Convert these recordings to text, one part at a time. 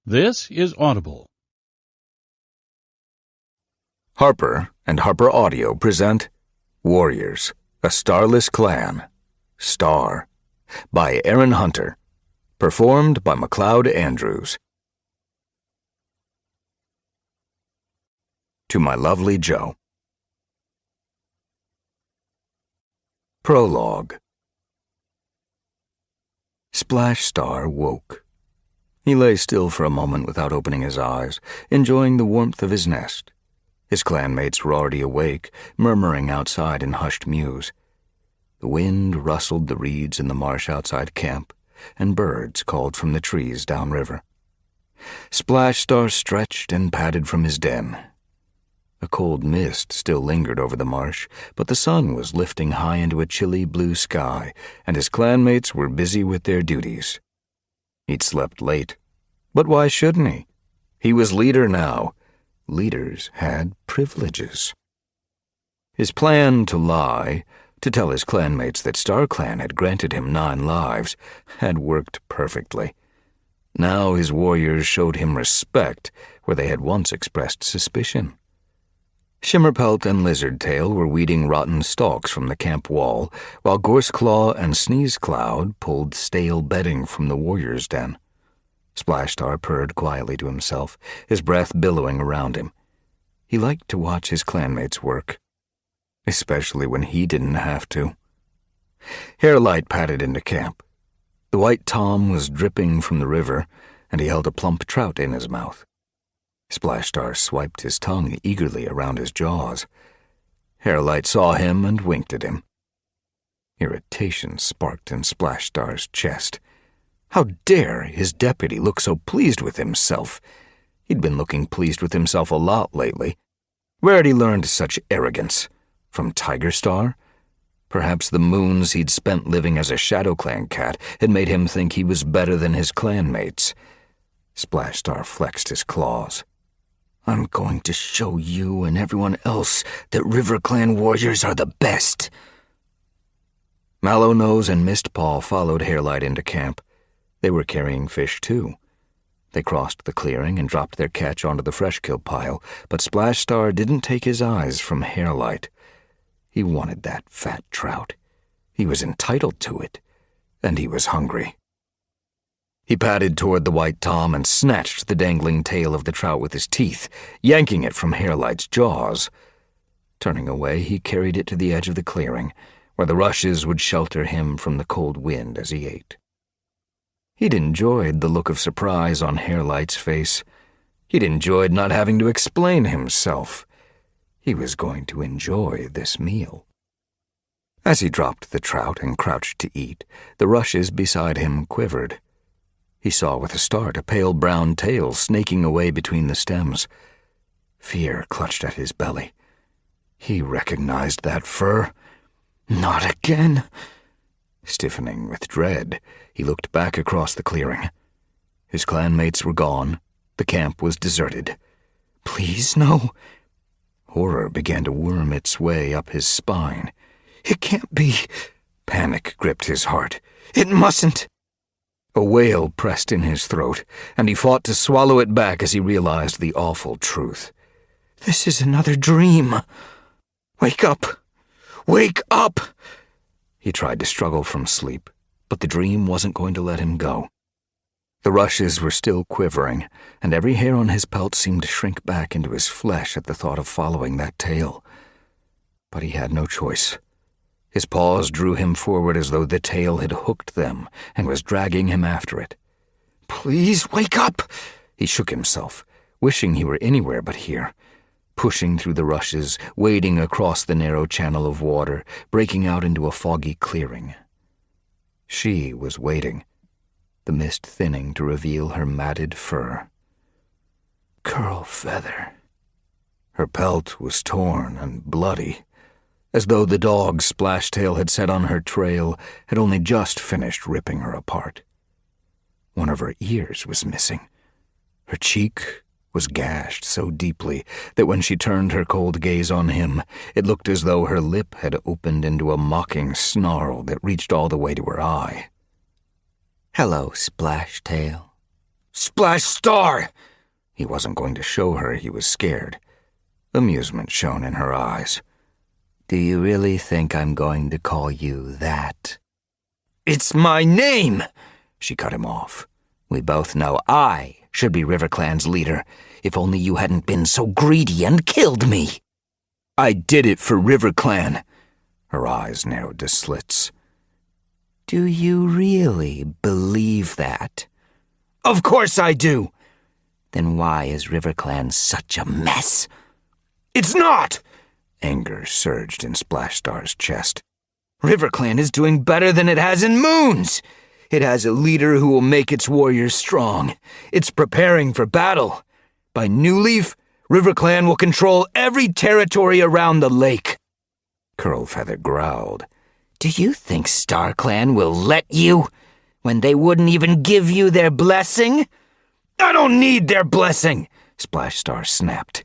This is Audible. Harper and Harper Audio present Warriors, A Starless Clan, Star, by Aaron Hunter, performed by MacLeod Andrews. To My Lovely Joe. Prologue. Splash Star woke. He lay still for a moment without opening his eyes, enjoying the warmth of his nest. His clanmates were already awake, murmuring outside in hushed mews. The wind rustled the reeds in the marsh outside camp, and birds called from the trees downriver. Splash Star stretched and padded from his den. A cold mist still lingered over the marsh, but the sun was lifting high into a chilly blue sky, and his clanmates were busy with their duties. He'd slept late, but why shouldn't he? He was leader now. Leaders had privileges. His plan to lie, to tell his clanmates that StarClan had granted him 9 lives, had worked perfectly. Now his warriors showed him respect where they had once expressed suspicion. Shimmerpelt and Lizardtail were weeding rotten stalks from the camp wall, while Gorseclaw and Sneezecloud pulled stale bedding from the warriors' den. Splashstar purred quietly to himself, his breath billowing around him. He liked to watch his clanmates work, especially when he didn't have to. Hairlight padded into camp. The white tom was dripping from the river, and he held a plump trout in his mouth. Splashstar swiped his tongue eagerly around his jaws. Hairlight saw him and winked at him. Irritation sparked in Splashstar's chest. How dare his deputy look so pleased with himself? He'd been looking pleased with himself a lot lately. Where had he learned such arrogance? From Tigerstar? Perhaps the moons he'd spent living as a Shadow Clan cat had made him think he was better than his clanmates. Splashstar flexed his claws. I'm going to show you and everyone else that River Clan warriors are the best. Mallownose and Mistpaw followed Hairlight into camp. They were carrying fish, too. They crossed the clearing and dropped their catch onto the fresh-kill pile, but Splashstar didn't take his eyes from Hairlight. He wanted that fat trout. He was entitled to it, and he was hungry. He padded toward the white tom and snatched the dangling tail of the trout with his teeth, yanking it from Hairlight's jaws. Turning away, he carried it to the edge of the clearing, where the rushes would shelter him from the cold wind as he ate. He'd enjoyed the look of surprise on Hairlight's face. He'd enjoyed not having to explain himself. He was going to enjoy this meal. As he dropped the trout and crouched to eat, the rushes beside him quivered. He saw with a start a pale brown tail snaking away between the stems. Fear clutched at his belly. He recognized that fur. Not again! Stiffening with dread, he looked back across the clearing. His clanmates were gone. The camp was deserted. Please, no. Horror began to worm its way up his spine. It can't be. Panic gripped his heart. It mustn't. A wail pressed in his throat, and he fought to swallow it back as he realized the awful truth. This is another dream. Wake up! Wake up! He tried to struggle from sleep, but the dream wasn't going to let him go. The rushes were still quivering, and every hair on his pelt seemed to shrink back into his flesh at the thought of following that tail. But he had no choice. His paws drew him forward as though the tail had hooked them and was dragging him after it. Please wake up! He shook himself, wishing he were anywhere but here. Pushing through the rushes, wading across the narrow channel of water, breaking out into a foggy clearing. She was waiting, the mist thinning to reveal her matted fur. Curl feather. Her pelt was torn and bloody, as though the dog Splashtail had set on her trail had only just finished ripping her apart. One of her ears was missing. Her cheek was gashed so deeply that when she turned her cold gaze on him, it looked as though her lip had opened into a mocking snarl that reached all the way to her eye. "Hello, Splashtail," Splash Star! He wasn't going to show her he was scared. Amusement shone in her eyes. Do you really think I'm going to call you that? It's my name! She cut him off. We both know I should be RiverClan's leader, if only you hadn't been so greedy and killed me. I did it for RiverClan. Her eyes narrowed to slits. Do you really believe that? Of course I do! Then why is RiverClan such a mess? It's not! Anger surged in Splash Star's chest. RiverClan is doing better than it has in moons! It has a leader who will make its warriors strong. It's preparing for battle. By New Leaf, RiverClan will control every territory around the lake. Curlfeather growled. Do you think StarClan will let you, when they wouldn't even give you their blessing? I don't need their blessing, Splash Star snapped.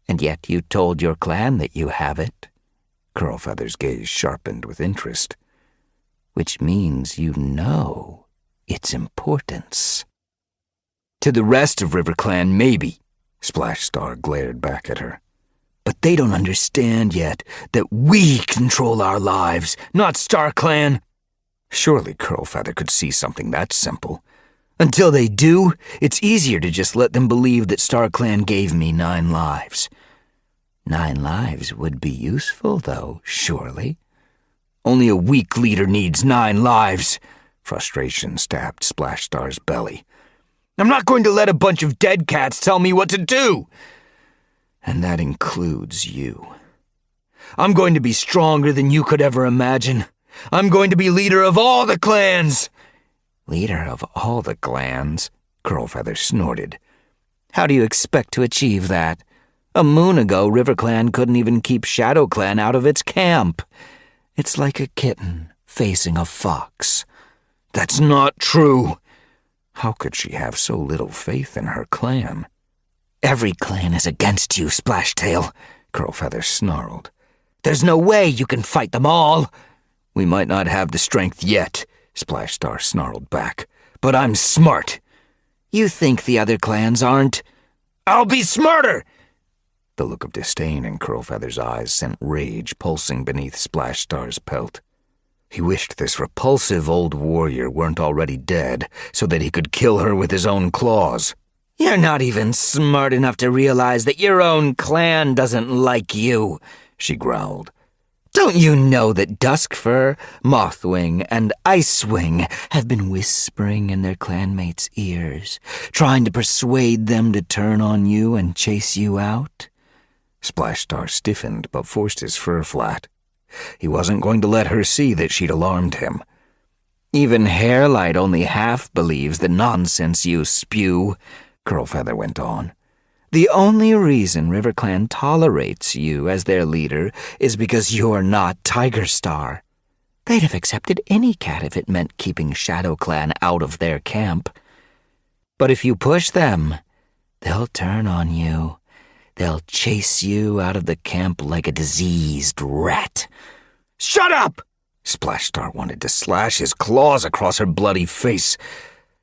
And yet you told your clan that you have it. Curlfeather's gaze sharpened with interest. Which means you know its importance. To the rest of RiverClan, maybe, Splash Star glared back at her. But they don't understand yet that we control our lives, not StarClan. Surely Curlfeather could see something that simple. Until they do, it's easier to just let them believe that StarClan gave me 9 lives. 9 lives would be useful, though, surely. Only a weak leader needs 9 lives. Frustration stabbed Splash Star's belly. I'm not going to let a bunch of dead cats tell me what to do. And that includes you. I'm going to be stronger than you could ever imagine. I'm going to be leader of all the clans. Leader of all the clans? Curlfeather snorted. How do you expect to achieve that? A moon ago, RiverClan couldn't even keep ShadowClan out of its camp. It's like a kitten facing a fox. That's not true. How could she have so little faith in her clan? Every clan is against you, Splashtail, Curlfeather snarled. There's no way you can fight them all. We might not have the strength yet, Splash Star snarled back, but I'm smart. You think the other clans aren't? I'll be smarter! The look of disdain in Curlfeather's eyes sent rage pulsing beneath Splash Star's pelt. He wished this repulsive old warrior weren't already dead, so that he could kill her with his own claws. You're not even smart enough to realize that your own clan doesn't like you, she growled. Don't you know that Duskfur, Mothwing, and Icewing have been whispering in their clanmates' ears, trying to persuade them to turn on you and chase you out? Splash Star stiffened but forced his fur flat. He wasn't going to let her see that she'd alarmed him. Even Hairlight only half believes the nonsense you spew, Curlfeather went on. The only reason RiverClan tolerates you as their leader is because you're not Tiger Star. They'd have accepted any cat if it meant keeping ShadowClan out of their camp. But if you push them, they'll turn on you. They'll chase you out of the camp like a diseased rat. Shut up! Splash Star wanted to slash his claws across her bloody face.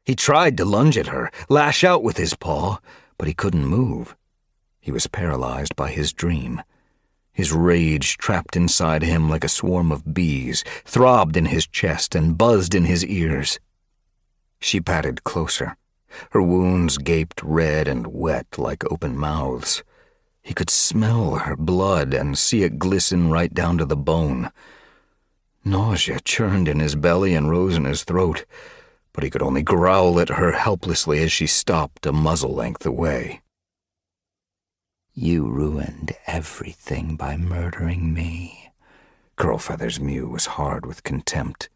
He tried to lunge at her, lash out with his paw, but he couldn't move. He was paralyzed by his dream. His rage trapped inside him like a swarm of bees, throbbed in his chest and buzzed in his ears. She patted closer. Her wounds gaped red and wet like open mouths. He could smell her blood and see it glisten right down to the bone. Nausea churned in his belly and rose in his throat, but he could only growl at her helplessly as she stopped a muzzle length away. You ruined everything by murdering me. Curlfeather's mew was hard with contempt.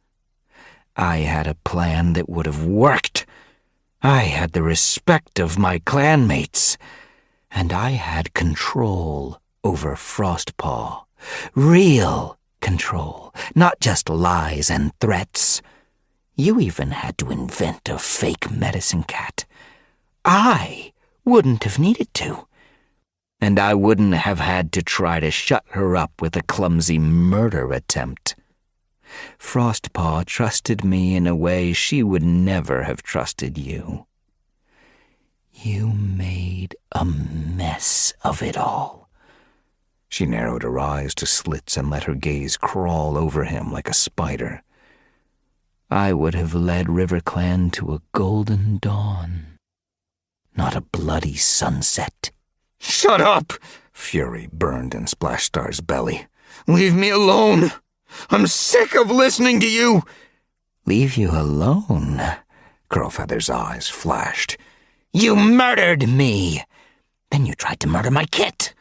I had a plan that would have worked. I had the respect of my clanmates. And I had control over Frostpaw. Real control, not just lies and threats. You even had to invent a fake medicine cat. I wouldn't have needed to. And I wouldn't have had to try to shut her up with a clumsy murder attempt. Frostpaw trusted me in a way she would never have trusted you. You made a mess of it all. She narrowed her eyes to slits and let her gaze crawl over him like a spider. I would have led RiverClan to a golden dawn, not a bloody sunset. Shut up! Fury burned in Splashstar's belly. Leave me alone! I'm sick of listening to you! Leave you alone? Curlfeather's eyes flashed. You murdered me! Then you tried to murder my kit!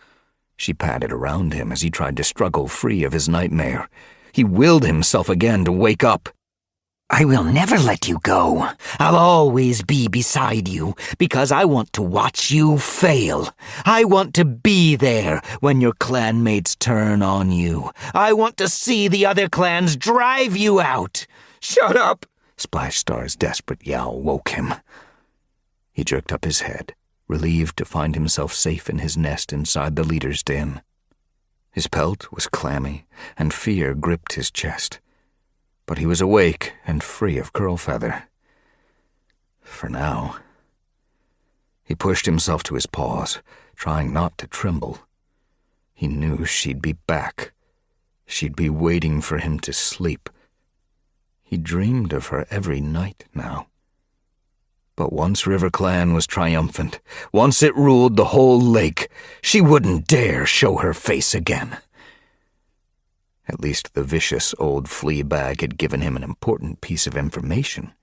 She patted around him as he tried to struggle free of his nightmare. He willed himself again to wake up. I will never let you go. I'll always be beside you, because I want to watch you fail. I want to be there when your clanmates turn on you. I want to see the other clans drive you out. Shut up! Splashstar's desperate yowl woke him. He jerked up his head, relieved to find himself safe in his nest inside the leader's den. His pelt was clammy, and fear gripped his chest. But he was awake and free of Curlfeather. For now. He pushed himself to his paws, trying not to tremble. He knew she'd be back. She'd be waiting for him to sleep. He dreamed of her every night now. But once RiverClan was triumphant, once it ruled the whole lake, she wouldn't dare show her face again. At least the vicious old flea bag had given him an important piece of information.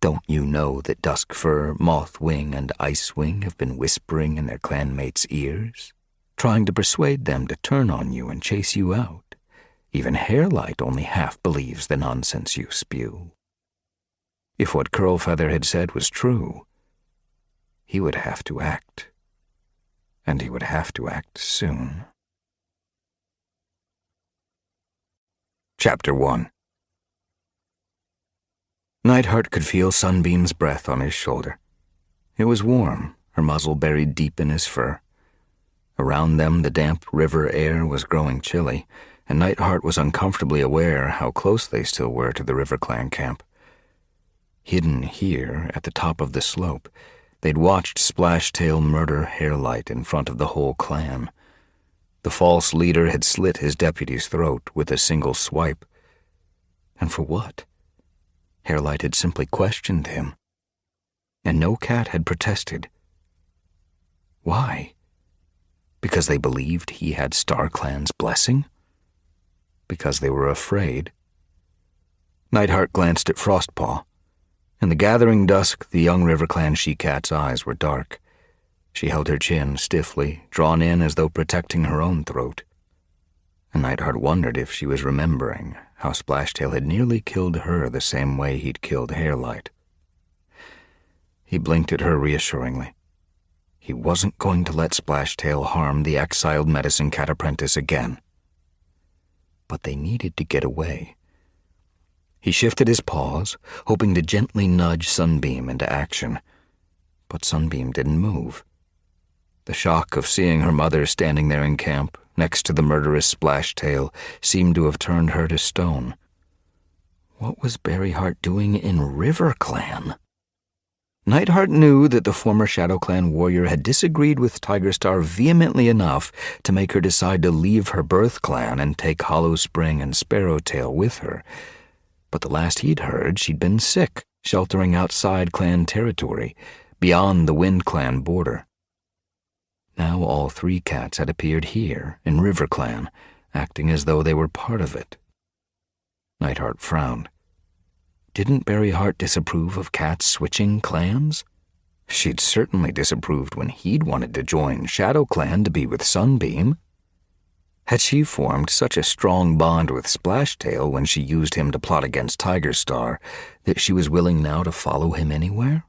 Don't you know that Duskfur, Mothwing, and Icewing have been whispering in their clanmates' ears, trying to persuade them to turn on you and chase you out? Even Hairlight only half believes the nonsense you spew. If what Curlfeather had said was true, he would have to act. And he would have to act soon. Chapter 1. Nightheart could feel Sunbeam's breath on his shoulder. It was warm, her muzzle buried deep in his fur. Around them, the damp river air was growing chilly, and Nightheart was uncomfortably aware how close they still were to the RiverClan camp. Hidden here, at the top of the slope, they'd watched Splashtail murder Hairlight in front of the whole clan. The false leader had slit his deputy's throat with a single swipe. And for what? Hairlight had simply questioned him. And no cat had protested. Why? Because they believed he had StarClan's blessing? Because they were afraid? Nightheart glanced at Frostpaw. In the gathering dusk, the young RiverClan she-cat's eyes were dark. She held her chin stiffly, drawn in as though protecting her own throat. And Nightheart wondered if she was remembering how Splashtail had nearly killed her the same way he'd killed Hairlight. He blinked at her reassuringly. He wasn't going to let Splashtail harm the exiled medicine cat apprentice again. But they needed to get away. He shifted his paws, hoping to gently nudge Sunbeam into action. But Sunbeam didn't move. The shock of seeing her mother standing there in camp, next to the murderous Splashtail, seemed to have turned her to stone. What was Berryheart doing in RiverClan? Nightheart knew that the former ShadowClan warrior had disagreed with Tigerstar vehemently enough to make her decide to leave her birth clan and take Hollowspring and Sparrowtail with her. But the last he'd heard, she'd been sick, sheltering outside clan territory, beyond the Wind Clan border. Now all three cats had appeared here, in RiverClan, acting as though they were part of it. Nightheart frowned. Didn't Berryheart disapprove of cats switching clans? She'd certainly disapproved when he'd wanted to join ShadowClan to be with Sunbeam. Had she formed such a strong bond with Splashtail when she used him to plot against Tigerstar that she was willing now to follow him anywhere?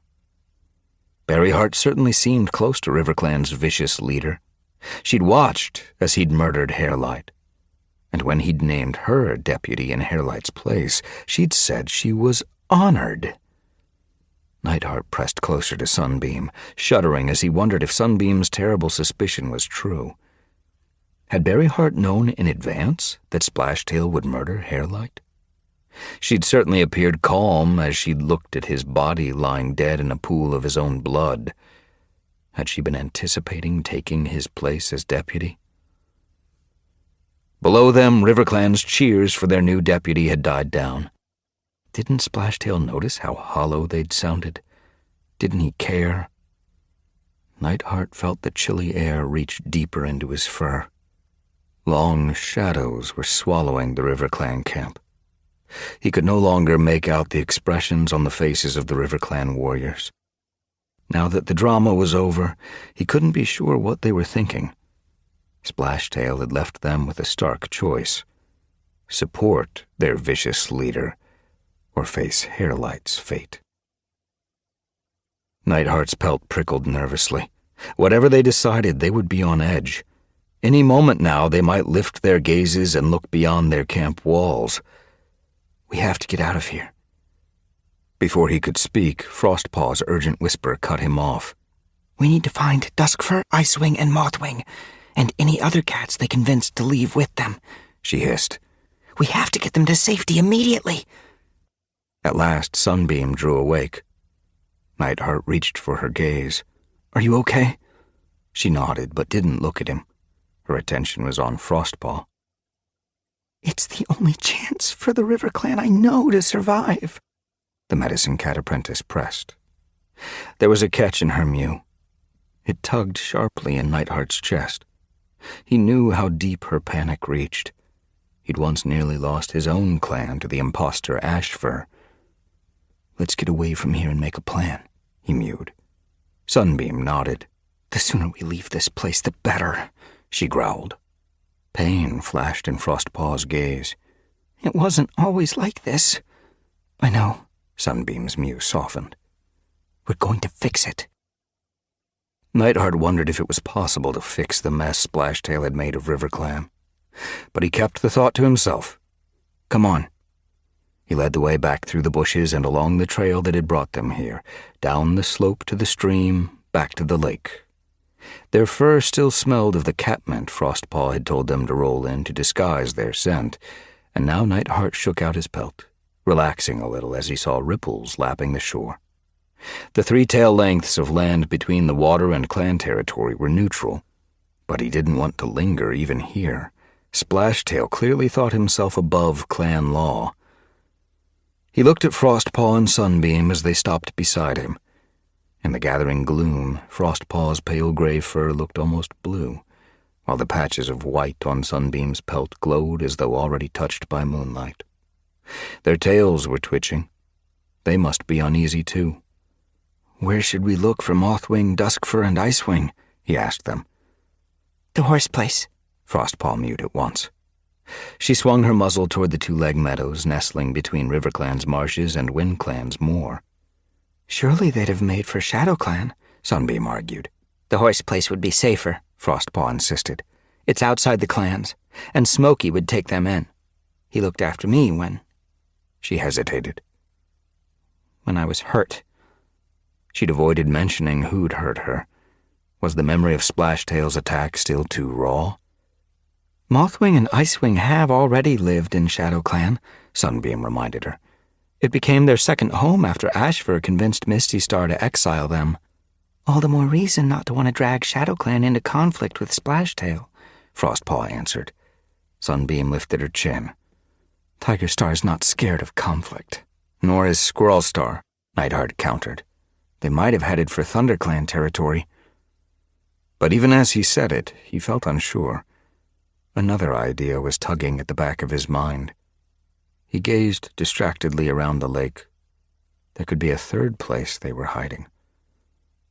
Berryheart certainly seemed close to RiverClan's vicious leader. She'd watched as he'd murdered Hairlight. And when he'd named her deputy in Hairlight's place, she'd said she was honored. Nightheart pressed closer to Sunbeam, shuddering as he wondered if Sunbeam's terrible suspicion was true. Had Berryheart known in advance that Splashtail would murder Hairlight? She'd certainly appeared calm as she'd looked at his body lying dead in a pool of his own blood. Had she been anticipating taking his place as deputy? Below them, RiverClan's cheers for their new deputy had died down. Didn't Splashtail notice how hollow they'd sounded? Didn't he care? Nightheart felt the chilly air reach deeper into his fur. Long shadows were swallowing the RiverClan camp. He could no longer make out the expressions on the faces of the RiverClan warriors. Now that the drama was over, he couldn't be sure what they were thinking. Splashtail had left them with a stark choice: support their vicious leader, or face Hairlight's fate. Nightheart's pelt prickled nervously. Whatever they decided, they would be on edge. Any moment now, they might lift their gazes and look beyond their camp walls. "We have to get out of here." Before he could speak, Frostpaw's urgent whisper cut him off. "We need to find Duskfur, Icewing, and Mothwing, and any other cats they convinced to leave with them," she hissed. "We have to get them to safety immediately." At last, Sunbeam drew awake. Nightheart reached for her gaze. "Are you okay?" She nodded, but didn't look at him. Her attention was on Frostpaw. "It's the only chance for the RiverClan I know to survive," the medicine cat apprentice pressed. There was a catch in her mew. It tugged sharply in Nightheart's chest. He knew how deep her panic reached. He'd once nearly lost his own clan to the imposter Ashfur. "Let's get away from here and make a plan," he mewed. Sunbeam nodded. "The sooner we leave this place, the better," she growled. Pain flashed in Frostpaw's gaze. "It wasn't always like this." "I know," Sunbeam's mew softened. "We're going to fix it." Nightheart wondered if it was possible to fix the mess Splashtail had made of RiverClan. But he kept the thought to himself. "Come on." He led the way back through the bushes and along the trail that had brought them here, down the slope to the stream, back to the lake. Their fur still smelled of the catmint Frostpaw had told them to roll in to disguise their scent, and now Nightheart shook out his pelt, relaxing a little as he saw ripples lapping the shore. The 3 tail lengths of land between the water and clan territory were neutral, but he didn't want to linger even here. Splashtail clearly thought himself above clan law. He looked at Frostpaw and Sunbeam as they stopped beside him. In the gathering gloom, Frostpaw's pale gray fur looked almost blue, while the patches of white on Sunbeam's pelt glowed as though already touched by moonlight. Their tails were twitching. They must be uneasy too. "Where should we look for Mothwing, Duskfur, and Icewing?" he asked them. "The horse place," Frostpaw mewed at once. She swung her muzzle toward the 2-leg meadows nestling between RiverClan's marshes and WindClan's moor. "Surely they'd have made for ShadowClan," Sunbeam argued. "The horse place would be safer," Frostpaw insisted. "It's outside the clans, and Smokey would take them in. He looked after me when—" She hesitated. "When I was hurt." She'd avoided mentioning who'd hurt her. Was the memory of Splashtail's attack still too raw? "Mothwing and Icewing have already lived in ShadowClan," Sunbeam reminded her. "It became their second home after Ashfur convinced Misty Star to exile them." "All the more reason not to want to drag ShadowClan into conflict with Splashtail," Frostpaw answered. Sunbeam lifted her chin. "Tiger Star's not scared of conflict." "Nor is Squirrel Star," Nightheart countered. "They might have headed for ThunderClan territory." But even as he said it, he felt unsure. Another idea was tugging at the back of his mind. He gazed distractedly around the lake. There could be a third place they were hiding.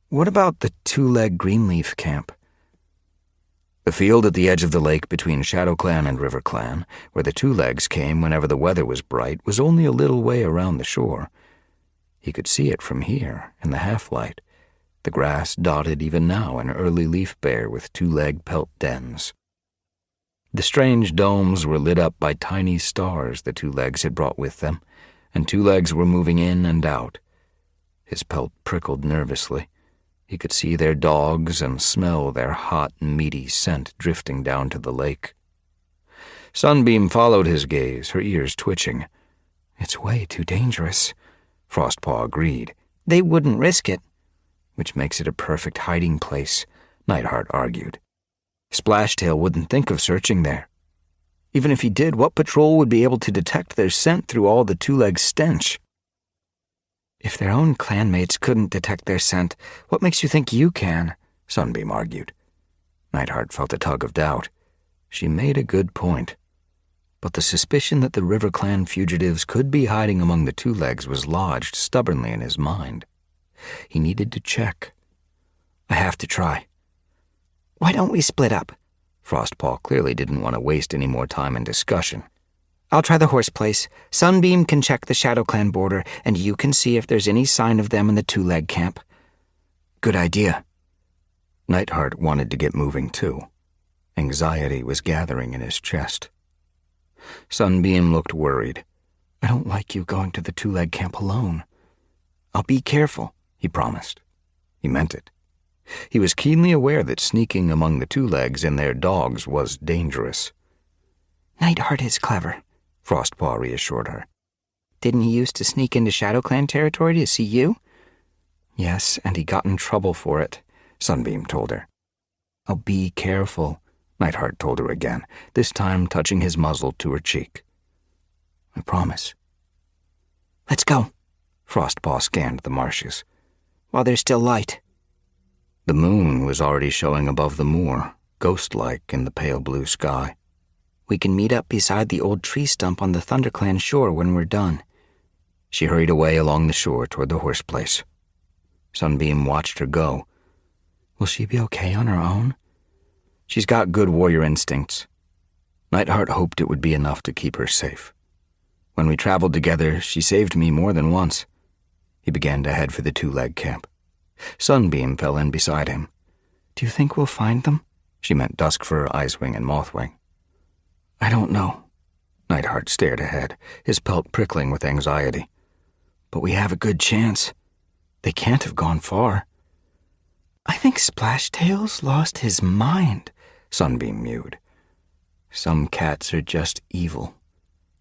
What about the 2-leg Greenleaf camp? The field at the edge of the lake between ShadowClan and RiverClan, where the 2-legs came whenever the weather was bright, was only a little way around the shore. He could see it from here, in the half-light, the grass dotted even now in early leaf bare with 2-leg pelt dens. The strange domes were lit up by tiny stars the 2-legs had brought with them, and 2-legs were moving in and out. His pelt prickled nervously. He could see their dogs and smell their hot, meaty scent drifting down to the lake. Sunbeam followed his gaze, her ears twitching. It's way too dangerous, Frostpaw agreed. They wouldn't risk it. Which makes it a perfect hiding place, Nightheart argued. Splashtail wouldn't think of searching there. Even if he did, what patrol would be able to detect their scent through all the two-legs' stench? If their own clanmates couldn't detect their scent, what makes you think you can? Sunbeam argued. Nightheart felt a tug of doubt. She made a good point. But the suspicion that the River Clan fugitives could be hiding among the two-legs was lodged stubbornly in his mind. He needed to check. I have to try. Why don't we split up? Frostpaw clearly didn't want to waste any more time in discussion. I'll try the horse place. Sunbeam can check the Shadow Clan border, and you can see if there's any sign of them in the two-leg camp. Good idea. Nightheart wanted to get moving too. Anxiety was gathering in his chest. Sunbeam looked worried. I don't like you going to the two-leg camp alone. I'll be careful, he promised. He meant it. He was keenly aware that sneaking among the two-legs and their dogs was dangerous. Nightheart is clever, Frostpaw reassured her. Didn't he used to sneak into Shadow Clan territory to see you? Yes, and he got in trouble for it, Sunbeam told her. I'll be careful, Nightheart told her again, this time touching his muzzle to her cheek. I promise. Let's go. Frostpaw scanned the marshes. While there's still light. The moon was already showing above the moor, ghost-like in the pale blue sky. We can meet up beside the old tree stump on the ThunderClan shore when we're done. She hurried away along the shore toward the horse place. Sunbeam watched her go. Will she be okay on her own? She's got good warrior instincts. Nightheart hoped it would be enough to keep her safe. When we traveled together, she saved me more than once. He began to head for the two-leg camp. Sunbeam fell in beside him. Do you think we'll find them? She meant Duskfur, Icewing, and Mothwing. I don't know. Nightheart stared ahead, his pelt prickling with anxiety. But we have a good chance. They can't have gone far. I think Splashtail's lost his mind, Sunbeam mewed. Some cats are just evil.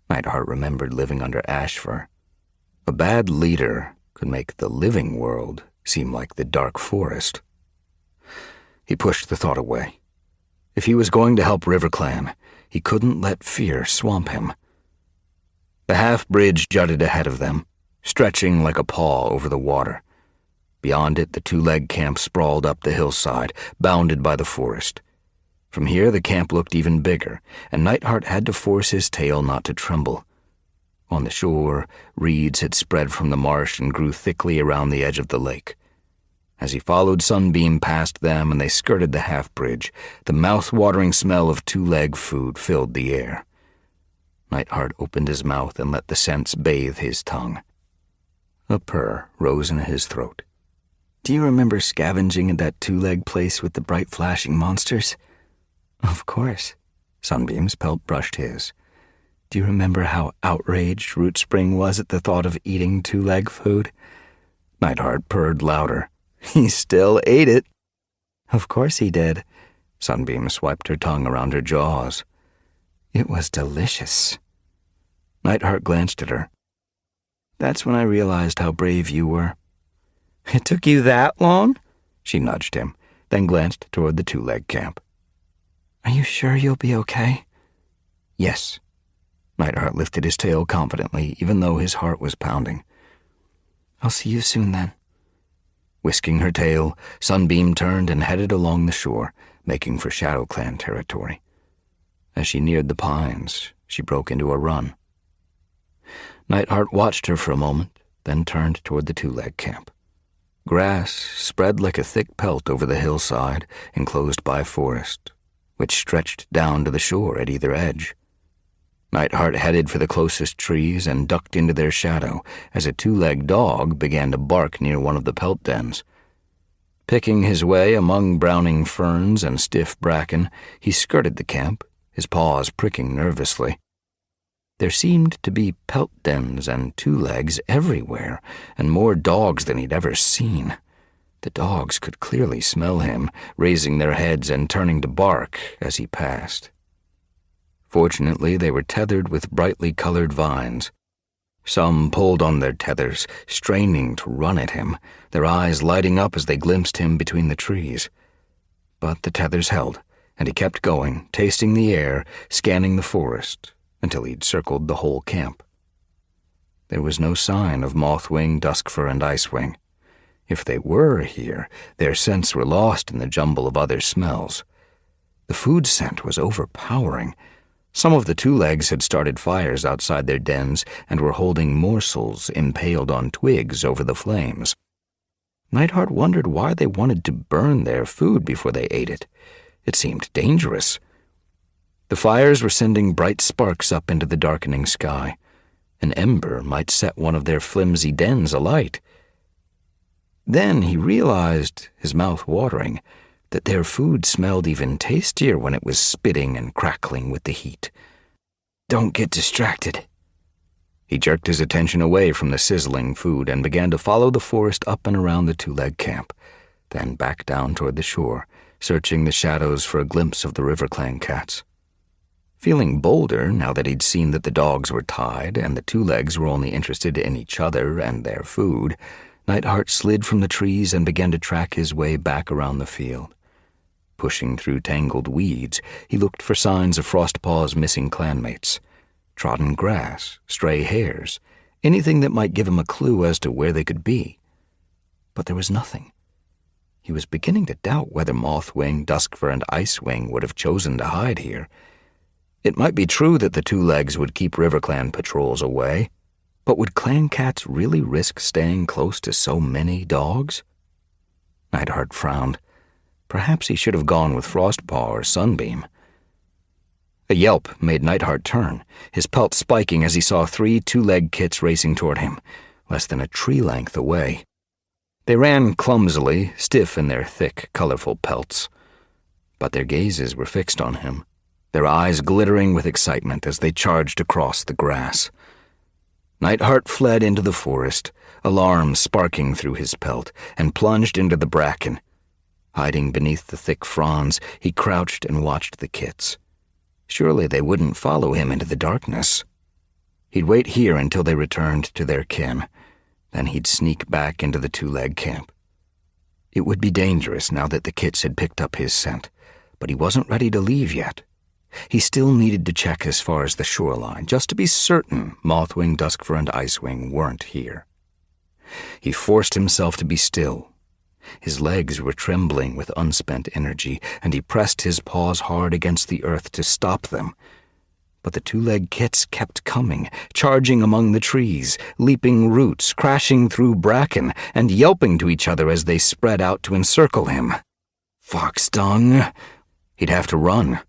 Nightheart remembered living under Ashfur. A bad leader could make the living world seem like the dark forest. He pushed the thought away. If he was going to help RiverClan, he couldn't let fear swamp him. The half-bridge jutted ahead of them, stretching like a paw over the water. Beyond it, the two-leg camp sprawled up the hillside, bounded by the forest. From here, the camp looked even bigger, and Nightheart had to force his tail not to tremble. On the shore, reeds had spread from the marsh and grew thickly around the edge of the lake. As he followed Sunbeam past them and they skirted the half-bridge, the mouth-watering smell of two-leg food filled the air. Nightheart opened his mouth and let the scents bathe his tongue. A purr rose in his throat. Do you remember scavenging at that two-leg place with the bright flashing monsters? Of course. Sunbeam's pelt brushed his. Do you remember how outraged Rootspring was at the thought of eating two-leg food? Nightheart purred louder. He still ate it. Of course he did. Sunbeam swiped her tongue around her jaws. It was delicious. Nightheart glanced at her. That's when I realized how brave you were. It took you that long? She nudged him, then glanced toward the two-leg camp. Are you sure you'll be okay? Yes. Nightheart lifted his tail confidently, even though his heart was pounding. I'll see you soon, then. Whisking her tail, Sunbeam turned and headed along the shore, making for Shadow Clan territory. As she neared the pines, she broke into a run. Nightheart watched her for a moment, then turned toward the two-leg camp. Grass spread like a thick pelt over the hillside, enclosed by forest, which stretched down to the shore at either edge. Nightheart headed for the closest trees and ducked into their shadow as a two-legged dog began to bark near one of the pelt dens. Picking his way among browning ferns and stiff bracken, he skirted the camp, his paws pricking nervously. There seemed to be pelt dens and two-legs everywhere, and more dogs than he'd ever seen. The dogs could clearly smell him, raising their heads and turning to bark as he passed. Fortunately, they were tethered with brightly colored vines. Some pulled on their tethers, straining to run at him, their eyes lighting up as they glimpsed him between the trees. But the tethers held, and he kept going, tasting the air, scanning the forest, until he'd circled the whole camp. There was no sign of Mothwing, Duskfur, and Icewing. If they were here, their scents were lost in the jumble of other smells. The food scent was overpowering. Some of the two-legs had started fires outside their dens and were holding morsels impaled on twigs over the flames. Nightheart wondered why they wanted to burn their food before they ate it. It seemed dangerous. The fires were sending bright sparks up into the darkening sky. An ember might set one of their flimsy dens alight. Then he realized, his mouth watering, that their food smelled even tastier when it was spitting and crackling with the heat. "Don't get distracted." He jerked his attention away from the sizzling food and began to follow the forest up and around the two-leg camp, then back down toward the shore, searching the shadows for a glimpse of the RiverClan cats. Feeling bolder now that he'd seen that the dogs were tied and the two-legs were only interested in each other and their food, Nightheart slid from the trees and began to track his way back around the field. Pushing through tangled weeds, he looked for signs of Frostpaw's missing clanmates. Trodden grass, stray hairs, anything that might give him a clue as to where they could be. But there was nothing. He was beginning to doubt whether Mothwing, Duskfur, and Icewing would have chosen to hide here. It might be true that the two-legs would keep RiverClan patrols away, but would clan cats really risk staying close to so many dogs? Nightheart frowned. Perhaps he should have gone with Frostpaw or Sunbeam. A yelp made Nightheart turn, his pelt spiking as he saw 3 two-leg kits racing toward him, less than a tree length away. They ran clumsily, stiff in their thick, colorful pelts. But their gazes were fixed on him, their eyes glittering with excitement as they charged across the grass. Nightheart fled into the forest, alarm sparking through his pelt, and plunged into the bracken. Hiding beneath the thick fronds, he crouched and watched the kits. Surely they wouldn't follow him into the darkness. He'd wait here until they returned to their kin. Then he'd sneak back into the two-leg camp. It would be dangerous now that the kits had picked up his scent, but he wasn't ready to leave yet. He still needed to check as far as the shoreline, just to be certain Mothwing, Duskfur, and Icewing weren't here. He forced himself to be still. His legs were trembling with unspent energy, and he pressed his paws hard against the earth to stop them. But the two-leg kits kept coming, charging among the trees, leaping roots, crashing through bracken, and yelping to each other as they spread out to encircle him. Fox-dung! He'd have to run.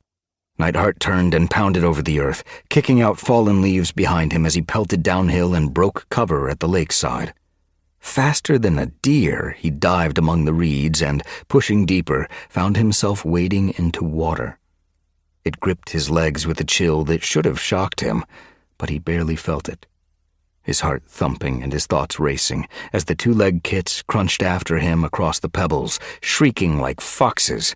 Nightheart turned and pounded over the earth, kicking out fallen leaves behind him as he pelted downhill and broke cover at the lakeside. Faster than a deer, he dived among the reeds and, pushing deeper, found himself wading into water. It gripped his legs with a chill that should have shocked him, but he barely felt it. His heart thumping and his thoughts racing as the two-leg kits crunched after him across the pebbles, shrieking like foxes.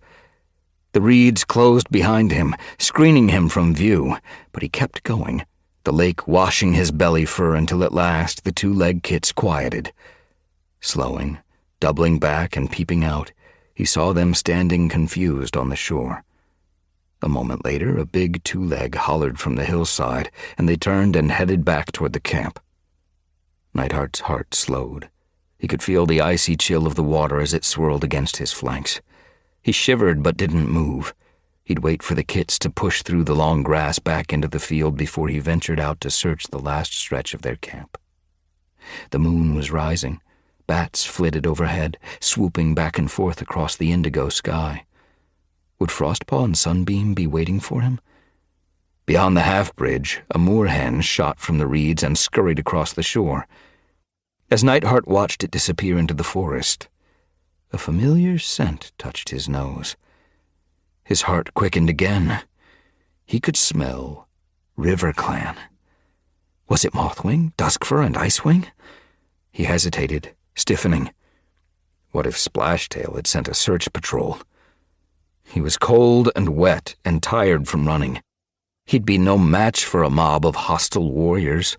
The reeds closed behind him, screening him from view, but he kept going, the lake washing his belly fur until at last the two-leg kits quieted. Slowing, doubling back and peeping out, he saw them standing confused on the shore. A moment later, a big two-leg hollered from the hillside, and they turned and headed back toward the camp. Nightheart's heart slowed. He could feel the icy chill of the water as it swirled against his flanks. He shivered but didn't move. He'd wait for the kits to push through the long grass back into the field before he ventured out to search the last stretch of their camp. The moon was rising. Bats flitted overhead, swooping back and forth across the indigo sky. Would Frostpaw and Sunbeam be waiting for him? Beyond the half-bridge, a moorhen shot from the reeds and scurried across the shore. As Nightheart watched it disappear into the forest, a familiar scent touched his nose. His heart quickened again. He could smell RiverClan. Was it Mothwing, Duskfur, and Icewing? He hesitated, stiffening. What if Splashtail had sent a search patrol? He was cold and wet and tired from running. He'd be no match for a mob of hostile warriors.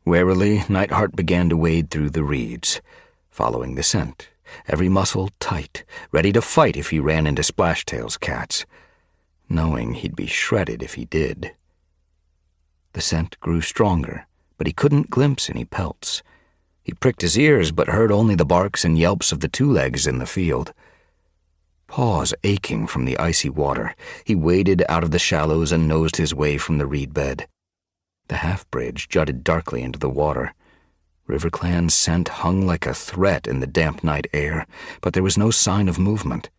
Warily, Nightheart began to wade through the reeds, following the scent, every muscle tight, ready to fight if he ran into Splashtail's cats, knowing he'd be shredded if he did. The scent grew stronger, but he couldn't glimpse any pelts. He pricked his ears but heard only the barks and yelps of the two legs in the field. Paws aching from the icy water, he waded out of the shallows and nosed his way from the reed bed. The half-bridge jutted darkly into the water. RiverClan's scent hung like a threat in the damp night air, but there was no sign of movement.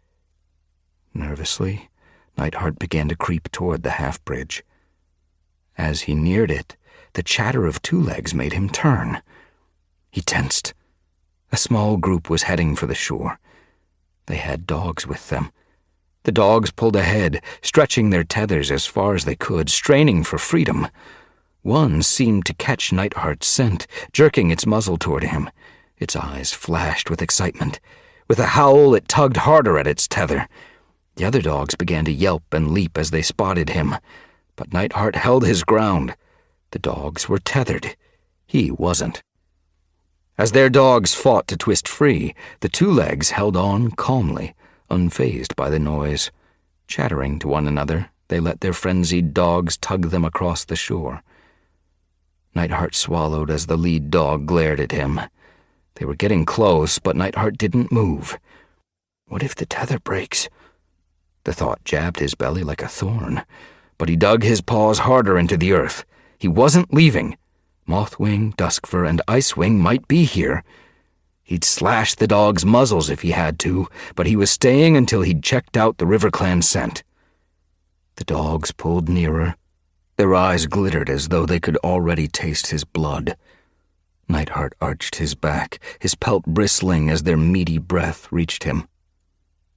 Nervously, Nightheart began to creep toward the half-bridge. As he neared it, the chatter of two legs made him turn. He tensed. A small group was heading for the shore. They had dogs with them. The dogs pulled ahead, stretching their tethers as far as they could, straining for freedom. One seemed to catch Nightheart's scent, jerking its muzzle toward him. Its eyes flashed with excitement. With a howl, it tugged harder at its tether. The other dogs began to yelp and leap as they spotted him, but Nightheart held his ground. The dogs were tethered. He wasn't. As their dogs fought to twist free, the two legs held on calmly, unfazed by the noise. Chattering to one another, they let their frenzied dogs tug them across the shore. Nightheart swallowed as the lead dog glared at him. They were getting close, but Nightheart didn't move. What if the tether breaks? The thought jabbed his belly like a thorn, but he dug his paws harder into the earth. He wasn't leaving. Mothwing, Duskfur, and Icewing might be here. He'd slash the dogs' muzzles if he had to, but he was staying until he'd checked out the RiverClan scent. The dogs pulled nearer. Their eyes glittered as though they could already taste his blood. Nightheart arched his back, his pelt bristling as their meaty breath reached him.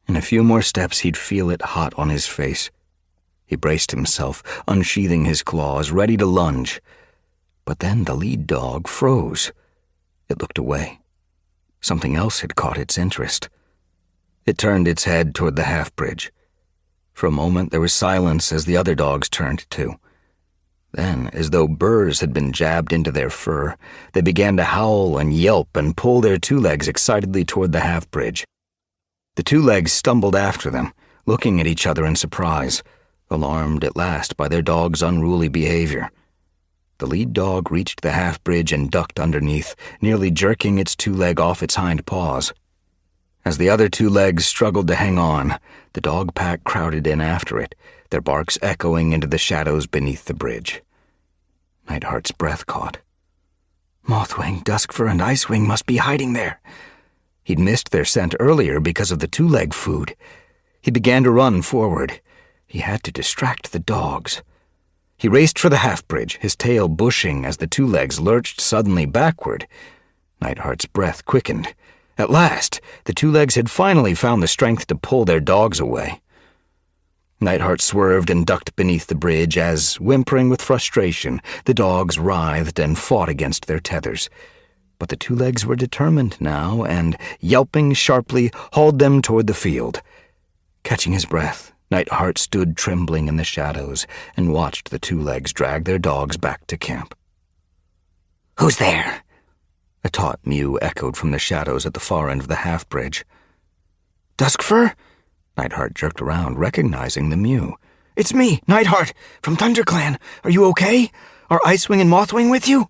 In a few more steps, he'd feel it hot on his face. He braced himself, unsheathing his claws, ready to lunge. But then the lead dog froze. It looked away. Something else had caught its interest. It turned its head toward the half-bridge. For a moment, there was silence as the other dogs turned too. Then, as though burrs had been jabbed into their fur, they began to howl and yelp and pull their two legs excitedly toward the half-bridge. The two legs stumbled after them, looking at each other in surprise, alarmed at last by their dog's unruly behavior. The lead dog reached the half-bridge and ducked underneath, nearly jerking its two leg off its hind paws. As the other two legs struggled to hang on, the dog pack crowded in after it, their barks echoing into the shadows beneath the bridge. Nightheart's breath caught. Mothwing, Duskfur, and Icewing must be hiding there. He'd missed their scent earlier because of the two-leg food. He began to run forward. He had to distract the dogs. He raced for the half-bridge, his tail bushing as the two legs lurched suddenly backward. Nightheart's breath quickened. At last, the two legs had finally found the strength to pull their dogs away. Nightheart swerved and ducked beneath the bridge as, whimpering with frustration, the dogs writhed and fought against their tethers. But the two legs were determined now and, yelping sharply, hauled them toward the field. Catching his breath, Nightheart stood trembling in the shadows and watched the two legs drag their dogs back to camp. "Who's there?" A taut mew echoed from the shadows at the far end of the half-bridge. "Duskfur?" Nightheart jerked around, recognizing the mew. "It's me, Nightheart, from ThunderClan. Are you okay? Are Icewing and Mothwing with you?"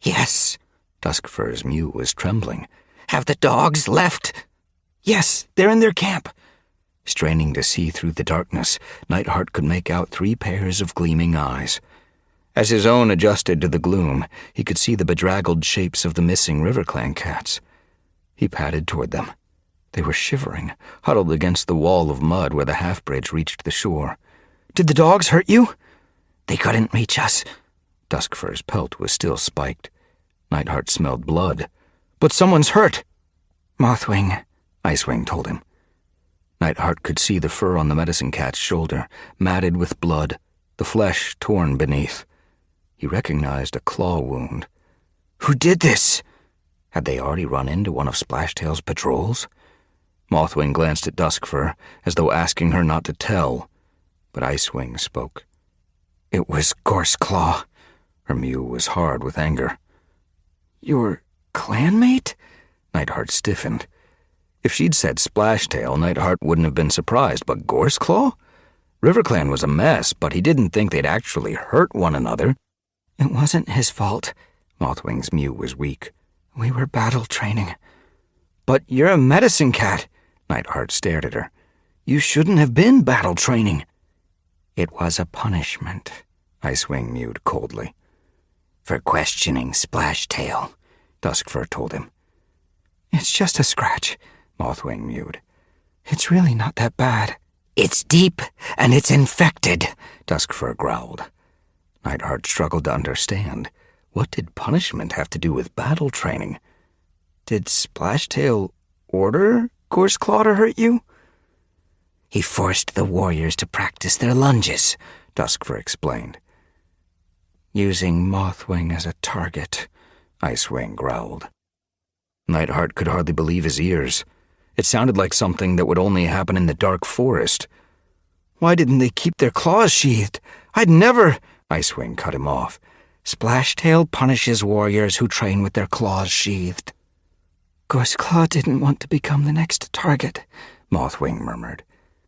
"Yes." Duskfur's mew was trembling. "Have the dogs left?" "Yes, they're in their camp." Straining to see through the darkness, Nightheart could make out 3 pairs of gleaming eyes. As his own adjusted to the gloom, he could see the bedraggled shapes of the missing RiverClan cats. He padded toward them. They were shivering, huddled against the wall of mud where the half-bridge reached the shore. "Did the dogs hurt you?" "They couldn't reach us." Duskfur's pelt was still spiked. Nightheart smelled blood. "But someone's hurt." "Mothwing," Icewing told him. Nightheart could see the fur on the medicine cat's shoulder, matted with blood, the flesh torn beneath. He recognized a claw wound. Who did this? Had they already run into one of Splashtail's patrols? Mothwing glanced at Duskfur, as though asking her not to tell, but Icewing spoke. "It was Gorseclaw." Her mew was hard with anger. Your clanmate? Nightheart stiffened. If she'd said Splashtail, Nightheart wouldn't have been surprised, but Gorseclaw? RiverClan was a mess, but he didn't think they'd actually hurt one another. It wasn't his fault. Mothwing's mew was weak. We were battle training. But you're a medicine cat. Nightheart stared at her. You shouldn't have been battle training. It was a punishment, Icewing mewed coldly. For questioning Splashtail, Duskfur told him. It's just a scratch, Mothwing mewed. It's really not that bad. It's deep, and it's infected, Duskfur growled. Nightheart struggled to understand. What did punishment have to do with battle training? Did Splashtail order Gorseclaw to hurt you? He forced the warriors to practice their lunges, Duskfur explained. Using Mothwing as a target, Icewing growled. Nightheart could hardly believe his ears. It sounded like something that would only happen in the dark forest. Why didn't they keep their claws sheathed? I'd never... Icewing cut him off. Splashtail punishes warriors who train with their claws sheathed. Gorseclaw didn't want to become the next target, Mothwing murmured.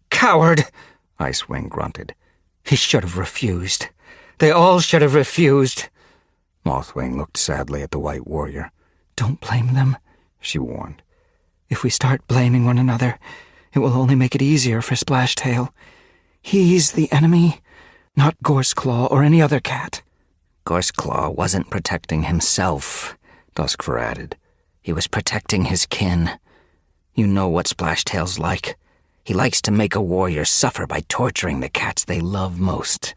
Coward! Icewing grunted. He should have refused. They all should have refused. Mothwing looked sadly at the white warrior. Don't blame them, she warned. If we start blaming one another, it will only make it easier for Splashtail. He's the enemy, not Gorseclaw or any other cat. Gorseclaw wasn't protecting himself, Duskfur added. He was protecting his kin. You know what Splashtail's like. He likes to make a warrior suffer by torturing the cats they love most.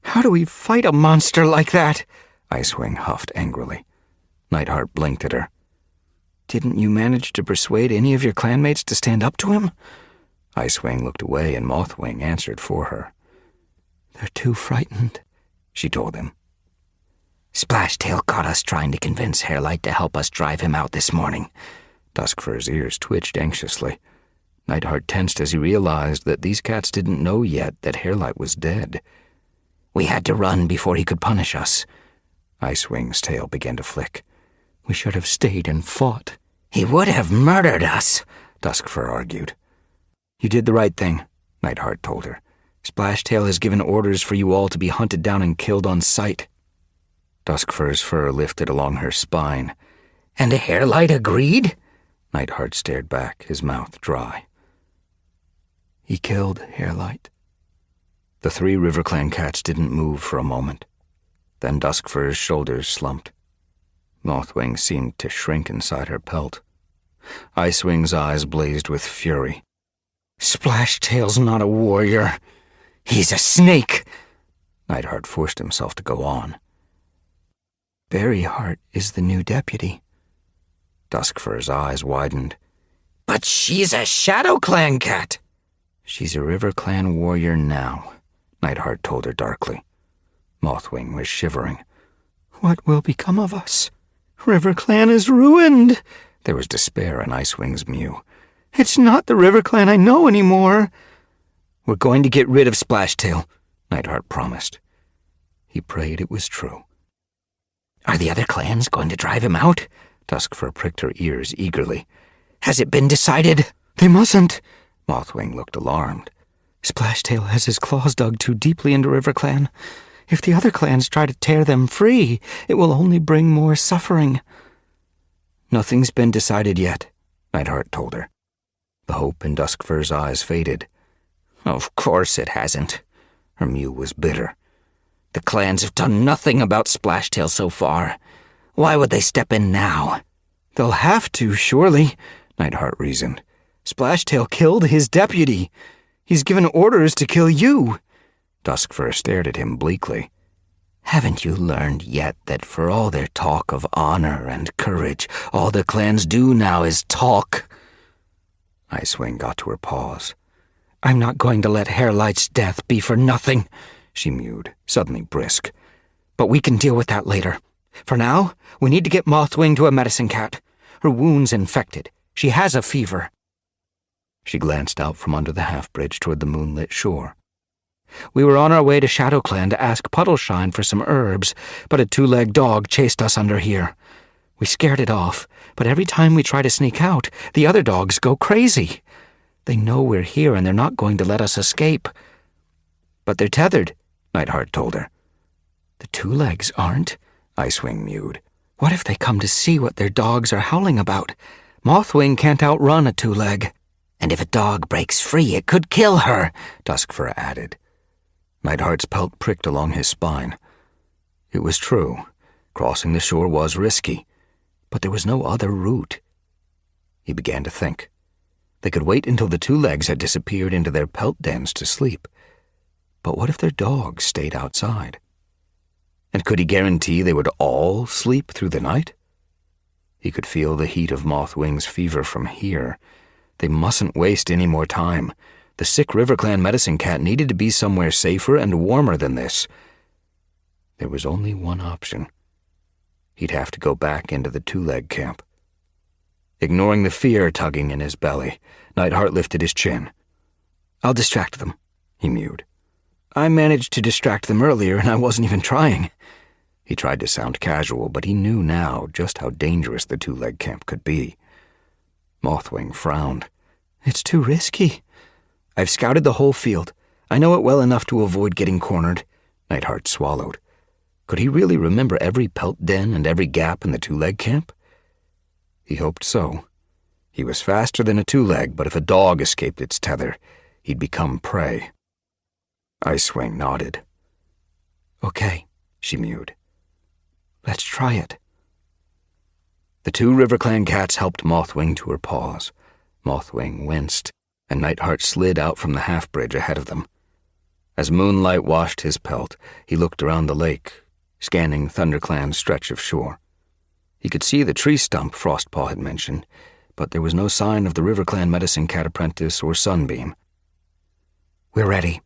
How do we fight a monster like that? Icewing huffed angrily. Nightheart blinked at her. Didn't you manage to persuade any of your clanmates to stand up to him? Icewing looked away and Mothwing answered for her. They're too frightened, she told him. Splashtail caught us trying to convince Hairlight to help us drive him out this morning. Duskfur's ears twitched anxiously. Nightheart tensed as he realized that these cats didn't know yet that Hairlight was dead. We had to run before he could punish us. Icewing's tail began to flick. We should have stayed and fought. He would have murdered us, Duskfur argued. You did the right thing, Nightheart told her. Splashtail has given orders for you all to be hunted down and killed on sight. Duskfur's fur lifted along her spine. And Hairlight agreed? Nightheart stared back, his mouth dry. He killed Hairlight. The 3 RiverClan cats didn't move for a moment. Then Duskfur's shoulders slumped. Mothwing seemed to shrink inside her pelt. Icewing's eyes blazed with fury. Splashtail's not a warrior. He's a snake. Nightheart forced himself to go on. Berryheart is the new deputy. Duskfur's eyes widened. But she's a Shadow Clan cat. She's a RiverClan warrior now, Nightheart told her darkly. Mothwing was shivering. What will become of us? RiverClan is ruined. There was despair in Icewing's mew. It's not the RiverClan I know anymore. We're going to get rid of Splashtail, Nightheart promised. He prayed it was true. Are the other clans going to drive him out? Duskfur pricked her ears eagerly. Has it been decided? They mustn't. Mothwing looked alarmed. Splashtail has his claws dug too deeply into RiverClan. If the other clans try to tear them free, it will only bring more suffering. Nothing's been decided yet, Nightheart told her. The hope in Duskfur's eyes faded. Of course it hasn't. Her mew was bitter. The clans have done nothing about Splashtail so far. Why would they step in now? They'll have to, surely, Nightheart reasoned. Splashtail killed his deputy. He's given orders to kill you. Duskfur stared at him bleakly. Haven't you learned yet that for all their talk of honor and courage, all the clans do now is talk? Icewing got to her paws. I'm not going to let Hairlight's death be for nothing, she mewed, suddenly brisk. But we can deal with that later. For now, we need to get Mothwing to a medicine cat. Her wound's infected. She has a fever. She glanced out from under the half-bridge toward the moonlit shore. We were on our way to Shadowclan to ask Puddleshine for some herbs, but a 2-legged dog chased us under here. We scared it off, but every time we try to sneak out, the other dogs go crazy. They know we're here and they're not going to let us escape." "But they're tethered," Nightheart told her. "The two legs aren't," Icewing mewed. "What if they come to see what their dogs are howling about? Mothwing can't outrun a two-leg." "And if a dog breaks free, it could kill her," Duskfur added. Nightheart's pelt pricked along his spine. It was true. Crossing the shore was risky, but there was no other route. He began to think. They could wait until the two legs had disappeared into their pelt dens to sleep. But what if their dogs stayed outside? And could he guarantee they would all sleep through the night? He could feel the heat of Mothwing's fever from here. They mustn't waste any more time. The sick RiverClan medicine cat needed to be somewhere safer and warmer than this. There was only one option. He'd have to go back into the two-leg camp. Ignoring the fear tugging in his belly, Nightheart lifted his chin. "I'll distract them," he mewed. "I managed to distract them earlier and I wasn't even trying." He tried to sound casual, but he knew now just how dangerous the two-leg camp could be. Mothwing frowned. "It's too risky. I've scouted the whole field. I know it well enough to avoid getting cornered." Nightheart swallowed. Could he really remember every pelt den and every gap in the two-leg camp? He hoped so. He was faster than a two-leg, but if a dog escaped its tether, he'd become prey. Icewing nodded. "Okay," she mewed. "Let's try it." The two RiverClan cats helped Mothwing to her paws. Mothwing winced, and Nightheart slid out from the half-bridge ahead of them. As moonlight washed his pelt, he looked around the lake, scanning ThunderClan's stretch of shore. He could see the tree stump Frostpaw had mentioned, but there was no sign of the RiverClan medicine cat apprentice or Sunbeam. "We're ready."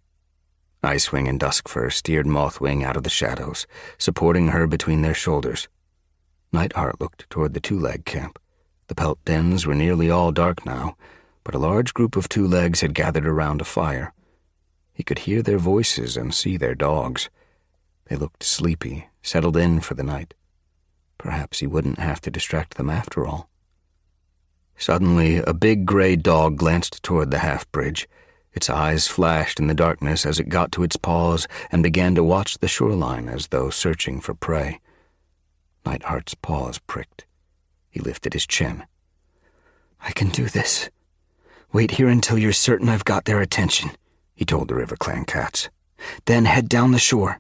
Icewing and Duskfur steered Mothwing out of the shadows, supporting her between their shoulders. Nightheart looked toward the two-leg camp. The pelt dens were nearly all dark now, but a large group of two-legs had gathered around a fire. He could hear their voices and see their dogs. They looked sleepy, settled in for the night. Perhaps he wouldn't have to distract them after all. Suddenly, a big gray dog glanced toward the half-bridge. Its eyes flashed in the darkness as it got to its paws and began to watch the shoreline as though searching for prey. Nightheart's paws pricked. He lifted his chin. "I can do this. Wait here until you're certain I've got their attention," he told the RiverClan cats. "Then head down the shore."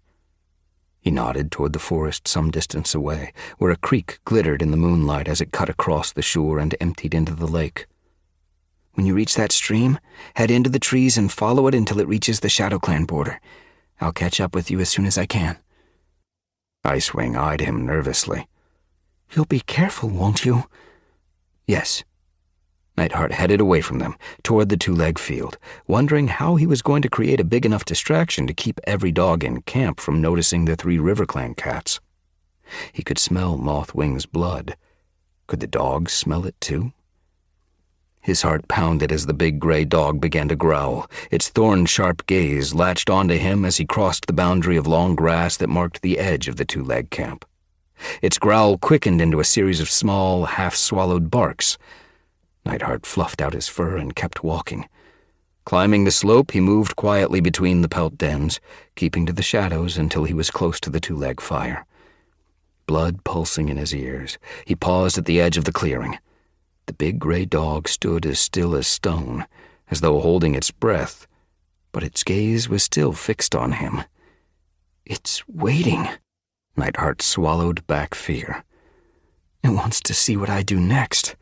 He nodded toward the forest some distance away, where a creek glittered in the moonlight as it cut across the shore and emptied into the lake. "When you reach that stream, head into the trees and follow it until it reaches the ShadowClan border. I'll catch up with you as soon as I can." Icewing eyed him nervously. "You'll be careful, won't you?" "Yes." Nightheart headed away from them, toward the two-leg field, wondering how he was going to create a big enough distraction to keep every dog in camp from noticing the three RiverClan cats. He could smell Mothwing's blood. Could the dogs smell it too? His heart pounded as the big gray dog began to growl. Its thorn-sharp gaze latched onto him as he crossed the boundary of long grass that marked the edge of the two-leg camp. Its growl quickened into a series of small, half-swallowed barks. Nightheart fluffed out his fur and kept walking. Climbing the slope, he moved quietly between the pelt dens, keeping to the shadows until he was close to the two-leg fire. Blood pulsing in his ears, he paused at the edge of the clearing. The big gray dog stood as still as stone, as though holding its breath, but its gaze was still fixed on him. "It's waiting." Nightheart swallowed back fear. "It wants to see what I do next."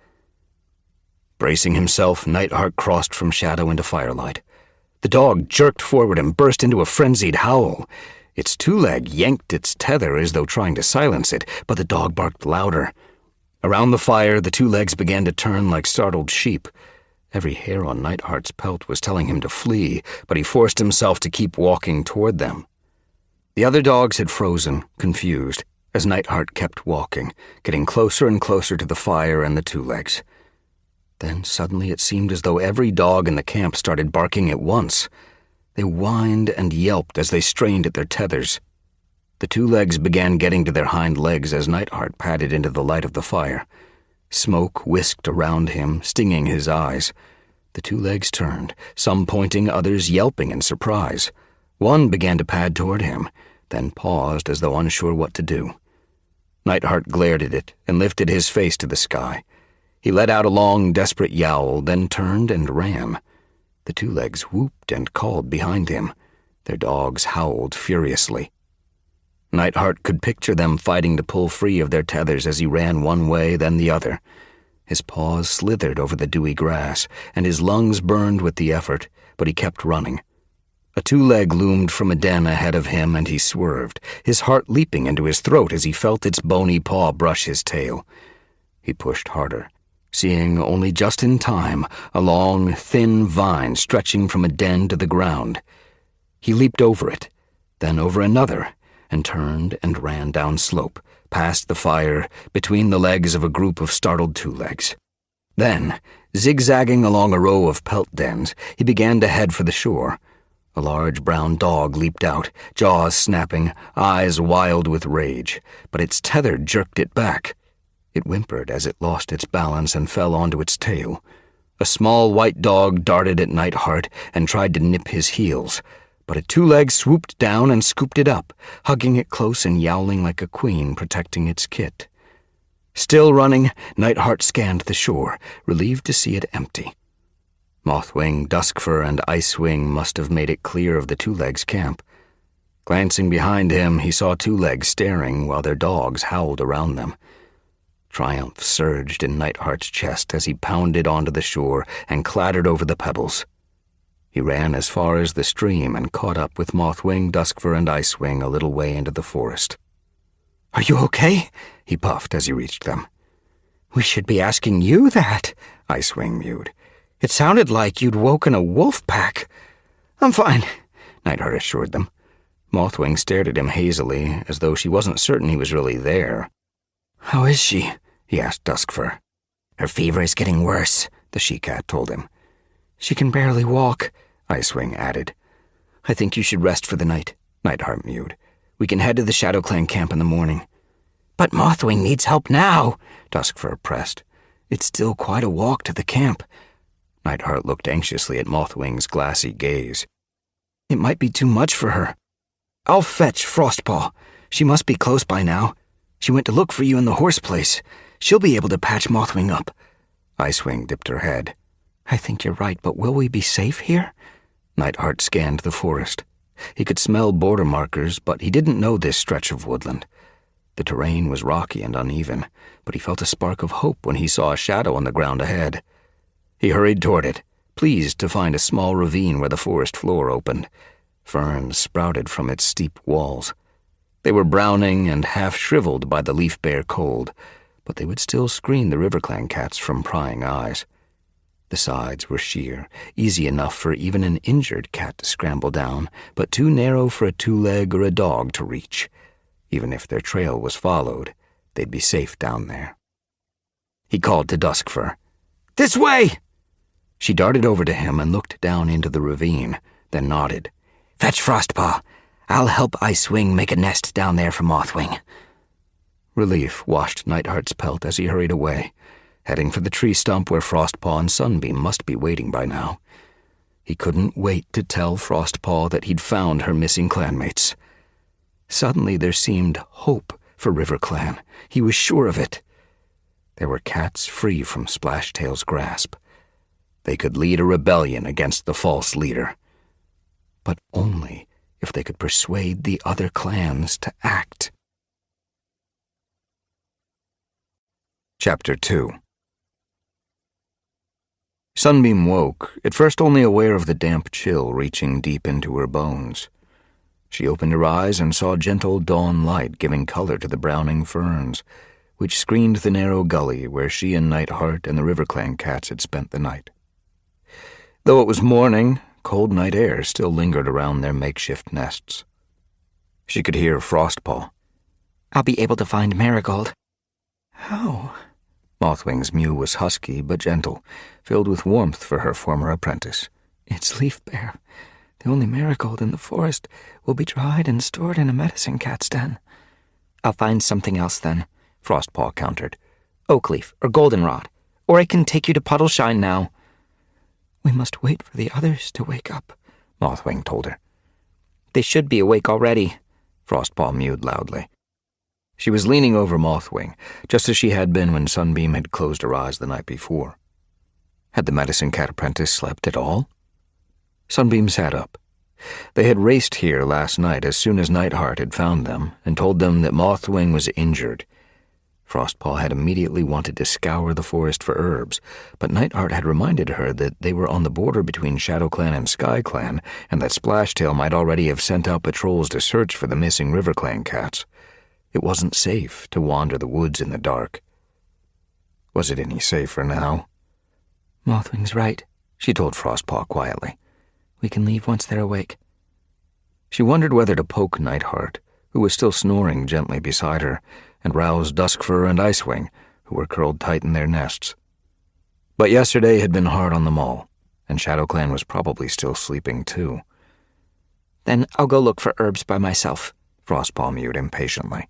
Bracing himself, Nightheart crossed from shadow into firelight. The dog jerked forward and burst into a frenzied howl. Its two-leg yanked its tether as though trying to silence it, but the dog barked louder. Around the fire, the two legs began to turn like startled sheep. Every hair on Nightheart's pelt was telling him to flee, but he forced himself to keep walking toward them. The other dogs had frozen, confused, as Nightheart kept walking, getting closer and closer to the fire and the two legs. Then suddenly it seemed as though every dog in the camp started barking at once. They whined and yelped as they strained at their tethers. The two legs began getting to their hind legs as Nightheart padded into the light of the fire. Smoke whisked around him, stinging his eyes. The two legs turned, some pointing, others yelping in surprise. One began to pad toward him, then paused as though unsure what to do. Nightheart glared at it and lifted his face to the sky. He let out a long, desperate yowl, then turned and ran. The two legs whooped and called behind him. Their dogs howled furiously. Nightheart could picture them fighting to pull free of their tethers as he ran one way, then the other. His paws slithered over the dewy grass, and his lungs burned with the effort, but he kept running. A two-leg loomed from a den ahead of him, and he swerved, his heart leaping into his throat as he felt its bony paw brush his tail. He pushed harder, seeing only just in time a long, thin vine stretching from a den to the ground. He leaped over it, then over another, and turned and ran down slope, past the fire, between the legs of a group of startled two-legs. Then, zigzagging along a row of pelt dens, he began to head for the shore. A large brown dog leaped out, jaws snapping, eyes wild with rage, but its tether jerked it back. It whimpered as it lost its balance and fell onto its tail. A small white dog darted at Nightheart and tried to nip his heels, but a two-leg swooped down and scooped it up, hugging it close and yowling like a queen protecting its kit. Still running, Nightheart scanned the shore, relieved to see it empty. Mothwing, Duskfur, and Icewing must have made it clear of the two-legs' camp. Glancing behind him, he saw two legs staring while their dogs howled around them. Triumph surged in Nightheart's chest as he pounded onto the shore and clattered over the pebbles. He ran as far as the stream and caught up with Mothwing, Duskfur, and Icewing a little way into the forest. "Are you okay?" he puffed as he reached them. "We should be asking you that," Icewing mewed. "It sounded like you'd woken a wolf pack." "I'm fine," Nightheart assured them. Mothwing stared at him hazily, as though she wasn't certain he was really there. "How is she?" he asked Duskfur. "Her fever is getting worse," the she-cat told him. "She can barely walk," Icewing added. "I think you should rest for the night," Nightheart mewed. "We can head to the Shadow Clan camp in the morning." "But Mothwing needs help now," Duskfur pressed. "It's still quite a walk to the camp." Nightheart looked anxiously at Mothwing's glassy gaze. "It might be too much for her. I'll fetch Frostpaw. She must be close by now. She went to look for you in the horse place. She'll be able to patch Mothwing up." Icewing dipped her head. "I think you're right, but will we be safe here?" Nightheart scanned the forest. He could smell border markers, but he didn't know this stretch of woodland. The terrain was rocky and uneven, but he felt a spark of hope when he saw a shadow on the ground ahead. He hurried toward it, pleased to find a small ravine where the forest floor opened. Ferns sprouted from its steep walls. They were browning and half-shriveled by the leaf-bare cold, but they would still screen the RiverClan cats from prying eyes. The sides were sheer, easy enough for even an injured cat to scramble down, but too narrow for a two-leg or a dog to reach. Even if their trail was followed, they'd be safe down there. He called to Duskfur. "This way!" She darted over to him and looked down into the ravine, then nodded. "Fetch Frostpaw. I'll help Icewing make a nest down there for Mothwing." Relief washed Nightheart's pelt as he hurried away, heading for the tree stump where Frostpaw and Sunbeam must be waiting by now. He couldn't wait to tell Frostpaw that he'd found her missing clanmates. Suddenly there seemed hope for RiverClan. He was sure of it. There were cats free from Splashtail's grasp. They could lead a rebellion against the false leader. But only if they could persuade the other clans to act. Chapter 2. Sunbeam woke, at first only aware of the damp chill reaching deep into her bones. She opened her eyes and saw gentle dawn light giving color to the browning ferns, which screened the narrow gully where she and Nightheart and the RiverClan cats had spent the night. Though it was morning, cold night air still lingered around their makeshift nests. She could hear Frostpaw. "I'll be able to find Marigold." "How?" Mothwing's mew was husky but gentle, filled with warmth for her former apprentice. "It's Leaf Bear. The only marigold in the forest will be dried and stored in a medicine cat's den. I'll find something else then, Frostpaw countered. Oak leaf or goldenrod. Or I can take you to Puddleshine now. We must wait for the others to wake up, Mothwing told her. They should be awake already, Frostpaw mewed loudly. She was leaning over Mothwing, just as she had been when Sunbeam had closed her eyes the night before. Had the medicine cat apprentice slept at all? Sunbeam sat up. They had raced here last night as soon as Nightheart had found them and told them that Mothwing was injured. Frostpaw had immediately wanted to scour the forest for herbs, but Nightheart had reminded her that they were on the border between ShadowClan and SkyClan, and that Splashtail might already have sent out patrols to search for the missing RiverClan cats. It wasn't safe to wander the woods in the dark. Was it any safer now? Mothwing's right, she told Frostpaw quietly. We can leave once they're awake. She wondered whether to poke Nightheart, who was still snoring gently beside her, and rouse Duskfur and Icewing, who were curled tight in their nests. But yesterday had been hard on them all, and ShadowClan was probably still sleeping too. Then I'll go look for herbs by myself, Frostpaw mewed impatiently.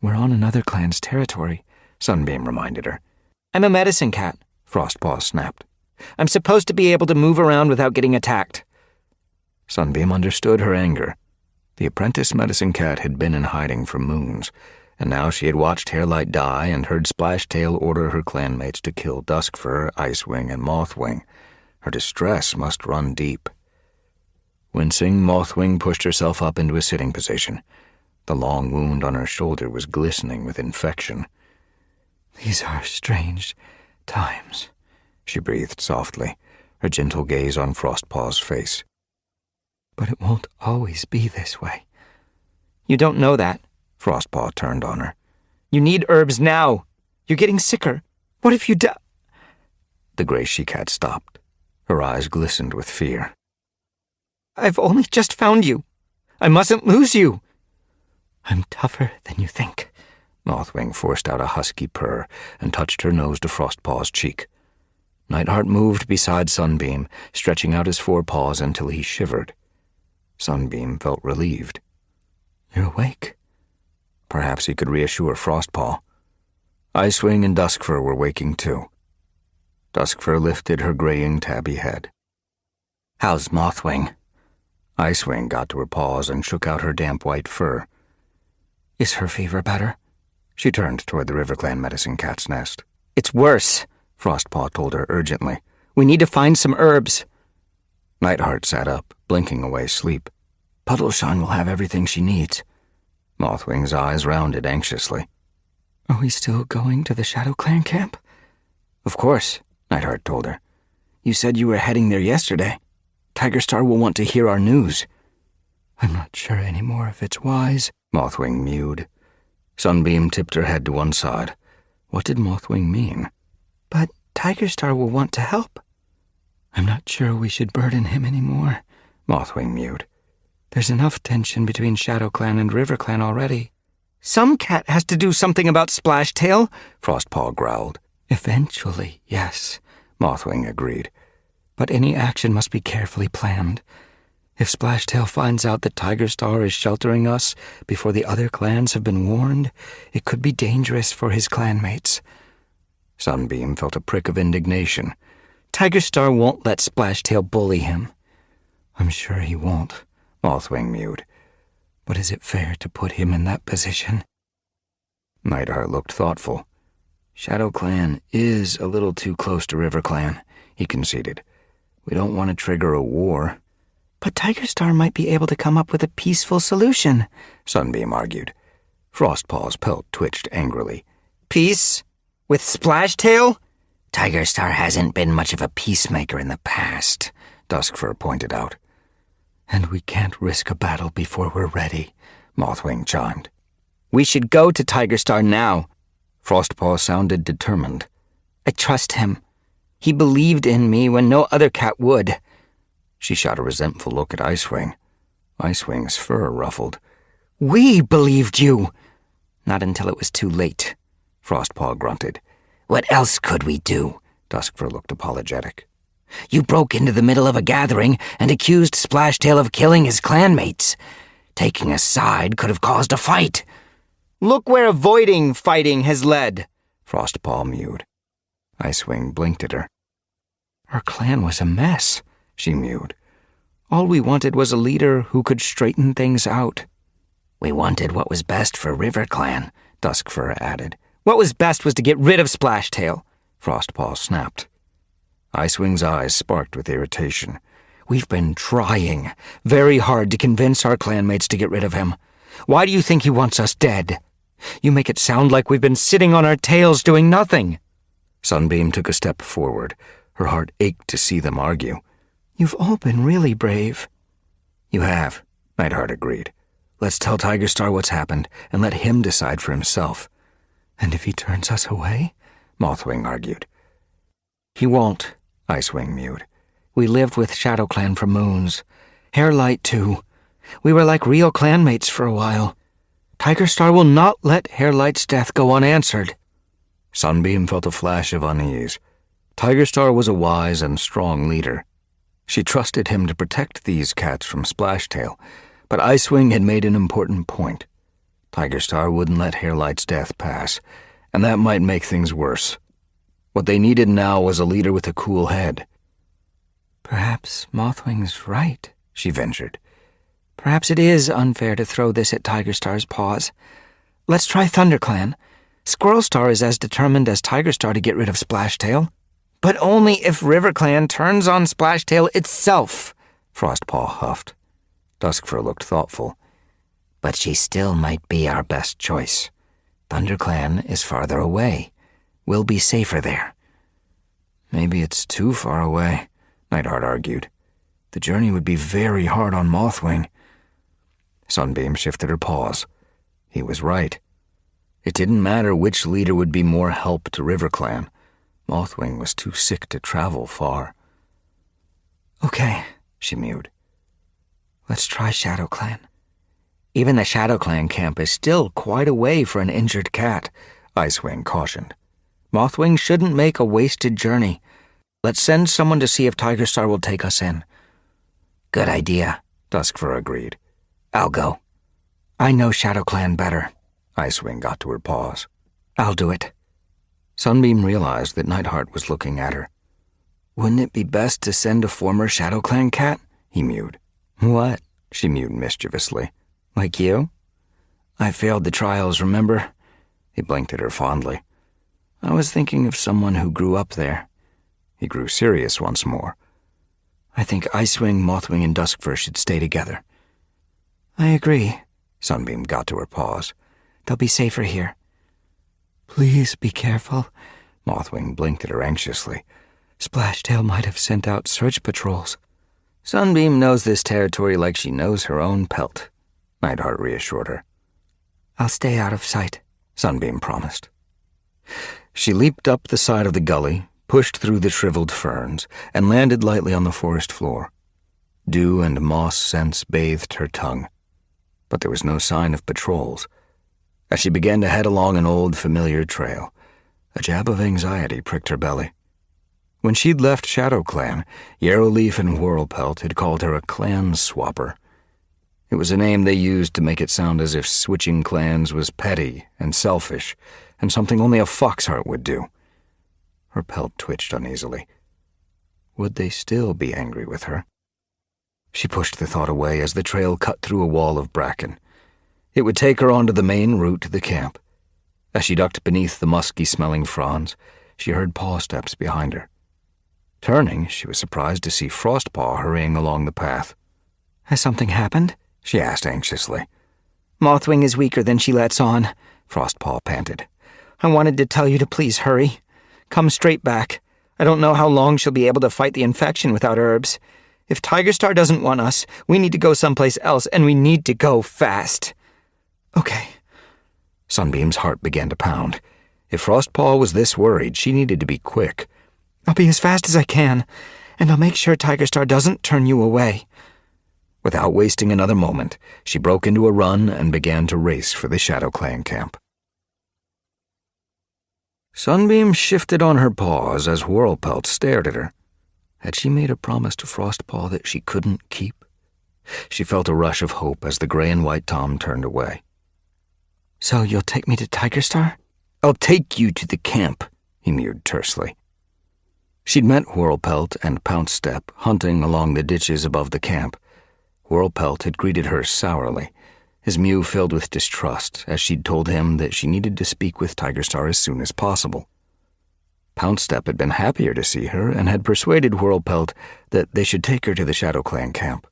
We're on another clan's territory, Sunbeam reminded her. I'm a medicine cat, Frostpaw snapped. I'm supposed to be able to move around without getting attacked. Sunbeam understood her anger. The apprentice medicine cat had been in hiding for moons, and now she had watched Hairlight die and heard Splashtail order her clanmates to kill Duskfur, Icewing, and Mothwing. Her distress must run deep. Wincing, Mothwing pushed herself up into a sitting position. The long wound on her shoulder was glistening with infection. These are strange times, she breathed softly, her gentle gaze on Frostpaw's face. But it won't always be this way. You don't know that. Frostpaw turned on her. You need herbs now. You're getting sicker. What if you die? The gray she-cat stopped. Her eyes glistened with fear. I've only just found you. I mustn't lose you. I'm tougher than you think. Mothwing forced out a husky purr and touched her nose to Frostpaw's cheek. Nightheart moved beside Sunbeam, stretching out his forepaws until he shivered. Sunbeam felt relieved. You're awake. Perhaps he could reassure Frostpaw. Icewing and Duskfur were waking too. Duskfur lifted her graying tabby head. How's Mothwing? Icewing got to her paws and shook out her damp white fur. Is her fever better? She turned toward the RiverClan medicine cat's nest. It's worse, Frostpaw told her urgently. We need to find some herbs. Nightheart sat up, blinking away sleep. Puddleshine will have everything she needs. Mothwing's eyes rounded anxiously. Are we still going to the ShadowClan camp? Of course, Nightheart told her. You said you were heading there yesterday. Tigerstar will want to hear our news. I'm not sure anymore if it's wise, Mothwing mewed. Sunbeam tipped her head to one side. What did Mothwing mean? But Tigerstar will want to help. I'm not sure we should burden him anymore, Mothwing mewed. There's enough tension between ShadowClan and RiverClan already. Some cat has to do something about Splashtail, Frostpaw growled. Eventually, yes, Mothwing agreed. But any action must be carefully planned. If Splashtail finds out that Tigerstar is sheltering us before the other clans have been warned, it could be dangerous for his clanmates. Sunbeam felt a prick of indignation. Tigerstar won't let Splashtail bully him. I'm sure he won't, Mothwing mewed. But is it fair to put him in that position? Nightheart looked thoughtful. ShadowClan is a little too close to RiverClan, he conceded. We don't want to trigger a war. But Tigerstar might be able to come up with a peaceful solution, Sunbeam argued. Frostpaw's pelt twitched angrily. Peace? With Splashtail? Tigerstar hasn't been much of a peacemaker in the past, Duskfur pointed out. And we can't risk a battle before we're ready, Mothwing chimed. We should go to Tigerstar now. Frostpaw sounded determined. I trust him. He believed in me when no other cat would. She shot a resentful look at Icewing. Icewing's fur ruffled. We believed you. Not until it was too late, Frostpaw grunted. What else could we do? Duskfur looked apologetic. You broke into the middle of a gathering and accused Splashtail of killing his clanmates. Taking a side could have caused a fight. Look where avoiding fighting has led, Frostpaw mewed. Icewing blinked at her. Our clan was a mess, she mewed. All we wanted was a leader who could straighten things out. We wanted what was best for River Clan, Duskfur added. What was best was to get rid of Splashtail, Frostpaw snapped. Icewing's eyes sparked with irritation. We've been trying very hard to convince our clanmates to get rid of him. Why do you think he wants us dead? You make it sound like we've been sitting on our tails doing nothing. Sunbeam took a step forward. Her heart ached to see them argue. You've all been really brave. You have, Nightheart agreed. Let's tell Tigerstar what's happened and let him decide for himself. And if he turns us away? Mothwing argued. He won't, Icewing mewed. We lived with ShadowClan for moons. Hairlight, too. We were like real clanmates for a while. Tigerstar will not let Hairlight's death go unanswered. Sunbeam felt a flash of unease. Tigerstar was a wise and strong leader. She trusted him to protect these cats from Splashtail, but Icewing had made an important point. Tigerstar wouldn't let Hairlight's death pass, and that might make things worse. What they needed now was a leader with a cool head. Perhaps Mothwing's right, she ventured. Perhaps it is unfair to throw this at Tigerstar's paws. Let's try ThunderClan. Squirrelstar is as determined as Tigerstar to get rid of Splashtail. But only if RiverClan turns on Splashtail itself, Frostpaw huffed. Duskfur looked thoughtful. But she still might be our best choice. ThunderClan is farther away. We'll be safer there. Maybe it's too far away, Nightheart argued. The journey would be very hard on Mothwing. Sunbeam shifted her paws. He was right. It didn't matter which leader would be more help to RiverClan. Mothwing was too sick to travel far. Okay, she mewed. Let's try ShadowClan. Even the ShadowClan camp is still quite a way for an injured cat, Icewing cautioned. Mothwing shouldn't make a wasted journey. Let's send someone to see if Tigerstar will take us in. Good idea, Duskfur agreed. I'll go. I know ShadowClan better. Icewing got to her paws. I'll do it. Sunbeam realized that Nightheart was looking at her. Wouldn't it be best to send a former ShadowClan cat? He mewed. What? She mewed mischievously. Like you? I failed the trials, remember? He blinked at her fondly. I was thinking of someone who grew up there. He grew serious once more. I think Icewing, Mothwing, and Duskfur should stay together. I agree. Sunbeam got to her paws. They'll be safer here. Please be careful. Mothwing blinked at her anxiously. Splashtail might have sent out search patrols. Sunbeam knows this territory like she knows her own pelt, Nightheart reassured her. I'll stay out of sight, Sunbeam promised. She leaped up the side of the gully, pushed through the shriveled ferns, and landed lightly on the forest floor. Dew and moss scents bathed her tongue, but there was no sign of patrols. As she began to head along an old, familiar trail, a jab of anxiety pricked her belly. When she'd left ShadowClan, Yarrowleaf and Whirlpelt had called her a clan swapper. It was a name they used to make it sound as if switching clans was petty and selfish, and something only a foxheart would do. Her pelt twitched uneasily. Would they still be angry with her? She pushed the thought away as the trail cut through a wall of bracken. It would take her onto the main route to the camp. As she ducked beneath the musky-smelling fronds, she heard paw steps behind her. Turning, she was surprised to see Frostpaw hurrying along the path. Has something happened? She asked anxiously. Mothwing is weaker than she lets on, Frostpaw panted. I wanted to tell you to please hurry. Come straight back. I don't know how long she'll be able to fight the infection without herbs. If Tigerstar doesn't want us, we need to go someplace else, and we need to go fast. Okay. Sunbeam's heart began to pound. If Frostpaw was this worried, she needed to be quick. I'll be as fast as I can, and I'll make sure Tigerstar doesn't turn you away. Without wasting another moment, she broke into a run and began to race for the ShadowClan camp. Sunbeam shifted on her paws as Whirlpelt stared at her. Had she made a promise to Frostpaw that she couldn't keep? She felt a rush of hope as the gray and white Tom turned away. So you'll take me to Tigerstar? I'll take you to the camp, he mewed tersely. She'd met Whirlpelt and Pouncestep hunting along the ditches above the camp. Whirlpelt had greeted her sourly, his mew filled with distrust as she'd told him that she needed to speak with Tigerstar as soon as possible. Pouncestep had been happier to see her and had persuaded Whirlpelt that they should take her to the Shadow Clan camp.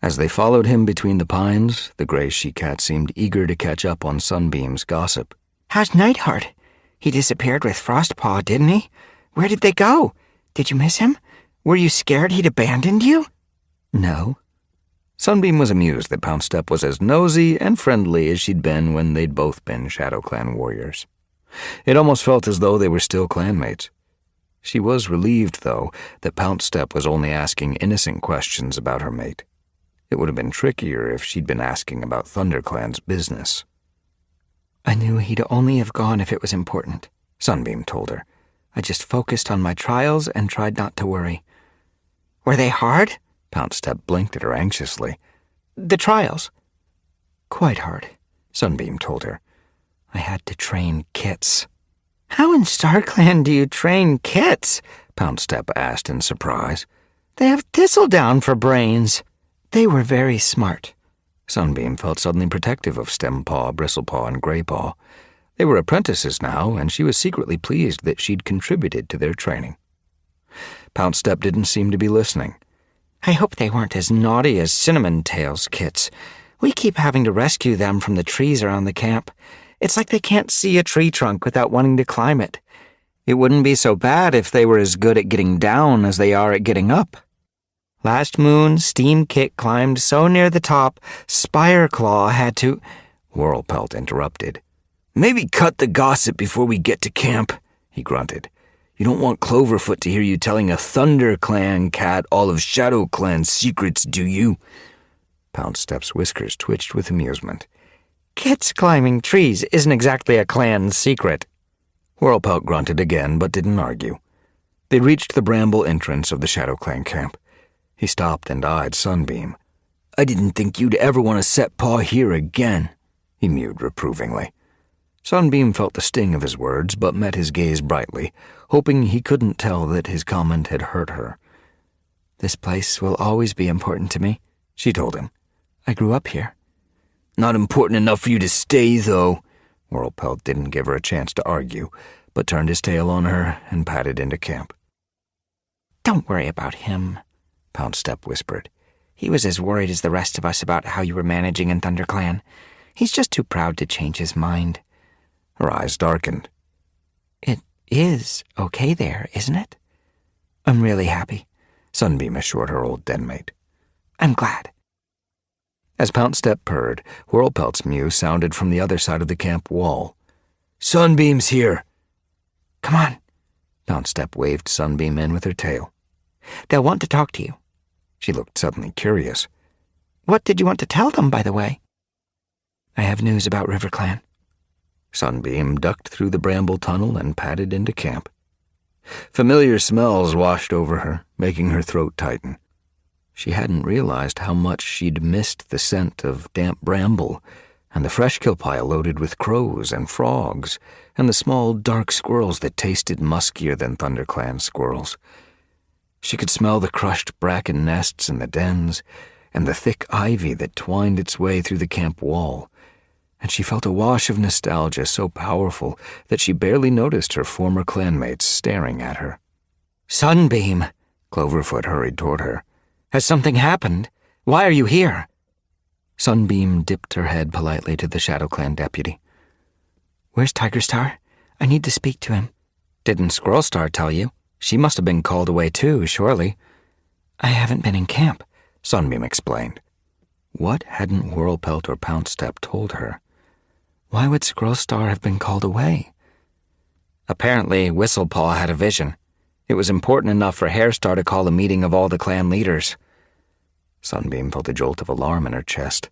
As they followed him between the pines, the gray she-cat seemed eager to catch up on Sunbeam's gossip. How's Nightheart? He disappeared with Frostpaw, didn't he? Where did they go? Did you miss him? Were you scared he'd abandoned you? No. Sunbeam was amused that Pouncestep was as nosy and friendly as she'd been when they'd both been Shadow Clan warriors. It almost felt as though they were still clanmates. She was relieved, though, that Pouncestep was only asking innocent questions about her mate. It would have been trickier if she'd been asking about ThunderClan's business. I knew he'd only have gone if it was important, Sunbeam told her. I just focused on my trials and tried not to worry. Were they hard? Pouncestep blinked at her anxiously. The trials? Quite hard, Sunbeam told her. I had to train kits. How in StarClan do you train kits? Pouncestep asked in surprise. They have thistledown for brains. They were very smart. Sunbeam felt suddenly protective of Stempaw, Bristlepaw, and Graypaw. They were apprentices now, and she was secretly pleased that she'd contributed to their training. Pouncestep didn't seem to be listening. I hope they weren't as naughty as Cinnamon Tail's kits. We keep having to rescue them from the trees around the camp. It's like they can't see a tree trunk without wanting to climb it. It wouldn't be so bad if they were as good at getting down as they are at getting up. Last moon, Steam Kit climbed so near the top, Spireclaw had to— Whirlpelt interrupted. Maybe cut the gossip before we get to camp, he grunted. You don't want Cloverfoot to hear you telling a ThunderClan cat all of Shadow Clan's secrets, do you? Pouncestep's whiskers twitched with amusement. Kits climbing trees isn't exactly a clan's secret. Whirlpelt grunted again, but didn't argue. They reached the bramble entrance of the Shadow Clan camp. He stopped and eyed Sunbeam. I didn't think you'd ever want to set paw here again, he mewed reprovingly. Sunbeam felt the sting of his words, but met his gaze brightly, hoping he couldn't tell that his comment had hurt her. This place will always be important to me, she told him. I grew up here. Not important enough for you to stay, though. Whirlpelt didn't give her a chance to argue, but turned his tail on her and padded into camp. Don't worry about him, Pouncestep whispered. He was as worried as the rest of us about how you were managing in ThunderClan. He's just too proud to change his mind. Her eyes darkened. It is okay there, isn't it? I'm really happy, Sunbeam assured her old denmate. I'm glad. As Pouncestep purred, Whirlpelt's mew sounded from the other side of the camp wall. Sunbeam's here. Come on. Pouncestep waved Sunbeam in with her tail. They'll want to talk to you. She looked suddenly curious. What did you want to tell them, by the way? I have news about RiverClan. Sunbeam ducked through the bramble tunnel and padded into camp. Familiar smells washed over her, making her throat tighten. She hadn't realized how much she'd missed the scent of damp bramble and the fresh kill pile loaded with crows and frogs and the small dark squirrels that tasted muskier than ThunderClan squirrels. She could smell the crushed bracken nests in the dens and the thick ivy that twined its way through the camp wall, and she felt a wash of nostalgia so powerful that she barely noticed her former clanmates staring at her. Sunbeam, Cloverfoot hurried toward her. Has something happened? Why are you here? Sunbeam dipped her head politely to the Shadow Clan deputy. Where's Tigerstar? I need to speak to him. Didn't Squirrelstar tell you? She must have been called away too, surely. I haven't been in camp, Sunbeam explained. What hadn't Whirlpelt or Pouncestep told her? Why would Squirrelstar have been called away? Apparently, Whistlepaw had a vision. It was important enough for Hairstar to call a meeting of all the clan leaders. Sunbeam felt a jolt of alarm in her chest.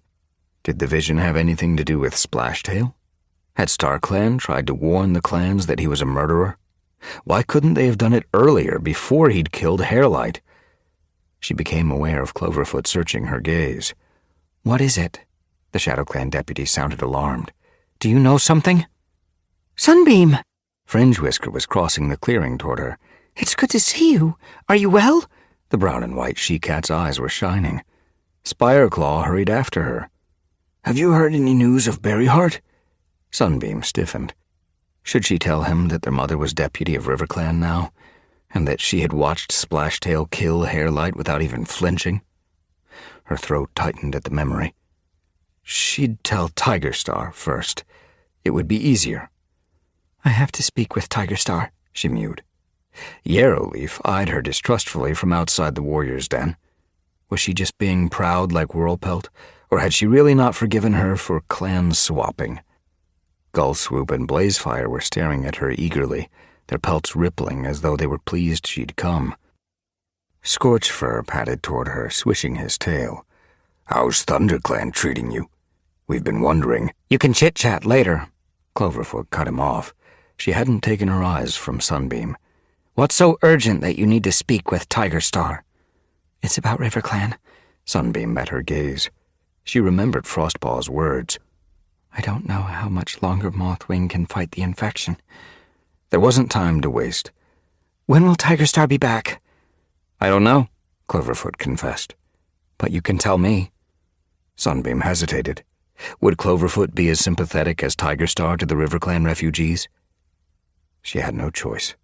Did the vision have anything to do with Splashtail? Had StarClan tried to warn the clans that he was a murderer? Why couldn't they have done it earlier, before he'd killed Hairlight? She became aware of Cloverfoot searching her gaze. "What is it?" The ShadowClan deputy sounded alarmed. "Do you know something?" Sunbeam! Fringe Whisker was crossing the clearing toward her. It's good to see you. Are you well? The brown and white she-cat's eyes were shining. Spireclaw hurried after her. "Have you heard any news of Berryheart?" Sunbeam stiffened. Should she tell him that their mother was deputy of RiverClan now, and that she had watched Splashtail kill Hairlight without even flinching? Her throat tightened at the memory. She'd tell Tigerstar first. It would be easier. "I have to speak with Tigerstar," she mewed. Yarrowleaf eyed her distrustfully from outside the warrior's den. Was she just being proud like Whirlpelt, or had she really not forgiven her for clan swapping? Gullswoop and Blazefire were staring at her eagerly, their pelts rippling as though they were pleased she'd come. Scorchfur padded toward her, swishing his tail. "How's ThunderClan treating you? We've been wondering." "You can chit-chat later." Cloverfoot cut him off. She hadn't taken her eyes from Sunbeam. "What's so urgent that you need to speak with Tigerstar?" "It's about RiverClan." Sunbeam met her gaze. She remembered Frostpaw's words. "I don't know how much longer Mothwing can fight the infection." There wasn't time to waste. "When will Tigerstar be back?" "I don't know," Cloverfoot confessed. "but you can tell me." Sunbeam hesitated. Would Cloverfoot be as sympathetic as Tigerstar to the RiverClan refugees? She had no choice.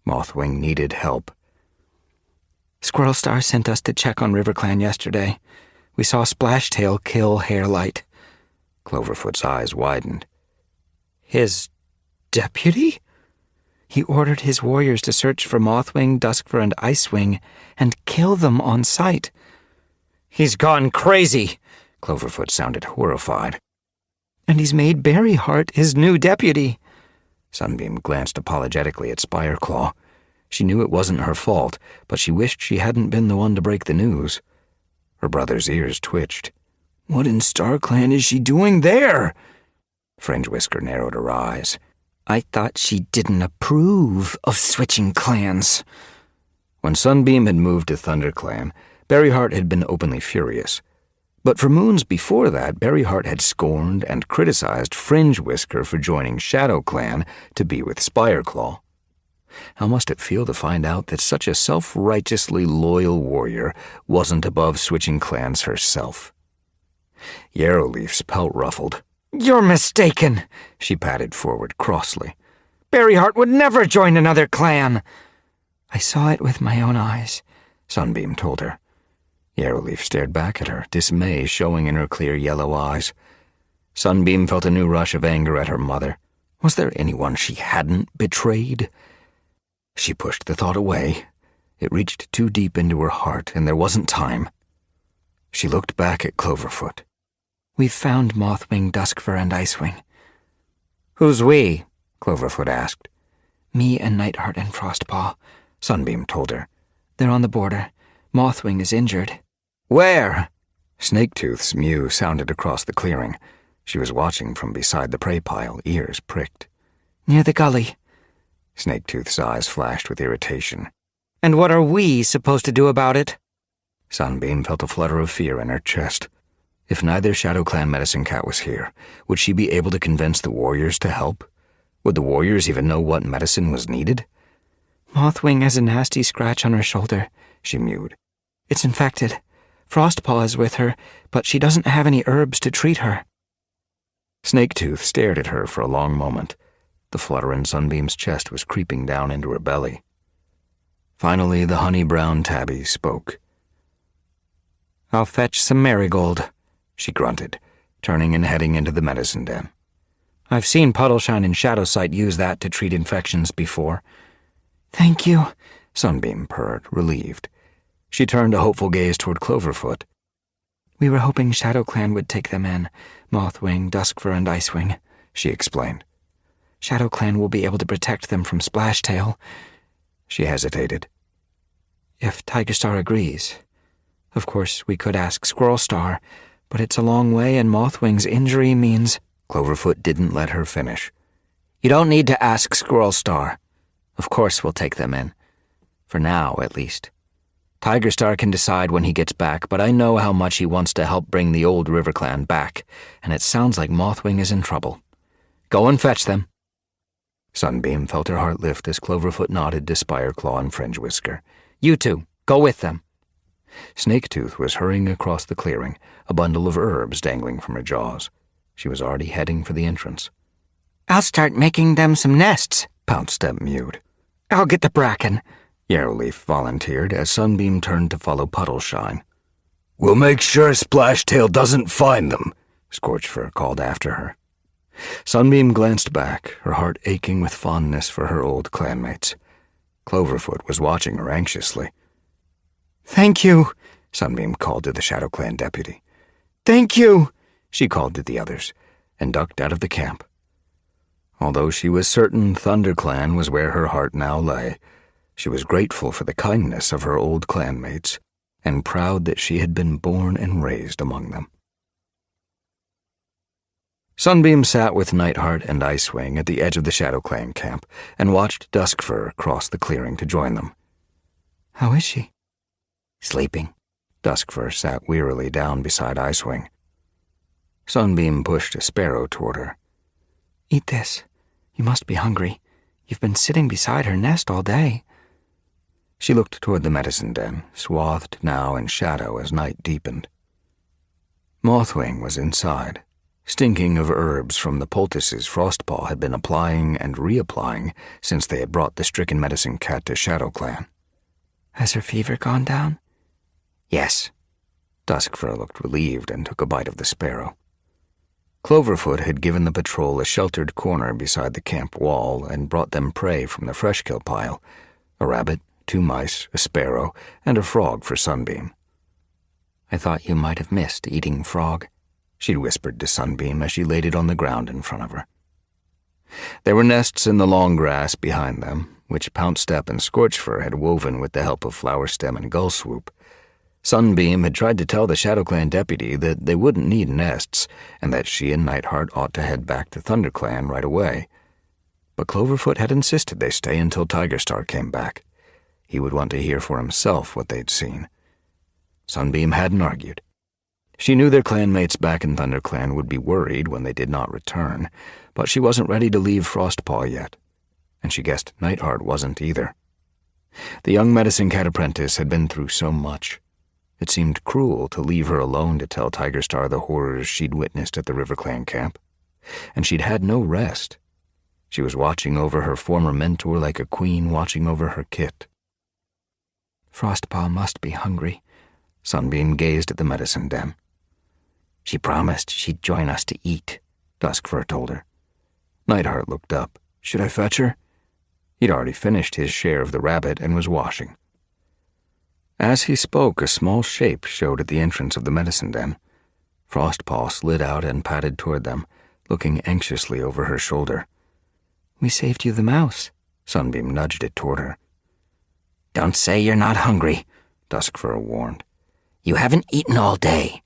Mothwing needed help. "Squirrelstar sent us to check on RiverClan yesterday. We saw Splashtail kill Hairlight." Cloverfoot's eyes widened. "His deputy?" "He ordered his warriors to search for Mothwing, Duskfur, and Icewing and kill them on sight." "He's gone crazy!" Cloverfoot sounded horrified. "And he's made Berryheart his new deputy." Sunbeam glanced apologetically at Spireclaw. She knew it wasn't her fault, but she wished she hadn't been the one to break the news. Her brother's ears twitched. "What in StarClan is she doing there?" Fringe Whisker narrowed her eyes. "I thought she didn't approve of switching clans." When Sunbeam had moved to ThunderClan, Berryheart had been openly furious. But for moons before that, Berryheart had scorned and criticized Fringe Whisker for joining ShadowClan to be with Spireclaw. How must it feel to find out that such a self-righteously loyal warrior wasn't above switching clans herself? Yarrowleaf's pelt ruffled. "You're mistaken," She padded forward crossly. "Berryheart would never join another clan." "I saw it with my own eyes," Sunbeam told her. Yarrowleaf stared back at her, dismay showing in her clear yellow eyes. Sunbeam felt a new rush of anger at her mother. Was there anyone she hadn't betrayed? She pushed the thought away. It reached too deep into her heart, and there wasn't time. She looked back at Cloverfoot. "We've found Mothwing, Duskfur, and Icewing." "Who's we?" Cloverfoot asked. "Me and Nightheart and Frostpaw," Sunbeam told her. "They're on the border. Mothwing is injured." "Where?" Snaketooth's mew sounded across the clearing. She was watching from beside the prey pile, ears pricked. "Near the gully." Snaketooth's eyes flashed with irritation. "And what are we supposed to do about it?" Sunbeam felt a flutter of fear in her chest. If neither ShadowClan Medicine Cat was here, would she be able to convince the warriors to help? Would the warriors even know what medicine was needed? "Mothwing has a nasty scratch on her shoulder," she mewed. "It's infected. Frostpaw is with her, but she doesn't have any herbs to treat her." Snaketooth stared at her for a long moment. The flutter in Sunbeam's chest was creeping down into her belly. Finally, the honey-brown tabby spoke. "I'll fetch some marigold," she grunted, turning and heading into the medicine den. "I've seen Puddleshine and Shadowsight use that to treat infections before." "Thank you," Sunbeam purred, relieved. She turned a hopeful gaze toward Cloverfoot. "We were hoping ShadowClan would take them in, Mothwing, Duskfur, and Icewing," she explained. "ShadowClan will be able to protect them from Splashtail." She hesitated. "If Tigerstar agrees. Of course, we could ask Squirrelstar, but it's a long way and Mothwing's injury means—" Cloverfoot didn't let her finish. "You don't need to ask Squirrelstar." Of course we'll take them in. For now, at least. Tigerstar can decide when he gets back, but I know how much he wants to help bring the old River Clan back, and it sounds like Mothwing is in trouble. Go and fetch them." Sunbeam felt her heart lift as Cloverfoot nodded to Spireclaw and Fringe Whisker. "You two, go with them." Snaketooth was hurrying across the clearing, a bundle of herbs dangling from her jaws. She was already heading for the entrance. "I'll start making them some nests," Pouncestep mewed. "I'll get the bracken," Yarrowleaf volunteered as Sunbeam turned to follow Puddleshine. "We'll make sure Splashtail doesn't find them," Scorchfur called after her. Sunbeam glanced back, her heart aching with fondness for her old clanmates. Cloverfoot was watching her anxiously. "Thank you," Sunbeam called to the Shadow Clan deputy. "Thank you," she called to the others, and ducked out of the camp. Although she was certain ThunderClan was where her heart now lay, she was grateful for the kindness of her old clanmates, and proud that she had been born and raised among them. Sunbeam sat with Nightheart and Icewing at the edge of the Shadow Clan camp and watched Duskfur cross the clearing to join them. "How is she?" "Sleeping." Duskfur sat wearily down beside Icewing. Sunbeam pushed a sparrow toward her. "Eat this. You must be hungry. You've been sitting beside her nest all day." She looked toward the medicine den, swathed now in shadow as night deepened. Mothwing was inside, stinking of herbs from the poultices Frostpaw had been applying and reapplying since they had brought the stricken medicine cat to Shadow Clan. "Has her fever gone down?" "Yes." Duskfur looked relieved and took a bite of the sparrow. Cloverfoot had given the patrol a sheltered corner beside the camp wall and brought them prey from the freshkill pile, a rabbit, 2 mice, a sparrow, and a frog for Sunbeam. "I thought you might have missed eating frog," she'd whispered to Sunbeam as she laid it on the ground in front of her. There were nests in the long grass behind them, which Pouncestep and Scorchfur had woven with the help of Flowerstem and Gullswoop. Sunbeam had tried to tell the Shadow Clan deputy that they wouldn't need nests, and that she and Nightheart ought to head back to ThunderClan right away. But Cloverfoot had insisted they stay until Tigerstar came back. He would want to hear for himself what they'd seen. Sunbeam hadn't argued. She knew their clanmates back in ThunderClan would be worried when they did not return, but she wasn't ready to leave Frostpaw yet, and she guessed Nightheart wasn't either. The young medicine cat apprentice had been through so much. It seemed cruel to leave her alone to tell Tigerstar the horrors she'd witnessed at the River Clan camp, and she'd had no rest. She was watching over her former mentor like a queen watching over her kit. "Frostpaw must be hungry." Sunbeam gazed at the medicine den. "She promised she'd join us to eat," Duskfur told her. Nightheart looked up. Should I fetch her? He'd already finished his share of the rabbit and was washing. As he spoke, a small shape showed at the entrance of the medicine den. Frostpaw slid out and padded toward them, looking anxiously over her shoulder. "We saved you the mouse." Sunbeam nudged it toward her. "Don't say you're not hungry," Duskfur warned. "You haven't eaten all day."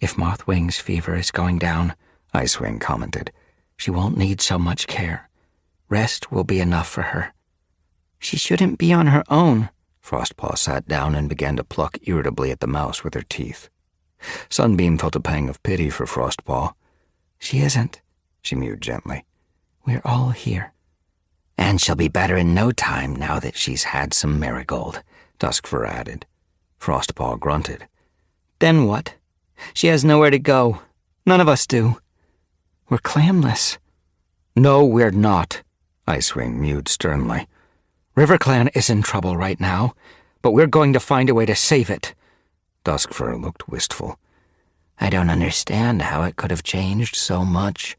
"If Mothwing's fever is going down," Icewing commented, "she won't need so much care. Rest will be enough for her." "She shouldn't be on her own." Frostpaw sat down and began to pluck irritably at the mouse with her teeth. Sunbeam felt a pang of pity for Frostpaw. "She isn't," she mewed gently. "We're all here." "And she'll be better in no time now that she's had some marigold," Duskfur added. Frostpaw grunted. "Then what? She has nowhere to go. None of us do. We're clanless." "No, we're not," Icewing mewed sternly. "River Clan is in trouble right now, but we're going to find a way to save it." Duskfur looked wistful. "I don't understand how it could have changed so much.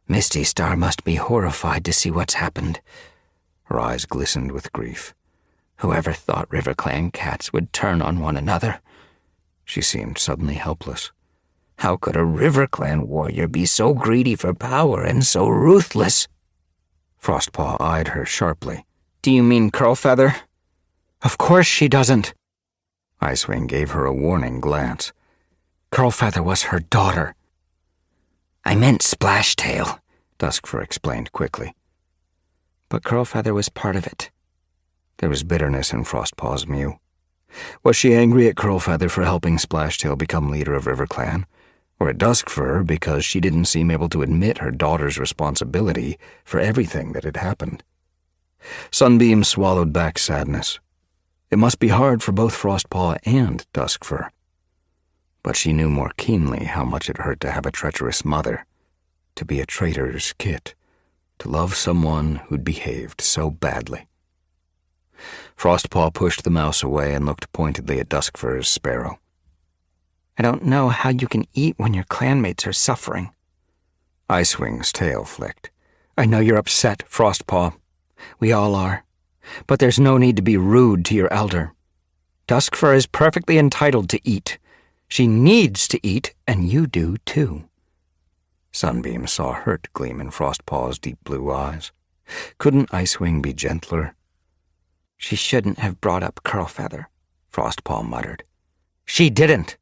Misty Star must be horrified to see what's happened." Her eyes glistened with grief. "Whoever thought River Clan cats would turn on one another?" She seemed suddenly helpless. "How could a River Clan warrior be so greedy for power and so ruthless?" Frostpaw eyed her sharply. "Do you mean Curlfeather?" "Of course she doesn't." Icewing gave her a warning glance. "Curlfeather was her daughter." "I meant Splashtail," Duskfur explained quickly. But Curlfeather was part of it. There was bitterness in Frostpaw's mew. Was she angry at Curlfeather for helping Splashtail become leader of RiverClan, or at Duskfur because she didn't seem able to admit her daughter's responsibility for everything that had happened? Sunbeam swallowed back sadness. It must be hard for both Frostpaw and Duskfur. But she knew more keenly how much it hurt to have a treacherous mother, to be a traitor's kit, to love someone who'd behaved so badly. Frostpaw pushed the mouse away and looked pointedly at Duskfur's sparrow. I don't know how you can eat when your clanmates are suffering. Icewing's tail flicked. I know you're upset, Frostpaw. We all are. But there's no need to be rude to your elder. Duskfur is perfectly entitled to eat. She needs to eat, and you do too. Sunbeam saw hurt gleam in Frostpaw's deep blue eyes. Couldn't Icewing be gentler? She shouldn't have brought up Curlfeather, Frostpaw muttered. She didn't,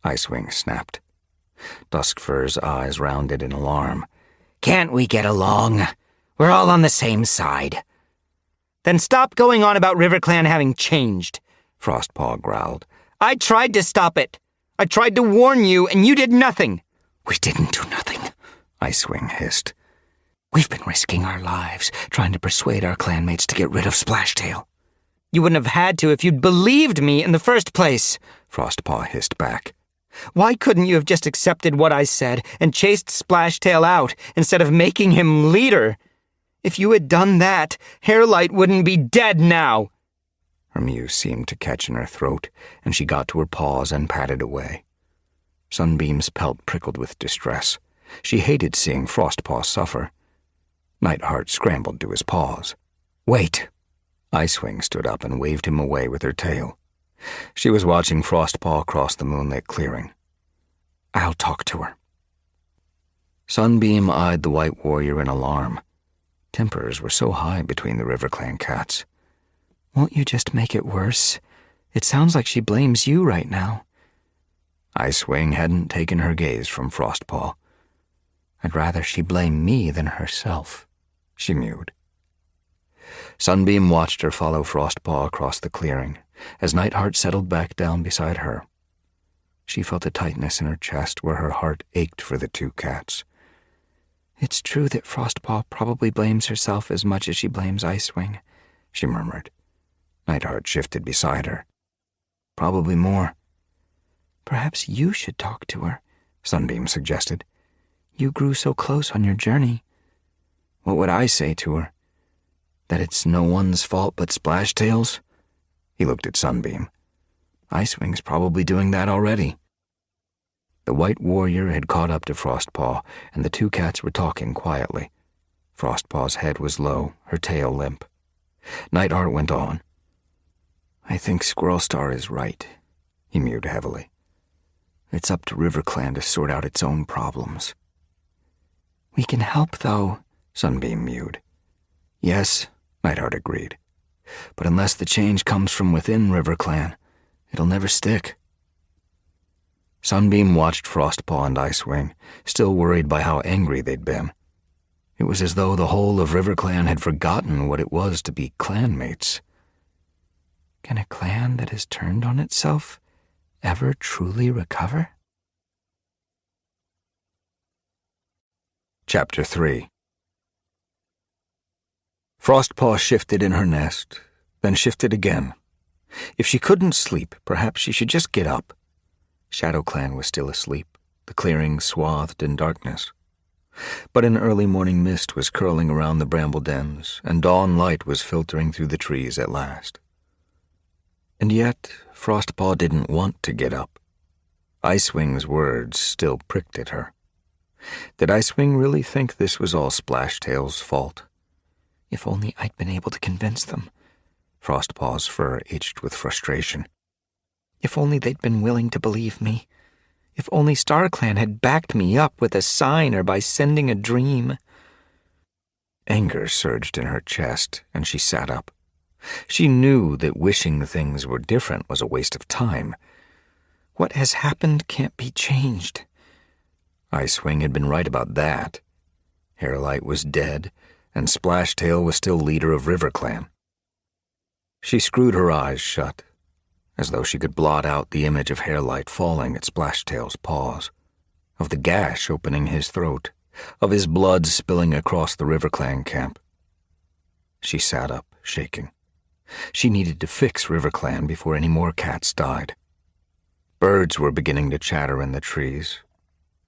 Icewing snapped. Duskfur's eyes rounded in alarm. Can't we get along? We're all on the same side. Then stop going on about RiverClan having changed, Frostpaw growled. I tried to stop it. I tried to warn you, and you did nothing. We didn't do nothing, Icewing hissed. We've been risking our lives trying to persuade our clanmates to get rid of Splashtail. You wouldn't have had to if you'd believed me in the first place, Frostpaw hissed back. Why couldn't you have just accepted what I said and chased Splashtail out instead of making him leader? If you had done that, Hairlight wouldn't be dead now. Her mew seemed to catch in her throat, and she got to her paws and patted away. Sunbeam's pelt prickled with distress. She hated seeing Frostpaw suffer. Nightheart scrambled to his paws. Wait. Icewing stood up and waved him away with her tail. She was watching Frostpaw cross the moonlit clearing. I'll talk to her. Sunbeam eyed the White Warrior in alarm. Tempers were so high between the RiverClan cats. Won't you just make it worse? It sounds like she blames you right now. Icewing hadn't taken her gaze from Frostpaw. I'd rather she blame me than herself, she mewed. Sunbeam watched her follow Frostpaw across the clearing as Nightheart settled back down beside her. She felt a tightness in her chest where her heart ached for the two cats. It's true that Frostpaw probably blames herself as much as she blames Icewing, she murmured. Nightheart shifted beside her. Probably more. Perhaps you should talk to her, Sunbeam suggested. You grew so close on your journey. What would I say to her? That it's no one's fault but Splashtail's? He looked at Sunbeam. Icewing's probably doing that already. The White Warrior had caught up to Frostpaw, and the two cats were talking quietly. Frostpaw's head was low, her tail limp. Nightheart went on. I think Squirrelstar is right, he mewed heavily. It's up to RiverClan to sort out its own problems. We can help, though, Sunbeam mewed. Yes, Nightheart agreed. But unless the change comes from within RiverClan, it'll never stick. Sunbeam watched Frostpaw and Icewing, still worried by how angry they'd been. It was as though the whole of RiverClan had forgotten what it was to be clanmates. Can a clan that has turned on itself ever truly recover? Chapter 3. Frostpaw shifted in her nest, then shifted again. If she couldn't sleep, perhaps she should just get up. ShadowClan was still asleep, the clearing swathed in darkness. But an early morning mist was curling around the bramble dens, and dawn light was filtering through the trees at last. And yet, Frostpaw didn't want to get up. Icewing's words still pricked at her. Did Icewing really think this was all Splashtail's fault? If only I'd been able to convince them. Frostpaw's fur itched with frustration. If only they'd been willing to believe me. If only StarClan had backed me up with a sign or by sending a dream. Anger surged in her chest, and she sat up. She knew that wishing things were different was a waste of time. What has happened can't be changed. Icewing had been right about that. Hairlight was dead, and Splashtail was still leader of RiverClan. She screwed her eyes shut, as though she could blot out the image of Hairlight falling at Splashtail's paws, of the gash opening his throat, of his blood spilling across the RiverClan camp. She sat up, shaking. She needed to fix RiverClan before any more cats died. Birds were beginning to chatter in the trees.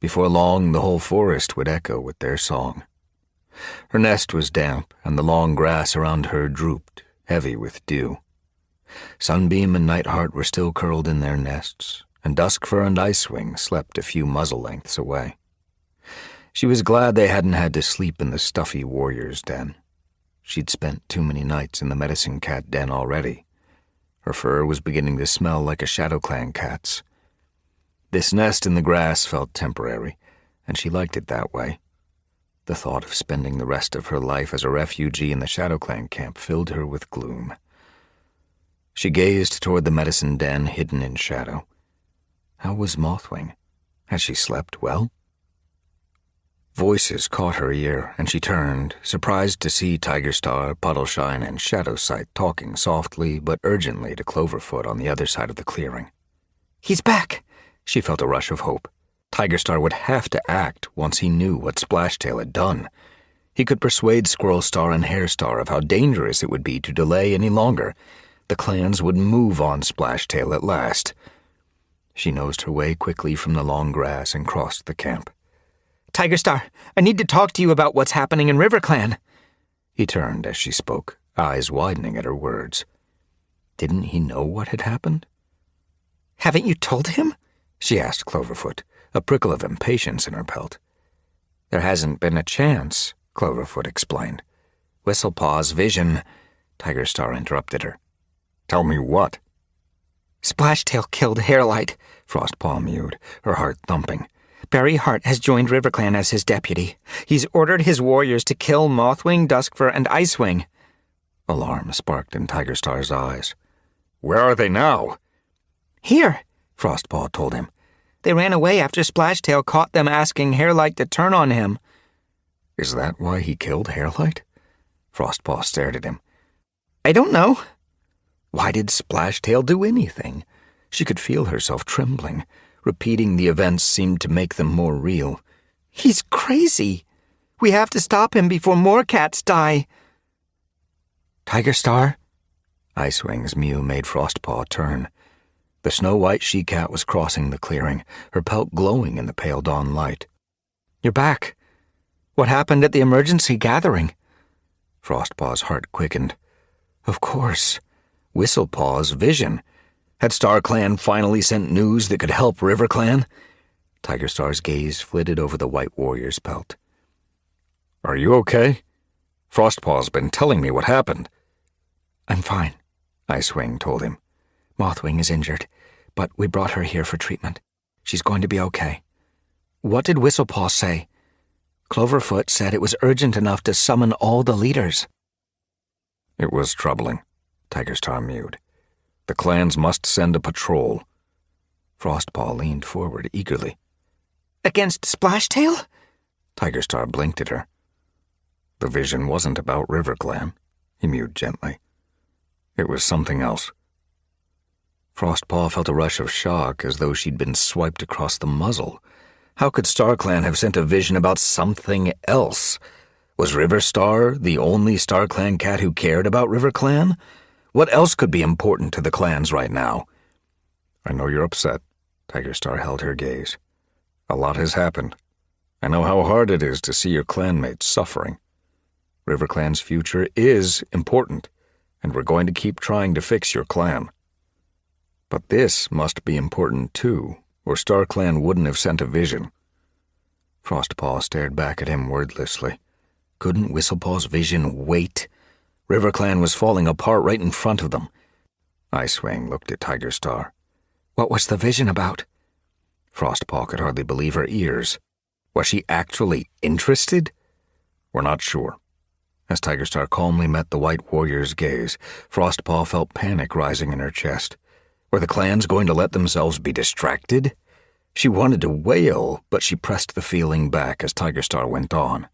Before long, the whole forest would echo with their song. Her nest was damp, and the long grass around her drooped, heavy with dew. Sunbeam and Nightheart were still curled in their nests, and Duskfur and Icewing slept a few muzzle lengths away. She was glad they hadn't had to sleep in the stuffy warrior's den. She'd spent too many nights in the medicine cat den already. Her fur was beginning to smell like a ShadowClan cat's. This nest in the grass felt temporary, and she liked it that way. The thought of spending the rest of her life as a refugee in the ShadowClan camp filled her with gloom. She gazed toward the medicine den hidden in shadow. How was Mothwing? Had she slept well? Voices caught her ear, and she turned, surprised to see Tigerstar, Puddleshine, and Shadowsight talking softly but urgently to Cloverfoot on the other side of the clearing. He's back! She felt a rush of hope. Tigerstar would have to act once he knew what Splashtail had done. He could persuade Squirrelstar and Hairstar of how dangerous it would be to delay any longer. The clans would move on Splashtail at last. She nosed her way quickly from the long grass and crossed the camp. Tigerstar, I need to talk to you about what's happening in RiverClan. He turned as she spoke, eyes widening at her words. Didn't he know what had happened? Haven't you told him? She asked Cloverfoot, a prickle of impatience in her pelt. There hasn't been a chance, Cloverfoot explained. Whistlepaw's vision... Tigerstar interrupted her. Tell me what? Splashtail killed Hairlight, Frostpaw mewed, her heart thumping. Barry Hart has joined RiverClan as his deputy. He's ordered his warriors to kill Mothwing, Duskfur, and Icewing. Alarm sparked in Tigerstar's eyes. Where are they now? Here, Frostpaw told him. They ran away after Splashtail caught them asking Hairlight to turn on him. Is that why he killed Hairlight? Frostpaw stared at him. I don't know. Why did Splashtail do anything? She could feel herself trembling. Repeating the events seemed to make them more real. He's crazy. We have to stop him before more cats die. Tigerstar? Icewing's mew made Frostpaw turn. The snow-white she-cat was crossing the clearing, her pelt glowing in the pale dawn light. You're back. What happened at the emergency gathering? Frostpaw's heart quickened. Of course. Whistlepaw's vision. Had StarClan finally sent news that could help RiverClan? Tigerstar's gaze flitted over the White Warrior's pelt. Are you okay? Frostpaw's been telling me what happened. I'm fine, Icewing told him. Mothwing is injured, but we brought her here for treatment. She's going to be okay. What did Whistlepaw say? Cloverfoot said it was urgent enough to summon all the leaders. It was troubling, Tigerstar mewed. The clans must send a patrol. Frostpaw leaned forward eagerly. Against Splashtail? Tigerstar blinked at her. The vision wasn't about RiverClan, he mewed gently. It was something else. Frostpaw felt a rush of shock as though she'd been swiped across the muzzle. How could StarClan have sent a vision about something else? Was Riverstar the only StarClan cat who cared about RiverClan? What else could be important to the clans right now? I know you're upset, Tigerstar held her gaze. A lot has happened. I know how hard it is to see your clanmates suffering. RiverClan's future is important, and we're going to keep trying to fix your clan. But this must be important too, or StarClan wouldn't have sent a vision. Frostpaw stared back at him wordlessly. Couldn't Whistlepaw's vision wait? RiverClan was falling apart right in front of them. Icewing looked at Tigerstar. What was the vision about? Frostpaw could hardly believe her ears. Was she actually interested? We're not sure. As Tigerstar calmly met the White Warrior's gaze, Frostpaw felt panic rising in her chest. Were the clans going to let themselves be distracted? She wanted to wail, but she pressed the feeling back as Tigerstar went on.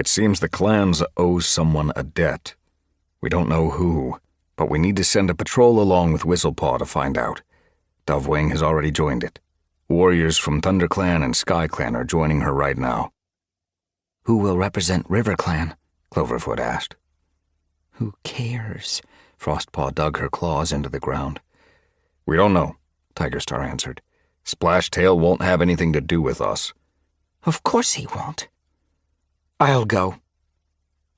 It seems the clans owe someone a debt. We don't know who, but we need to send a patrol along with Whistlepaw to find out. Dovewing has already joined it. Warriors from ThunderClan and SkyClan are joining her right now. Who will represent RiverClan? Cloverfoot asked. Who cares? Frostpaw dug her claws into the ground. We don't know, Tigerstar answered. Splashtail won't have anything to do with us. Of course he won't. I'll go.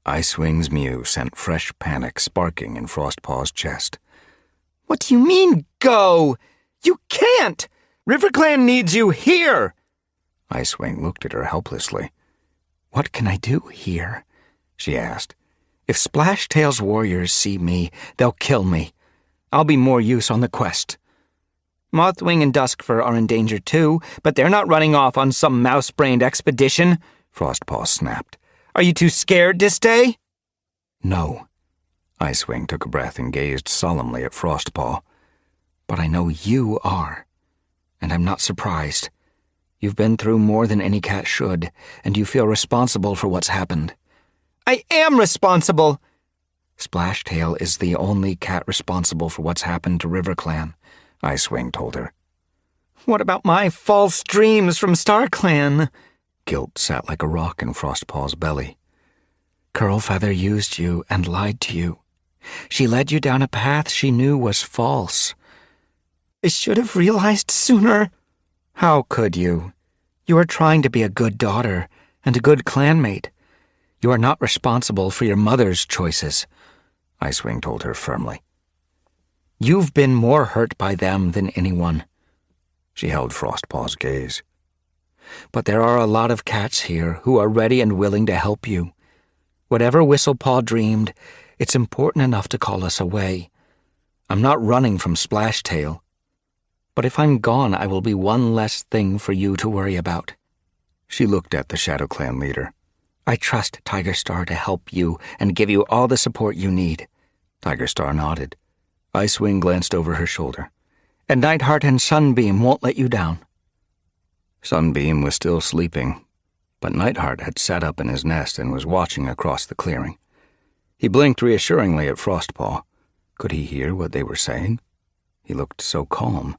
Icewing's mew sent fresh panic sparking in Frostpaw's chest. What do you mean, go? You can't! RiverClan needs you here! Icewing looked at her helplessly. What can I do here? She asked. If Splashtail's warriors see me, they'll kill me. I'll be more use on the quest. Mothwing and Duskfur are in danger too, but they're not running off on some mouse-brained expedition, Frostpaw snapped. Are you too scared to stay? No. Icewing took a breath and gazed solemnly at Frostpaw. But I know you are, and I'm not surprised. You've been through more than any cat should, and you feel responsible for what's happened. I am responsible! Splashtail is the only cat responsible for what's happened to RiverClan, Icewing told her. What about my false dreams from StarClan? Guilt sat like a rock in Frostpaw's belly. Curlfeather used you and lied to you. She led you down a path she knew was false. I should have realized sooner. How could you? You are trying to be a good daughter and a good clanmate. You are not responsible for your mother's choices, Icewing told her firmly. You've been more hurt by them than anyone. She held Frostpaw's gaze. But there are a lot of cats here who are ready and willing to help you. Whatever Whistlepaw dreamed, it's important enough to call us away. I'm not running from Splashtail. But if I'm gone, I will be one less thing for you to worry about. She looked at the ShadowClan leader. I trust Tigerstar to help you and give you all the support you need. Tigerstar nodded. Icewing glanced over her shoulder. And Nightheart and Sunbeam won't let you down. Sunbeam was still sleeping, but Nightheart had sat up in his nest and was watching across the clearing. He blinked reassuringly at Frostpaw. Could he hear what they were saying? He looked so calm.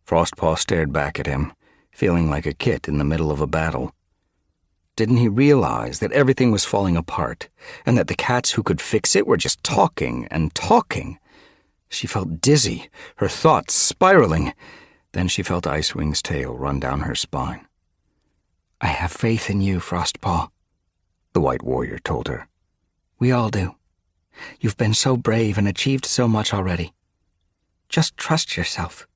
Frostpaw stared back at him, feeling like a kit in the middle of a battle. Didn't he realize that everything was falling apart, and that the cats who could fix it were just talking and talking? She felt dizzy, her thoughts spiraling. Then she felt Icewing's tail run down her spine. I have faith in you, Frostpaw, the White Warrior told her. We all do. You've been so brave and achieved so much already. Just trust yourself.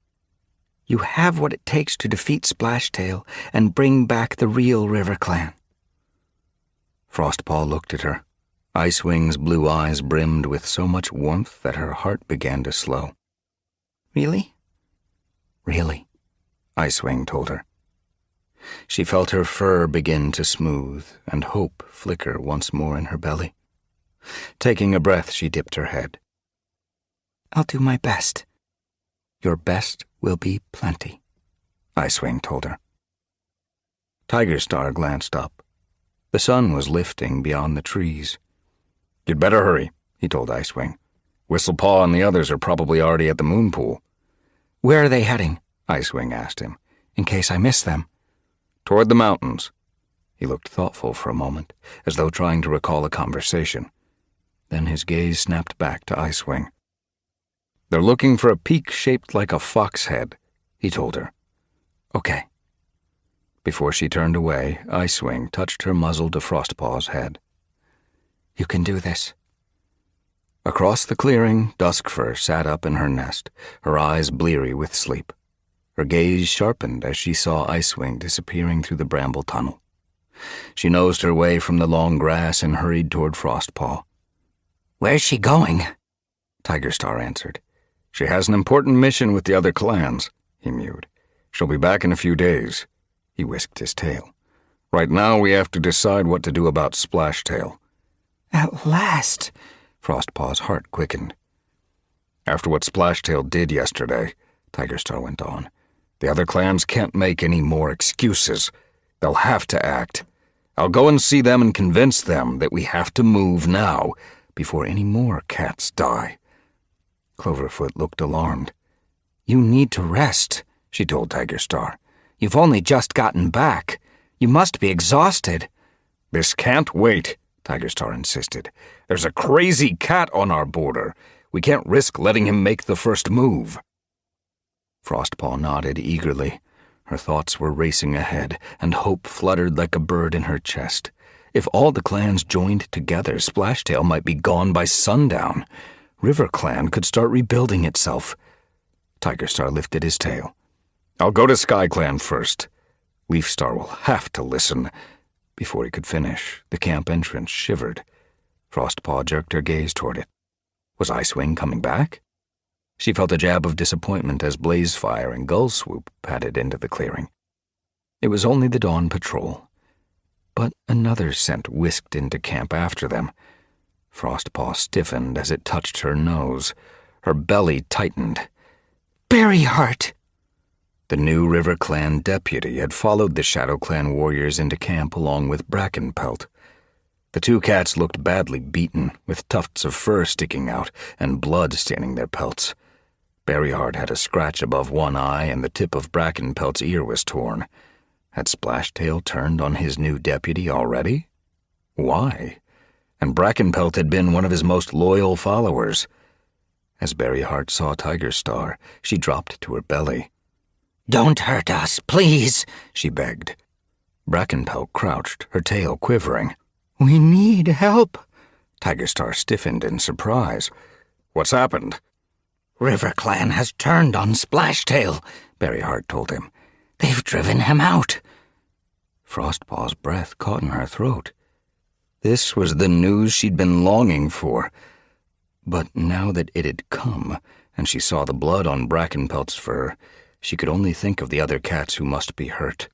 You have what it takes to defeat Splashtail and bring back the real RiverClan. Frostpaw looked at her. Icewing's blue eyes brimmed with so much warmth that her heart began to slow. Really? Really, Icewing told her. She felt her fur begin to smooth and hope flicker once more in her belly. Taking a breath, she dipped her head. I'll do my best. Your best will be plenty, Icewing told her. Tigerstar glanced up. The sun was lifting beyond the trees. You'd better hurry, he told Icewing. Whistlepaw and the others are probably already at the moon pool. Where are they heading? Icewing asked him. In case I miss them. Toward the mountains. He looked thoughtful for a moment, as though trying to recall a conversation. Then his gaze snapped back to Icewing. They're looking for a peak shaped like a fox head, he told her. Okay. Before she turned away, Icewing touched her muzzle to Frostpaw's head. You can do this. Across the clearing, Duskfur sat up in her nest, her eyes bleary with sleep. Her gaze sharpened as she saw Icewing disappearing through the bramble tunnel. She nosed her way from the long grass and hurried toward Frostpaw. Where's she going? Tigerstar answered. She has an important mission with the other clans, he mewed. She'll be back in a few days. He whisked his tail. Right now we have to decide what to do about Splashtail. At last, Frostpaw's heart quickened. After what Splashtail did yesterday, Tigerstar went on, the other clans can't make any more excuses. They'll have to act. I'll go and see them and convince them that we have to move now before any more cats die." Cloverfoot looked alarmed. "You need to rest," she told Tiger Star. "You've only just gotten back. You must be exhausted." "This can't wait," Tiger Star insisted. "There's a crazy cat on our border. We can't risk letting him make the first move." Frostpaw nodded eagerly. Her thoughts were racing ahead, and hope fluttered like a bird in her chest. If all the clans joined together, Splashtail might be gone by sundown. River Clan could start rebuilding itself. Tiger Star lifted his tail. "I'll go to Sky Clan first. Leaf Star will have to listen." Before he could finish, the camp entrance shivered. Frostpaw jerked her gaze toward it. Was Icewing coming back? She felt a jab of disappointment as Blazefire and Gullswoop padded into the clearing. It was only the dawn patrol. But another scent whisked into camp after them. Frostpaw stiffened as it touched her nose. Her belly tightened. "Berryheart!" The new River Clan deputy had followed the Shadow Clan warriors into camp along with Brackenpelt. The two cats looked badly beaten, with tufts of fur sticking out and blood staining their pelts. Berryheart had a scratch above one eye, and the tip of Brackenpelt's ear was torn. Had Splashtail turned on his new deputy already? Why? And Brackenpelt had been one of his most loyal followers. As Berryheart saw Tiger Star, she dropped to her belly. "Don't hurt us, please," she begged. Brackenpelt crouched, her tail quivering. "We need help." Tiger Star stiffened in surprise. "What's happened?" "River Clan has turned on Splashtail," Berryheart told him. "They've driven him out." Frostpaw's breath caught in her throat. This was the news she'd been longing for. But now that it had come, and she saw the blood on Brackenpelt's fur, she could only think of the other cats who must be hurt.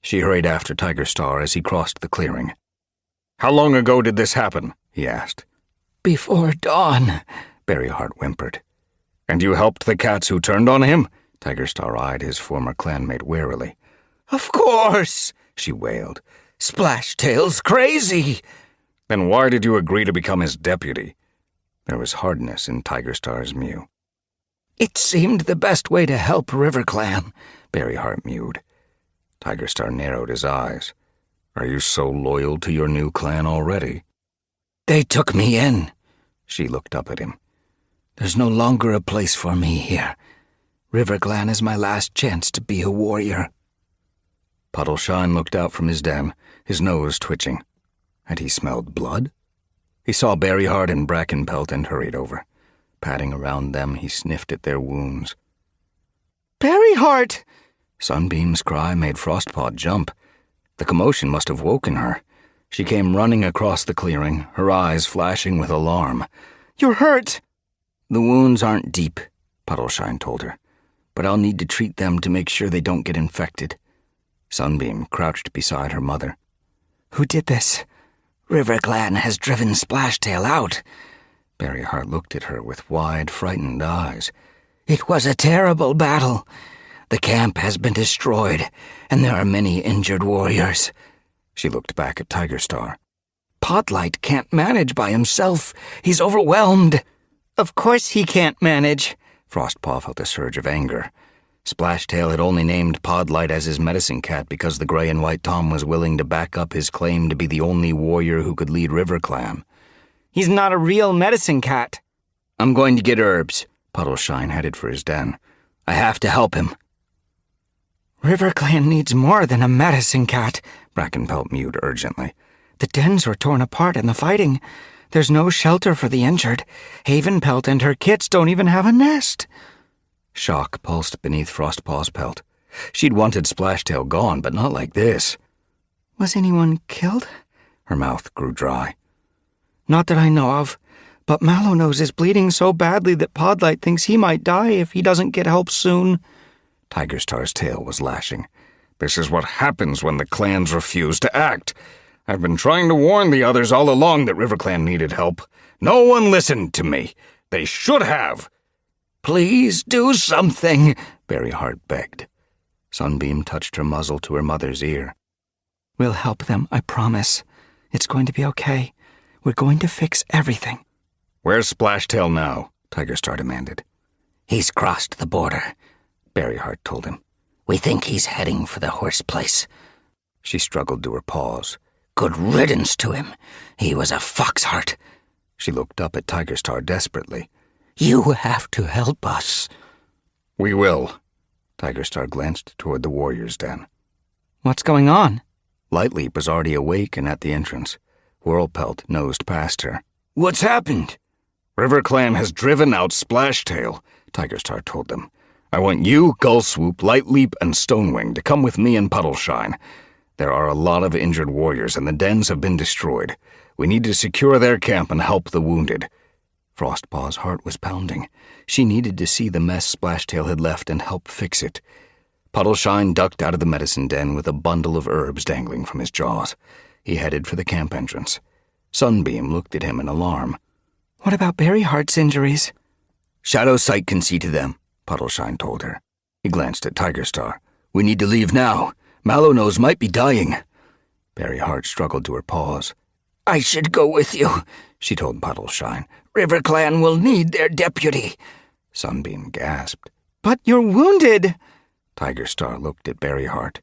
She hurried after Tiger Star as he crossed the clearing. "How long ago did this happen?" he asked. "Before dawn," Berryheart whimpered. "And you helped the cats who turned on him?" Tiger Star eyed his former clanmate warily. "Of course," she wailed. "Splashtail's crazy." "Then why did you agree to become his deputy?" There was hardness in Tiger Star's mew. "It seemed the best way to help River Clan," Berryheart mewed. Tiger Star narrowed his eyes. "Are you so loyal to your new clan already?" "They took me in." She looked up at him. "There's no longer a place for me here. River Clan is my last chance to be a warrior." Puddleshine looked out from his den, his nose twitching. Had he smelled blood? He saw Berryheart and Brackenpelt and hurried over. Patting around them, he sniffed at their wounds. "Berryheart!" Sunbeam's cry made Frostpaw jump. The commotion must have woken her. She came running across the clearing, her eyes flashing with alarm. "You're hurt!" "The wounds aren't deep," Puddleshine told her, "but I'll need to treat them to make sure they don't get infected." Sunbeam crouched beside her mother. "Who did this?" "River Clan has driven Splashtail out." Berryheart looked at her with wide, frightened eyes. "It was a terrible battle. The camp has been destroyed, and there are many injured warriors." She looked back at Tiger Star. "Podlight can't manage by himself. He's overwhelmed." "Of course he can't manage." Frostpaw felt a surge of anger. Splashtail had only named Podlight as his medicine cat because the Gray and White Tom was willing to back up his claim to be the only warrior who could lead River Clan. "He's not a real medicine cat." "I'm going to get herbs." Puddleshine headed for his den. "I have to help him." "River Clan needs more than a medicine cat," Brackenpelt mewed urgently. "The dens were torn apart in the fighting. There's no shelter for the injured. Havenpelt and her kits don't even have a nest." Shock pulsed beneath Frostpaw's pelt. She'd wanted Splashtail gone, but not like this. "Was anyone killed?" Her mouth grew dry. "Not that I know of, but Mallownose is bleeding so badly that Podlight thinks he might die if he doesn't get help soon." Tiger Star's tail was lashing. "This is what happens when the clans refuse to act. I've been trying to warn the others all along that River Clan needed help. No one listened to me. They should have." "Please do something," Berryheart begged. Sunbeam touched her muzzle to her mother's ear. We'll help them, I promise. It's going to be okay. We're going to fix everything. Where's Splashtail now? Tigerstar demanded. He's crossed the border, Berryheart told him. We think he's heading for the horse place. She struggled to her paws. Good riddance to him. He was a foxheart. She looked up at Tigerstar desperately. You have to help us. We will. Tigerstar glanced toward the warrior's den. What's going on? Lightleap was already awake and at the entrance. Whirlpelt nosed past her. What's happened? RiverClan has driven out Splashtail, Tigerstar told them. I want you, Gullswoop, Lightleap, and Stonewing to come with me and Puddleshine. There are a lot of injured warriors, and the dens have been destroyed. We need to secure their camp and help the wounded. Frostpaw's heart was pounding. She needed to see the mess Splashtail had left and help fix it. Puddleshine ducked out of the medicine den with a bundle of herbs dangling from his jaws. He headed for the camp entrance. Sunbeam looked at him in alarm. What about Berryheart's injuries? Shadow Sight can see to them, Puddleshine told her. He glanced at Tigerstar. We need to leave now. Mallownoise might be dying. Berryheart struggled to her paws. I should go with you, she told Puddleshine. RiverClan will need their deputy. Sunbeam gasped. But you're wounded. Tigerstar looked at Berryheart.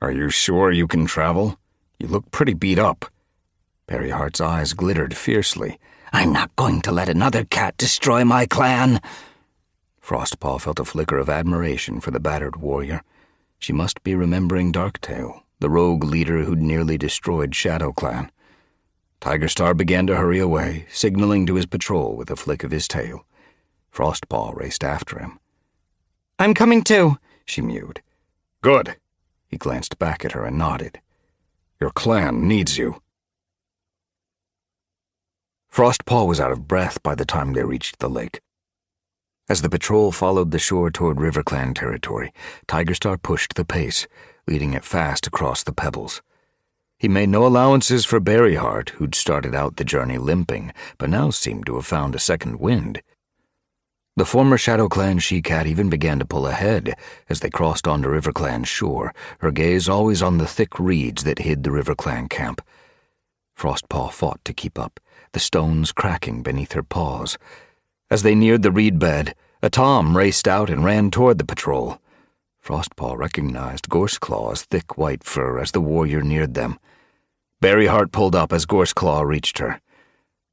Are you sure you can travel? You look pretty beat up. Berryheart's eyes glittered fiercely. I'm not going to let another cat destroy my clan. Frostpaw felt a flicker of admiration for the battered warrior. She must be remembering Darktail, the rogue leader who'd nearly destroyed ShadowClan. Tigerstar began to hurry away, signaling to his patrol with a flick of his tail. Frostpaw raced after him. I'm coming too, she mewed. Good. He glanced back at her and nodded. Your clan needs you. Frostpaw was out of breath by the time they reached the lake. As the patrol followed the shore toward RiverClan territory, Tigerstar pushed the pace, leading it fast across the pebbles. He made no allowances for Berryheart, who'd started out the journey limping, but now seemed to have found a second wind. The former ShadowClan she-cat even began to pull ahead as they crossed onto RiverClan's shore, her gaze always on the thick reeds that hid the RiverClan camp. Frostpaw fought to keep up, the stones cracking beneath her paws. As they neared the reed bed, a tom raced out and ran toward the patrol. Frostpaw recognized Gorseclaw's thick white fur as the warrior neared them. Berryheart pulled up as Gorseclaw reached her.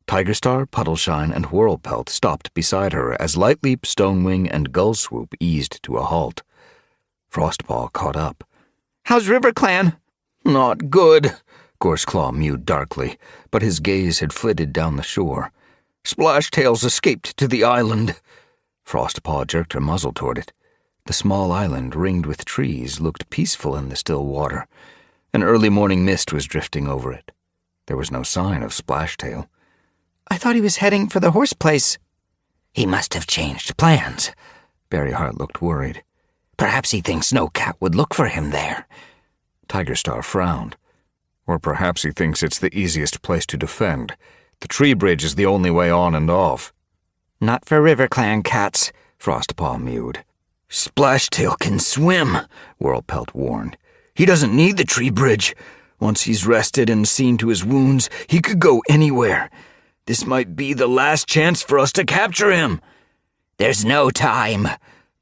Tigerstar, Puddleshine, and Whirlpelt stopped beside her as Lightleap, Stonewing, and Gullswoop eased to a halt. Frostpaw caught up. How's RiverClan? Not good, Gorseclaw mewed darkly, but his gaze had flitted down the shore. Splashtail's escaped to the island. Frostpaw jerked her muzzle toward it. The small island, ringed with trees, looked peaceful in the still water. An early morning mist was drifting over it. There was no sign of Splashtail. I thought he was heading for the horse place. He must have changed plans. Berryheart looked worried. Perhaps he thinks no cat would look for him there. Tigerstar frowned. Or perhaps he thinks it's the easiest place to defend. The tree bridge is the only way on and off. Not for RiverClan cats, Frostpaw mewed. Splashtail can swim, Whirlpelt warned. He doesn't need the tree bridge. Once he's rested and seen to his wounds, he could go anywhere. This might be the last chance for us to capture him. There's no time.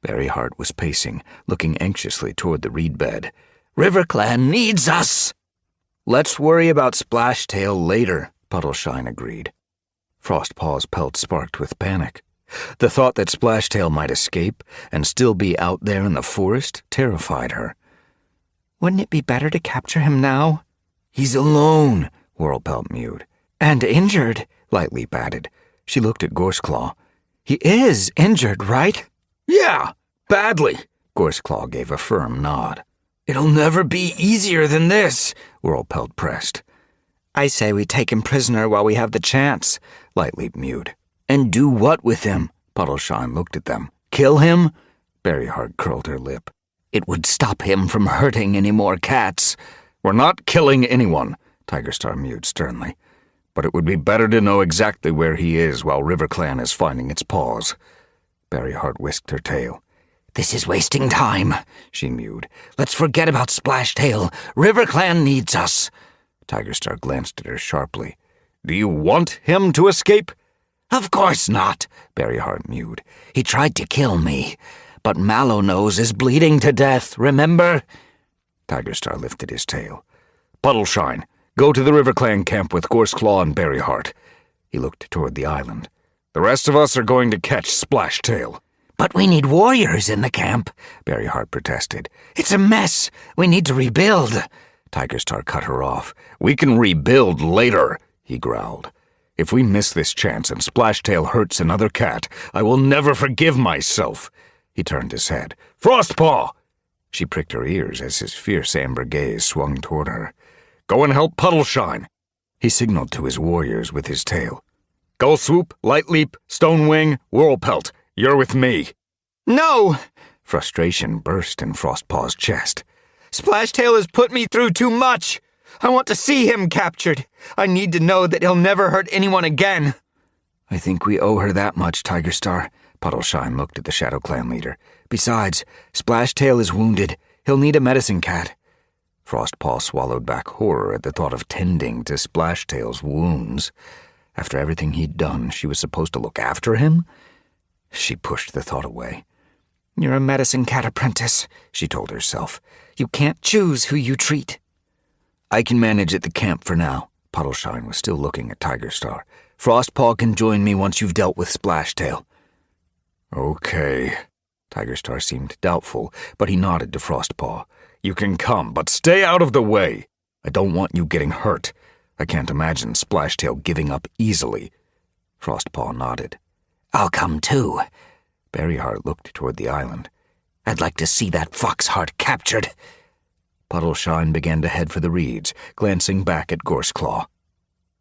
Berryheart was pacing, looking anxiously toward the reed bed. RiverClan needs us. Let's worry about Splashtail later, Puddleshine agreed. Frostpaw's pelt sparked with panic. The thought that Splashtail might escape and still be out there in the forest terrified her. Wouldn't it be better to capture him now? He's alone, Whirlpelt mewed. And injured, Lightleap added. She looked at Gorseclaw. He is injured, right? Yeah, badly. Gorseclaw gave a firm nod. It'll never be easier than this, Whirlpelt pressed. I say we take him prisoner while we have the chance, Lightleap mewed. And do what with him? Puddleshine looked at them. Kill him? Berryheart curled her lip. It would stop him from hurting any more cats. We're not killing anyone, Tigerstar mewed sternly. But it would be better to know exactly where he is while RiverClan is finding its paws. Berryheart whisked her tail. This is wasting time, she mewed. Let's forget about Splashtail. River Clan needs us. Tigerstar glanced at her sharply. Do you want him to escape? Of course not, Berryheart mewed. He tried to kill me. But Mallownose is bleeding to death, remember? Tigerstar lifted his tail. Puddleshine, go to the River Clan camp with Gorseclaw and Berryheart. He looked toward the island. The rest of us are going to catch Splashtail. But we need warriors in the camp, Berryheart protested. It's a mess. We need to rebuild. Tigerstar cut her off. We can rebuild later, he growled. If we miss this chance and Splashtail hurts another cat, I will never forgive myself. He turned his head. Frostpaw! She pricked her ears as his fierce amber gaze swung toward her. Go and help Puddleshine. He signaled to his warriors with his tail. Gull Swoop, Light Leap, Stone Wing, Whirlpelt. You're with me. No! Frustration burst in Frostpaw's chest. Splashtail has put me through too much. I want to see him captured. I need to know that he'll never hurt anyone again. I think we owe her that much, Tigerstar. Puddleshine looked at the Shadow Clan leader. Besides, Splashtail is wounded. He'll need a medicine cat. Frostpaw swallowed back horror at the thought of tending to Splashtail's wounds. After everything he'd done, she was supposed to look after him? She pushed the thought away. You're a medicine cat apprentice, she told herself. You can't choose who you treat. I can manage at the camp for now. Puddleshine was still looking at Tigerstar. Frostpaw can join me once you've dealt with Splashtail. Okay. Tigerstar seemed doubtful, but he nodded to Frostpaw. You can come, but stay out of the way. I don't want you getting hurt. I can't imagine Splashtail giving up easily. Frostpaw nodded. I'll come too. Berryheart looked toward the island. I'd like to see that Foxheart captured. Puddleshine began to head for the reeds, glancing back at Gorseclaw.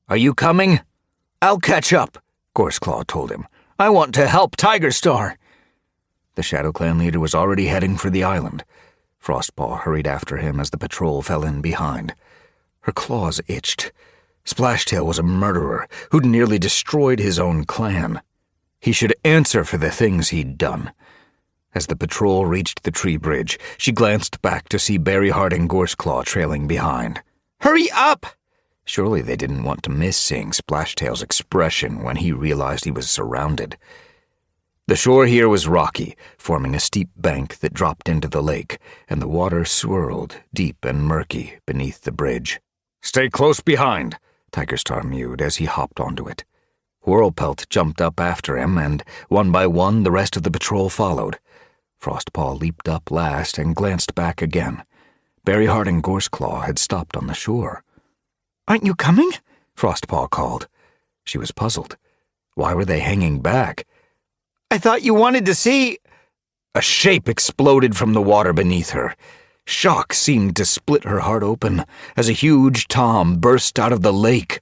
Are you coming? I'll catch up, Gorseclaw told him. I want to help Tigerstar. The Shadow Clan leader was already heading for the island. Frostpaw hurried after him as the patrol fell in behind. Her claws itched. Splashtail was a murderer who'd nearly destroyed his own clan. He should answer for the things he'd done. As the patrol reached the tree bridge, she glanced back to see Berryheart and Gorseclaw trailing behind. Hurry up! Surely they didn't want to miss seeing Splashtail's expression when he realized he was surrounded. The shore here was rocky, forming a steep bank that dropped into the lake, and the water swirled, deep and murky, beneath the bridge. Stay close behind, Tigerstar mewed as he hopped onto it. Whirlpelt jumped up after him, and one by one the rest of the patrol followed. Frostpaw leaped up last and glanced back again. Berryheart and Gorseclaw had stopped on the shore. Aren't you coming? Frostpaw called. She was puzzled. Why were they hanging back? I thought you wanted to see... A shape exploded from the water beneath her. Shock seemed to split her heart open as a huge tom burst out of the lake.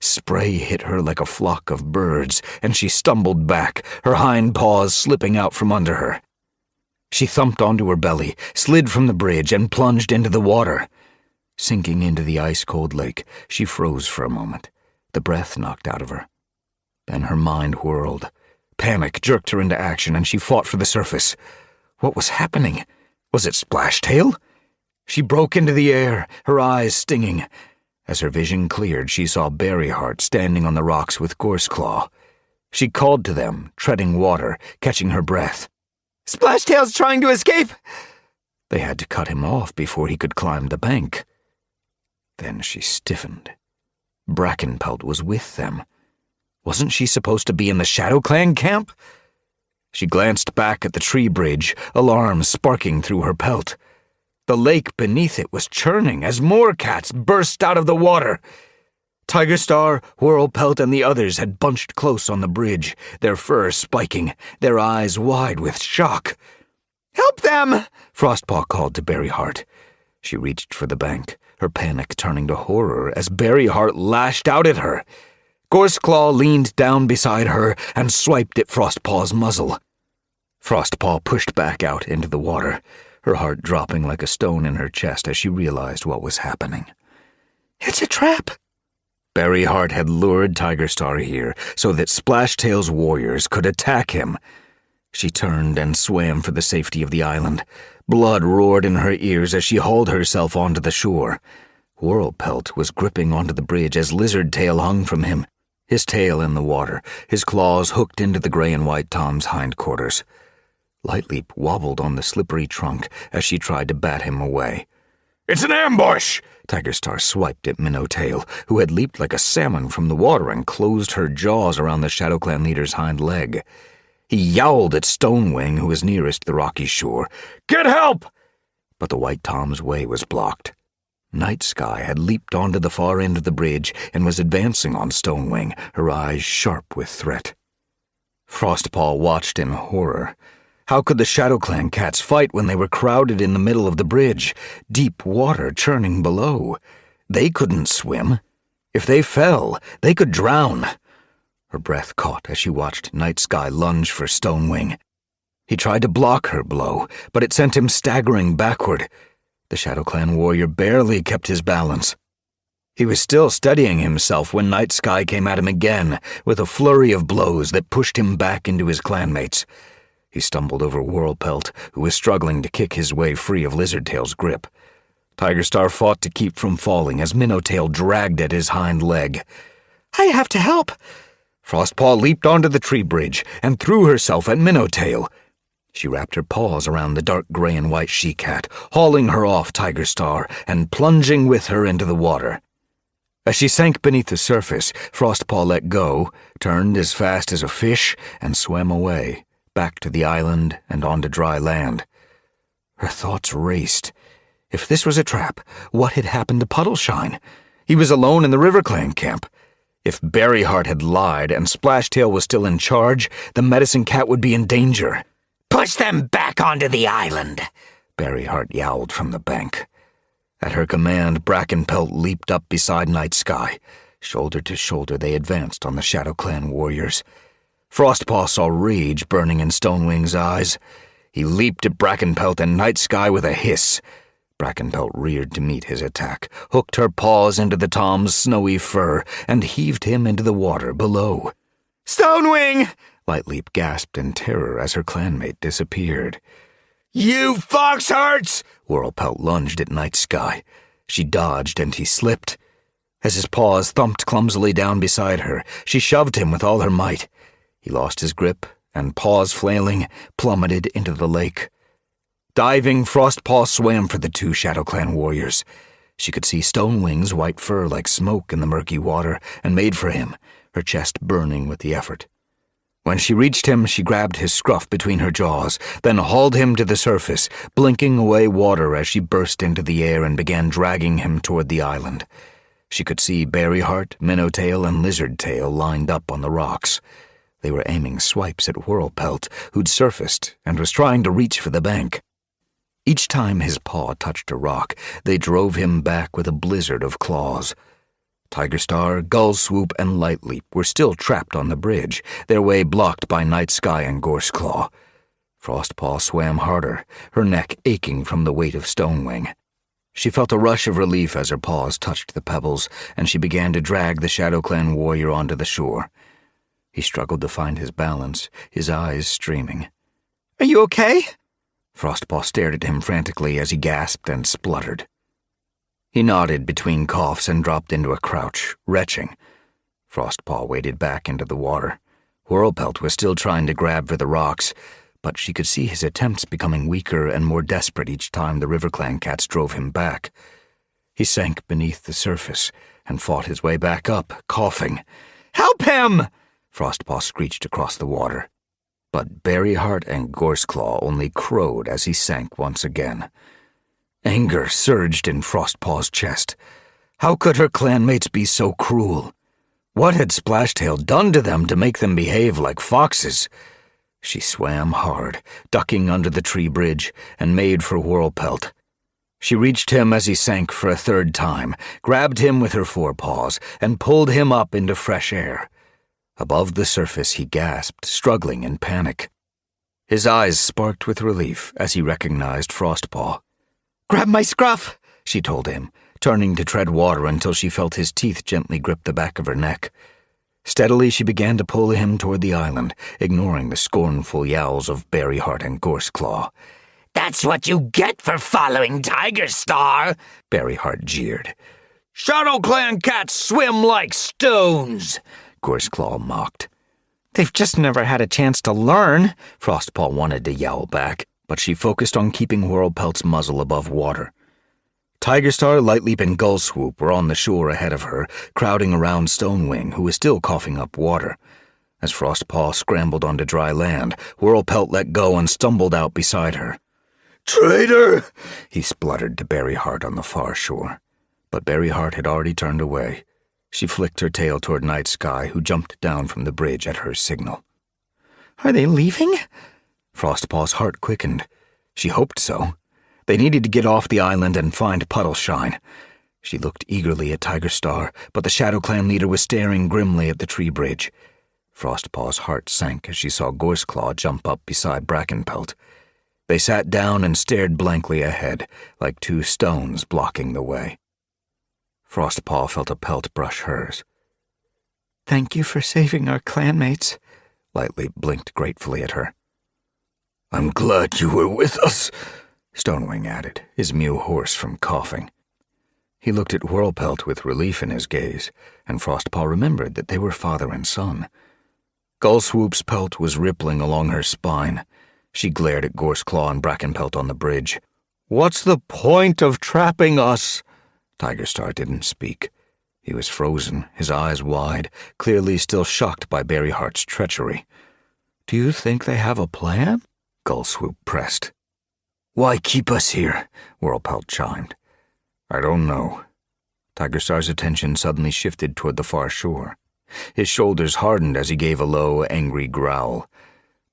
Spray hit her like a flock of birds, and she stumbled back, her hind paws slipping out from under her. She thumped onto her belly, slid from the bridge, and plunged into the water. Sinking into the ice-cold lake, she froze for a moment. The breath knocked out of her. Then her mind whirled. Panic jerked her into action, and she fought for the surface. What was happening? Was it Splashtail? She broke into the air, her eyes stinging. As her vision cleared, she saw Berryheart standing on the rocks with Gorseclaw. She called to them, treading water, catching her breath. Splashtail's trying to escape! They had to cut him off before he could climb the bank. Then she stiffened. Brackenpelt was with them. Wasn't she supposed to be in the Shadow Clan camp? She glanced back at the tree bridge, alarm sparking through her pelt. The lake beneath it was churning as more cats burst out of the water. Tigerstar, Whirlpelt, and the others had bunched close on the bridge, their fur spiking, their eyes wide with shock. Help them! Frostpaw called to Berryheart. She reached for the bank, her panic turning to horror as Berryheart lashed out at her. Gorseclaw leaned down beside her and swiped at Frostpaw's muzzle. Frostpaw pushed back out into the water, her heart dropping like a stone in her chest as she realized what was happening. It's a trap! Berryheart had lured Tigerstar here so that Splashtail's warriors could attack him. She turned and swam for the safety of the island. Blood roared in her ears as she hauled herself onto the shore. Whirlpelt was gripping onto the bridge as Lizard Tail hung from him, his tail in the water, his claws hooked into the gray and white Tom's hindquarters. Lightleap wobbled on the slippery trunk as she tried to bat him away. It's an ambush! Tigerstar swiped at Minnowtail, who had leaped like a salmon from the water and closed her jaws around the ShadowClan leader's hind leg. He yowled at Stonewing, who was nearest the rocky shore. Get help! But the white Tom's way was blocked. Night Sky had leaped onto the far end of the bridge and was advancing on Stonewing, her eyes sharp with threat. Frostpaw watched in horror. How could the ShadowClan cats fight when they were crowded in the middle of the bridge, deep water churning below? They couldn't swim. If they fell, they could drown. Her breath caught as she watched Night Sky lunge for Stonewing. He tried to block her blow, but it sent him staggering backward. The ShadowClan warrior barely kept his balance. He was still steadying himself when Night Sky came at him again, with a flurry of blows that pushed him back into his clanmates. He stumbled over Whirlpelt, who was struggling to kick his way free of Lizardtail's grip. Tigerstar fought to keep from falling as Minnowtail dragged at his hind leg. I have to help! Frostpaw leaped onto the tree bridge and threw herself at Minnowtail. She wrapped her paws around the dark gray and white she-cat, hauling her off Tigerstar and plunging with her into the water. As she sank beneath the surface, Frostpaw let go, turned as fast as a fish, and swam away, back to the island and onto dry land. Her thoughts raced. If this was a trap, what had happened to Puddleshine? He was alone in the RiverClan camp. If Berryheart had lied and Splashtail was still in charge, the Medicine Cat would be in danger. Push them back onto the island, Berryheart yowled from the bank. At her command, Brackenpelt leaped up beside Night Sky. Shoulder to shoulder, they advanced on the ShadowClan warriors. Frostpaw saw rage burning in Stonewing's eyes. He leaped at Brackenpelt and Night Sky with a hiss. Brackenpelt reared to meet his attack, hooked her paws into the Tom's snowy fur, and heaved him into the water below. Stonewing! Lightleap gasped in terror as her clanmate disappeared. You foxhearts! Whirlpelt lunged at Night Sky. She dodged and he slipped. As his paws thumped clumsily down beside her, she shoved him with all her might. He lost his grip and, paws flailing, plummeted into the lake. Diving, Frostpaw swam for the two ShadowClan warriors. She could see Stonewing's white fur like smoke in the murky water and made for him, her chest burning with the effort. When she reached him, she grabbed his scruff between her jaws, then hauled him to the surface, blinking away water as she burst into the air and began dragging him toward the island. She could see Berryheart, Minnowtail, and Lizardtail lined up on the rocks. They were aiming swipes at Whirlpelt, who'd surfaced and was trying to reach for the bank. Each time his paw touched a rock, they drove him back with a blizzard of claws. Tigerstar, Gullswoop, and Lightleap were still trapped on the bridge, their way blocked by Night Sky and Gorseclaw. Frostpaw swam harder, her neck aching from the weight of Stonewing. She felt a rush of relief as her paws touched the pebbles, and she began to drag the ShadowClan warrior onto the shore. He struggled to find his balance, his eyes streaming. Are you okay? Frostpaw stared at him frantically as he gasped and spluttered. He nodded between coughs and dropped into a crouch, retching. Frostpaw waded back into the water. Whirlpelt was still trying to grab for the rocks, but she could see his attempts becoming weaker and more desperate each time the RiverClan cats drove him back. He sank beneath the surface and fought his way back up, coughing. Help him! Frostpaw screeched across the water. But Berryheart and Gorseclaw only crowed as he sank once again. Anger surged in Frostpaw's chest. How could her clanmates be so cruel? What had Splashtail done to them to make them behave like foxes? She swam hard, ducking under the tree bridge, and made for Whirlpelt. She reached him as he sank for a third time, grabbed him with her forepaws, and pulled him up into fresh air. Above the surface he gasped, struggling in panic. His eyes sparked with relief as he recognized Frostpaw. Grab my scruff, she told him, turning to tread water until she felt his teeth gently grip the back of her neck. Steadily she began to pull him toward the island, ignoring the scornful yowls of Berryheart and Gorseclaw. That's what you get for following Tiger Star, Berryheart jeered. Shadow Clan cats swim like stones, Gorseclaw mocked. They've just never had a chance to learn, Frostpaw wanted to yell back, but she focused on keeping Whirlpelt's muzzle above water. Tigerstar, Lightleap, and Gullswoop were on the shore ahead of her, crowding around Stonewing, who was still coughing up water. As Frostpaw scrambled onto dry land, Whirlpelt let go and stumbled out beside her. Traitor! He spluttered to Berryheart on the far shore. But Berryheart had already turned away. She flicked her tail toward Night Sky, who jumped down from the bridge at her signal. Are they leaving? Frostpaw's heart quickened. She hoped so. They needed to get off the island and find Puddleshine. She looked eagerly at Tigerstar, but the Shadow Clan leader was staring grimly at the tree bridge. Frostpaw's heart sank as she saw Gorseclaw jump up beside Brackenpelt. They sat down and stared blankly ahead, like two stones blocking the way. Frostpaw felt a pelt brush hers. Thank you for saving our clanmates. Lightleap blinked gratefully at her. I'm glad you were with us, Stonewing added, his mew hoarse from coughing. He looked at Whirlpelt with relief in his gaze, and Frostpaw remembered that they were father and son. Gullswoop's pelt was rippling along her spine. She glared at Gorseclaw and Brackenpelt on the bridge. What's the point of trapping us? Tigerstar didn't speak. He was frozen, his eyes wide, clearly still shocked by Berryheart's treachery. Do you think they have a plan? Gullswoop pressed. Why keep us here? Whirlpelt chimed. I don't know. Tigerstar's attention suddenly shifted toward the far shore. His shoulders hardened as he gave a low, angry growl.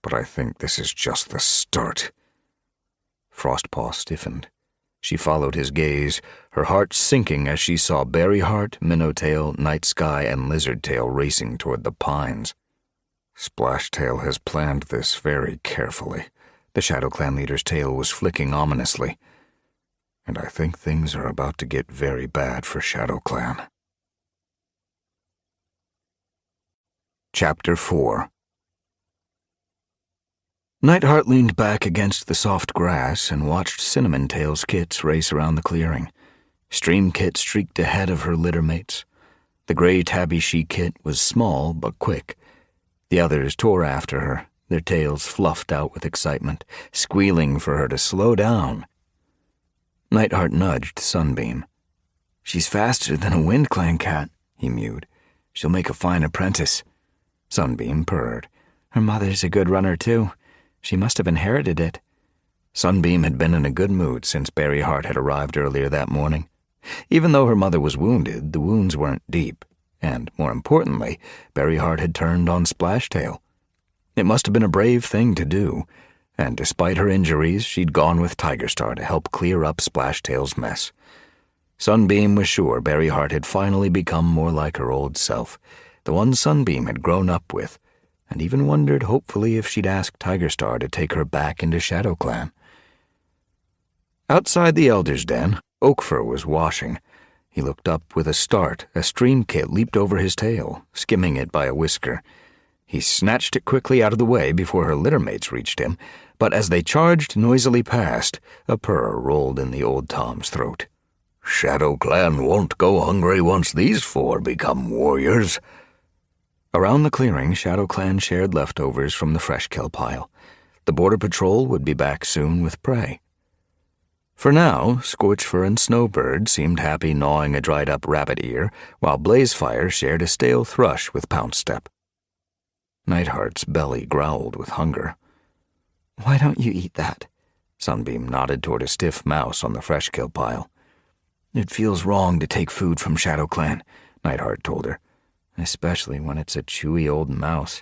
But I think this is just the start. Frostpaw stiffened. She followed his gaze, her heart sinking as she saw Berryheart, Minnowtail, Night Sky, and Lizardtail racing toward the pines. Splashtail has planned this very carefully. The Shadow Clan leader's tail was flicking ominously. And I think things are about to get very bad for Shadow Clan. Chapter 4. Nightheart leaned back against the soft grass and watched Cinnamon Tail's kits race around the clearing. Stream Kit streaked ahead of her littermates. The gray tabby she kit was small but quick. The others tore after her, their tails fluffed out with excitement, squealing for her to slow down. Nightheart nudged Sunbeam. She's faster than a Wind Clan cat, he mewed. She'll make a fine apprentice. Sunbeam purred. Her mother's a good runner, too. She must have inherited it. Sunbeam had been in a good mood since Berryheart had arrived earlier that morning. Even though her mother was wounded, the wounds weren't deep, and, more importantly, Berryheart had turned on Splashtail. It must have been a brave thing to do, and despite her injuries, she'd gone with Tigerstar to help clear up Splashtail's mess. Sunbeam was sure Berryheart had finally become more like her old self, the one Sunbeam had grown up with, and even wondered hopefully if she'd ask Tigerstar to take her back into Shadow Clan. Outside the Elder's Den, Oakfur was washing. He looked up with a start as Stream Kit leaped over his tail, skimming it by a whisker. He snatched it quickly out of the way before her littermates reached him, but as they charged noisily past, a purr rolled in the old Tom's throat. Shadow Clan won't go hungry once these four become warriors. Around the clearing, Shadow Clan shared leftovers from the fresh kill pile. The Border Patrol would be back soon with prey. For now, Scorchfur and Snowbird seemed happy gnawing a dried-up rabbit ear, while Blazefire shared a stale thrush with Pouncestep. Nightheart's belly growled with hunger. Why don't you eat that? Sunbeam nodded toward a stiff mouse on the fresh kill pile. It feels wrong to take food from Shadow Clan, Nightheart told her, especially when it's a chewy old mouse.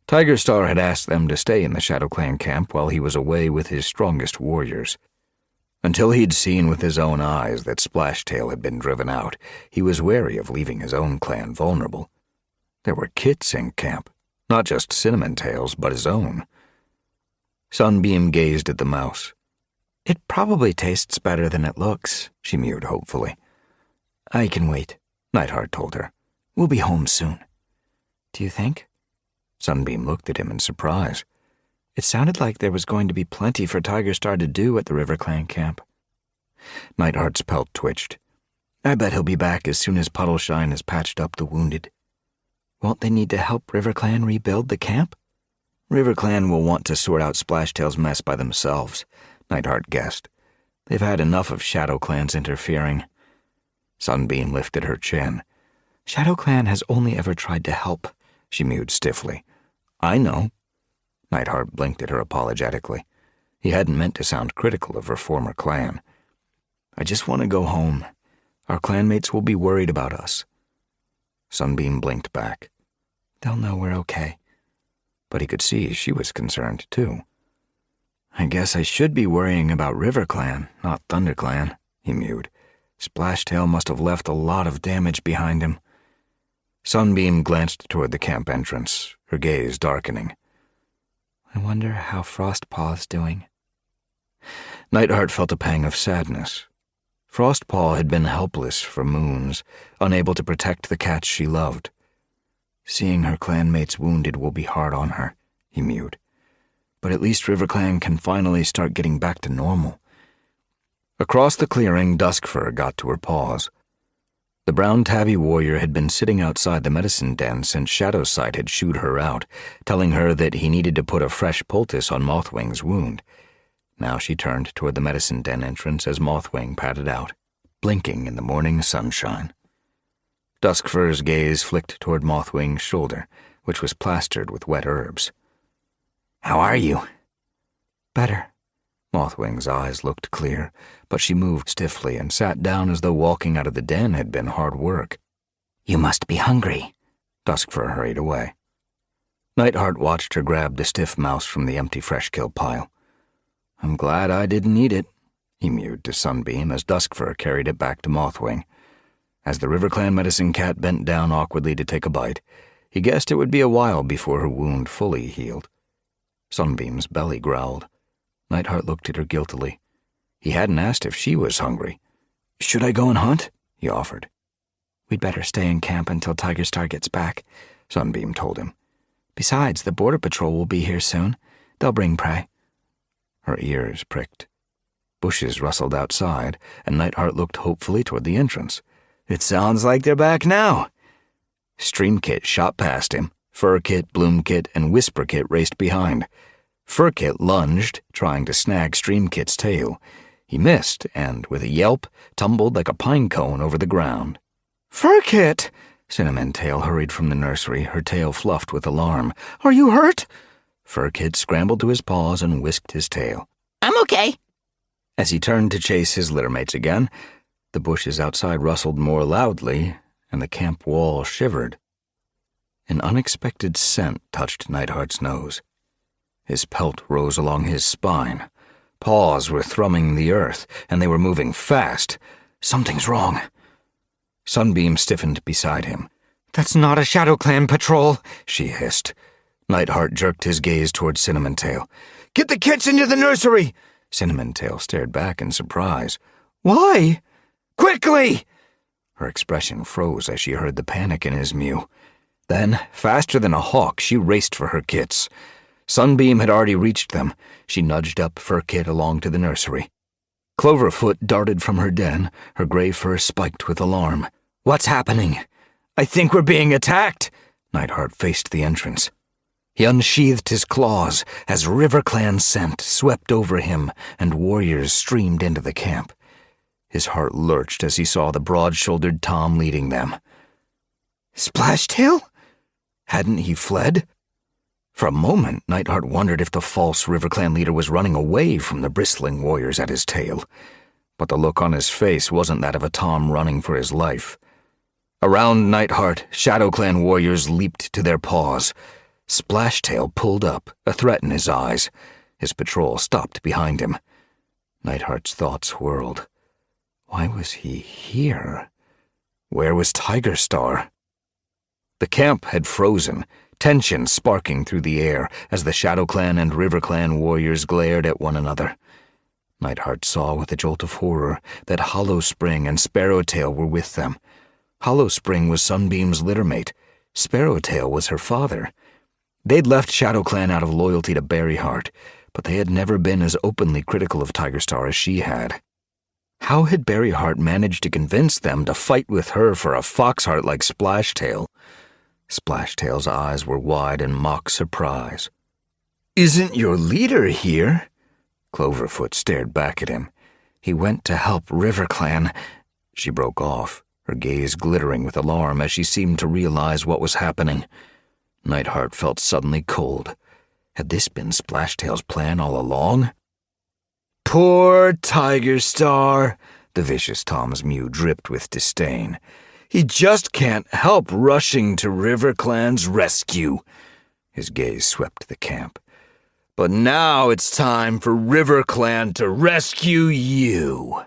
Tigerstar had asked them to stay in the Shadow Clan camp while he was away with his strongest warriors. Until he'd seen with his own eyes that Splashtail had been driven out, he was wary of leaving his own clan vulnerable. There were kits in camp, not just Cinnamon Tail's, but his own. Sunbeam gazed at the mouse. It probably tastes better than it looks, she mewed hopefully. I can wait, Nightheart told her. We'll be home soon. Do you think? Sunbeam looked at him in surprise. It sounded like there was going to be plenty for Tiger Star to do at the River Clan camp. Nightheart's pelt twitched. I bet he'll be back as soon as Puddleshine has patched up the wounded. Won't they need to help River Clan rebuild the camp? River Clan will want to sort out Splashtail's mess by themselves, Nightheart guessed. They've had enough of Shadow Clans interfering. Sunbeam lifted her chin. Shadow Clan has only ever tried to help, she mewed stiffly. I know. Nightheart blinked at her apologetically. He hadn't meant to sound critical of her former clan. I just want to go home. Our clanmates will be worried about us. Sunbeam blinked back. They'll know we're okay. But he could see she was concerned, too. I guess I should be worrying about River Clan, not Thunder Clan, he mewed. Splashtail must have left a lot of damage behind him. Sunbeam glanced toward the camp entrance, her gaze darkening. I wonder how Frostpaw's doing. Nightheart felt a pang of sadness. Frostpaw had been helpless for moons, unable to protect the cats she loved. Seeing her clanmates wounded will be hard on her, he mewed. But at least River Clan can finally start getting back to normal. Across the clearing, Duskfur got to her paws. The brown tabby warrior had been sitting outside the medicine den since Shadowsight had shooed her out, telling her that he needed to put a fresh poultice on Mothwing's wound. Now she turned toward the medicine den entrance as Mothwing padded out, blinking in the morning sunshine. Duskfur's gaze flicked toward Mothwing's shoulder, which was plastered with wet herbs. How are you? Better. Mothwing's eyes looked clear, but she moved stiffly and sat down as though walking out of the den had been hard work. You must be hungry. Duskfur hurried away. Nightheart watched her grab the stiff mouse from the empty fresh-kill pile. I'm glad I didn't eat it, he mewed to Sunbeam as Duskfur carried it back to Mothwing. As the River Clan medicine cat bent down awkwardly to take a bite, he guessed it would be a while before her wound fully healed. Sunbeam's belly growled. Nightheart looked at her guiltily. He hadn't asked if she was hungry. Should I go and hunt? He offered. We'd better stay in camp until Tiger Star gets back, Sunbeam told him. Besides, the Border Patrol will be here soon. They'll bring prey. Her ears pricked. Bushes rustled outside, and Nightheart looked hopefully toward the entrance. It sounds like they're back now. Streamkit shot past him. Furkit, Bloomkit, and Whisperkit raced behind. Furkit lunged, trying to snag Streamkit's tail. He missed, and, with a yelp, tumbled like a pine cone over the ground. Furkit! Cinnamon Tail hurried from the nursery, her tail fluffed with alarm. Are you hurt? Furkit scrambled to his paws and whisked his tail. I'm okay. As he turned to chase his littermates again, the bushes outside rustled more loudly, and the camp wall shivered. An unexpected scent touched Nightheart's nose. His pelt rose along his spine. Paws were thrumming the earth, and they were moving fast. Something's wrong. Sunbeam stiffened beside him. That's not a Shadow Clan patrol, she hissed. Nightheart jerked his gaze toward Cinnamon Tail. Get the kits into the nursery! Cinnamon Tail stared back in surprise. Why? Quickly! Her expression froze as she heard the panic in his mew. Then, faster than a hawk, she raced for her kits. Sunbeam had already reached them. She nudged up Furkit along to the nursery. Cloverfoot darted from her den, her gray fur spiked with alarm. What's happening? I think we're being attacked! Nightheart faced the entrance. He unsheathed his claws as River Clan scent swept over him and warriors streamed into the camp. His heart lurched as he saw the broad-shouldered Tom leading them. Splashtail? Hadn't he fled? For a moment, Nightheart wondered if the false River Clan leader was running away from the bristling warriors at his tail. But the look on his face wasn't that of a Tom running for his life. Around Nightheart, Shadow Clan warriors leaped to their paws. Splashtail pulled up, a threat in his eyes. His patrol stopped behind him. Nightheart's thoughts whirled. Why was he here? Where was Tiger Star? The camp had frozen, tension sparking through the air as the Shadow Clan and River Clan warriors glared at one another. Nightheart saw with a jolt of horror that Hollow Spring and Sparrowtail were with them. Hollowspring was Sunbeam's littermate. Sparrowtail was her father. They'd left ShadowClan out of loyalty to Berryheart, but they had never been as openly critical of Tigerstar as she had. How had Berryheart managed to convince them to fight with her for a foxheart like Splashtail? Splashtail's eyes were wide in mock surprise. Isn't your leader here? Cloverfoot stared back at him. He went to help RiverClan. She broke off, her gaze glittering with alarm as she seemed to realize what was happening. Nightheart felt suddenly cold. Had this been Splashtail's plan all along? Poor Tigerstar, the vicious Tom's mew dripped with disdain. He just can't help rushing to RiverClan's rescue. His gaze swept the camp. But now it's time for RiverClan to rescue you.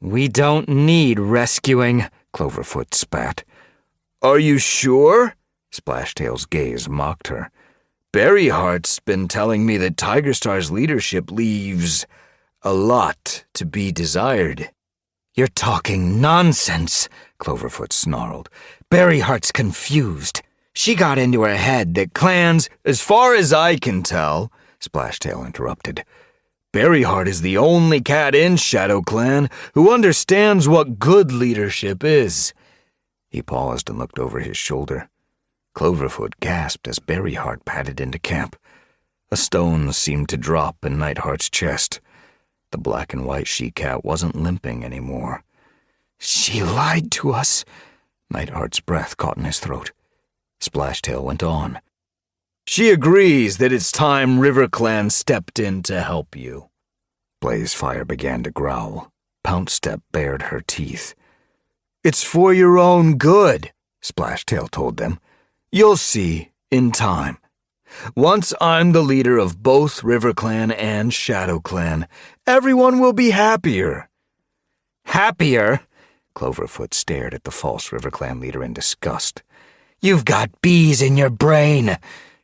We don't need rescuing, Cloverfoot spat. Are you sure? Splashtail's gaze mocked her. Berryheart's been telling me that Tigerstar's leadership leaves a lot to be desired. You're talking nonsense, Cloverfoot snarled. Berryheart's confused. She got into her head that clans, as far as I can tell, Splashtail interrupted, Berryheart is the only cat in ShadowClan who understands what good leadership is. He paused and looked over his shoulder. Cloverfoot gasped as Berryheart padded into camp. A stone seemed to drop in Nightheart's chest. The black and white she-cat wasn't limping anymore. She lied to us. Nightheart's breath caught in his throat. Splashtail went on. She agrees that it's time RiverClan stepped in to help you. Blazefire began to growl. Pouncestep bared her teeth. It's for your own good, Splashtail told them. You'll see, in time. Once I'm the leader of both RiverClan and ShadowClan, everyone will be happier. Happier? Cloverfoot stared at the false RiverClan leader in disgust. You've got bees in your brain.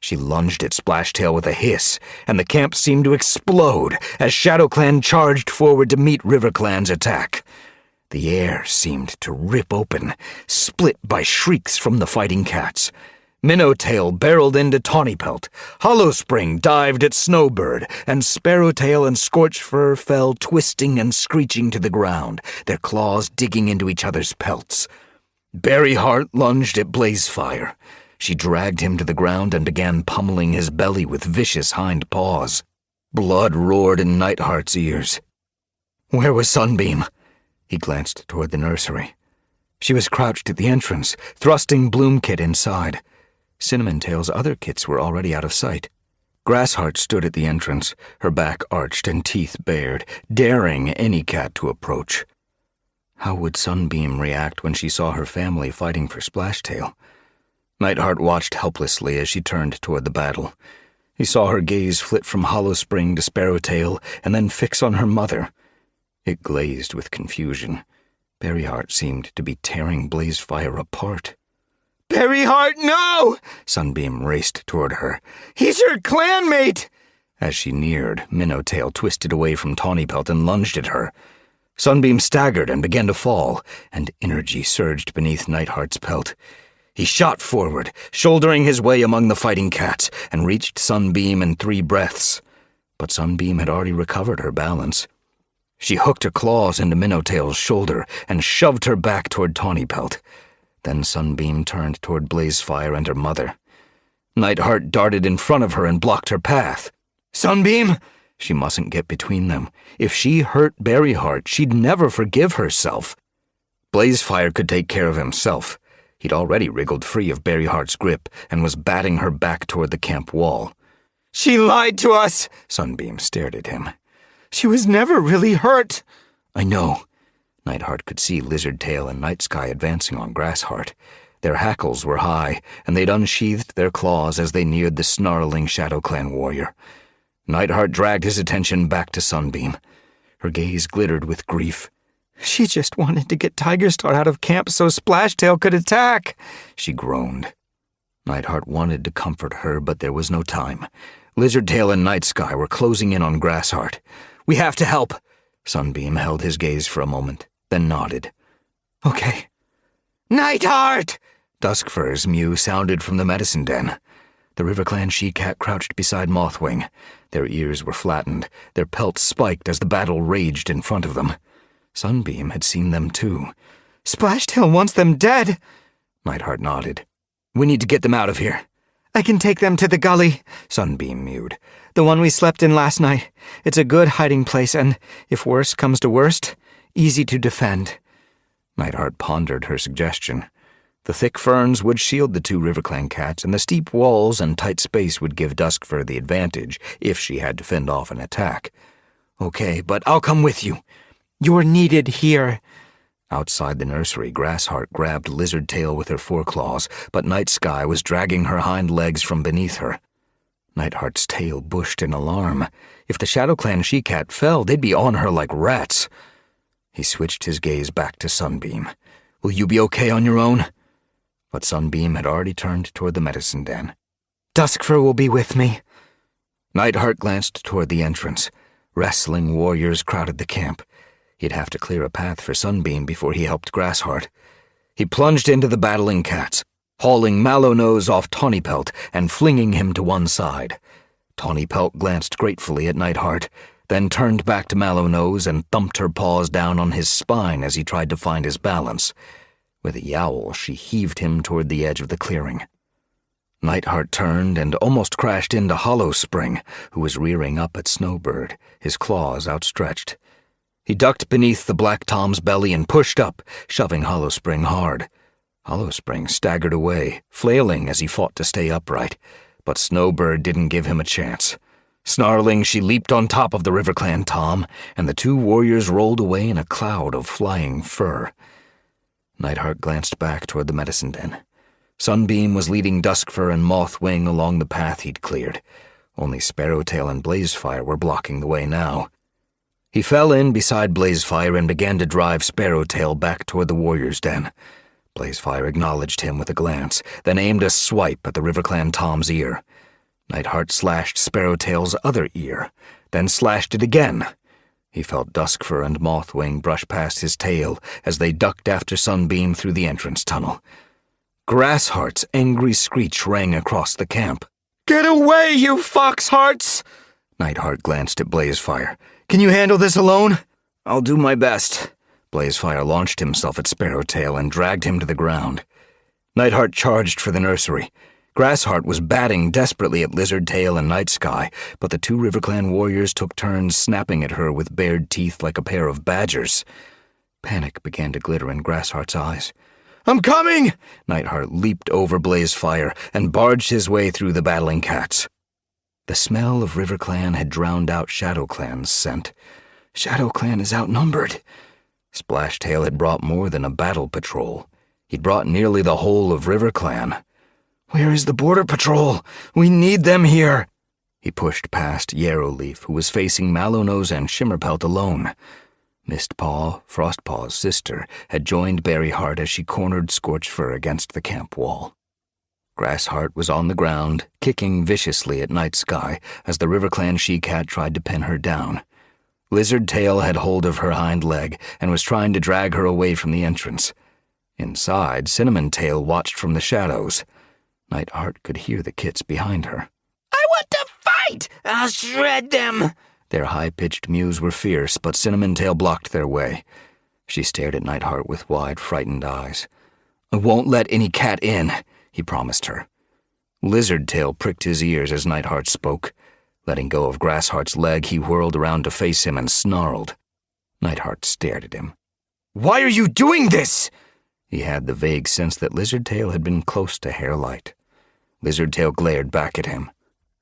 She lunged at Splashtail with a hiss, and the camp seemed to explode as ShadowClan charged forward to meet RiverClan's attack. The air seemed to rip open, split by shrieks from the fighting cats. Minnowtail barreled into Tawnypelt, Hollowspring dived at Snowbird, and Sparrowtail and Scorchfur fell twisting and screeching to the ground, their claws digging into each other's pelts. Berryheart lunged at Blazefire. She dragged him to the ground and began pummeling his belly with vicious hind paws. Blood roared in Nightheart's ears. Where was Sunbeam? He glanced toward the nursery. She was crouched at the entrance, thrusting Bloomkit inside. Cinnamontail's other kits were already out of sight. Grassheart stood at the entrance, her back arched and teeth bared, daring any cat to approach. How would Sunbeam react when she saw her family fighting for Splashtail? Nightheart watched helplessly as she turned toward the battle. He saw her gaze flit from Hollowspring to Sparrowtail and then fix on her mother. It glazed with confusion. Berryheart seemed to be tearing Blazefire apart. Berryheart, no! Sunbeam raced toward her. He's your clanmate! As she neared, Minnowtail twisted away from Tawnypelt and lunged at her. Sunbeam staggered and began to fall, and energy surged beneath Nightheart's pelt. He shot forward, shouldering his way among the fighting cats, and reached Sunbeam in 3 breaths. But Sunbeam had already recovered her balance. She hooked her claws into Minnowtail's shoulder and shoved her back toward Tawnypelt. Then Sunbeam turned toward Blazefire and her mother. Nightheart darted in front of her and blocked her path. Sunbeam! She mustn't get between them. If she hurt Berryheart, she'd never forgive herself. Blazefire could take care of himself. He'd already wriggled free of Berryheart's grip and was batting her back toward the camp wall. She lied to us! Sunbeam stared at him. She was never really hurt. I know. Nightheart could see Lizardtail and Nightsky advancing on Grassheart. Their hackles were high, and they'd unsheathed their claws as they neared the snarling ShadowClan warrior. Nightheart dragged his attention back to Sunbeam. Her gaze glittered with grief. She just wanted to get Tigerstar out of camp so Splashtail could attack, she groaned. Nightheart wanted to comfort her, but there was no time. Lizardtail and Nightsky were closing in on Grassheart. We have to help. Sunbeam held his gaze for a moment, then nodded. Okay. Nightheart! Duskfur's mew sounded from the medicine den. The RiverClan she-cat crouched beside Mothwing. Their ears were flattened, their pelts spiked as the battle raged in front of them. Sunbeam had seen them too. Splashtail wants them dead. Nightheart nodded. We need to get them out of here. I can take them to the gully, Sunbeam mewed. the one we slept in last night. It's a good hiding place and, if worst comes to worst, easy to defend. Nightheart pondered her suggestion. The thick ferns would shield the two RiverClan cats, and the steep walls and tight space would give Duskfur the advantage if she had to fend off an attack. Okay, but I'll come with you. You're needed here. Outside the nursery, Grassheart grabbed Lizardtail with her foreclaws, but Night Sky was dragging her hind legs from beneath her. Nightheart's tail bushed in alarm. If the ShadowClan she-cat fell, they'd be on her like rats. He switched his gaze back to Sunbeam. Will you be okay on your own? But Sunbeam had already turned toward the medicine den. Duskfur will be with me. Nightheart glanced toward the entrance. Wrestling warriors crowded the camp. He'd have to clear a path for Sunbeam before he helped Grassheart. He plunged into the battling cats, hauling Mallownose off Tawnypelt and flinging him to one side. Tawnypelt glanced gratefully at Nightheart, then turned back to Mallownose and thumped her paws down on his spine as he tried to find his balance. With a yowl, she heaved him toward the edge of the clearing. Nightheart turned and almost crashed into Hollowspring, who was rearing up at Snowbird, his claws outstretched. He ducked beneath the Black Tom's belly and pushed up, shoving Hollowspring hard. Hollowspring staggered away, flailing as he fought to stay upright, but Snowbird didn't give him a chance. Snarling, she leaped on top of the RiverClan Tom, and the two warriors rolled away in a cloud of flying fur. Nightheart glanced back toward the medicine den. Sunbeam was leading Duskfur and Mothwing along the path he'd cleared. Only Sparrowtail and Blazefire were blocking the way now. He fell in beside Blazefire and began to drive Sparrowtail back toward the warrior's den. Blazefire acknowledged him with a glance, then aimed a swipe at the RiverClan Tom's ear. Nightheart slashed Sparrowtail's other ear, then slashed it again. He felt Duskfur and Mothwing brush past his tail as they ducked after Sunbeam through the entrance tunnel. Grassheart's angry screech rang across the camp. Get away, you foxhearts! Nightheart glanced at Blazefire. Can you handle this alone? I'll do my best. Blazefire launched himself at Sparrowtail and dragged him to the ground. Nightheart charged for the nursery. Grassheart was batting desperately at Lizardtail and Night Sky, but the two RiverClan warriors took turns snapping at her with bared teeth like a pair of badgers. Panic began to glitter in Grassheart's eyes. I'm coming! Nightheart leaped over Blazefire and barged his way through the battling cats. The smell of RiverClan had drowned out ShadowClan's scent. ShadowClan is outnumbered. Splashtail had brought more than a battle patrol. He'd brought nearly the whole of RiverClan. Where is the border patrol? We need them here. He pushed past Yarrowleaf, who was facing Mallownose and Shimmerpelt alone. Mistpaw, Frostpaw's sister, had joined Berryheart as she cornered Scorchfur against the camp wall. Grassheart was on the ground, kicking viciously at Night Sky as the RiverClan she-cat tried to pin her down. Lizardtail had hold of her hind leg and was trying to drag her away from the entrance. Inside, Cinnamon Tail watched from the shadows. Nightheart could hear the kits behind her. I want to fight! I'll shred them! Their high-pitched mews were fierce, but Cinnamon Tail blocked their way. She stared at Nightheart with wide, frightened eyes. I won't let any cat in, he promised her. Lizardtail pricked his ears as Nightheart spoke. Letting go of Grassheart's leg, he whirled around to face him and snarled. Nightheart stared at him. Why are you doing this? He had the vague sense that Lizardtail had been close to Hairlight. Lizardtail glared back at him.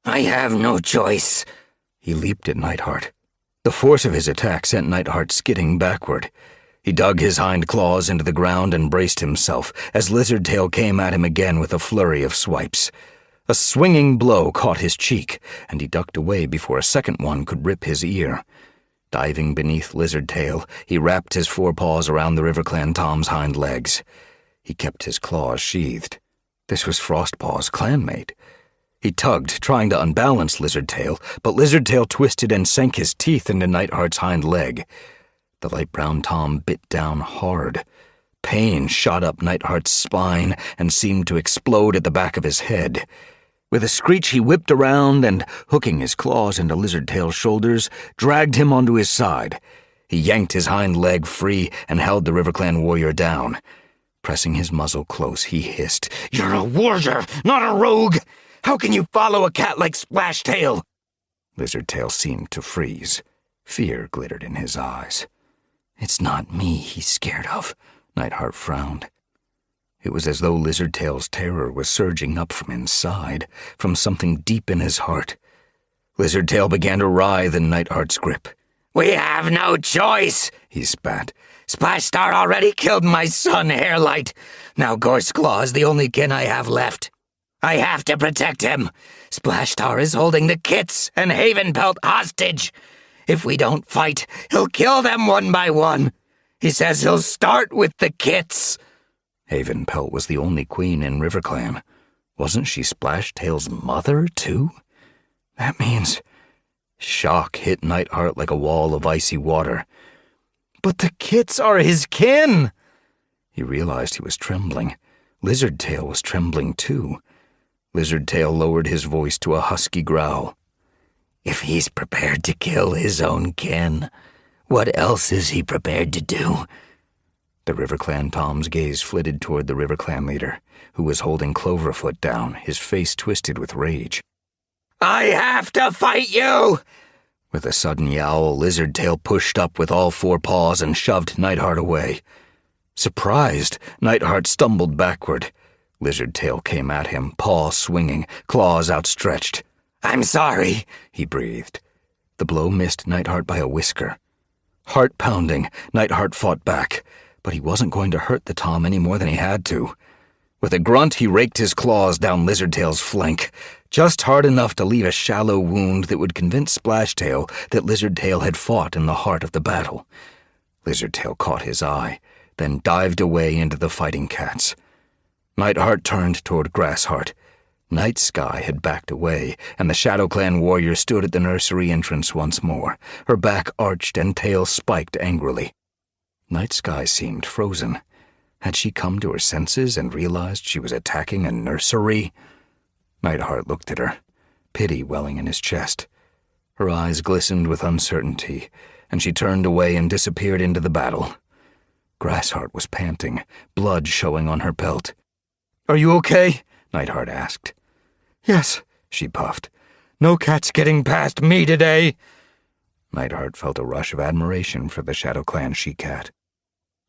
I have no choice. He leaped at Nightheart. The force of his attack sent Nightheart skidding backward. He dug his hind claws into the ground and braced himself as Lizardtail came at him again with a flurry of swipes. A swinging blow caught his cheek, and he ducked away before a second one could rip his ear. Diving beneath Lizardtail, he wrapped his forepaws around the RiverClan Tom's hind legs. He kept his claws sheathed. This was Frostpaw's clanmate. He tugged, trying to unbalance Lizardtail, but Lizardtail twisted and sank his teeth into Nightheart's hind leg. The light brown Tom bit down hard. Pain shot up Nightheart's spine and seemed to explode at the back of his head. With a screech, he whipped around and, hooking his claws into Lizardtail's shoulders, dragged him onto his side. He yanked his hind leg free and held the RiverClan warrior down. Pressing his muzzle close, he hissed, "You're a warrior, not a rogue! How can you follow a cat like Splashtail?" Lizardtail seemed to freeze. Fear glittered in his eyes. "It's not me he's scared of," Nightheart frowned. It was as though Lizardtail's terror was surging up from inside, from something deep in his heart. Lizardtail began to writhe in Nightheart's grip. "We have no choice," he spat. "Splashstar already killed my son, Hairlight. Now Gorseclaw is the only kin I have left. I have to protect him. Splashstar is holding the Kits and Havenpelt hostage. If we don't fight, he'll kill them one by one. He says he'll start with the Kits." Havenpelt was the only queen in RiverClan. Wasn't she Splashtail's mother, too? That means... Shock hit Nightheart like a wall of icy water. "But the Kits are his kin!" He realized he was trembling. Lizardtail was trembling, too. Lizardtail lowered his voice to a husky growl. "If he's prepared to kill his own kin, what else is he prepared to do?" The RiverClan Tom's gaze flitted toward the RiverClan leader, who was holding Cloverfoot down, his face twisted with rage. "I have to fight you!" With a sudden yowl, Lizardtail pushed up with all four paws and shoved Nightheart away. Surprised, Nightheart stumbled backward. Lizardtail came at him, paw swinging, claws outstretched. "I'm sorry," he breathed. The blow missed Nightheart by a whisker. Heart pounding, Nightheart fought back, but he wasn't going to hurt the Tom any more than he had to. With a grunt, he raked his claws down Lizardtail's flank, just hard enough to leave a shallow wound that would convince Splashtail that Lizardtail had fought in the heart of the battle. Lizardtail caught his eye, then dived away into the fighting cats. Nightheart turned toward Grassheart. Night Sky had backed away, and the ShadowClan warrior stood at the nursery entrance once more, her back arched and tail spiked angrily. Night Sky seemed frozen. Had she come to her senses and realized she was attacking a nursery? Nightheart looked at her, pity welling in his chest. Her eyes glistened with uncertainty, and she turned away and disappeared into the battle. Grassheart was panting, blood showing on her pelt. "Are you okay?" Nightheart asked. "Yes," she puffed. "No cat's getting past me today." Nightheart felt a rush of admiration for the ShadowClan she-cat.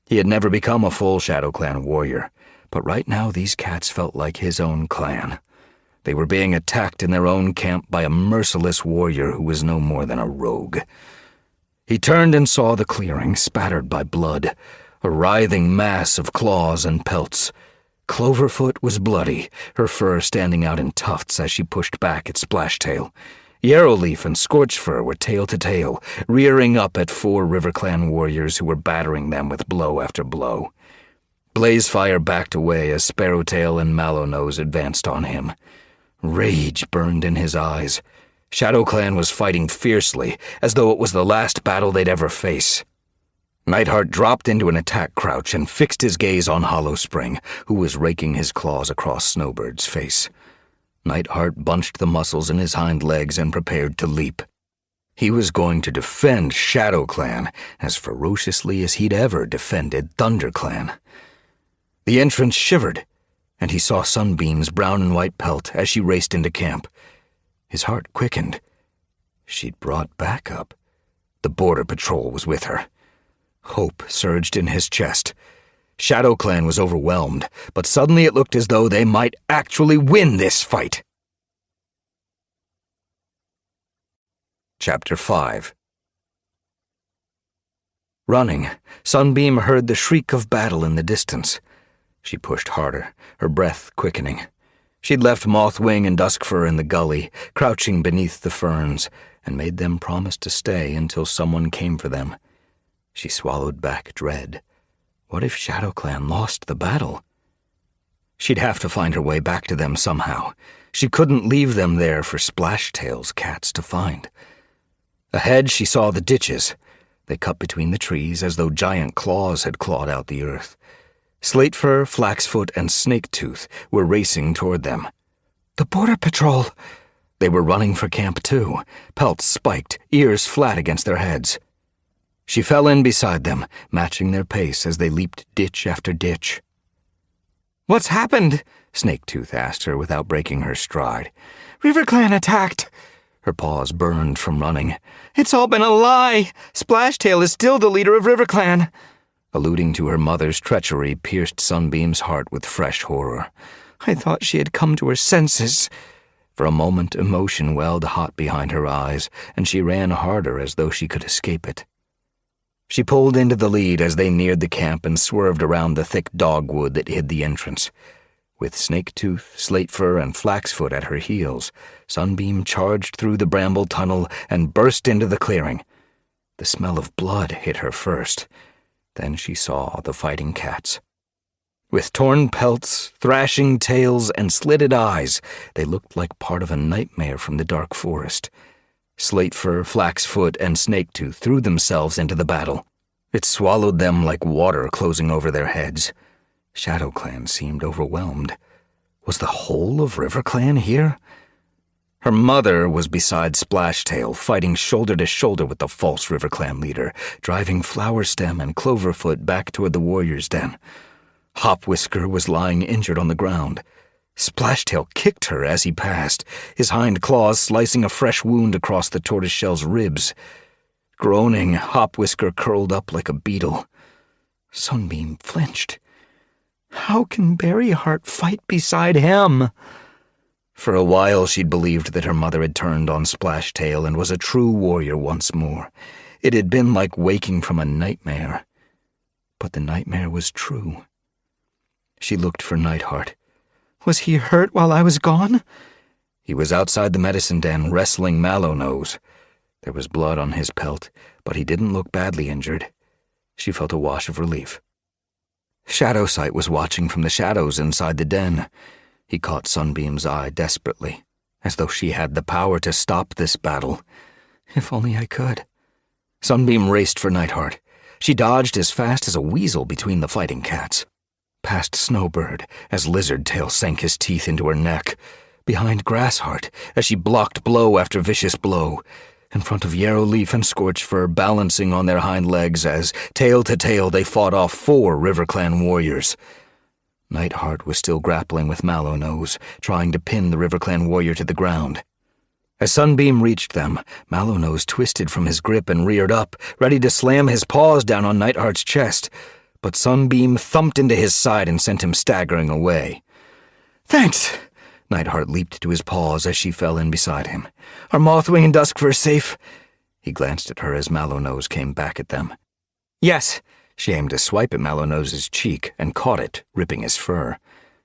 He had never become a full ShadowClan warrior, but right now these cats felt like his own clan. They were being attacked in their own camp by a merciless warrior who was no more than a rogue. He turned and saw the clearing spattered by blood, a writhing mass of claws and pelts. Cloverfoot was bloody, her fur standing out in tufts as she pushed back at Splashtail. Yarrowleaf and Scorchfur were tail to tail, rearing up at four RiverClan warriors who were battering them with blow after blow. Blazefire backed away as Sparrowtail and Mallownose advanced on him. Rage burned in his eyes. ShadowClan was fighting fiercely, as though it was the last battle they'd ever face. Nightheart dropped into an attack crouch and fixed his gaze on Hollowspring, who was raking his claws across Snowbird's face. Nightheart bunched the muscles in his hind legs and prepared to leap. He was going to defend ShadowClan as ferociously as he'd ever defended ThunderClan. The entrance shivered, and he saw Sunbeam's brown and white pelt as she raced into camp. His heart quickened. She'd brought backup. The Border Patrol was with her. Hope surged in his chest. ShadowClan was overwhelmed, but suddenly it looked as though they might actually win this fight. Chapter 5. Running, Sunbeam heard the shriek of battle in the distance. She pushed harder, her breath quickening. She'd left Mothwing and Duskfur in the gully, crouching beneath the ferns, and made them promise to stay until someone came for them. She swallowed back dread. What if ShadowClan lost the battle? She'd have to find her way back to them somehow. She couldn't leave them there for Splashtail's cats to find. Ahead, she saw the ditches. They cut between the trees as though giant claws had clawed out the earth. Slatefur, Flaxfoot, and Snaketooth were racing toward them. The Border Patrol! They were running for camp too, pelts spiked, ears flat against their heads. She fell in beside them, matching their pace as they leaped ditch after ditch. What's happened? Snaketooth asked her without breaking her stride. RiverClan attacked. Her paws burned from running. It's all been a lie. Splashtail is still the leader of RiverClan. Alluding to her mother's treachery pierced Sunbeam's heart with fresh horror. I thought she had come to her senses. For a moment, emotion welled hot behind her eyes, and she ran harder as though she could escape it. She pulled into the lead as they neared the camp and swerved around the thick dogwood that hid the entrance. With Snaketooth, Slatefur, and Flaxfoot at her heels, Sunbeam charged through the bramble tunnel and burst into the clearing. The smell of blood hit her first. Then she saw the fighting cats. With torn pelts, thrashing tails, and slitted eyes, they looked like part of a nightmare from the dark forest. Slatefur, Flaxfoot, and Snaketooth threw themselves into the battle. It swallowed them like water closing over their heads. ShadowClan seemed overwhelmed. Was the whole of RiverClan here? Her mother was beside Splashtail, fighting shoulder to shoulder with the false RiverClan leader, driving Flowerstem and Cloverfoot back toward the warrior's den. Hopwhisker was lying injured on the ground. Splashtail kicked her as he passed, his hind claws slicing a fresh wound across the tortoiseshell's ribs. Groaning, Hopwhisker curled up like a beetle. Sunbeam flinched. How can Berryheart fight beside him? For a while she'd believed that her mother had turned on Splashtail and was a true warrior once more. It had been like waking from a nightmare. But the nightmare was true. She looked for Nightheart. Was he hurt while I was gone? He was outside the medicine den wrestling Mallownose. There was blood on his pelt, but he didn't look badly injured. She felt a wash of relief. Shadowsight was watching from the shadows inside the den. He caught Sunbeam's eye desperately, as though she had the power to stop this battle. If only I could. Sunbeam raced for Nightheart. She dodged as fast as a weasel between the fighting cats. Past Snowbird, as Lizardtail sank his teeth into her neck. Behind Grassheart, as she blocked blow after vicious blow. In front of Yarrowleaf and Scorchfur, balancing on their hind legs as, tail to tail, they fought off 4 RiverClan warriors. Nightheart was still grappling with Mallownose, trying to pin the RiverClan warrior to the ground. As Sunbeam reached them, Mallownose twisted from his grip and reared up, ready to slam his paws down on Nightheart's chest. But Sunbeam thumped into his side and sent him staggering away. Thanks! Nightheart leaped to his paws as she fell in beside him. Are Mothwing and Duskfur safe? He glanced at her as Mallownose came back at them. Yes. She aimed a swipe at Mallownose's cheek and caught it, ripping his fur.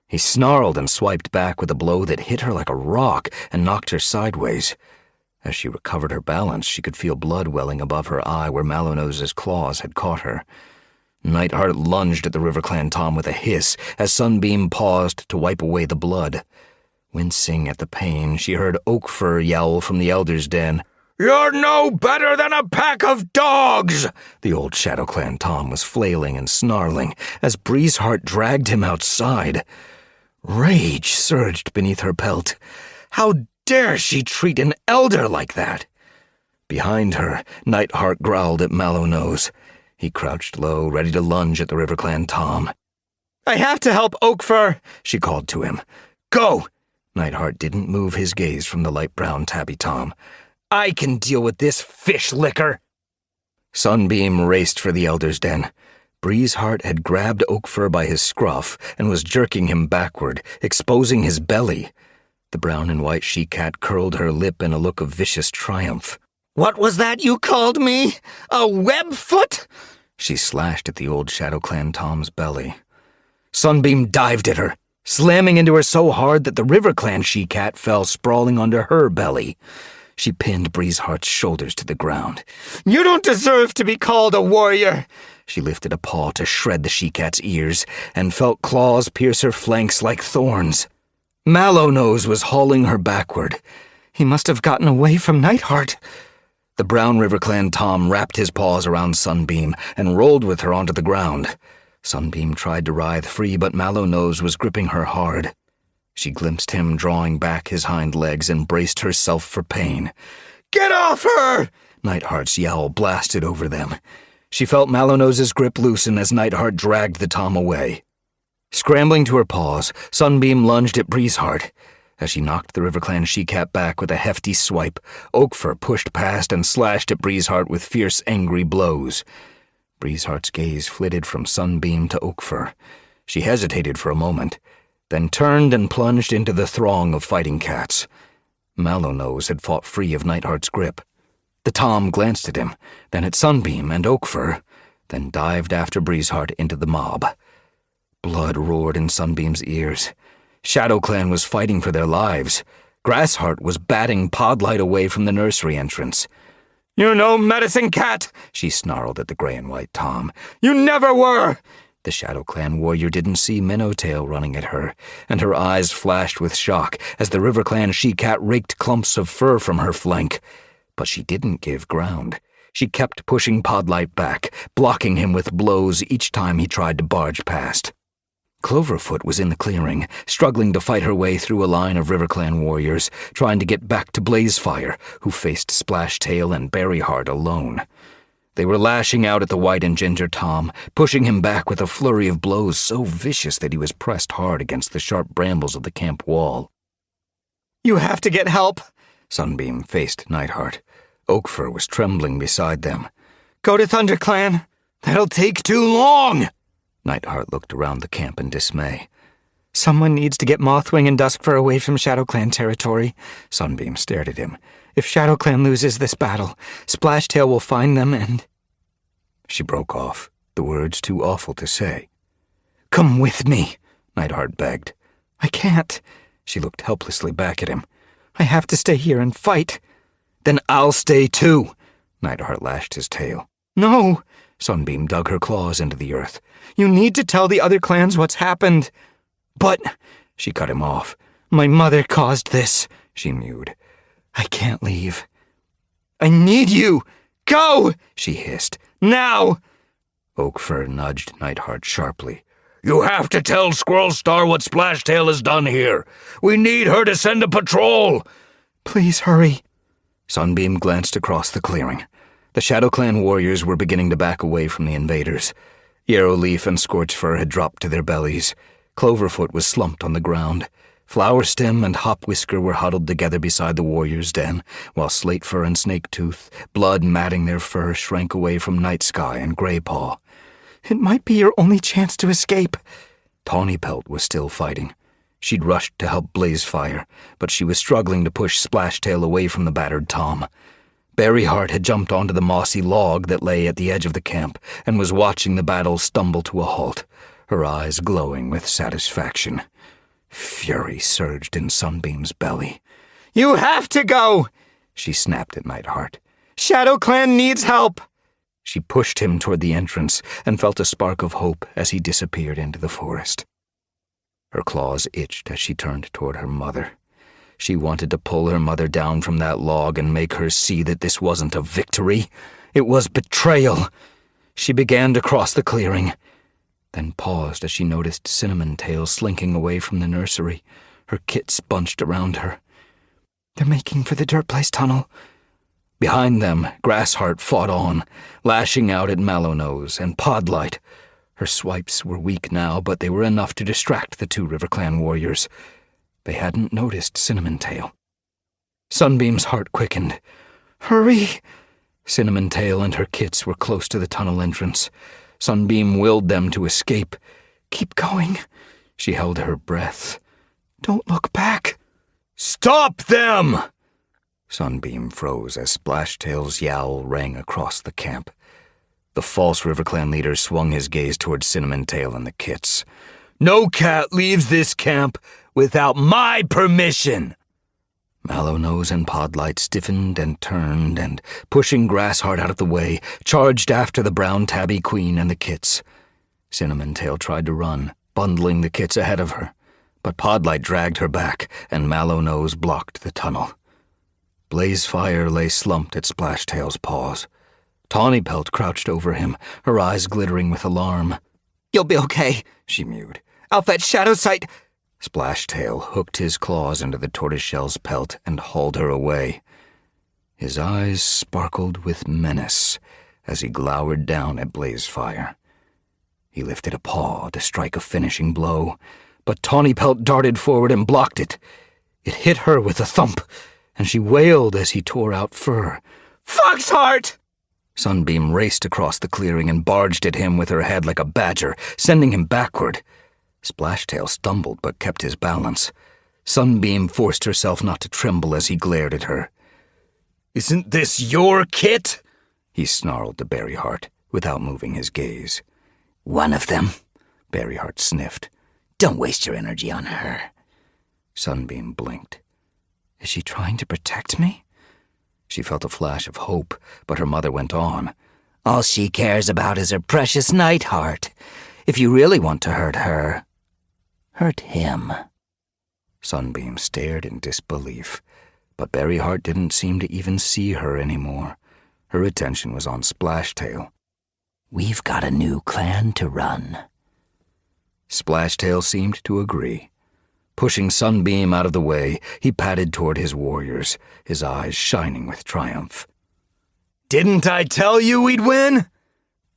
He snarled and swiped back with a blow that hit her like a rock and knocked her sideways. As she recovered her balance, she could feel blood welling above her eye where Mallownose's claws had caught her. Nightheart lunged at the RiverClan Tom with a hiss as Sunbeam paused to wipe away the blood. Wincing at the pain, she heard Oakfur yowl from the Elder's Den. "You're no better than a pack of dogs!" The old ShadowClan Tom was flailing and snarling as Breezeheart dragged him outside. Rage surged beneath her pelt. How dare she treat an elder like that? Behind her, Nightheart growled at Mallownose. He crouched low, ready to lunge at the RiverClan Tom. I have to help Oakfur, she called to him. Go! Nightheart didn't move his gaze from the light brown tabby Tom. I can deal with this fish licker. Sunbeam raced for the Elder's Den. Breezeheart had grabbed Oakfur by his scruff and was jerking him backward, exposing his belly. The brown and white she-cat curled her lip in a look of vicious triumph. What was that you called me? A webfoot? She slashed at the old ShadowClan Tom's belly. Sunbeam dived at her, slamming into her so hard that the RiverClan she-cat fell sprawling onto her belly. She pinned Breezeheart's shoulders to the ground. You don't deserve to be called a warrior. She lifted a paw to shred the she-cat's ears and felt claws pierce her flanks like thorns. Mallownose was hauling her backward. He must have gotten away from Nightheart. The brown RiverClan Tom wrapped his paws around Sunbeam and rolled with her onto the ground. Sunbeam tried to writhe free, but Mallow-Nose was gripping her hard. She glimpsed him drawing back his hind legs and braced herself for pain. "Get off her!" Nightheart's yowl blasted over them. She felt Mallow-Nose's grip loosen as Nightheart dragged the tom away. Scrambling to her paws, Sunbeam lunged at Breezeheart. As she knocked the RiverClan she-cat back with a hefty swipe, Oakfur pushed past and slashed at Breezeheart with fierce, angry blows. Breezeheart's gaze flitted from Sunbeam to Oakfur. She hesitated for a moment, then turned and plunged into the throng of fighting cats. Mallow-Nose had fought free of Nightheart's grip. The tom glanced at him, then at Sunbeam and Oakfur, then dived after Breezeheart into the mob. Blood roared in Sunbeam's ears. ShadowClan was fighting for their lives. Grassheart was batting Podlight away from the nursery entrance. "You're no medicine cat," she snarled at the gray and white tom. "You never were!" The ShadowClan warrior didn't see Minnowtail running at her, and her eyes flashed with shock as the RiverClan she-cat raked clumps of fur from her flank. But she didn't give ground. She kept pushing Podlight back, blocking him with blows each time he tried to barge past. Cloverfoot was in the clearing, struggling to fight her way through a line of RiverClan warriors, trying to get back to Blazefire, who faced Splashtail and Berryheart alone. They were lashing out at the white and ginger tom, pushing him back with a flurry of blows so vicious that he was pressed hard against the sharp brambles of the camp wall. "You have to get help," Sunbeam faced Nightheart. Oakfur was trembling beside them. "Go to ThunderClan. That'll take too long." Nightheart looked around the camp in dismay. "Someone needs to get Mothwing and Duskfur away from ShadowClan territory." Sunbeam stared at him. "If ShadowClan loses this battle, Splashtail will find them and—" She broke off, the words too awful to say. "Come with me," Nightheart begged. "I can't." She looked helplessly back at him. "I have to stay here and fight." "Then I'll stay too." Nightheart lashed his tail. "No." Sunbeam dug her claws into the earth. "You need to tell the other clans what's happened." "But—" She cut him off. "My mother caused this," she mewed. "I can't leave." "I need you! Go!" she hissed. "Now!" Oakfur nudged Nightheart sharply. "You have to tell Squirrel Star what Splashtail has done here. We need her to send a patrol." "Please hurry." Sunbeam glanced across the clearing. The ShadowClan warriors were beginning to back away from the invaders. Yarrowleaf and Scorchfur had dropped to their bellies. Cloverfoot was slumped on the ground. Flowerstem and Hopwhisker were huddled together beside the warrior's den, while Slatefur and Snaketooth, blood matting their fur, shrank away from Nightsky and Greypaw. "It might be your only chance to escape." Tawnypelt was still fighting. She'd rushed to help Blazefire, but she was struggling to push Splashtail away from the battered tom. Berryheart had jumped onto the mossy log that lay at the edge of the camp and was watching the battle stumble to a halt, her eyes glowing with satisfaction. Fury surged in Sunbeam's belly. "You have to go!" she snapped at Nightheart. "ShadowClan needs help!" She pushed him toward the entrance and felt a spark of hope as he disappeared into the forest. Her claws itched as she turned toward her mother. She wanted to pull her mother down from that log and make her see that this wasn't a victory. It was betrayal. She began to cross the clearing, then paused as she noticed Cinnamon Tail slinking away from the nursery, her kits bunched around her. "They're making for the Dirt Place tunnel." Behind them, Grassheart fought on, lashing out at Mallow-Nose and Podlight. Her swipes were weak now, but they were enough to distract the two RiverClan warriors. They hadn't noticed Cinnamon Tail. Sunbeam's heart quickened. "Hurry!" Cinnamon Tail and her kits were close to the tunnel entrance. Sunbeam willed them to escape. "Keep going." She held her breath. "Don't look back." "Stop them!" Sunbeam froze as Splashtail's yowl rang across the camp. The false RiverClan leader swung his gaze toward Cinnamon Tail and the kits. "No cat leaves this camp without my permission." Mallow-Nose and Podlight stiffened and turned and, pushing Grassheart out of the way, charged after the brown tabby queen and the kits. Cinnamon Tail tried to run, bundling the kits ahead of her, but Podlight dragged her back, and Mallow-Nose blocked the tunnel. Blazefire lay slumped at Splashtail's paws. Tawnypelt crouched over him, her eyes glittering with alarm. You'll be okay, she mewed. I'll fetch Shadowsight. Splashtail hooked his claws into the tortoiseshell's pelt and hauled her away. His eyes sparkled with menace as he glowered down at Blazefire. He lifted a paw to strike a finishing blow, but Tawnypelt darted forward and blocked it. It hit her with a thump, and she wailed as he tore out fur. Foxheart! Sunbeam raced across the clearing and barged at him with her head like a badger, sending him backward. Splashtail stumbled but kept his balance. Sunbeam forced herself not to tremble as he glared at her. Isn't this your kit? He snarled to Berryheart without moving his gaze. One of them, Berryheart sniffed. Don't waste your energy on her. Sunbeam blinked. Is she trying to protect me? She felt a flash of hope, but her mother went on. All she cares about is her precious Nightheart. If you really want to hurt her, hurt him. Sunbeam stared in disbelief, but Berryheart didn't seem to even see her anymore. Her attention was on Splashtail. We've got a new clan to run. Splashtail seemed to agree. Pushing Sunbeam out of the way, he padded toward his warriors, his eyes shining with triumph. Didn't I tell you we'd win?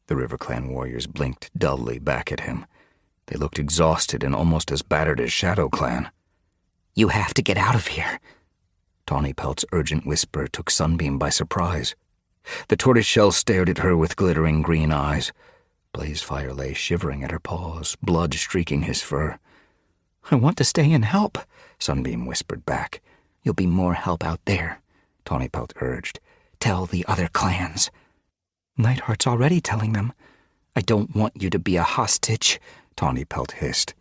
The RiverClan warriors blinked dully back at him. They looked exhausted and almost as battered as ShadowClan. You have to get out of here. Tawnypelt's urgent whisper took Sunbeam by surprise. The tortoiseshell stared at her with glittering green eyes. Blazefire lay shivering at her paws, blood streaking his fur. I want to stay and help, Sunbeam whispered back. You'll be more help out there, Tawnypelt urged. Tell the other clans. Nightheart's already telling them. I don't want you to be a hostage, Tawnypelt hissed.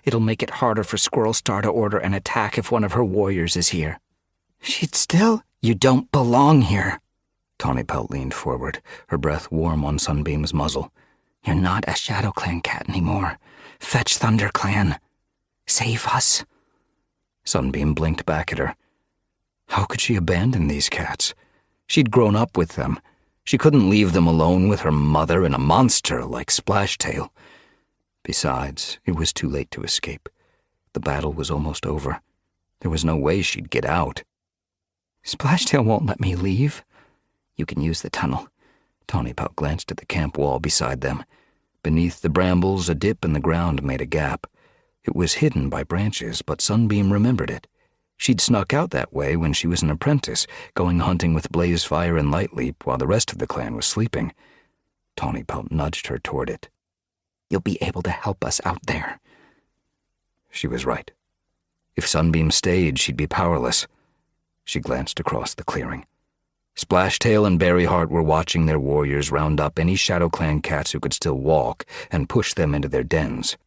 It'll make it harder for Squirrelstar to order an attack if one of her warriors is here. She'd still... You don't belong here. Tawnypelt leaned forward, her breath warm on Sunbeam's muzzle. You're not a ShadowClan cat anymore. Fetch ThunderClan. Save us. Sunbeam blinked back at her. How could she abandon these cats? She'd grown up with them. She couldn't leave them alone with her mother and a monster like Splashtail. Besides, it was too late to escape. The battle was almost over. There was no way she'd get out. Splashtail won't let me leave. You can use the tunnel. Tawnypelt glanced at the camp wall beside them. Beneath the brambles, a dip in the ground made a gap. It was hidden by branches, but Sunbeam remembered it. She'd snuck out that way when she was an apprentice, going hunting with Blazefire and Lightleap while the rest of the clan was sleeping. Tawnypelt nudged her toward it. You'll be able to help us out there. She was right. If Sunbeam stayed, she'd be powerless. She glanced across the clearing. Splashtail and Berryheart were watching their warriors round up any ShadowClan cats who could still walk and push them into their dens.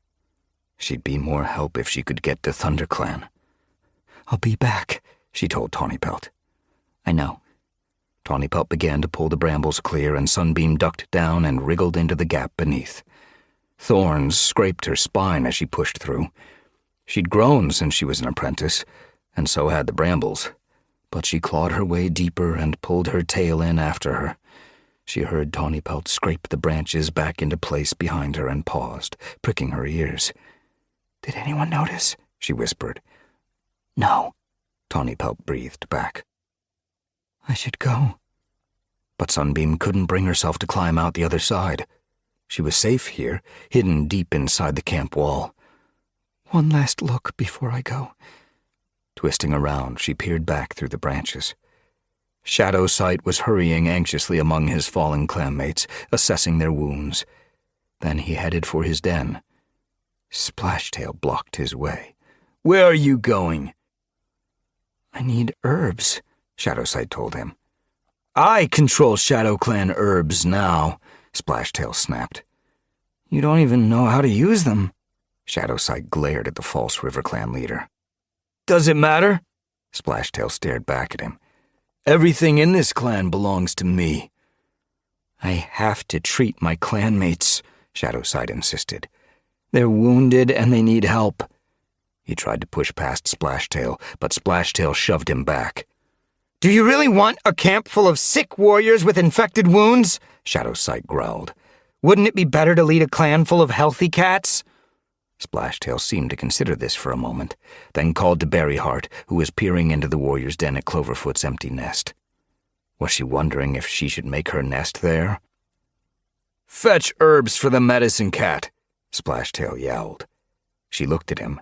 She'd be more help if she could get to ThunderClan. I'll be back, she told Tawnypelt. I know. Tawnypelt began to pull the brambles clear, and Sunbeam ducked down and wriggled into the gap beneath. Thorns scraped her spine as she pushed through. She'd grown since she was an apprentice, and so had the brambles. But she clawed her way deeper and pulled her tail in after her. She heard Tawnypelt scrape the branches back into place behind her and paused, pricking her ears. Did anyone notice? She whispered. No, Tawnypelt breathed back. I should go. But Sunbeam couldn't bring herself to climb out the other side. She was safe here, hidden deep inside the camp wall. One last look before I go. Twisting around, she peered back through the branches. Shadowsight was hurrying anxiously among his fallen clanmates, assessing their wounds. Then he headed for his den. Splashtail blocked his way. Where are you going? I need herbs, Shadowsight told him. I control ShadowClan herbs now, Splashtail snapped. You don't even know how to use them. Shadowsight glared at the false RiverClan leader. Does it matter? Splashtail stared back at him. Everything in this clan belongs to me. I have to treat my clanmates, Shadowsight insisted. They're wounded and they need help. He tried to push past Splashtail, but Splashtail shoved him back. Do you really want a camp full of sick warriors with infected wounds? Shadowsight growled. Wouldn't it be better to lead a clan full of healthy cats? Splashtail seemed to consider this for a moment, then called to Berryheart, who was peering into the warrior's den at Cloverfoot's empty nest. Was she wondering if she should make her nest there? "Fetch herbs for the medicine cat," Splashtail yelled. She looked at him.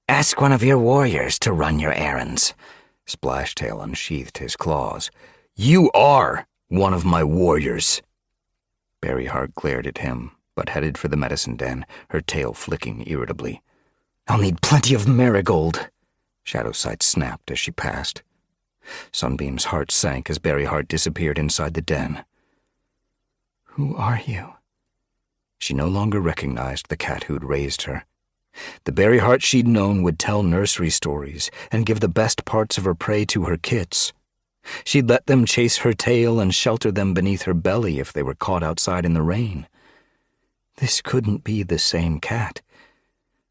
Ask one of your warriors to run your errands. Splashtail unsheathed his claws. "You are one of my warriors." Berryheart glared at him, but headed for the medicine den, her tail flicking irritably. I'll need plenty of marigold, Shadowsight snapped as she passed. Sunbeam's heart sank as Berryheart disappeared inside the den. Who are you? She no longer recognized the cat who'd raised her. The Berryheart she'd known would tell nursery stories and give the best parts of her prey to her kits. She'd let them chase her tail and shelter them beneath her belly if they were caught outside in the rain. This couldn't be the same cat.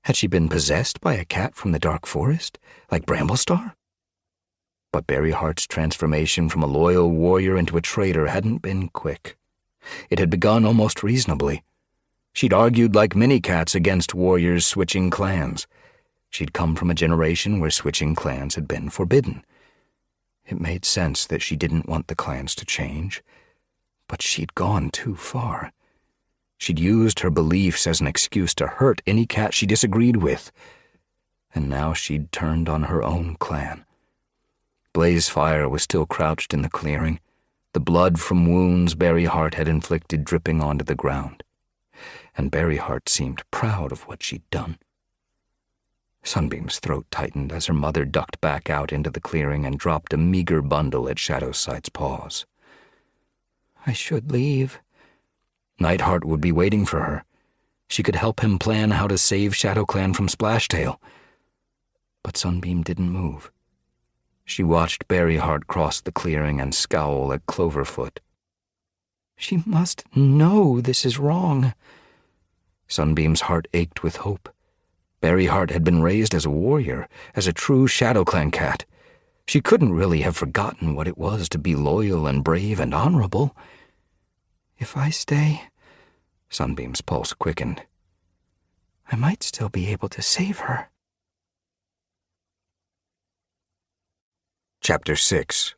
Had she been possessed by a cat from the dark forest, like Bramblestar? But Berryheart's transformation from a loyal warrior into a traitor hadn't been quick. It had begun almost reasonably. She'd argued like many cats against warriors switching clans. She'd come from a generation where switching clans had been forbidden. It made sense that she didn't want the clans to change, but she'd gone too far. She'd used her beliefs as an excuse to hurt any cat she disagreed with, and now she'd turned on her own clan. Blazefire was still crouched in the clearing, the blood from wounds Berryheart had inflicted dripping onto the ground, and Berryheart seemed proud of what she'd done. Sunbeam's throat tightened as her mother ducked back out into the clearing and dropped a meager bundle at Shadowsight's paws. I should leave. Nightheart would be waiting for her. She could help him plan how to save ShadowClan from Splashtail. But Sunbeam didn't move. She watched Berryheart cross the clearing and scowl at Cloverfoot. She must know this is wrong. Sunbeam's heart ached with hope. Berryheart had been raised as a warrior, as a true ShadowClan cat. She couldn't really have forgotten what it was to be loyal and brave and honorable. If I stay, Sunbeam's pulse quickened. I might still be able to save her. Chapter 6.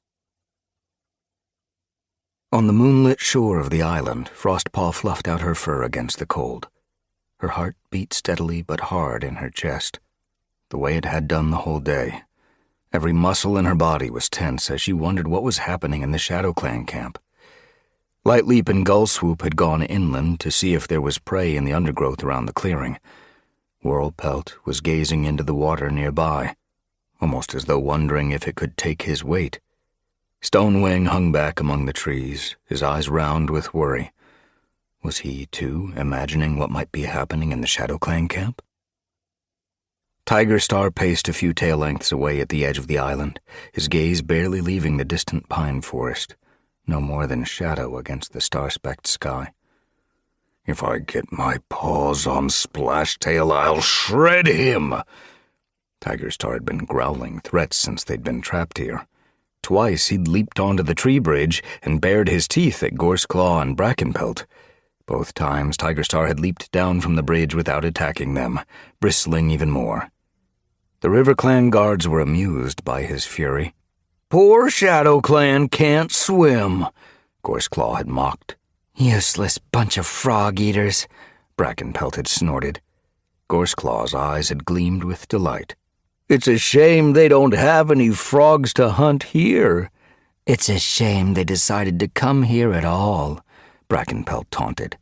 On the moonlit shore of the island, Frostpaw fluffed out her fur against the cold. Her heart beat steadily but hard in her chest, the way it had done the whole day. Every muscle in her body was tense as she wondered what was happening in the ShadowClan camp. Lightleap and Gullswoop had gone inland to see if there was prey in the undergrowth around the clearing. Whirlpelt was gazing into the water nearby, almost as though wondering if it could take his weight. Stonewing hung back among the trees, his eyes round with worry. Was he, too, imagining what might be happening in the ShadowClan camp? Tigerstar paced a few tail lengths away at the edge of the island, his gaze barely leaving the distant pine forest, no more than shadow against the star-specked sky. "If I get my paws on Splashtail, I'll shred him!" Tigerstar had been growling threats since they'd been trapped here. Twice he'd leaped onto the tree bridge and bared his teeth at Gorseclaw and Brackenpelt. Both times Tigerstar had leaped down from the bridge without attacking them, bristling even more. The RiverClan guards were amused by his fury. "Poor ShadowClan can't swim," Gorseclaw had mocked. Useless bunch of frog-eaters, Brackenpelt had snorted. Gorseclaw's eyes had gleamed with delight. "It's a shame they don't have any frogs to hunt here." It's a shame they decided to come here at all, Brackenpelt taunted.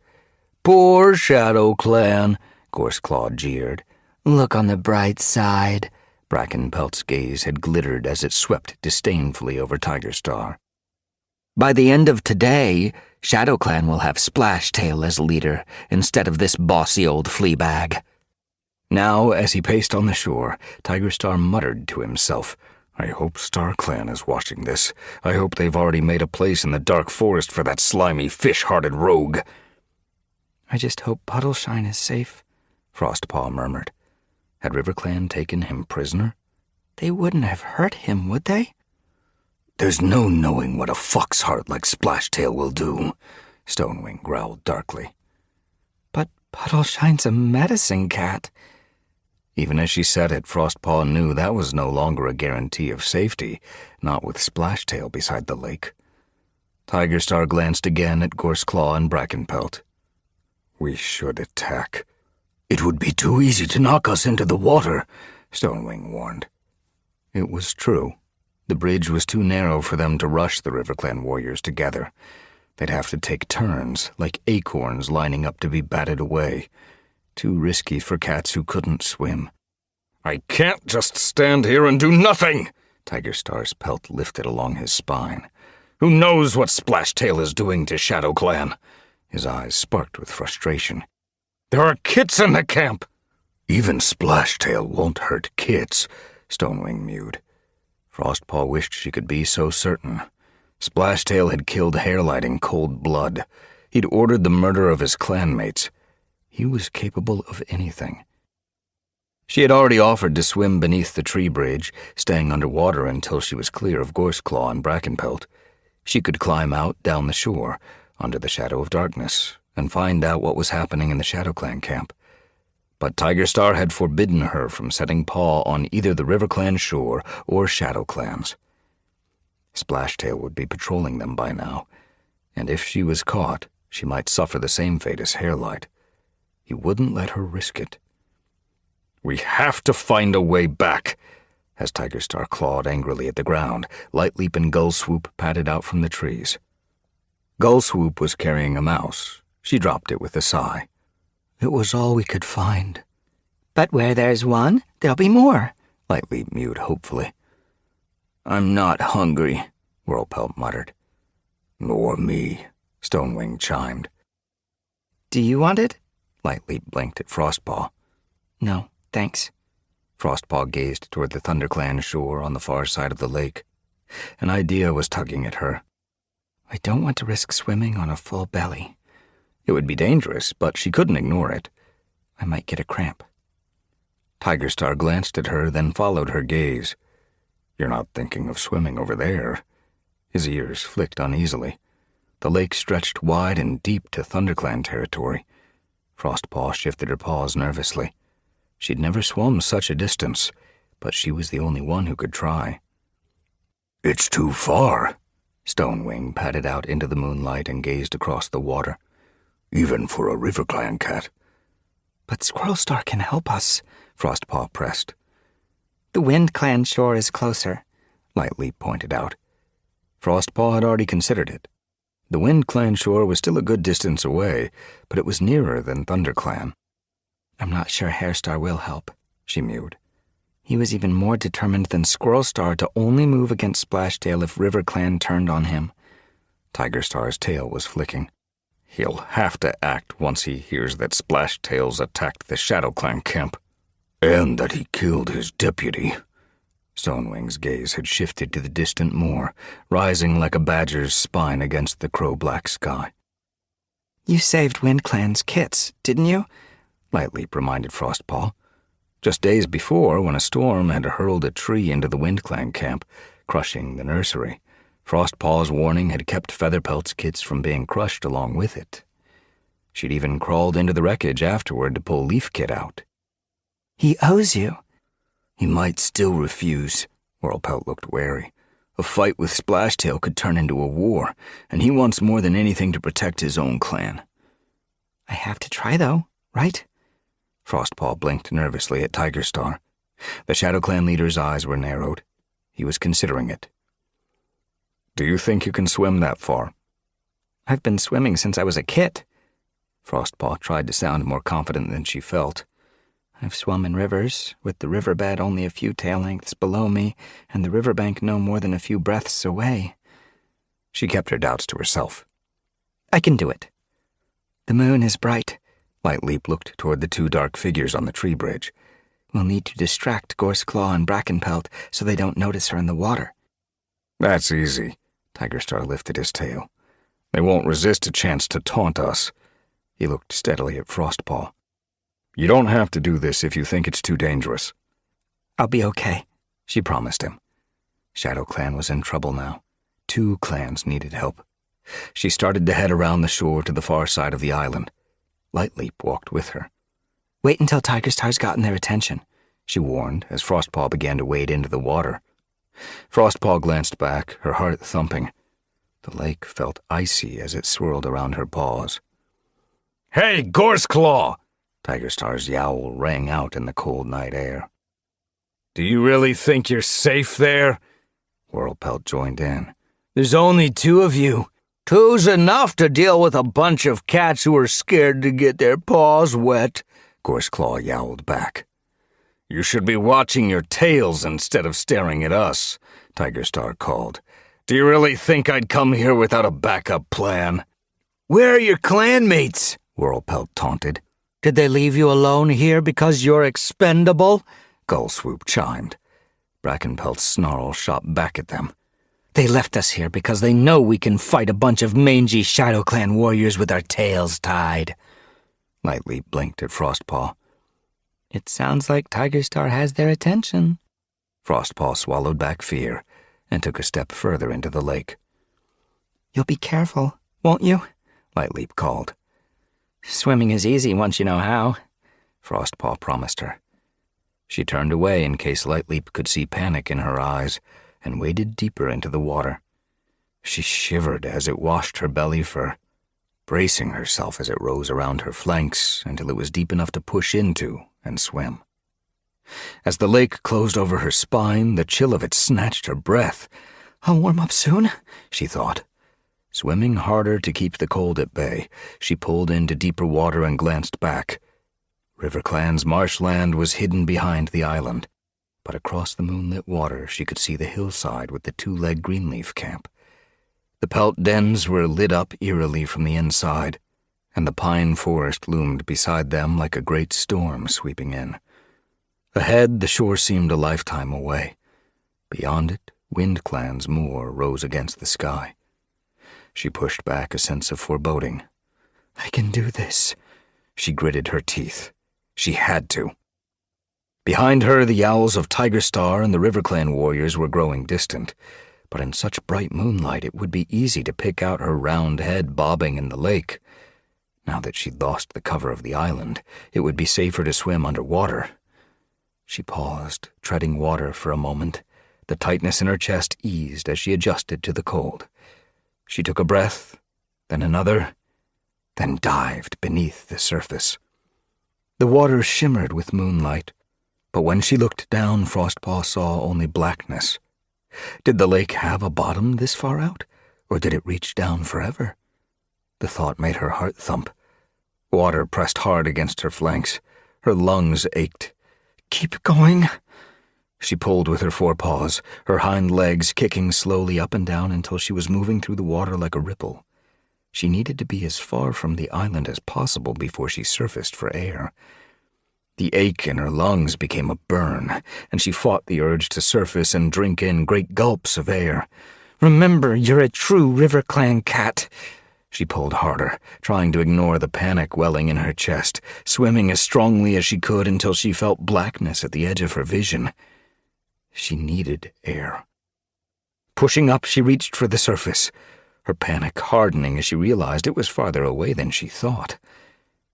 "Poor ShadowClan," Gorseclaw jeered. Look on the bright side. Brackenpelt's gaze had glittered as it swept disdainfully over Tigerstar. By the end of today, ShadowClan will have Splashtail as leader instead of this bossy old fleabag. Now, as he paced on the shore, Tigerstar muttered to himself, "I hope StarClan is watching this. I hope they've already made a place in the dark forest for that slimy, fish-hearted rogue." I just hope Puddleshine is safe, Frostpaw murmured. Had RiverClan taken him prisoner? They wouldn't have hurt him, would they? "There's no knowing what a foxheart like Splashtail will do," Stonewing growled darkly. Puddleshine's a medicine cat. Even as she said it, Frostpaw knew that was no longer a guarantee of safety, not with Splashtail beside the lake. Tigerstar glanced again at Gorseclaw and Brackenpelt. We should attack. It would be too easy to knock us into the water, Stonewing warned. It was true. The bridge was too narrow for them to rush the RiverClan warriors together. They'd have to take turns, like acorns lining up to be batted away. Too risky for cats who couldn't swim. I can't just stand here and do nothing, Tigerstar's pelt lifted along his spine. Who knows what Splashtail is doing to ShadowClan? His eyes sparked with frustration. There are kids in the camp. Even Splashtail won't hurt kids, Stonewing mewed. Frostpaw wished she could be so certain. Splashtail had killed Hairlight in cold blood. He'd ordered the murder of his clanmates. He was capable of anything. She had already offered to swim beneath the tree bridge, staying underwater until she was clear of Gorseclaw and Brackenpelt. She could climb out down the shore, under the shadow of darkness, and find out what was happening in the ShadowClan camp. But Tigerstar had forbidden her from setting paw on either the RiverClan shore or ShadowClans. Splashtail would be patrolling them by now, and if she was caught, she might suffer the same fate as Hairlight. He wouldn't let her risk it. We have to find a way back. As Tigerstar clawed angrily at the ground, Lightleap and Gullswoop patted out from the trees. Gullswoop was carrying a mouse. She dropped it with a sigh. It was all we could find. But where there's one, there'll be more, Lightleap mewed hopefully. I'm not hungry, Whirlpelt muttered. Nor me, Stonewing chimed. Do you want it? Lightleap blinked at Frostpaw. No, thanks. Frostpaw gazed toward the ThunderClan shore on the far side of the lake. An idea was tugging at her. I don't want to risk swimming on a full belly. It would be dangerous, but she couldn't ignore it. I might get a cramp. Tigerstar glanced at her, then followed her gaze. You're not thinking of swimming over there. His ears flicked uneasily. The lake stretched wide and deep to ThunderClan territory. Frostpaw shifted her paws nervously. She'd never swum such a distance, but she was the only one who could try. It's too far. Stonewing padded out into the moonlight and gazed across the water. Even for a RiverClan cat. But Squirrelstar can help us, Frostpaw pressed. The Wind Clan shore is closer, Lightleap pointed out. Frostpaw had already considered it. The Wind Clan shore was still a good distance away, but it was nearer than ThunderClan. I'm not sure Hairstar will help, she mewed. He was even more determined than Squirrelstar to only move against Splashtail if RiverClan turned on him. Tigerstar's tail was flicking. He'll have to act once he hears that Splashtail's attacked the ShadowClan camp. And that he killed his deputy. Stonewing's gaze had shifted to the distant moor, rising like a badger's spine against the crow-black sky. You saved Wind Clan's kits, didn't you? Lightleap reminded Frostpaw. Just days before, when a storm had hurled a tree into the Wind Clan camp, crushing the nursery, Frostpaw's warning had kept Featherpelt's kits from being crushed along with it. She'd even crawled into the wreckage afterward to pull Leafkit out. He owes you. He might still refuse. Whirlpelt looked wary. A fight with Splashtail could turn into a war, and he wants more than anything to protect his own clan. I have to try, though, right? Frostpaw blinked nervously at Tigerstar. The ShadowClan leader's eyes were narrowed. He was considering it. Do you think you can swim that far? I've been swimming since I was a kid. Frostpaw tried to sound more confident than she felt. I've swum in rivers, with the riverbed only a few tail lengths below me, and the riverbank no more than a few breaths away. She kept her doubts to herself. I can do it. The moon is bright. Lightleap looked toward the two dark figures on the tree bridge. We'll need to distract Gorseclaw and Brackenpelt so they don't notice her in the water. That's easy. Tigerstar lifted his tail. They won't resist a chance to taunt us. He looked steadily at Frostpaw. You don't have to do this if you think it's too dangerous. I'll be okay, she promised him. ShadowClan was in trouble now. 2 clans needed help. She started to head around the shore to the far side of the island. Lightleap walked with her. Wait until Tiger Star's gotten their attention, she warned as Frostpaw began to wade into the water. Frostpaw glanced back, her heart thumping. The lake felt icy as it swirled around her paws. "Hey, Gorseclaw!" Tiger Star's yowl rang out in the cold night air. "Do you really think you're safe there?" Whirlpelt joined in. There's only two of you. Two's enough to deal with a bunch of cats who are scared to get their paws wet," Gorseclaw yowled back. "You should be watching your tails instead of staring at us," Tiger Star called. "Do you really think I'd come here without a backup plan?" "Where are your clanmates?" Whirlpelt taunted. "Did they leave you alone here because you're expendable?" Gullswoop chimed. Brackenpelt's snarl shot back at them. They left us here because they know we can fight a bunch of mangy Shadow Clan warriors with our tails tied. Lightleap blinked at Frostpaw. It sounds like Tiger Star has their attention. Frostpaw swallowed back fear and took a step further into the lake. You'll be careful, won't you? Lightleap called. Swimming is easy once you know how, Frostpaw promised her. She turned away in case Lightleap could see panic in her eyes and waded deeper into the water. She shivered as it washed her belly fur, bracing herself as it rose around her flanks until it was deep enough to push into and swim. As the lake closed over her spine, the chill of it snatched her breath. I'll warm up soon, she thought. Swimming harder to keep the cold at bay, she pulled into deeper water and glanced back. RiverClan's marshland was hidden behind the island, but across the moonlit water she could see the hillside with the two-leg Greenleaf camp. The pelt dens were lit up eerily from the inside, and the pine forest loomed beside them like a great storm sweeping in. Ahead, the shore seemed a lifetime away. Beyond it, WindClan's moor rose against the sky. She pushed back a sense of foreboding. I can do this. She gritted her teeth. She had to. Behind her, the yowls of Tiger Star and the RiverClan warriors were growing distant, but in such bright moonlight it would be easy to pick out her round head bobbing in the lake. Now that she'd lost the cover of the island, it would be safer to swim underwater. She paused, treading water for a moment. The tightness in her chest eased as she adjusted to the cold. She took a breath, then another, then dived beneath the surface. The water shimmered with moonlight, but when she looked down, Frostpaw saw only blackness. Did the lake have a bottom this far out, or did it reach down forever? The thought made her heart thump. Water pressed hard against her flanks. Her lungs ached. Keep going. She pulled with her forepaws, her hind legs kicking slowly up and down until she was moving through the water like a ripple. She needed to be as far from the island as possible before she surfaced for air. The ache in her lungs became a burn, and she fought the urge to surface and drink in great gulps of air. Remember, you're a true RiverClan cat. She pulled harder, trying to ignore the panic welling in her chest, swimming as strongly as she could until she felt blackness at the edge of her vision. She needed air. Pushing up, she reached for the surface, her panic hardening as she realized it was farther away than she thought.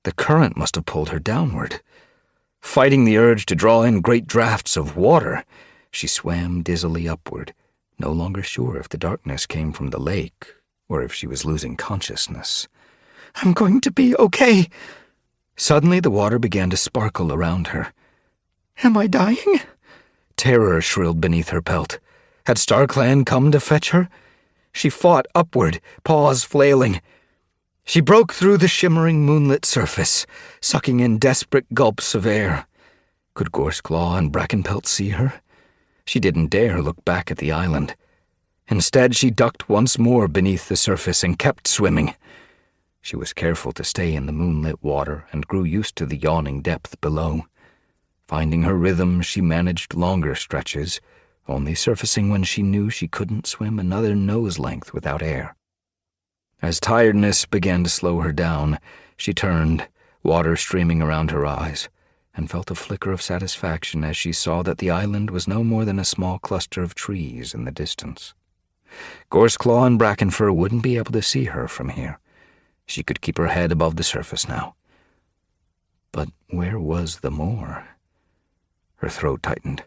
The current must have pulled her downward. Fighting the urge to draw in great draughts of water, she swam dizzily upward, no longer sure if the darkness came from the lake or if she was losing consciousness. I'm going to be okay. Suddenly the water began to sparkle around her. Am I dying? Terror shrilled beneath her pelt. Had StarClan come to fetch her? She fought upward, paws flailing. She broke through the shimmering moonlit surface, sucking in desperate gulps of air. Could Gorseclaw and Brackenpelt see her? She didn't dare look back at the island. Instead, she ducked once more beneath the surface and kept swimming. She was careful to stay in the moonlit water and grew used to the yawning depth below. Finding her rhythm, she managed longer stretches, only surfacing when she knew she couldn't swim another nose length without air. As tiredness began to slow her down, she turned, water streaming around her eyes, and felt a flicker of satisfaction as she saw that the island was no more than a small cluster of trees in the distance. Gorseclaw and Brackenfur wouldn't be able to see her from here. She could keep her head above the surface now. But where was the moor? Her throat tightened.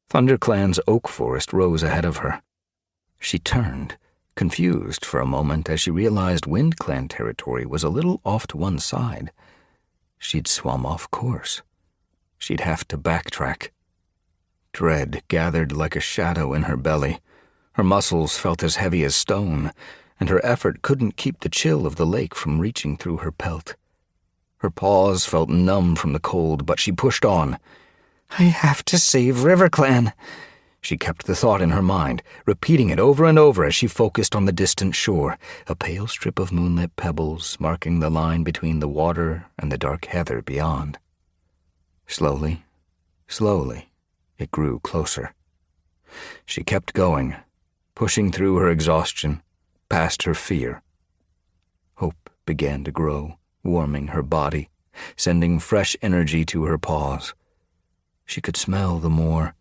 ThunderClan's oak forest rose ahead of her. She turned, confused for a moment as she realized WindClan territory was a little off to one side. She'd swum off course. She'd have to backtrack. Dread gathered like a shadow in her belly. Her muscles felt as heavy as stone, and her effort couldn't keep the chill of the lake from reaching through her pelt. Her paws felt numb from the cold, but she pushed on. I have to save RiverClan. She kept the thought in her mind, repeating it over and over as she focused on the distant shore, a pale strip of moonlit pebbles marking the line between the water and the dark heather beyond. Slowly, slowly, it grew closer. She kept going, pushing through her exhaustion, past her fear. Hope began to grow, warming her body, sending fresh energy to her paws. She could smell the moor,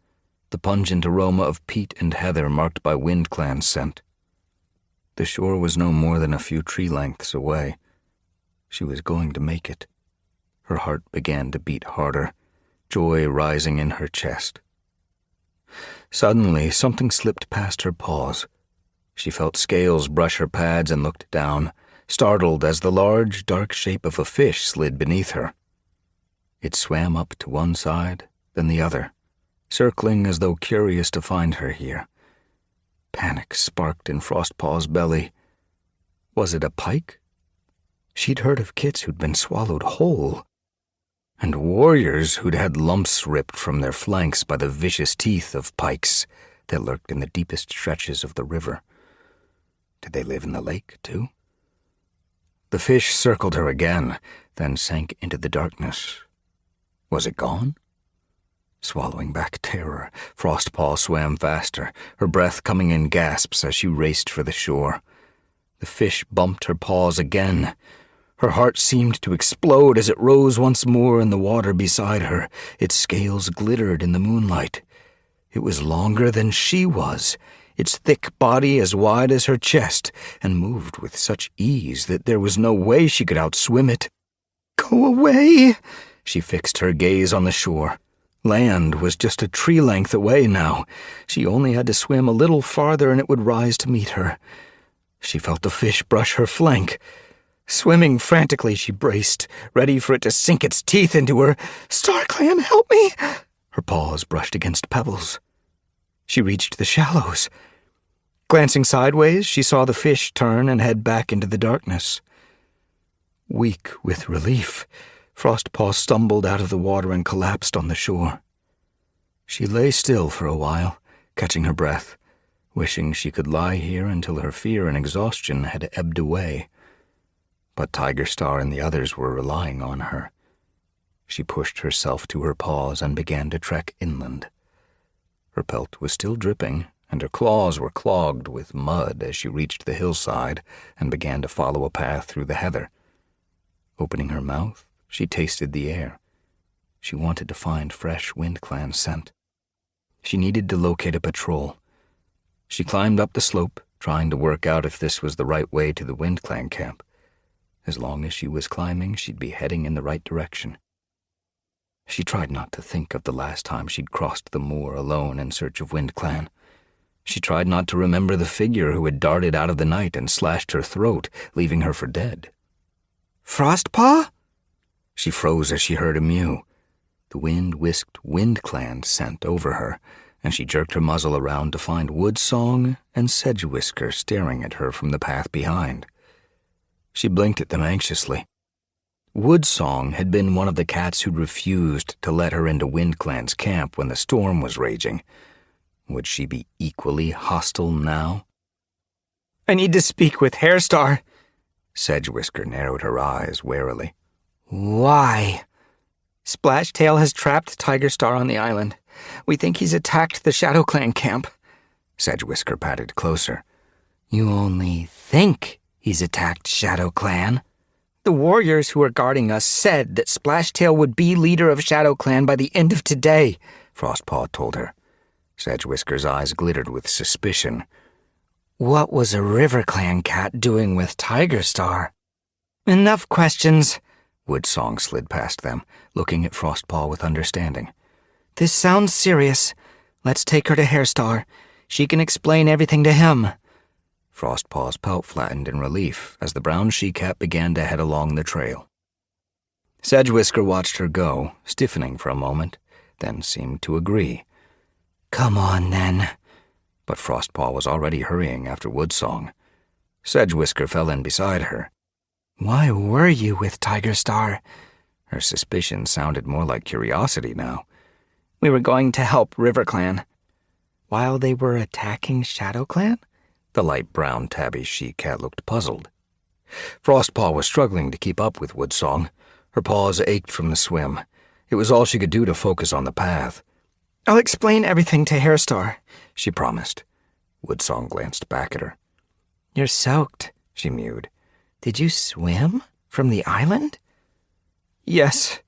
the pungent aroma of peat and heather marked by WindClan's scent. The shore was no more than a few tree lengths away. She was going to make it. Her heart began to beat harder, joy rising in her chest. Suddenly, something slipped past her paws. She felt scales brush her pads and looked down, startled as the large, dark shape of a fish slid beneath her. It swam up to one side, then the other, circling as though curious to find her here. Panic sparked in Frostpaw's belly. Was it a pike? She'd heard of kits who'd been swallowed whole, and warriors who'd had lumps ripped from their flanks by the vicious teeth of pikes that lurked in the deepest stretches of the river. Did they live in the lake, too? The fish circled her again, then sank into the darkness. Was it gone? Swallowing back terror, Frostpaw swam faster, her breath coming in gasps as she raced for the shore. The fish bumped her paws again. Her heart seemed to explode as it rose once more in the water beside her. Its scales glittered in the moonlight. It was longer than she was, its thick body as wide as her chest, and moved with such ease that there was no way she could outswim it. Go away! She fixed her gaze on the shore. Land was just a tree length away now. She only had to swim a little farther and it would rise to meet her. She felt the fish brush her flank. Swimming frantically, she braced, ready for it to sink its teeth into her. StarClan, help me! Her paws brushed against pebbles. She reached the shallows. Glancing sideways, she saw the fish turn and head back into the darkness. Weak with relief, Frostpaw stumbled out of the water and collapsed on the shore. She lay still for a while, catching her breath, wishing she could lie here until her fear and exhaustion had ebbed away. But Tigerstar and the others were relying on her. She pushed herself to her paws and began to trek inland. Her pelt was still dripping, and her claws were clogged with mud as she reached the hillside and began to follow a path through the heather. Opening her mouth, she tasted the air. She wanted to find fresh WindClan scent. She needed to locate a patrol. She climbed up the slope, trying to work out if this was the right way to the WindClan camp. As long as she was climbing, she'd be heading in the right direction. She tried not to think of the last time she'd crossed the moor alone in search of WindClan. She tried not to remember the figure who had darted out of the night and slashed her throat, leaving her for dead. Frostpaw? She froze as she heard a mew. The wind whisked WindClan scent over her, and she jerked her muzzle around to find Woodsong and Sedgewhisker staring at her from the path behind. She blinked at them anxiously. Woodsong had been one of the cats who'd refused to let her into WindClan's camp when the storm was raging. Would she be equally hostile now? I need to speak with Hairstar. Sedgewhisker narrowed her eyes warily. Why? Splashtail has trapped Tigerstar on the island. We think he's attacked the ShadowClan camp. Sedgewhisker patted closer. You only think he's attacked ShadowClan? The warriors who are guarding us said that Splashtail would be leader of ShadowClan by the end of today, Frostpaw told her. Sedgewhisker's eyes glittered with suspicion. What was a RiverClan cat doing with Tigerstar? Enough questions. Woodsong slid past them, looking at Frostpaw with understanding. This sounds serious. Let's take her to Hairstar. She can explain everything to him. Frostpaw's pout flattened in relief as the brown she-cat began to head along the trail. Sedgewhisker watched her go, stiffening for a moment, then seemed to agree. Come on, then. But Frostpaw was already hurrying after Woodsong. Sedgewhisker fell in beside her. Why were you with Tigerstar? Her suspicion sounded more like curiosity now. We were going to help RiverClan. While they were attacking ShadowClan? The light brown tabby she-cat looked puzzled. Frostpaw was struggling to keep up with Woodsong. Her paws ached from the swim. It was all she could do to focus on the path. I'll explain everything to Hairstar, she promised. Woodsong glanced back at her. You're soaked, she mewed. Did you swim from the island? Yes.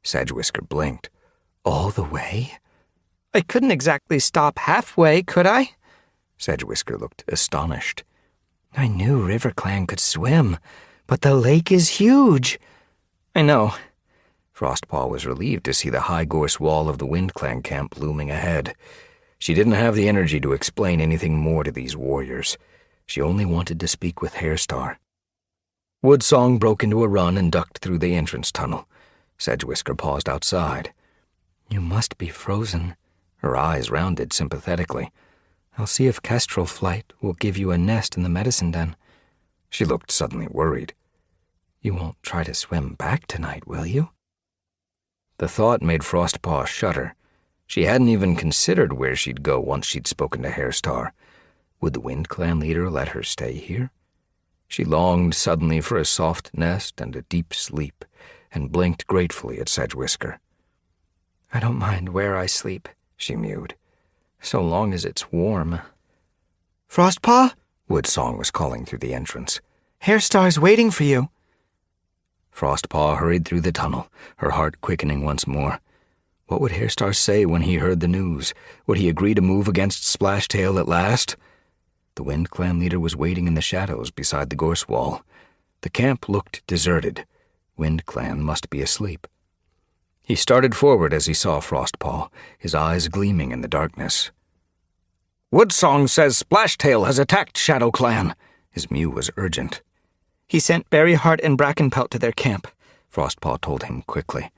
Sedgewhisker blinked. All the way? I couldn't exactly stop halfway, could I? Sedgewhisker looked astonished. I knew RiverClan could swim, but the lake is huge. I know. Frostpaw was relieved to see the high gorse wall of the WindClan camp looming ahead. She didn't have the energy to explain anything more to these warriors. She only wanted to speak with Hairstar. Woodsong broke into a run and ducked through the entrance tunnel. Sedgewhisker paused outside. You must be frozen. Her eyes rounded sympathetically. I'll see if Kestrel Flight will give you a nest in the medicine den. She looked suddenly worried. You won't try to swim back tonight, will you? The thought made Frostpaw shudder. She hadn't even considered where she'd go once she'd spoken to Hairstar. Would the WindClan leader let her stay here? She longed suddenly for a soft nest and a deep sleep, and blinked gratefully at Sedgewhisker. I don't mind where I sleep, she mewed, so long as it's warm. Frostpaw? Woodsong was calling through the entrance. Hairstar's waiting for you. Frostpaw hurried through the tunnel, her heart quickening once more. What would Hairstar say when he heard the news? Would he agree to move against Splashtail at last? The WindClan leader was waiting in the shadows beside the gorse wall. The camp looked deserted. WindClan must be asleep. He started forward as he saw Frostpaw, his eyes gleaming in the darkness. Woodsong says Splashtail has attacked ShadowClan. His mew was urgent. He sent Berryheart and Brackenpelt to their camp, Frostpaw told him quickly.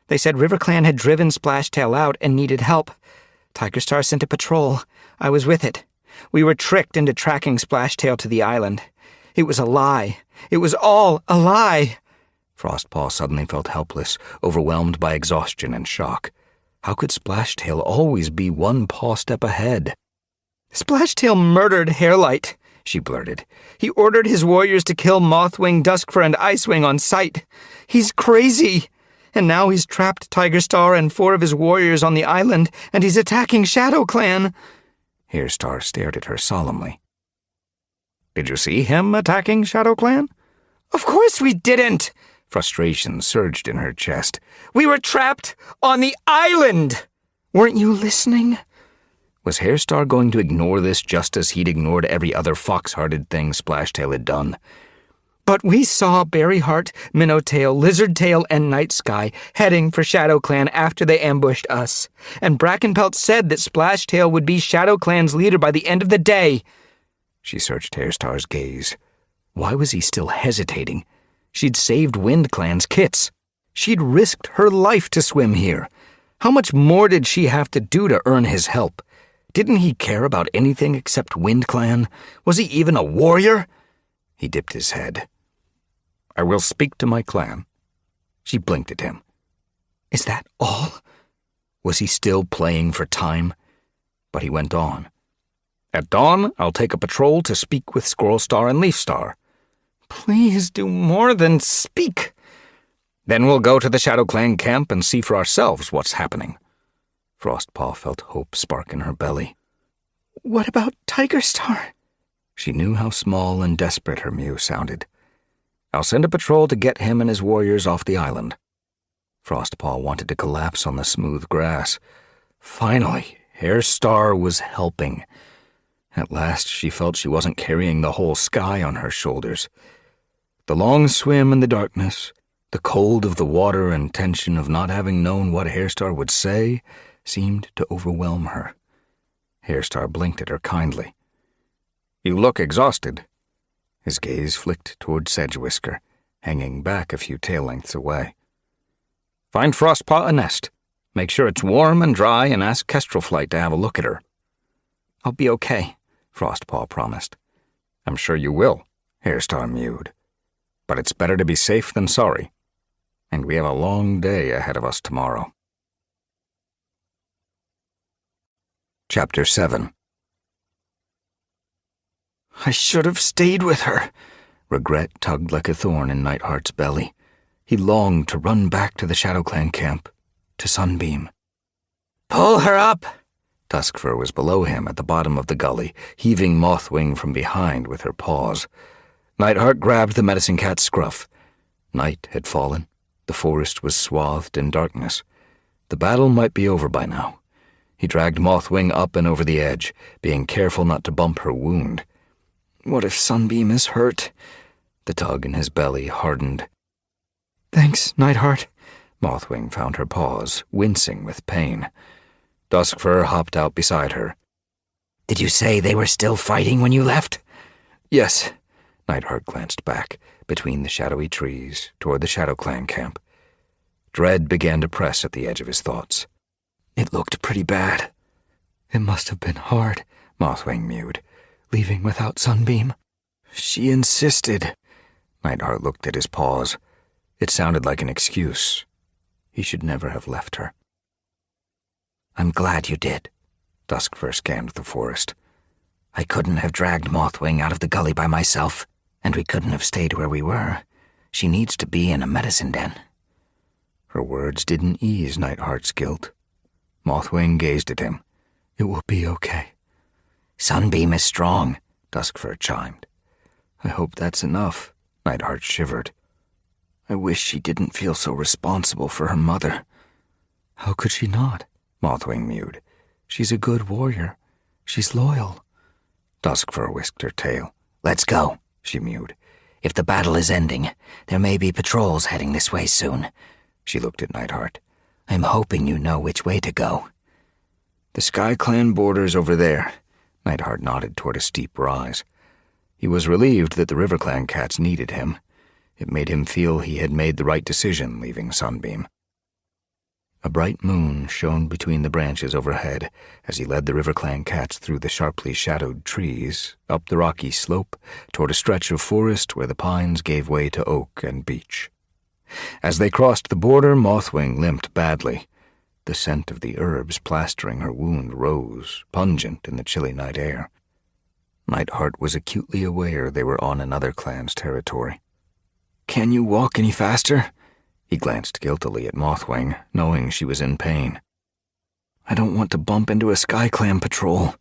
They said RiverClan had driven Splashtail out and needed help. Tigerstar sent a patrol. I was with it. We were tricked into tracking Splashtail to the island. It was a lie. It was all a lie. Frostpaw suddenly felt helpless, overwhelmed by exhaustion and shock. How could Splashtail always be one paw step ahead? Splashtail murdered Hairlight, she blurted. He ordered his warriors to kill Mothwing, Duskfur, and Icewing on sight. He's crazy. And now he's trapped Tigerstar and 4 of his warriors on the island, and he's attacking ShadowClan. Hairstar stared at her solemnly. Did you see him attacking ShadowClan? Of course we didn't. Frustration surged in her chest. We were trapped on the island. Weren't you listening? Was Hairstar going to ignore this just as he'd ignored every other fox-hearted thing Splashtail had done? But we saw Berryheart, Minnowtail, Lizardtail, and Nightsky heading for ShadowClan after they ambushed us. And Brackenpelt said that Splashtail would be ShadowClan's leader by the end of the day. She searched Hairstar's gaze. Why was he still hesitating? She'd saved WindClan's kits. She'd risked her life to swim here. How much more did she have to do to earn his help? Didn't he care about anything except WindClan? Was he even a warrior? He dipped his head. I will speak to my clan. She blinked at him. Is that all? Was he still playing for time? But he went on. At dawn, I'll take a patrol to speak with Squirrelstar and Leafstar. Please do more than speak. Then we'll go to the ShadowClan camp and see for ourselves what's happening. Frostpaw felt hope spark in her belly. What about Tigerstar? She knew how small and desperate her mew sounded. I'll send a patrol to get him and his warriors off the island. Frostpaw wanted to collapse on the smooth grass. Finally, Hairstar was helping. At last, she felt she wasn't carrying the whole sky on her shoulders. The long swim in the darkness, The cold of the water and tension of not having known what Hairstar would say seemed to overwhelm her. Hairstar blinked at her kindly. "You look exhausted." His gaze flicked toward Sedgewhisker, hanging back a few tail lengths away. "Find Frostpaw a nest. Make sure it's warm and dry, and ask Kestrelflight to have a look at her." "I'll be okay," Frostpaw promised. "I'm sure you will," Hairstar mewed. "But it's better to be safe than sorry. And we have a long day ahead of us tomorrow." Chapter 7. I should have stayed with her. Regret tugged like a thorn in Nightheart's belly. He longed to run back to the ShadowClan camp, to Sunbeam. "Pull her up!" Duskfur was below him at the bottom of the gully, heaving Mothwing from behind with her paws. Nightheart grabbed the medicine cat's scruff. Night had fallen. The forest was swathed in darkness. The battle might be over by now. He dragged Mothwing up and over the edge, being careful not to bump her wound. What if Sunbeam is hurt? The tug in his belly hardened. "Thanks, Nightheart." Mothwing found her paws, wincing with pain. Duskfur hopped out beside her. "Did you say they were still fighting when you left?" "Yes." Nightheart glanced back, between the shadowy trees, toward the ShadowClan camp. Dread began to press at the edge of his thoughts. "It looked pretty bad." "It must have been hard," Mothwing mewed. "leaving without Sunbeam." "She insisted." Nightheart looked at his paws. It sounded like an excuse. He should never have left her. "I'm glad you did." Duskfur scanned the forest. "I couldn't have dragged Mothwing out of the gully by myself, and we couldn't have stayed where we were. She needs to be in a medicine den." Her words didn't ease Nightheart's guilt. Mothwing gazed at him. "It will be okay." "Sunbeam is strong," Duskfur chimed. "I hope that's enough." Nightheart shivered. "I wish she didn't feel so responsible for her mother." "How could she not?" Mothwing mewed. "She's a good warrior. She's loyal." Duskfur whisked her tail. "Let's go," she mewed. "If the battle is ending, there may be patrols heading this way soon." She looked at Nightheart. "I'm hoping you know which way to go." "The SkyClan border's over there." Nightheart nodded toward a steep rise. He was relieved that the RiverClan cats needed him. It made him feel he had made the right decision leaving Sunbeam. A bright moon shone between the branches overhead as he led the RiverClan cats through the sharply shadowed trees, up the rocky slope, toward a stretch of forest where the pines gave way to oak and beech. As they crossed the border, Mothwing limped badly. The scent of the herbs plastering her wound rose, pungent in the chilly night air. Nightheart was acutely aware they were on another clan's territory. "Can you walk any faster?" He glanced guiltily at Mothwing, knowing she was in pain. "I don't want to bump into a SkyClan patrol."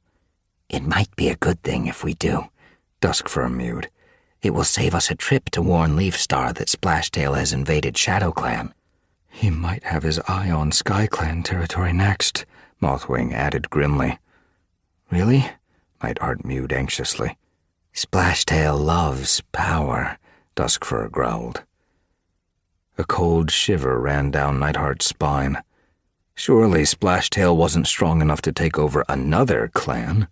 "It might be a good thing if we do," Duskfur mewed. "It will save us a trip to warn Leafstar that Splashtail has invaded ShadowClan." "He might have his eye on SkyClan territory next," Mothwing added grimly. "Really?" Nightheart mewed anxiously. "Splashtail loves power," Duskfur growled. A cold shiver ran down Nightheart's spine. Surely Splashtail wasn't strong enough to take over another clan.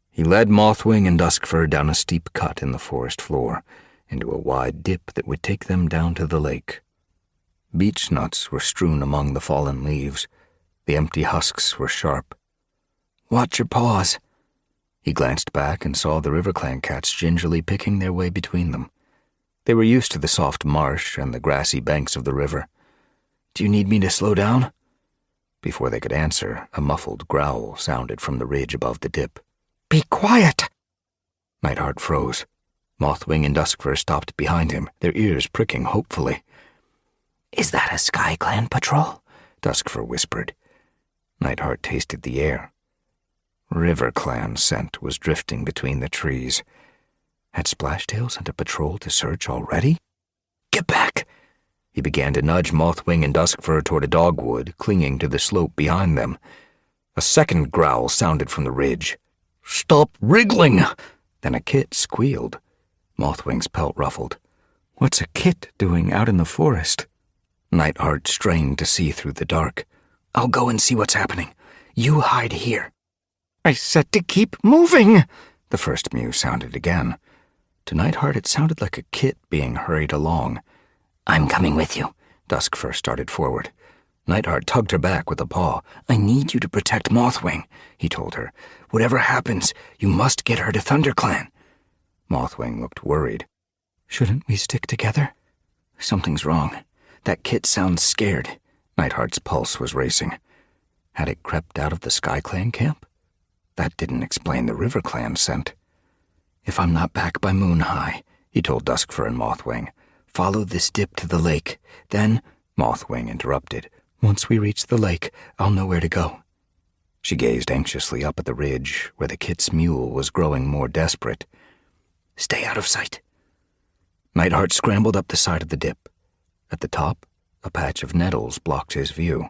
He led Mothwing and Duskfur down a steep cut in the forest floor, into a wide dip that would take them down to the lake. Beech nuts were strewn among the fallen leaves. The empty husks were sharp. "Watch your paws." He glanced back and saw the RiverClan cats gingerly picking their way between them. They were used to the soft marsh and the grassy banks of the river. "Do you need me to slow down?" Before they could answer, a muffled growl sounded from the ridge above the dip. "Be quiet!" Nightheart froze. Mothwing and Duskfur stopped behind him, their ears pricking hopefully. "Is that a SkyClan patrol?" Duskfur whispered. Nightheart tasted the air. RiverClan scent was drifting between the trees. Had Splashtail sent a patrol to search already? "Get back!" He began to nudge Mothwing and Duskfur toward a dogwood clinging to the slope behind them. A second growl sounded from the ridge. "Stop wriggling!" Then a kit squealed. Mothwing's pelt ruffled. What's a kit doing out in the forest? Nightheart strained to see through the dark. I'll go and see what's happening. You hide here. I said to keep moving, the first mew sounded again. To Nightheart it sounded like a kit being hurried along. I'm coming with you. Dusk first started forward. Nightheart tugged her back with a paw. I need you to protect Mothwing, he told her. Whatever happens, you must get her to ThunderClan. Mothwing looked worried. Shouldn't we stick together? Something's wrong. That kit sounds scared. Nightheart's pulse was racing. Had it crept out of the SkyClan camp? That didn't explain the RiverClan scent. If I'm not back by moon high, he told Duskfur and Mothwing, follow this dip to the lake. Then, Mothwing interrupted. Once we reach the lake, I'll know where to go. She gazed anxiously up at the ridge where the kit's mule was growing more desperate. Stay out of sight. Nightheart scrambled up the side of the dip. At the top, a patch of nettles blocked his view.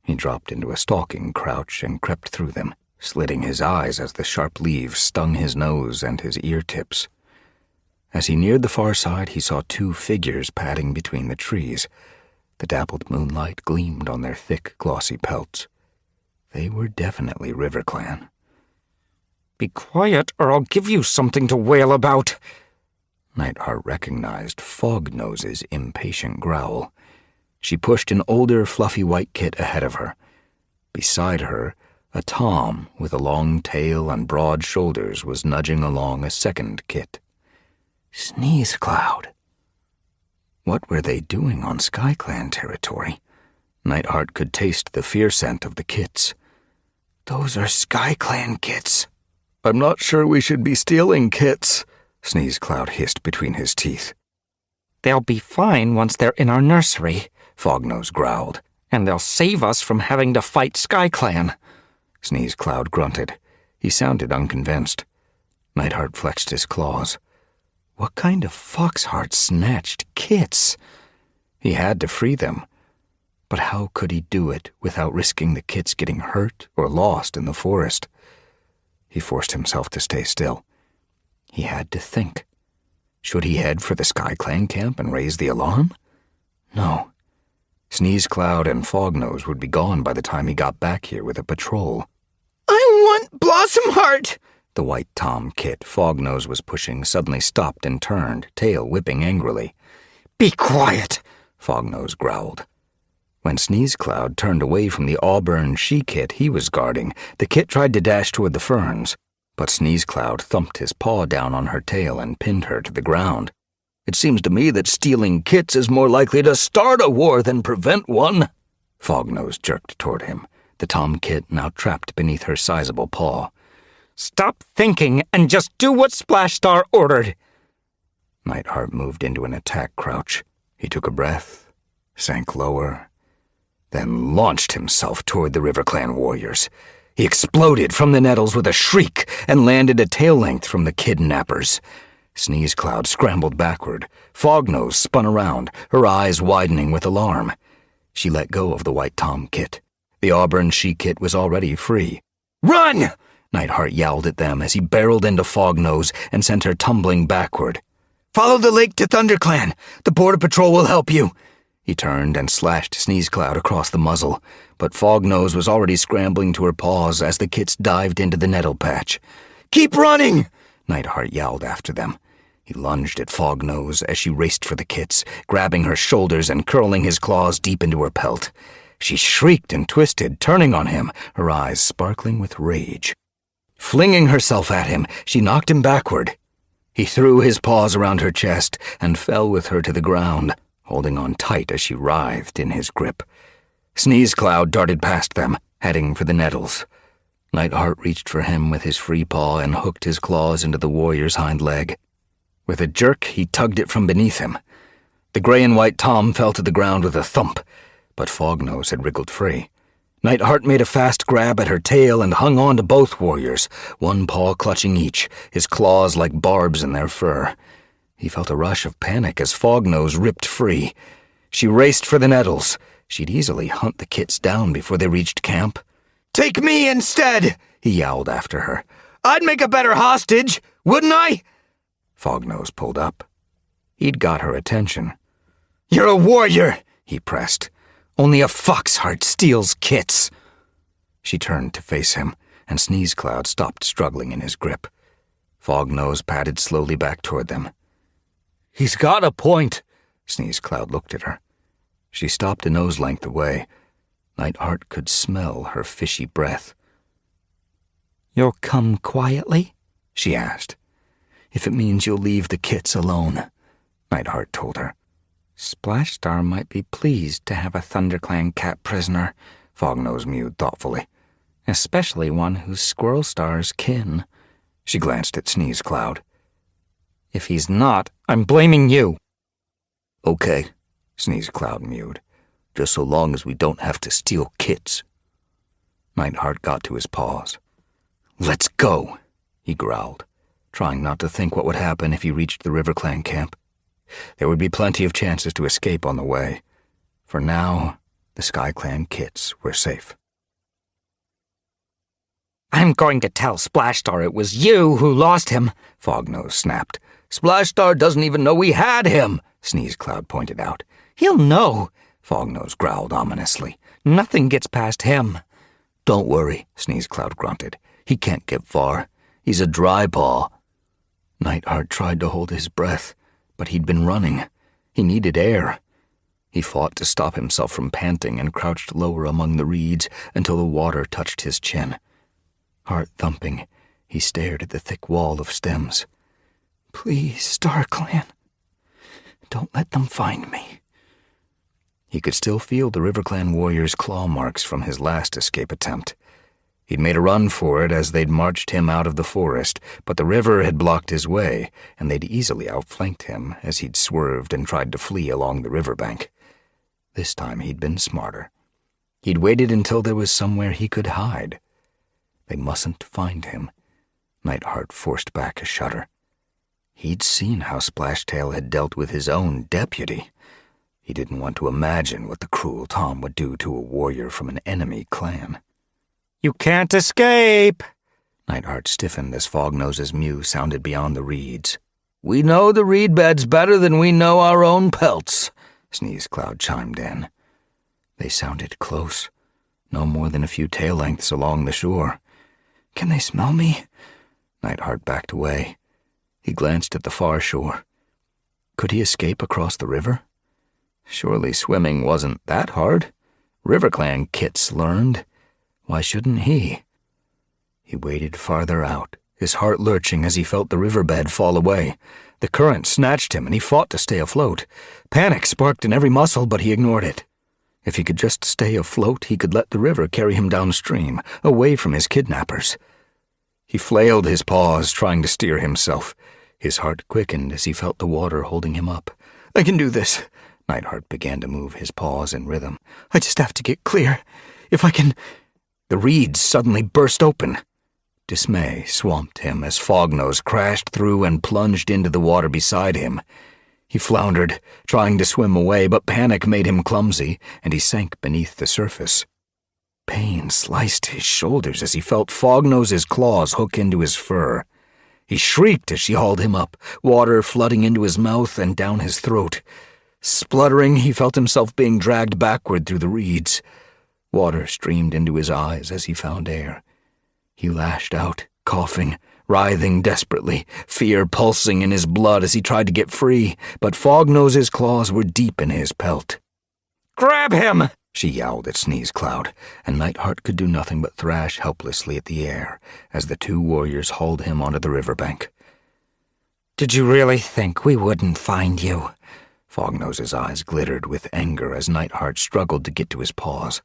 He dropped into a stalking crouch and crept through them, slitting his eyes as the sharp leaves stung his nose and his ear tips. As he neared the far side, he saw two figures padding between the trees. The dappled moonlight gleamed on their thick, glossy pelts. They were definitely RiverClan. Be quiet, or I'll give you something to wail about. Nightheart recognized Fognose's impatient growl. She pushed an older, fluffy white kit ahead of her. Beside her, a tom with a long tail and broad shoulders was nudging along a second kit. Sneeze Cloud. What were they doing on SkyClan territory? Nightheart could taste the fear scent of the kits. Those are SkyClan kits. I'm not sure we should be stealing kits, Sneeze Cloud hissed between his teeth. They'll be fine once they're in our nursery, Fognose growled. And they'll save us from having to fight SkyClan. Sneeze Cloud grunted. He sounded unconvinced. Nightheart flexed his claws. What kind of foxheart snatched kits? He had to free them. But how could he do it without risking the kits getting hurt or lost in the forest? He forced himself to stay still. He had to think. Should he head for the SkyClan camp and raise the alarm? No. Sneeze Cloud and Fognose would be gone by the time he got back here with a patrol. I want Blossomheart! The white tom kit Fognose was pushing suddenly stopped and turned, tail whipping angrily. Be quiet, Fognose growled. When Sneeze Cloud turned away from the auburn she-kit he was guarding, the kit tried to dash toward the ferns, but Sneeze Cloud thumped his paw down on her tail and pinned her to the ground. It seems to me that stealing kits is more likely to start a war than prevent one. Fognose jerked toward him, the tom kit now trapped beneath her sizable paw. Stop thinking and just do what Splashstar ordered. Nightheart moved into an attack crouch. He took a breath, sank lower, then launched himself toward the RiverClan warriors. He exploded from the nettles with a shriek and landed a tail length from the kidnappers. Sneeze Cloud scrambled backward. Fognose spun around, her eyes widening with alarm. She let go of the white tom kit. The auburn she-kit was already free. Run! Nightheart yowled at them as he barreled into Fognose and sent her tumbling backward. Follow the lake to ThunderClan. The border patrol will help you. He turned and slashed Sneeze Cloud across the muzzle, but Fognose was already scrambling to her paws as the kits dived into the nettle patch. Keep running! Nightheart yowled after them. He lunged at Fognose as she raced for the kits, grabbing her shoulders and curling his claws deep into her pelt. She shrieked and twisted, turning on him, her eyes sparkling with rage. Flinging herself at him, she knocked him backward. He threw his paws around her chest and fell with her to the ground, holding on tight as she writhed in his grip. Sneeze Cloud darted past them, heading for the nettles. Nightheart reached for him with his free paw and hooked his claws into the warrior's hind leg. With a jerk, he tugged it from beneath him. The gray and white tom fell to the ground with a thump, but Fognose had wriggled free. Nightheart made a fast grab at her tail and hung on to both warriors, one paw clutching each, his claws like barbs in their fur. He felt a rush of panic as Fognose ripped free. She raced for the nettles. She'd easily hunt the kits down before they reached camp. Take me instead, he yowled after her. I'd make a better hostage, wouldn't I? Fognose pulled up. He'd got her attention. "You're a warrior," he pressed. "Only a foxheart steals kits." She turned to face him, and Sneeze Cloud stopped struggling in his grip. Fognose padded slowly back toward them. "He's got a point." Sneeze Cloud looked at her. She stopped a nose length away. Nightheart could smell her fishy breath. "You'll come quietly?" she asked. "If it means you'll leave the kits alone," Nightheart told her. Splashstar might be pleased to have a ThunderClan cat prisoner, Fognose mewed thoughtfully. especially one who's Squirrelstar's kin. She glanced at Sneeze Cloud. If he's not, I'm blaming you. "Okay," Sneeze Cloud mewed. "Just so long as we don't have to steal kits." Nightheart got to his paws. "Let's go," he growled, trying not to think what would happen if he reached the RiverClan camp. There would be plenty of chances to escape on the way. For now, the SkyClan kits were safe. I'm going to tell Splashstar it was you who lost him, Fognose snapped. "Splashstar doesn't even know we had him," Sneeze Cloud pointed out. He'll know, Fognose growled ominously. Nothing gets past him. "Don't worry," Sneeze Cloud grunted. "He can't get far. He's a dry paw." Nightheart tried to hold his breath, but he'd been running. He needed air. He fought to stop himself from panting and crouched lower among the reeds until the water touched his chin. Heart thumping, he stared at the thick wall of stems. Please, StarClan, don't let them find me. He could still feel the RiverClan warriors' claw marks from his last escape attempt. He'd made a run for it as they'd marched him out of the forest, but the river had blocked his way, and they'd easily outflanked him as he'd swerved and tried to flee along the riverbank. This time he'd been smarter. He'd waited until there was somewhere he could hide. They mustn't find him. Nightheart forced back a shudder. He'd seen how Splashtail had dealt with his own deputy. He didn't want to imagine what the cruel Tom would do to a warrior from an enemy clan. You can't escape! Nightheart stiffened as Fognose's mew sounded beyond the reeds. "We know the reed beds better than we know our own pelts," Sneeze Cloud chimed in. They sounded close, no more than a few tail lengths along the shore. Can they smell me? Nightheart backed away. He glanced at the far shore. Could he escape across the river? Surely swimming wasn't that hard. RiverClan kits learned. Why shouldn't he? He waded farther out, his heart lurching as he felt the riverbed fall away. The current snatched him, and he fought to stay afloat. Panic sparked in every muscle, but he ignored it. If he could just stay afloat, he could let the river carry him downstream, away from his kidnappers. He flailed his paws, trying to steer himself. His heart quickened as he felt the water holding him up. I can do this. Nightheart began to move his paws in rhythm. I just have to get clear. If I can... The reeds suddenly burst open. Dismay swamped him as Fognose crashed through and plunged into the water beside him. He floundered, trying to swim away, but panic made him clumsy, and he sank beneath the surface. Pain sliced his shoulders as he felt Fognose's claws hook into his fur. He shrieked as she hauled him up, water flooding into his mouth and down his throat. Spluttering, he felt himself being dragged backward through the reeds. Water streamed into his eyes as he found air. He lashed out, coughing, writhing desperately, fear pulsing in his blood as he tried to get free, but Fognose's claws were deep in his pelt. Grab him! She yowled at Sneeze Cloud, and Nightheart could do nothing but thrash helplessly at the air as the two warriors hauled him onto the riverbank. Did you really think we wouldn't find you? Fognose's eyes glittered with anger as Nightheart struggled to get to his paws.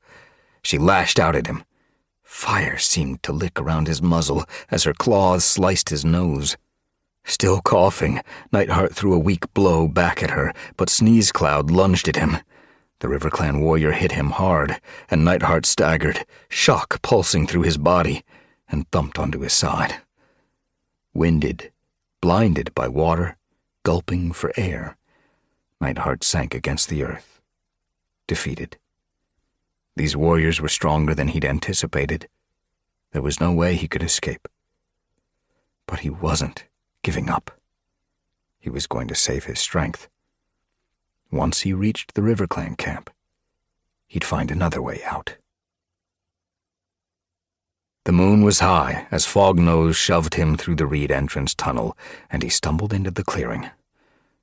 She lashed out at him. Fire seemed to lick around his muzzle as her claws sliced his nose. Still coughing, Nightheart threw a weak blow back at her, but Sneeze Cloud lunged at him. The RiverClan warrior hit him hard, and Nightheart staggered, shock pulsing through his body, and thumped onto his side. Winded, blinded by water, gulping for air, Nightheart sank against the earth, defeated. These warriors were stronger than he'd anticipated. There was no way he could escape. But he wasn't giving up. He was going to save his strength. Once he reached the RiverClan camp, he'd find another way out. The moon was high as Fognose shoved him through the reed entrance tunnel, and he stumbled into the clearing.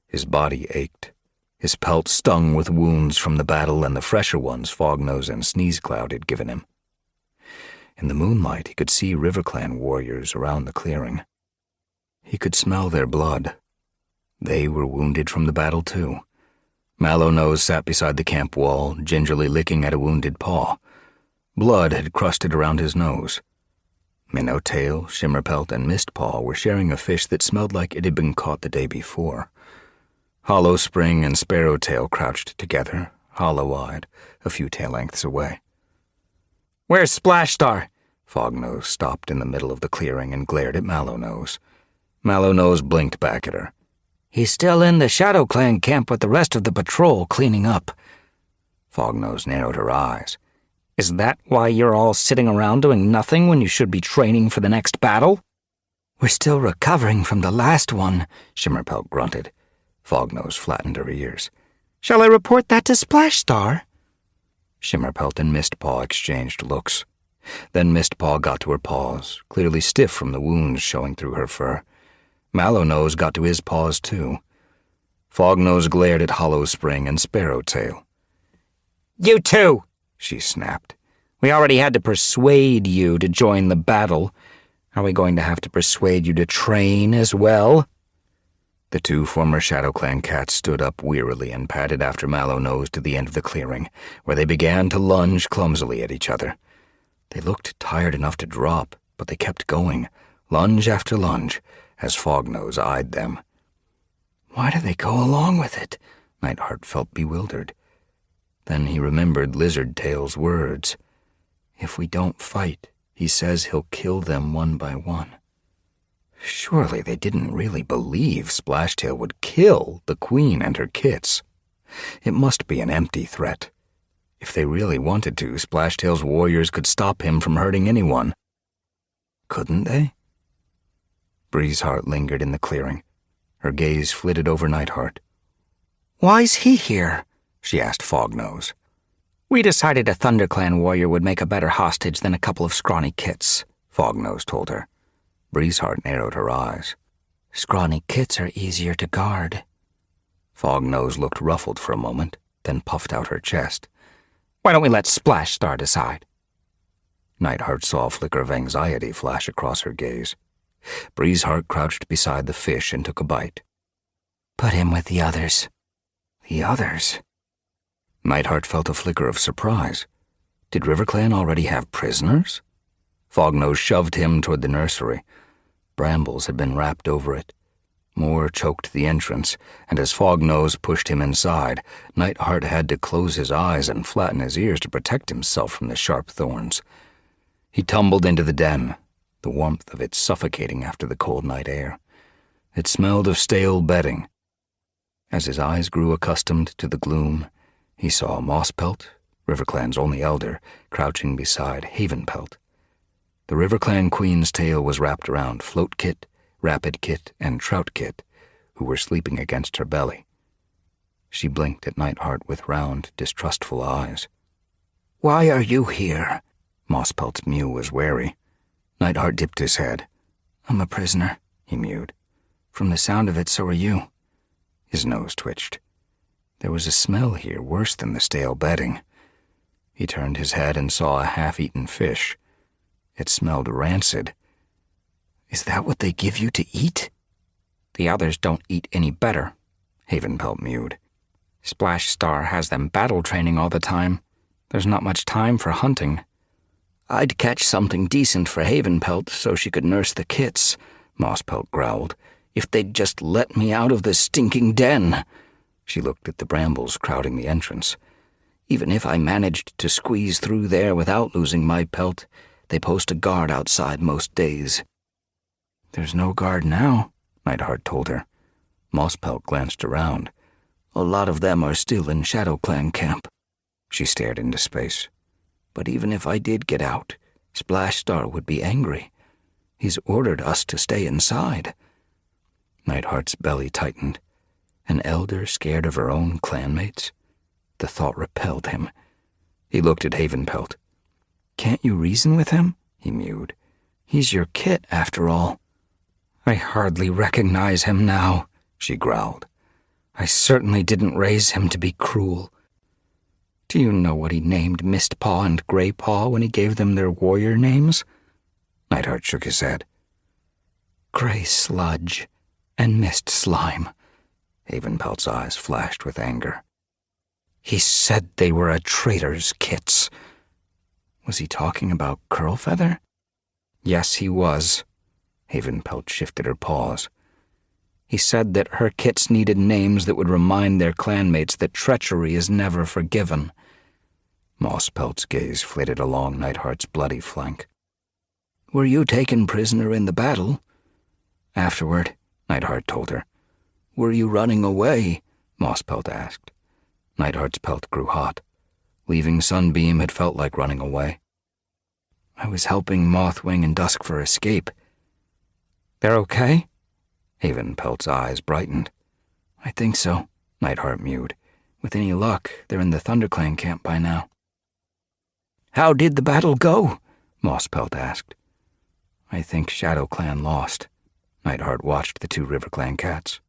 His body ached. His pelt stung with wounds from the battle and the fresher ones Fognose and Sneezecloud had given him. In the moonlight, he could see RiverClan warriors around the clearing. He could smell their blood. They were wounded from the battle, too. Mallownose sat beside the camp wall, gingerly licking at a wounded paw. Blood had crusted around his nose. Minnowtail, Shimmerpelt, and Mistpaw were sharing a fish that smelled like it had been caught the day before. Hollowspring and Sparrowtail crouched together, hollow-eyed, a few tail lengths away. "Where's Splashstar?" Fognose stopped in the middle of the clearing and glared at Mallownose. Mallownose blinked back at her. "He's still in the ShadowClan camp with the rest of the patrol cleaning up." Fognose narrowed her eyes. "Is that why you're all sitting around doing nothing when you should be training for the next battle?" "We're still recovering from the last one," Shimmerpelt grunted. Fognose flattened her ears. "Shall I report that to Splashstar?" Shimmerpelt and Mistpaw exchanged looks. Then Mistpaw got to her paws, clearly stiff from the wounds showing through her fur. Mallownose got to his paws, too. Fognose glared at Hollowspring and Sparrowtail. "You two!" she snapped. "We already had to persuade you to join the battle. Are we going to have to persuade you to train as well?" The two former ShadowClan cats stood up wearily and padded after Mallownose to the end of the clearing, where they began to lunge clumsily at each other. They looked tired enough to drop, but they kept going, lunge after lunge, as Fognose eyed them. "Why do they go along with it?" Nightheart felt bewildered. Then he remembered Lizardtail's words. "If we don't fight, he says he'll kill them one by one." Surely they didn't really believe Splashtail would kill the Queen and her kits. It must be an empty threat. If they really wanted to, Splashtail's warriors could stop him from hurting anyone. Couldn't they? Breezeheart lingered in the clearing. Her gaze flitted over Nightheart. "Why's he here?" she asked Fognose. "We decided a ThunderClan warrior would make a better hostage than a couple of scrawny kits," Fognose told her. Breezeheart narrowed her eyes. "Scrawny kits are easier to guard." Fognose looked ruffled for a moment, then puffed out her chest. "Why don't we let Splashstar decide?" Nightheart saw a flicker of anxiety flash across her gaze. Breezeheart crouched beside the fish and took a bite. "Put him with the others." The others? Nightheart felt a flicker of surprise. Did RiverClan already have prisoners? Fognose shoved him toward the nursery. Brambles had been wrapped over it. More choked the entrance, and as Fognose pushed him inside, Nightheart had to close his eyes and flatten his ears to protect himself from the sharp thorns. He tumbled into the den, the warmth of it suffocating after the cold night air. It smelled of stale bedding. As his eyes grew accustomed to the gloom, he saw Mosspelt, RiverClan's only elder, crouching beside Havenpelt. The RiverClan Queen's tail was wrapped around Floatkit, Rapidkit, and Troutkit, who were sleeping against her belly. She blinked at Nightheart with round, distrustful eyes. "Why are you here?" Mosspelt's mew was wary. Nightheart dipped his head. "I'm a prisoner," he mewed. "From the sound of it, so are you." His nose twitched. There was a smell here worse than the stale bedding. He turned his head and saw a half-eaten fish. It smelled rancid. "Is that what they give you to eat?" "The others don't eat any better," Havenpelt mewed. "Splashstar has them battle training all the time. There's not much time for hunting." "I'd catch something decent for Havenpelt so she could nurse the kits," Mosspelt growled. "if they'd just let me out of this stinking den." She looked at the brambles crowding the entrance. "Even if I managed to squeeze through there without losing my pelt, they post a guard outside most days." "There's no guard now," Nightheart told her. Mosspelt glanced around. "A lot of them are still in ShadowClan camp." She stared into space. "But even if I did get out, Splashstar would be angry. He's ordered us to stay inside." Nightheart's belly tightened. An elder scared of her own clanmates? The thought repelled him. He looked at Havenpelt. Can't you reason with him? He mewed. He's your kit, after all. I hardly recognize him now, she growled. I certainly didn't raise him to be cruel. Do you know what he named Mistpaw and Greypaw when he gave them their warrior names? Nightheart shook his head. Grey Sludge and Mist Slime. Havenpelt's eyes flashed with anger. He said they were a traitor's kits. Was he talking about Curlfeather? Yes, he was. Havenpelt shifted her paws. He said that her kits needed names that would remind their clanmates that treachery is never forgiven. Mosspelt's gaze flitted along Nightheart's bloody flank. Were you taken prisoner in the battle? Afterward, Nightheart told her. Were you running away? Mosspelt asked. Nightheart's pelt grew hot. Leaving Sunbeam had felt like running away. I was helping Mothwing and Duskfur escape. They're okay? Havenpelt's eyes brightened. I think so, Nightheart mewed. With any luck, they're in the ThunderClan camp by now. How did the battle go? Mosspelt asked. I think ShadowClan lost. Nightheart watched the 2 RiverClan cats.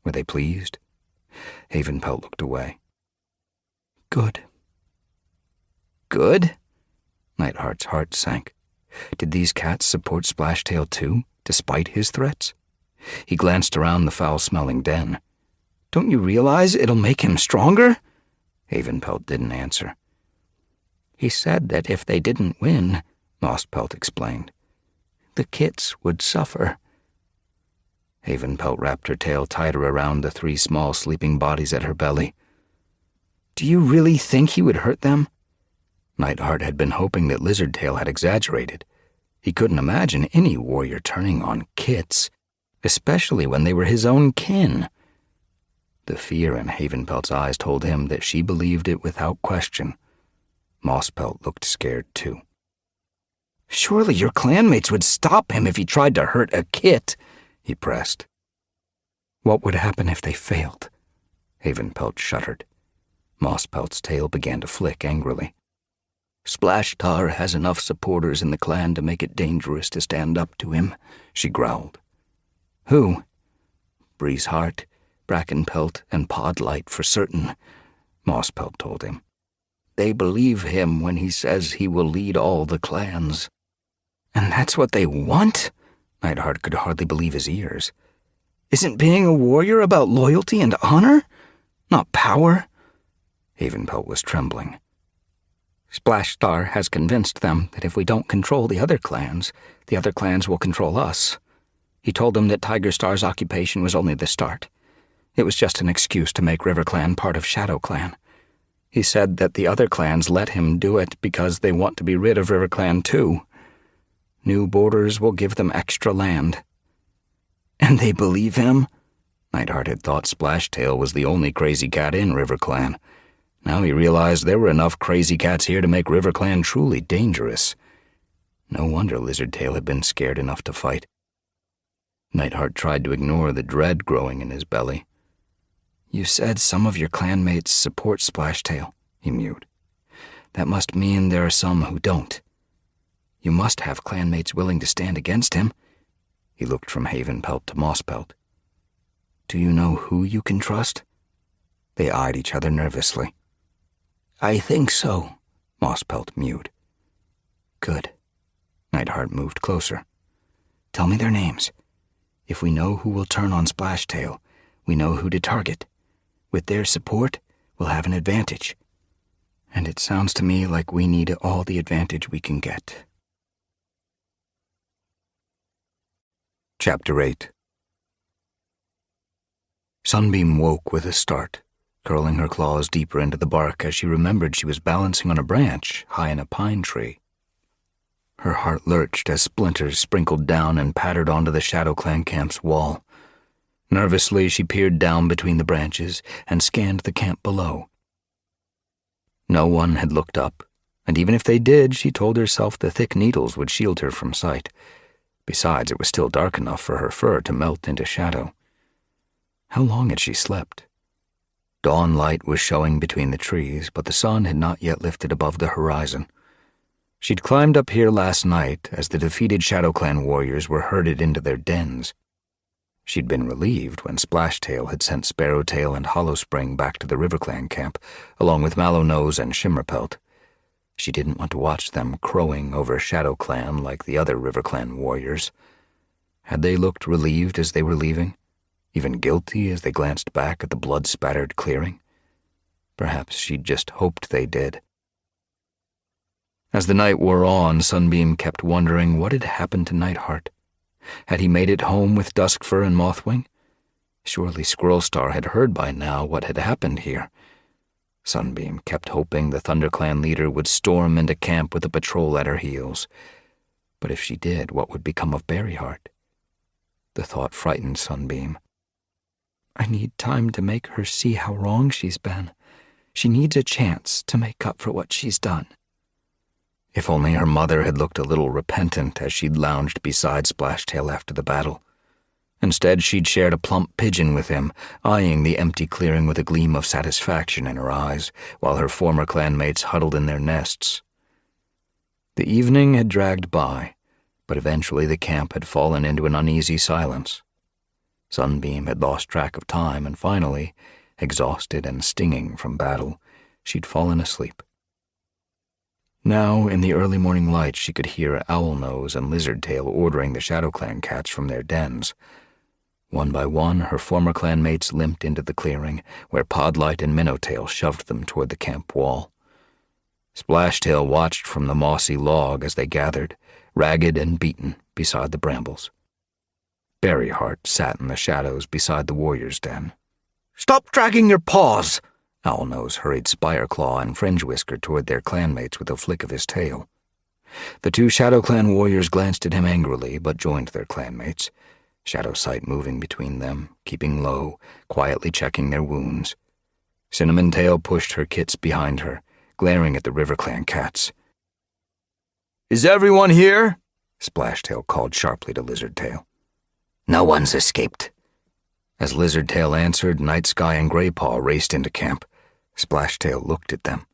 Were they pleased? Havenpelt looked away. Good. Good? Nightheart's heart sank. Did these cats support Splashtail too, despite his threats? He glanced around the foul-smelling den. Don't you realize it'll make him stronger? Havenpelt didn't answer. He said that if they didn't win, Mosspelt explained, the kits would suffer. Havenpelt wrapped her tail tighter around the 3 small sleeping bodies at her belly. Do you really think he would hurt them? Nightheart had been hoping that Lizardtail had exaggerated. He couldn't imagine any warrior turning on kits, especially when they were his own kin. The fear in Havenpelt's eyes told him that she believed it without question. Mosspelt looked scared too. Surely your clanmates would stop him if he tried to hurt a kit, he pressed. What would happen if they failed? Havenpelt shuddered. Mosspelt's tail began to flick angrily. Splashtar has enough supporters in the clan to make it dangerous to stand up to him, she growled. Who? Breezeheart, Brackenpelt, and Podlight for certain, Mosspelt told him. They believe him when he says he will lead all the clans. And that's what they want? Nightheart could hardly believe his ears. Isn't being a warrior about loyalty and honor? Not power? Havenpelt was trembling. Splashstar has convinced them that if we don't control the other clans will control us. He told them that Tigerstar's occupation was only the start. It was just an excuse to make RiverClan part of ShadowClan. He said that the other clans let him do it because they want to be rid of RiverClan too. New borders will give them extra land. And they believe him? Nightheart had thought Splashtail was the only crazy cat in RiverClan. Now he realized there were enough crazy cats here to make RiverClan truly dangerous. No wonder Lizardtail had been scared enough to fight. Nightheart tried to ignore the dread growing in his belly. You said some of your clanmates support Splashtail, he mewed. That must mean there are some who don't. You must have clanmates willing to stand against him. He looked from Havenpelt to Mosspelt. Do you know who you can trust? They eyed each other nervously. I think so, Mosspelt mewed. Good. Nightheart moved closer. Tell me their names. If we know who will turn on Splashtail, we know who to target. With their support, we'll have an advantage. And it sounds to me like we need all the advantage we can get. Chapter 8. Sunbeam woke with a start, curling her claws deeper into the bark as she remembered she was balancing on a branch high in a pine tree. Her heart lurched as splinters sprinkled down and pattered onto the ShadowClan camp's wall. Nervously, she peered down between the branches and scanned the camp below. No one had looked up, and even if they did, she told herself the thick needles would shield her from sight. Besides, it was still dark enough for her fur to melt into shadow. How long had she slept? Dawn light was showing between the trees, but the sun had not yet lifted above the horizon. She'd climbed up here last night as the defeated Shadow Clan warriors were herded into their dens. She'd been relieved when Splashtail had sent Sparrowtail and Hollowspring back to the RiverClan camp, along with Mallownose and Shimmerpelt. She didn't want to watch them crowing over Shadow Clan like the other RiverClan warriors. Had they looked relieved as they were leaving? Even guilty as they glanced back at the blood-spattered clearing? Perhaps she'd just hoped they did. As the night wore on, Sunbeam kept wondering what had happened to Nightheart. Had he made it home with Duskfur and Mothwing? Surely Squirrelstar had heard by now what had happened here. Sunbeam kept hoping the ThunderClan leader would storm into camp with a patrol at her heels. But if she did, what would become of Berryheart? The thought frightened Sunbeam. I need time to make her see how wrong she's been. She needs a chance to make up for what she's done. If only her mother had looked a little repentant as she'd lounged beside Splashtail after the battle. Instead, she'd shared a plump pigeon with him, eyeing the empty clearing with a gleam of satisfaction in her eyes, while her former clanmates huddled in their nests. The evening had dragged by, but eventually the camp had fallen into an uneasy silence. Sunbeam had lost track of time, and finally, exhausted and stinging from battle, she'd fallen asleep. Now, in the early morning light, she could hear Owlnose and Lizardtail ordering the Shadow Clan cats from their dens. One by one, her former clanmates limped into the clearing, where Podlight and Minnowtail shoved them toward the camp wall. Splashtail watched from the mossy log as they gathered, ragged and beaten, beside the brambles. Berryheart sat in the shadows beside the warrior's den. Stop dragging your paws! Owlnose hurried Spireclaw and Fringewhisker toward their clanmates with a flick of his tail. The two Shadow Clan warriors glanced at him angrily, but joined their clanmates, Shadowsight moving between them, keeping low, quietly checking their wounds. Cinnamon Tail pushed her kits behind her, glaring at the RiverClan cats. Is everyone here? Splashtail called sharply to Lizardtail. No one's escaped. As Lizardtail answered, Nightsky and Greypaw raced into camp. Splashtail looked at them.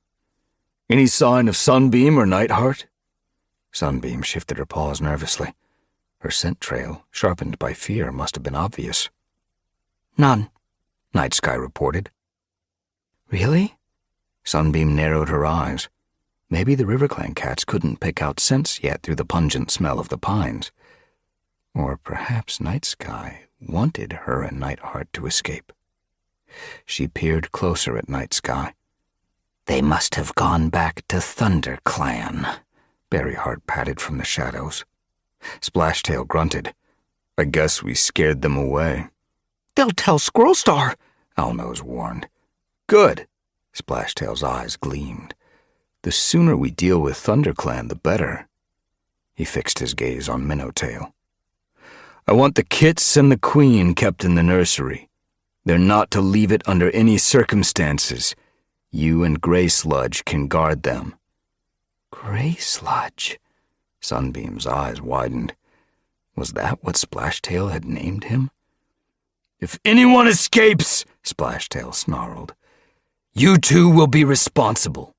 Any sign of Sunbeam or Nightheart? Sunbeam shifted her paws nervously. Her scent trail, sharpened by fear, must have been obvious. None, Nightsky reported. Really? Sunbeam narrowed her eyes. Maybe the RiverClan cats couldn't pick out scents yet through the pungent smell of the pines. Or perhaps Nightsky wanted her and Nightheart to escape. She peered closer at Nightsky. They must have gone back to ThunderClan, Berryheart patted from the shadows. Splashtail grunted. I guess we scared them away. They'll tell Squirrelstar, Owlnose warned. Good. Splashtail's eyes gleamed. The sooner we deal with ThunderClan, the better. He fixed his gaze on Minnowtail. I want the kits and the queen kept in the nursery. They're not to leave it under any circumstances. You and Grey Sludge can guard them. Grey Sludge? Sunbeam's eyes widened. Was that what Splashtail had named him? If anyone escapes, Splashtail snarled, you two will be responsible.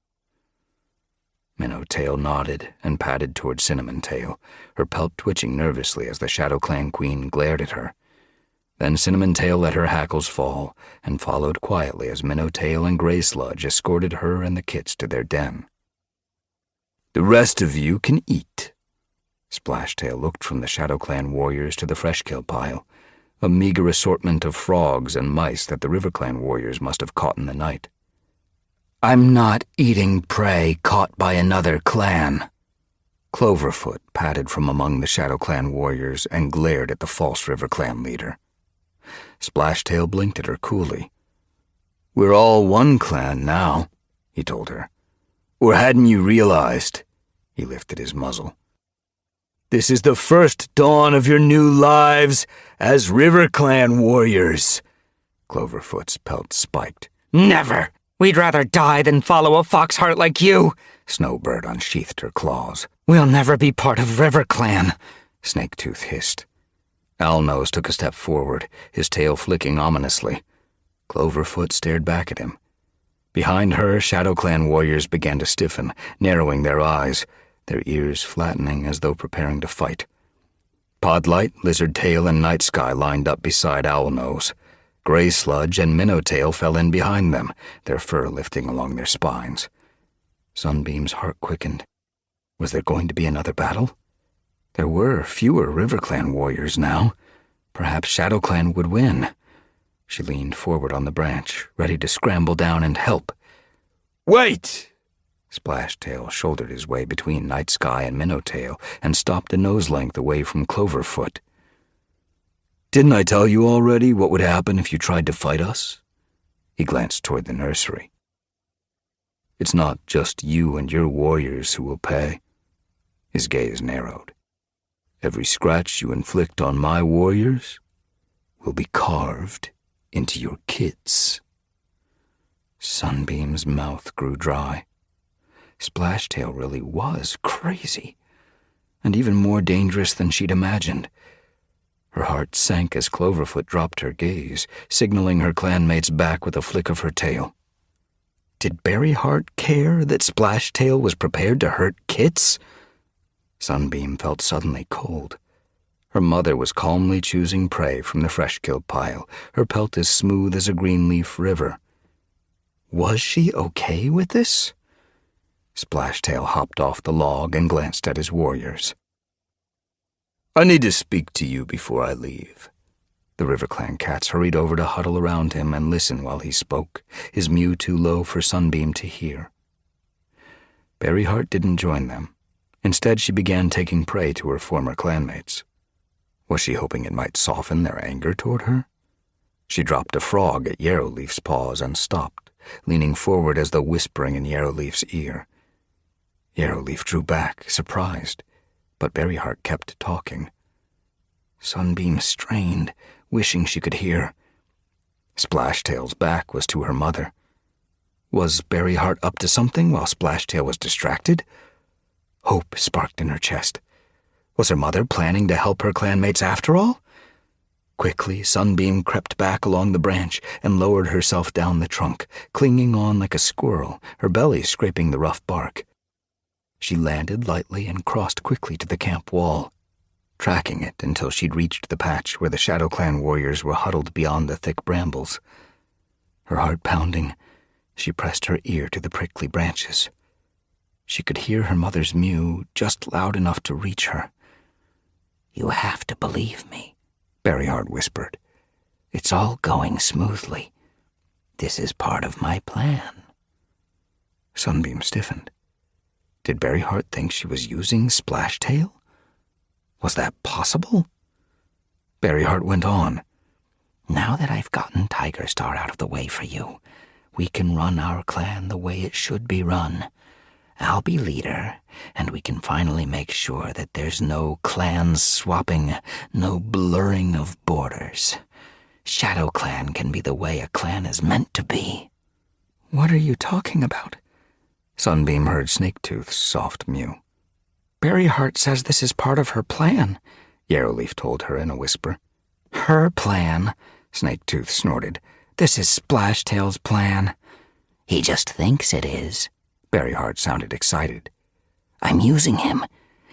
Minnowtail nodded and padded toward Cinnamon Tail, her pelt twitching nervously as the Shadow Clan queen glared at her. Then Cinnamon Tail let her hackles fall and followed quietly as Minnowtail and Grey Sludge escorted her and the kits to their den. The rest of you can eat. Splashtail looked from the Shadow Clan warriors to the freshkill pile, a meager assortment of frogs and mice that the RiverClan warriors must have caught in the night. I'm not eating prey caught by another clan. Cloverfoot padded from among the Shadow Clan warriors and glared at the false RiverClan leader. Splashtail blinked at her coolly. We're all one clan now, he told her. Or hadn't you realized? He lifted his muzzle. This is the first dawn of your new lives as RiverClan warriors. Cloverfoot's pelt spiked. Never! We'd rather die than follow a foxheart like you. Snowbird unsheathed her claws. We'll never be part of RiverClan, Snaketooth hissed. Owlnose took a step forward, his tail flicking ominously. Cloverfoot stared back at him. Behind her, Shadow Clan warriors began to stiffen, narrowing their eyes, their ears flattening as though preparing to fight. Podlight, Lizardtail, and Nightsky lined up beside Owlnose. Gray Sludge and Minnowtail fell in behind them, their fur lifting along their spines. Sunbeam's heart quickened. Was there going to be another battle? There were fewer RiverClan warriors now. Perhaps ShadowClan would win. She leaned forward on the branch, ready to scramble down and help. Wait! Splashtail shouldered his way between Nightsky and Minnowtail and stopped a nose length away from Cloverfoot. Didn't I tell you already what would happen if you tried to fight us? He glanced toward the nursery. It's not just you and your warriors who will pay. His gaze narrowed. Every scratch you inflict on my warriors will be carved into your kids. Sunbeam's mouth grew dry. Splashtail really was crazy, and even more dangerous than she'd imagined. Her heart sank as Cloverfoot dropped her gaze, signaling her clanmates back with a flick of her tail. Did Berryheart care that Splashtail was prepared to hurt Kits? Sunbeam felt suddenly cold. Her mother was calmly choosing prey from the fresh-killed pile, her pelt as smooth as a green-leaf river. Was she okay with this? Splashtail hopped off the log and glanced at his warriors. I need to speak to you before I leave. The RiverClan cats hurried over to huddle around him and listen while he spoke, his mew too low for Sunbeam to hear. Berryheart didn't join them. Instead, she began taking prey to her former clanmates. Was she hoping it might soften their anger toward her? She dropped a frog at Yarrowleaf's paws and stopped, leaning forward as though whispering in Yarrowleaf's ear. Yarrowleaf drew back, surprised, but Berryheart kept talking. Sunbeam strained, wishing she could hear. Splashtail's back was to her mother. Was Berryheart up to something while Splashtail was distracted? Hope sparked in her chest. Was her mother planning to help her clanmates after all? Quickly, Sunbeam crept back along the branch and lowered herself down the trunk, clinging on like a squirrel, her belly scraping the rough bark. She landed lightly and crossed quickly to the camp wall, tracking it until she'd reached the patch where the ShadowClan warriors were huddled beyond the thick brambles. Her heart pounding, she pressed her ear to the prickly branches. She could hear her mother's mew just loud enough to reach her. "You have to believe me," Berryheart whispered. "It's all going smoothly. This is part of my plan." Sunbeam stiffened. Did Berryheart think she was using Splashtail? Was that possible? Berryheart went on. "Now that I've gotten Tigerstar out of the way for you, we can run our clan the way it should be run. I'll be leader, and we can finally make sure that there's no clan swapping, no blurring of borders. ShadowClan can be the way a clan is meant to be." "What are you talking about?" Sunbeam heard Snaketooth's soft mew. "Berryheart says this is part of her plan," Yarrowleaf told her in a whisper. "Her plan?" Snaketooth snorted. "This is Splashtail's plan." "He just thinks it is." Berryheart sounded excited. "I'm using him.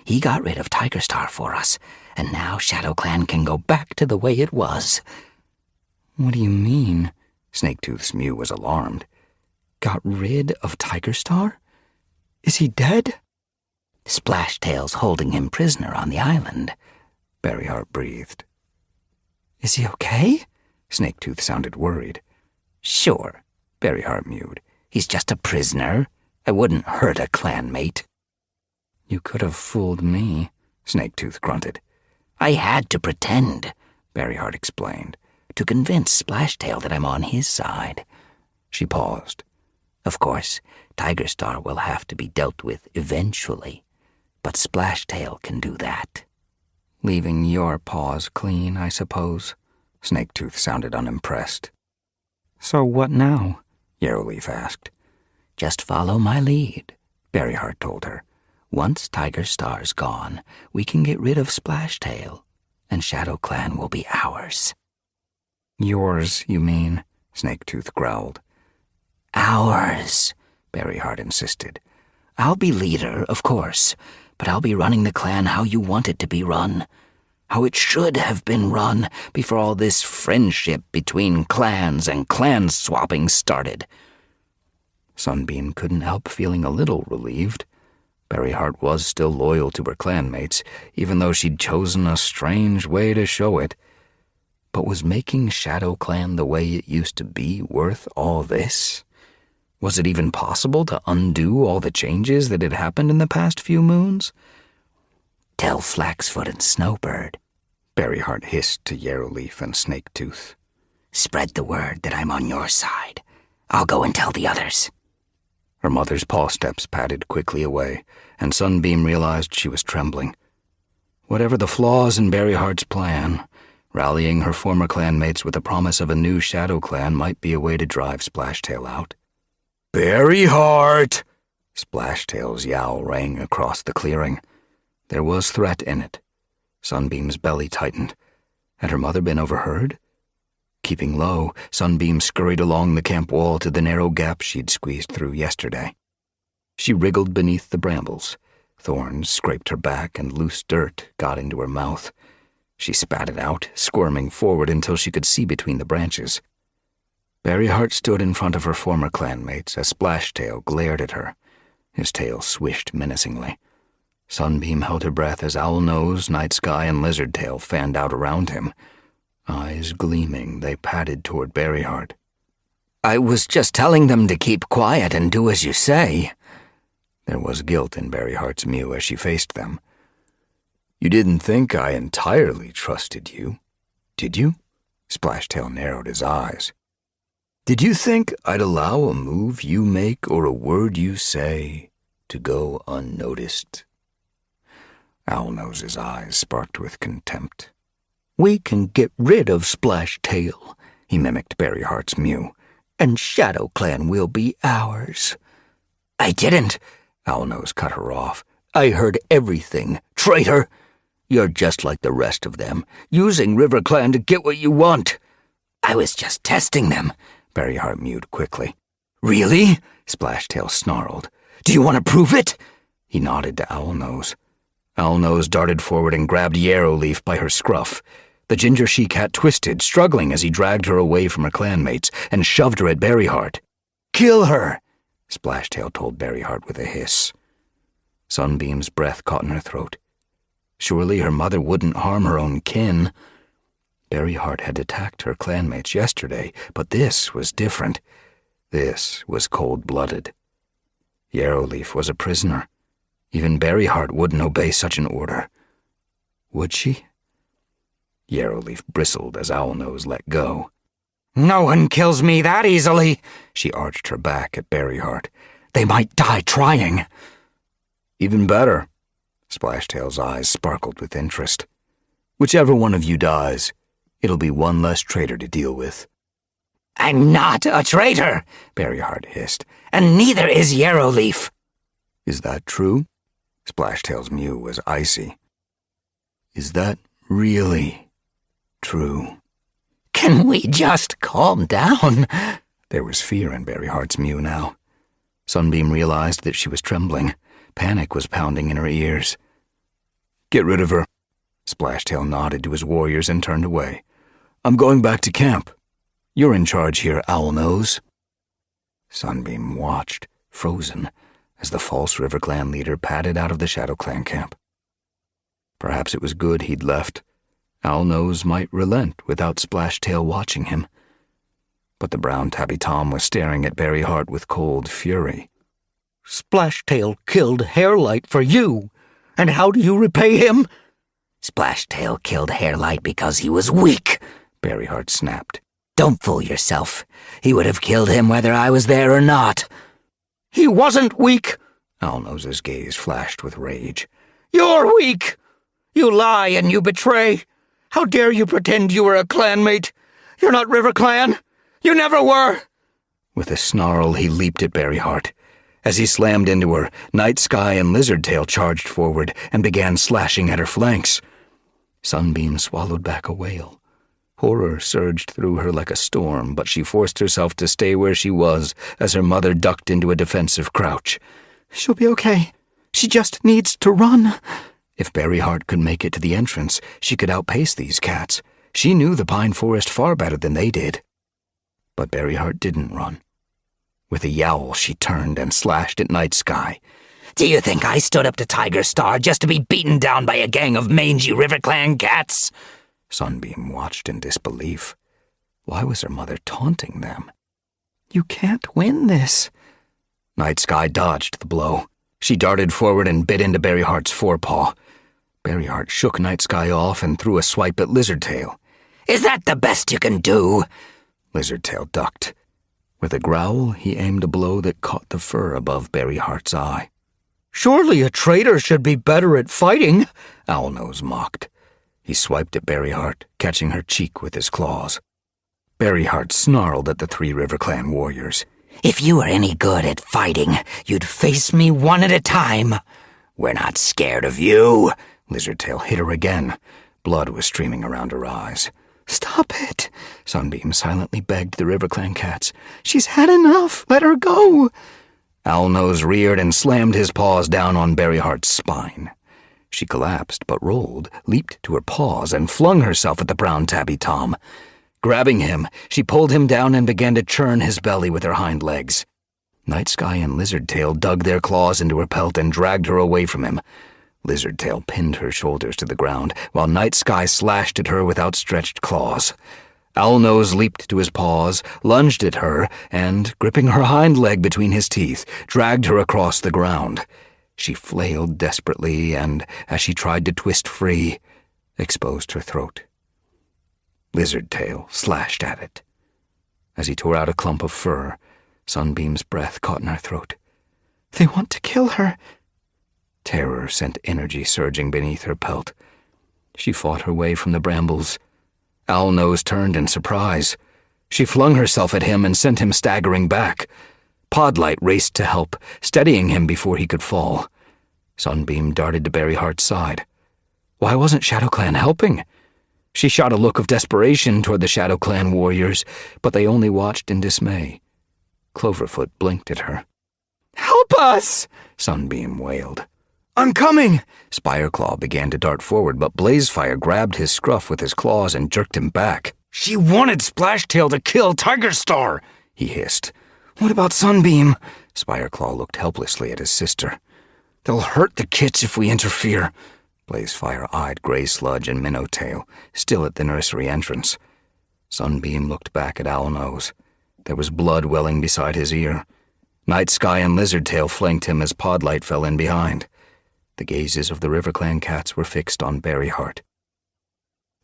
He got rid of Tigerstar for us, and now ShadowClan can go back to the way it was." "What do you mean?" Snaketooth's mew was alarmed. "Got rid of Tigerstar? Is he dead?" "Splashtail's holding him prisoner on the island," Berryheart breathed. "Is he okay?" Snaketooth sounded worried. "Sure," Berryheart mewed. "He's just a prisoner. I wouldn't hurt a clanmate." "You could have fooled me," Snaketooth grunted. "I had to pretend," Berryheart explained, "to convince Splashtail that I'm on his side." She paused. "Of course, Tigerstar will have to be dealt with eventually, but Splashtail can do that." "Leaving your paws clean, I suppose." Snaketooth sounded unimpressed. "So what now?" Yarrowleaf asked. "Just follow my lead," Berryheart told her. "Once Tigerstar's gone, we can get rid of Splashtail, and Shadow Clan will be ours. Yours, you mean? Snaketooth growled. Ours, Berryheart insisted. I'll be leader, of course, but I'll be running the clan how you want it to be run. How it should have been run before all this friendship between clans and clan swapping started. Sunbeam couldn't help feeling a little relieved. Berryheart was still loyal to her clanmates, even though she'd chosen a strange way to show it. But was making Shadow Clan the way it used to be worth all this? Was it even possible to undo all the changes that had happened in the past few moons? Tell Flaxfoot and Snowbird, Berryheart hissed to Yarrowleaf and Snaketooth. Spread the word that I'm on your side. I'll go and tell the others. Her mother's paw steps padded quickly away, and Sunbeam realized she was trembling. Whatever the flaws in Berryheart's plan, rallying her former clanmates with the promise of a new Shadow Clan might be a way to drive Splashtail out. Berryheart! Splashtail's yowl rang across the clearing. There was threat in it. Sunbeam's belly tightened. Had her mother been overheard? Keeping low, Sunbeam scurried along the camp wall to the narrow gap she'd squeezed through yesterday. She wriggled beneath the brambles. Thorns scraped her back and loose dirt got into her mouth. She spat it out, squirming forward until she could see between the branches. Berryheart stood in front of her former clanmates as Splashtail glared at her. His tail swished menacingly. Sunbeam held her breath as Owlnose, Nightsky, and Lizardtail fanned out around him. Eyes gleaming, they padded toward Berryheart. I was just telling them to keep quiet and do as you say. There was guilt in Berryheart's mew as she faced them. You didn't think I entirely trusted you, did you? Splashtail narrowed his eyes. Did you think I'd allow a move you make or a word you say to go unnoticed? Owlnose's eyes sparked with contempt. We can get rid of Splashtail, he mimicked Berryheart's mew, and Shadow Clan will be ours. I didn't, Owlnose cut her off. I heard everything, traitor. You're just like the rest of them, using River Clan to get what you want. I was just testing them, Berryheart mewed quickly. Really? Splashtail snarled. Do you want to prove it? He nodded to Owlnose. Owlnose darted forward and grabbed Yarrowleaf by her scruff. The ginger she-cat twisted, struggling as he dragged her away from her clanmates and shoved her at Berryheart. Kill her, Splashtail told Berryheart with a hiss. Sunbeam's breath caught in her throat. Surely her mother wouldn't harm her own kin. Berryheart had attacked her clanmates yesterday, but this was different. This was cold-blooded. Yarrowleaf was a prisoner. Even Berryheart wouldn't obey such an order. Would she? Yarrowleaf bristled as Owlnose let go. No one kills me that easily, she arched her back at Berryheart. They might die trying. Even better. Splashtail's eyes sparkled with interest. Whichever one of you dies, it'll be one less traitor to deal with. I'm not a traitor, Berryheart hissed, and neither is Yarrowleaf. Is that true? Splashtail's mew was icy. Is that really true? Can we just calm down? There was fear in Berryheart's mew now. Sunbeam realized that she was trembling. Panic was pounding in her ears. Get rid of her. Splashtail nodded to his warriors and turned away. I'm going back to camp. You're in charge here, Owlnose. Sunbeam watched, frozen, as the false River Clan leader padded out of the Shadow Clan camp. Perhaps it was good he'd left. Owlnose might relent without Splashtail watching him. But the brown tabby Tom was staring at Berryheart with cold fury. Splashtail killed Hairlight for you, and how do you repay him? Splashtail killed Hairlight because he was weak, Berryheart snapped. Don't fool yourself. He would have killed him whether I was there or not. He wasn't weak. Owlnose's gaze flashed with rage. You're weak. You lie and you betray. How dare you pretend you were a clanmate? You're not River Clan. You never were. With a snarl, he leaped at Berryheart. As he slammed into her, Nightsky and Lizardtail charged forward and began slashing at her flanks. Sunbeam swallowed back a wail. Horror surged through her like a storm, but she forced herself to stay where she was as her mother ducked into a defensive crouch. She'll be okay. She just needs to run. If Berryheart could make it to the entrance, she could outpace these cats. She knew the pine forest far better than they did. But Berryheart didn't run. With a yowl, she turned and slashed at Night Sky. Do you think I stood up to Tiger Star just to be beaten down by a gang of mangy RiverClan cats? Sunbeam watched in disbelief. Why was her mother taunting them? You can't win this. Night Sky dodged the blow. She darted forward and bit into Berryheart's forepaw. Berryheart shook Night Sky off and threw a swipe at Lizardtail. Is that the best you can do? Lizardtail ducked. With a growl, he aimed a blow that caught the fur above Berryheart's eye. Surely a traitor should be better at fighting, Owlnose mocked. He swiped at Berryheart, catching her cheek with his claws. Berryheart snarled at the 3 RiverClan warriors. If you were any good at fighting, you'd face me one at a time. We're not scared of you. Lizardtail hit her again. Blood was streaming around her eyes. Stop it, Sunbeam silently begged the RiverClan cats. She's had enough. Let her go. Owlnose reared and slammed his paws down on Berryheart's spine. She collapsed, but rolled, leaped to her paws, and flung herself at the brown tabby Tom. Grabbing him, she pulled him down and began to churn his belly with her hind legs. Night Sky and Lizardtail dug their claws into her pelt and dragged her away from him. Lizardtail pinned her shoulders to the ground, while Night Sky slashed at her with outstretched claws. Owlnose leaped to his paws, lunged at her, and, gripping her hind leg between his teeth, dragged her across the ground. She flailed desperately and, as she tried to twist free, exposed her throat. Lizardtail slashed at it. As he tore out a clump of fur, Sunbeam's breath caught in her throat. They want to kill her. Terror sent energy surging beneath her pelt. She fought her way from the brambles. Owlnose turned in surprise. She flung herself at him and sent him staggering back. Podlight raced to help, steadying him before he could fall. Sunbeam darted to Berryheart's side. Why wasn't ShadowClan helping? She shot a look of desperation toward the ShadowClan warriors, but they only watched in dismay. Cloverfoot blinked at her. Help us! Sunbeam wailed. I'm coming! Spireclaw began to dart forward, but Blazefire grabbed his scruff with his claws and jerked him back. She wanted Splashtail to kill Tiger Star, he hissed. What about Sunbeam? Spireclaw looked helplessly at his sister. They'll hurt the kits if we interfere. Blazefire eyed Gray Sludge and Minnowtail, still at the nursery entrance. Sunbeam looked back at Owlnose. There was blood welling beside his ear. Night Sky and Lizardtail flanked him as Podlight fell in behind. The gazes of the RiverClan cats were fixed on Berryheart.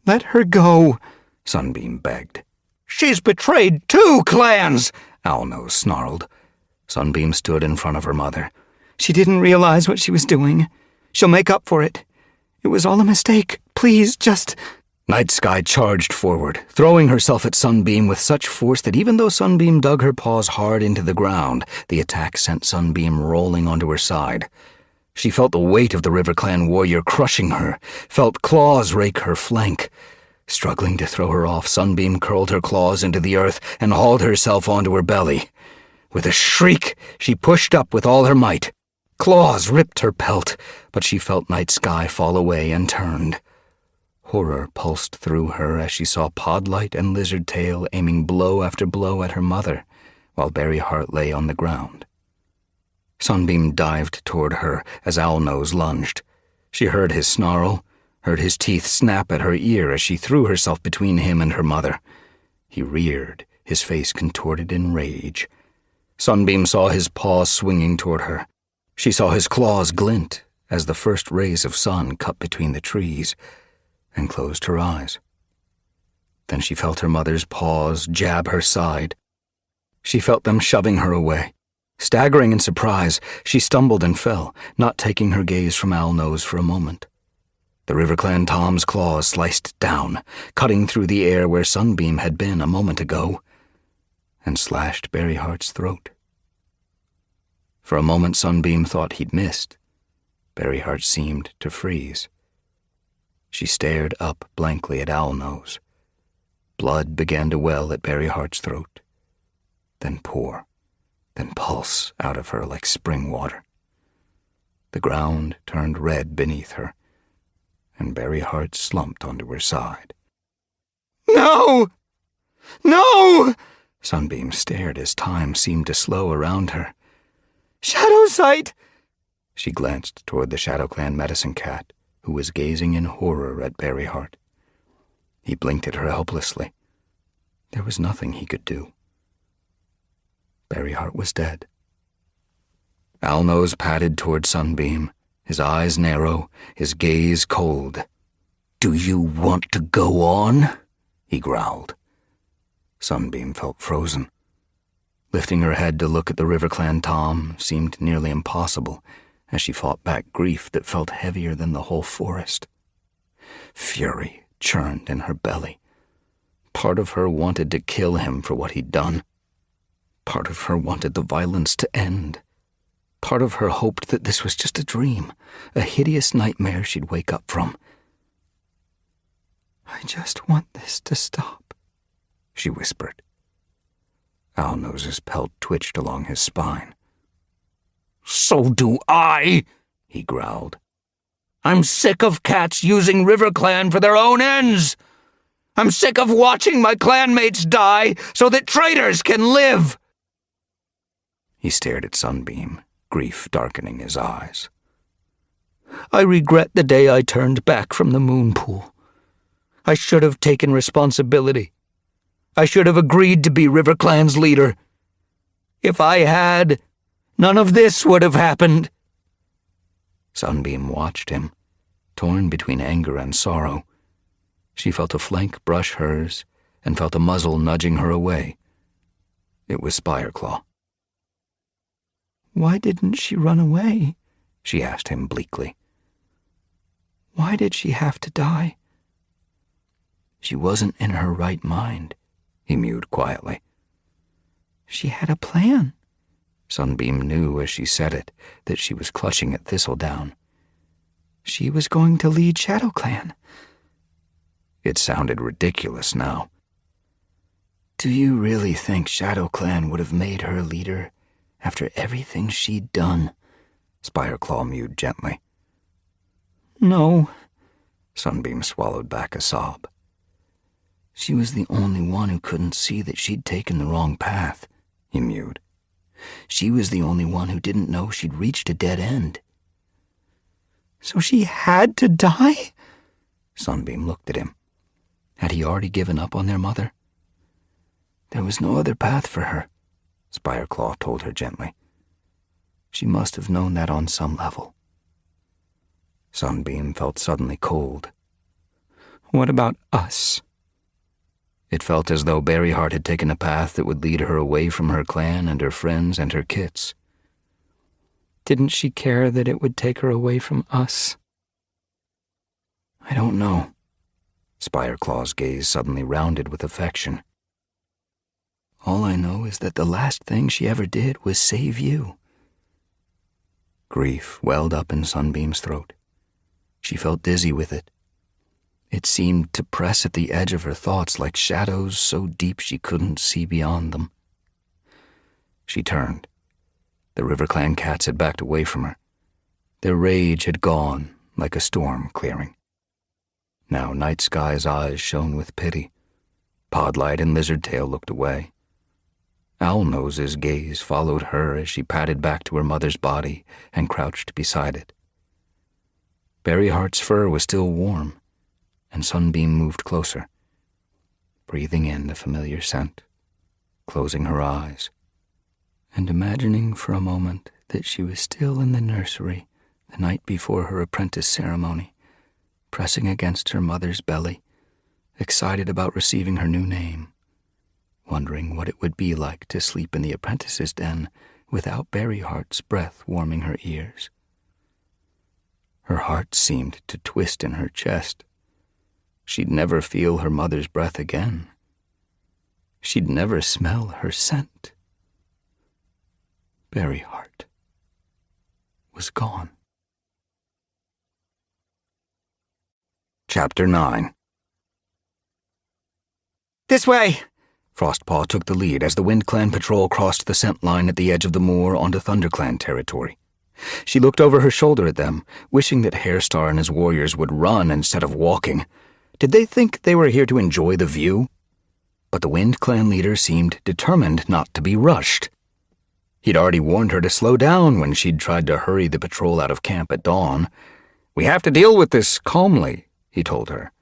Let her go, Sunbeam begged. She's betrayed 2 clans, Owlnose snarled. Sunbeam stood in front of her mother. She didn't realize what she was doing. She'll make up for it. It was all a mistake. Please, just... Night Sky charged forward, throwing herself at Sunbeam with such force that even though Sunbeam dug her paws hard into the ground, the attack sent Sunbeam rolling onto her side. She felt the weight of the RiverClan warrior crushing her, felt claws rake her flank. Struggling to throw her off, Sunbeam curled her claws into the earth and hauled herself onto her belly. With a shriek, she pushed up with all her might. Claws ripped her pelt, but she felt Night Sky fall away and turned. Horror pulsed through her as she saw Podlight and Lizardtail aiming blow after blow at her mother, while Berryheart lay on the ground. Sunbeam dived toward her as Owlnose lunged. She heard his snarl, heard his teeth snap at her ear as she threw herself between him and her mother. He reared, his face contorted in rage. Sunbeam saw his paws swinging toward her. She saw his claws glint as the first rays of sun cut between the trees, and closed her eyes. Then she felt her mother's paws jab her side. She felt them shoving her away. Staggering in surprise, she stumbled and fell, not taking her gaze from Owlnose for a moment. The RiverClan Tom's claws sliced down, cutting through the air where Sunbeam had been a moment ago, and slashed Berryheart's throat. For a moment Sunbeam thought he'd missed. Berryheart seemed to freeze. She stared up blankly at Owlnose. Blood began to well at Berryheart's throat, then pour, then pulse out of her like spring water. The ground turned red beneath her, and Berryheart slumped onto her side. No! No! Sunbeam stared as time seemed to slow around her. Shadow sight! She glanced toward the ShadowClan medicine cat, who was gazing in horror at Berryheart. He blinked at her helplessly. There was nothing he could do. Berryheart was dead. Owlnose padded toward Sunbeam, his eyes narrow, his gaze cold. "Do you want to go on?" he growled. Sunbeam felt frozen. Lifting her head to look at the RiverClan Tom seemed nearly impossible as she fought back grief that felt heavier than the whole forest. Fury churned in her belly. Part of her wanted to kill him for what he'd done. Part of her wanted the violence to end. Part of her hoped that this was just a dream, a hideous nightmare she'd wake up from. "I just want this to stop," she whispered. Owlnose's pelt twitched along his spine. "So do I," he growled. "I'm sick of cats using RiverClan for their own ends. I'm sick of watching my clanmates die so that traitors can live." He stared at Sunbeam, grief darkening his eyes. "I regret the day I turned back from the moon pool. I should have taken responsibility. I should have agreed to be RiverClan's leader. If I had, none of this would have happened." Sunbeam watched him, torn between anger and sorrow. She felt a flank brush hers and felt a muzzle nudging her away. It was Spireclaw. "Why didn't she run away?" she asked him bleakly. "Why did she have to die?" "She wasn't in her right mind," he mewed quietly. "She had a plan." Sunbeam knew as she said it that she was clutching at Thistledown. "She was going to lead ShadowClan." It sounded ridiculous now. "Do you really think ShadowClan would have made her leader after everything she'd done?" Spireclaw mewed gently. "No." Sunbeam swallowed back a sob. "She was the only one who couldn't see that she'd taken the wrong path," he mewed. "She was the only one who didn't know she'd reached a dead end." "So she had to die?" Sunbeam looked at him. Had he already given up on their mother? "There was no other path for her," Spireclaw told her gently. "She must have known that on some level." Sunbeam felt suddenly cold. "What about us?" It felt as though Berryheart had taken a path that would lead her away from her clan and her friends and her kits. Didn't she care that it would take her away from us? "I don't know." Spireclaw's gaze suddenly rounded with affection. "All I know is that the last thing she ever did was save you." Grief welled up in Sunbeam's throat. She felt dizzy with it. It seemed to press at the edge of her thoughts like shadows so deep she couldn't see beyond them. She turned. The RiverClan cats had backed away from her. Their rage had gone like a storm clearing. Now Night Sky's eyes shone with pity. Podlight and Lizardtail looked away. Owlnose's gaze followed her as she padded back to her mother's body and crouched beside it. Berryheart's fur was still warm, and Sunbeam moved closer, breathing in the familiar scent, closing her eyes, and imagining for a moment that she was still in the nursery the night before her apprentice ceremony, pressing against her mother's belly, excited about receiving her new name, wondering what it would be like to sleep in the apprentice's den without Berryheart's breath warming her ears. Her heart seemed to twist in her chest. She'd never feel her mother's breath again. She'd never smell her scent. Berryheart was gone. Chapter 9. This way! Frostpaw took the lead as the Wind Clan patrol crossed the scent line at the edge of the moor onto ThunderClan territory. She looked over her shoulder at them, wishing that Hairstar and his warriors would run instead of walking. Did they think they were here to enjoy the view? But the Wind Clan leader seemed determined not to be rushed. He'd already warned her to slow down when she'd tried to hurry the patrol out of camp at dawn. "We have to deal with this calmly," he told her.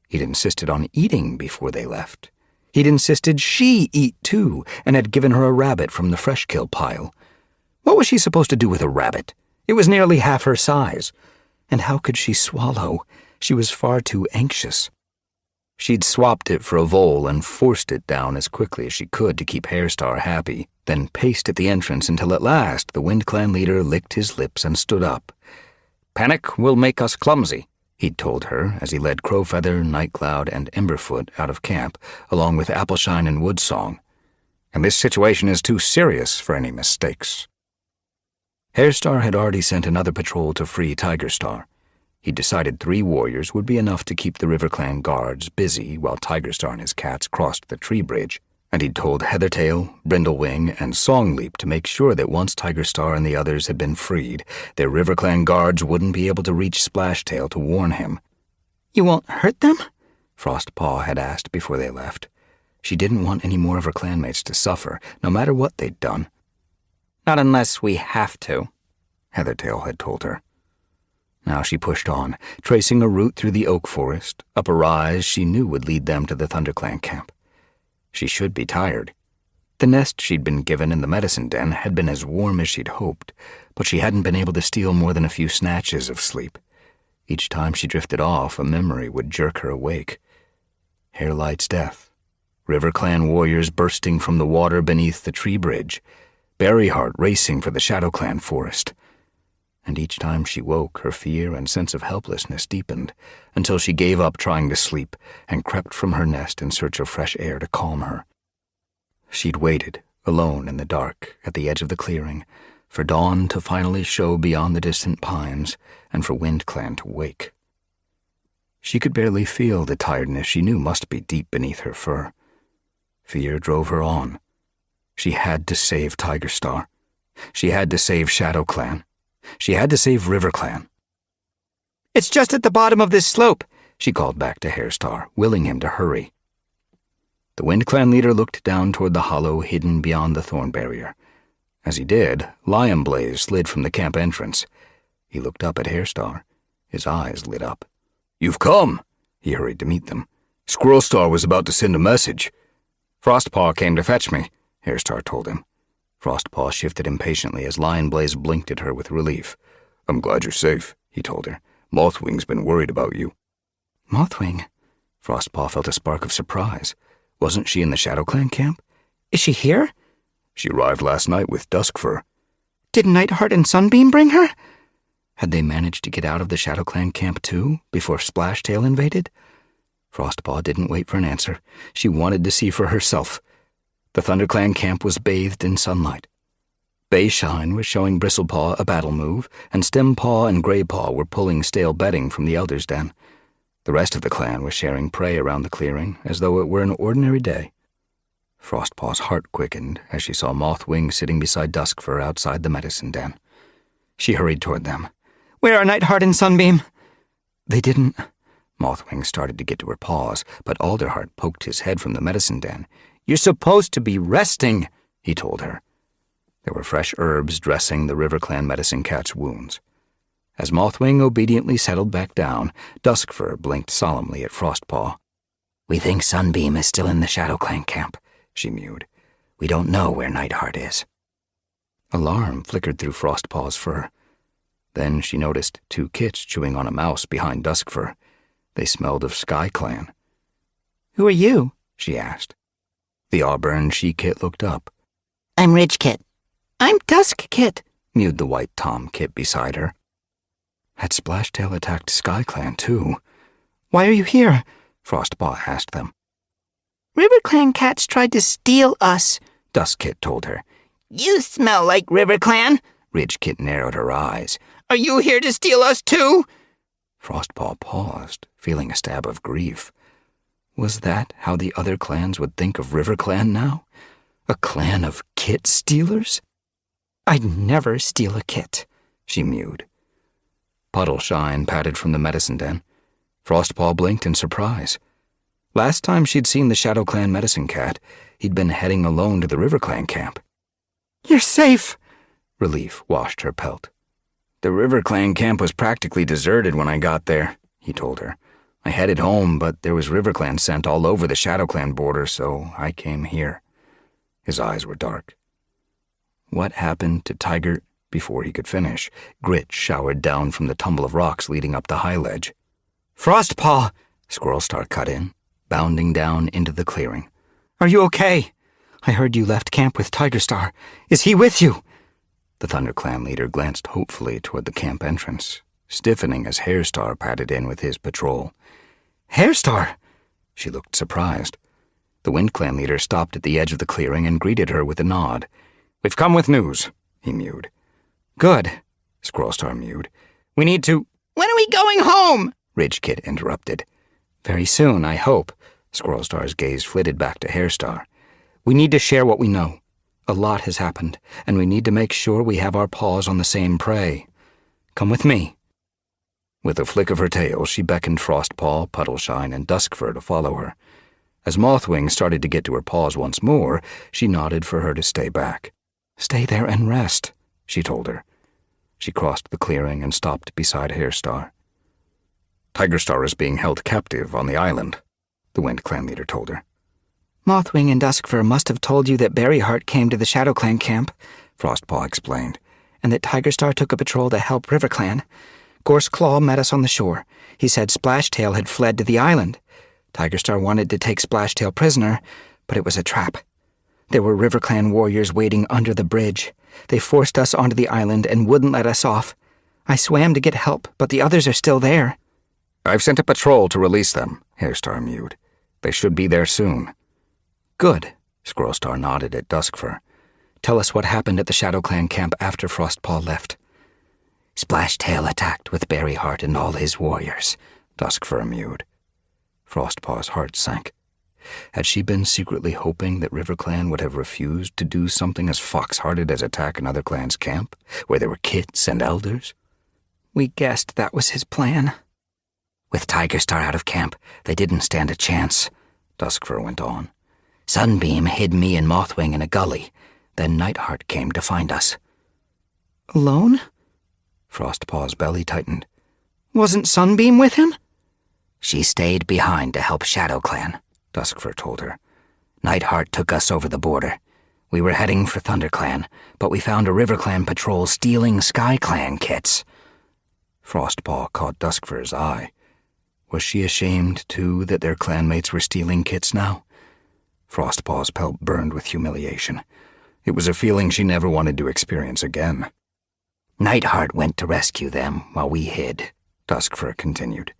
He'd insisted on eating before they left. He'd insisted she eat too, and had given her a rabbit from the fresh kill pile. What was she supposed to do with a rabbit? It was nearly half her size. And how could she swallow? She was far too anxious. She'd swapped it for a vole and forced it down as quickly as she could to keep Hairstar happy, then paced at the entrance until at last the Wind Clan leader licked his lips and stood up. "Panic will make us clumsy," he'd told her as he led Crowfeather, Nightcloud, and Emberfoot out of camp, along with Appleshine and Woodsong. "And this situation is too serious for any mistakes." Hairstar had already sent another patrol to free Tigerstar. He decided 3 warriors would be enough to keep the RiverClan guards busy while Tigerstar and his cats crossed the tree bridge, and he'd told Heathertail, Brindlewing, and Songleap to make sure that once Tigerstar and the others had been freed, their RiverClan guards wouldn't be able to reach Splashtail to warn him. "You won't hurt them?" Frostpaw had asked before they left. She didn't want any more of her clanmates to suffer, no matter what they'd done. "Not unless we have to," Heathertail had told her. Now she pushed on, tracing a route through the oak forest, up a rise she knew would lead them to the ThunderClan camp. She should be tired. The nest she'd been given in the medicine den had been as warm as she'd hoped, but she hadn't been able to steal more than a few snatches of sleep. Each time she drifted off, a memory would jerk her awake. Hairlight's death, RiverClan warriors bursting from the water beneath the tree bridge, Berryheart racing for the ShadowClan forest. And each time she woke, her fear and sense of helplessness deepened, until she gave up trying to sleep and crept from her nest in search of fresh air to calm her. She'd waited, alone in the dark, at the edge of the clearing, for dawn to finally show beyond the distant pines, and for Wind Clan to wake. She could barely feel the tiredness she knew must be deep beneath her fur. Fear drove her on. She had to save Tigerstar. She had to save ShadowClan. She had to save RiverClan. "It's just at the bottom of this slope," she called back to Hairstar, willing him to hurry. The Wind Clan leader looked down toward the hollow hidden beyond the thorn barrier. As he did, Lion Blaze slid from the camp entrance. He looked up at Hairstar. His eyes lit up. "You've come!" He hurried to meet them. "Squirrelstar was about to send a message." "Frostpaw came to fetch me," Hairstar told him. Frostpaw shifted impatiently as Lion Blaze blinked at her with relief. "I'm glad you're safe," he told her. "Mothwing's been worried about you." "Mothwing?" Frostpaw felt a spark of surprise. Wasn't she in the ShadowClan camp? "Is she here?" "She arrived last night with Duskfur." "Did Nightheart and Sunbeam bring her?" Had they managed to get out of the ShadowClan camp too, before Splashtail invaded? Frostpaw didn't wait for an answer. She wanted to see for herself. The ThunderClan camp was bathed in sunlight. Bayshine was showing Bristlepaw a battle move, and Stempaw and Greypaw were pulling stale bedding from the Elder's Den. The rest of the clan was sharing prey around the clearing, as though it were an ordinary day. Frostpaw's heart quickened as she saw Mothwing sitting beside Duskfur outside the medicine den. She hurried toward them. "Where are Nightheart and Sunbeam?" "They didn't—" Mothwing started to get to her paws, but Alderheart poked his head from the medicine den. "You're supposed to be resting," he told her. There were fresh herbs dressing the RiverClan medicine cat's wounds. As Mothwing obediently settled back down, Duskfur blinked solemnly at Frostpaw. "We think Sunbeam is still in the ShadowClan camp," she mewed. "We don't know where Nightheart is." Alarm flickered through Frostpaw's fur. Then she noticed 2 kits chewing on a mouse behind Duskfur. They smelled of SkyClan. "Who are you?" she asked. The auburn she-kit looked up. "I'm Ridge-Kit." "I'm Dusk-Kit," mewed the white Tom-Kit beside her. Had Splashtail attacked SkyClan too? "Why are you here?" Frostpaw asked them. "RiverClan cats tried to steal us," Dusk-Kit told her. "You smell like RiverClan." Ridge-Kit narrowed her eyes. "Are you here to steal us too?" Frostpaw paused, feeling a stab of grief. Was that how the other clans would think of River Clan now? A clan of kit stealers? I'd never steal a kit, she mewed. Puddleshine patted from the medicine den. Frostpaw blinked in surprise. Last time she'd seen the Shadow Clan medicine cat, he'd been heading alone to the River Clan camp. You're safe! Relief washed her pelt. The River Clan camp was practically deserted when I got there, he told her. I headed home, but there was River Clan scent all over the Shadow Clan border, so I came here. His eyes were dark. What happened to Tiger? Before he could finish, grit showered down from the tumble of rocks leading up the high ledge. Frostpaw! Squirrelstar cut in, bounding down into the clearing. Are you okay? I heard you left camp with Tigerstar. Is he with you? The Thunder Clan leader glanced hopefully toward the camp entrance, stiffening as Hairstar padded in with his patrol. Hairstar? She looked surprised. The Wind Clan leader stopped at the edge of the clearing and greeted her with a nod. We've come with news, he mewed. Good, Squirrelstar mewed. We need to— When are we going home? Ridgekit interrupted. Very soon, I hope. Squirrelstar's gaze flitted back to Hairstar. We need to share what we know. A lot has happened, and we need to make sure we have our paws on the same prey. Come with me. With a flick of her tail, she beckoned Frostpaw, Puddleshine, and Duskfur to follow her. As Mothwing started to get to her paws once more, she nodded for her to stay back. Stay there and rest, she told her. She crossed the clearing and stopped beside Hairstar. Tigerstar is being held captive on the island, the Wind Clan leader told her. Mothwing and Duskfur must have told you that Berryheart came to the Shadow Clan camp, Frostpaw explained, and that Tigerstar took a patrol to help River Clan. Gorseclaw met us on the shore. He said Splashtail had fled to the island. Tigerstar wanted to take Splashtail prisoner, but it was a trap. There were River Clan warriors waiting under the bridge. They forced us onto the island and wouldn't let us off. I swam to get help, but the others are still there. I've sent a patrol to release them, Hairstar mewed. They should be there soon. Good, Squirrelstar nodded at Duskfur. Tell us what happened at the Shadow Clan camp after Frostpaw left. Splashtail attacked with Berryheart and all his warriors, Duskfur mewed. Frostpaw's heart sank. Had she been secretly hoping that River Clan would have refused to do something as fox-hearted as attack another clan's camp, where there were kits and elders? We guessed that was his plan. With Tigerstar out of camp, they didn't stand a chance, Duskfur went on. Sunbeam hid me and Mothwing in a gully. Then Nightheart came to find us. Alone? Frostpaw's belly tightened. Wasn't Sunbeam with him? She stayed behind to help Shadow Clan, Duskfur told her. Nightheart took us over the border. We were heading for Thunder Clan, but we found a River Clan patrol stealing Sky Clan kits. Frostpaw caught Duskfur's eye. Was she ashamed, too, that their clanmates were stealing kits now? Frostpaw's pelt burned with humiliation. It was a feeling she never wanted to experience again. Nightheart went to rescue them while we hid, Duskfur continued.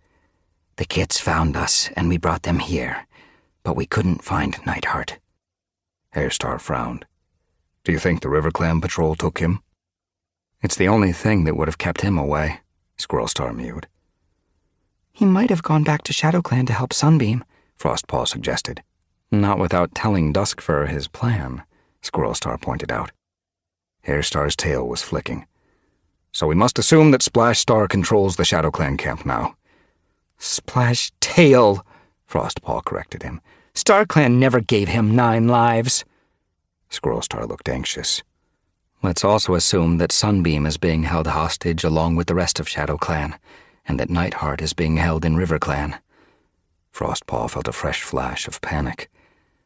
The kits found us, and we brought them here, but we couldn't find Nightheart. Hairstar frowned. Do you think the River Clan patrol took him? It's the only thing that would have kept him away, Squirrelstar mewed. He might have gone back to Shadow Clan to help Sunbeam, Frostpaw suggested. Not without telling Duskfur his plan, Squirrelstar pointed out. Hairstar's tail was flicking. So we must assume that Splashstar controls the Shadow Clan camp now. Splashtail, Frostpaw corrected him. StarClan never gave him 9 lives. Squirrelstar looked anxious. Let's also assume that Sunbeam is being held hostage along with the rest of Shadow Clan, and that Nightheart is being held in River Clan. Frostpaw felt a fresh flash of panic.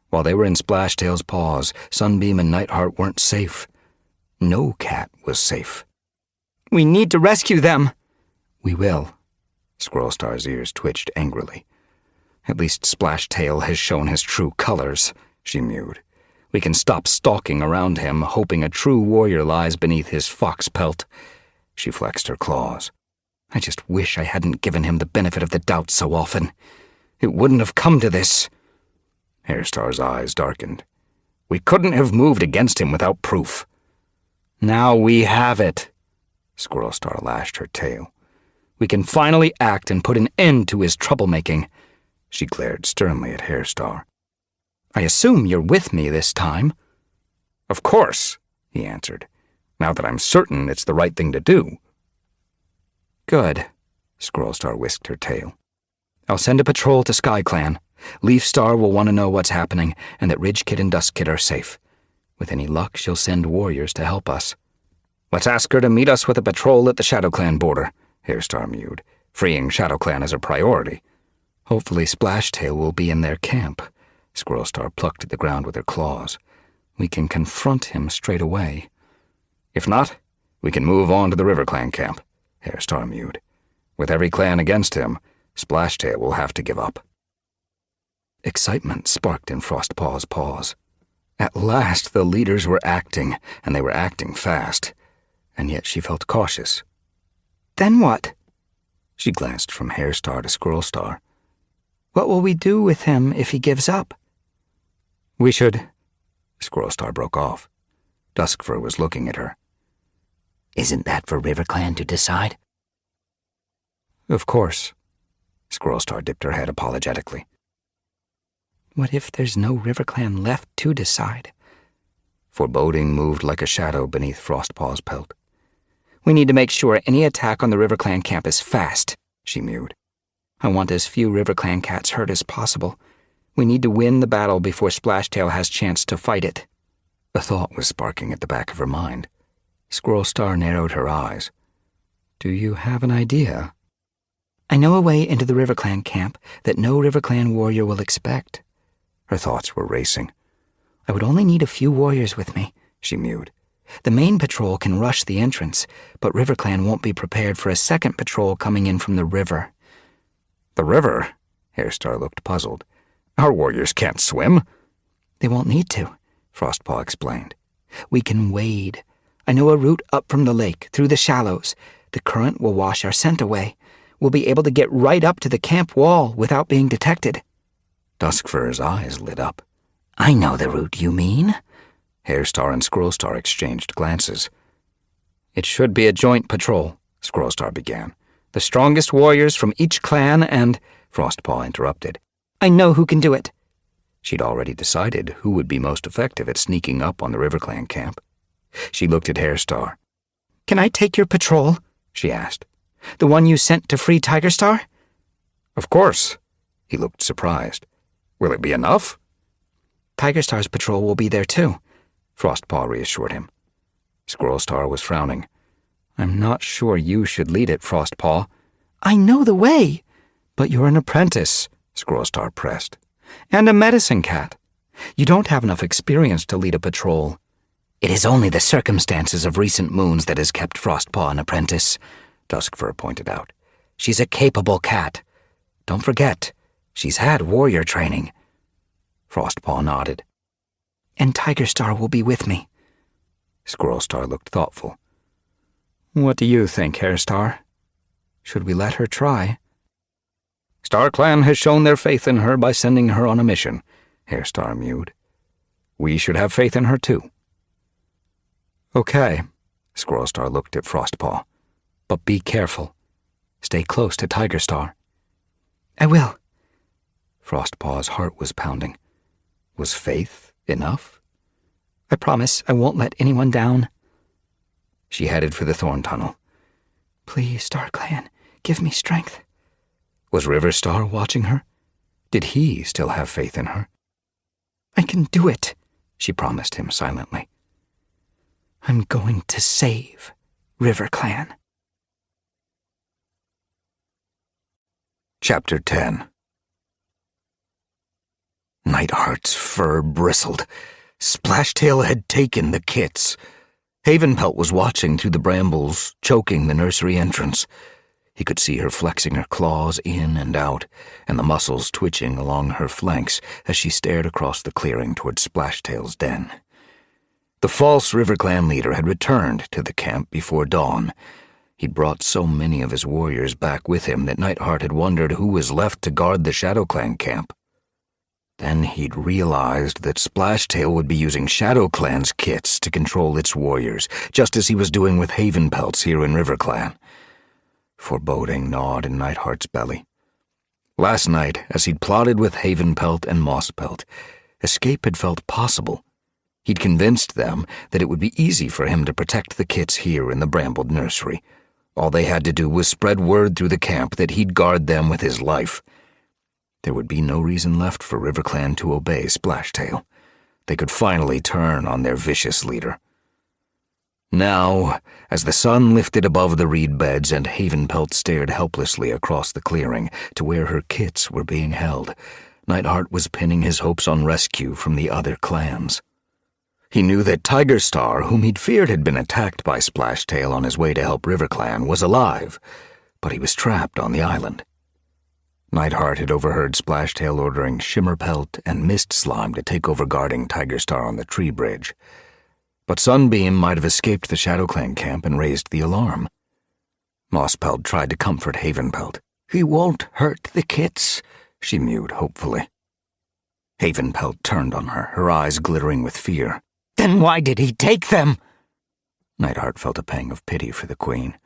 While they were in Splashtail's paws, Sunbeam and Nightheart weren't safe. No cat was safe. We need to rescue them. We will. Squirrelstar's ears twitched angrily. At least Splashtail has shown his true colors, she mewed. We can stop stalking around him, hoping a true warrior lies beneath his fox pelt. She flexed her claws. I just wish I hadn't given him the benefit of the doubt so often. It wouldn't have come to this. Hairstar's eyes darkened. We couldn't have moved against him without proof. Now we have it. Squirrelstar lashed her tail. We can finally act and put an end to his troublemaking. She glared sternly at Hairstar. I assume you're with me this time. Of course, he answered, now that I'm certain it's the right thing to do. Good, Squirrelstar whisked her tail. I'll send a patrol to SkyClan. Leafstar will want to know what's happening and that Ridgekid and Duskkid are safe. With any luck, she'll send warriors to help us. Let's ask her to meet us with a patrol at the ShadowClan border, Hairstar mewed. Freeing ShadowClan is a priority. Hopefully Splashtail will be in their camp. Squirrelstar plucked at the ground with her claws. We can confront him straight away. If not, we can move on to the RiverClan camp, Hairstar mewed. With every clan against him, Splashtail will have to give up. Excitement sparked in Frostpaw's paws. At last the leaders were acting, and they were acting fast. And yet she felt cautious. Then what? She glanced from Hairstar to Squirrelstar. What will we do with him if he gives up? We should... Squirrelstar broke off. Duskfur was looking at her. Isn't that for RiverClan to decide? Of course. Squirrelstar dipped her head apologetically. What if there's no RiverClan left to decide? Foreboding moved like a shadow beneath Frostpaw's pelt. We need to make sure any attack on the RiverClan camp is fast, she mewed. I want as few RiverClan cats hurt as possible. We need to win the battle before Splashtail has chance to fight it. A thought was sparking at the back of her mind. Squirrelstar narrowed her eyes. Do you have an idea? I know a way into the RiverClan camp that no RiverClan warrior will expect. Her thoughts were racing. I would only need a few warriors with me, she mewed. The main patrol can rush the entrance, but RiverClan won't be prepared for a second patrol coming in from the river. The river? Hairstar looked puzzled. Our warriors can't swim. They won't need to, Frostpaw explained. We can wade. I know a route up from the lake, through the shallows. The current will wash our scent away. We'll be able to get right up to the camp wall without being detected. Duskfur's eyes lit up. I know the route you mean. Hairstar and Squirrelstar exchanged glances. It should be a joint patrol, Squirrelstar began. The strongest warriors from each clan and... Frostpaw interrupted. I know who can do it. She'd already decided who would be most effective at sneaking up on the RiverClan camp. She looked at Hairstar. Can I take your patrol? She asked. The one you sent to free Tigerstar? Of course. He looked surprised. Will it be enough? Tigerstar's patrol will be there too, Frostpaw reassured him. Squirrelstar was frowning. I'm not sure you should lead it, Frostpaw. I know the way. But you're an apprentice, Squirrelstar pressed. And a medicine cat. You don't have enough experience to lead a patrol. It is only the circumstances of recent moons that has kept Frostpaw an apprentice, Duskfur pointed out. She's a capable cat. Don't forget, she's had warrior training. Frostpaw nodded. And Tigerstar will be with me. Squirrelstar looked thoughtful. What do you think, Hairstar? Should we let her try? StarClan has shown their faith in her by sending her on a mission, Hairstar mewed. We should have faith in her too. Okay, Squirrelstar looked at Frostpaw. But be careful. Stay close to Tigerstar. I will. Frostpaw's heart was pounding. Was faith enough? I promise I won't let anyone down. She headed for the Thorn Tunnel. Please, StarClan, give me strength. Was Riverstar watching her? Did he still have faith in her? I can do it, she promised him silently. I'm going to save RiverClan. Chapter 10. Nightheart's fur bristled. Splashtail had taken the kits. Havenpelt was watching through the brambles, choking the nursery entrance. He could see her flexing her claws in and out, and the muscles twitching along her flanks as she stared across the clearing toward Splashtail's den. The false RiverClan leader had returned to the camp before dawn. He'd brought so many of his warriors back with him that Nightheart had wondered who was left to guard the ShadowClan camp. Then he'd realized that Splashtail would be using ShadowClan's kits to control its warriors, just as he was doing with Havenpelts here in RiverClan. Foreboding gnawed in Nightheart's belly. Last night, as he'd plotted with Havenpelt and Mosspelt, escape had felt possible. He'd convinced them that it would be easy for him to protect the kits here in the brambled nursery. All they had to do was spread word through the camp that he'd guard them with his life. There would be no reason left for RiverClan to obey Splashtail. They could finally turn on their vicious leader. Now, as the sun lifted above the reed beds and Havenpelt stared helplessly across the clearing to where her kits were being held, Nightheart was pinning his hopes on rescue from the other clans. He knew that Tigerstar, whom he'd feared had been attacked by Splashtail on his way to help RiverClan, was alive, but he was trapped on the island. Nightheart had overheard Splashtail ordering Shimmerpelt and Mist Slime to take over guarding Tigerstar on the tree bridge. But Sunbeam might have escaped the ShadowClan camp and raised the alarm. Mosspelt tried to comfort Havenpelt. "He won't hurt the kits," she mewed hopefully. Havenpelt turned on her eyes glittering with fear. Then why did he take them? Nightheart felt a pang of pity for the queen.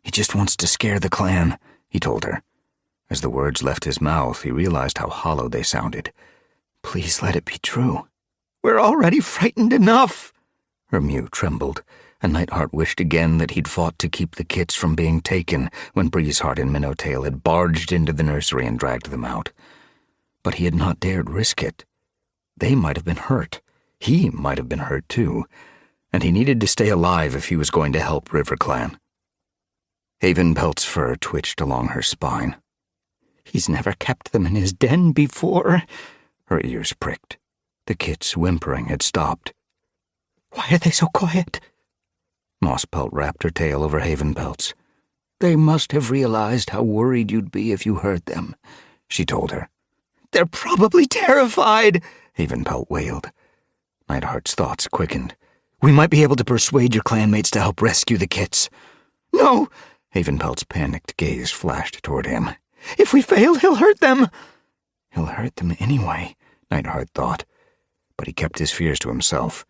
"He just wants to scare the clan," he told her. As the words left his mouth, he realized how hollow they sounded. "Please let it be true." "We're already frightened enough." Her mew trembled, and Nightheart wished again that he'd fought to keep the kits from being taken when Breezeheart and Minnowtail had barged into the nursery and dragged them out. But he had not dared risk it. They might have been hurt. He might have been hurt too, and he needed to stay alive if he was going to help RiverClan. Havenpelt's fur twitched along her spine. "He's never kept them in his den before." Her ears pricked. The kits' whimpering had stopped. "Why are they so quiet?" Mosspelt wrapped her tail over Havenpelt's. "They must have realized how worried you'd be if you hurt them," she told her. "They're probably terrified," Havenpelt wailed. Nightheart's thoughts quickened. "We might be able to persuade your clanmates to help rescue the kits." "No!" Havenpelt's panicked gaze flashed toward him. "If we fail, he'll hurt them." "He'll hurt them anyway," Nightheart thought, but he kept his fears to himself.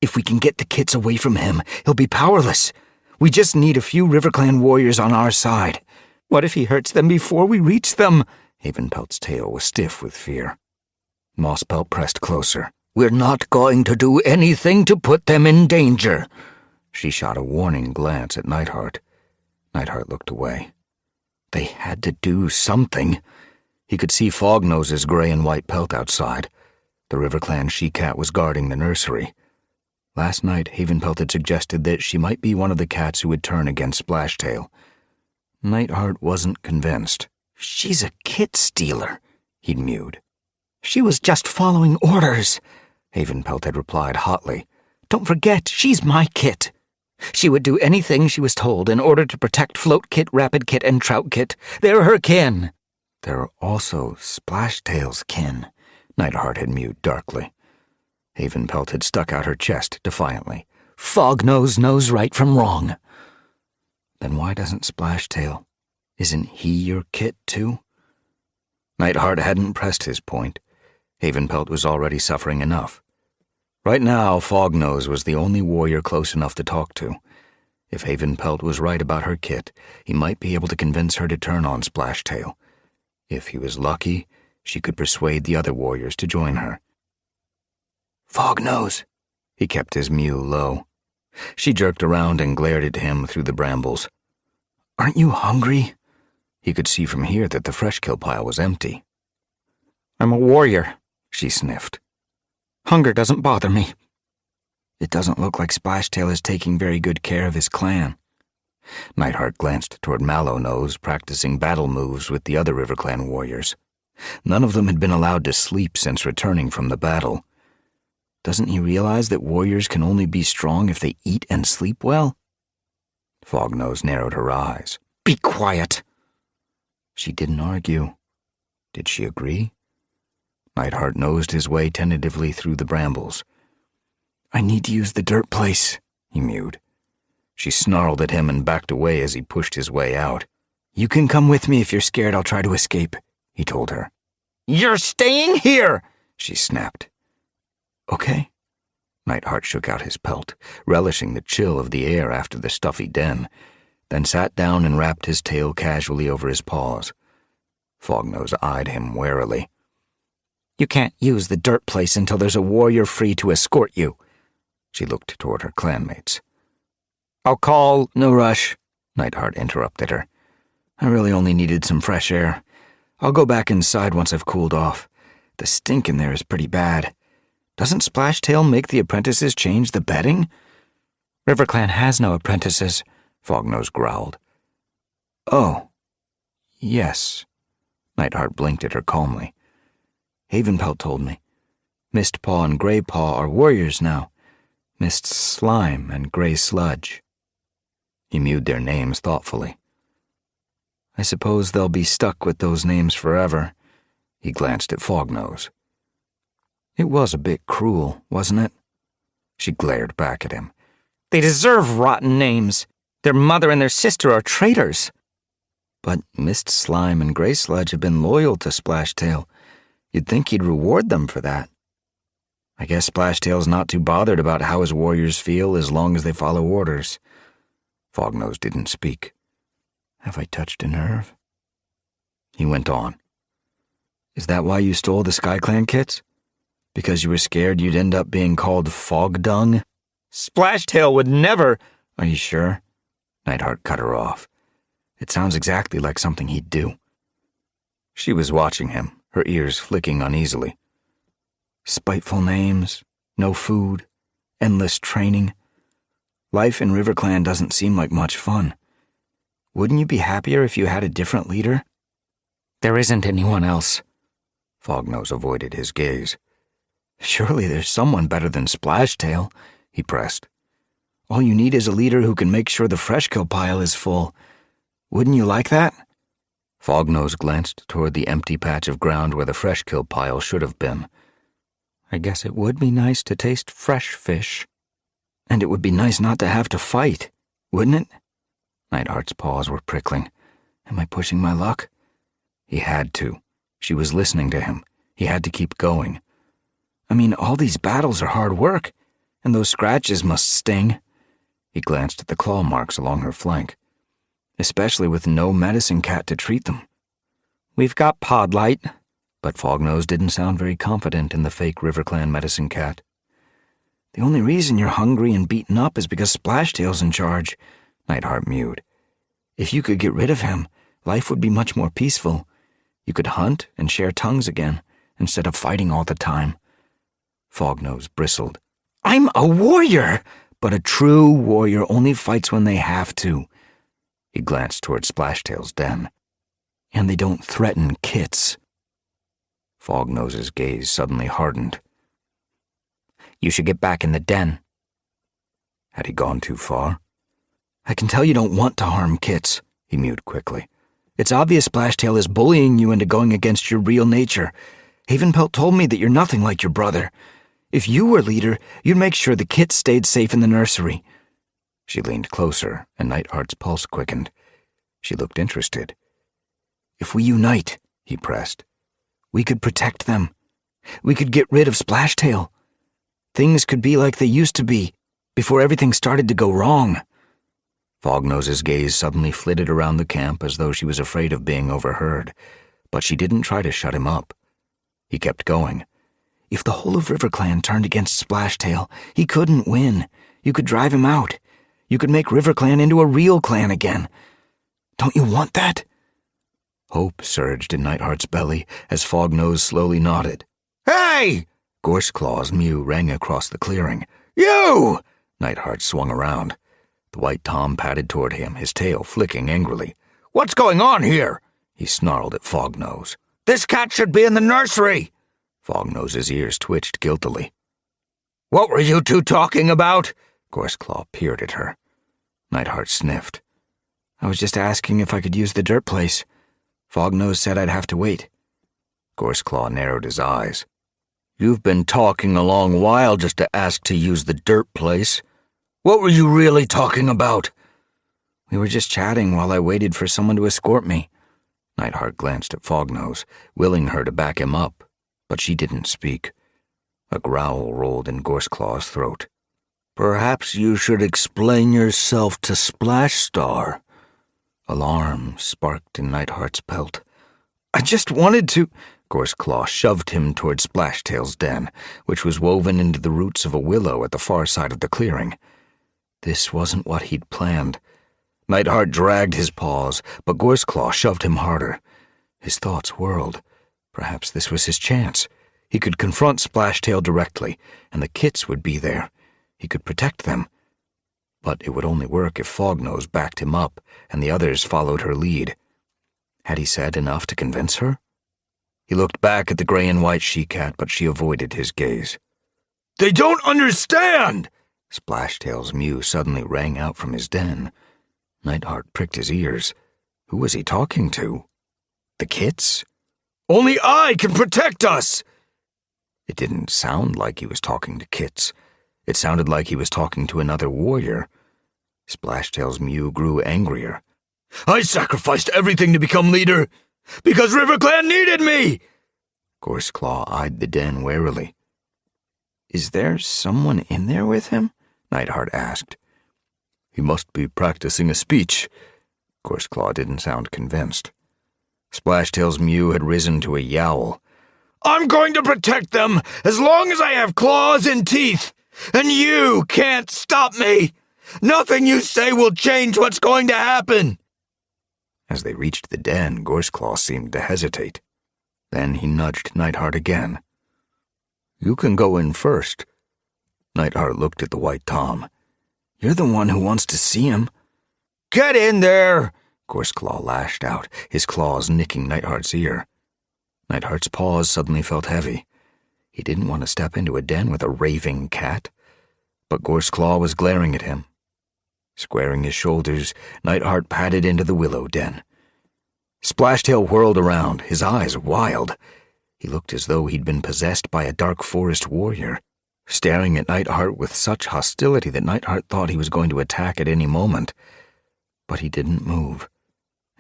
"If we can get the kits away from him, he'll be powerless. We just need a few RiverClan warriors on our side." "What if he hurts them before we reach them?" Havenpelt's tail was stiff with fear. Mosspelt pressed closer. "We're not going to do anything to put them in danger." She shot a warning glance at Nightheart. Nightheart looked away. They had to do something. He could see Fognose's gray and white pelt outside. The RiverClan she-cat was guarding the nursery. Last night, Havenpelt had suggested that she might be one of the cats who would turn against Splashtail. Nightheart wasn't convinced. "She's a kit stealer," he'd mewed. "She was just following orders," Havenpelt had replied hotly. "Don't forget, she's my kit. She would do anything she was told in order to protect Float Kit, Rapid Kit, and Trout Kit. They're her kin." "They're also Splashtail's kin," Nightheart had mewed darkly. Havenpelt had stuck out her chest defiantly. "Fognose knows right from wrong." "Then why doesn't Splashtail? Isn't he your kit too?" Nightheart hadn't pressed his point. Havenpelt was already suffering enough. Right now, Fognose was the only warrior close enough to talk to. If Havenpelt was right about her kit, he might be able to convince her to turn on Splashtail. If he was lucky, she could persuade the other warriors to join her. "Fognose," he kept his mew low. She jerked around and glared at him through the brambles. "Aren't you hungry?" He could see from here that the fresh kill pile was empty. "I'm a warrior," she sniffed. "Hunger doesn't bother me." "It doesn't look like Splashtail is taking very good care of his clan." Nightheart glanced toward Mallownose, practicing battle moves with the other RiverClan warriors. None of them had been allowed to sleep since returning from the battle. Doesn't he realize that warriors can only be strong if they eat and sleep well? Fognose narrowed her eyes. "Be quiet." She didn't argue. Did she agree? Nightheart nosed his way tentatively through the brambles. "I need to use the dirt place," he mewed. She snarled at him and backed away as he pushed his way out. "You can come with me if you're scared I'll try to escape," he told her. "You're staying here," she snapped. "Okay." Nightheart shook out his pelt, relishing the chill of the air after the stuffy den. then sat down and wrapped his tail casually over his paws. Fognose eyed him warily. You can't use the dirt place until there's a warrior free to escort you. She looked toward her clanmates. I'll call... No rush, Nightheart interrupted her. I really only needed some fresh air. I'll go back inside once I've cooled off. The stink in there is pretty bad. Doesn't Splashtail make the apprentices change the bedding? RiverClan has no apprentices, Fognose growled. Oh, yes. Nightheart blinked at her calmly. Havenpelt told me. Mistpaw and Greypaw are warriors now. Mist Slime and Grey Sludge. He mewed their names thoughtfully. I suppose they'll be stuck with those names forever. He glanced at Fognose. It was a bit cruel, wasn't it? She glared back at him. They deserve rotten names. Their mother and their sister are traitors. But Mist Slime and Grey Sludge have been loyal to Splashtail. You'd think he'd reward them for that. I guess Splashtail's not too bothered about how his warriors feel as long as they follow orders. Fognose didn't speak. Have I touched a nerve? He went on. Is that why you stole the SkyClan kits? Because you were scared you'd end up being called Fog Dung? Splashtail would never... Are you sure? Nightheart cut her off. It sounds exactly like something he'd do. She was watching him, her ears flicking uneasily. Spiteful names, no food, endless training. Life in RiverClan doesn't seem like much fun. Wouldn't you be happier if you had a different leader? There isn't anyone else. Fognose avoided his gaze. Surely there's someone better than Splashtail, he pressed. All you need is a leader who can make sure the freshkill pile is full. Wouldn't you like that? Fognose glanced toward the empty patch of ground where the freshkill pile should have been. I guess it would be nice to taste fresh fish. And it would be nice not to have to fight, wouldn't it? Nightheart's paws were prickling. Am I pushing my luck? He had to. She was listening to him. He had to keep going. I mean, all these battles are hard work, and those scratches must sting. He glanced at the claw marks along her flank. Especially with no medicine cat to treat them. We've got Podlight. But Fognose didn't sound very confident in the fake RiverClan medicine cat. The only reason you're hungry and beaten up is because Splashtail's in charge, Nightheart mewed. If you could get rid of him, life would be much more peaceful. You could hunt and share tongues again, instead of fighting all the time. Fognose bristled. I'm a warrior! But a true warrior only fights when they have to. He glanced toward Splashtail's den. And they don't threaten kits. Fognose's gaze suddenly hardened. You should get back in the den. Had he gone too far? I can tell you don't want to harm kits, he mewed quickly. It's obvious Splashtail is bullying you into going against your real nature. Havenpelt told me that you're nothing like your brother. If you were leader, you'd make sure the kits stayed safe in the nursery. She leaned closer, and Nightheart's pulse quickened. She looked interested. If we unite, he pressed, we could protect them. We could get rid of Splashtail. Things could be like they used to be, before everything started to go wrong. Fognose's gaze suddenly flitted around the camp as though she was afraid of being overheard, but she didn't try to shut him up. He kept going. If the whole of RiverClan turned against Splashtail, he couldn't win. You could drive him out. You could make RiverClan into a real clan again. Don't you want that? Hope surged in Nightheart's belly as Fognose slowly nodded. Hey! Gorseclaw's mew rang across the clearing. You! Nightheart swung around. The white Tom padded toward him, his tail flicking angrily. What's going on here? He snarled at Fognose. This cat should be in the nursery! Fognose's ears twitched guiltily. What were you two talking about? Gorseclaw peered at her. Nightheart sniffed. I was just asking if I could use the dirt place. Fognose said I'd have to wait. Gorseclaw narrowed his eyes. You've been talking a long while just to ask to use the dirt place. What were you really talking about? We were just chatting while I waited for someone to escort me. Nightheart glanced at Fognose, willing her to back him up, but she didn't speak. A growl rolled in Gorseclaw's throat. Perhaps you should explain yourself to Splashstar, Alarm sparked in Nightheart's pelt. "I just wanted to—" Gorseclaw shoved him toward Splashtail's den, which was woven into the roots of a willow at the far side of the clearing. This wasn't what he'd planned. Nightheart dragged his paws, but Gorseclaw shoved him harder. His thoughts whirled. Perhaps this was his chance. He could confront Splashtail directly, and the kits would be there. He could protect them. But it would only work if Fognose backed him up, and the others followed her lead. Had he said enough to convince her? He looked back at the gray and white she-cat, but she avoided his gaze. "They don't understand!" Splashtail's mew suddenly rang out from his den. Nightheart pricked his ears. Who was he talking to? The kits? "Only I can protect us!" It didn't sound like he was talking to kits. It sounded like he was talking to another warrior. Splashtail's mew grew angrier. "I sacrificed everything to become leader, because RiverClan needed me!" Gorseclaw eyed the den warily. Is there someone in there with him? Nightheart asked. He must be practicing a speech. Gorseclaw didn't sound convinced. Splashtail's mew had risen to a yowl. "I'm going to protect them as long as I have claws and teeth, and you can't stop me! Nothing you say will change what's going to happen!" As they reached the den, Gorseclaw seemed to hesitate. Then he nudged Nightheart again. "You can go in first." Nightheart looked at the white Tom. "You're the one who wants to see him." "Get in there!" Gorseclaw lashed out, his claws nicking Nightheart's ear. Nightheart's paws suddenly felt heavy. He didn't want to step into a den with a raving cat. But Gorseclaw was glaring at him. Squaring his shoulders, Nightheart padded into the willow den. Splashtail whirled around, his eyes wild. He looked as though he'd been possessed by a dark forest warrior, staring at Nightheart with such hostility that Nightheart thought he was going to attack at any moment. But he didn't move.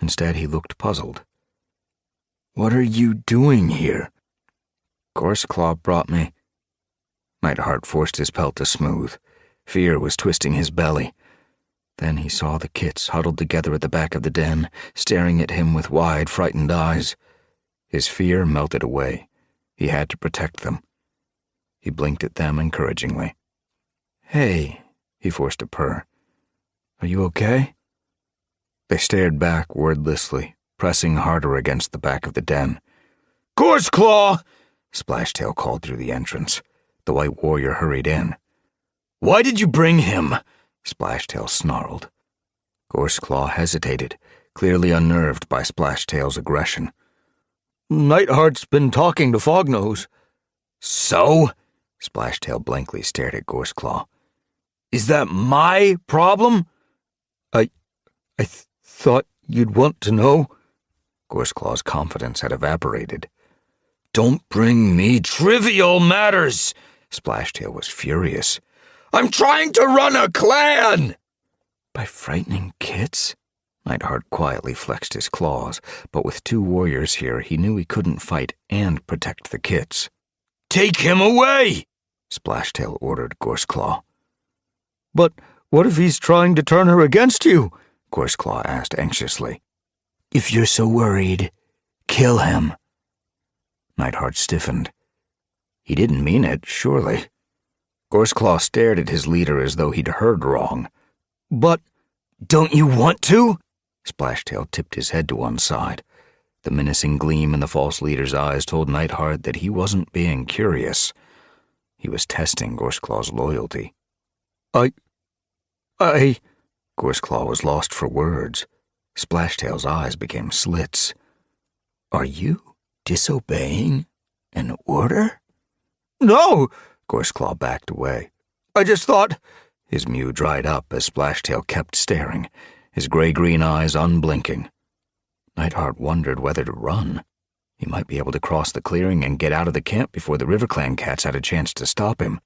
Instead, he looked puzzled. "What are you doing here?" "Gorseclaw brought me." Nightheart forced his pelt to smooth. Fear was twisting his belly. Then he saw the kits huddled together at the back of the den, staring at him with wide, frightened eyes. His fear melted away. He had to protect them. He blinked at them encouragingly. "Hey," he forced a purr. "Are you okay?" They stared back wordlessly, pressing harder against the back of the den. "Gorseclaw!" Splashtail called through the entrance. The white warrior hurried in. "Why did you bring him?" Splashtail snarled. Gorseclaw hesitated, clearly unnerved by Splashtail's aggression. "Nightheart's been talking to Fognose." "So?" Splashtail blankly stared at Gorseclaw. "Is that my problem?" I thought you'd want to know." Gorseclaw's confidence had evaporated. "Don't bring me trivial matters!" Splashtail was furious. "I'm trying to run a clan!" "By frightening kits?" Nightheart quietly flexed his claws, but with two warriors here, he knew he couldn't fight and protect the kits. "Take him away!" Splashtail ordered Gorseclaw. "But what if he's trying to turn her against you?" Gorseclaw asked anxiously. "If you're so worried, kill him." Nightheart stiffened. He didn't mean it, surely. Gorseclaw stared at his leader as though he'd heard wrong. "But don't you want to?" Splashtail tipped his head to one side. The menacing gleam in the false leader's eyes told Nightheart that he wasn't being curious. He was testing Gorseclaw's loyalty. I... Gorseclaw was lost for words. Splashtail's eyes became slits. "Are you disobeying an order?" "No!" Gorseclaw backed away. "I just thought—" His mew dried up as Splashtail kept staring, his gray-green eyes unblinking. Nightheart wondered whether to run. He might be able to cross the clearing and get out of the camp before the RiverClan cats had a chance to stop him.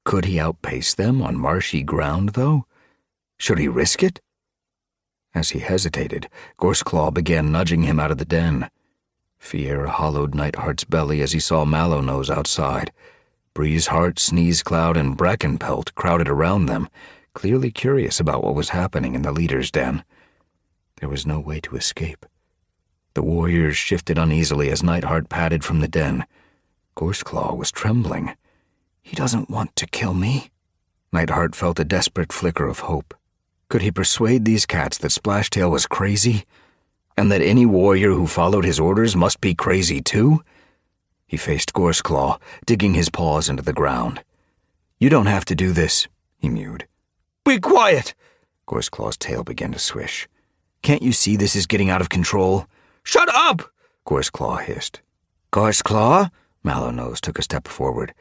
Could he outpace them on marshy ground, though? Should he risk it? As he hesitated, Gorseclaw began nudging him out of the den. Fear hollowed Nightheart's belly as he saw Mallownose outside. Breezeheart, Sneezecloud, and Brackenpelt crowded around them, clearly curious about what was happening in the leader's den. There was no way to escape. The warriors shifted uneasily as Nightheart padded from the den. Gorseclaw was trembling. He doesn't want to kill me. Nightheart felt a desperate flicker of hope. Could he persuade these cats that Splashtail was crazy? And that any warrior who followed his orders must be crazy too? He faced Gorseclaw, digging his paws into the ground. "You don't have to do this," he mewed. Be quiet! Gorseclaw's tail began to swish. "Can't you see this is getting out of control?" Shut up! Gorseclaw hissed. Gorseclaw? Mallownose took a step forward.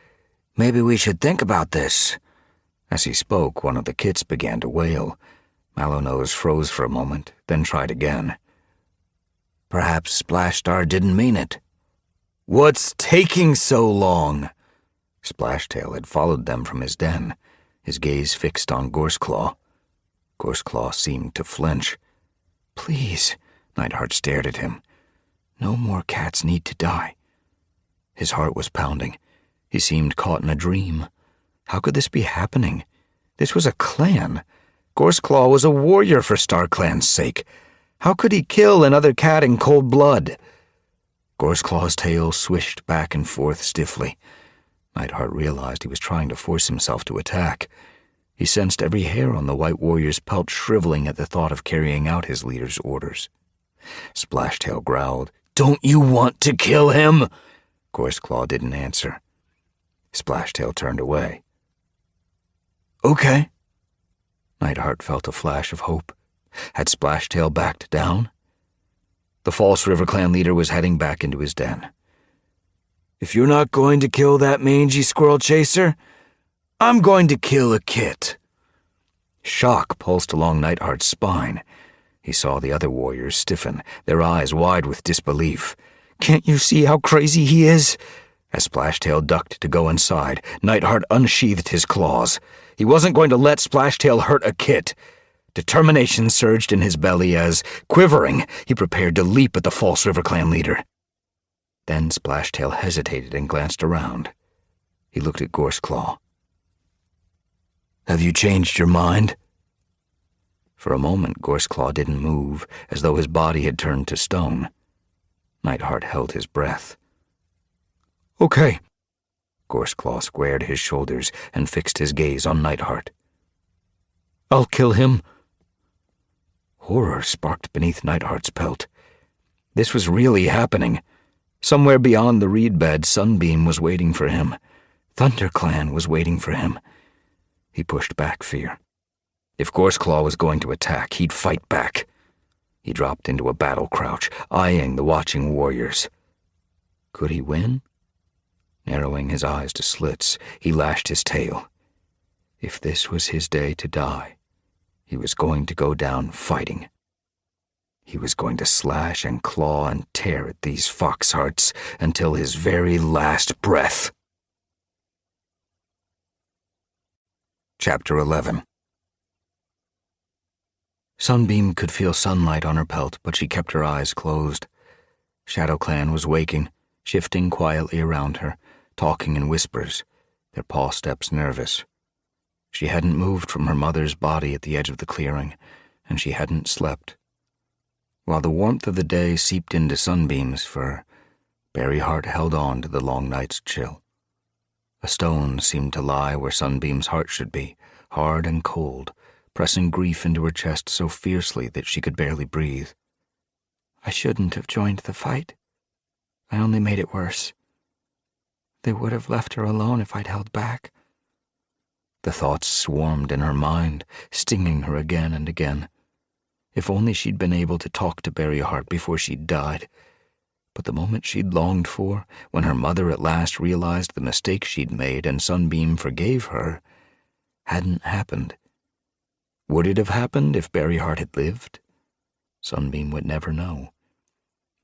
Maybe we should think about this. As he spoke, one of the kits began to wail. Mallownose froze for a moment, then tried again. Perhaps Splashstar didn't mean it. "What's taking so long?" Splashtail had followed them from his den, his gaze fixed on Gorseclaw. Gorseclaw seemed to flinch. Please, Nightheart stared at him. No more cats need to die. His heart was pounding. He seemed caught in a dream. How could this be happening? This was a clan. Gorseclaw was a warrior for StarClan's sake. How could he kill another cat in cold blood? Gorseclaw's tail swished back and forth stiffly. Nightheart realized he was trying to force himself to attack. He sensed every hair on the White Warrior's pelt shriveling at the thought of carrying out his leader's orders. Splashtail growled, "Don't you want to kill him?" Gorseclaw didn't answer. Splashtail turned away. "Okay." Nightheart felt a flash of hope. Had Splashtail backed down? The false River Clan leader was heading back into his den. "If you're not going to kill that mangy squirrel chaser, I'm going to kill a kit." Shock pulsed along Nightheart's spine. He saw the other warriors stiffen, their eyes wide with disbelief. "Can't you see how crazy he is?" As Splashtail ducked to go inside, Nightheart unsheathed his claws. He wasn't going to let Splashtail hurt a kit. Determination surged in his belly as, quivering, he prepared to leap at the false River Clan leader. Then Splashtail hesitated and glanced around. He looked at Gorseclaw. "Have you changed your mind?" For a moment, Gorseclaw didn't move, as though his body had turned to stone. Nightheart held his breath. "Okay." Gorseclaw squared his shoulders and fixed his gaze on Nightheart. "I'll kill him." Horror sparked beneath Nightheart's pelt. This was really happening. Somewhere beyond the reed bed, Sunbeam was waiting for him. ThunderClan was waiting for him. He pushed back fear. If Gorseclaw was going to attack, he'd fight back. He dropped into a battle crouch, eyeing the watching warriors. Could he win? Narrowing his eyes to slits, he lashed his tail. If this was his day to die, he was going to go down fighting. He was going to slash and claw and tear at these foxhearts until his very last breath. Chapter 11. Sunbeam could feel sunlight on her pelt, but she kept her eyes closed. ShadowClan was waking, shifting quietly around her, talking in whispers, their paw steps nervous. She hadn't moved from her mother's body at the edge of the clearing, and she hadn't slept. While the warmth of the day seeped into Sunbeam's fur, Berryheart held on to the long night's chill. A stone seemed to lie where Sunbeam's heart should be, hard and cold, pressing grief into her chest so fiercely that she could barely breathe. I shouldn't have joined the fight. I only made it worse. They would have left her alone if I'd held back. The thoughts swarmed in her mind, stinging her again and again. If only she'd been able to talk to Berryheart before she'd died. But the moment she'd longed for, when her mother at last realized the mistake she'd made and Sunbeam forgave her, hadn't happened. Would it have happened if Berryheart had lived? Sunbeam would never know.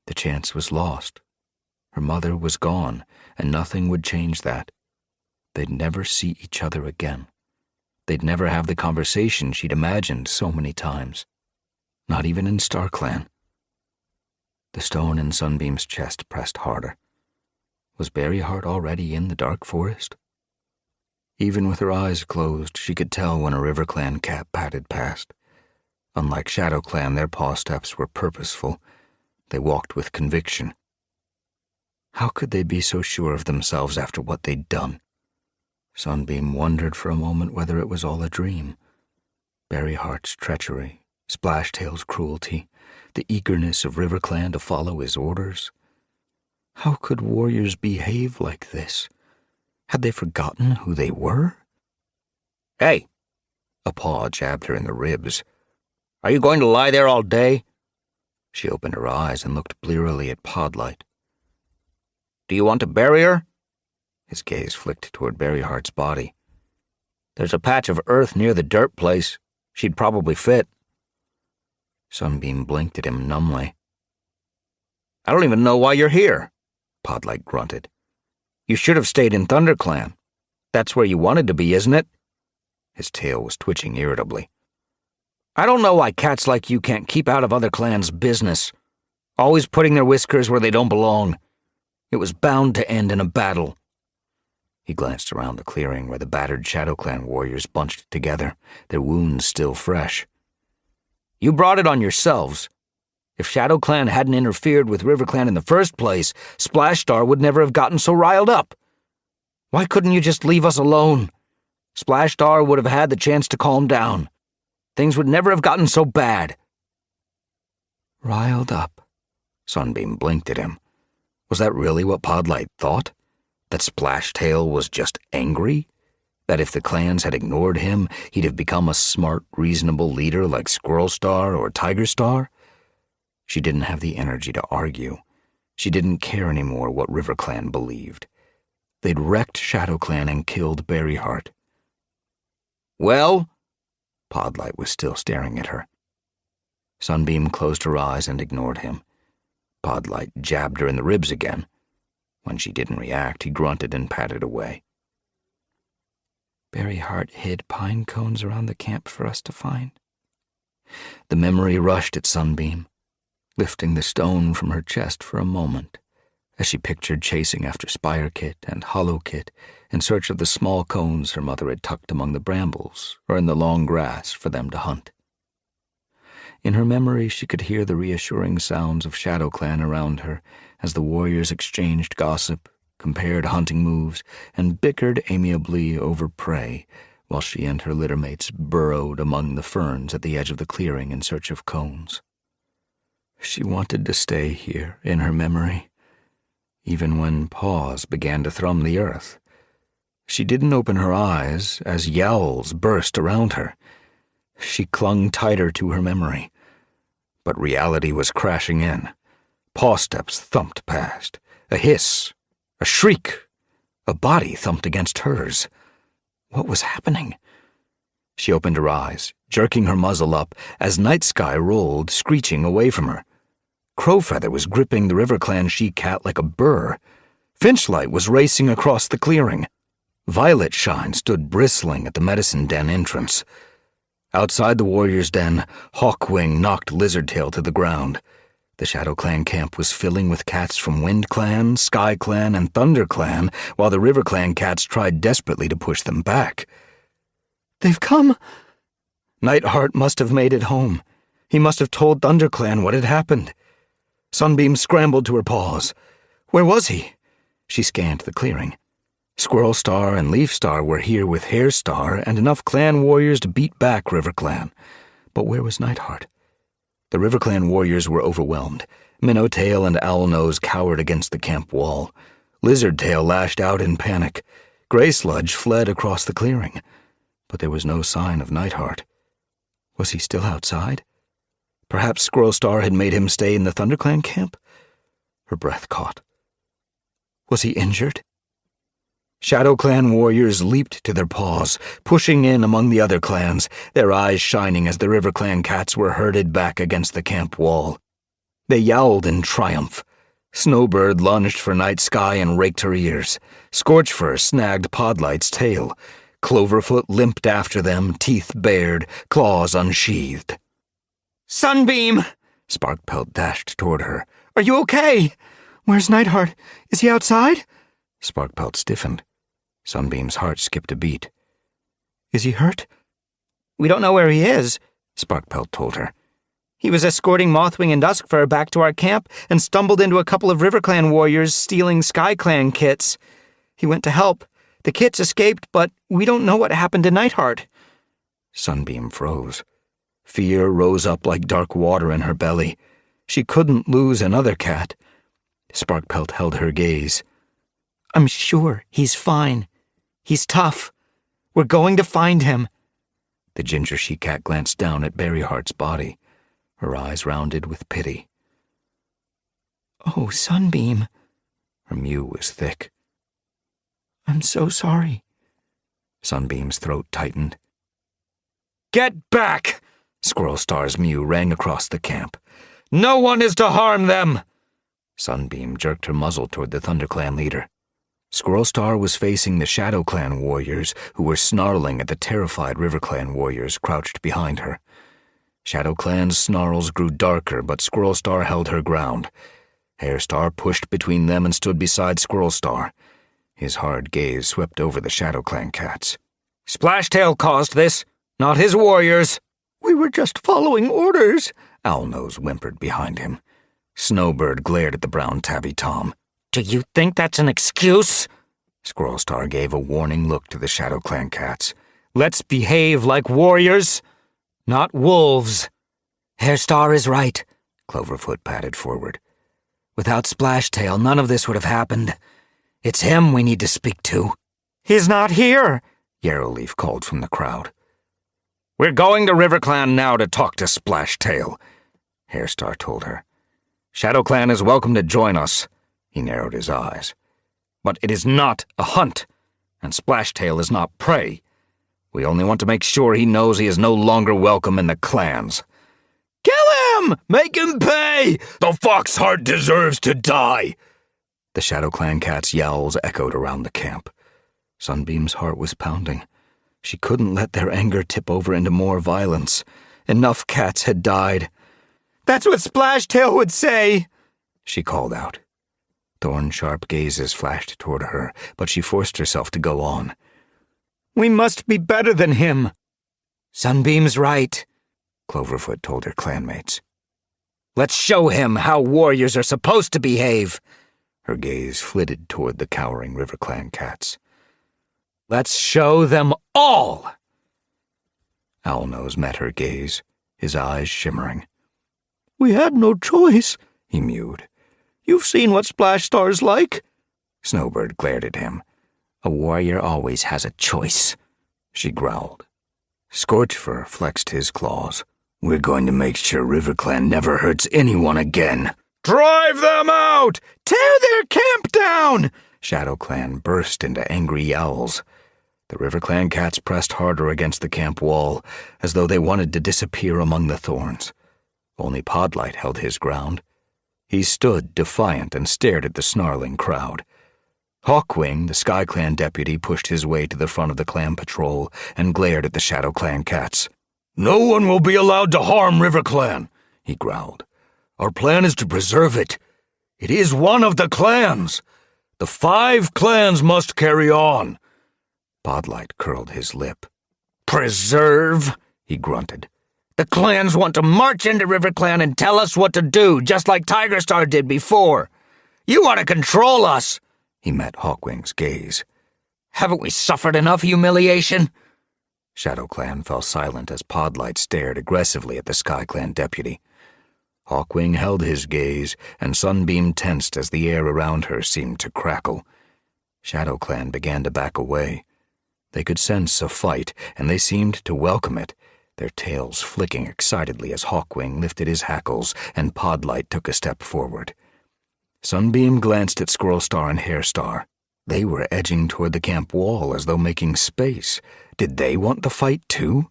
The chance was lost. Her mother was gone, and nothing would change that. They'd never see each other again. They'd never have the conversation she'd imagined so many times. Not even in StarClan. The stone in Sunbeam's chest pressed harder. Was Berryheart already in the dark forest? Even with her eyes closed, she could tell when a River Clan cat padded past. Unlike Shadow Clan, their paw steps were purposeful. They walked with conviction. How could they be so sure of themselves after what they'd done? Sunbeam wondered for a moment whether it was all a dream. Berryheart's treachery, Splashtail's cruelty, the eagerness of RiverClan to follow his orders. How could warriors behave like this? Had they forgotten who they were? Hey! A paw jabbed her in the ribs. Are you going to lie there all day? She opened her eyes and looked blearily at Podlight. Do you want to bury her? His gaze flicked toward Berryheart's body. There's a patch of earth near the dirt place. She'd probably fit. Sunbeam blinked at him numbly. I don't even know why you're here, Podlight grunted. You should have stayed in ThunderClan. That's where you wanted to be, isn't it? His tail was twitching irritably. I don't know why cats like you can't keep out of other clans' business. Always putting their whiskers where they don't belong. It was bound to end in a battle. He glanced around the clearing where the battered Shadow Clan warriors bunched together, their wounds still fresh. You brought it on yourselves. If Shadow Clan hadn't interfered with RiverClan in the first place, Splashstar would never have gotten so riled up. Why couldn't you just leave us alone? Splashstar would have had the chance to calm down. Things would never have gotten so bad. Riled up? Sunbeam blinked at him. Was that really what Podlight thought? That Splashtail was just angry? That if the clans had ignored him, he'd have become a smart, reasonable leader like Squirrelstar or Tigerstar? She didn't have the energy to argue. She didn't care anymore what RiverClan believed. They'd wrecked Shadow Clan and killed Berryheart. Well? Podlight was still staring at her. Sunbeam closed her eyes and ignored him. Podlight jabbed her in the ribs again. When she didn't react, he grunted and patted away. Berryheart hid pine cones around the camp for us to find. The memory rushed at Sunbeam, lifting the stone from her chest for a moment, as she pictured chasing after Spirekit and Hollowkit in search of the small cones her mother had tucked among the brambles or in the long grass for them to hunt. In her memory, she could hear the reassuring sounds of Shadow Clan around her as the warriors exchanged gossip, compared hunting moves, and bickered amiably over prey, while she and her littermates burrowed among the ferns at the edge of the clearing in search of cones. She wanted to stay here in her memory, even when paws began to thrum the earth. She didn't open her eyes as yowls burst around her. She clung tighter to her memory. But reality was crashing in. Paw steps thumped past. A hiss. A shriek. A body thumped against hers. What was happening? She opened her eyes, jerking her muzzle up as Night Sky rolled, screeching away from her. Crowfeather was gripping the RiverClan she-cat like a burr. Finchlight was racing across the clearing. Violet Shine stood bristling at the medicine den entrance. Outside the warrior's den, Hawkwing knocked Lizardtail to the ground. The Shadow Clan camp was filling with cats from Wind Clan, Sky Clan, and Thunder Clan, while the River Clan cats tried desperately to push them back. They've come! Nightheart must have made it home. He must have told Thunder Clan what had happened. Sunbeam scrambled to her paws. Where was he? She scanned the clearing. Squirrelstar and Leafstar were here with Hairstar and enough clan warriors to beat back RiverClan. But where was Nightheart? The RiverClan warriors were overwhelmed. Minnowtail and Owlnose cowered against the camp wall. Lizardtail lashed out in panic. Greysludge fled across the clearing. But there was no sign of Nightheart. Was he still outside? Perhaps Squirrelstar had made him stay in the ThunderClan camp? Her breath caught. Was he injured? Shadow Clan warriors leaped to their paws, pushing in among the other clans, their eyes shining as the RiverClan cats were herded back against the camp wall. They yowled in triumph. Snowbird lunged for Night Sky and raked her ears. Scorchfur snagged Podlight's tail. Cloverfoot limped after them, teeth bared, claws unsheathed. Sunbeam! Sparkpelt dashed toward her. Are you okay? Where's Nightheart? Is he outside? Sparkpelt stiffened. Sunbeam's heart skipped a beat. Is he hurt? We don't know where he is. Sparkpelt told her. He was escorting Mothwing and Duskfur back to our camp and stumbled into a couple of RiverClan warriors stealing SkyClan kits. He went to help. The kits escaped, but we don't know what happened to Nightheart. Sunbeam froze. Fear rose up like dark water in her belly. She couldn't lose another cat. Sparkpelt held her gaze. I'm sure he's fine. He's tough. We're going to find him. The ginger she-cat glanced down at Berryheart's body, her eyes rounded with pity. Oh, Sunbeam. Her mew was thick. I'm so sorry. Sunbeam's throat tightened. Get back! Squirrel Star's mew rang across the camp. No one is to harm them! Sunbeam jerked her muzzle toward the ThunderClan leader. Squirrel Star was facing the ShadowClan warriors who were snarling at the terrified RiverClan warriors crouched behind her. ShadowClan's snarls grew darker, but Squirrel Star held her ground. Hairstar pushed between them and stood beside Squirrel Star. His hard gaze swept over the ShadowClan cats. Splashtail caused this, not his warriors. We were just following orders, Owlnose whimpered behind him. Snowbird glared at the brown tabby Tom. Do you think that's an excuse? Squirrel Star gave a warning look to the ShadowClan cats. Let's behave like warriors, not wolves. Hairstar is right, Cloverfoot padded forward. Without Splashtail, none of this would have happened. It's him we need to speak to. He's not here, Yarrowleaf called from the crowd. We're going to RiverClan now to talk to Splashtail, Hairstar told her. ShadowClan is welcome to join us. He narrowed his eyes. But it is not a hunt, and Splashtail is not prey. We only want to make sure he knows he is no longer welcome in the clans. Kill him! Make him pay! The Foxheart deserves to die! The ShadowClan cats' yowls echoed around the camp. Sunbeam's heart was pounding. She couldn't let their anger tip over into more violence. Enough cats had died. That's what Splashtail would say, she called out. Thorn-sharp gazes flashed toward her, but she forced herself to go on. We must be better than him. Sunbeam's right, Cloverfoot told her clanmates. Let's show him how warriors are supposed to behave. Her gaze flitted toward the cowering RiverClan cats. Let's show them all! Owlnose met her gaze, his eyes shimmering. We had no choice, he mewed. You've seen what Splash Star's like. Snowbird glared at him. A warrior always has a choice, she growled. Scorchfur flexed his claws. We're going to make sure RiverClan never hurts anyone again. Drive them out! Tear their camp down! ShadowClan burst into angry yowls. The RiverClan cats pressed harder against the camp wall, as though they wanted to disappear among the thorns. Only Podlight held his ground. He stood defiant and stared at the snarling crowd. Hawkwing, the SkyClan deputy, pushed his way to the front of the clan patrol and glared at the ShadowClan cats. No one will be allowed to harm RiverClan, he growled. Our plan is to preserve it. It is one of the clans. The 5 clans must carry on. Podlight curled his lip. Preserve, he grunted. The clans want to march into RiverClan and tell us what to do, just like Tigerstar did before. You want to control us. He met Hawkwing's gaze. Haven't we suffered enough humiliation? ShadowClan fell silent as Podlight stared aggressively at the SkyClan deputy. Hawkwing held his gaze, and Sunbeam tensed as the air around her seemed to crackle. ShadowClan began to back away. They could sense a fight, and they seemed to welcome it, their tails flicking excitedly as Hawkwing lifted his hackles and Podlight took a step forward. Sunbeam glanced at Squirrel Star and Hairstar. They were edging toward the camp wall as though making space. Did they want the fight too?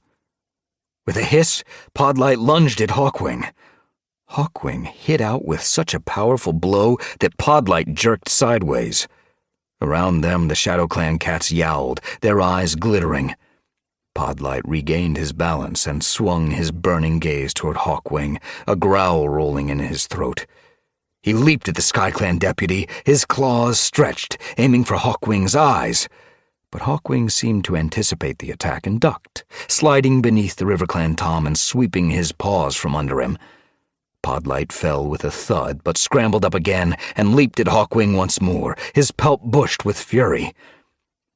With a hiss, Podlight lunged at Hawkwing. Hawkwing hit out with such a powerful blow that Podlight jerked sideways. Around them, the ShadowClan cats yowled, their eyes glittering. Podlight regained his balance and swung his burning gaze toward Hawkwing, a growl rolling in his throat. He leaped at the SkyClan deputy, his claws stretched, aiming for Hawkwing's eyes. But Hawkwing seemed to anticipate the attack and ducked, sliding beneath the RiverClan Tom and sweeping his paws from under him. Podlight fell with a thud, but scrambled up again and leaped at Hawkwing once more, his pelt bushed with fury.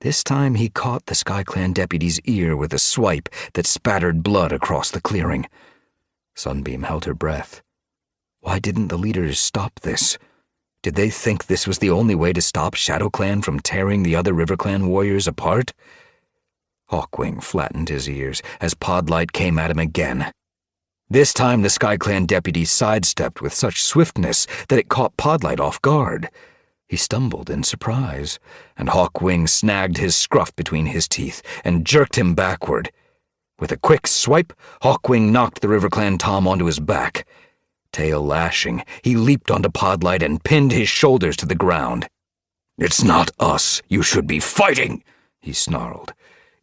This time he caught the SkyClan deputy's ear with a swipe that spattered blood across the clearing. Sunbeam held her breath. Why didn't the leaders stop this? Did they think this was the only way to stop ShadowClan from tearing the other RiverClan warriors apart? Hawkwing flattened his ears as Podlight came at him again. This time the SkyClan deputy sidestepped with such swiftness that it caught Podlight off guard. He stumbled in surprise, and Hawkwing snagged his scruff between his teeth and jerked him backward. With a quick swipe, Hawkwing knocked the RiverClan Tom onto his back. Tail lashing, he leaped onto Podlight and pinned his shoulders to the ground. "It's not us you should be fighting," he snarled.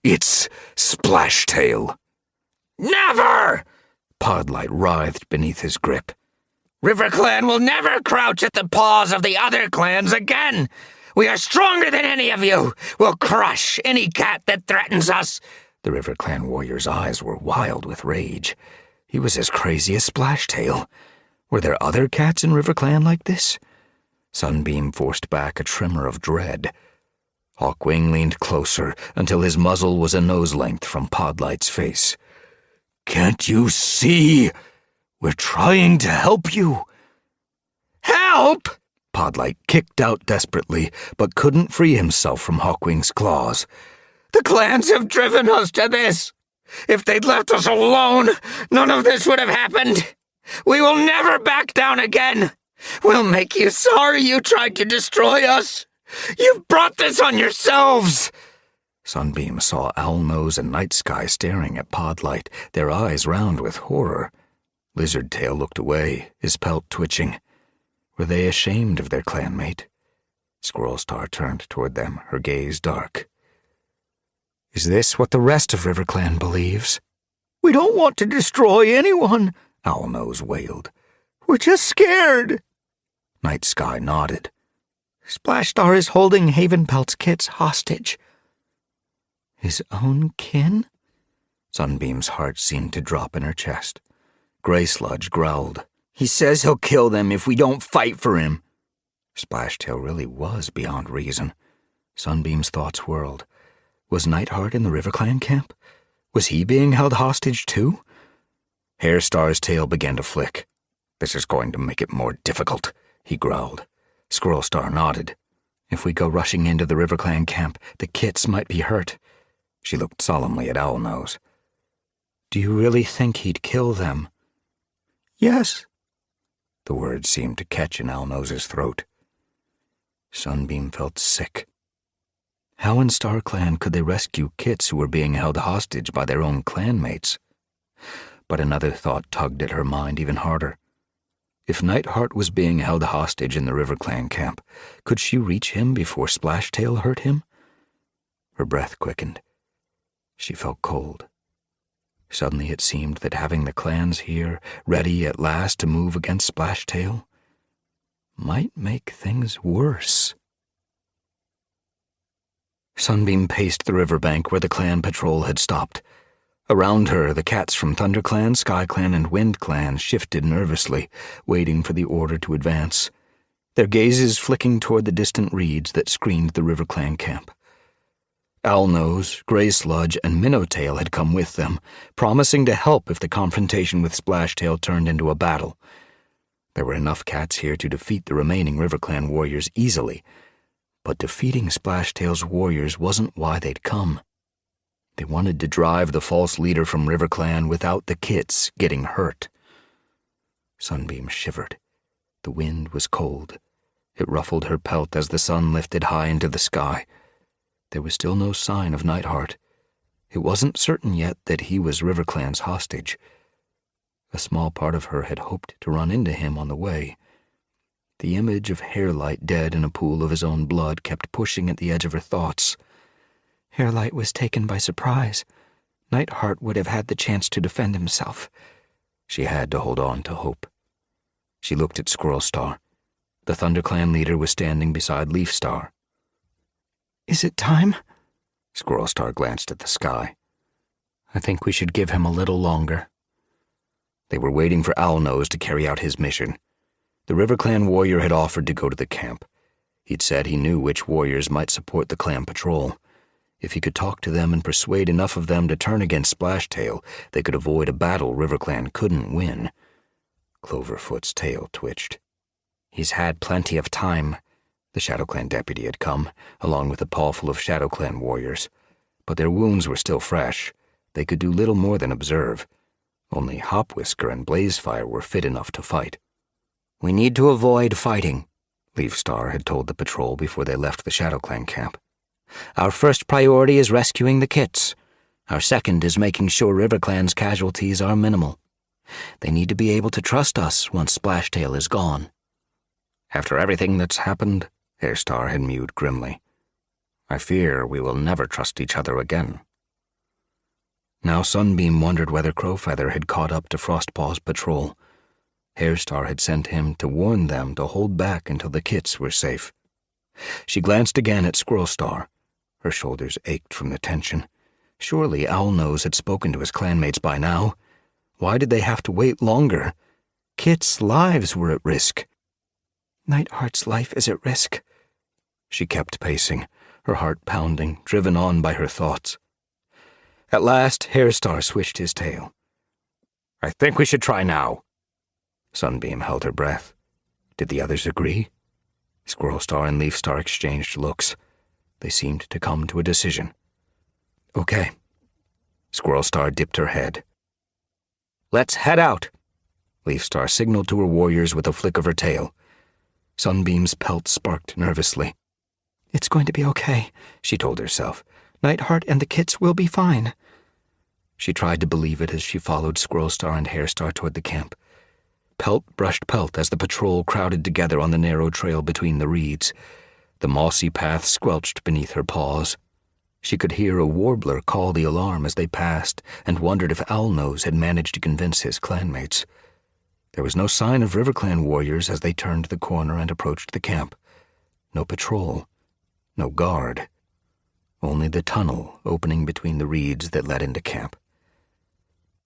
"It's Splashtail." Never! Podlight writhed beneath his grip. RiverClan will never crouch at the paws of the other clans again. We are stronger than any of you. We'll crush any cat that threatens us. The RiverClan warrior's eyes were wild with rage. He was as crazy as Splashtail. Were there other cats in RiverClan like this? Sunbeam forced back a tremor of dread. Hawkwing leaned closer until his muzzle was a nose length from Podlight's face. "Can't you see? We're trying to help you." Help! Podlight kicked out desperately, but couldn't free himself from Hawkwing's claws. The clans have driven us to this. If they'd left us alone, none of this would have happened. We will never back down again. We'll make you sorry you tried to destroy us. You've brought this on yourselves. Sunbeam saw Owlnose and Night Sky staring at Podlight, their eyes round with horror. Lizardtail looked away, his pelt twitching. Were they ashamed of their clanmate? Squirrelstar turned toward them, her gaze dark. Is this what the rest of RiverClan believes? "We don't want to destroy anyone," Owlnose wailed. "We're just scared." Night Sky nodded. Splashstar is holding Havenpelt's kits hostage. His own kin? Sunbeam's heart seemed to drop in her chest. Grey Sludge growled. "He says he'll kill them if we don't fight for him." Splashtail really was beyond reason. Sunbeam's thoughts whirled. Was Nightheart in the RiverClan camp? Was he being held hostage too? Hairstar's tail began to flick. "This is going to make it more difficult," he growled. Squirrelstar nodded. If we go rushing into the RiverClan camp, the kits might be hurt. She looked solemnly at Owlnose. Do you really think he'd kill them? "Yes." The words seemed to catch in Owlnose's throat. Sunbeam felt sick. How in StarClan could they rescue kits who were being held hostage by their own clanmates? But another thought tugged at her mind even harder. If Nightheart was being held hostage in the RiverClan camp, could she reach him before Splashtail hurt him? Her breath quickened. She felt cold. Suddenly it seemed that having the clans here, ready at last to move against Splashtail, might make things worse. Sunbeam paced the riverbank where the clan patrol had stopped. Around her, the cats from ThunderClan, SkyClan, and WindClan shifted nervously, waiting for the order to advance, their gazes flicking toward the distant reeds that screened the RiverClan camp. Owlnose, Grey Sludge, and Minnowtail had come with them, promising to help if the confrontation with Splashtail turned into a battle. There were enough cats here to defeat the remaining RiverClan warriors easily, but defeating Splashtail's warriors wasn't why they'd come. They wanted to drive the false leader from RiverClan without the kits getting hurt. Sunbeam shivered. The wind was cold. It ruffled her pelt as the sun lifted high into the sky. There was still no sign of Nightheart. It wasn't certain yet that he was RiverClan's hostage. A small part of her had hoped to run into him on the way. The image of Hairlight dead in a pool of his own blood kept pushing at the edge of her thoughts. Hairlight was taken by surprise. Nightheart would have had the chance to defend himself. She had to hold on to hope. She looked at Squirrelstar. The ThunderClan leader was standing beside Leafstar. Is it time? Squirrelstar glanced at the sky. I think we should give him a little longer. They were waiting for Owlnose to carry out his mission. The River Clan warrior had offered to go to the camp. He'd said he knew which warriors might support the clan patrol. If he could talk to them and persuade enough of them to turn against Splashtail, they could avoid a battle River Clan couldn't win. Cloverfoot's tail twitched. He's had plenty of time. The Shadow Clan deputy had come, along with a paw full of Shadow Clan warriors. But their wounds were still fresh. They could do little more than observe. Only Hopwhisker and Blazefire were fit enough to fight. We need to avoid fighting, Leafstar had told the patrol before they left the Shadow Clan camp. Our first priority is rescuing the kits. Our second is making sure River Clan's casualties are minimal. They need to be able to trust us once Splashtail is gone. After everything that's happened, Hairstar had mewed grimly. I fear we will never trust each other again. Now Sunbeam wondered whether Crowfeather had caught up to Frostpaw's patrol. Hairstar had sent him to warn them to hold back until the kits were safe. She glanced again at Squirrelstar. Her shoulders ached from the tension. Surely Owlnose had spoken to his clanmates by now. Why did they have to wait longer? Kit's lives were at risk. Nightheart's life is at risk. She kept pacing, her heart pounding, driven on by her thoughts. At last, Hairstar switched his tail. I think we should try now. Sunbeam held her breath. Did the others agree? Squirrelstar and Leafstar exchanged looks. They seemed to come to a decision. Okay. Squirrelstar dipped her head. Let's head out. Leafstar signaled to her warriors with a flick of her tail. Sunbeam's pelt sparked nervously. It's going to be okay, she told herself. Nightheart and the kits will be fine. She tried to believe it as she followed Squirrelstar and Hairstar toward the camp. Pelt brushed pelt as the patrol crowded together on the narrow trail between the reeds. The mossy path squelched beneath her paws. She could hear a warbler call the alarm as they passed and wondered if Owlnose had managed to convince his clanmates. There was no sign of River Clan warriors as they turned the corner and approached the camp. No patrol. No guard. Only the tunnel opening between the reeds that led into camp.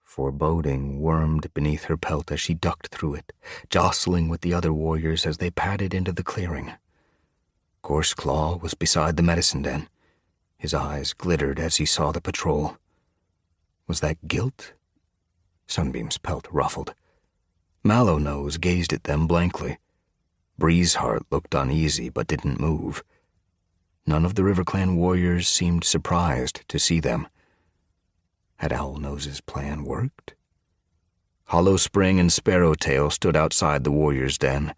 Foreboding wormed beneath her pelt as she ducked through it, jostling with the other warriors as they padded into the clearing. Gorseclaw was beside the medicine den. His eyes glittered as he saw the patrol. Was that guilt? Sunbeam's pelt ruffled. Mallownose gazed at them blankly. Breezeheart looked uneasy but didn't move. None of the River Clan warriors seemed surprised to see them. Had Owlnose's plan worked? Hollow Spring and Sparrowtail stood outside the warriors' den,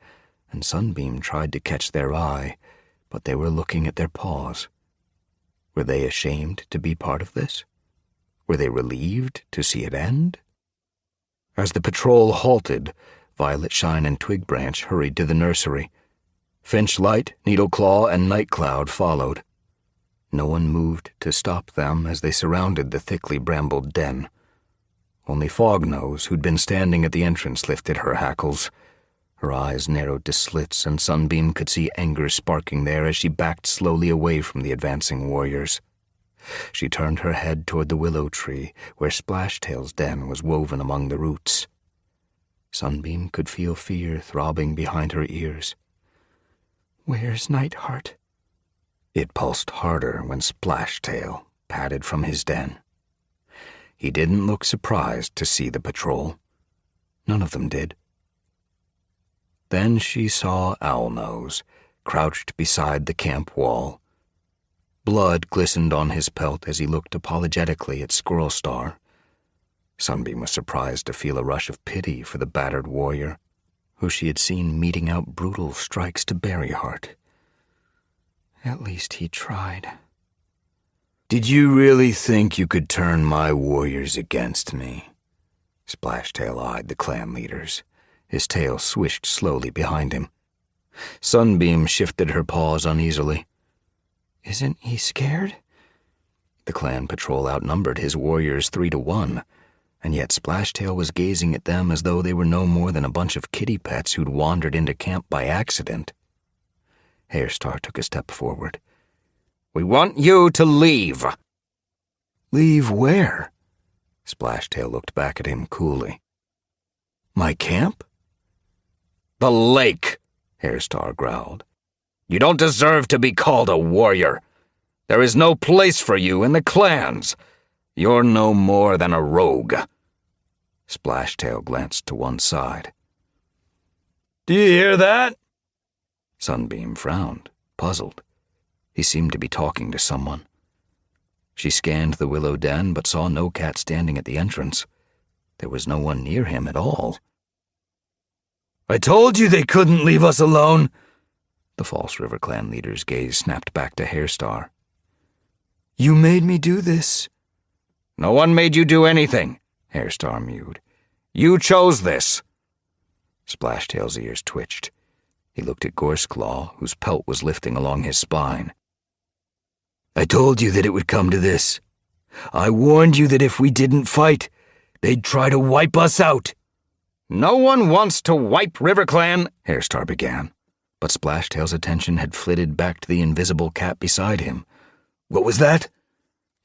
and Sunbeam tried to catch their eye, but they were looking at their paws. Were they ashamed to be part of this? Were they relieved to see it end? As the patrol halted, Violet Shine and Twigbranch hurried to the nursery. Finchlight, Needleclaw, and Nightcloud followed. No one moved to stop them as they surrounded the thickly brambled den. Only Fognose, who'd been standing at the entrance, lifted her hackles. Her eyes narrowed to slits, and Sunbeam could see anger sparking there as she backed slowly away from the advancing warriors. She turned her head toward the willow tree, where Splashtail's den was woven among the roots. Sunbeam could feel fear throbbing behind her ears. Where's Nightheart? It pulsed harder when Splashtail padded from his den. He didn't look surprised to see the patrol. None of them did. Then she saw Owlnose, crouched beside the camp wall. Blood glistened on his pelt as he looked apologetically at Squirrelstar. Sunbeam was surprised to feel a rush of pity for the battered warrior, who she had seen meting out brutal strikes to Berryheart. At least he tried. Did you really think you could turn my warriors against me? Splashtail eyed the clan leaders. His tail swished slowly behind him. Sunbeam shifted her paws uneasily. Isn't he scared? The clan patrol outnumbered his warriors 3-1, and yet Splashtail was gazing at them as though they were no more than a bunch of kitty pets who'd wandered into camp by accident. Hairstar took a step forward. We want you to leave, Leave where? Splashtail looked back at him coolly. My camp? The lake, Hairstar growled. You don't deserve to be called a warrior. There is no place for you in the clans. You're no more than a rogue. Splashtail glanced to one side. Do you hear that? Sunbeam frowned, puzzled. He seemed to be talking to someone. She scanned the willow den but saw no cat standing at the entrance. There was no one near him at all. I told you they couldn't leave us alone. The False River Clan leader's gaze snapped back to Hairstar. You made me do this. No one made you do anything, Hairstar mewed. You chose this. Splashtail's ears twitched. He looked at Gorseclaw, whose pelt was lifting along his spine. I told you that it would come to this. I warned you that if we didn't fight, they'd try to wipe us out. No one wants to wipe RiverClan, Hairstar began, but Splashtail's attention had flitted back to the invisible cat beside him. What was that?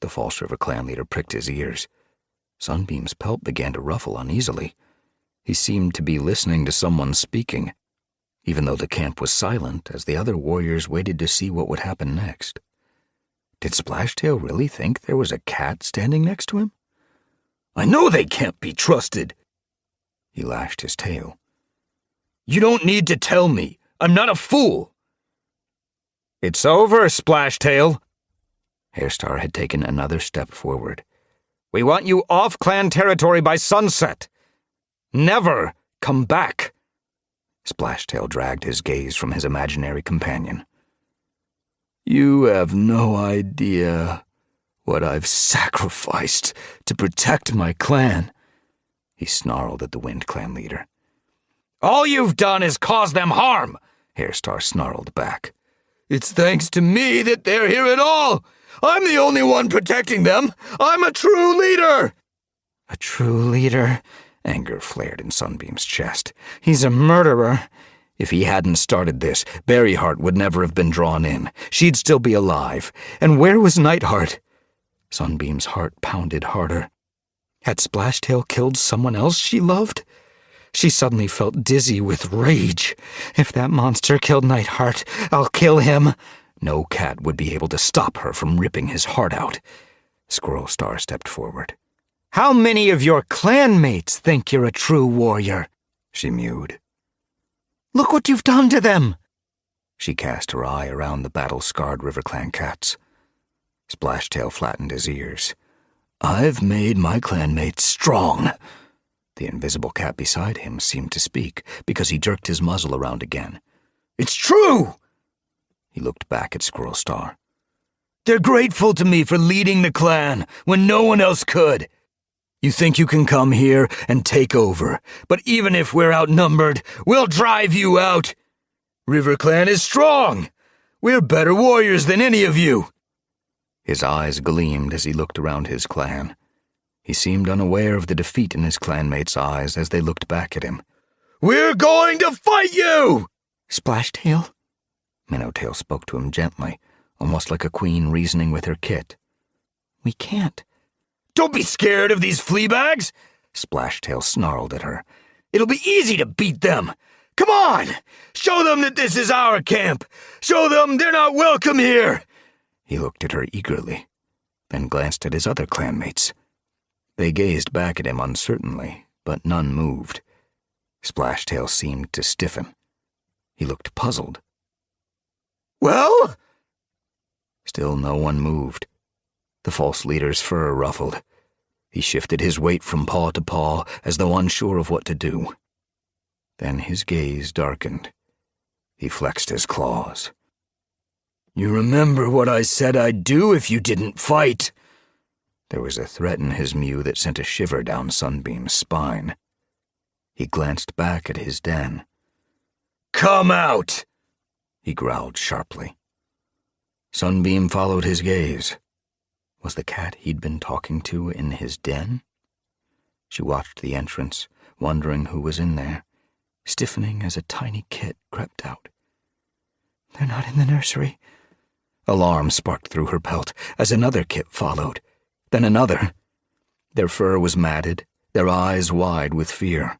The False River Clan leader pricked his ears. Sunbeam's pelt began to ruffle uneasily. He seemed to be listening to someone speaking, even though the camp was silent as the other warriors waited to see what would happen next. Did Splashtail really think there was a cat standing next to him? I know they can't be trusted. He lashed his tail. You don't need to tell me. I'm not a fool. It's over, Splashtail. Hairstar had taken another step forward. We want you off clan territory by sunset. Never come back. Splashtail dragged his gaze from his imaginary companion. You have no idea what I've sacrificed to protect my clan, he snarled at the Wind Clan leader. All you've done is cause them harm, Hairstar snarled back. It's thanks to me that they're here at all. I'm the only one protecting them. I'm a true leader. A true leader? Anger flared in Sunbeam's chest. He's a murderer. If he hadn't started this, Berryheart would never have been drawn in. She'd still be alive. And where was Nightheart? Sunbeam's heart pounded harder. Had Splashtail killed someone else she loved? She suddenly felt dizzy with rage. If that monster killed Nightheart, I'll kill him. No cat would be able to stop her from ripping his heart out. Squirrel Star stepped forward. How many of your clanmates think you're a true warrior? She mewed. Look what you've done to them. She cast her eye around the battle-scarred RiverClan cats. Splashtail flattened his ears. I've made my clanmates strong. The invisible cat beside him seemed to speak because he jerked his muzzle around again. It's true! He looked back at Squirrel Star. They're grateful to me for leading the clan when no one else could. You think you can come here and take over, but even if we're outnumbered, we'll drive you out. RiverClan is strong. We're better warriors than any of you. His eyes gleamed as he looked around his clan. He seemed unaware of the defeat in his clanmates' eyes as they looked back at him. We're going to fight you! Splashtail? Minnowtail spoke to him gently, almost like a queen reasoning with her kit. We can't. Don't be scared of these fleabags, Splashtail snarled at her. It'll be easy to beat them. Come on! Show them that this is our camp. Show them they're not welcome here. He looked at her eagerly, then glanced at his other clanmates. They gazed back at him uncertainly, but none moved. Splashtail seemed to stiffen. He looked puzzled. Well? Still no one moved. The false leader's fur ruffled. He shifted his weight from paw to paw as though unsure of what to do. Then his gaze darkened. He flexed his claws. You remember what I said I'd do if you didn't fight? There was a threat in his mew that sent a shiver down Sunbeam's spine. He glanced back at his den. Come out! He growled sharply. Sunbeam followed his gaze. Was the cat he'd been talking to in his den? She watched the entrance, wondering who was in there, stiffening as a tiny kit crept out. They're not in the nursery. Alarm sparked through her pelt as another kit followed. then another. Their fur was matted, their eyes wide with fear.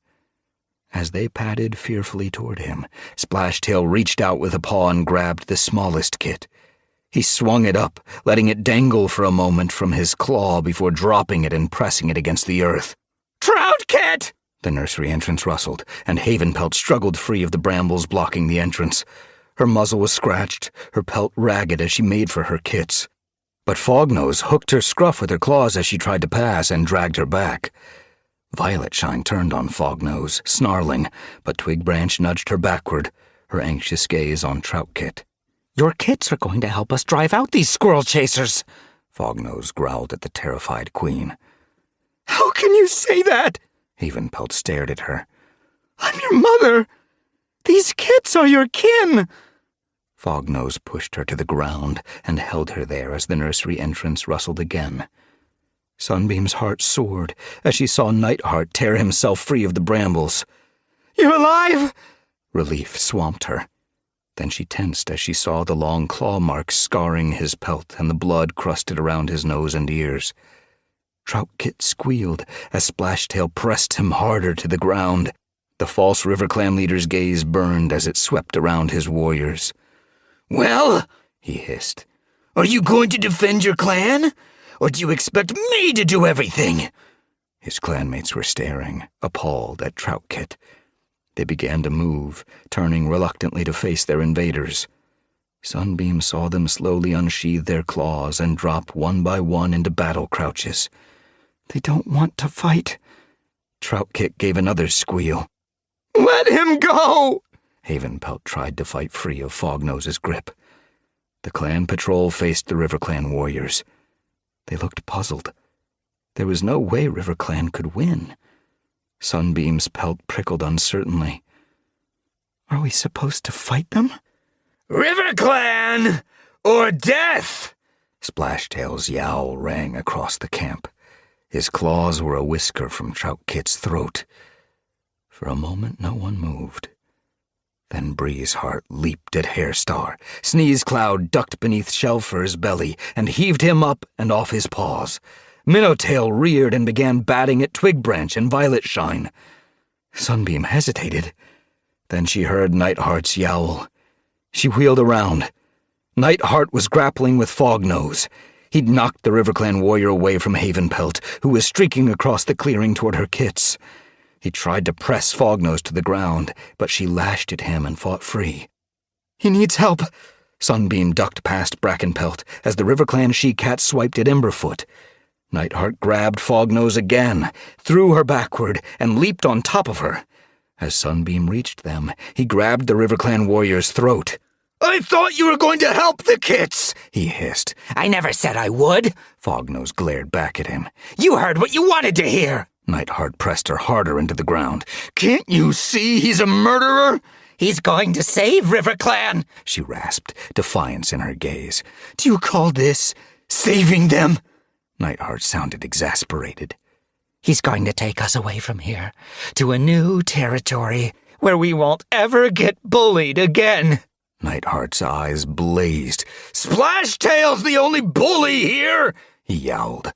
As they padded fearfully toward him, Splashtail reached out with a paw and grabbed the smallest kit. He swung it up, letting it dangle for a moment from his claw before dropping it and pressing it against the earth. Trout Kit! The nursery entrance rustled, and Havenpelt struggled free of the brambles blocking the entrance. Her muzzle was scratched, her pelt ragged as she made for her kits. But Fognose hooked her scruff with her claws as she tried to pass and dragged her back. Violetshine turned on Fognose, snarling, but Twigbranch nudged her backward, her anxious gaze on Trout Kit. Your kits are going to help us drive out these squirrel chasers, Fognose growled at the terrified queen. How can you say that? Havenpelt stared at her. I'm your mother. These kits are your kin. Fognose pushed her to the ground and held her there as the nursery entrance rustled again. Sunbeam's heart soared as she saw Nightheart tear himself free of the brambles. You're alive! Relief swamped her. Then she tensed as she saw the long claw marks scarring his pelt and the blood crusted around his nose and ears. Trout Kit squealed as Splashtail pressed him harder to the ground. The false RiverClan leader's gaze burned as it swept around his warriors. Well, he hissed, are you going to defend your clan? Or do you expect me to do everything? His clanmates were staring, appalled at Trout Kit. They began to move, turning reluctantly to face their invaders. Sunbeam saw them slowly unsheathe their claws and drop one by one into battle crouches. They don't want to fight. Trout Kit gave another squeal. Let him go! Havenpelt tried to fight free of Fognose's grip. The clan patrol faced the RiverClan warriors. They looked puzzled. There was no way RiverClan could win. Sunbeam's pelt prickled uncertainly. Are we supposed to fight them? RiverClan or death! Splashtail's yowl rang across the camp. His claws were a whisker from Trout Kit's throat. For a moment, no one moved. Then Breezeheart leaped at Hairstar. Sneezecloud ducked beneath Shellfur's belly and heaved him up and off his paws. Minnowtail reared and began batting at Twigbranch and Violetshine. Sunbeam hesitated. Then she heard Nightheart's yowl. She wheeled around. Nightheart was grappling with Fognose. He'd knocked the RiverClan warrior away from Havenpelt, who was streaking across the clearing toward her kits. He tried to press Fognose to the ground, but she lashed at him and fought free. He needs help. Sunbeam ducked past Brackenpelt as the RiverClan she-cat swiped at Emberfoot. Nightheart grabbed Fognose again, threw her backward, and leaped on top of her. As Sunbeam reached them, he grabbed the RiverClan warrior's throat. I thought you were going to help the kits, he hissed. I never said I would. Fognose glared back at him. You heard what you wanted to hear. Nightheart pressed her harder into the ground. Can't you see he's a murderer? He's going to save RiverClan, she rasped, defiance in her gaze. Do you call this saving them? Nightheart sounded exasperated. He's going to take us away from here, to a new territory where we won't ever get bullied again. Nightheart's eyes blazed. Splashtail's the only bully here, he yowled.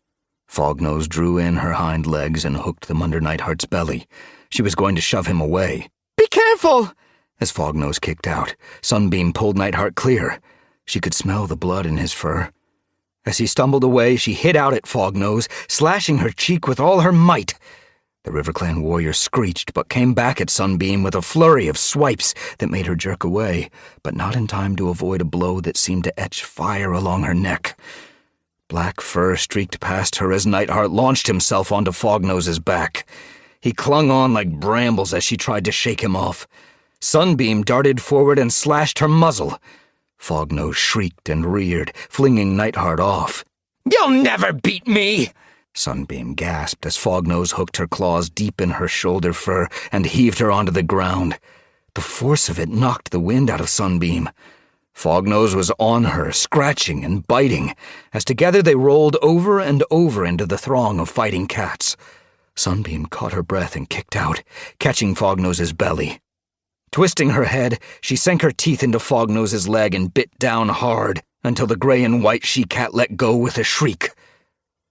Fognose drew in her hind legs and hooked them under Nightheart's belly. She was going to shove him away. Be careful! As Fognose kicked out, Sunbeam pulled Nightheart clear. She could smell the blood in his fur. As he stumbled away, she hit out at Fognose, slashing her cheek with all her might. The RiverClan warrior screeched, but came back at Sunbeam with a flurry of swipes that made her jerk away, but not in time to avoid a blow that seemed to etch fire along her neck. Black fur streaked past her as Nightheart launched himself onto Fognose's back. He clung on like brambles as she tried to shake him off. Sunbeam darted forward and slashed her muzzle. Fognose shrieked and reared, flinging Nightheart off. You'll never beat me! Sunbeam gasped as Fognose hooked her claws deep in her shoulder fur and heaved her onto the ground. The force of it knocked the wind out of Sunbeam. Fognose was on her, scratching and biting, as together they rolled over and over into the throng of fighting cats. Sunbeam caught her breath and kicked out, catching Fognose's belly. Twisting her head, she sank her teeth into Fognose's leg and bit down hard until the gray and white she-cat let go with a shriek.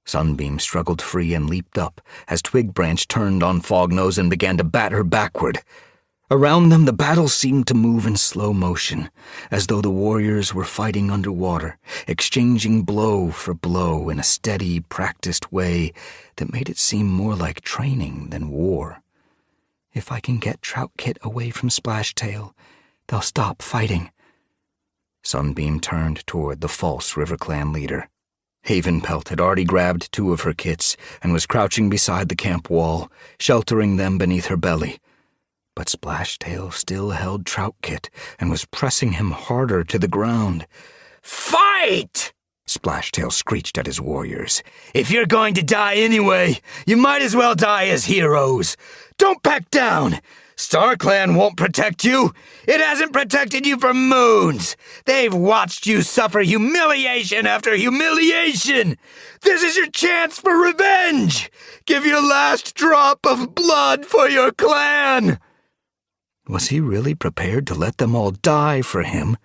Sunbeam struggled free and leaped up as Twig Branch turned on Fognose and began to bat her backward. Around them, the battle seemed to move in slow motion, as though the warriors were fighting underwater, exchanging blow for blow in a steady, practiced way that made it seem more like training than war. If I can get Trout Kit away from Splashtail, they'll stop fighting. Sunbeam turned toward the false River Clan leader. Havenpelt had already grabbed 2 of her kits and was crouching beside the camp wall, sheltering them beneath her belly. But Splashtail still held Trout Kit and was pressing him harder to the ground. Fight! Splashtail screeched at his warriors. If you're going to die anyway, you might as well die as heroes. Don't back down. StarClan won't protect you. It hasn't protected you for moons. They've watched you suffer humiliation after humiliation. This is your chance for revenge. Give your last drop of blood for your clan. Was he really prepared to let them all die for him?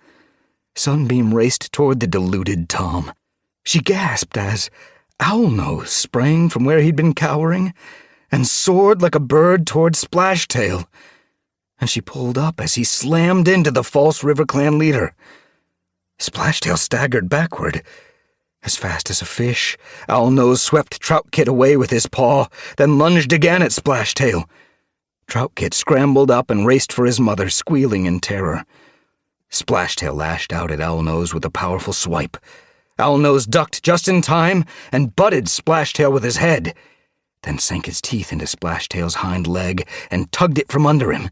Sunbeam raced toward the deluded Tom. She gasped as Owlnose sprang from where he'd been cowering and soared like a bird toward Splashtail. And she pulled up as he slammed into the false River Clan leader. Splashtail staggered backward. As fast as a fish, Owlnose swept Trout Kit away with his paw, then lunged again at Splashtail. Trout Kit scrambled up and raced for his mother, squealing in terror. Splashtail lashed out at Owlnose with a powerful swipe. Owlnose ducked just in time and butted Splashtail with his head, then sank his teeth into Splashtail's hind leg and tugged it from under him.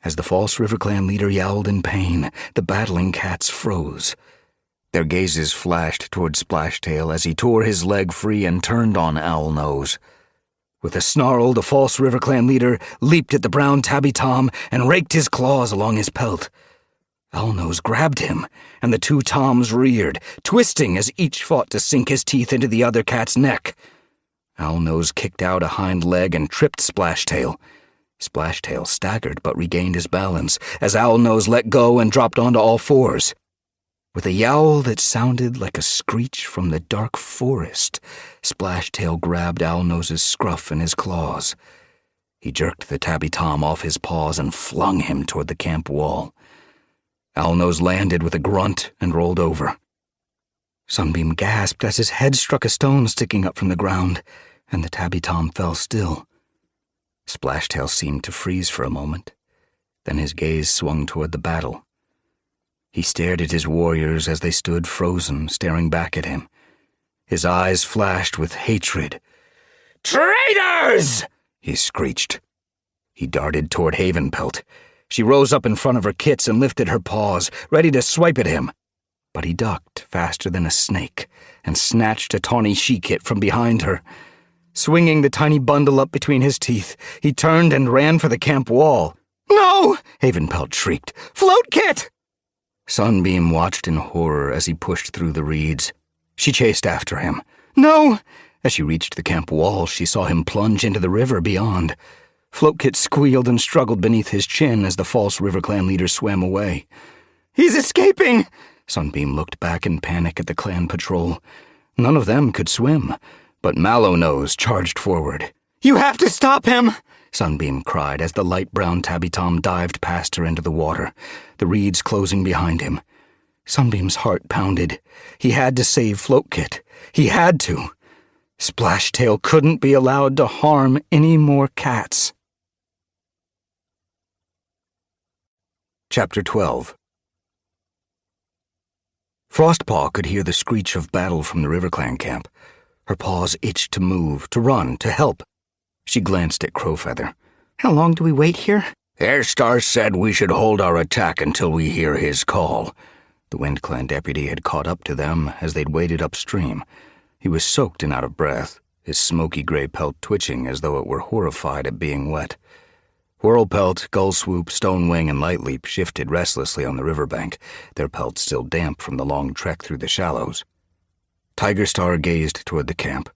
As the false River Clan leader yowled in pain, the battling cats froze. Their gazes flashed toward Splashtail as he tore his leg free and turned on Owlnose. With a snarl, the false River Clan leader leaped at the brown tabby Tom and raked his claws along his pelt. Owlnose grabbed him, and the 2 Toms reared, twisting as each fought to sink his teeth into the other cat's neck. Owlnose kicked out a hind leg and tripped Splashtail. Splashtail staggered but regained his balance as Owlnose let go and dropped onto all fours. With a yowl that sounded like a screech from the dark forest, Splashtail grabbed Owlnose's scruff in his claws. He jerked the tabby Tom off his paws and flung him toward the camp wall. Owlnose landed with a grunt and rolled over. Sunbeam gasped as his head struck a stone sticking up from the ground, and the tabby Tom fell still. Splashtail seemed to freeze for a moment. Then his gaze swung toward the battle. He stared at his warriors as they stood frozen, staring back at him. His eyes flashed with hatred. Traitors! He screeched. He darted toward Havenpelt. She rose up in front of her kits and lifted her paws, ready to swipe at him. But he ducked faster than a snake and snatched a tawny she-kit from behind her. Swinging the tiny bundle up between his teeth, he turned and ran for the camp wall. No! Havenpelt shrieked. Float Kit! Sunbeam watched in horror as he pushed through the reeds. She chased after him. No! As she reached the camp wall, she saw him plunge into the river beyond. Floatkit squealed and struggled beneath his chin as the false River Clan leader swam away. He's escaping! Sunbeam looked back in panic at the clan patrol. None of them could swim, but Mallownose charged forward. You have to stop him! Sunbeam cried as the light brown tabby Tom dived past her into the water, the reeds closing behind him. Sunbeam's heart pounded. He had to save Floatkit. He had to. Splashtail couldn't be allowed to harm any more cats. Chapter 12. Frostpaw could hear the screech of battle from the River Clan camp. Her paws itched to move, to run, to help. She glanced at Crowfeather. How long do we wait here? Airstar said we should hold our attack until we hear his call. The Wind Clan deputy had caught up to them as they'd waded upstream. He was soaked and out of breath, his smoky gray pelt twitching as though it were horrified at being wet. Whirlpelt, Gullswoop, Stonewing, and Lightleap shifted restlessly on the riverbank, their pelts still damp from the long trek through the shallows. Tigerstar gazed toward the camp.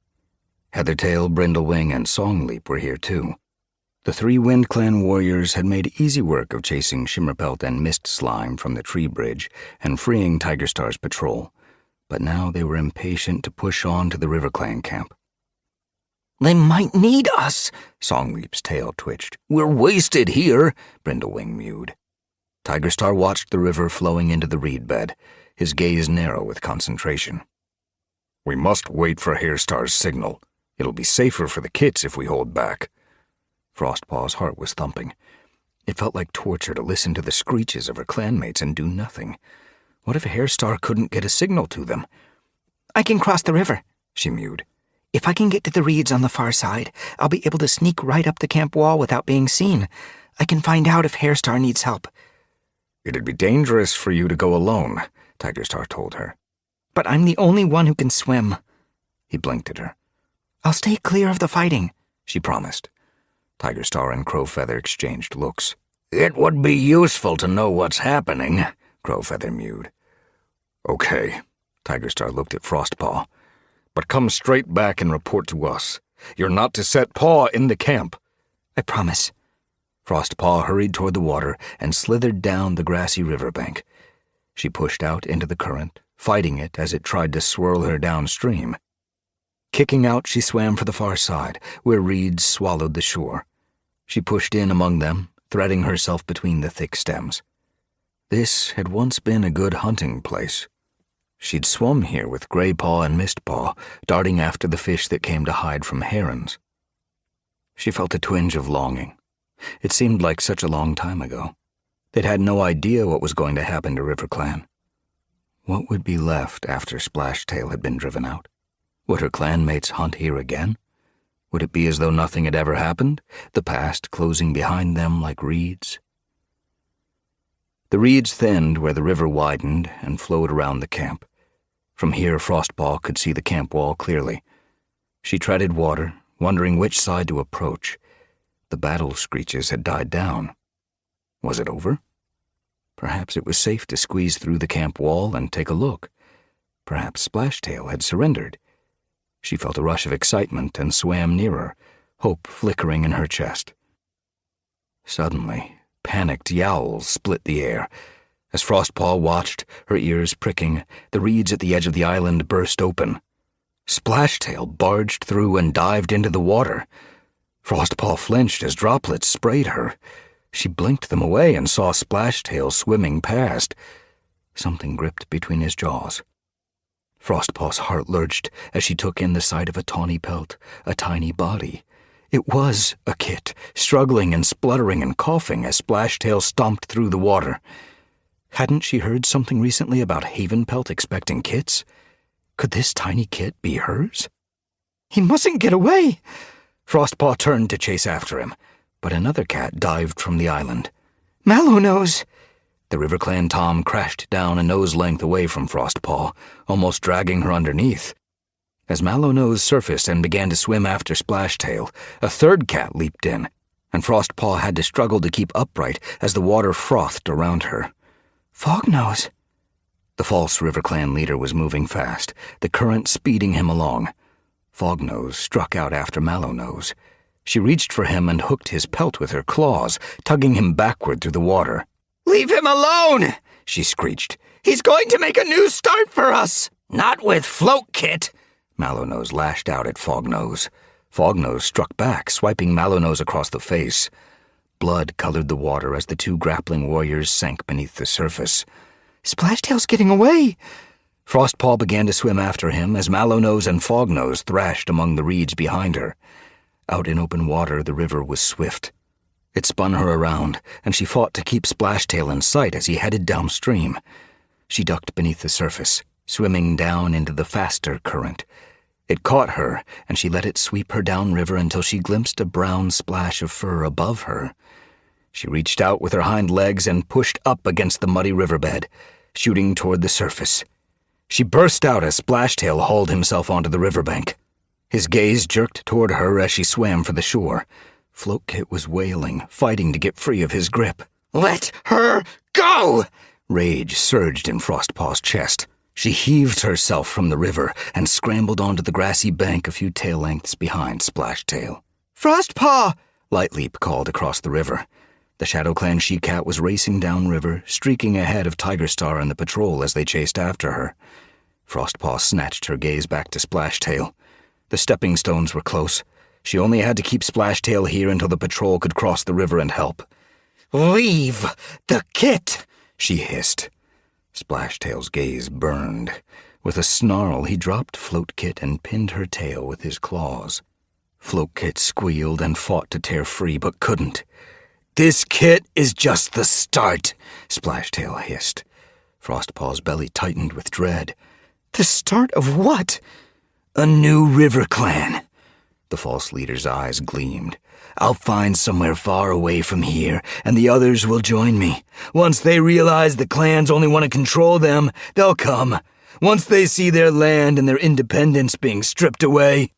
Heathertail, Brindlewing, and Songleap were here too. The 3 Wind Clan warriors had made easy work of chasing Shimmerpelt and Mist Slime from the tree bridge and freeing Tigerstar's patrol. but now they were impatient to push on to the River Clan camp. They might need us, Songleap's tail twitched. We're wasted here, Brindlewing mewed. Tigerstar watched the river flowing into the reed bed, his gaze narrow with concentration. We must wait for Hairstar's signal. It'll be safer for the kits if we hold back. Frostpaw's heart was thumping. It felt like torture to listen to the screeches of her clanmates and do nothing. What if Hairstar couldn't get a signal to them? I can cross the river, she mewed. If I can get to the reeds on the far side, I'll be able to sneak right up the camp wall without being seen. I can find out if Hairstar needs help. It'd be dangerous for you to go alone, Tigerstar told her. But I'm the only one who can swim. He blinked at her. I'll stay clear of the fighting, she promised. Tigerstar and Crowfeather exchanged looks. It would be useful to know what's happening, Crowfeather mewed. Okay, Tigerstar looked at Frostpaw. But come straight back and report to us. You're not to set paw in the camp. I promise. Frostpaw hurried toward the water and slithered down the grassy riverbank. She pushed out into the current, fighting it as it tried to swirl her downstream. Kicking out, she swam for the far side, where reeds swallowed the shore. She pushed in among them, threading herself between the thick stems. This had once been a good hunting place. She'd swum here with Greypaw and Mistpaw, darting after the fish that came to hide from herons. She felt a twinge of longing. It seemed like such a long time ago. They'd had no idea what was going to happen to River Clan. What would be left after Splashtail had been driven out? Would her clanmates hunt here again? Would it be as though nothing had ever happened, the past closing behind them like reeds? The reeds thinned where the river widened and flowed around the camp. From here, Frostpaw could see the camp wall clearly. She treaded water, wondering which side to approach. The battle screeches had died down. Was it over? Perhaps it was safe to squeeze through the camp wall and take a look. Perhaps Splashtail had surrendered. She felt a rush of excitement and swam nearer, hope flickering in her chest. Suddenly, panicked yowls split the air. As Frostpaw watched, her ears pricking, the reeds at the edge of the island burst open. Splashtail barged through and dived into the water. Frostpaw flinched as droplets sprayed her. She blinked them away and saw Splashtail swimming past. Something gripped between his jaws. Frostpaw's heart lurched as she took in the sight of a tawny pelt, a tiny body. It was a kit, struggling and spluttering and coughing as Splashtail stomped through the water. Hadn't she heard something recently about Havenpelt expecting kits? Could this tiny kit be hers? He mustn't get away! Frostpaw turned to chase after him, but another cat dived from the island. Mallownoise! The River Clan Tom crashed down a nose length away from Frostpaw, almost dragging her underneath. As Mallownoise surfaced and began to swim after Splashtail, a third cat leaped in, and Frostpaw had to struggle to keep upright as the water frothed around her. Fognose! The false River Clan leader was moving fast, the current speeding him along. Fognose struck out after Mallownoise. She reached for him and hooked his pelt with her claws, tugging him backward through the water. Leave him alone, she screeched. He's going to make a new start for us. Not with Float Kit. Mallownoise lashed out at Fognose. Fognose struck back, swiping Mallownoise across the face. Blood colored the water as the two grappling warriors sank beneath the surface. Splashtail's getting away! Frostpaw began to swim after him as Mallownoise and Fognose thrashed among the reeds behind her. Out in open water, the river was swift. It spun her around, and she fought to keep Splashtail in sight as he headed downstream. She ducked beneath the surface, swimming down into the faster current. It caught her, and she let it sweep her downriver until she glimpsed a brown splash of fur above her. She reached out with her hind legs and pushed up against the muddy riverbed, shooting toward the surface. She burst out as Splashtail hauled himself onto the riverbank. His gaze jerked toward her as she swam for the shore. Floatkit was wailing, fighting to get free of his grip. Let her go! Rage surged in Frostpaw's chest. She heaved herself from the river and scrambled onto the grassy bank a few tail lengths behind Splashtail. Frostpaw! Lightleap called across the river. The Shadow Clan she-cat was racing downriver, streaking ahead of Tigerstar and the patrol as they chased after her. Frostpaw snatched her gaze back to Splashtail. The stepping stones were close. She only had to keep Splashtail here until the patrol could cross the river and help. Leave the kit, she hissed. Splashtail's gaze burned. With a snarl, he dropped Floatkit and pinned her tail with his claws. Floatkit squealed and fought to tear free, but couldn't. This kit is just the start, Splashtail hissed. Frostpaw's belly tightened with dread. The start of what? A new river clan. The false leader's eyes gleamed. I'll find somewhere far away from here, and the others will join me. Once they realize the clans only want to control them, they'll come. Once they see their land and their independence being stripped away.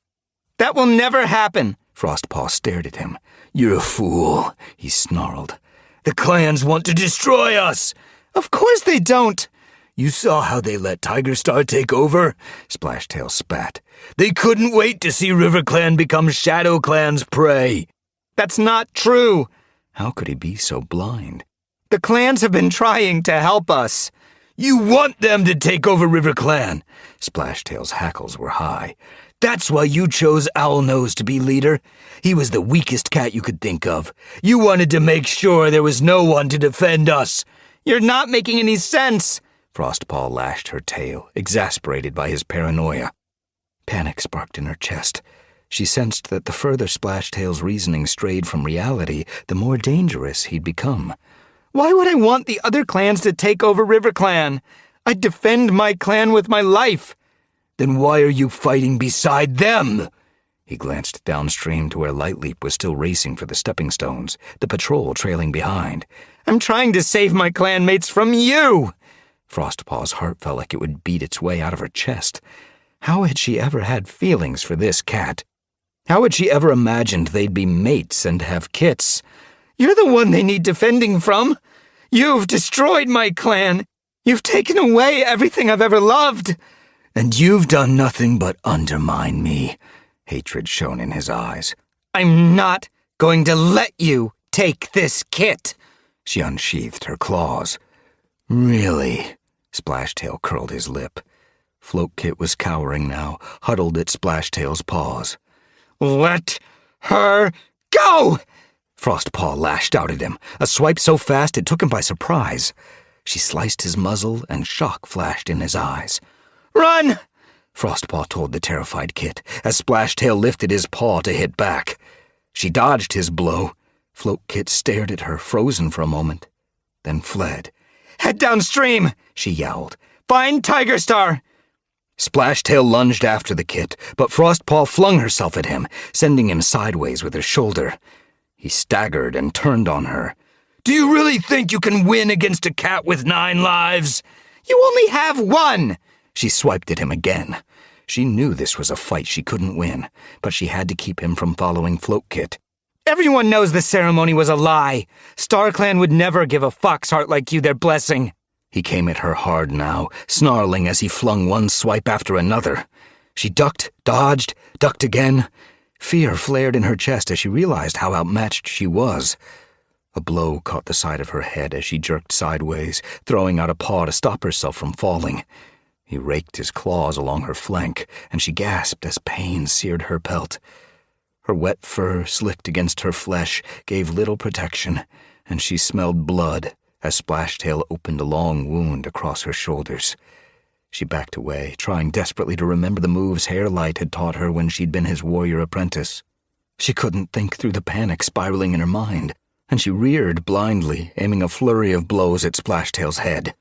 That will never happen. Frostpaw stared at him. You're a fool, he snarled. The clans want to destroy us. Of course they don't. You saw how they let Tigerstar take over? Splashtail spat. They couldn't wait to see RiverClan become ShadowClan's prey. That's not true. How could he be so blind? The clans have been trying to help us. You want them to take over RiverClan. Splashtail's hackles were high. That's why you chose Owlnose to be leader. He was the weakest cat you could think of. You wanted to make sure there was no one to defend us. You're not making any sense. Frostpaw lashed her tail, exasperated by his paranoia. Panic sparked in her chest. She sensed that the further Splashtail's reasoning strayed from reality, the more dangerous he'd become. Why would I want the other clans to take over RiverClan? I'd defend my clan with my life. Then why are you fighting beside them? He glanced downstream to where Lightleap was still racing for the stepping stones, the patrol trailing behind. I'm trying to save my clanmates from you! Frostpaw's heart felt like it would beat its way out of her chest. How had she ever had feelings for this cat? How had she ever imagined they'd be mates and have kits? You're the one they need defending from. You've destroyed my clan. You've taken away everything I've ever loved. And you've done nothing but undermine me. Hatred shone in his eyes. I'm not going to let you take this kit. She unsheathed her claws. Really? Splashtail curled his lip. Floatkit was cowering now, huddled at Splashtail's paws. Let her go! Frostpaw lashed out at him, a swipe so fast it took him by surprise. She sliced his muzzle and shock flashed in his eyes. Run! Frostpaw told the terrified Kit, as Splashtail lifted his paw to hit back. She dodged his blow. Floatkit stared at her, frozen for a moment, then fled. Head downstream, she yelled. Find Tigerstar! Splashtail lunged after the Kit, but Frostpaw flung herself at him, sending him sideways with her shoulder. He staggered and turned on her. Do you really think you can win against a cat with 9 lives? You only have 1! She swiped at him again. She knew this was a fight she couldn't win, but she had to keep him from following Floatkit. Everyone knows the ceremony was a lie. StarClan would never give a foxheart like you their blessing. He came at her hard now, snarling as he flung one swipe after another. She ducked, dodged, ducked again. Fear flared in her chest as she realized how outmatched she was. A blow caught the side of her head as she jerked sideways, throwing out a paw to stop herself from falling. He raked his claws along her flank, and she gasped as pain seared her pelt. Her wet fur, slicked against her flesh, gave little protection, and she smelled blood as Splashtail opened a long wound across her shoulders. She backed away, trying desperately to remember the moves Hairlight had taught her when she'd been his warrior apprentice. She couldn't think through the panic spiraling in her mind, and she reared blindly, aiming a flurry of blows at Splashtail's head.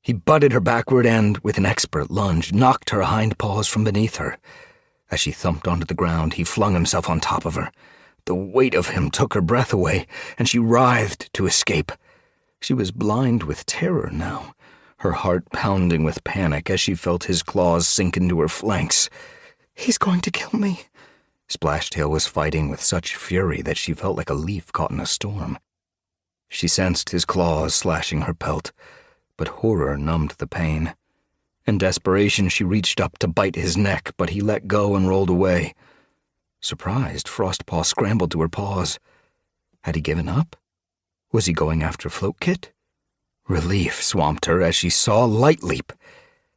He butted her backward and, with an expert lunge, knocked her hind paws from beneath her. As she thumped onto the ground, he flung himself on top of her. The weight of him took her breath away, and she writhed to escape. She was blind with terror now, her heart pounding with panic as she felt his claws sink into her flanks. He's going to kill me. Splashtail was fighting with such fury that she felt like a leaf caught in a storm. She sensed his claws slashing her pelt, but horror numbed the pain. In desperation, she reached up to bite his neck, but he let go and rolled away. Surprised, Frostpaw scrambled to her paws. Had he given up? Was he going after Floatkit? Relief swamped her as she saw Lightleap.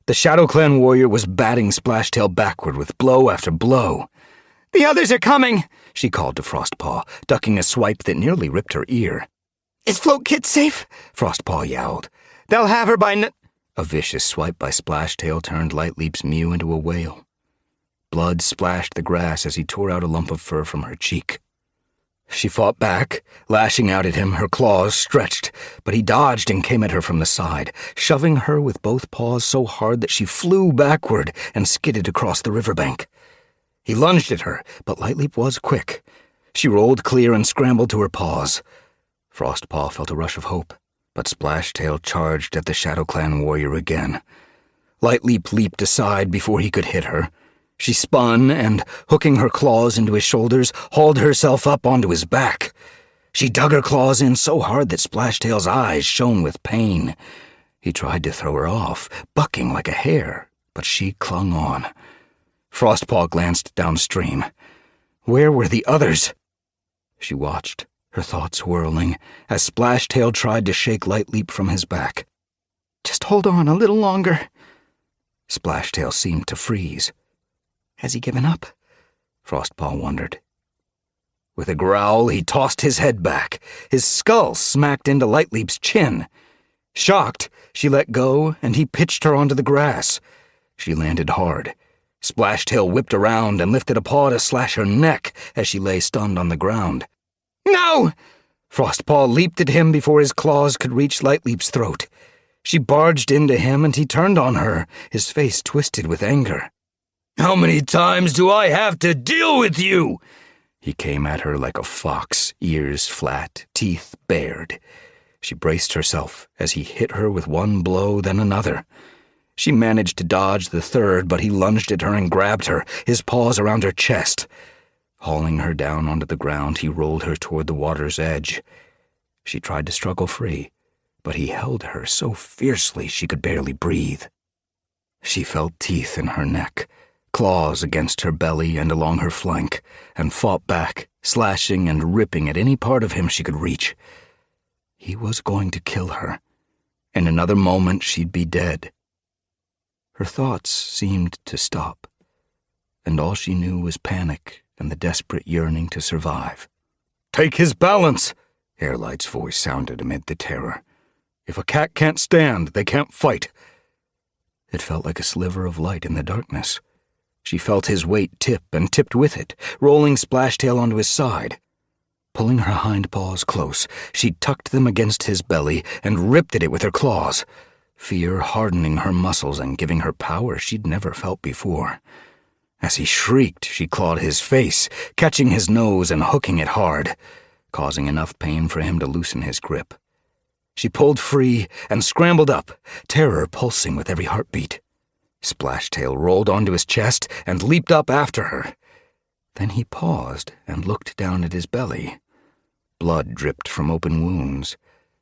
The Shadow Clan warrior was batting Splashtail backward with blow after blow. The others are coming, she called to Frostpaw, ducking a swipe that nearly ripped her ear. Is Float Kit safe? Frostpaw yowled. They'll have her by A vicious swipe by Splashtail turned Lightleap's Mew into a wail. Blood splashed the grass as he tore out a lump of fur from her cheek. She fought back, lashing out at him, her claws stretched, but he dodged and came at her from the side, shoving her with both paws so hard that she flew backward and skidded across the riverbank. He lunged at her, but Lightleap was quick. She rolled clear and scrambled to her paws. Frostpaw felt a rush of hope, but Splashtail charged at the Shadow Clan warrior again. Lightleap leaped aside before he could hit her. She spun and, hooking her claws into his shoulders, hauled herself up onto his back. She dug her claws in so hard that Splashtail's eyes shone with pain. He tried to throw her off, bucking like a hare, but she clung on. Frostpaw glanced downstream. Where were the others? She watched, her thoughts whirling, as Splashtail tried to shake Lightleap from his back. Just hold on a little longer. Splashtail seemed to freeze. Has he given up? Frostpaw wondered. With a growl, he tossed his head back. His skull smacked into Lightleap's chin. Shocked, she let go, and he pitched her onto the grass. She landed hard. Splashtail whipped around and lifted a paw to slash her neck as she lay stunned on the ground. No! Frostpaw leaped at him before his claws could reach Lightleap's throat. She barged into him, and he turned on her, his face twisted with anger. How many times do I have to deal with you? He came at her like a fox, ears flat, teeth bared. She braced herself as he hit her with one blow, then another. She managed to dodge the third, but he lunged at her and grabbed her, his paws around her chest. Hauling her down onto the ground, he rolled her toward the water's edge. She tried to struggle free, but he held her so fiercely she could barely breathe. She felt teeth in her neck, claws against her belly and along her flank, and fought back, slashing and ripping at any part of him she could reach. He was going to kill her. In another moment, she'd be dead. Her thoughts seemed to stop, and all she knew was panic and the desperate yearning to survive. Take his balance, Airlight's voice sounded amid the terror. If a cat can't stand, they can't fight. It felt like a sliver of light in the darkness. She felt his weight tip and tipped with it, rolling Splashtail onto his side. Pulling her hind paws close, she tucked them against his belly and ripped at it with her claws, fear hardening her muscles and giving her power she'd never felt before. As he shrieked, she clawed his face, catching his nose and hooking it hard, causing enough pain for him to loosen his grip. She pulled free and scrambled up, terror pulsing with every heartbeat. Splashtail rolled onto his chest and leaped up after her. Then he paused and looked down at his belly. Blood dripped from open wounds,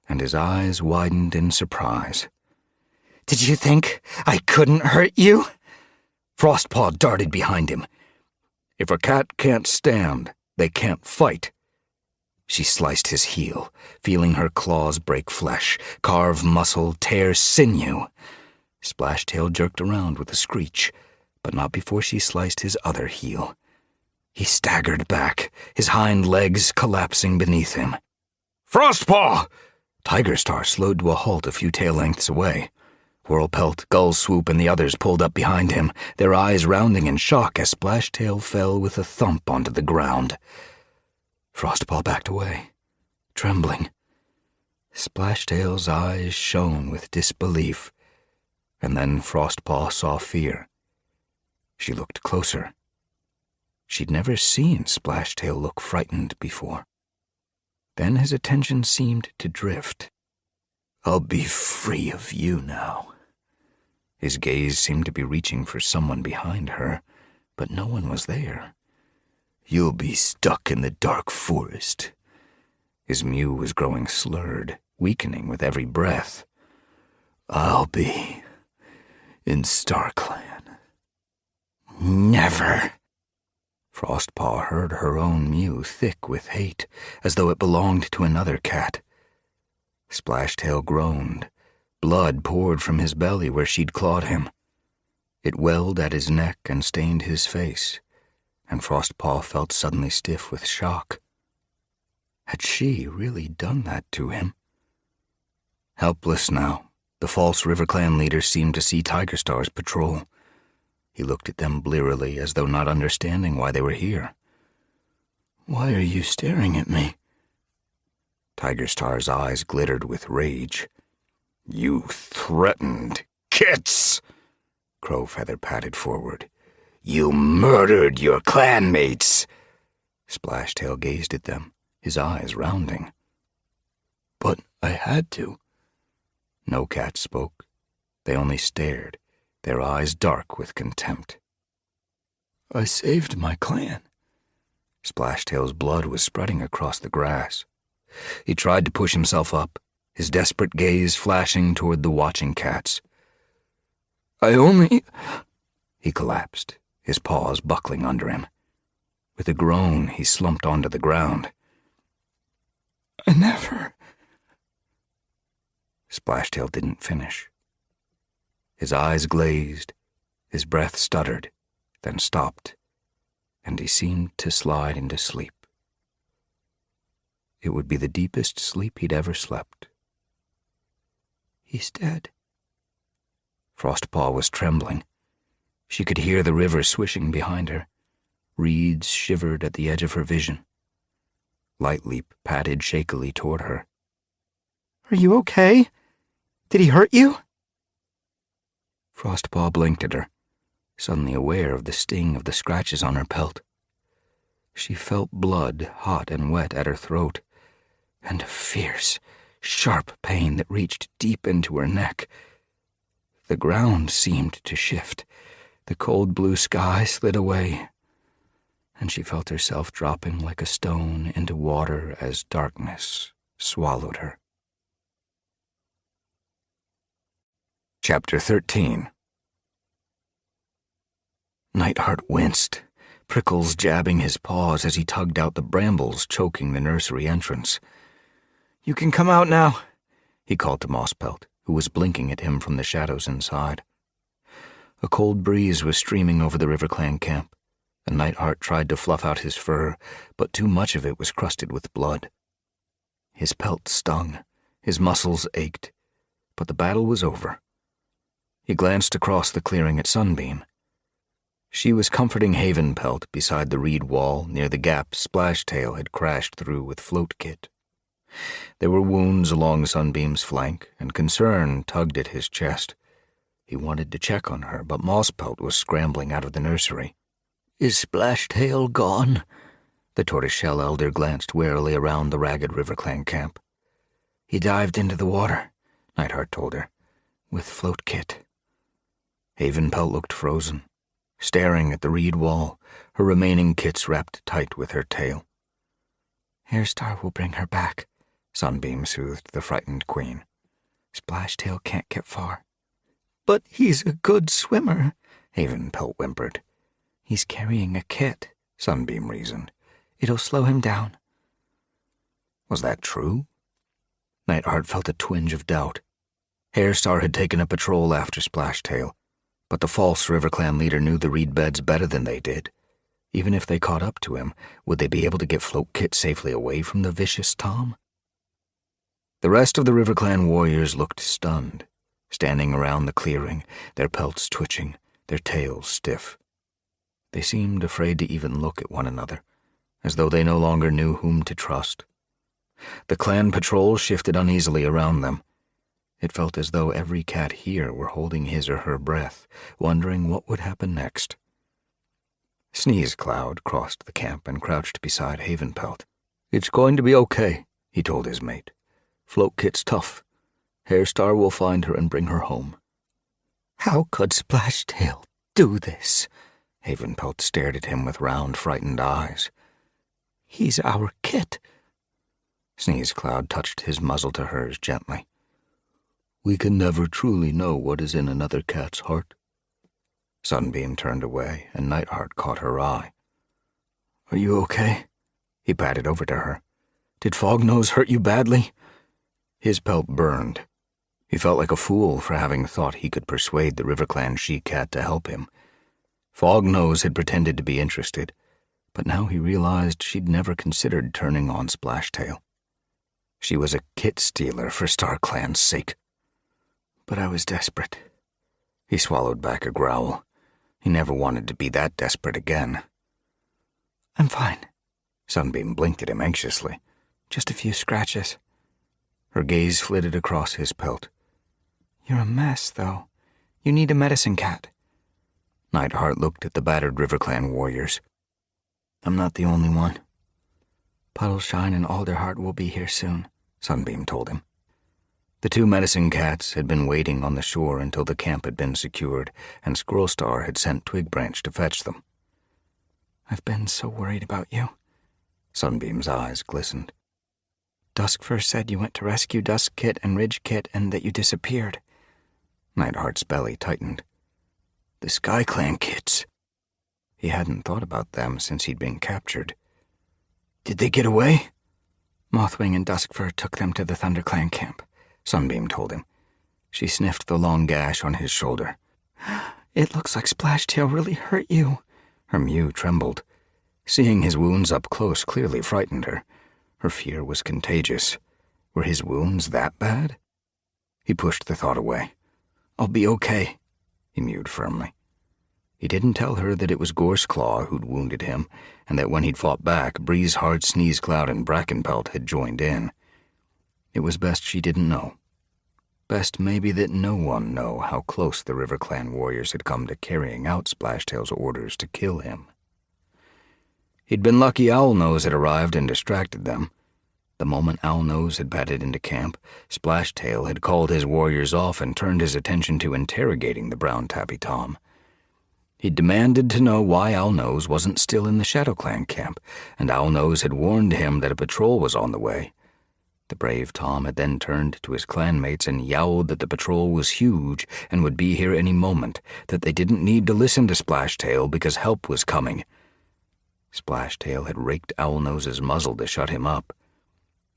and his eyes widened in surprise. Did you think I couldn't hurt you? Frostpaw darted behind him. If a cat can't stand, they can't fight. She sliced his heel, feeling her claws break flesh, carve muscle, tear sinew. Splashtail jerked around with a screech, but not before she sliced his other heel. He staggered back, his hind legs collapsing beneath him. Frostpaw! Tigerstar slowed to a halt a few tail lengths away. Whirlpelt, Gullswoop, and the others pulled up behind him, their eyes rounding in shock as Splashtail fell with a thump onto the ground. Frostpaw backed away, trembling. Splashtail's eyes shone with disbelief, and then Frostpaw saw fear. She looked closer. She'd never seen Splashtail look frightened before. Then his attention seemed to drift. I'll be free of you now. His gaze seemed to be reaching for someone behind her, but no one was there. You'll be stuck in the dark forest. His mew was growing slurred, weakening with every breath. I'll be in StarClan. Never. Frostpaw heard her own mew thick with hate, as though it belonged to another cat. Splashtail groaned. Blood poured from his belly where she'd clawed him. It welled at his neck and stained his face, and Frostpaw felt suddenly stiff with shock. Had she really done that to him? Helpless now, the false RiverClan leader seemed to see Tigerstar's patrol. He looked at them blearily, as though not understanding why they were here. "Why are you staring at me?" Tigerstar's eyes glittered with rage. "You threatened kits!" Crowfeather patted forward. "You murdered your clanmates!" Splashtail gazed at them, his eyes rounding. "But I had to." No cat spoke. They only stared, their eyes dark with contempt. "I saved my clan." Splashtail's blood was spreading across the grass. He tried to push himself up, his desperate gaze flashing toward the watching cats. "I only—" He collapsed, his paws buckling under him. With a groan, he slumped onto the ground. "I never—" Splashtail didn't finish. His eyes glazed, his breath stuttered, then stopped, and he seemed to slide into sleep. It would be the deepest sleep he'd ever slept. "He's dead." Frostpaw was trembling. She could hear the river swishing behind her. Reeds shivered at the edge of her vision. Lightleap padded shakily toward her. "Are you okay? Did he hurt you?" Frostpaw blinked at her, suddenly aware of the sting of the scratches on her pelt. She felt blood hot and wet at her throat, and a fierce, sharp pain that reached deep into her neck. The ground seemed to shift. The cold blue sky slid away, and she felt herself dropping like a stone into water as darkness swallowed her. Chapter 13. Nightheart winced, prickles jabbing his paws as he tugged out the brambles choking the nursery entrance. "You can come out now," he called to Mosspelt, who was blinking at him from the shadows inside. A cold breeze was streaming over the RiverClan camp, and Nightheart tried to fluff out his fur, but too much of it was crusted with blood. His pelt stung, his muscles ached, but the battle was over. He glanced across the clearing at Sunbeam. She was comforting Havenpelt beside the reed wall near the gap Splashtail had crashed through with Floatkit. There were wounds along Sunbeam's flank, and concern tugged at his chest. He wanted to check on her, but Mosspelt was scrambling out of the nursery. "Is Splashtail gone?" The tortoiseshell elder glanced warily around the ragged RiverClan camp. "He dived into the water," Nightheart told her, "with Floatkit." Havenpelt looked frozen, staring at the reed wall, her remaining kits wrapped tight with her tail. "Hairstar will bring her back," Sunbeam soothed the frightened queen. "Splashtail can't get far." "But he's a good swimmer," Havenpelt whimpered. "He's carrying a kit," Sunbeam reasoned. "It'll slow him down." Was that true? Nightheart felt a twinge of doubt. Hairstar had taken a patrol after Splashtail, but the false RiverClan leader knew the reed beds better than they did. Even if they caught up to him, would they be able to get Floatkit safely away from the vicious Tom? The rest of the RiverClan warriors looked stunned, standing around the clearing, their pelts twitching, their tails stiff. They seemed afraid to even look at one another, as though they no longer knew whom to trust. The clan patrol shifted uneasily around them. It felt as though every cat here were holding his or her breath, wondering what would happen next. Sneezecloud crossed the camp and crouched beside Havenpelt. "It's going to be okay," he told his mate. "Floatkit's tough. Hairstar will find her and bring her home." "How could Splashtail do this?" Havenpelt stared at him with round, frightened eyes. "He's our kit." Sneezecloud touched his muzzle to hers gently. "We can never truly know what is in another cat's heart." Sunbeam turned away, and Nightheart caught her eye. "Are you okay?" He patted over to her. "Did Fognose hurt you badly?" His pelt burned, He felt like a fool for having thought he could persuade the RiverClan she-cat to help him. Fognose had pretended to be interested, but now he realized she'd never considered turning on Splashtail. She was a kit stealer for StarClan's sake. But I was desperate. He swallowed back a growl. He never wanted to be that desperate again. I'm fine. Sunbeam blinked at him anxiously. Just a few scratches. Her gaze flitted across his pelt. You're a mess, though. You need a medicine cat. Nightheart looked at the battered RiverClan warriors. I'm not the only one. Puddleshine and Alderheart will be here soon, Sunbeam told him. The two medicine cats had been waiting on the shore until the camp had been secured, and Squirrelstar had sent Twigbranch to fetch them. I've been so worried about you. Sunbeam's eyes glistened. Duskfur said you went to rescue Duskkit and Ridgekit and that you disappeared. Nightheart's belly tightened. The SkyClan kits. He hadn't thought about them since he'd been captured. Did they get away? Mothwing and Duskfur took them to the ThunderClan camp, Sunbeam told him. She sniffed the long gash on his shoulder. It looks like Splashtail really hurt you. Her mew trembled. Seeing his wounds up close clearly frightened her. Her fear was contagious. Were his wounds that bad? He pushed the thought away. I'll be okay, he mewed firmly. He didn't tell her that it was Gorseclaw who'd wounded him, and that when he'd fought back, Breezeheart, Sneezecloud, and Brackenpelt had joined in. It was best she didn't know. Best maybe that no one know how close the RiverClan warriors had come to carrying out Splashtail's orders to kill him. He'd been lucky Owlnose had arrived and distracted them. The moment Owlnose had padded into camp, Splashtail had called his warriors off and turned his attention to interrogating the brown Tappy Tom. He'd demanded to know why Owlnose wasn't still in the ShadowClan camp, and Owlnose had warned him that a patrol was on the way. The brave Tom had then turned to his clanmates and yowled that the patrol was huge and would be here any moment, that they didn't need to listen to Splashtail because help was coming. Splashtail had raked Owlnose's muzzle to shut him up.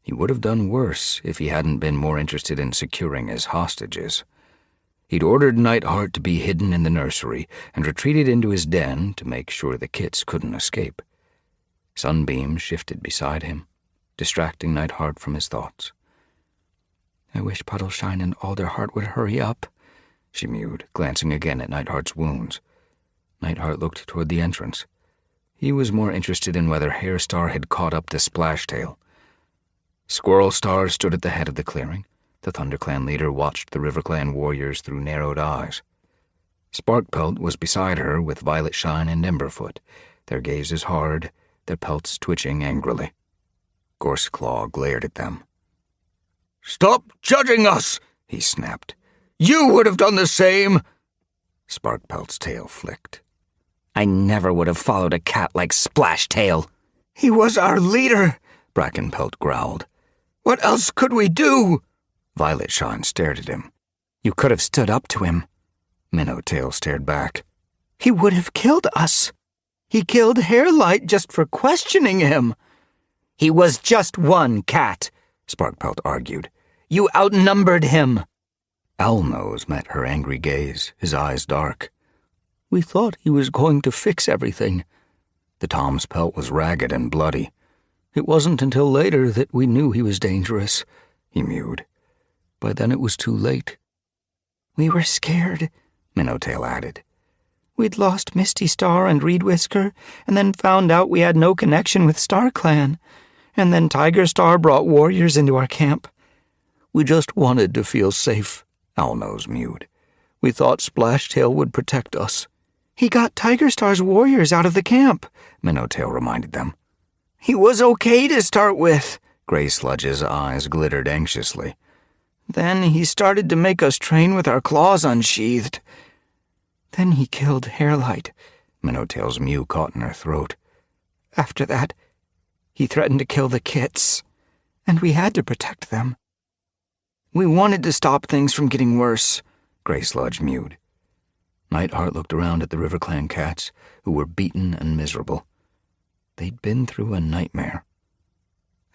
He would have done worse if he hadn't been more interested in securing his hostages. He'd ordered Nightheart to be hidden in the nursery and retreated into his den to make sure the kits couldn't escape. Sunbeam shifted beside him, distracting Nightheart from his thoughts. I wish Puddleshine and Alderheart would hurry up, she mewed, glancing again at Nightheart's wounds. Nightheart looked toward the entrance. He was more interested in whether Hairstar had caught up to Splashtail. Squirrelstar stood at the head of the clearing. The ThunderClan leader watched the RiverClan warriors through narrowed eyes. Sparkpelt was beside her with Violetshine and Emberfoot, their gazes hard, their pelts twitching angrily. Gorseclaw glared at them. Stop judging us, he snapped. You would have done the same. Sparkpelt's tail flicked. I never would have followed a cat like Splashtail. He was our leader, Brackenpelt growled. What else could we do? Violetshine stared at him. You could have stood up to him. Minnowtail stared back. He would have killed us. He killed Hairlight just for questioning him. He was just one cat, Sparkpelt argued. You outnumbered him. Owlnose met her angry gaze, his eyes dark. We thought he was going to fix everything. The Tom's pelt was ragged and bloody. It wasn't until later that we knew he was dangerous, he mewed. By then it was too late. We were scared, Minnowtail added. We'd lost Misty Star and Reed Whisker, and then found out we had no connection with StarClan. And then Tiger Star brought warriors into our camp. We just wanted to feel safe, Owlnose mewed. We thought Splashtail would protect us. He got Tiger Star's warriors out of the camp, Minnowtail reminded them. He was okay to start with. Gray Sludge's eyes glittered anxiously. Then he started to make us train with our claws unsheathed. Then he killed Hairlight. Minnowtail's mew caught in her throat. After that, he threatened to kill the kits, and we had to protect them. We wanted to stop things from getting worse, Gray Sludge mewed. Nightheart looked around at the RiverClan cats, who were beaten and miserable. They'd been through a nightmare.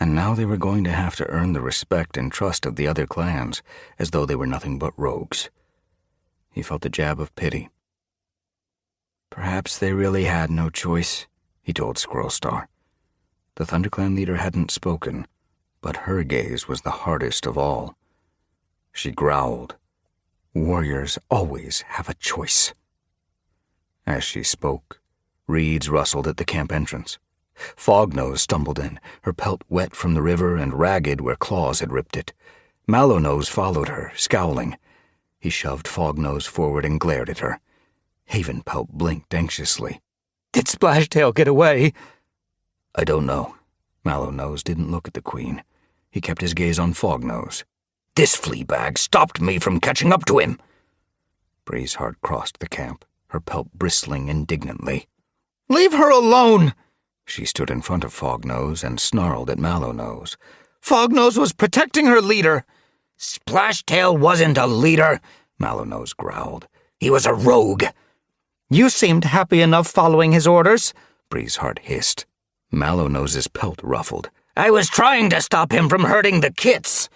And now they were going to have to earn the respect and trust of the other clans, as though they were nothing but rogues. He felt a jab of pity. Perhaps they really had no choice, he told Squirrel Star. The ThunderClan leader hadn't spoken, but her gaze was the hardest of all. She growled, "Warriors always have a choice." As she spoke, reeds rustled at the camp entrance. Fognose stumbled in, her pelt wet from the river and ragged where claws had ripped it. Mallownose followed her, scowling. He shoved Fognose forward and glared at her. Havenpelt blinked anxiously. "Did Splashtail get away?" "I don't know." Mallownose didn't look at the Queen. He kept his gaze on Fognose. "This fleabag stopped me from catching up to him." Breezeheart crossed the camp, her pelt bristling indignantly. "Leave her alone!" She stood in front of Fognose and snarled at Mallownose. "Fognose was protecting her leader." "Splashtail wasn't a leader," Mallownose growled. "He was a rogue." "You seemed happy enough following his orders," Breezeheart hissed. Mallownose's pelt ruffled. "I was trying to stop him from hurting the kits."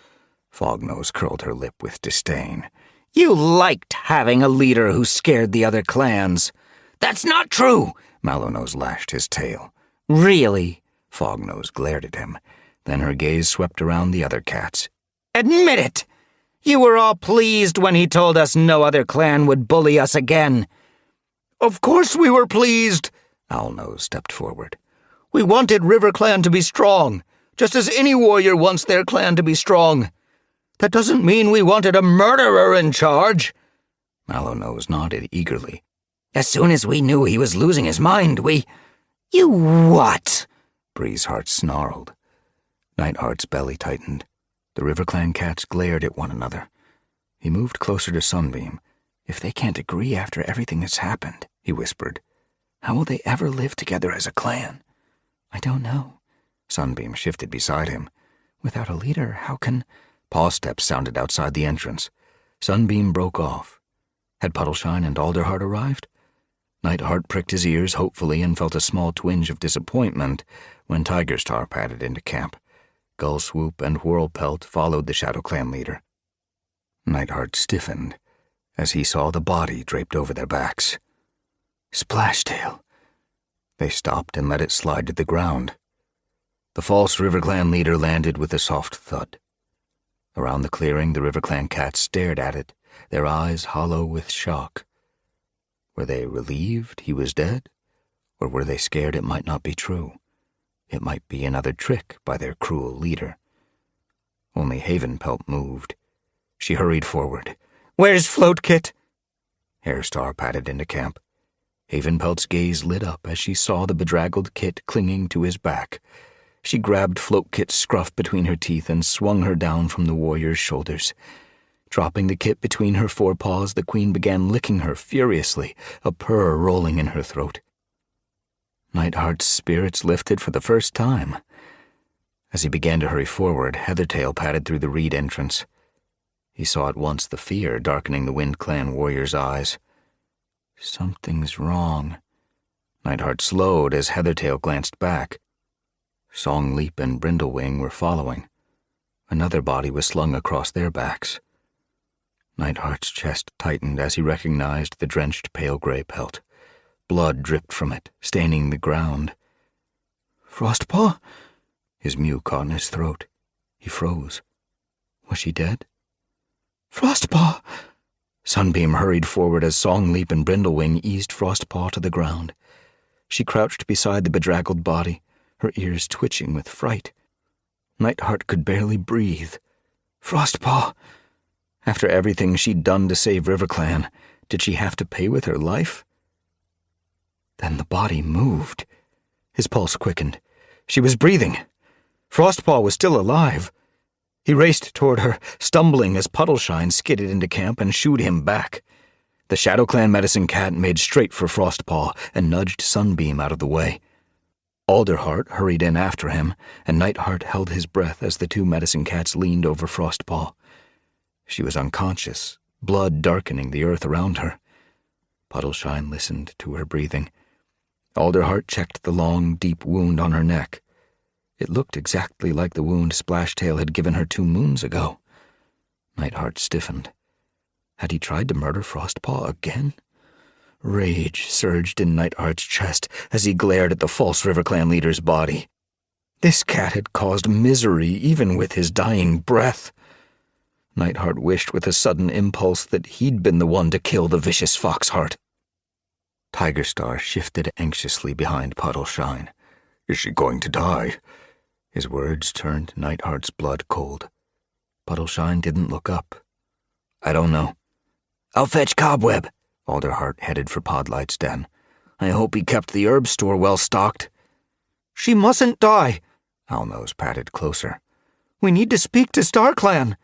Fognose curled her lip with disdain. "You liked having a leader who scared the other clans." "That's not true!" Mallownose lashed his tail. "Really?" Fognose glared at him. Then her gaze swept around the other cats. "Admit it! You were all pleased when he told us no other clan would bully us again." "Of course we were pleased," Owlnose stepped forward. "We wanted River Clan to be strong, just as any warrior wants their clan to be strong. That doesn't mean we wanted a murderer in charge." Mallownose nodded eagerly. "As soon as we knew he was losing his mind, we—" "You what?" Breezeheart snarled. Nightheart's belly tightened. The River Clan cats glared at one another. He moved closer to Sunbeam. "If they can't agree after everything that's happened," he whispered, "how will they ever live together as a clan?" "I don't know." Sunbeam shifted beside him. "Without a leader, how can—" Paw steps sounded outside the entrance. Sunbeam broke off. Had Puddleshine and Alderheart arrived? Nightheart pricked his ears hopefully and felt a small twinge of disappointment when Tigerstar padded into camp. Gullswoop and Whirlpelt followed the Shadow Clan leader. Nightheart stiffened as he saw the body draped over their backs. "Splashtail." They stopped and let it slide to the ground. The false River Clan leader landed with a soft thud. Around the clearing, the River Clan cats stared at it, their eyes hollow with shock. Were they relieved he was dead, or were they scared it might not be true? It might be another trick by their cruel leader. Only Havenpelt moved. She hurried forward. "Where's Floatkit?" Hairstar padded into camp. Havenpelt's gaze lit up as she saw the bedraggled Kit clinging to his back. She grabbed Floatkit's scruff between her teeth and swung her down from the warrior's shoulders. Dropping the Kit between her forepaws, the Queen began licking her furiously, a purr rolling in her throat. Nightheart's spirits lifted for the first time. As he began to hurry forward, Heathertail padded through the reed entrance. He saw at once the fear darkening the Wind Clan warrior's eyes. Something's wrong. Nightheart slowed as Heathertail glanced back. Songleap and Brindlewing were following. Another body was slung across their backs. Nightheart's chest tightened as he recognized the drenched pale gray pelt. Blood dripped from it, staining the ground. "Frostpaw?" His mew caught in his throat. He froze. Was she dead? "Frostpaw!" Sunbeam hurried forward as Songleap and Brindlewing eased Frostpaw to the ground. She crouched beside the bedraggled body, her ears twitching with fright. Nightheart could barely breathe. Frostpaw! After everything she'd done to save RiverClan, did she have to pay with her life? Then the body moved. His pulse quickened. She was breathing. Frostpaw was still alive. He raced toward her, stumbling as Puddleshine skidded into camp and shooed him back. The Shadow Clan medicine cat made straight for Frostpaw and nudged Sunbeam out of the way. Alderheart hurried in after him, and Nightheart held his breath as the two medicine cats leaned over Frostpaw. She was unconscious, blood darkening the earth around her. Puddleshine listened to her breathing. Alderheart checked the long, deep wound on her neck. It looked exactly like the wound Splashtail had given her 2 moons ago. Nightheart stiffened. Had he tried to murder Frostpaw again? Rage surged in Nightheart's chest as he glared at the false RiverClan leader's body. This cat had caused misery even with his dying breath. Nightheart wished with a sudden impulse that he'd been the one to kill the vicious Foxheart. Tigerstar shifted anxiously behind Puddleshine. Is she going to die? His words turned Nightheart's blood cold. Puddleshine didn't look up. I don't know. I'll fetch Cobweb. Alderheart headed for Podlight's den. I hope he kept the herb store well stocked. She mustn't die. Owlnose patted closer. We need to speak to StarClan.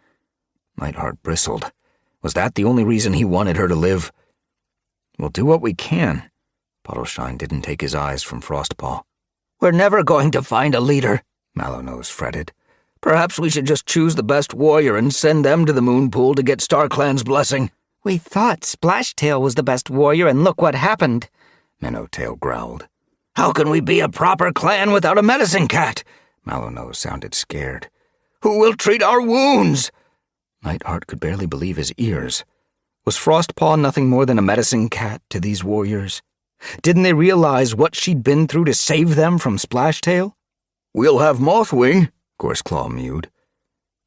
Nightheart bristled. Was that the only reason he wanted her to live? We'll do what we can. Puddleshine didn't take his eyes from Frostpaw. We're never going to find a leader, Mallownose fretted. Perhaps we should just choose the best warrior and send them to the moon pool to get StarClan's blessing. We thought Splashtail was the best warrior, and look what happened. Minnowtail growled. How can we be a proper clan without a medicine cat? Mallownose sounded scared. Who will treat our wounds? Nightheart could barely believe his ears. Was Frostpaw nothing more than a medicine cat to these warriors? Didn't they realize what she'd been through to save them from Splashtail? We'll have Mothwing, Gorseclaw mewed.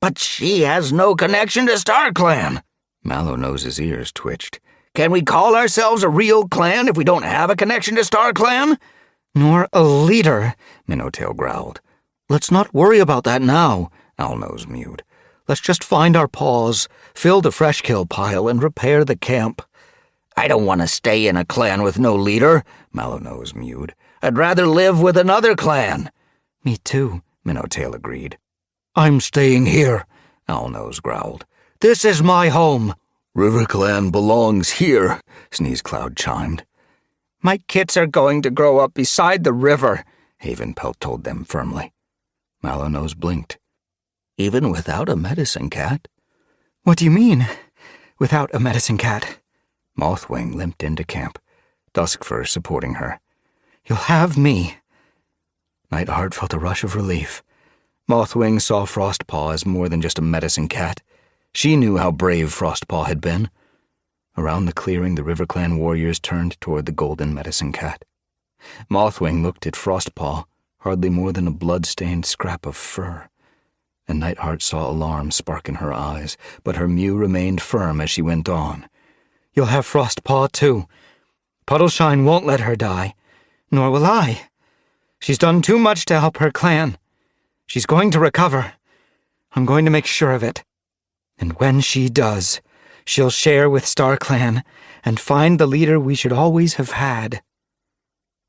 But she has no connection to StarClan. Mallownose's ears twitched. Can we call ourselves a real clan if we don't have a connection to StarClan? Nor a leader, Minnowtail growled. Let's not worry about that now, Owlnose mewed. Let's just find our paws, fill the fresh kill pile, and repair the camp. I don't want to stay in a clan with no leader, Mallownose mewed. I'd rather live with another clan. Me too, Minnowtail agreed. I'm staying here, Owlnose growled. This is my home. RiverClan belongs here, Sneezecloud chimed. My kids are going to grow up beside the river, Havenpelt told them firmly. Mallownose blinked. Even without a medicine cat? What do you mean, without a medicine cat? Mothwing limped into camp, Duskfur supporting her. You'll have me. Nightheart felt a rush of relief. Mothwing saw Frostpaw as more than just a medicine cat. She knew how brave Frostpaw had been. Around the clearing, the RiverClan warriors turned toward the golden medicine cat. Mothwing looked at Frostpaw, hardly more than a blood-stained scrap of fur. And Nightheart saw alarm spark in her eyes, but her mew remained firm as she went on. You'll have Frostpaw, too. Puddleshine won't let her die, nor will I. She's done too much to help her clan. She's going to recover. I'm going to make sure of it. And when she does, she'll share with StarClan and find the leader we should always have had.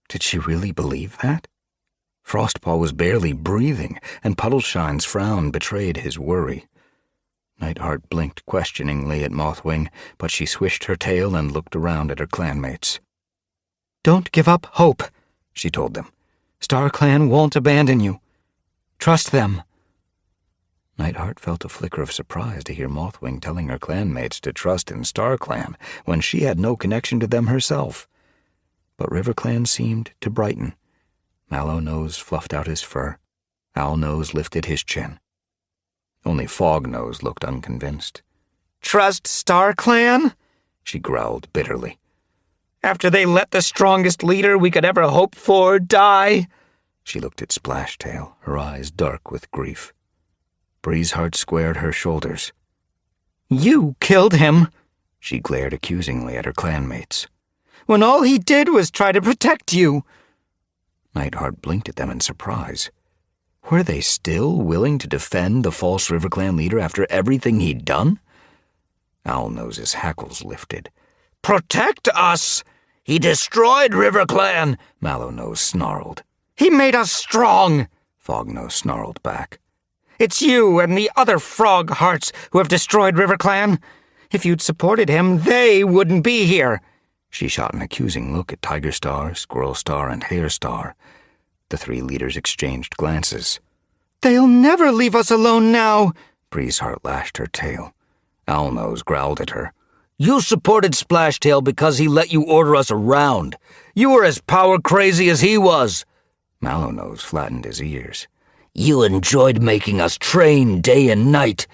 Did she really believe that? Frostpaw was barely breathing, and Puddleshine's frown betrayed his worry. Nightheart blinked questioningly at Mothwing, but she swished her tail and looked around at her clanmates. Don't give up hope, she told them. StarClan won't abandon you. Trust them. Nightheart felt a flicker of surprise to hear Mothwing telling her clanmates to trust in StarClan when she had no connection to them herself. But RiverClan seemed to brighten. Mallownose fluffed out his fur. Owlnose lifted his chin. Only Fognose looked unconvinced. Trust StarClan? She growled bitterly. After they let the strongest leader we could ever hope for die? She looked at Splashtail, her eyes dark with grief. Breezeheart squared her shoulders. You killed him, she glared accusingly at her clanmates. When all he did was try to protect you. Nightheart blinked at them in surprise. Were they still willing to defend the false RiverClan leader after everything he'd done? Owlnose's hackles lifted. Protect us! He destroyed RiverClan, Mallownose snarled. He made us strong, Fognose snarled back. It's you and the other frog hearts who have destroyed RiverClan. If you'd supported him, they wouldn't be here. She shot an accusing look at Tigerstar, Squirrelstar, and Hairstar. The 3 leaders exchanged glances. They'll never leave us alone now, Breezeheart lashed her tail. Owlnose growled at her. You supported Splashtail because he let you order us around. You were as power crazy as he was. Mallownose flattened his ears. You enjoyed making us train day and night.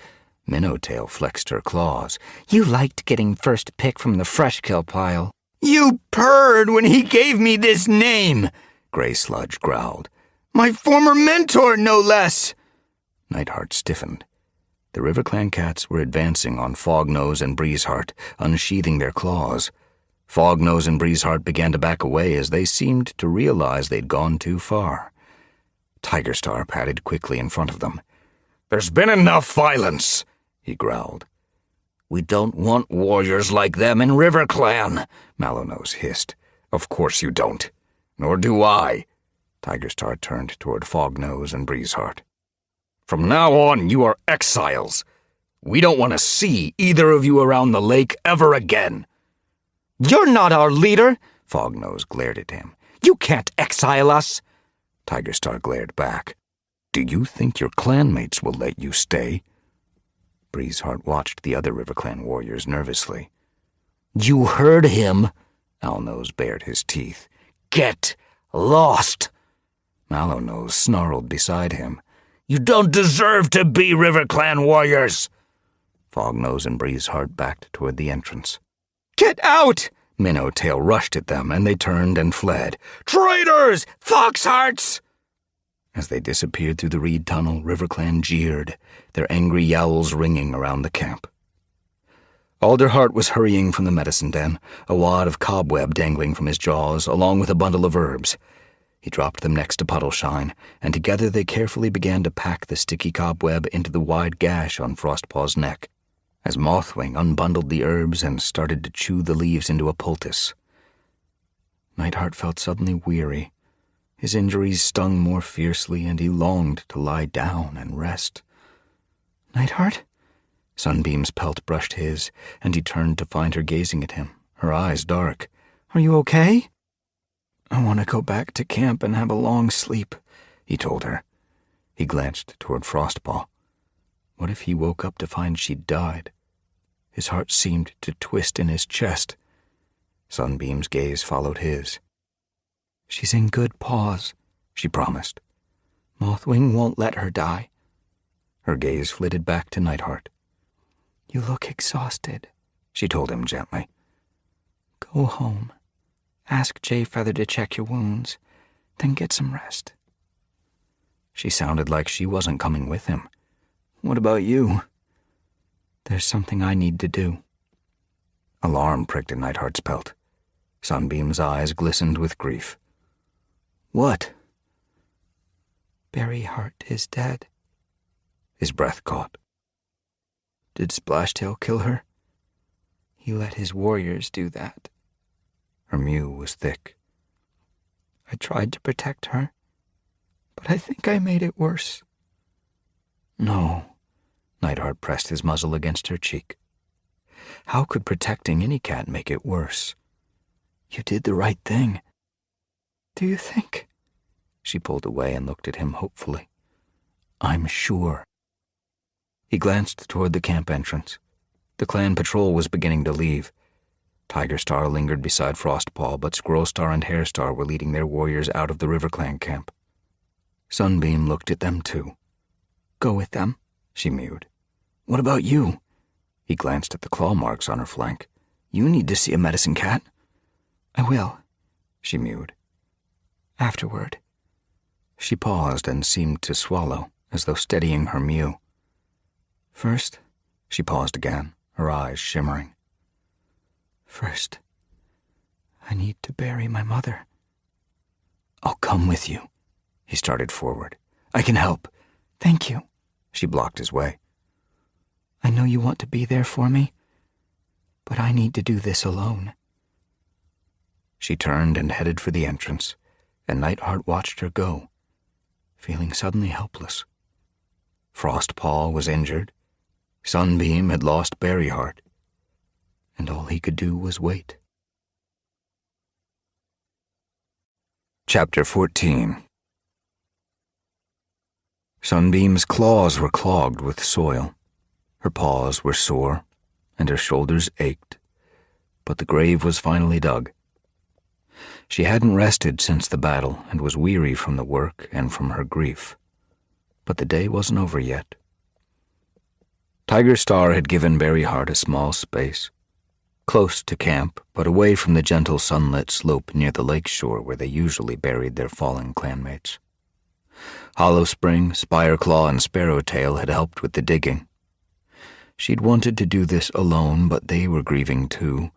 Minnowtail flexed her claws. You liked getting first pick from the fresh kill pile. You purred when he gave me this name, Gray Sludge growled. My former mentor, no less. Nightheart stiffened. The RiverClan cats were advancing on Fognose and Breezeheart, unsheathing their claws. Fognose and Breezeheart began to back away as they seemed to realize they'd gone too far. Tigerstar padded quickly in front of them. There's been enough violence, he growled. We don't want warriors like them in RiverClan, Mallownose hissed. Of course you don't. Nor do I. Tigerstar turned toward Fognose and Breezeheart. From now on, you are exiles. We don't want to see either of you around the lake ever again. You're not our leader, Fognose glared at him. You can't exile us. Tigerstar glared back. Do you think your clanmates will let you stay? Breezeheart watched the other RiverClan warriors nervously. You heard him. Owlnose bared his teeth. Get lost. Mallownose snarled beside him. You don't deserve to be RiverClan warriors. Fognose and Breezeheart backed toward the entrance. Get out! Minnowtail rushed at them, and they turned and fled. Traitors! Foxhearts! As they disappeared through the reed tunnel, RiverClan jeered, their angry yowls ringing around the camp. Alderheart was hurrying from the medicine den, a wad of cobweb dangling from his jaws, along with a bundle of herbs. He dropped them next to Puddleshine, and together they carefully began to pack the sticky cobweb into the wide gash on Frostpaw's neck, as Mothwing unbundled the herbs and started to chew the leaves into a poultice. Nightheart felt suddenly weary. His injuries stung more fiercely, and he longed to lie down and rest. Nightheart? Sunbeam's pelt brushed his, and he turned to find her gazing at him, her eyes dark. Are you okay? I want to go back to camp and have a long sleep, he told her. He glanced toward Frostpaw. What if he woke up to find she'd died? His heart seemed to twist in his chest. Sunbeam's gaze followed his. She's in good paws, she promised. Mothwing won't let her die. Her gaze flitted back to Nightheart. You look exhausted, she told him gently. Go home. Ask Jayfeather to check your wounds, then get some rest. She sounded like she wasn't coming with him. What about you? There's something I need to do. Alarm pricked in Nightheart's pelt. Sunbeam's eyes glistened with grief. What? Berryheart is dead. His breath caught. Did Splashtail kill her? He let his warriors do that. Her mew was thick. I tried to protect her, but I think I made it worse. No. Nightheart pressed his muzzle against her cheek. How could protecting any cat make it worse? You did the right thing. Do you think? She pulled away and looked at him hopefully. I'm sure. He glanced toward the camp entrance. The clan patrol was beginning to leave. Tigerstar lingered beside Frostpaw, but Squirrelstar and Hairstar were leading their warriors out of the RiverClan camp. Sunbeam looked at them too. Go with them, she mewed. What about you? He glanced at the claw marks on her flank. You need to see a medicine cat. I will, she mewed. Afterward. She paused and seemed to swallow, as though steadying her mew. First, she paused again, her eyes shimmering. First, I need to bury my mother. I'll come with you. He started forward. I can help. Thank you. She blocked his way. I know you want to be there for me, but I need to do this alone. She turned and headed for the entrance, and Nightheart watched her go, feeling suddenly helpless. Frostpaw was injured. Sunbeam had lost Berryheart, and all he could do was wait. Chapter 14. Sunbeam's claws were clogged with soil. Her paws were sore, and her shoulders ached, but the grave was finally dug. She hadn't rested since the battle and was weary from the work and from her grief. But the day wasn't over yet. Tiger Star had given Berryheart a small space, close to camp, but away from the gentle sunlit slope near the lake shore where they usually buried their fallen clanmates. Hollow Spring, Spireclaw, and Sparrowtail had helped with the digging. She'd wanted to do this alone, but they were grieving too,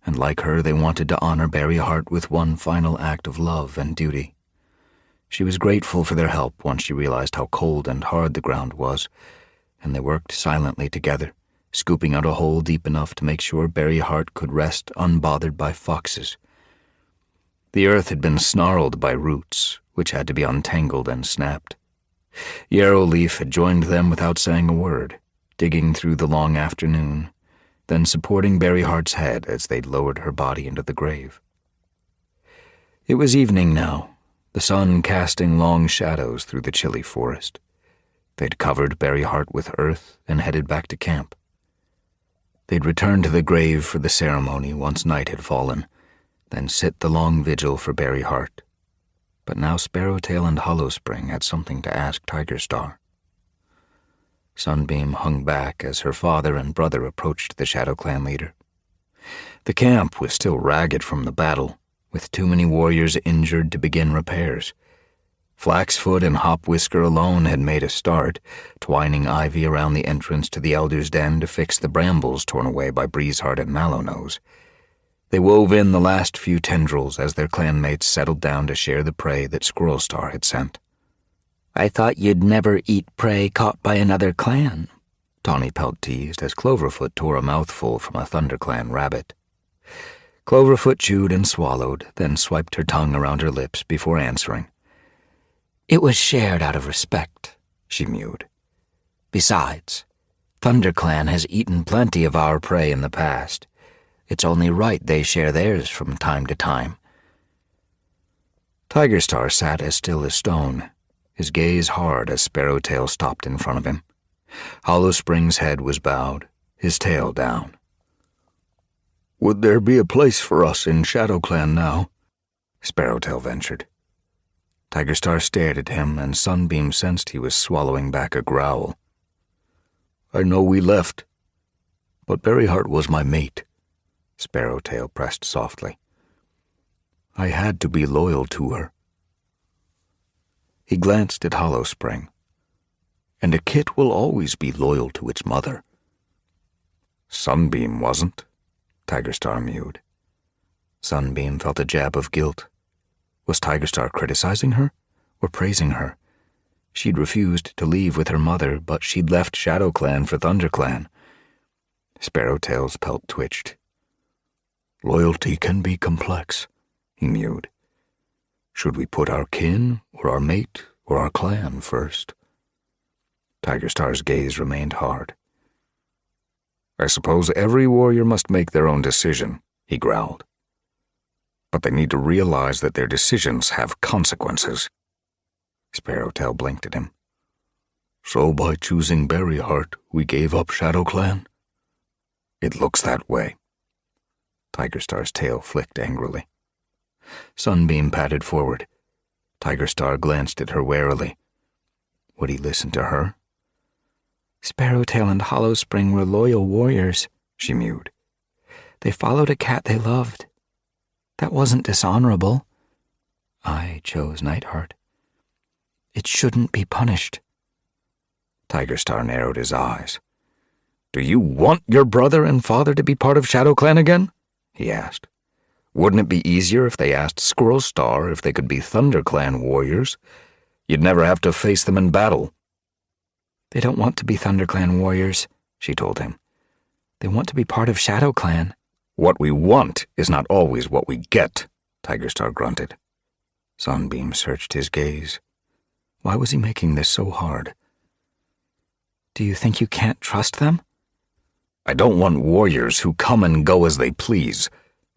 and like her, they wanted to honor Berryheart with one final act of love and duty. She was grateful for their help once she realized how cold and hard the ground was, and they worked silently together, scooping out a hole deep enough to make sure Berryheart could rest unbothered by foxes. The earth had been snarled by roots, which had to be untangled and snapped. Yarrowleaf had joined them without saying a word, digging through the long afternoon, then supporting Berryheart's head as they lowered her body into the grave. It was evening now, the sun casting long shadows through the chilly forest. They'd covered Berryheart with earth and headed back to camp. They'd return to the grave for the ceremony once night had fallen, then sit the long vigil for Berryheart. But now Sparrowtail and Hollow Spring had something to ask Tiger Star. Sunbeam hung back as her father and brother approached the Shadow Clan leader. The camp was still ragged from the battle, with too many warriors injured to begin repairs. Flaxfoot and Hopwhisker alone had made a start, twining ivy around the entrance to the Elder's Den to fix the brambles torn away by Breezeheart and Mallownose. They wove in the last few tendrils as their clanmates settled down to share the prey that Squirrelstar had sent. "I thought you'd never eat prey caught by another clan," Tawny Pelt teased as Cloverfoot tore a mouthful from a ThunderClan rabbit. Cloverfoot chewed and swallowed, then swiped her tongue around her lips before answering. "It was shared out of respect," she mewed. "Besides, ThunderClan has eaten plenty of our prey in the past. It's only right they share theirs from time to time." Tiger Star sat as still as stone, his gaze hard as Sparrowtail stopped in front of him. Hollow Spring's head was bowed, his tail down. "Would there be a place for us in Shadow Clan now?" Sparrowtail ventured. Tiger Star stared at him, and Sunbeam sensed he was swallowing back a growl. "I know we left, but Berryheart was my mate," Sparrowtail pressed softly. "I had to be loyal to her." He glanced at Hollow Spring. "And a kit will always be loyal to its mother." "Sunbeam wasn't," Tiger Star mewed. Sunbeam felt a jab of guilt. Was Tiger Star criticizing her or praising her? She'd refused to leave with her mother, but she'd left Shadow Clan for ThunderClan. Sparrowtail's pelt twitched. "Loyalty can be complex," he mewed. "Should we put our kin or our mate or our clan first?" Tiger Star's gaze remained hard. "I suppose every warrior must make their own decision," he growled. "But they need to realize that their decisions have consequences." Sparrowtail blinked at him. "So by choosing Berryheart, we gave up Shadow Clan?" "It looks that way." Tiger Star's tail flicked angrily. Sunbeam patted forward. Tiger Star glanced at her warily. Would he listen to her? "Sparrowtail and Hollow Spring were loyal warriors," she mewed. "They followed a cat they loved. That wasn't dishonorable. I chose Nightheart. It shouldn't be punished." Tiger Star narrowed his eyes. "Do you want your brother and father to be part of Shadow Clan again?" he asked. "Wouldn't it be easier if they asked Squirrelstar if they could be ThunderClan warriors? You'd never have to face them in battle." "They don't want to be ThunderClan warriors," she told him. "They want to be part of Shadow Clan." "What we want is not always what we get," Tiger Star grunted. Sunbeam searched his gaze. Why was he making this so hard? "Do you think you can't trust them?" "I don't want warriors who come and go as they please,"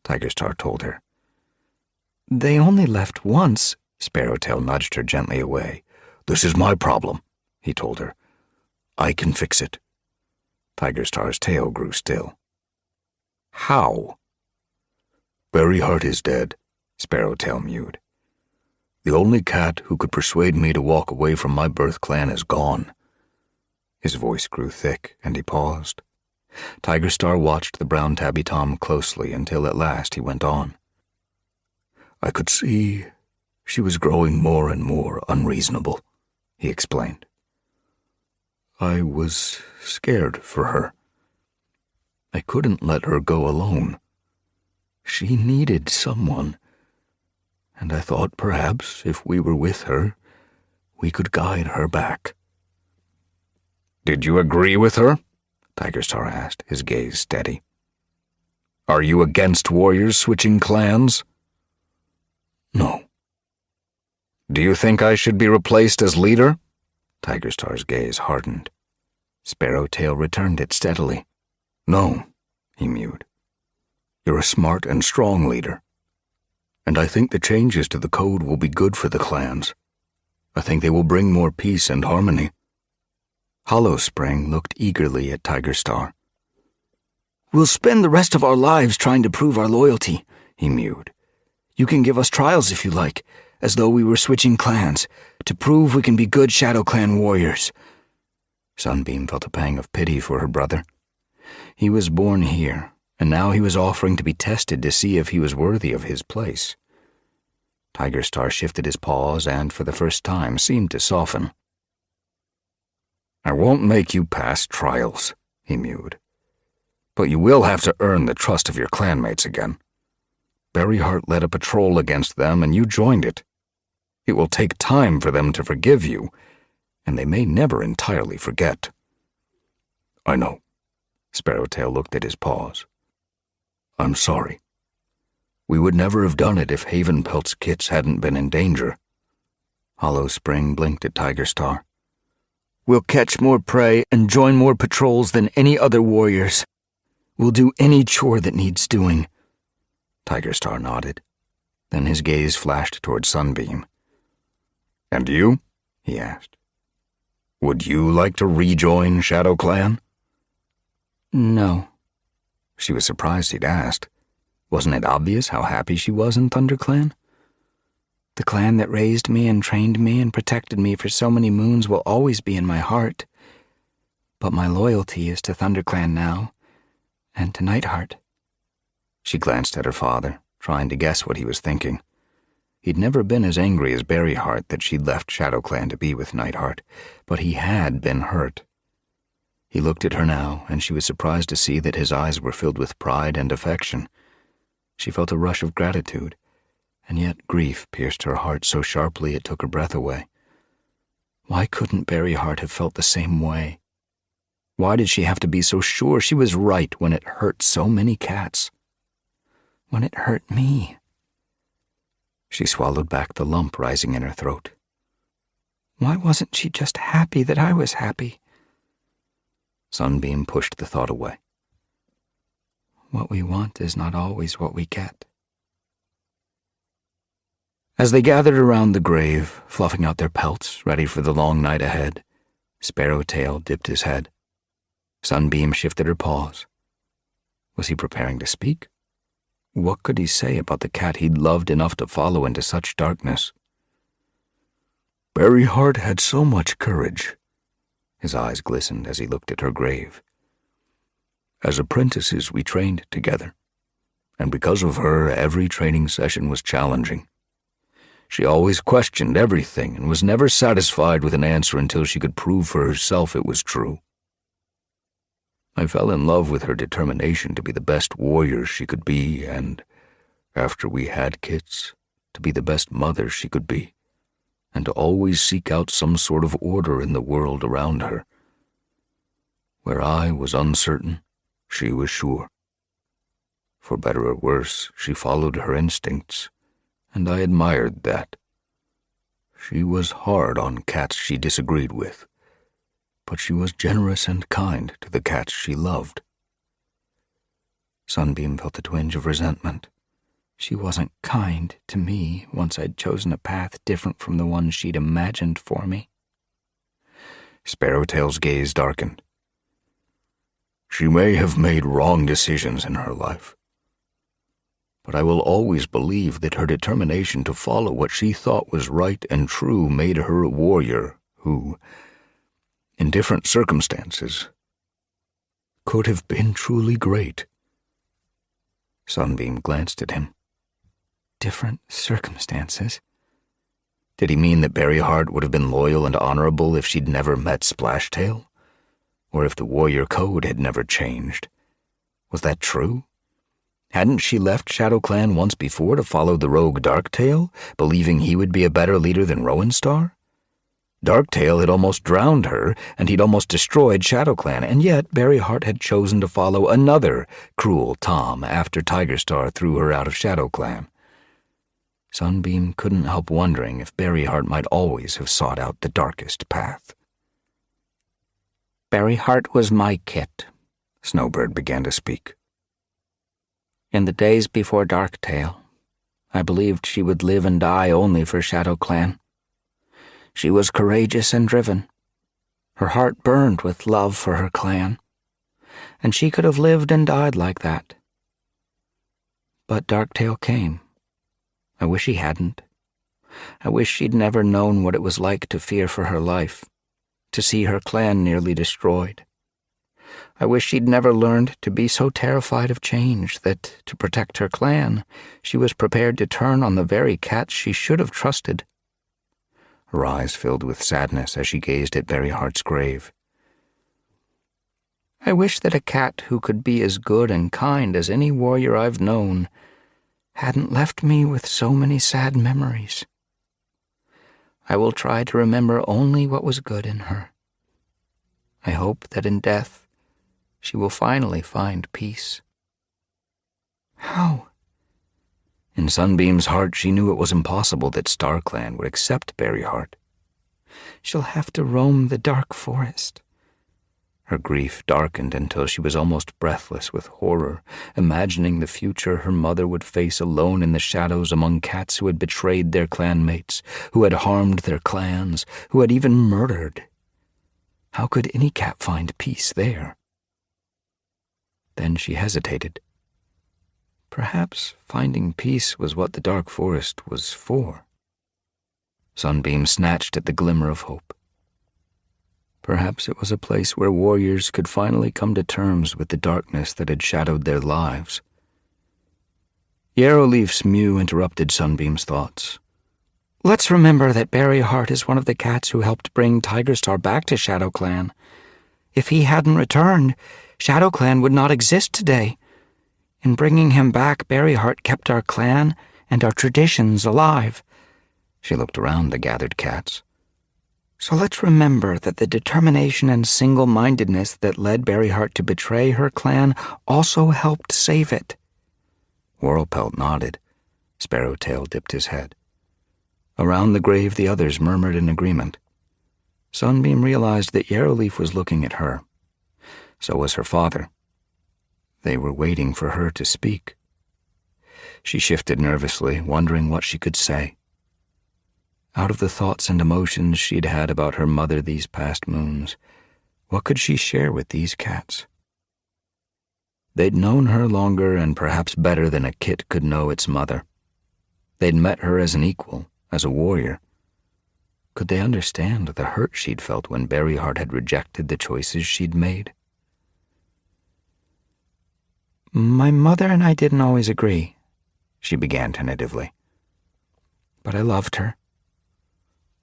Tiger Star told her. "They only left once." Sparrowtail nudged her gently away. "This is my problem," he told her. "I can fix it." Tiger Star's tail grew still. "How?" "Berryheart is dead," Sparrowtail mewed. The only cat who could persuade me to walk away from my birth clan is gone." His voice grew thick, and he paused. Tiger Star watched the brown tabby Tom closely until at last he went on. "I could see she was growing more and more unreasonable," he explained. "I was scared for her. I couldn't let her go alone. She needed someone, and I thought perhaps if we were with her, we could guide her back." "Did you agree with her?" Tiger Star asked, his gaze steady. "Are you against warriors switching clans?" "No." "Do you think I should be replaced as leader?" Tiger Star's gaze hardened. Sparrowtail returned it steadily. "No," he mewed. "You're a smart and strong leader. And I think the changes to the code will be good for the clans. I think they will bring more peace and harmony." Hollow Spring looked eagerly at Tiger Star. "We'll spend the rest of our lives trying to prove our loyalty," he mewed. "You can give us trials if you like, as though we were switching clans, to prove we can be good Shadow Clan warriors." Sunbeam felt a pang of pity for her brother. He was born here, and now he was offering to be tested to see if he was worthy of his place. Tiger Star shifted his paws and, for the first time, seemed to soften. "I won't make you pass trials," he mewed. "But you will have to earn the trust of your clanmates again. Berryheart led a patrol against them, and you joined it. It will take time for them to forgive you, and they may never entirely forget." "I know." Sparrowtail looked at his paws. "I'm sorry. We would never have done it if Havenpelt's kits hadn't been in danger." Hollow Spring blinked at Tiger Star. "We'll catch more prey and join more patrols than any other warriors. We'll do any chore that needs doing." Tiger Star nodded. Then his gaze flashed toward Sunbeam. "And you?" he asked. "Would you like to rejoin Shadow Clan?" "No." She was surprised he'd asked. Wasn't it obvious how happy she was in ThunderClan? "The clan that raised me and trained me and protected me for so many moons will always be in my heart. But my loyalty is to ThunderClan now, and to Nightheart." She glanced at her father, trying to guess what he was thinking. He'd never been as angry as Berryheart that she'd left ShadowClan to be with Nightheart, but he had been hurt. He looked at her now, and she was surprised to see that his eyes were filled with pride and affection. She felt a rush of gratitude, and yet grief pierced her heart so sharply it took her breath away. Why couldn't Berryheart have felt the same way? Why did she have to be so sure she was right when it hurt so many cats? When it hurt me? She swallowed back the lump rising in her throat. Why wasn't she just happy that I was happy? Sunbeam pushed the thought away. What we want is not always what we get. As they gathered around the grave, fluffing out their pelts, ready for the long night ahead, Sparrowtail dipped his head. Sunbeam shifted her paws. Was he preparing to speak? What could he say about the cat he'd loved enough to follow into such darkness? Berryheart had so much courage. His eyes glistened as he looked at her grave. As apprentices, we trained together, and because of her, every training session was challenging. She always questioned everything and was never satisfied with an answer until she could prove for herself it was true. I fell in love with her determination to be the best warrior she could be and, after we had kits, to be the best mother she could be, and to always seek out some sort of order in the world around her. Where I was uncertain, she was sure. For better or worse, she followed her instincts, and I admired that. She was hard on cats she disagreed with, but she was generous and kind to the cats she loved. Sunbeam felt a twinge of resentment. She wasn't kind to me once I'd chosen a path different from the one she'd imagined for me. Sparrowtail's gaze darkened. She may have made wrong decisions in her life, but I will always believe that her determination to follow what she thought was right and true made her a warrior who, in different circumstances, could have been truly great. Sunbeam glanced at him. Different circumstances? Did he mean that Berryheart would have been loyal and honorable if she'd never met Splashtail? Or if the warrior code had never changed? Was that true? Hadn't she left ShadowClan once before to follow the rogue Darktail, believing he would be a better leader than Rowanstar? Darktail had almost drowned her, and he'd almost destroyed ShadowClan, and yet Berryheart had chosen to follow another cruel Tom after Tigerstar threw her out of ShadowClan. Sunbeam couldn't help wondering if Berryheart might always have sought out the darkest path. Berryheart was my kit, Snowbird began to speak. In the days before Darktail, I believed she would live and die only for ShadowClan. She was courageous and driven. Her heart burned with love for her clan, and she could have lived and died like that. But Darktail came. I wish he hadn't. I wish she'd never known what it was like to fear for her life, to see her clan nearly destroyed. I wish she'd never learned to be so terrified of change that, to protect her clan, she was prepared to turn on the very cats she should have trusted. Her eyes filled with sadness as she gazed at Berryheart's grave. I wish that a cat who could be as good and kind as any warrior I've known hadn't left me with so many sad memories. I will try to remember only what was good in her. I hope that in death she will finally find peace. How? In Sunbeam's heart, she knew it was impossible that StarClan would accept Berryheart. She'll have to roam the dark forest. Her grief darkened until she was almost breathless with horror, imagining the future her mother would face alone in the shadows among cats who had betrayed their clanmates, who had harmed their clans, who had even murdered. How could any cat find peace there? Then she hesitated. Perhaps finding peace was what the dark forest was for. Sunbeam snatched at the glimmer of hope. Perhaps it was a place where warriors could finally come to terms with the darkness that had shadowed their lives. Yarrowleaf's mew interrupted Sunbeam's thoughts. Let's remember that Berryheart is one of the cats who helped bring Tigerstar back to ShadowClan. If he hadn't returned, ShadowClan would not exist today. In bringing him back, Berryheart kept our clan and our traditions alive. She looked around the gathered cats. So let's remember that the determination and single-mindedness that led Berryheart to betray her clan also helped save it. Whirlpelt nodded. Sparrowtail dipped his head. Around the grave, the others murmured in agreement. Sunbeam realized that Yarrowleaf was looking at her. So was her father. They were waiting for her to speak. She shifted nervously, wondering what she could say. Out of the thoughts and emotions she'd had about her mother these past moons, what could she share with these cats? They'd known her longer and perhaps better than a kit could know its mother. They'd met her as an equal, as a warrior. Could they understand the hurt she'd felt when Berryheart had rejected the choices she'd made? My mother and I didn't always agree, she began tentatively. But I loved her.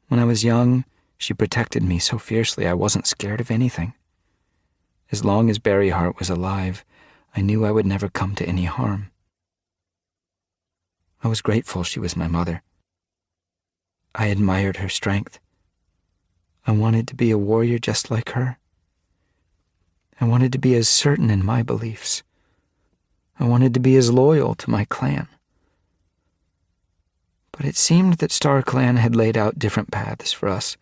When I was young, she protected me so fiercely I wasn't scared of anything. As long as Berryheart was alive, I knew I would never come to any harm. I was grateful she was my mother. I admired her strength. I wanted to be a warrior just like her. I wanted to be as certain in my beliefs. I wanted to be as loyal to my clan. But it seemed that StarClan had laid out different paths for us,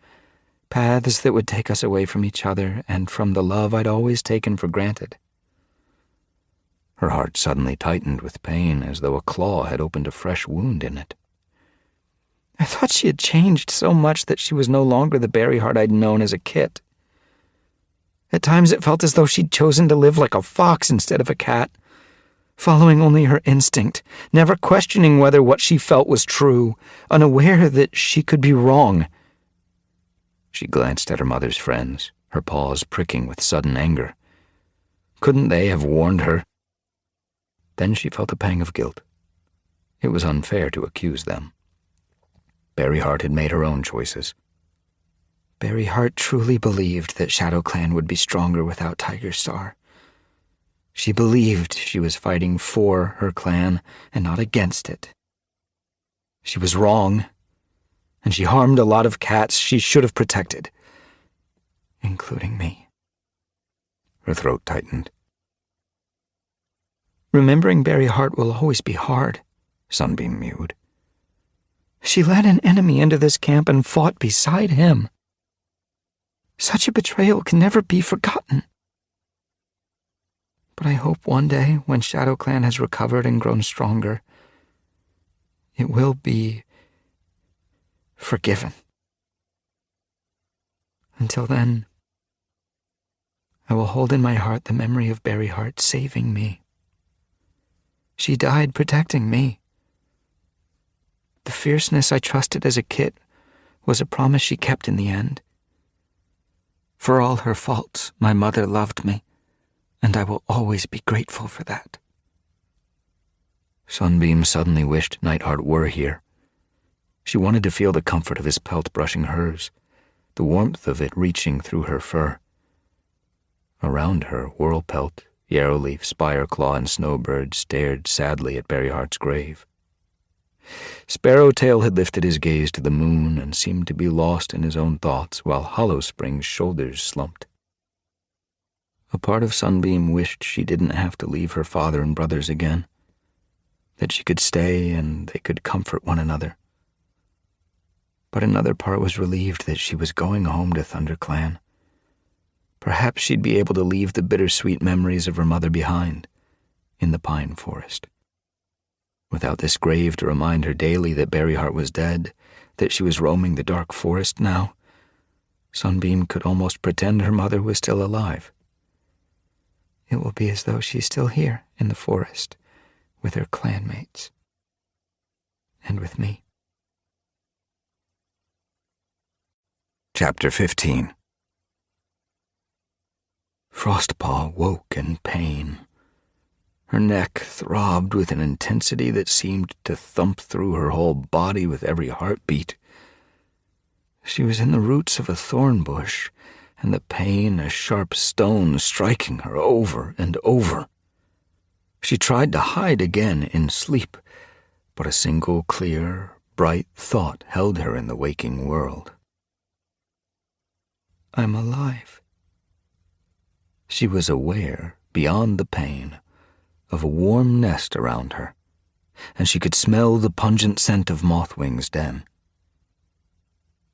paths that would take us away from each other and from the love I'd always taken for granted. Her heart suddenly tightened with pain, as though a claw had opened a fresh wound in it. I thought she had changed so much that she was no longer the Berryheart I'd known as a kit. At times it felt as though she'd chosen to live like a fox instead of a cat. following only her instinct, never questioning whether what she felt was true, unaware that she could be wrong. She glanced at her mother's friends, her paws pricking with sudden anger. Couldn't they have warned her? Then she felt a pang of guilt. It was unfair to accuse them. Berryheart had made her own choices. Berryheart truly believed that Shadow Clan would be stronger without Tiger Star. She believed she was fighting for her clan and not against it. She was wrong, and she harmed a lot of cats she should have protected, including me. Her throat tightened. Remembering Berryheart will always be hard, Sunbeam mewed. She led an enemy into this camp and fought beside him. Such a betrayal can never be forgotten. But I hope one day, when Shadow Clan has recovered and grown stronger, it will be forgiven. Until then, I will hold in my heart the memory of Berryheart saving me. She died protecting me. The fierceness I trusted as a kid was a promise she kept in the end. For all her faults, my mother loved me, and I will always be grateful for that. Sunbeam suddenly wished Nightheart were here. She wanted to feel the comfort of his pelt brushing hers, the warmth of it reaching through her fur. Around her, Whirlpelt, Yarrowleaf, Spireclaw, and Snowbird stared sadly at Berryheart's grave. Sparrowtail had lifted his gaze to the moon and seemed to be lost in his own thoughts, while Hollowspring's shoulders slumped. A part of Sunbeam wished she didn't have to leave her father and brothers again, that she could stay and they could comfort one another. But another part was relieved that she was going home to ThunderClan. Perhaps she'd be able to leave the bittersweet memories of her mother behind, in the pine forest. Without this grave to remind her daily that Berryheart was dead, that she was roaming the dark forest now, Sunbeam could almost pretend her mother was still alive. It will be as though she's still here in the forest, with her clanmates. And with me. Chapter 15. Frostpaw woke in pain. Her neck throbbed with an intensity that seemed to thump through her whole body with every heartbeat. She was in the roots of a thorn bush, and the pain a sharp stone striking her over and over. She tried to hide again in sleep, but a single clear, bright thought held her in the waking world. I'm alive. She was aware, beyond the pain, of a warm nest around her, and she could smell the pungent scent of Mothwing's den.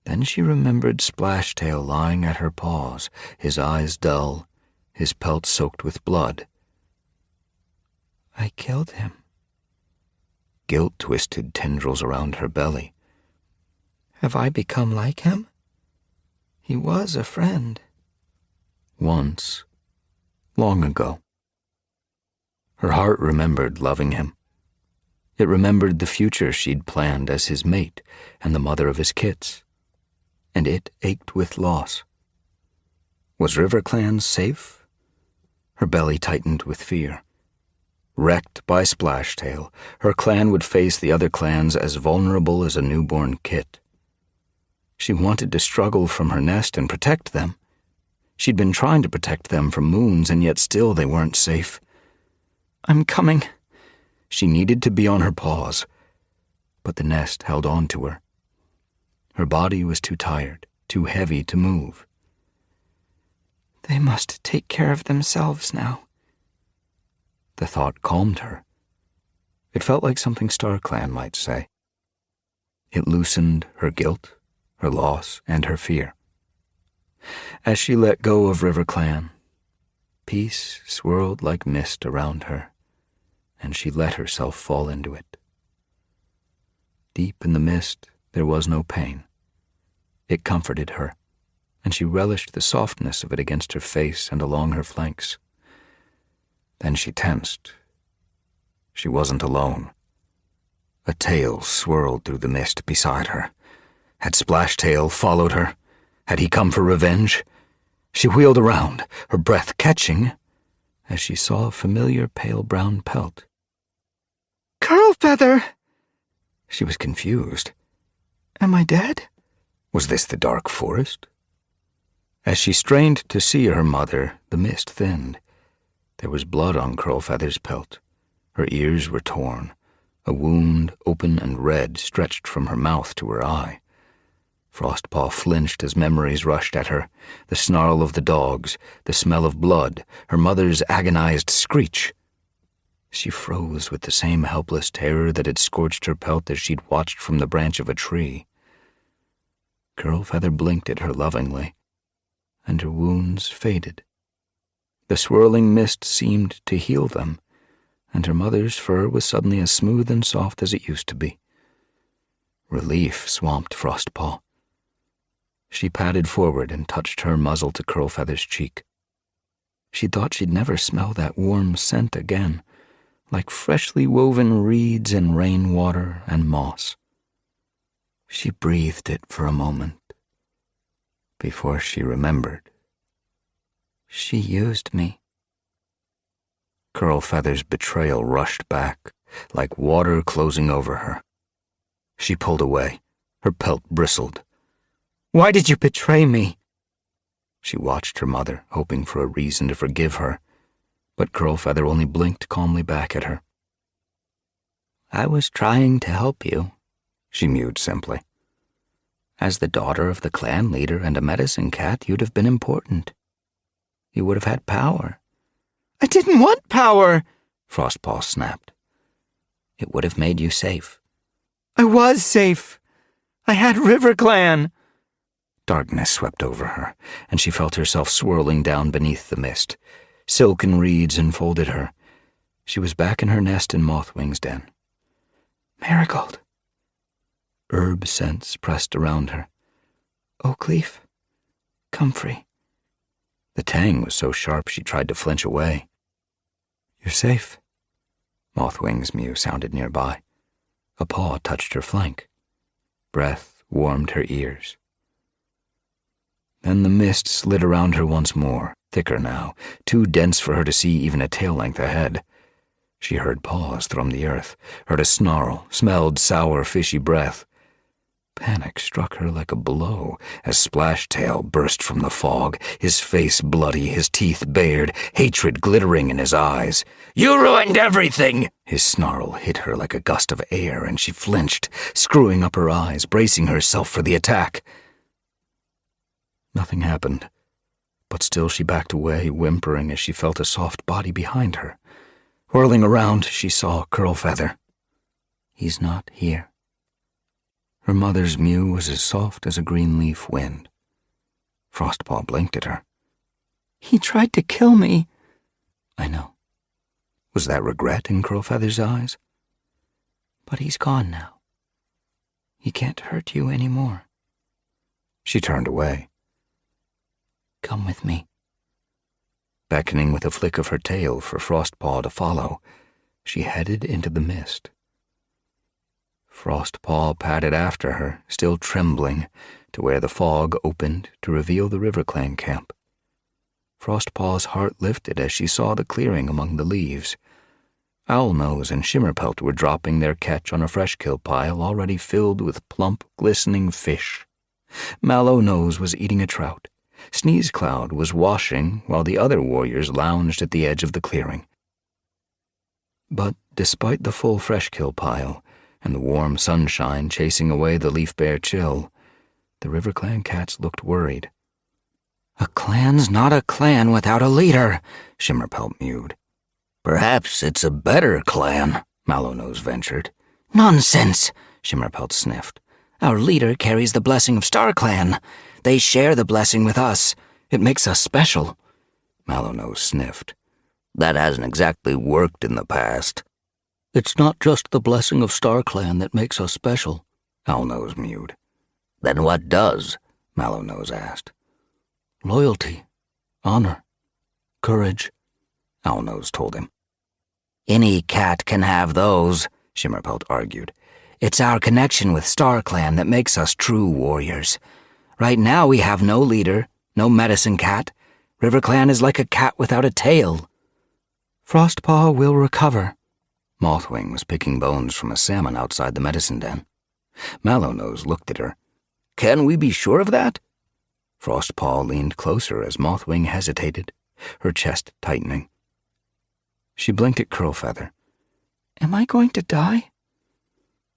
Then she remembered Splashtail lying at her paws, his eyes dull, his pelt soaked with blood. I killed him. Guilt twisted tendrils around her belly. Have I become like him? He was a friend. Once, long ago. Her heart remembered loving him. It remembered the future she'd planned as his mate and the mother of his kits, and it ached with loss. Was RiverClan safe? Her belly tightened with fear. Wrecked by Splashtail, her clan would face the other clans as vulnerable as a newborn kit. She wanted to struggle from her nest and protect them. She'd been trying to protect them from moons, and yet still they weren't safe. I'm coming. She needed to be on her paws, but the nest held on to her. Her body was too tired, too heavy to move. They must take care of themselves now. The thought calmed her. It felt like something StarClan might say. It loosened her guilt, her loss, and her fear. As she let go of RiverClan, peace swirled like mist around her, and she let herself fall into it. Deep in the mist, there was no pain. It comforted her, and she relished the softness of it against her face and along her flanks. Then she tensed. She wasn't alone. A tail swirled through the mist beside her. Had Splashtail followed her? Had he come for revenge? She wheeled around, her breath catching, as she saw a familiar pale brown pelt. Curlfeather! She was confused. Am I dead? Was this the dark forest? As she strained to see her mother, the mist thinned. There was blood on Curlfeather's pelt. Her ears were torn. A wound, open and red, stretched from her mouth to her eye. Frostpaw flinched as memories rushed at her, the snarl of the dogs, the smell of blood, her mother's agonized screech. She froze with the same helpless terror that had scorched her pelt as she'd watched from the branch of a tree. Curlfeather blinked at her lovingly, and her wounds faded. The swirling mist seemed to heal them, and her mother's fur was suddenly as smooth and soft as it used to be. Relief swamped Frostpaw. She padded forward and touched her muzzle to Curlfeather's cheek. She thought she'd never smell that warm scent again, like freshly woven reeds and rainwater and moss. She breathed it for a moment before she remembered. She used me. Curlfeather's betrayal rushed back, like water closing over her. She pulled away. Her pelt bristled. Why did you betray me? She watched her mother, hoping for a reason to forgive her, but Curlfeather only blinked calmly back at her. I was trying to help you, she mewed simply. As the daughter of the clan leader and a medicine cat, you'd have been important. You would have had power. I didn't want power, Frostpaw snapped. It would have made you safe. I was safe. I had RiverClan. Darkness swept over her, and she felt herself swirling down beneath the mist. Silken reeds enfolded her. She was back in her nest in Mothwing's den. Marigold. Herb scents pressed around her. Oakleaf. Comfrey. The tang was so sharp she tried to flinch away. You're safe. Mothwing's mew sounded nearby. A paw touched her flank. Breath warmed her ears. Then the mist slid around her once more, thicker now, too dense for her to see even a tail length ahead. She heard paws thrum the earth, heard a snarl, smelled sour, fishy breath. Panic struck her like a blow as Splashtail burst from the fog, his face bloody, his teeth bared, hatred glittering in his eyes. "You ruined everything!" His snarl hit her like a gust of air, and she flinched, screwing up her eyes, bracing herself for the attack. Nothing happened, but still she backed away, whimpering as she felt a soft body behind her. Whirling around, she saw Curlfeather. He's not here. Her mother's mew was as soft as a green leaf wind. Frostpaw blinked at her. He tried to kill me. I know. Was that regret in Curlfeather's eyes? But he's gone now. He can't hurt you anymore. She turned away. Come with me. Beckoning with a flick of her tail for Frostpaw to follow, she headed into the mist. Frostpaw padded after her, still trembling, to where the fog opened to reveal the RiverClan camp. Frostpaw's heart lifted as she saw the clearing among the leaves. Owlnose and Shimmerpelt were dropping their catch on a fresh-kill pile already filled with plump, glistening fish. Mallownose was eating a trout. Sneezecloud was washing while the other warriors lounged at the edge of the clearing. But despite the full fresh-kill pile and the warm sunshine chasing away the leaf-bare chill, the RiverClan cats looked worried. A clan's not a clan without a leader, Shimmerpelt mewed. Perhaps it's a better clan, Mallownose ventured. Nonsense, Shimmerpelt sniffed. Our leader carries the blessing of StarClan. They share the blessing with us. It makes us special. Mallownose sniffed. That hasn't exactly worked in the past. It's not just the blessing of StarClan that makes us special, Owlnose mewed. Then what does? Mallownose asked. Loyalty, honor, courage, Owlnose told him. Any cat can have those, Shimmerpelt argued. It's our connection with StarClan that makes us true warriors. Right now we have no leader, no medicine cat. RiverClan is like a cat without a tail. Frostpaw will recover. Mothwing was picking bones from a salmon outside the medicine den. Mallownose looked at her. Can we be sure of that? Frostpaw leaned closer as Mothwing hesitated, her chest tightening. She blinked at Curlfeather. Am I going to die?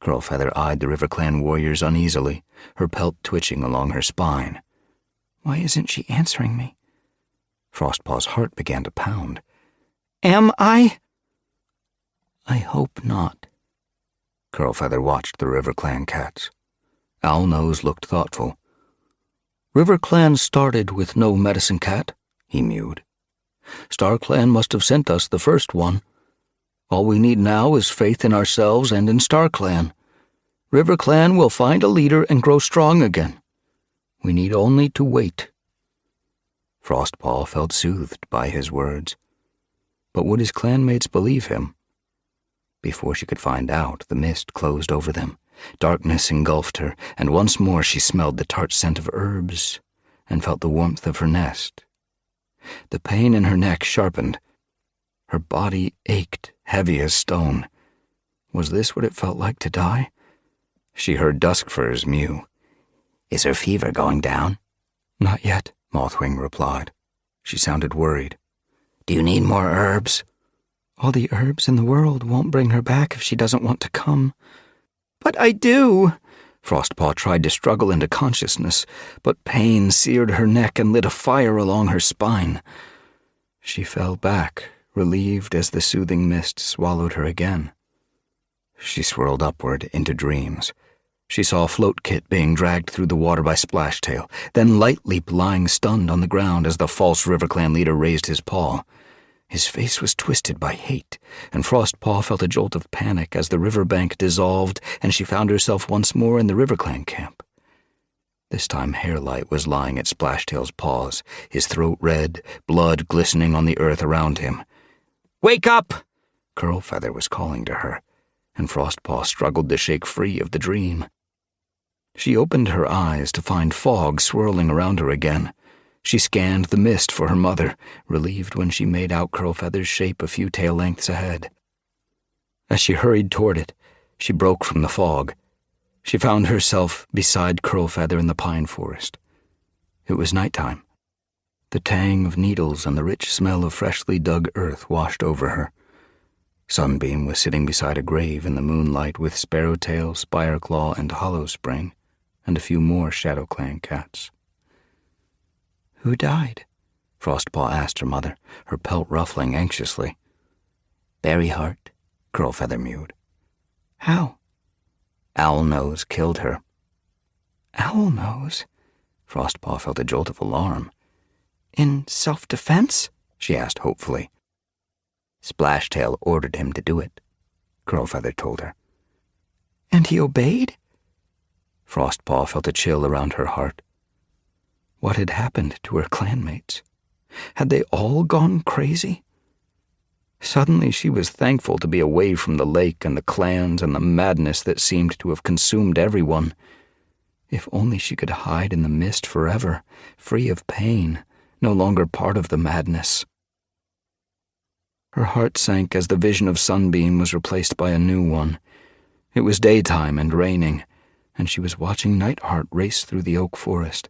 Curlfeather eyed the RiverClan warriors uneasily, her pelt twitching along her spine. Why isn't she answering me? Frostpaw's heart began to pound. Am I? I hope not. Curlfeather watched the RiverClan cats. Owlnose looked thoughtful. RiverClan started with no medicine cat, he mewed. StarClan must have sent us the first one. All we need now is faith in ourselves and in StarClan. RiverClan will find a leader and grow strong again. We need only to wait. Frostpaw felt soothed by his words. But would his clanmates believe him? Before she could find out, the mist closed over them. Darkness engulfed her, and once more she smelled the tart scent of herbs and felt the warmth of her nest. The pain in her neck sharpened. Her body ached, heavy as stone. Was this what it felt like to die? She heard Duskfur's mew. Is her fever going down? Not yet, Mothwing replied. She sounded worried. Do you need more herbs? All the herbs in the world won't bring her back if she doesn't want to come. But I do. Frostpaw tried to struggle into consciousness, but pain seared her neck and lit a fire along her spine. She fell back, relieved as the soothing mist swallowed her again. She swirled upward into dreams. She saw Floatkit being dragged through the water by Splashtail, then Lightleap lying stunned on the ground as the false RiverClan leader raised his paw. His face was twisted by hate, and Frostpaw felt a jolt of panic as the riverbank dissolved and she found herself once more in the RiverClan camp. This time Hairlight was lying at Splashtail's paws, his throat red, blood glistening on the earth around him. Wake up! Curlfeather was calling to her, and Frostpaw struggled to shake free of the dream. She opened her eyes to find fog swirling around her again. She scanned the mist for her mother, relieved when she made out Curlfeather's shape a few tail lengths ahead. As she hurried toward it, she broke from the fog. She found herself beside Curlfeather in the pine forest. It was nighttime. The tang of needles and the rich smell of freshly dug earth washed over her. Sunbeam was sitting beside a grave in the moonlight with Sparrowtail, Spireclaw, and Hollowspring, and a few more ShadowClan cats. Who died? Frostpaw asked her mother, her pelt ruffling anxiously. Berryheart, Curlfeather mewed. How? Owlnose killed her. Owlnose? Frostpaw felt a jolt of alarm. In self-defense? She asked hopefully. Splashtail ordered him to do it, Curlfeather told her. And he obeyed? Frostpaw felt a chill around her heart. What had happened to her clanmates? Had they all gone crazy? Suddenly she was thankful to be away from the lake and the clans and the madness that seemed to have consumed everyone. If only she could hide in the mist forever, free of pain, no longer part of the madness. Her heart sank as the vision of Sunbeam was replaced by a new one. It was daytime and raining, and she was watching Nightheart race through the oak forest.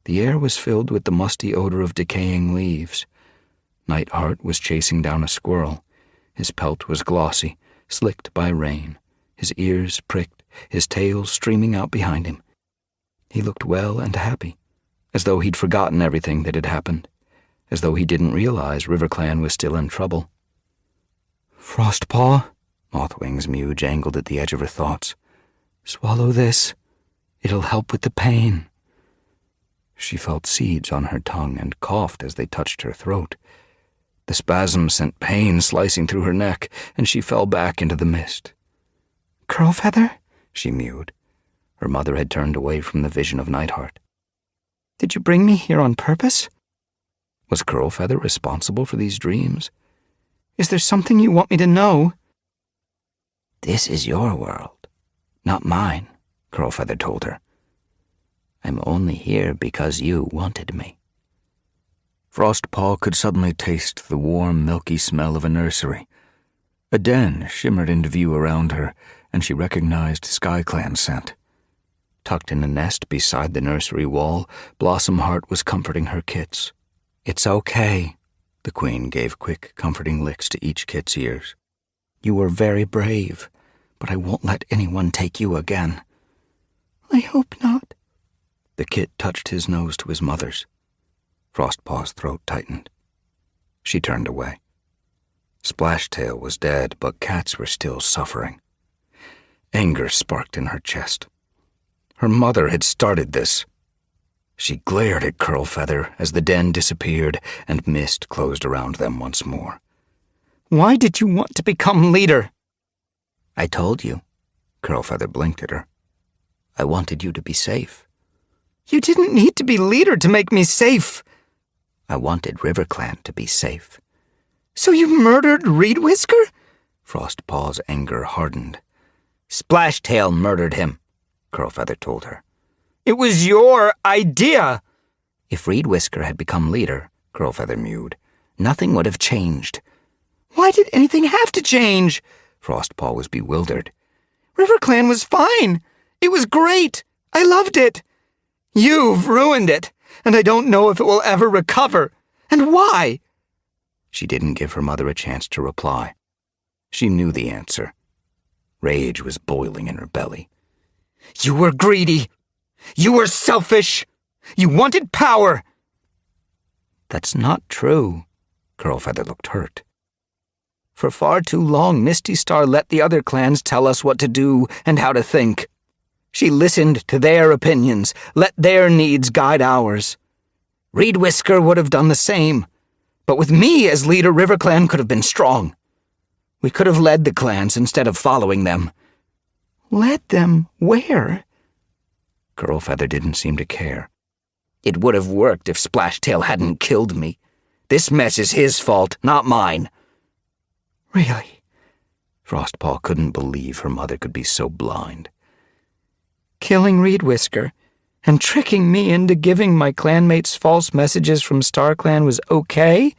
The air was filled with the musty odor of decaying leaves. Nightheart was chasing down a squirrel. His pelt was glossy, slicked by rain, his ears pricked, his tail streaming out behind him. He looked well and happy, as though he'd forgotten everything that had happened, as though he didn't realize RiverClan was still in trouble. Frostpaw? Mothwing's mew jangled at the edge of her thoughts. Swallow this. It'll help with the pain. She felt seeds on her tongue and coughed as they touched her throat. The spasm sent pain slicing through her neck, and she fell back into the mist. Curlfeather? She mewed. Her mother had turned away from the vision of Nightheart. Did you bring me here on purpose? Was Curlfeather responsible for these dreams? Is there something you want me to know? This is your world, not mine, Curlfeather told her. I'm only here because you wanted me. Frostpaw could suddenly taste the warm, milky smell of a nursery. A den shimmered into view around her, and she recognized SkyClan's scent. Tucked in a nest beside the nursery wall, Blossom Heart was comforting her kits. It's okay. The Queen gave quick, comforting licks to each kit's ears. You were very brave, but I won't let anyone take you again. I hope not. The kit touched his nose to his mother's. Frostpaw's throat tightened. She turned away. Splashtail was dead, but cats were still suffering. Anger sparked in her chest. Her mother had started this. She glared at Curlfeather as the den disappeared and mist closed around them once more. Why did you want to become leader? I told you. Curlfeather blinked at her. I wanted you to be safe. You didn't need to be leader to make me safe. I wanted RiverClan to be safe. So you murdered Reed Whisker? Frostpaw's anger hardened. Splashtail murdered him, Curlfeather told her. It was your idea. If Reed Whisker had become leader, Curlfeather mewed, nothing would have changed. Why did anything have to change? Frostpaw was bewildered. RiverClan was fine. It was great. I loved it. You've ruined it, and I don't know if it will ever recover. And why? She didn't give her mother a chance to reply. She knew the answer. Rage was boiling in her belly. You were greedy. You were selfish. You wanted power. That's not true. Curlfeather looked hurt. For far too long, Misty Star let the other clans tell us what to do and how to think. She listened to their opinions, let their needs guide ours. Reed Whisker would have done the same, but with me as leader, RiverClan could have been strong. We could have led the clans instead of following them. Led them where? Curlfeather didn't seem to care. It would have worked if Splashtail hadn't killed me. This mess is his fault, not mine. Really? Frostpaw couldn't believe her mother could be so blind. Killing Reed Whisker and tricking me into giving my clanmates false messages from StarClan was okay?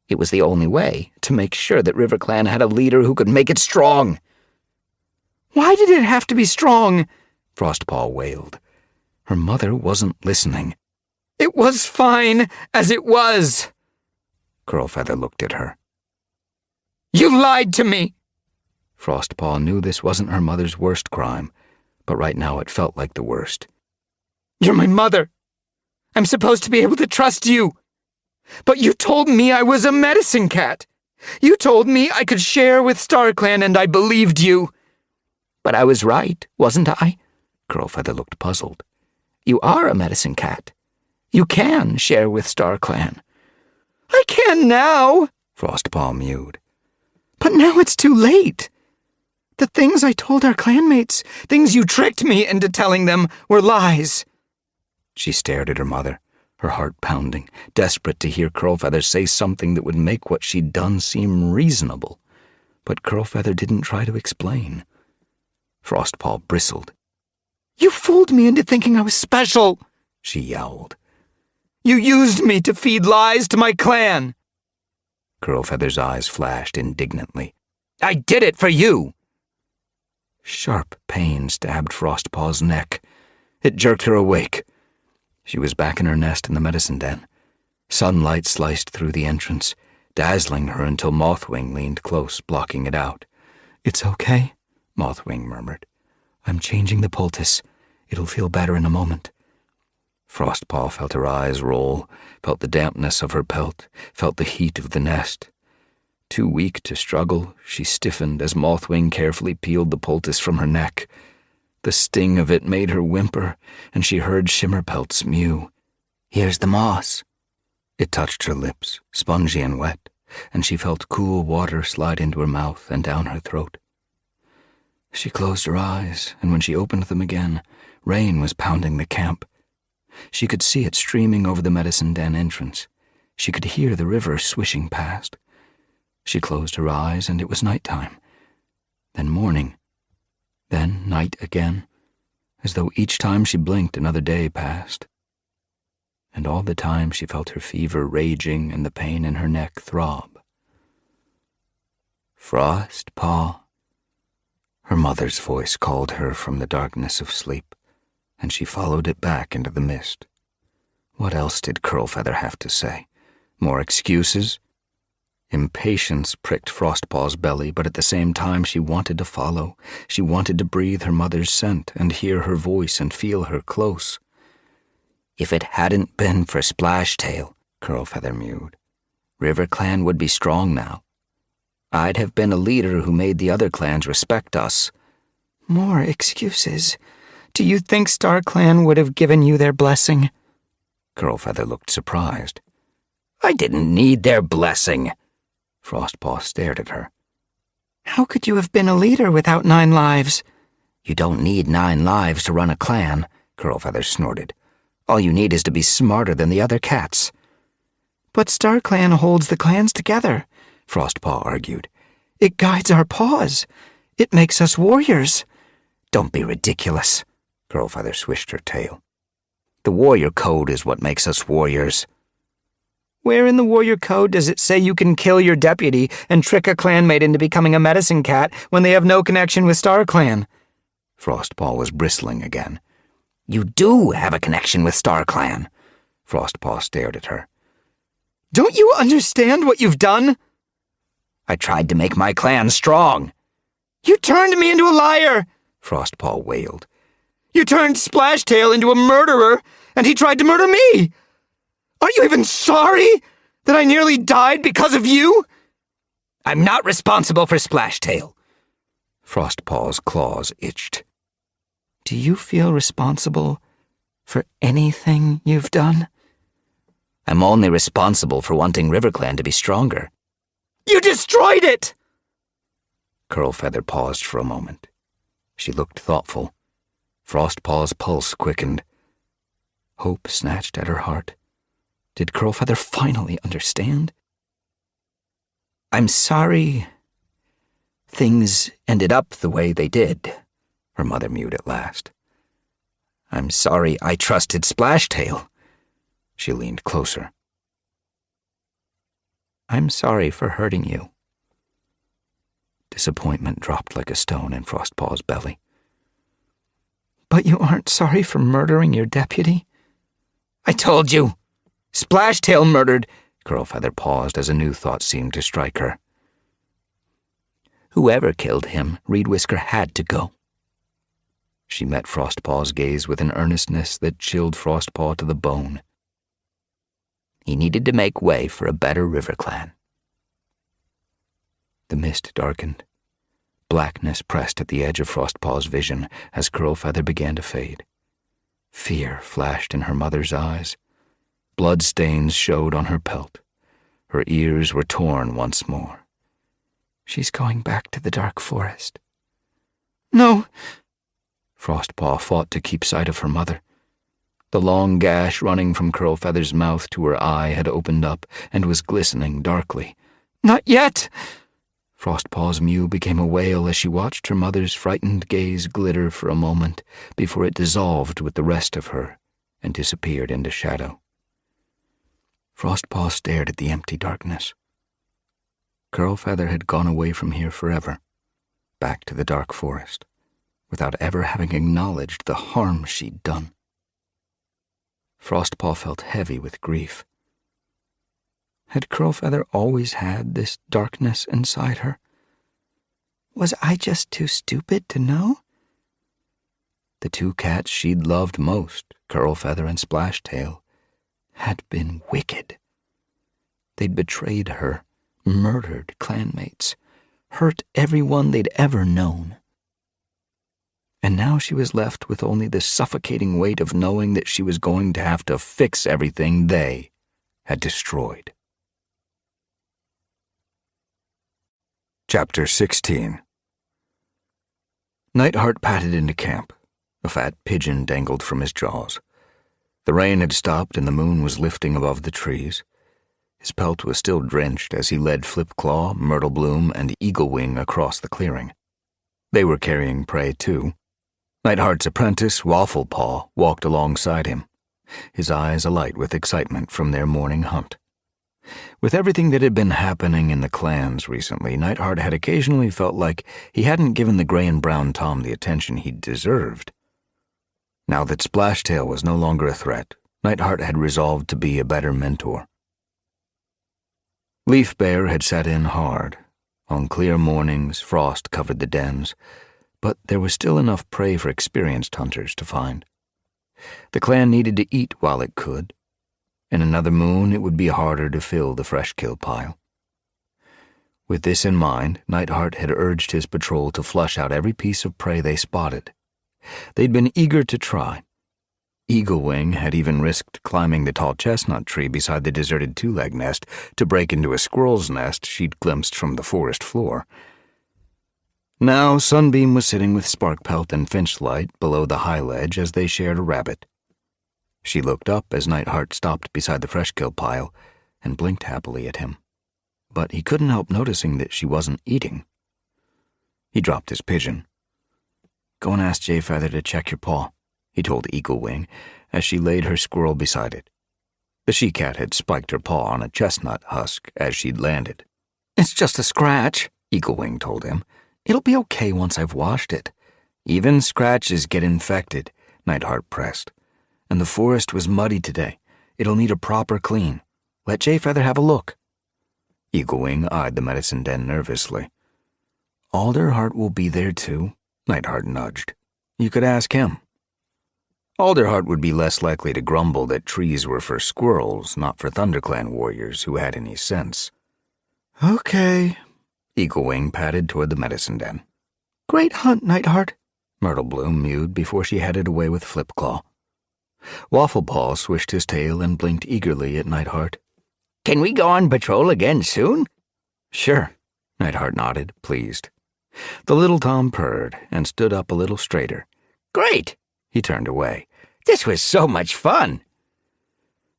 It was the only way to make sure that RiverClan had a leader who could make it strong. Why did it have to be strong? Frostpaw wailed. Her mother wasn't listening. It was fine as it was. Curlfeather looked at her. You lied to me. Frostpaw knew this wasn't her mother's worst crime, but right now it felt like the worst. You're my mother. I'm supposed to be able to trust you. But you told me I was a medicine cat. You told me I could share with StarClan, and I believed you. But I was right, wasn't I? Curlfeather looked puzzled. You are a medicine cat. You can share with StarClan. I can now, Frostpaw mewed. But now it's too late. The things I told our clanmates, things you tricked me into telling them, were lies. She stared at her mother, her heart pounding, desperate to hear Curlfeather say something that would make what she'd done seem reasonable. But Curlfeather didn't try to explain. Frostpaw bristled. You fooled me into thinking I was special, she yowled. You used me to feed lies to my clan. Curlfeather's eyes flashed indignantly. I did it for you. Sharp pain stabbed Frostpaw's neck. It jerked her awake. She was back in her nest in the medicine den. Sunlight sliced through the entrance, dazzling her until Mothwing leaned close, blocking it out. It's okay, Mothwing murmured. I'm changing the poultice. It'll feel better in a moment. Frostpaw felt her eyes roll, felt the dampness of her pelt, felt the heat of the nest. Too weak to struggle, she stiffened as Mothwing carefully peeled the poultice from her neck. The sting of it made her whimper, and she heard Shimmerpelts mew. Here's the moss. It touched her lips, spongy and wet, and she felt cool water slide into her mouth and down her throat. She closed her eyes, and when she opened them again, rain was pounding the camp. She could see it streaming over the medicine den entrance. She could hear the river swishing past. She closed her eyes, and it was nighttime. Then morning. Then night again, as though each time she blinked another day passed. And all the time she felt her fever raging and the pain in her neck throb. "Frostpaw," her mother's voice called her from the darkness of sleep, and she followed it back into the mist. What else did Curlfeather have to say? More excuses? Impatience pricked Frostpaw's belly, but at the same time she wanted to follow. She wanted to breathe her mother's scent and hear her voice and feel her close. "If it hadn't been for Splashtail," Curlfeather mewed, "RiverClan would be strong now. I'd have been a leader who made the other clans respect us." More excuses. Do you think StarClan would have given you their blessing? Curlfeather looked surprised. "I didn't need their blessing." Frostpaw stared at her. How could you have been a leader without 9 lives? "You don't need 9 lives to run a clan," Curlfeather snorted. "All you need is to be smarter than the other cats." But StarClan holds the clans together, Frostpaw argued. It guides our paws. It makes us warriors. "Don't be ridiculous." Curlfeather swished her tail. "The warrior code is what makes us warriors." Where in the warrior code does it say you can kill your deputy and trick a clanmate into becoming a medicine cat when they have no connection with StarClan? Frostpaw was bristling again. "You do have a connection with StarClan." Frostpaw stared at her. Don't you understand what you've done? "I tried to make my clan strong." You turned me into a liar, Frostpaw wailed. You turned Splashtail into a murderer, and he tried to murder me. Aren't you even sorry that I nearly died because of you? "I'm not responsible for Splashtail." Frostpaw's claws itched. Do you feel responsible for anything you've done? I'm only responsible for wanting RiverClan to be stronger. You destroyed it! Curlfeather paused for a moment. She looked thoughtful. Frostpaw's pulse quickened. Hope snatched at her heart. Did Curlfeather finally understand? "I'm sorry things ended up the way they did," her mother mewed at last. "I'm sorry I trusted Splashtail." She leaned closer. I'm sorry for hurting you. Disappointment dropped like a stone in Frostpaw's belly. But you aren't sorry for murdering your deputy? "I told you! Splashtail murdered." Curlfeather paused as a new thought seemed to strike her. "Whoever killed him, Reed Whisker had to go." She met Frostpaw's gaze with an earnestness that chilled Frostpaw to the bone. "He needed to make way for a better RiverClan." The mist darkened. Blackness pressed at the edge of Frostpaw's vision as Curlfeather began to fade. Fear flashed in her mother's eyes. Blood stains showed on her pelt. Her ears were torn once more. She's going back to the dark forest. No! Frostpaw fought to keep sight of her mother. The long gash running from Curlfeather's mouth to her eye had opened up and was glistening darkly. Not yet! Frostpaw's mew became a wail as she watched her mother's frightened gaze glitter for a moment before it dissolved with the rest of her and disappeared into shadow. Frostpaw stared at the empty darkness. Curlfeather had gone away from here forever, back to the dark forest, without ever having acknowledged the harm she'd done. Frostpaw felt heavy with grief. Had Curlfeather always had this darkness inside her? Was I just too stupid to know? The 2 cats she'd loved most, Curlfeather and Splashtail, had been wicked. They'd betrayed her, murdered clanmates, hurt everyone they'd ever known. And now she was left with only the suffocating weight of knowing that she was going to have to fix everything they had destroyed. Chapter 16. Nightheart patted into camp. A fat pigeon dangled from his jaws. The rain had stopped and the moon was lifting above the trees. His pelt was still drenched as he led Flipclaw, Myrtlebloom, and Eaglewing across the clearing. They were carrying prey, too. Nightheart's apprentice, Wafflepaw, walked alongside him, his eyes alight with excitement from their morning hunt. With everything that had been happening in the clans recently, Nightheart had occasionally felt like he hadn't given the gray and brown Tom the attention he'd deserved. Now that Splashtail was no longer a threat, Nightheart had resolved to be a better mentor. Leaf Bear had set in hard. On clear mornings, frost covered the dens, but there was still enough prey for experienced hunters to find. The clan needed to eat while it could. In another moon, it would be harder to fill the fresh kill pile. With this in mind, Nightheart had urged his patrol to flush out every piece of prey they spotted. They'd been eager to try. Eaglewing had even risked climbing the tall chestnut tree beside the deserted two-leg nest to break into a squirrel's nest she'd glimpsed from the forest floor. Now Sunbeam was sitting with Sparkpelt and Finchlight below the high ledge as they shared a rabbit. She looked up as Nightheart stopped beside the fresh kill pile and blinked happily at him. But he couldn't help noticing that she wasn't eating. He dropped his pigeon. "Go and ask Jayfeather to check your paw," he told Eaglewing as she laid her squirrel beside it. The she-cat had spiked her paw on a chestnut husk as she'd landed. "It's just a scratch," Eaglewing told him. "It'll be okay once I've washed it." "Even scratches get infected," Nightheart pressed. "And the forest was muddy today. It'll need a proper clean. Let Jayfeather have a look." Eaglewing eyed the medicine den nervously. "Alderheart will be there too," Nightheart nudged. "You could ask him." Alderheart would be less likely to grumble that trees were for squirrels, not for ThunderClan warriors who had any sense. "Okay." Eaglewing padded toward the medicine den. "Great hunt, Nightheart," Myrtlebloom mewed before she headed away with Flipclaw. Wafflepaw swished his tail and blinked eagerly at Nightheart. "Can we go on patrol again soon?" "Sure," Nightheart nodded, pleased. The little Tom purred and stood up a little straighter. "Great!" He turned away. "This was so much fun!"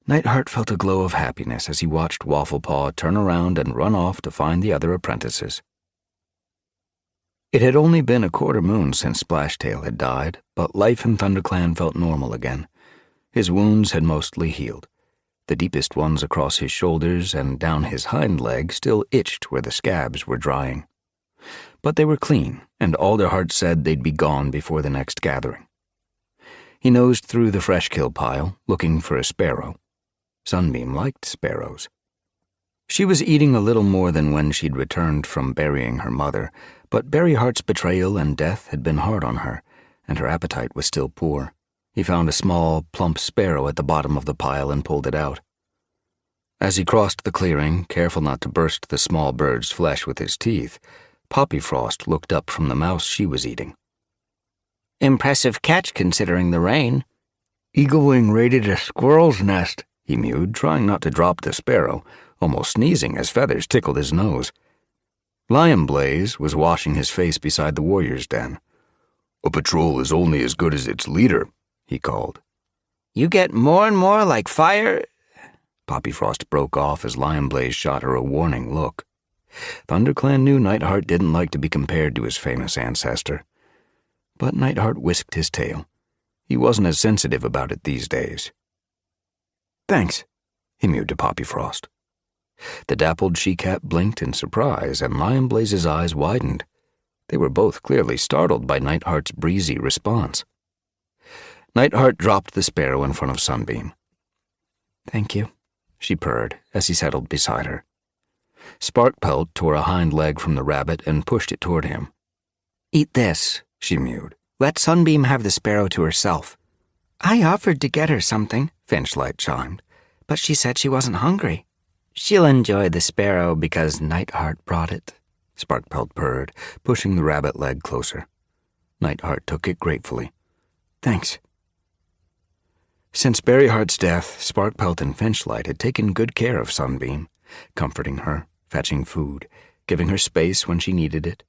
Nightheart felt a glow of happiness as he watched Wafflepaw turn around and run off to find the other apprentices. It had only been a quarter moon since Splashtail had died, but life in ThunderClan felt normal again. His wounds had mostly healed. The deepest ones across his shoulders and down his hind leg still itched where the scabs were drying. But they were clean, and Alderheart said they'd be gone before the next gathering. He nosed through the fresh kill pile, looking for a sparrow. Sunbeam liked sparrows. She was eating a little more than when she'd returned from burying her mother, but Berryheart's betrayal and death had been hard on her, and her appetite was still poor. He found a small, plump sparrow at the bottom of the pile and pulled it out. As he crossed the clearing, careful not to burst the small bird's flesh with his teeth, Poppyfrost looked up from the mouse she was eating. "Impressive catch considering the rain." "Eaglewing raided a squirrel's nest," he mewed, trying not to drop the sparrow, almost sneezing as feathers tickled his nose. Lionblaze was washing his face beside the warrior's den. "A patrol is only as good as its leader," he called. "You get more and more like fire—" Poppyfrost broke off as Lionblaze shot her a warning look. ThunderClan knew Nightheart didn't like to be compared to his famous ancestor. But Nightheart whisked his tail. He wasn't as sensitive about it these days. "Thanks," he mewed to Poppyfrost. The dappled she-cat blinked in surprise, and Lionblaze's eyes widened. They were both clearly startled by Nightheart's breezy response. Nightheart dropped the sparrow in front of Sunbeam. "Thank you," she purred as he settled beside her. Sparkpelt tore a hind leg from the rabbit and pushed it toward him. "Eat this," she mewed. "Let Sunbeam have the sparrow to herself." "I offered to get her something," Finchlight chimed, "but she said she wasn't hungry." "She'll enjoy the sparrow because Nightheart brought it," Sparkpelt purred, pushing the rabbit leg closer. Nightheart took it gratefully. "Thanks." Since Berryheart's death, Sparkpelt and Finchlight had taken good care of Sunbeam, comforting her, fetching food, giving her space when she needed it.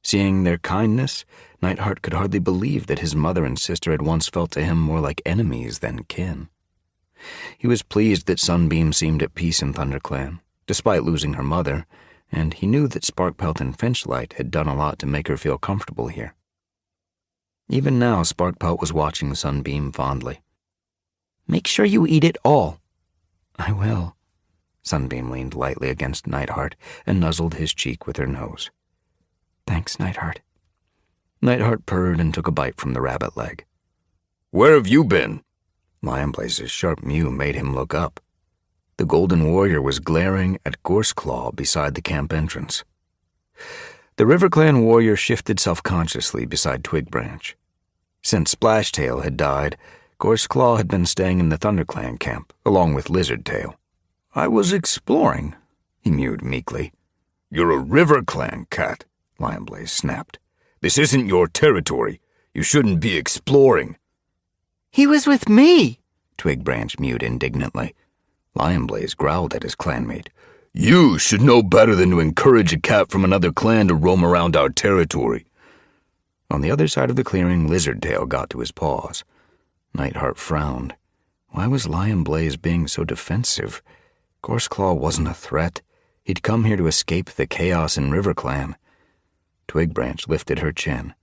Seeing their kindness, Nightheart could hardly believe that his mother and sister had once felt to him more like enemies than kin. He was pleased that Sunbeam seemed at peace in ThunderClan, despite losing her mother, and he knew that Sparkpelt and Finchlight had done a lot to make her feel comfortable here. Even now, Sparkpelt was watching Sunbeam fondly. Make sure you eat it all. I will. Sunbeam leaned lightly against Nightheart and nuzzled his cheek with her nose. Thanks, Nightheart. Nightheart purred and took a bite from the rabbit leg. Where have you been? Lionblaze's sharp mew made him look up. The Golden Warrior was glaring at Gorseclaw beside the camp entrance. The RiverClan warrior shifted self-consciously beside Twigbranch. Since Splashtail had died, Gorseclaw had been staying in the ThunderClan camp, along with Lizardtail. I was exploring, he mewed meekly. You're a RiverClan cat, Lionblaze snapped. This isn't your territory. You shouldn't be exploring. He was with me, Twigbranch mewed indignantly. Lionblaze growled at his clanmate. You should know better than to encourage a cat from another clan to roam around our territory. On the other side of the clearing, Lizardtail got to his paws. Nightheart frowned. Why was Lionblaze being so defensive? Gorseclaw wasn't a threat. He'd come here to escape the chaos in RiverClan. Twigbranch lifted her chin.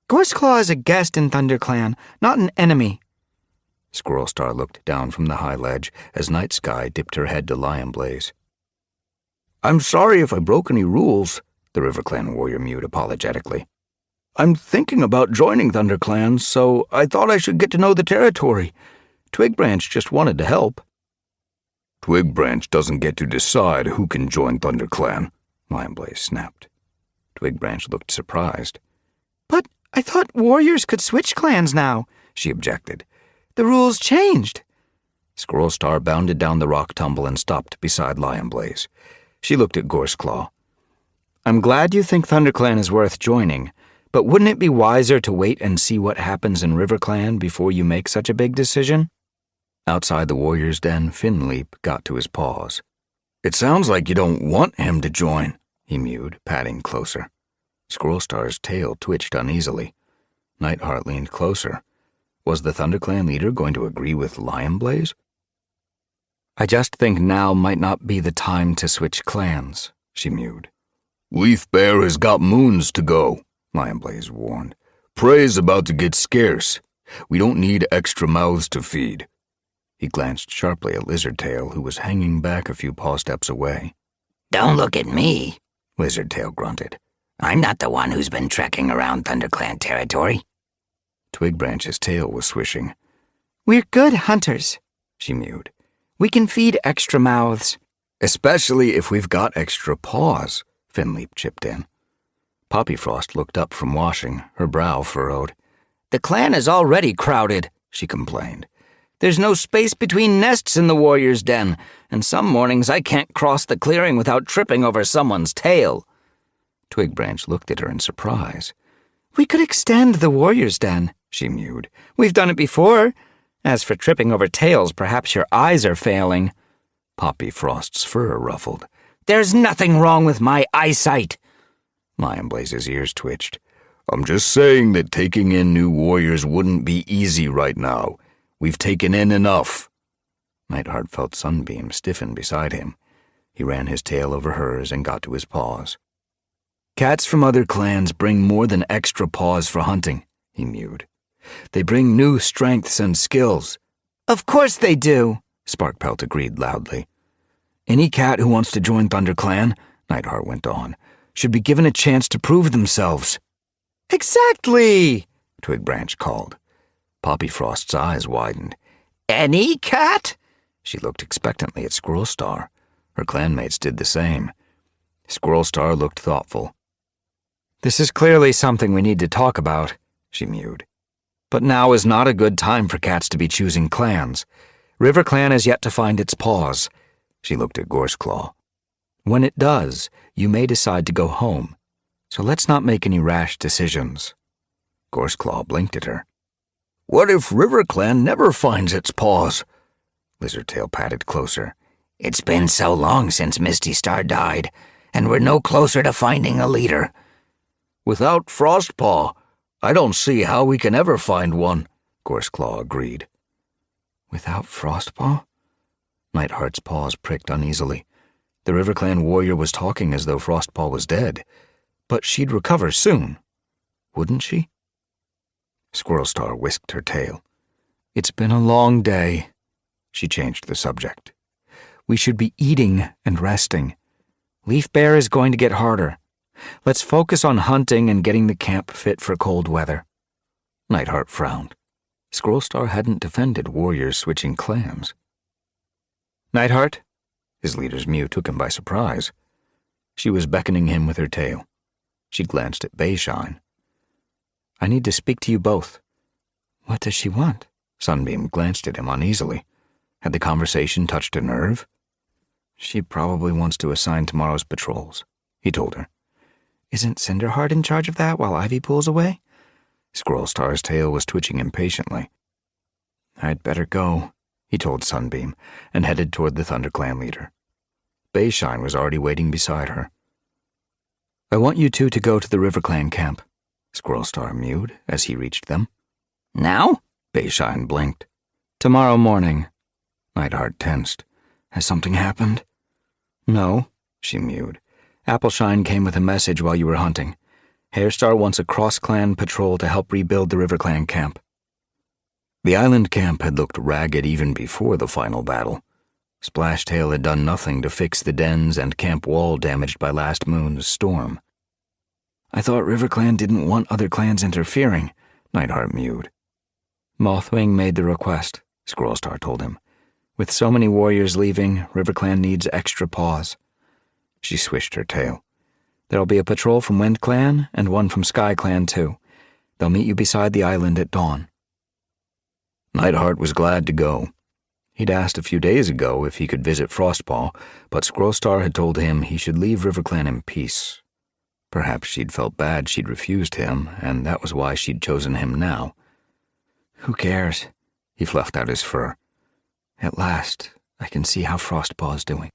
Gorseclaw is a guest in ThunderClan, not an enemy. Squirrelstar looked down from the high ledge as Night Sky dipped her head to Lionblaze. I'm sorry if I broke any rules, the RiverClan warrior mewed apologetically. I'm thinking about joining ThunderClan, so I thought I should get to know the territory. Twigbranch just wanted to help. Twigbranch doesn't get to decide who can join ThunderClan, Lionblaze snapped. Twigbranch looked surprised. But I thought warriors could switch clans now, she objected. The rules changed. Squirrelstar bounded down the rock tumble and stopped beside Lionblaze. She looked at Gorseclaw. I'm glad you think ThunderClan is worth joining, but wouldn't it be wiser to wait and see what happens in RiverClan before you make such a big decision? Outside the warrior's den, Finleap got to his paws. It sounds like you don't want him to join, he mewed, patting closer. Squirrelstar's tail twitched uneasily. Nightheart leaned closer. Was the ThunderClan leader going to agree with Lionblaze? I just think now might not be the time to switch clans, she mewed. Leaf Bear has got moons to go, Lionblaze warned. Prey's about to get scarce. We don't need extra mouths to feed. He glanced sharply at Lizardtail, who was hanging back a few paw steps away. Don't look at me, Lizardtail grunted. I'm not the one who's been trekking around ThunderClan territory. Twigbranch's tail was swishing. We're good hunters, she mewed. We can feed extra mouths. Especially if we've got extra paws, Finleap chipped in. Poppyfrost looked up from washing, her brow furrowed. The clan is already crowded, she complained. There's no space between nests in the warrior's den, and some mornings I can't cross the clearing without tripping over someone's tail. Twigbranch looked at her in surprise. We could extend the warrior's den, she mewed. We've done it before. As for tripping over tails, perhaps your eyes are failing. Poppyfrost's fur ruffled. There's nothing wrong with my eyesight. Lionblaze's ears twitched. I'm just saying that taking in new warriors wouldn't be easy right now. We've taken in enough. Nightheart felt Sunbeam stiffen beside him. He ran his tail over hers and got to his paws. Cats from other clans bring more than extra paws for hunting, he mewed. They bring new strengths and skills. Of course they do, Sparkpelt agreed loudly. Any cat who wants to join ThunderClan, Nightheart went on, should be given a chance to prove themselves. Exactly, Twigbranch called. Poppyfrost's eyes widened. Any cat? She looked expectantly at Squirrelstar. Her clanmates did the same. Squirrelstar looked thoughtful. This is clearly something we need to talk about, she mewed. But now is not a good time for cats to be choosing clans. RiverClan has yet to find its paws. She looked at Gorseclaw. When it does, you may decide to go home. So let's not make any rash decisions. Gorseclaw blinked at her. What if RiverClan never finds its paws? Lizardtail patted closer. It's been so long since Misty Star died, and we're no closer to finding a leader. Without Frostpaw, I don't see how we can ever find one, Gorseclaw agreed. Without Frostpaw? Nightheart's paws pricked uneasily. The River Clan warrior was talking as though Frostpaw was dead. But she'd recover soon, wouldn't she? Squirrelstar whisked her tail. It's been a long day. She changed the subject. We should be eating and resting. Leaf Bear is going to get harder. Let's focus on hunting and getting the camp fit for cold weather. Nightheart frowned. Squirrelstar hadn't defended warriors switching clans. Nightheart? His leader's mew took him by surprise. She was beckoning him with her tail. She glanced at Bayshine. I need to speak to you both. What does she want? Sunbeam glanced at him uneasily. Had the conversation touched a nerve? She probably wants to assign tomorrow's patrols, he told her. Isn't Cinderheart in charge of that while Ivypool's away? Squirrelstar's tail was twitching impatiently. I'd better go, he told Sunbeam, and headed toward the ThunderClan leader. Bayshine was already waiting beside her. I want you two to go to the RiverClan camp, Squirrelstar mewed as he reached them. Now? Bayshine blinked. Tomorrow morning. Nightheart tensed. Has something happened? No, she mewed. Appleshine came with a message while you were hunting. Hairstar wants a cross-clan patrol to help rebuild the RiverClan camp. The island camp had looked ragged even before the final battle. Splashtail had done nothing to fix the dens and camp wall damaged by last moon's storm. I thought RiverClan didn't want other clans interfering, Nightheart mewed. Mothwing made the request, Squirrelstar told him. With so many warriors leaving, RiverClan needs extra paws. She swished her tail. There'll be a patrol from Wind Clan and one from Sky Clan, too. They'll meet you beside the island at dawn. Nightheart was glad to go. He'd asked a few days ago if he could visit Frostpaw, but Squirrelstar had told him he should leave RiverClan in peace. Perhaps she'd felt bad she'd refused him, and that was why she'd chosen him now. Who cares? He fluffed out his fur. At last, I can see how Frostpaw's doing.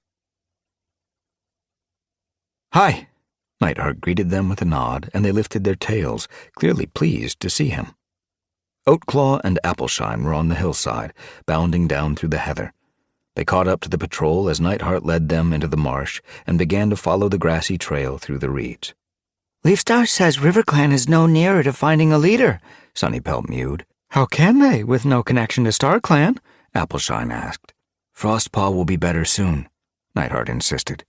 Hi! Nightheart greeted them with a nod, and they lifted their tails, clearly pleased to see him. Oatclaw and Appleshine were on the hillside, bounding down through the heather. They caught up to the patrol as Nightheart led them into the marsh and began to follow the grassy trail through the reeds. Leafstar says RiverClan is no nearer to finding a leader, Sunnypelt mewed. How can they, with no connection to StarClan? Appleshine asked. Frostpaw will be better soon, Nightheart insisted.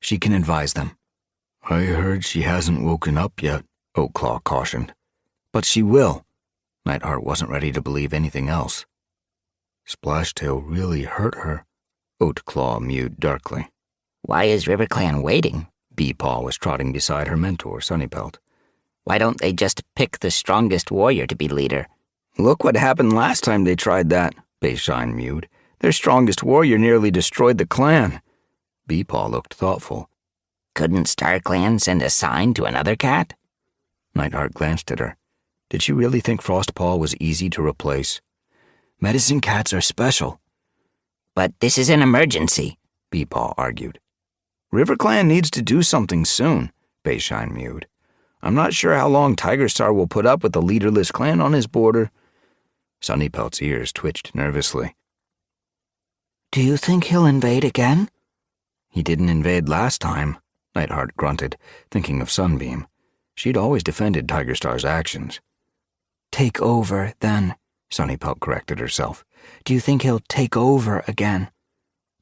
She can advise them. I heard she hasn't woken up yet, Oatclaw cautioned. But she will. Nightheart wasn't ready to believe anything else. Splashtail really hurt her, Oatclaw mewed darkly. Why is RiverClan waiting? Beepaw was trotting beside her mentor, Sunnypelt. Why don't they just pick the strongest warrior to be leader? Look what happened last time they tried that, Bayshine mewed. Their strongest warrior nearly destroyed the clan. Beepaw looked thoughtful. Couldn't StarClan send a sign to another cat? Nightheart glanced at her. Did she really think Frostpaw was easy to replace? Medicine cats are special. But this is an emergency, Beepaw argued. RiverClan needs to do something soon, Bayshine mewed. I'm not sure how long Tigerstar will put up with the leaderless clan on his border. Sunnypelt's ears twitched nervously. Do you think he'll invade again? He didn't invade last time, Nightheart grunted, thinking of Sunbeam. She'd always defended Tigerstar's actions. Take over, then, Sunnypelt corrected herself. Do you think he'll take over again?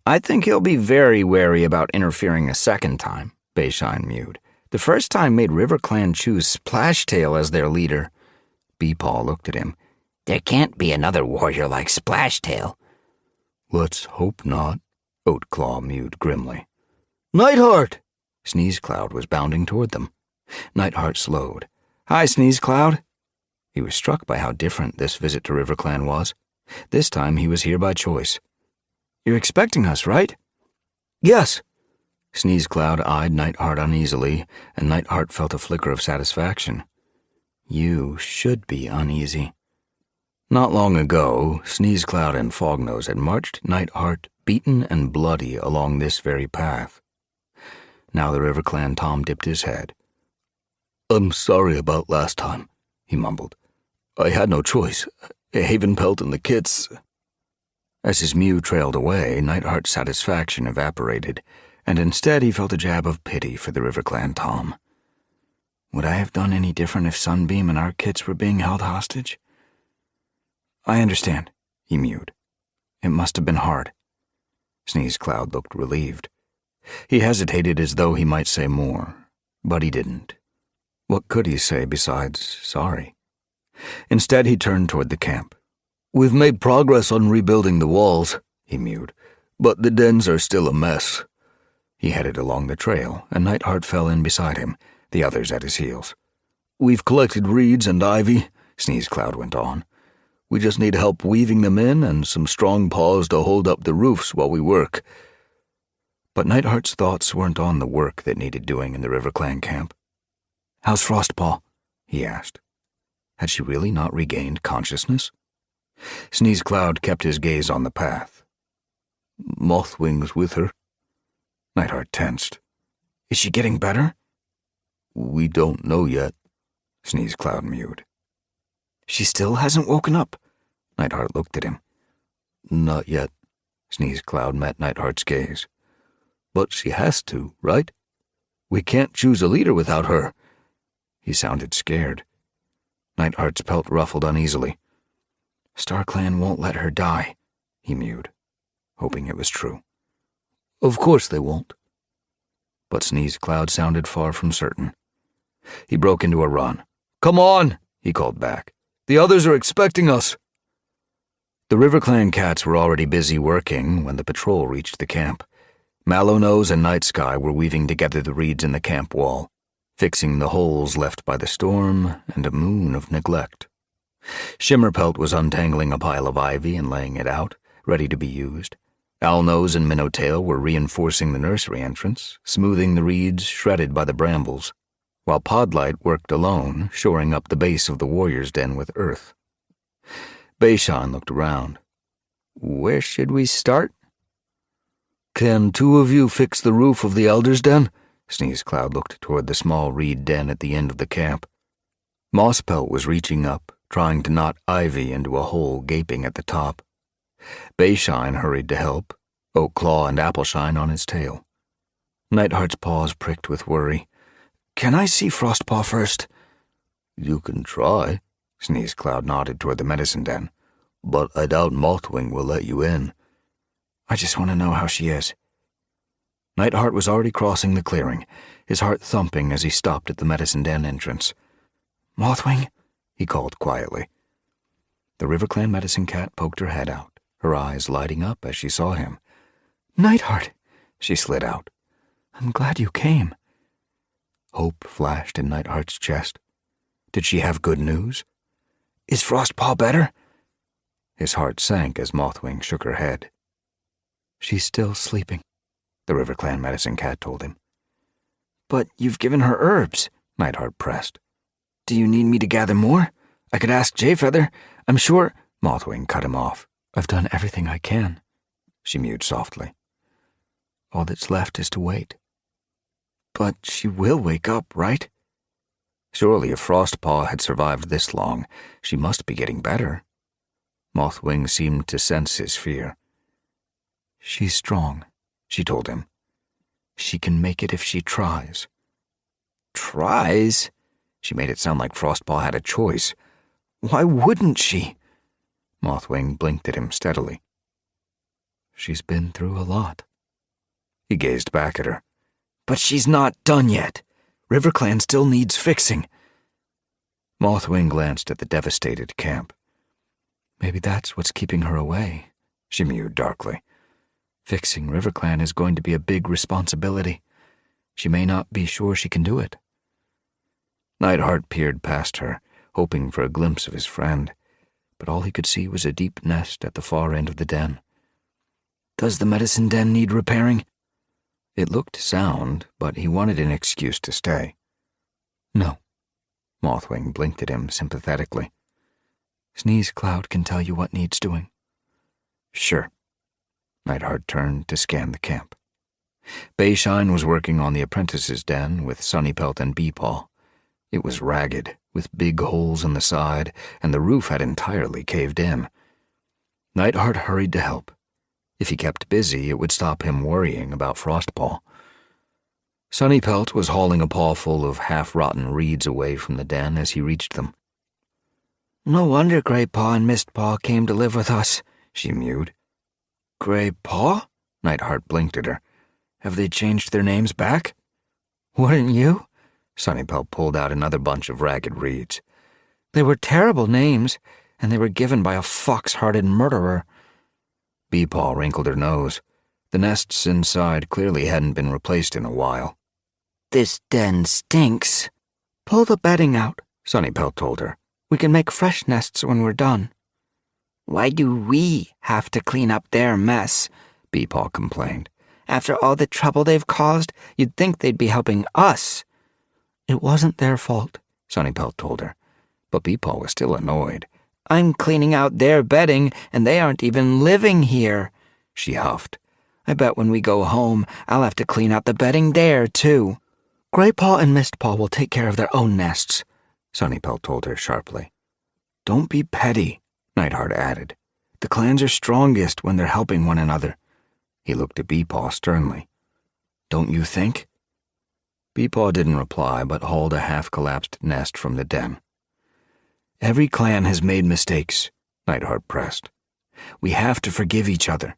I think he'll be very wary about interfering a second time, Bayshine mewed. The first time made RiverClan choose Splashtail as their leader. Beepaw looked at him. There can't be another warrior like Splashtail. Let's hope not, Oatclaw mewed grimly. Nightheart! Sneezecloud was bounding toward them. Nightheart slowed. Hi, Sneezecloud. He was struck by how different this visit to RiverClan was. This time he was here by choice. You're expecting us, right? Yes. Sneezecloud eyed Nightheart uneasily, and Nightheart felt a flicker of satisfaction. You should be uneasy. Not long ago, Sneezecloud and Fognose had marched Nightheart beaten and bloody along this very path. Now the RiverClan Tom dipped his head. I'm sorry about last time, he mumbled. I had no choice. Havenpelt and the kits. As his mew trailed away, Nightheart's satisfaction evaporated, and instead he felt a jab of pity for the RiverClan Tom. Would I have done any different if Sunbeam and our kits were being held hostage? I understand, he mewed. It must have been hard. Sneeze Cloud looked relieved. He hesitated as though he might say more, but he didn't. What could he say besides sorry? Instead, he turned toward the camp. We've made progress on rebuilding the walls, he mewed, but the dens are still a mess. He headed along the trail, and Nightheart fell in beside him, the others at his heels. We've collected reeds and ivy, Sneeze Cloud went on. We just need help weaving them in and some strong paws to hold up the roofs while we work. But Nightheart's thoughts weren't on the work that needed doing in the RiverClan camp. How's Frostpaw? He asked. Had she really not regained consciousness? Sneeze Cloud kept his gaze on the path. Mothwing's with her. Nightheart tensed. Is she getting better? We don't know yet, Sneeze Cloud mewed. She still hasn't woken up? Nightheart looked at him. Not yet, Sneeze Cloud met Nightheart's gaze. But she has to, right? We can't choose a leader without her. He sounded scared. Nightheart's pelt ruffled uneasily. StarClan won't let her die, he mewed, hoping it was true. Of course they won't. But Sneeze Cloud sounded far from certain. He broke into a run. Come on, he called back. The others are expecting us. The RiverClan cats were already busy working when the patrol reached the camp. Mallownose and Night Sky were weaving together the reeds in the camp wall, fixing the holes left by the storm and a moon of neglect. Shimmerpelt was untangling a pile of ivy and laying it out, ready to be used. Owlnose and Minnowtail were reinforcing the nursery entrance, smoothing the reeds shredded by the brambles, while Podlight worked alone, shoring up the base of the warrior's den with earth. Bayshine looked around. Where should we start? Can two of you fix the roof of the Elder's Den? Sneeze Cloud looked toward the small reed den at the end of the camp. Mosspelt was reaching up, trying to knot ivy into a hole gaping at the top. Bayshine hurried to help, Oakclaw and Appleshine on his tail. Nightheart's paws pricked with worry. Can I see Frostpaw first? You can try, Sneeze Cloud nodded toward the medicine den, but I doubt Mothwing will let you in. I just want to know how she is. Nightheart was already crossing the clearing, his heart thumping as he stopped at the medicine den entrance. Mothwing? He called quietly. The RiverClan medicine cat poked her head out, her eyes lighting up as she saw him. Nightheart, she slid out. I'm glad you came. Hope flashed in Nightheart's chest. Did she have good news? Is Frostpaw better? His heart sank as Mothwing shook her head. She's still sleeping, the RiverClan medicine cat told him. But you've given her herbs, Nightheart pressed. Do you need me to gather more? I could ask Jayfeather. I'm sure... Mothwing cut him off. I've done everything I can, she mewed softly. All that's left is to wait. But she will wake up, right? Surely if Frostpaw had survived this long, she must be getting better. Mothwing seemed to sense his fear. She's strong, she told him. She can make it if she tries. Tries? She made it sound like Frostpaw had a choice. Why wouldn't she? Mothwing blinked at him steadily. She's been through a lot. He gazed back at her. But she's not done yet. RiverClan still needs fixing. Mothwing glanced at the devastated camp. Maybe that's what's keeping her away, she mewed darkly. Fixing RiverClan is going to be a big responsibility. She may not be sure she can do it. Nightheart peered past her, hoping for a glimpse of his friend, but all he could see was a deep nest at the far end of the den. Does the medicine den need repairing? It looked sound, but he wanted an excuse to stay. No. Mothwing blinked at him sympathetically. Sneeze Cloud can tell you what needs doing. Sure. Nightheart turned to scan the camp. Bayshine was working on the apprentice's den with Sunnypelt and Beepaw. It was ragged, with big holes in the side, and the roof had entirely caved in. Nightheart hurried to help, If he kept busy, it would stop him worrying about Frostpaw. Sunnypelt was hauling a paw full of half-rotten reeds away from the den as he reached them. No wonder Grey Paw and Mist Paw came to live with us, she mewed. Grey Paw? Nightheart blinked at her. Have they changed their names back? Wouldn't you? Sunnypelt pulled out another bunch of ragged reeds. They were terrible names, and they were given by a fox-hearted murderer. Beepaw wrinkled her nose. The nests inside clearly hadn't been replaced in a while. This den stinks. Pull the bedding out, Sunnypelt told her. We can make fresh nests when we're done. Why do we have to clean up their mess? Beepaw complained. After all the trouble they've caused, you'd think they'd be helping us. It wasn't their fault, Sunnypelt told her. But Beepaw was still annoyed. I'm cleaning out their bedding, and they aren't even living here, she huffed. I bet when we go home, I'll have to clean out the bedding there, too. Grey Paw and Mist Paw will take care of their own nests, Sunnypelt told her sharply. Don't be petty, Nightheart added. The clans are strongest when they're helping one another. He looked at Beepaw sternly. Don't you think? Beepaw didn't reply, but hauled a half-collapsed nest from the den. Every clan has made mistakes, Nightheart pressed. We have to forgive each other.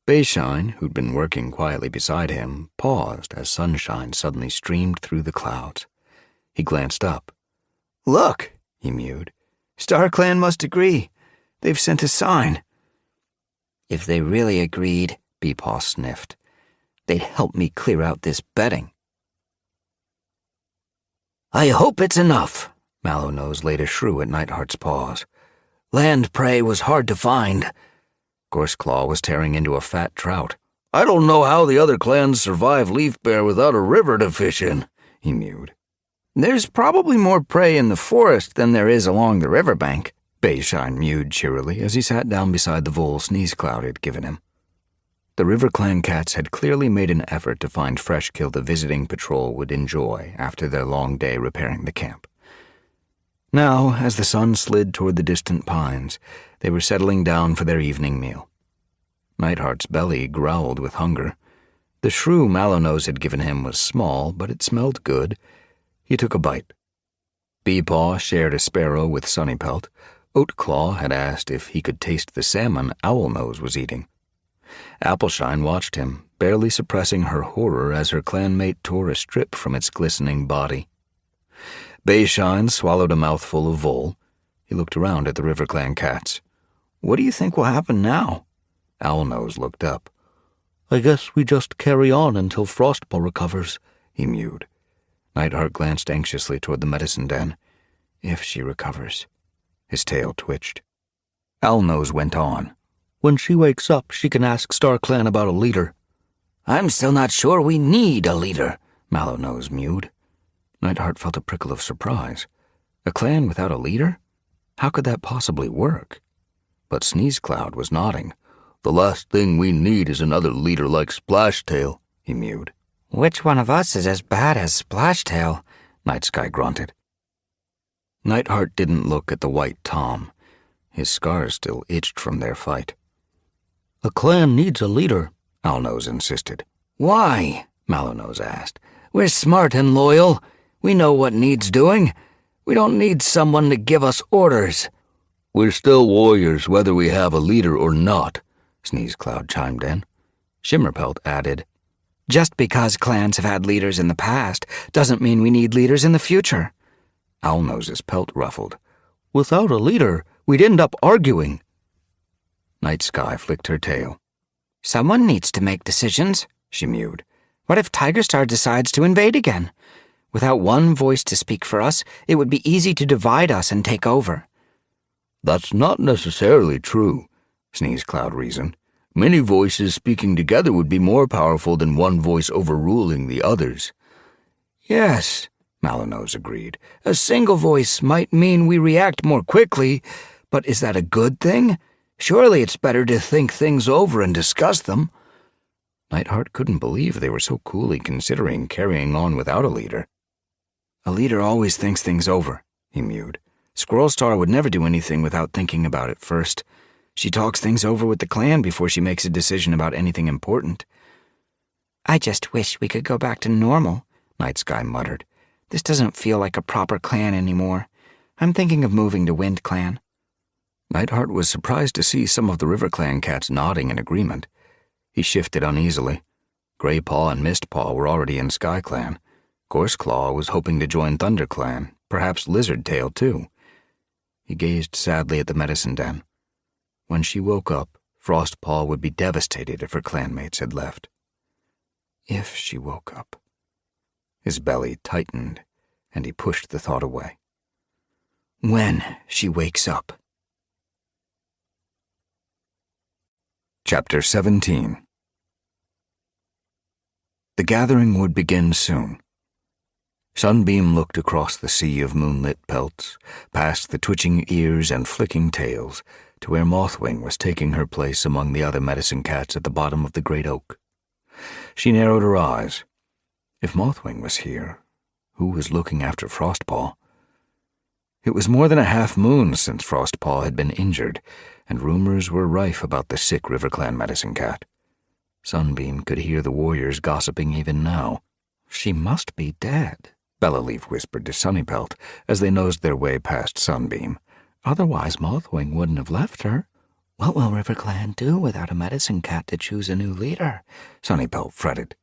Bayshine, who'd been working quietly beside him, paused as sunshine suddenly streamed through the clouds. He glanced up. Look, he mewed. StarClan must agree. They've sent a sign. If they really agreed, Beepaw sniffed, they'd help me clear out this bedding. I hope it's enough. Mallownose laid a shrew at Nightheart's paws. Land prey was hard to find. Gorseclaw was tearing into a fat trout. I don't know how the other clans survive Leaf Bear without a river to fish in, he mewed. There's probably more prey in the forest than there is along the riverbank, Bayshine mewed cheerily as he sat down beside the vole Sneezecloud had given him. The River Clan cats had clearly made an effort to find fresh kill the visiting patrol would enjoy after their long day repairing the camp. Now, as the sun slid toward the distant pines, they were settling down for their evening meal. Nightheart's belly growled with hunger. The shrew Mallownose had given him was small, but it smelled good. He took a bite. Beepaw shared a sparrow with Sunnypelt. Oatclaw had asked if he could taste the salmon Owlnose was eating. Appleshine watched him, barely suppressing her horror as her clanmate tore a strip from its glistening body. Bayshine swallowed a mouthful of vole. He looked around at the River Clan cats. What do you think will happen now? Owlnose looked up. I guess we just carry on until Frostpaw recovers, he mewed. Nightheart glanced anxiously toward the medicine den. If she recovers. His tail twitched. Owlnose went on. When she wakes up, she can ask StarClan about a leader. I'm still not sure we need a leader, Mallownose mewed. Nightheart felt a prickle of surprise. A clan without a leader? How could that possibly work? But Sneezecloud was nodding. The last thing we need is another leader like Splashtail, he mewed. Which one of us is as bad as Splashtail? Nightsky grunted. Nightheart didn't look at the white Tom. His scars still itched from their fight. A clan needs a leader, Owlnose insisted. Why? Mallownose asked. We're smart and loyal. We know what needs doing. We don't need someone to give us orders. We're still warriors whether we have a leader or not, Sneezecloud chimed in. Shimmerpelt added, Just because clans have had leaders in the past doesn't mean we need leaders in the future. Owlnose's pelt ruffled. Without a leader, we'd end up arguing. Nightsky flicked her tail. Someone needs to make decisions, she mewed. What if Tigerstar decides to invade again? Without one voice to speak for us, it would be easy to divide us and take over. That's not necessarily true, Sneezecloud reasoned. Many voices speaking together would be more powerful than one voice overruling the others. Yes, Mallownose agreed. A single voice might mean we react more quickly, but is that a good thing? Surely it's better to think things over and discuss them. Nightheart couldn't believe they were so coolly considering carrying on without a leader. A leader always thinks things over, he mewed. Squirrelstar would never do anything without thinking about it first. She talks things over with the clan before she makes a decision about anything important. I just wish we could go back to normal, Night Sky muttered. This doesn't feel like a proper clan anymore. I'm thinking of moving to Wind Clan. Nightheart was surprised to see some of the River Clan cats nodding in agreement. He shifted uneasily. Grey Paw and Mist Paw were already in Sky Clan. Gorse Claw was hoping to join Thunder Clan, perhaps Lizard Tail too. He gazed sadly at the medicine den. When she woke up, Frost Paw would be devastated if her clanmates had left. If she woke up. His belly tightened, and he pushed the thought away. When she wakes up. Chapter 17. The gathering would begin soon. Sunbeam looked across the sea of moonlit pelts, past the twitching ears and flicking tails, to where Mothwing was taking her place among the other medicine cats at the bottom of the great oak. She narrowed her eyes. If Mothwing was here, who was looking after Frostpaw? It was more than a half moon since Frostpaw had been injured, and rumors were rife about the sick River Clan medicine cat. Sunbeam could hear the warriors gossiping even now. She must be dead, Bellaleaf whispered to Sunnypelt as they nosed their way past Sunbeam. Otherwise Mothwing wouldn't have left her. What will River Clan do without a medicine cat to choose a new leader? Sunnypelt fretted.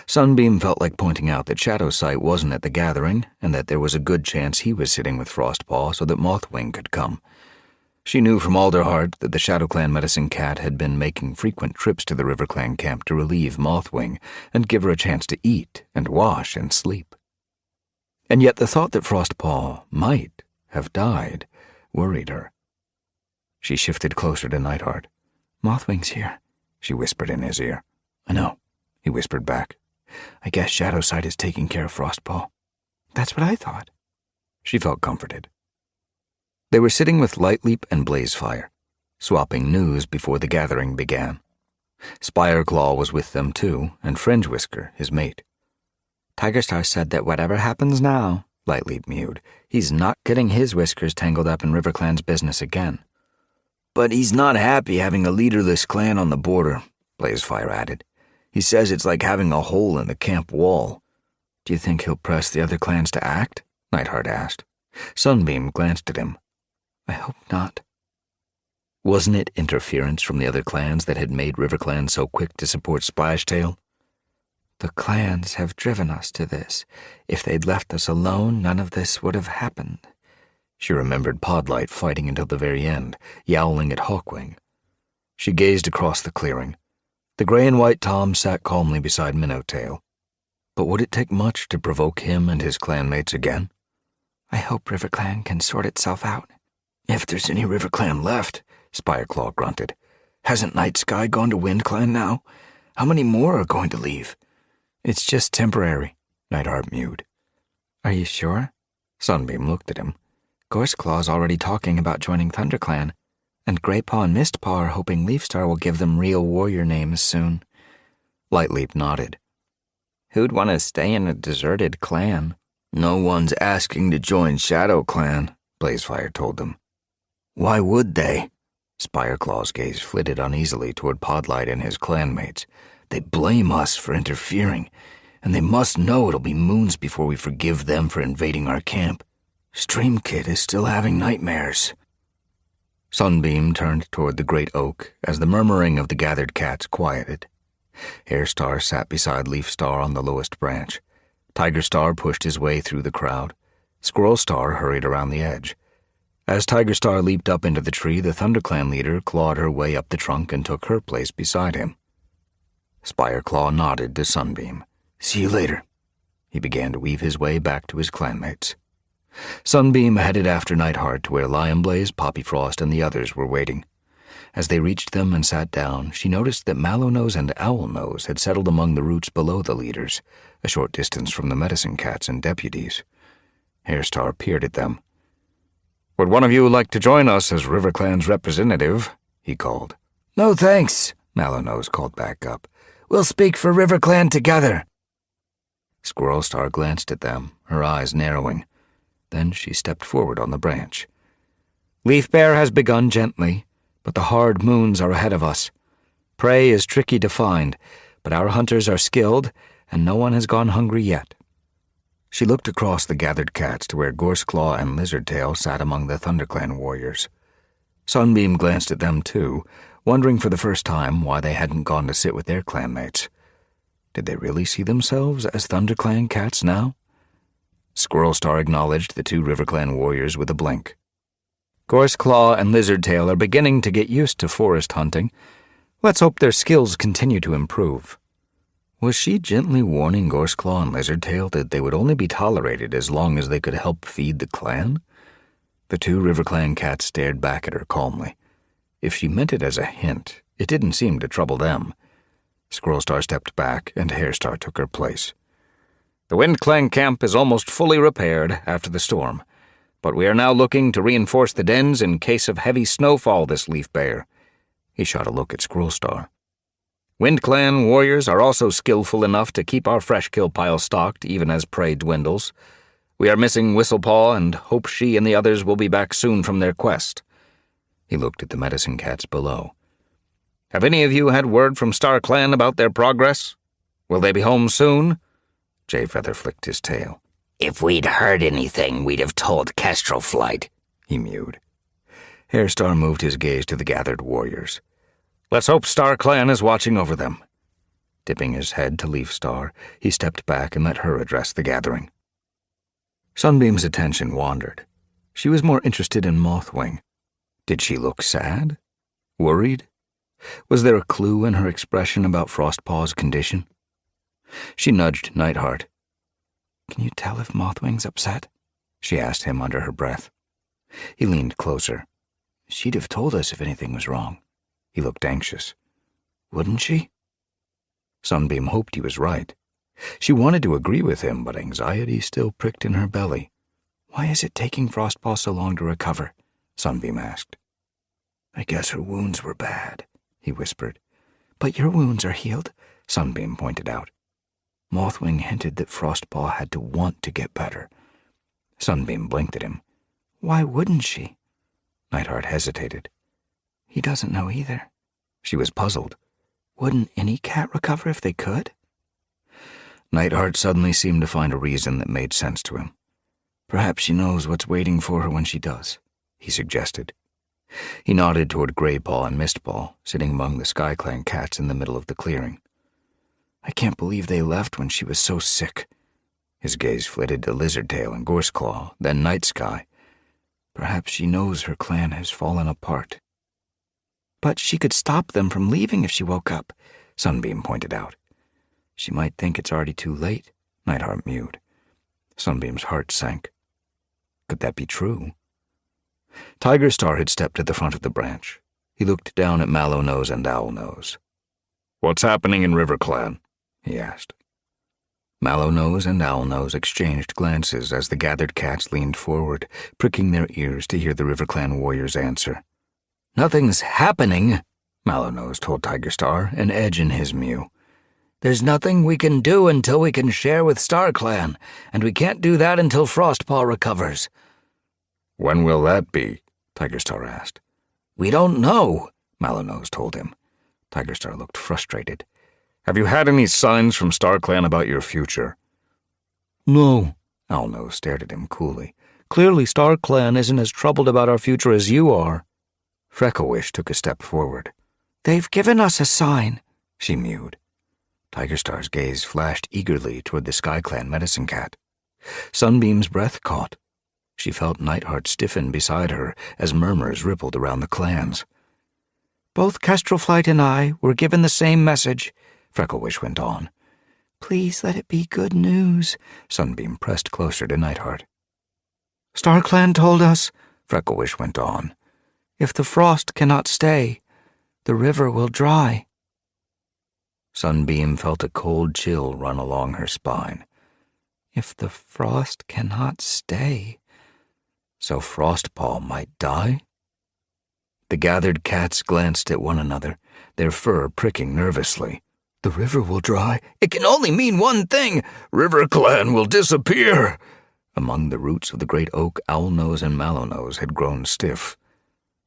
Sunbeam felt like pointing out that Shadowsight wasn't at the gathering, and that there was a good chance he was sitting with Frostpaw so that Mothwing could come. She knew from Alderheart that the Shadow Clan medicine cat had been making frequent trips to the River Clan camp to relieve Mothwing and give her a chance to eat and wash and sleep. And yet the thought that Frostpaw might have died worried her. She shifted closer to Nightheart. Mothwing's here, she whispered in his ear. I know, he whispered back. I guess Shadowsight is taking care of Frostpaw. That's what I thought. She felt comforted. They were sitting with Lightleap and Blazefire, swapping news before the gathering began. Spireclaw was with them too, and Fringe Whisker, his mate. Tigerstar said that whatever happens now, Lightleap mewed, he's not getting his whiskers tangled up in River Clan's business again. But he's not happy having a leaderless clan on the border, Blazefire added. He says it's like having a hole in the camp wall. Do you think he'll press the other clans to act? Nightheart asked. Sunbeam glanced at him. I hope not. Wasn't it interference from the other clans that had made River Clan so quick to support Splashtail? The clans have driven us to this. If they'd left us alone, none of this would have happened. She remembered Podlight fighting until the very end, yowling at Hawkwing. She gazed across the clearing. The gray and white Tom sat calmly beside Minnowtail. But would it take much to provoke him and his clanmates again? I hope River Clan can sort itself out. If there's any River Clan left, Spireclaw grunted. Hasn't Night Sky gone to Wind Clan now? How many more are going to leave? It's just temporary, Nightheart mewed. Are you sure? Sunbeam looked at him. Gorseclaw's already talking about joining ThunderClan, and Greypaw and Mistpaw are hoping Leafstar will give them real warrior names soon. Lightleap nodded. Who'd want to stay in a deserted clan? No one's asking to join Shadow Clan, Blazefire told them. Why would they? Spireclaw's gaze flitted uneasily toward Podlight and his clanmates. They blame us for interfering, and they must know it'll be moons before we forgive them for invading our camp. Streamkit is still having nightmares. Sunbeam turned toward the great oak as the murmuring of the gathered cats quieted. Hairstar sat beside Leafstar on the lowest branch. Tigerstar pushed his way through the crowd. Squirrelstar hurried around the edge. As Tigerstar leaped up into the tree, the ThunderClan leader clawed her way up the trunk and took her place beside him. Spireclaw nodded to Sunbeam. See you later. He began to weave his way back to his clanmates. Sunbeam headed after Nightheart to where Lionblaze, Poppyfrost, and the others were waiting. As they reached them and sat down, she noticed that Mallownose and Owlnose had settled among the roots below the leaders, a short distance from the medicine cats and deputies. Hairstar peered at them. Would one of you like to join us as River Clan's representative? He called. No thanks, Mallownose called back up. We'll speak for River Clan together. Squirrelstar glanced at them, her eyes narrowing. Then she stepped forward on the branch. Leaf Bear has begun gently, But the hard moons are ahead of us. Prey is tricky to find, but our hunters are skilled, and no one has gone hungry yet. She looked across the gathered cats to where Gorseclaw and Lizardtail sat among the ThunderClan warriors. Sunbeam glanced at them too, wondering for the first time why they hadn't gone to sit with their clanmates. Did they really see themselves as ThunderClan cats now? Squirrelstar acknowledged the two RiverClan warriors with a blink. Gorseclaw and Lizardtail are beginning to get used to forest hunting. Let's hope their skills continue to improve. Was she gently warning Gorseclaw and Lizardtail that they would only be tolerated as long as they could help feed the clan? The two RiverClan cats stared back at her calmly. If she meant it as a hint, it didn't seem to trouble them. Squirrelstar stepped back, and Hairstar took her place. The WindClan camp is almost fully repaired after the storm, but we are now looking to reinforce the dens in case of heavy snowfall this leaf bear. He shot a look at Squirrelstar. WindClan warriors are also skillful enough to keep our fresh kill pile stocked even as prey dwindles. We are missing Whistlepaw and hope she and the others will be back soon from their quest. He looked at the medicine cats below. Have any of you had word from StarClan about their progress? Will they be home soon? Jayfeather flicked his tail. If we'd heard anything, we'd have told Kestrelflight, he mewed. Hairstar moved his gaze to the gathered warriors. Let's hope StarClan is watching over them. Dipping his head to Leafstar, he stepped back and let her address the gathering. Sunbeam's attention wandered. She was more interested in Mothwing. Did she look sad? Worried? Was there a clue in her expression about Frostpaw's condition? She nudged Nightheart. Can you tell if Mothwing's upset? She asked him under her breath. He leaned closer. She'd have told us if anything was wrong. He looked anxious. Wouldn't she? Sunbeam hoped he was right. She wanted to agree with him, but anxiety still pricked in her belly. Why is it taking Frostpaw so long to recover? Sunbeam asked. I guess her wounds were bad, he whispered. But your wounds are healed, Sunbeam pointed out. Mothwing hinted that Frostpaw had to want to get better. Sunbeam blinked at him. Why wouldn't she? Nightheart hesitated. He doesn't know either. She was puzzled. Wouldn't any cat recover if they could? Nightheart suddenly seemed to find a reason that made sense to him. Perhaps she knows what's waiting for her when she does, he suggested. He nodded toward Greypaw and Mistpaw, sitting among the SkyClan cats in the middle of the clearing. I can't believe they left when she was so sick. His gaze flitted to Lizardtail and Gorseclaw, then Nightsky. Perhaps she knows her clan has fallen apart. But she could stop them from leaving if she woke up, Sunbeam pointed out. She might think it's already too late, Nightheart mewed. Sunbeam's heart sank. Could that be true? Tigerstar had stepped to the front of the branch. He looked down at Mallownose and Owlnose. "What's happening in RiverClan?" he asked. Mallownose and Owlnose exchanged glances as the gathered cats leaned forward, pricking their ears to hear the RiverClan warrior's answer. "Nothing's happening," Mallownose told Tigerstar, an edge in his mew. "There's nothing we can do until we can share with StarClan, and we can't do that until Frostpaw recovers." "When will that be?" Tigerstar asked. "We don't know," Mallownose told him. Tigerstar looked frustrated. "Have you had any signs from StarClan about your future?" "No." Owlnose stared at him coolly. "Clearly StarClan isn't as troubled about our future as you are." Frecklewish took a step forward. "They've given us a sign," she mewed. Tigerstar's gaze flashed eagerly toward the SkyClan medicine cat. Sunbeam's breath caught. She felt Nightheart stiffen beside her as murmurs rippled around the clans. "Both Kestrelflight and I were given the same message," Frecklewish went on. "Please let it be good news." Sunbeam pressed closer to Nightheart. "StarClan told us," Frecklewish went on, "if the frost cannot stay, the river will dry." Sunbeam felt a cold chill run along her spine. If the frost cannot stay, so Frostpaw might die? The gathered cats glanced at one another, their fur pricking nervously. "The river will dry. It can only mean one thing. RiverClan will disappear." Among the roots of the great oak, Owlnose and Mallownose had grown stiff.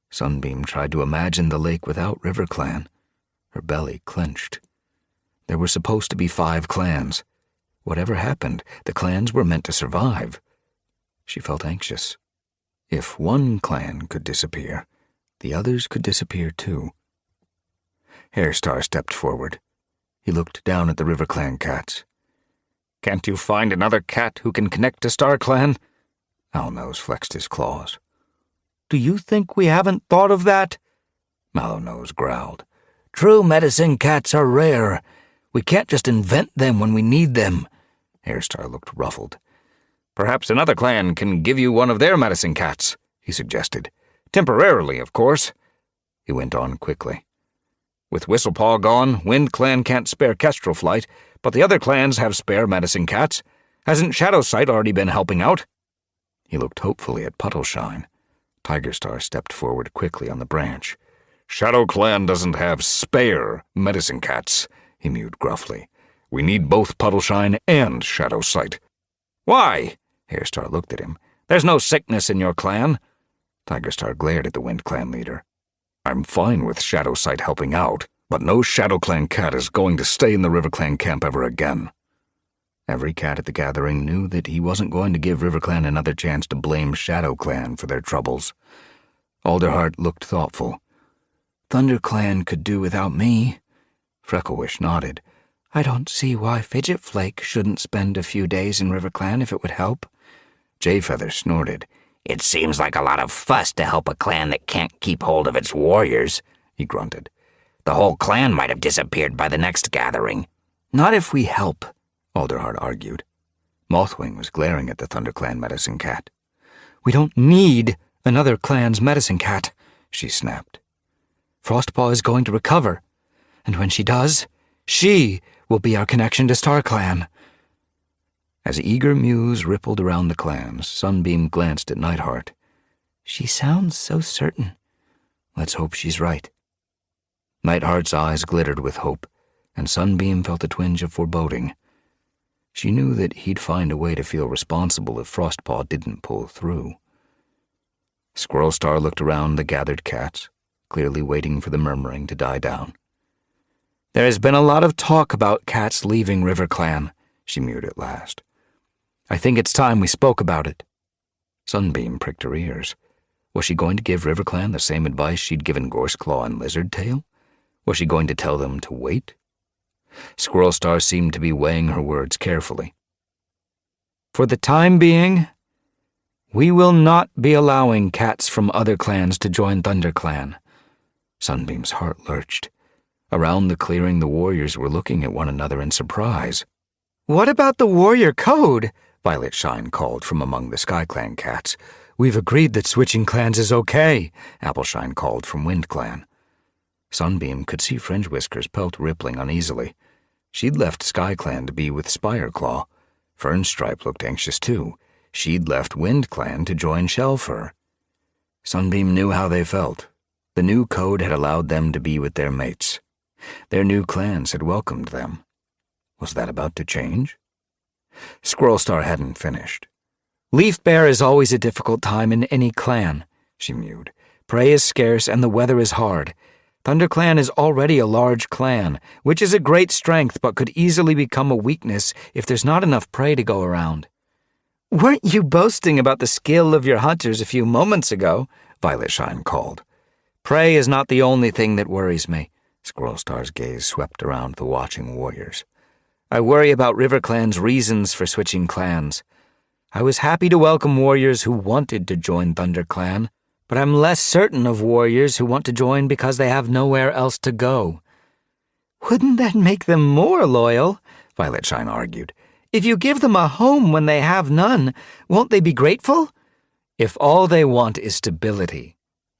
Sunbeam tried to imagine the lake without RiverClan. Her belly clenched. There were supposed to be 5 clans. Whatever happened, the clans were meant to survive. She felt anxious. If one clan could disappear, the others could disappear too. Hairstar stepped forward. He looked down at the RiverClan cats. Can't you find another cat who can connect to StarClan? Owlnose flexed his claws. Do you think we haven't thought of that? Mallownose growled. True medicine cats are rare. We can't just invent them when we need them. Hairstar looked ruffled. Perhaps another clan can give you one of their medicine cats, he suggested. Temporarily, of course. He went on quickly. With Whistlepaw gone, Wind Clan can't spare Kestrel Flight, but the other clans have spare medicine cats. Hasn't Shadowsight already been helping out? He looked hopefully at Puddleshine. Tigerstar stepped forward quickly on the branch. ShadowClan doesn't have spare medicine cats, he mewed gruffly. We need both Puddleshine and Shadowsight. Why? Hairstar looked at him. There's no sickness in your clan. Tigerstar glared at the Wind Clan leader. I'm fine with Shadowsight helping out, but no ShadowClan cat is going to stay in the RiverClan camp ever again. Every cat at the gathering knew that he wasn't going to give RiverClan another chance to blame ShadowClan for their troubles. Alderheart looked thoughtful. ThunderClan could do without me. Frecklewish nodded. I don't see why Fidget Flake shouldn't spend a few days in RiverClan if it would help. Jayfeather snorted. It seems like a lot of fuss to help a clan that can't keep hold of its warriors, he grunted. The whole clan might have disappeared by the next gathering. Not if we help, Alderheart argued. Mothwing was glaring at the ThunderClan medicine cat. We don't need another clan's medicine cat, she snapped. Frostpaw is going to recover, and when she does, she will be our connection to StarClan. As eager mews rippled around the clans, Sunbeam glanced at Nightheart. She sounds so certain. Let's hope she's right. Nightheart's eyes glittered with hope, and Sunbeam felt a twinge of foreboding. She knew that he'd find a way to feel responsible if Frostpaw didn't pull through. Squirrelstar looked around the gathered cats, clearly waiting for the murmuring to die down. There has been a lot of talk about cats leaving RiverClan, she mewed at last. I think it's time we spoke about it. Sunbeam pricked her ears. Was she going to give RiverClan the same advice she'd given Gorseclaw and Lizardtail? Was she going to tell them to wait? Squirrelstar seemed to be weighing her words carefully. For the time being, we will not be allowing cats from other clans to join ThunderClan. Sunbeam's heart lurched. Around the clearing, the warriors were looking at one another in surprise. What about the warrior code? Violetshine called from among the SkyClan cats. We've agreed that switching clans is okay, Appleshine called from WindClan. Sunbeam could see Fringewhisker's pelt rippling uneasily. She'd left SkyClan to be with Spireclaw. Fernstripe looked anxious too. She'd left WindClan to join Shellfur. Sunbeam knew how they felt. The new code had allowed them to be with their mates. Their new clans had welcomed them. Was that about to change? Squirrelstar hadn't finished. Leaf Bear is always a difficult time in any clan, she mewed. Prey is scarce and the weather is hard. ThunderClan is already a large clan, which is a great strength but could easily become a weakness if there's not enough prey to go around. Weren't you boasting about the skill of your hunters a few moments ago? Violetshine called. Prey is not the only thing that worries me. Squirrelstar's gaze swept around the watching warriors. I worry about RiverClan's reasons for switching clans. I was happy to welcome warriors who wanted to join ThunderClan, but I'm less certain of warriors who want to join because they have nowhere else to go. Wouldn't that make them more loyal? Violetshine argued. If you give them a home when they have none, won't they be grateful? If all they want is stability.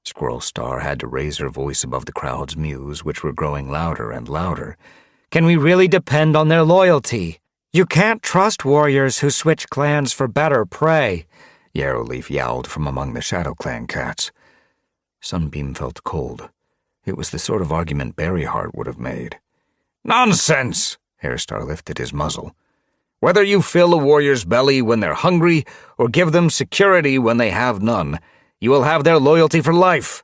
Squirrelstar had to raise her voice above the crowd's mews, which were growing louder and louder. Can we really depend on their loyalty? You can't trust warriors who switch clans for better prey. Yarrowleaf yowled from among the ShadowClan cats. Sunbeam felt cold. It was the sort of argument Berryheart would have made. Nonsense! Hairstar lifted his muzzle. Whether you fill a warrior's belly when they're hungry or give them security when they have none, you will have their loyalty for life.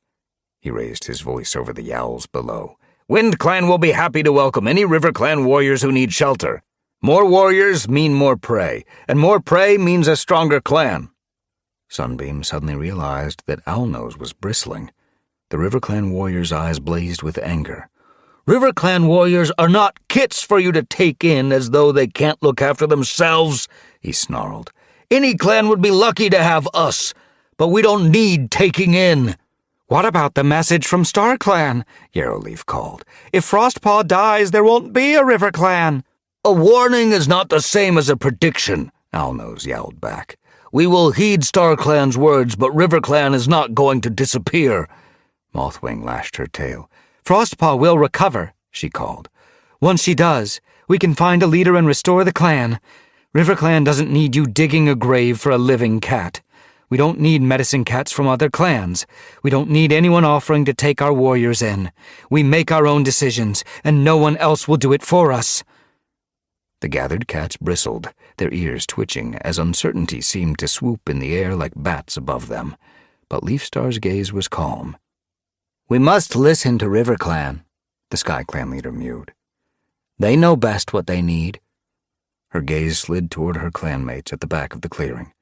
He raised his voice over the yowls below. Wind Clan will be happy to welcome any River Clan warriors who need shelter. More warriors mean more prey, and more prey means a stronger clan. Sunbeam suddenly realized that Owlnose was bristling. The River Clan warriors' eyes blazed with anger. River Clan warriors are not kits for you to take in as though they can't look after themselves, he snarled. Any clan would be lucky to have us, but we don't need taking in. What about the message from Star Clan? Yarrowleaf called. If Frostpaw dies, there won't be a River Clan. A warning is not the same as a prediction, Owlnose yelled back. We will heed Star Clan's words, but River Clan is not going to disappear. Mothwing lashed her tail. Frostpaw will recover, she called. Once she does, we can find a leader and restore the clan. River Clan doesn't need you digging a grave for a living cat. We don't need medicine cats from other clans. We don't need anyone offering to take our warriors in. We make our own decisions, and no one else will do it for us. The gathered cats bristled, their ears twitching as uncertainty seemed to swoop in the air like bats above them. But Leafstar's gaze was calm. We must listen to River Clan, the Sky Clan leader mewed. They know best what they need. Her gaze slid toward her clanmates at the back of the clearing.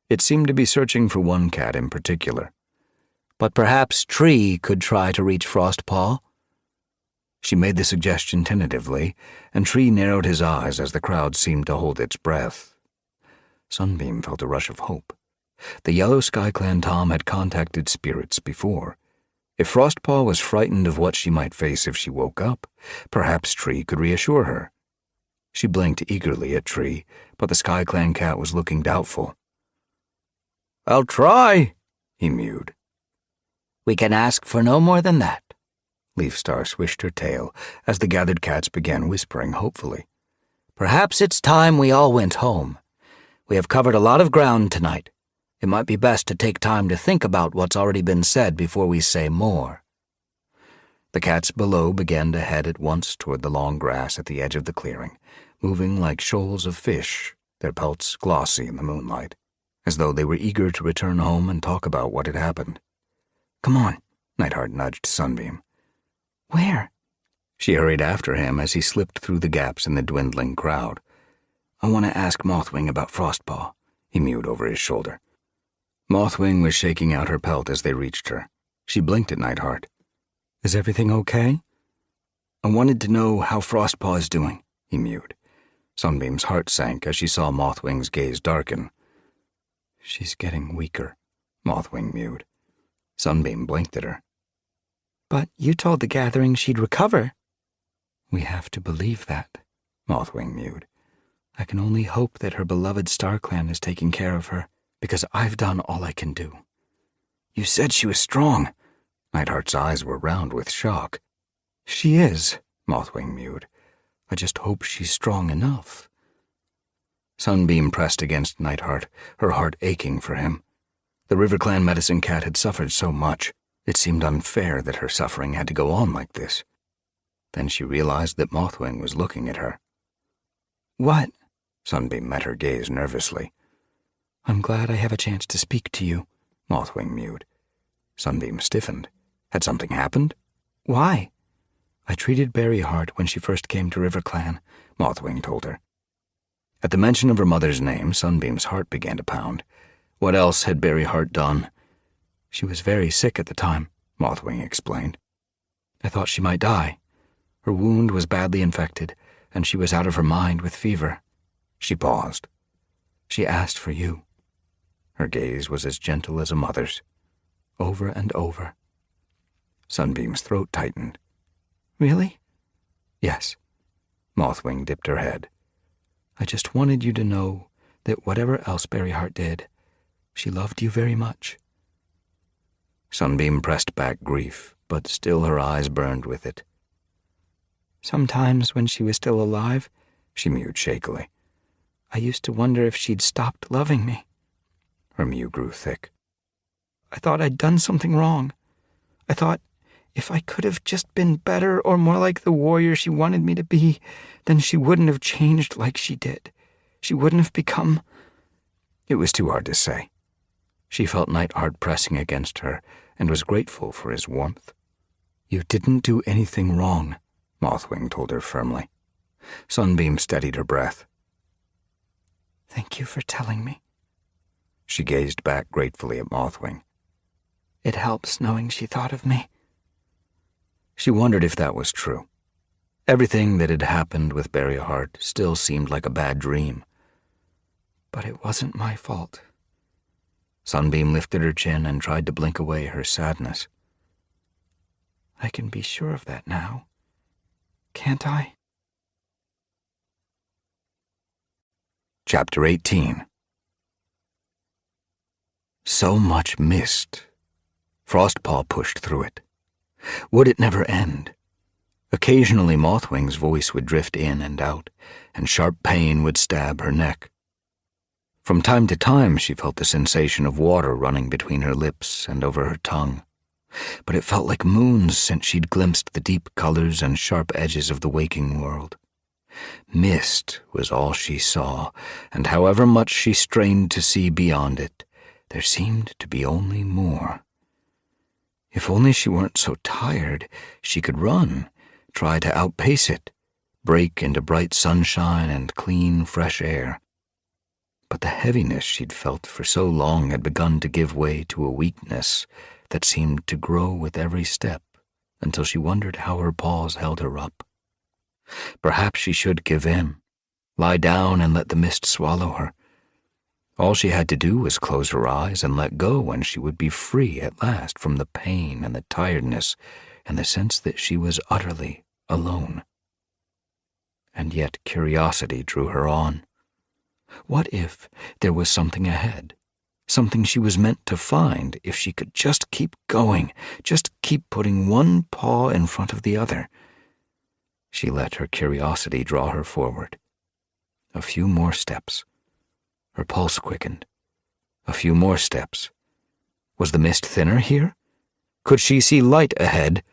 It seemed to be searching for one cat in particular. But perhaps Tree could try to reach Frostpaw. She made the suggestion tentatively, and Tree narrowed his eyes as the crowd seemed to hold its breath. Sunbeam felt a rush of hope. The Yellow Sky Clan Tom had contacted spirits before. If Frostpaw was frightened of what she might face if she woke up, perhaps Tree could reassure her. She blinked eagerly at Tree, but the Sky Clan cat was looking doubtful. I'll try, he mewed. We can ask for no more than that. Leafstar swished her tail as the gathered cats began whispering hopefully. Perhaps it's time we all went home. We have covered a lot of ground tonight. It might be best to take time to think about what's already been said before we say more. The cats below began to head at once toward the long grass at the edge of the clearing, moving like shoals of fish, their pelts glossy in the moonlight, as though they were eager to return home and talk about what had happened. Come on, Nightheart nudged Sunbeam. Where? She hurried after him as he slipped through the gaps in the dwindling crowd. I want to ask Mothwing about Frostpaw, he mewed over his shoulder. Mothwing was shaking out her pelt as they reached her. She blinked at Nightheart. Is everything okay? I wanted to know how Frostpaw is doing, he mewed. Sunbeam's heart sank as she saw Mothwing's gaze darken. She's getting weaker, Mothwing mewed. Sunbeam blinked at her. But you told the gathering she'd recover. We have to believe that, Mothwing mewed. I can only hope that her beloved Star Clan is taking care of her, because I've done all I can do. You said she was strong. Nightheart's eyes were round with shock. She is, Mothwing mewed. I just hope she's strong enough. Sunbeam pressed against Nightheart, her heart aching for him. The River Clan medicine cat had suffered so much. It seemed unfair that her suffering had to go on like this. Then she realized that Mothwing was looking at her. What? Sunbeam met her gaze nervously. I'm glad I have a chance to speak to you, Mothwing mewed. Sunbeam stiffened. Had something happened? Why? I treated Berryheart when she first came to River Clan, Mothwing told her. At the mention of her mother's name, Sunbeam's heart began to pound. What else had Berryheart done? She was very sick at the time, Mothwing explained. I thought she might die. Her wound was badly infected, and she was out of her mind with fever. She paused. She asked for you. Her gaze was as gentle as a mother's. Over and over. Sunbeam's throat tightened. Really? Yes. Mothwing dipped her head. I just wanted you to know that whatever else Berryheart did, she loved you very much. Sunbeam pressed back grief, but still her eyes burned with it. Sometimes when she was still alive, she mewed shakily, I used to wonder if she'd stopped loving me. Her mew grew thick. I thought I'd done something wrong. I thought if I could have just been better or more like the warrior she wanted me to be, then she wouldn't have changed like she did. She wouldn't have become... It was too hard to say. She felt Nightheart pressing against her, and was grateful for his warmth. You didn't do anything wrong, Mothwing told her firmly. Sunbeam steadied her breath. Thank you for telling me. She gazed back gratefully at Mothwing. It helps knowing she thought of me. She wondered if that was true. Everything that had happened with Berryheart still seemed like a bad dream. But it wasn't my fault. Sunbeam lifted her chin and tried to blink away her sadness. I can be sure of that now, can't I? Chapter 18. So much mist. Frostpaw pushed through it. Would it never end? Occasionally Mothwing's voice would drift in and out, and sharp pain would stab her neck. From time to time she felt the sensation of water running between her lips and over her tongue, but it felt like moons since she'd glimpsed the deep colors and sharp edges of the waking world. Mist was all she saw, and however much she strained to see beyond it, there seemed to be only more. If only she weren't so tired, she could run, try to outpace it, break into bright sunshine and clean, fresh air. But the heaviness she'd felt for so long had begun to give way to a weakness that seemed to grow with every step until she wondered how her paws held her up. Perhaps she should give in, lie down and let the mist swallow her. All she had to do was close her eyes and let go, and she would be free at last from the pain and the tiredness and the sense that she was utterly alone. And yet curiosity drew her on. What if there was something ahead, something she was meant to find if she could just keep going, just keep putting one paw in front of the other? She let her curiosity draw her forward. A few more steps. Her pulse quickened. A few more steps. Was the mist thinner here? Could she see light ahead?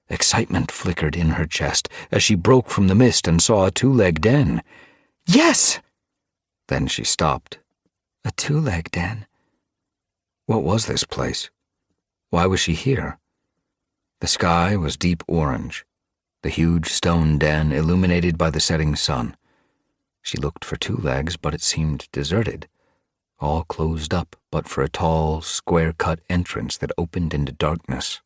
Excitement flickered in her chest as she broke from the mist and saw a two-leg den. Yes! Then she stopped. A two-leg den? What was this place? Why was she here? The sky was deep orange, the huge stone den illuminated by the setting sun. She looked for two legs, but it seemed deserted, all closed up but for a tall, square-cut entrance that opened into darkness.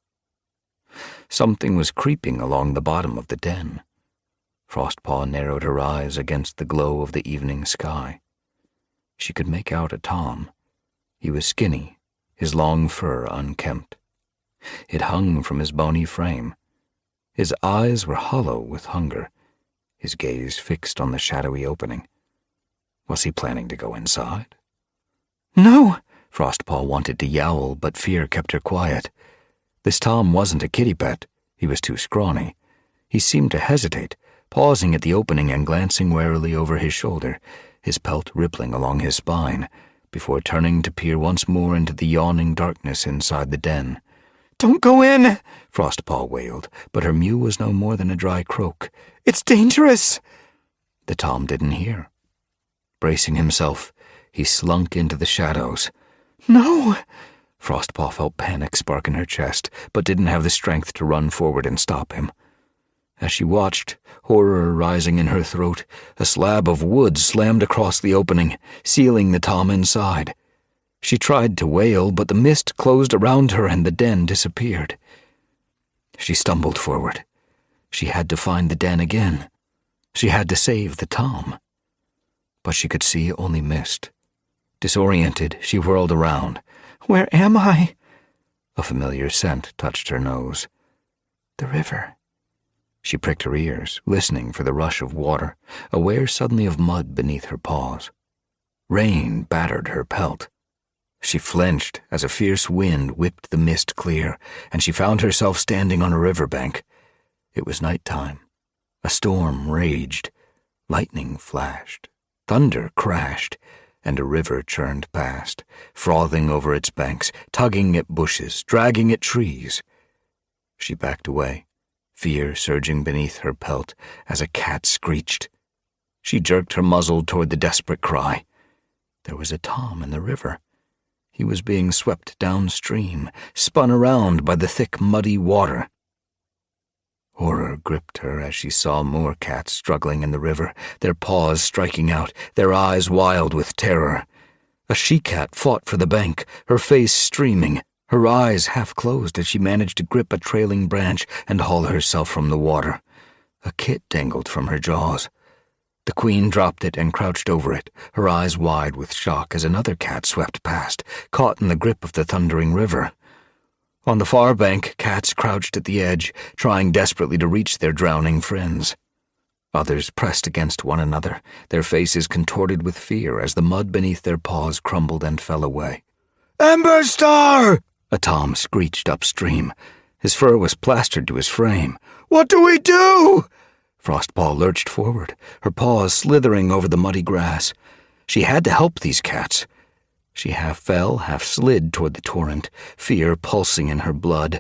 Something was creeping along the bottom of the den. Frostpaw narrowed her eyes against the glow of the evening sky. She could make out a tom. He was skinny, his long fur unkempt. It hung from his bony frame. His eyes were hollow with hunger, his gaze fixed on the shadowy opening. Was he planning to go inside? No! Frostpaw wanted to yowl, but fear kept her quiet. This tom wasn't a kitty pet. He was too scrawny. He seemed to hesitate, pausing at the opening and glancing warily over his shoulder, his pelt rippling along his spine, before turning to peer once more into the yawning darkness inside the den. Don't go in! Frostpaw wailed, but her mew was no more than a dry croak. It's dangerous! The tom didn't hear. Bracing himself, he slunk into the shadows. No! Frostpaw felt panic spark in her chest, but didn't have the strength to run forward and stop him. As she watched, horror rising in her throat, a slab of wood slammed across the opening, sealing the tom inside. She tried to wail, but the mist closed around her and the den disappeared. She stumbled forward. She had to find the den again. She had to save the tom. But she could see only mist. Disoriented, she whirled around. Where am I? A familiar scent touched her nose. The river. She pricked her ears, listening for the rush of water, aware suddenly of mud beneath her paws. Rain battered her pelt. She flinched as a fierce wind whipped the mist clear, and she found herself standing on a riverbank. It was nighttime. A storm raged. Lightning flashed. Thunder crashed, and a river churned past, frothing over its banks, tugging at bushes, dragging at trees. She backed away, fear surging beneath her pelt as a cat screeched. She jerked her muzzle toward the desperate cry. There was a tom in the river. He was being swept downstream, spun around by the thick, muddy water. Horror gripped her as she saw more cats struggling in the river, their paws striking out, their eyes wild with terror. A she-cat fought for the bank, her face streaming, her eyes half closed as she managed to grip a trailing branch and haul herself from the water. A kit dangled from her jaws. The queen dropped it and crouched over it, her eyes wide with shock as another cat swept past, caught in the grip of the thundering river. On the far bank, cats crouched at the edge, trying desperately to reach their drowning friends. Others pressed against one another, their faces contorted with fear as the mud beneath their paws crumbled and fell away. "Ember Star!" A tom screeched upstream. His fur was plastered to his frame. "What do we do?" Frostpaw lurched forward, her paws slithering over the muddy grass. She had to help these cats. She half fell, half slid toward the torrent, fear pulsing in her blood.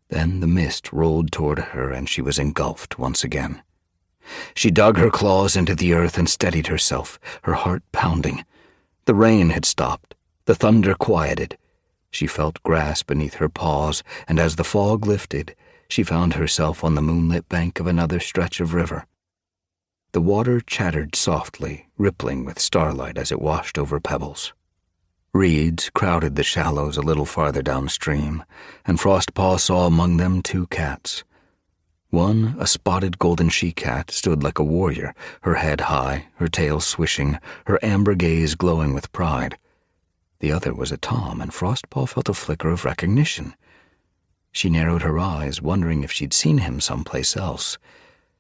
Then the mist rolled toward her and she was engulfed once again. She dug her claws into the earth and steadied herself, her heart pounding. The rain had stopped, the thunder quieted. She felt grass beneath her paws, and as the fog lifted, she found herself on the moonlit bank of another stretch of river. The water chattered softly, rippling with starlight as it washed over pebbles. Reeds crowded the shallows a little farther downstream, and Frostpaw saw among them 2 cats. One, a spotted golden she-cat, stood like a warrior, her head high, her tail swishing, her amber gaze glowing with pride. The other was a tom, and Frostpaw felt a flicker of recognition. She narrowed her eyes, wondering if she'd seen him someplace else.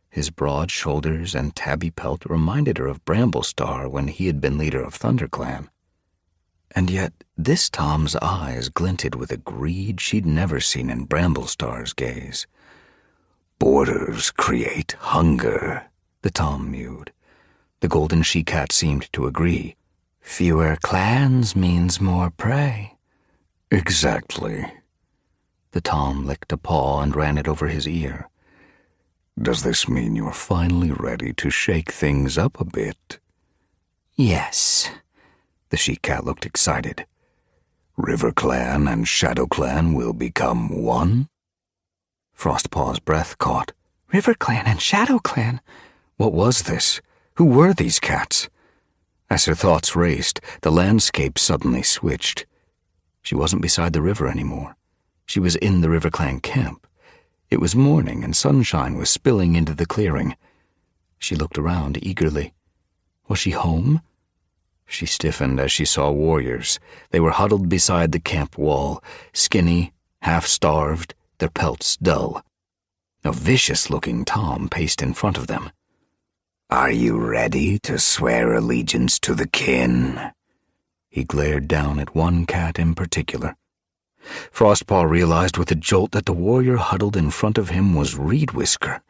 His broad shoulders and tabby pelt reminded her of Bramblestar when he had been leader of ThunderClan. And yet this tom's eyes glinted with a greed she'd never seen in Bramblestar's gaze. "Borders create hunger," the tom mewed. The golden she-cat seemed to agree. "Fewer clans means more prey." "Exactly." The tom licked a paw and ran it over his ear. "Does this mean you're finally ready to shake things up a bit?" "Yes." The she-cat looked excited. "RiverClan and ShadowClan will become one?" Frostpaw's breath caught. RiverClan and ShadowClan? What was this? Who were these cats? As her thoughts raced, the landscape suddenly switched. She wasn't beside the river anymore. She was in the RiverClan camp. It was morning and sunshine was spilling into the clearing. She looked around eagerly. Was she home? She stiffened as she saw warriors. They were huddled beside the camp wall, skinny, half-starved, their pelts dull. A vicious-looking tom paced in front of them. "Are you ready to swear allegiance to the kin?" He glared down at one cat in particular. Frostpaw realized with a jolt that the warrior huddled in front of him was Reed Whisker.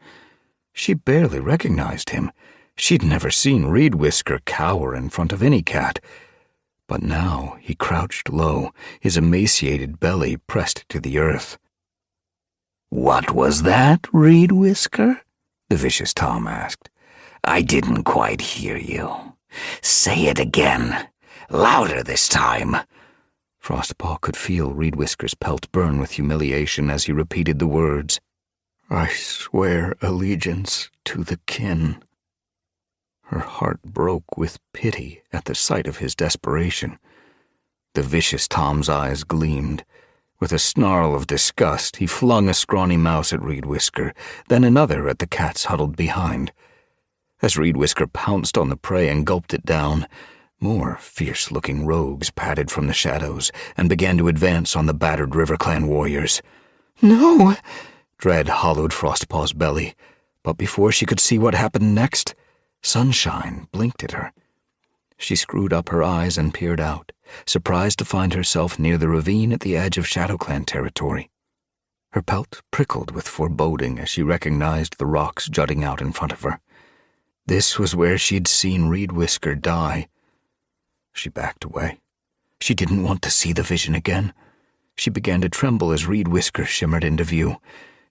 She barely recognized him. She'd never seen Reed Whisker cower in front of any cat. But now he crouched low, his emaciated belly pressed to the earth. "What was that, Reed Whisker?" the vicious tom asked. "I didn't quite hear you. Say it again. Louder this time." Frostpaw could feel Reed Whisker's pelt burn with humiliation as he repeated the words. "I swear allegiance to the kin." Her heart broke with pity at the sight of his desperation. The vicious tom's eyes gleamed. With a snarl of disgust, he flung a scrawny mouse at Reed Whisker, then another at the cats huddled behind. As Reed Whisker pounced on the prey and gulped it down, more fierce-looking rogues padded from the shadows and began to advance on the battered RiverClan warriors. "No!" Dread hollowed Frostpaw's belly, but before she could see what happened next, sunshine blinked at her. She screwed up her eyes and peered out, surprised to find herself near the ravine at the edge of ShadowClan territory. Her pelt prickled with foreboding as she recognized the rocks jutting out in front of her. This was where she'd seen Reed Whisker die. She backed away. She didn't want to see the vision again. She began to tremble as Reed Whisker shimmered into view,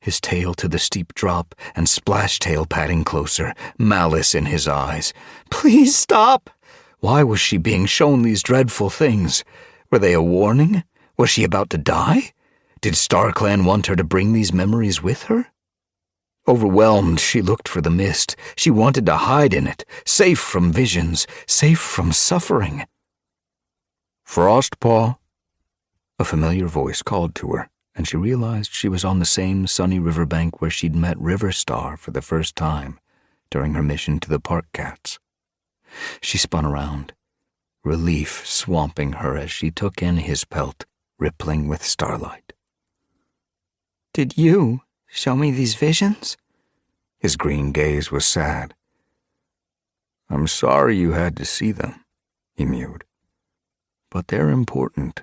his tail to the steep drop and Splashtail padding closer, malice in his eyes. Please stop! Why was she being shown these dreadful things? Were they a warning? Was she about to die? Did StarClan want her to bring these memories with her? Overwhelmed, she looked for the mist. She wanted to hide in it, safe from visions, safe from suffering. "Frostpaw?" A familiar voice called to her, and she realized she was on the same sunny riverbank where she'd met River Star for the first time during her mission to the park cats. She spun around, relief swamping her as she took in his pelt, rippling with starlight. Did you show me these visions? His green gaze was sad. "I'm sorry you had to see them," he mewed. "But they're important."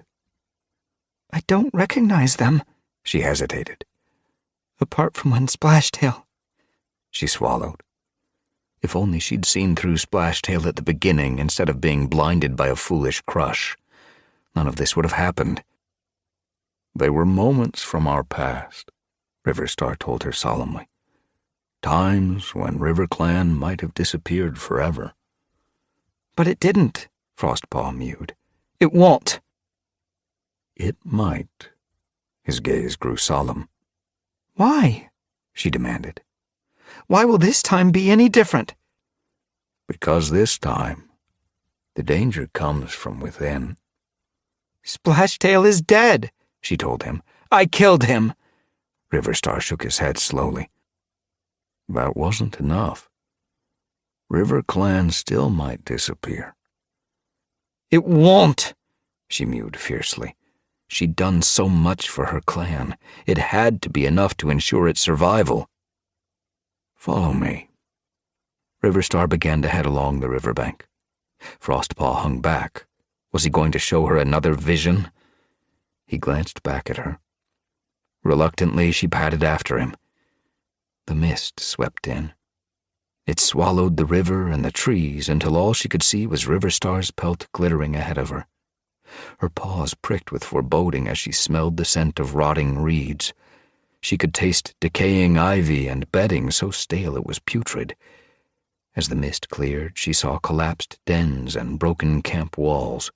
I don't recognize them, She hesitated. apart from when Splashtail. She swallowed. If only she'd seen through Splashtail at the beginning instead of being blinded by a foolish crush. None of this would have happened. "They were moments from our past," Riverstar told her solemnly. "Times when RiverClan might have disappeared forever." But it didn't, Frostpaw mewed. It won't. "It might." His gaze grew solemn. Why? She demanded. Why will this time be any different? "Because this time, the danger comes from within." Splashtail is dead, she told him. I killed him. Riverstar shook his head slowly. "That wasn't enough. RiverClan still might disappear." It won't, she mewed fiercely. She'd done so much for her clan. It had to be enough to ensure its survival. "Follow me." Riverstar began to head along the riverbank. Frostpaw hung back. Was he going to show her another vision? He glanced back at her. Reluctantly, she padded after him. The mist swept in. It swallowed the river and the trees until all she could see was Riverstar's pelt glittering ahead of her. Her paws pricked with foreboding as she smelled the scent of rotting reeds. She could taste decaying ivy and bedding so stale it was putrid. As the mist cleared, she saw collapsed dens and broken camp walls.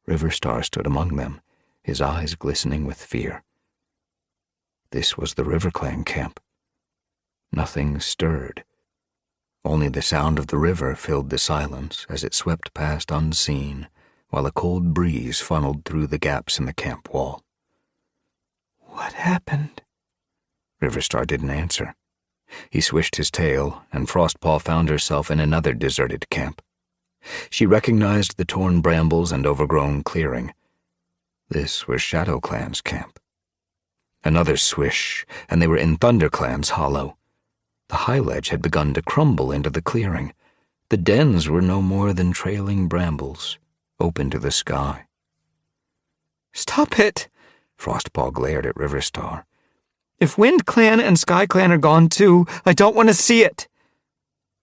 Riverstar stood among them, his eyes glistening with fear. This was the RiverClan camp. Nothing stirred. Only the sound of the river filled the silence as it swept past unseen, while a cold breeze funneled through the gaps in the camp wall. What happened? Riverstar didn't answer. He swished his tail, and Frostpaw found herself in another deserted camp. She recognized the torn brambles and overgrown clearing. This was ShadowClan's camp. Another swish, and they were in ThunderClan's hollow. The high ledge had begun to crumble into the clearing. The dens were no more than trailing brambles, open to the sky. Stop it! Frostpaw glared at Riverstar. If WindClan and SkyClan are gone too, I don't want to see it.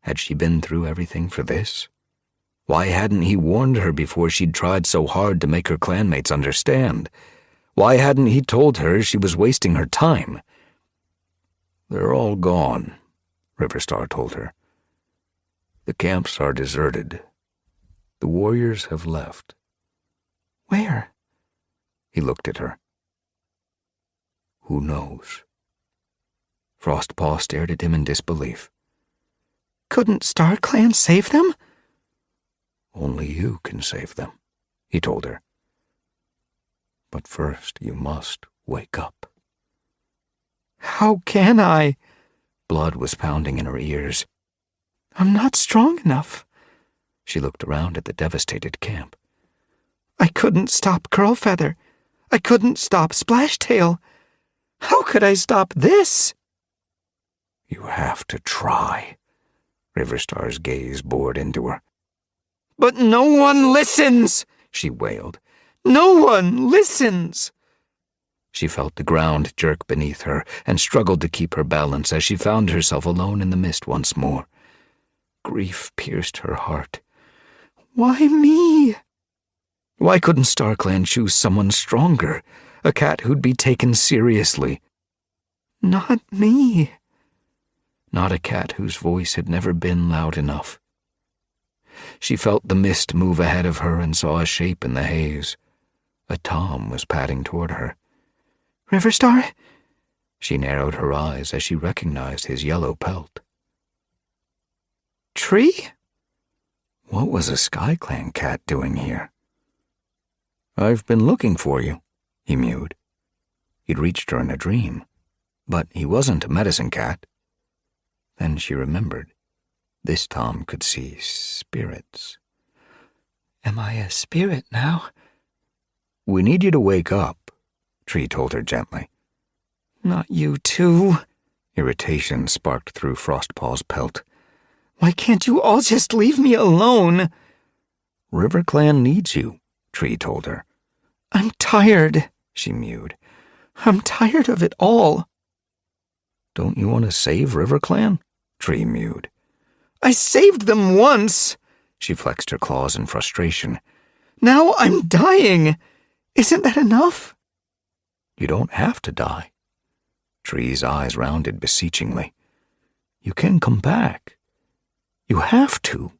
Had she been through everything for this? Why hadn't he warned her before she'd tried so hard to make her clanmates understand? Why hadn't he told her she was wasting her time? "They're all gone," Riverstar told her. "The camps are deserted. The warriors have left." Where? He looked at her. "Who knows?" Frostpaw stared at him in disbelief. Couldn't StarClan save them? "Only you can save them," he told her. "But first you must wake up." How can I? Blood was pounding in her ears. I'm not strong enough. She looked around at the devastated camp. I couldn't stop Curlfeather. I couldn't stop Splashtail. How could I stop this? "You have to try." Riverstar's gaze bored into her. But no one listens, she wailed. No one listens. She felt the ground jerk beneath her and struggled to keep her balance as she found herself alone in the mist once more. Grief pierced her heart. Why me? Why couldn't StarClan choose someone stronger, a cat who'd be taken seriously? Not me. Not a cat whose voice had never been loud enough. She felt the mist move ahead of her and saw a shape in the haze. A tom was padding toward her. Riverstar? She narrowed her eyes as she recognized his yellow pelt. Tree? What was a SkyClan cat doing here? I've been looking for you, he mewed. He'd reached her in a dream, but he wasn't a medicine cat. Then she remembered. This tom could see spirits. Am I a spirit now? We need you to wake up, Tree told her gently. Not you too. Irritation sparked through Frostpaw's pelt. Why can't you all just leave me alone? RiverClan needs you, Tree told her. I'm tired, she mewed. I'm tired of it all. Don't you want to save RiverClan? Tree mewed. I saved them once. She flexed her claws in frustration. Now I'm dying. Isn't that enough? You don't have to die. Tree's eyes rounded beseechingly. You can come back. You have to.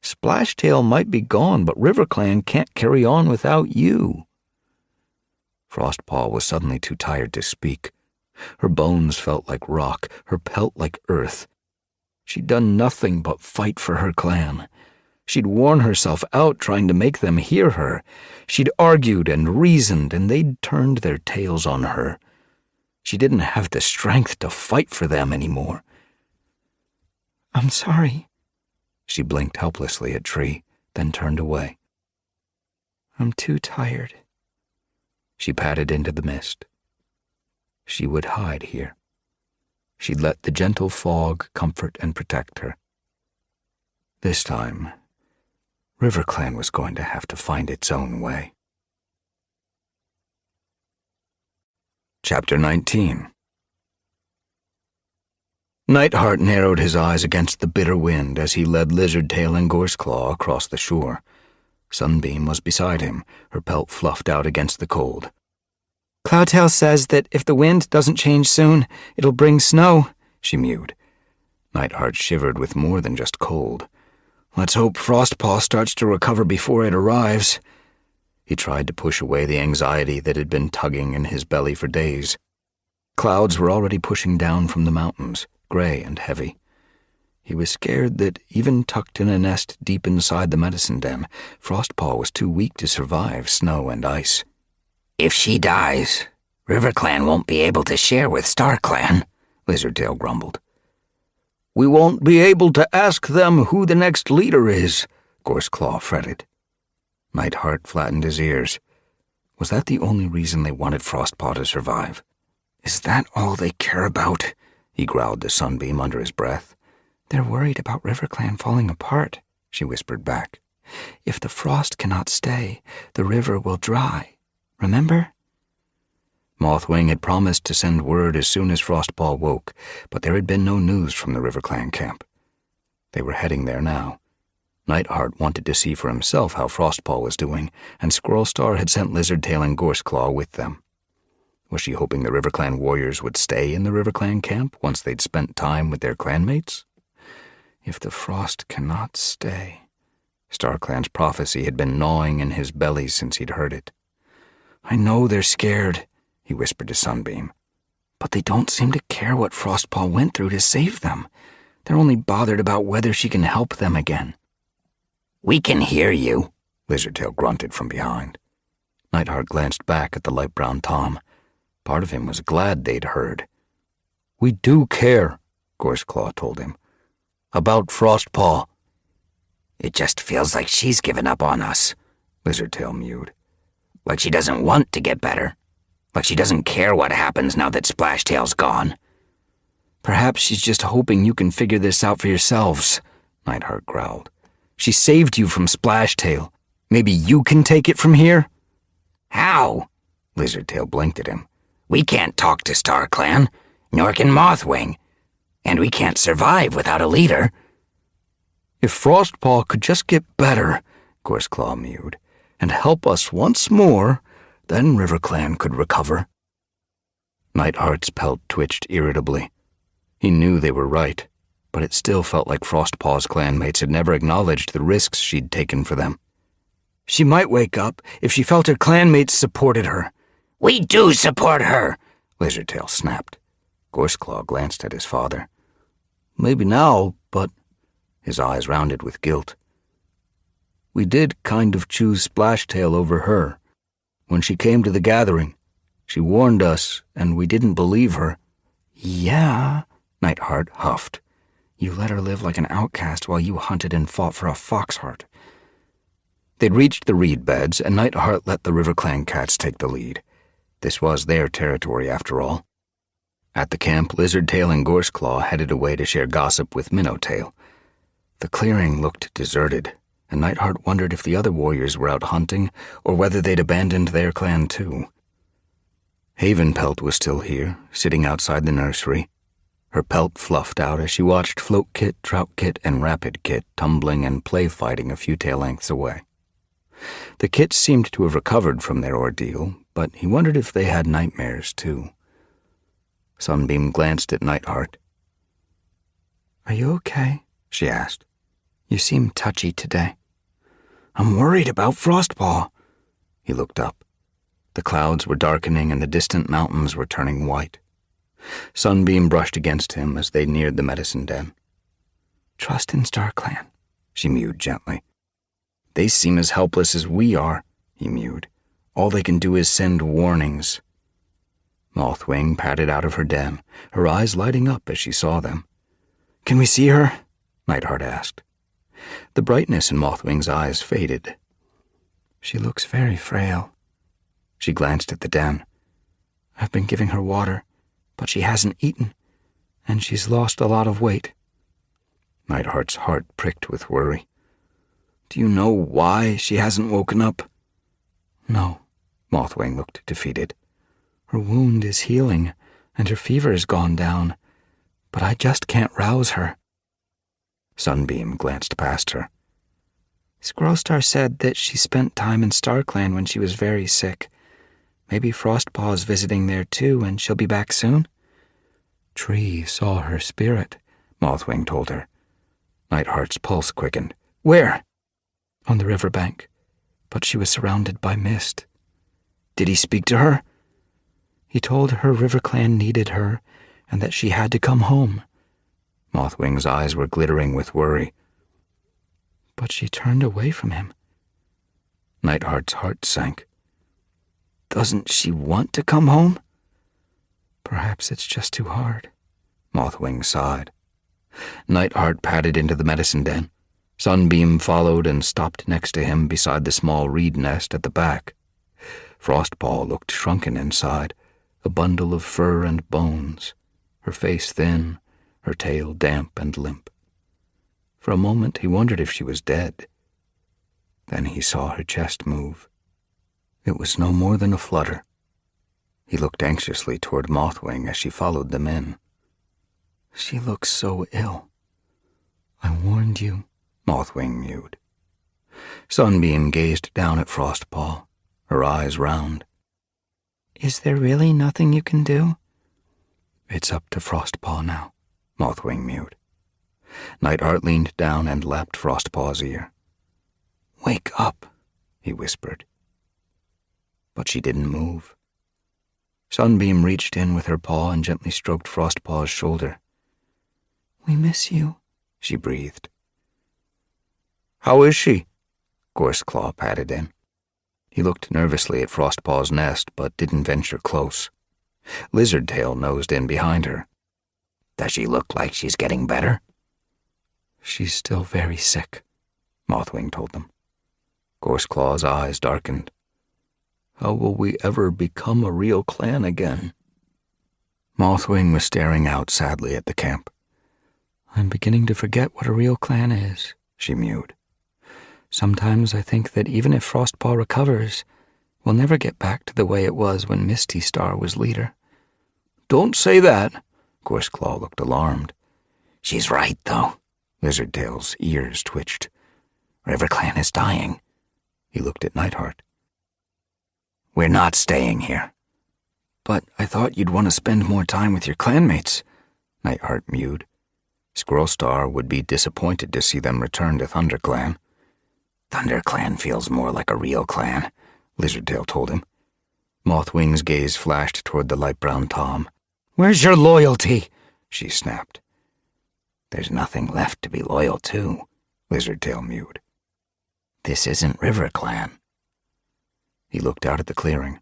Splashtail might be gone, but RiverClan can't carry on without you. Frostpaw was suddenly too tired to speak. Her bones felt like rock, her pelt like earth. She'd done nothing but fight for her clan. She'd worn herself out trying to make them hear her. She'd argued and reasoned, and they'd turned their tails on her. She didn't have the strength to fight for them anymore. I'm sorry. She blinked helplessly at Tree, then turned away. I'm too tired. She padded into the mist. She would hide here. She'd let the gentle fog comfort and protect her. This time, RiverClan was going to have to find its own way. Chapter 19. Nightheart narrowed his eyes against the bitter wind as he led Lizardtail and Gorseclaw across the shore. Sunbeam was beside him, her pelt fluffed out against the cold. Cloudtail says that if the wind doesn't change soon, it'll bring snow, she mewed. Nightheart shivered with more than just cold. Let's hope Frostpaw starts to recover before it arrives. He tried to push away the anxiety that had been tugging in his belly for days. Clouds were already pushing down from the mountains, gray and heavy. He was scared that, even tucked in a nest deep inside the medicine den, Frostpaw was too weak to survive snow and ice. If she dies, RiverClan won't be able to share with StarClan, Lizardtail grumbled. We won't be able to ask them who the next leader is, Gorseclaw fretted. Nightheart flattened his ears. Was that the only reason they wanted Frostpaw to survive? Is that all they care about? He growled to Sunbeam under his breath. They're worried about RiverClan falling apart, she whispered back. If the frost cannot stay, the river will dry. Remember? Mothwing had promised to send word as soon as Frostpaw woke, but there had been no news from the RiverClan camp. They were heading there now. Nightheart wanted to see for himself how Frostpaw was doing, and Squirrelstar had sent Lizardtail and Gorseclaw with them. Was she hoping the RiverClan warriors would stay in the RiverClan camp once they'd spent time with their clanmates? If the frost cannot stay... StarClan's prophecy had been gnawing in his belly since he'd heard it. I know they're scared, he whispered to Sunbeam. But they don't seem to care what Frostpaw went through to save them. They're only bothered about whether she can help them again. We can hear you, Lizardtail grunted from behind. Nightheart glanced back at the light brown tom. Part of him was glad they'd heard. We do care, Gorseclaw told him. About Frostpaw. It just feels like she's given up on us, Lizardtail mewed. Like she doesn't want to get better. Like she doesn't care what happens now that Splashtail's gone. Perhaps she's just hoping you can figure this out for yourselves, Nightheart growled. She saved you from Splashtail. Maybe you can take it from here? How? Lizardtail blinked at him. We can't talk to StarClan, nor can Mothwing. And we can't survive without a leader. If Frostpaw could just get better, Gorseclaw mewed, and help us once more, then RiverClan could recover. Nightheart's pelt twitched irritably. He knew they were right, but it still felt like Frostpaw's clanmates had never acknowledged the risks she'd taken for them. She might wake up if she felt her clanmates supported her. We do support her, Lizardtail snapped. Gorseclaw glanced at his father. Maybe now, but his eyes rounded with guilt. We did kind of choose Splashtail over her. When she came to the gathering, she warned us, and we didn't believe her. Yeah, Nightheart huffed. You let her live like an outcast while you hunted and fought for a foxheart. They'd reached the reed beds, and Nightheart let the River Clan cats take the lead. This was their territory, after all. At the camp, Lizardtail and Gorseclaw headed away to share gossip with Minnowtail. The clearing looked deserted, and Nightheart wondered if the other warriors were out hunting or whether they'd abandoned their clan too. Havenpelt was still here, sitting outside the nursery. Her pelt fluffed out as she watched Floatkit, Troutkit, and Rapidkit tumbling and play-fighting a few tail lengths away. The kits seemed to have recovered from their ordeal, but he wondered if they had nightmares too. Sunbeam glanced at Nightheart. Are you okay? She asked. You seem touchy today. I'm worried about Frostpaw. He looked up. The clouds were darkening and the distant mountains were turning white. Sunbeam brushed against him as they neared the medicine den. Trust in StarClan, she mewed gently. They seem as helpless as we are, he mewed. All they can do is send warnings. Mothwing padded out of her den, her eyes lighting up as she saw them. Can we see her? Nightheart asked. The brightness in Mothwing's eyes faded. She looks very frail. She glanced at the den. I've been giving her water, but she hasn't eaten, and she's lost a lot of weight. Nightheart's heart pricked with worry. Do you know why she hasn't woken up? No. Mothwing looked defeated. Her wound is healing, and her fever has gone down, but I just can't rouse her. Sunbeam glanced past her. Squirrelstar said that she spent time in StarClan when she was very sick. Maybe Frostpaw's visiting there too, and she'll be back soon? Tree saw her spirit, Mothwing told her. Nightheart's pulse quickened. Where? On the riverbank, but she was surrounded by mist. Did he speak to her? He told her RiverClan needed her, and that she had to come home. Mothwing's eyes were glittering with worry. But she turned away from him. Nightheart's heart sank. Doesn't she want to come home? Perhaps it's just too hard. Mothwing sighed. Nightheart padded into the medicine den. Sunbeam followed and stopped next to him beside the small reed nest at the back. Frostpaw looked shrunken inside, a bundle of fur and bones, her face thin, her tail damp and limp. For a moment he wondered if she was dead. Then he saw her chest move. It was no more than a flutter. He looked anxiously toward Mothwing as she followed them in. She looks so ill. I warned you, Mothwing mewed. Sunbeam gazed down at Frostpaw, her eyes round. Is there really nothing you can do? It's up to Frostpaw now, Mothwing mewed. Nightheart leaned down and lapped Frostpaw's ear. Wake up, he whispered. But she didn't move. Sunbeam reached in with her paw and gently stroked Frostpaw's shoulder. We miss you, she breathed. How is she? Gorseclaw patted in. He looked nervously at Frostpaw's nest, but didn't venture close. Lizardtail nosed in behind her. Does she look like she's getting better? She's still very sick, Mothwing told them. Gorseclaw's eyes darkened. How will we ever become a real clan again? Mothwing was staring out sadly at the camp. I'm beginning to forget what a real clan is, she mewed. Sometimes I think that even if Frostpaw recovers, we'll never get back to the way it was when Misty Star was leader. Don't say that. Gorseclaw looked alarmed. She's right, though. Lizardtail's ears twitched. RiverClan is dying. He looked at Nightheart. We're not staying here. But I thought you'd want to spend more time with your clanmates, Nightheart mewed. Squirrelstar would be disappointed to see them return to ThunderClan. Thunder Clan feels more like a real clan, Lizardtail told him. Mothwing's gaze flashed toward the light brown Tom. Where's your loyalty? She snapped. There's nothing left to be loyal to, Lizardtail mewed. This isn't River Clan. He looked out at the clearing.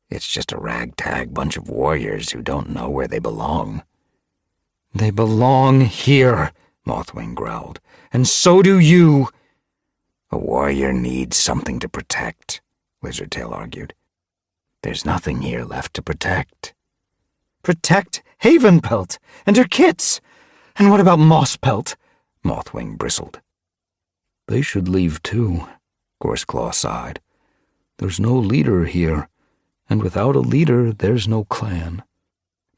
It's just a ragtag bunch of warriors who don't know where they belong. They belong here, Mothwing growled. and so do you. A warrior needs something to protect, Lizardtail argued. There's nothing here left to protect. Protect Havenpelt and her kits. And what about Mosspelt? Mothwing bristled. They should leave too, Gorseclaw sighed. There's no leader here, and without a leader, there's no clan.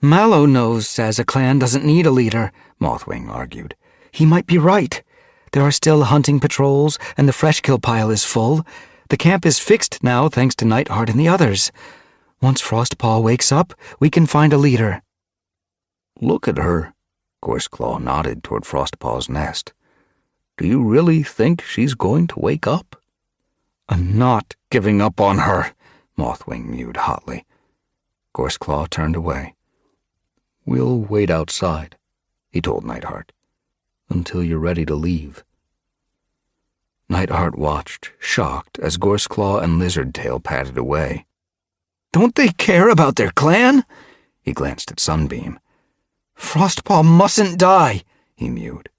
Mallow Nose says a clan doesn't need a leader, Mothwing argued. He might be right. There are still hunting patrols, and the fresh kill pile is full. The camp is fixed now thanks to Nightheart and the others. Once Frostpaw wakes up, we can find a leader. Look at her. Gorseclaw nodded toward Frostpaw's nest. Do you really think she's going to wake up? I'm not giving up on her, Mothwing mewed hotly. Gorseclaw turned away. We'll wait outside, he told Nightheart, until you're ready to leave. Nightheart watched, shocked, as Gorseclaw and Lizardtail padded away. Don't they care about their clan? He glanced at Sunbeam. Frostpaw mustn't die, he mewed.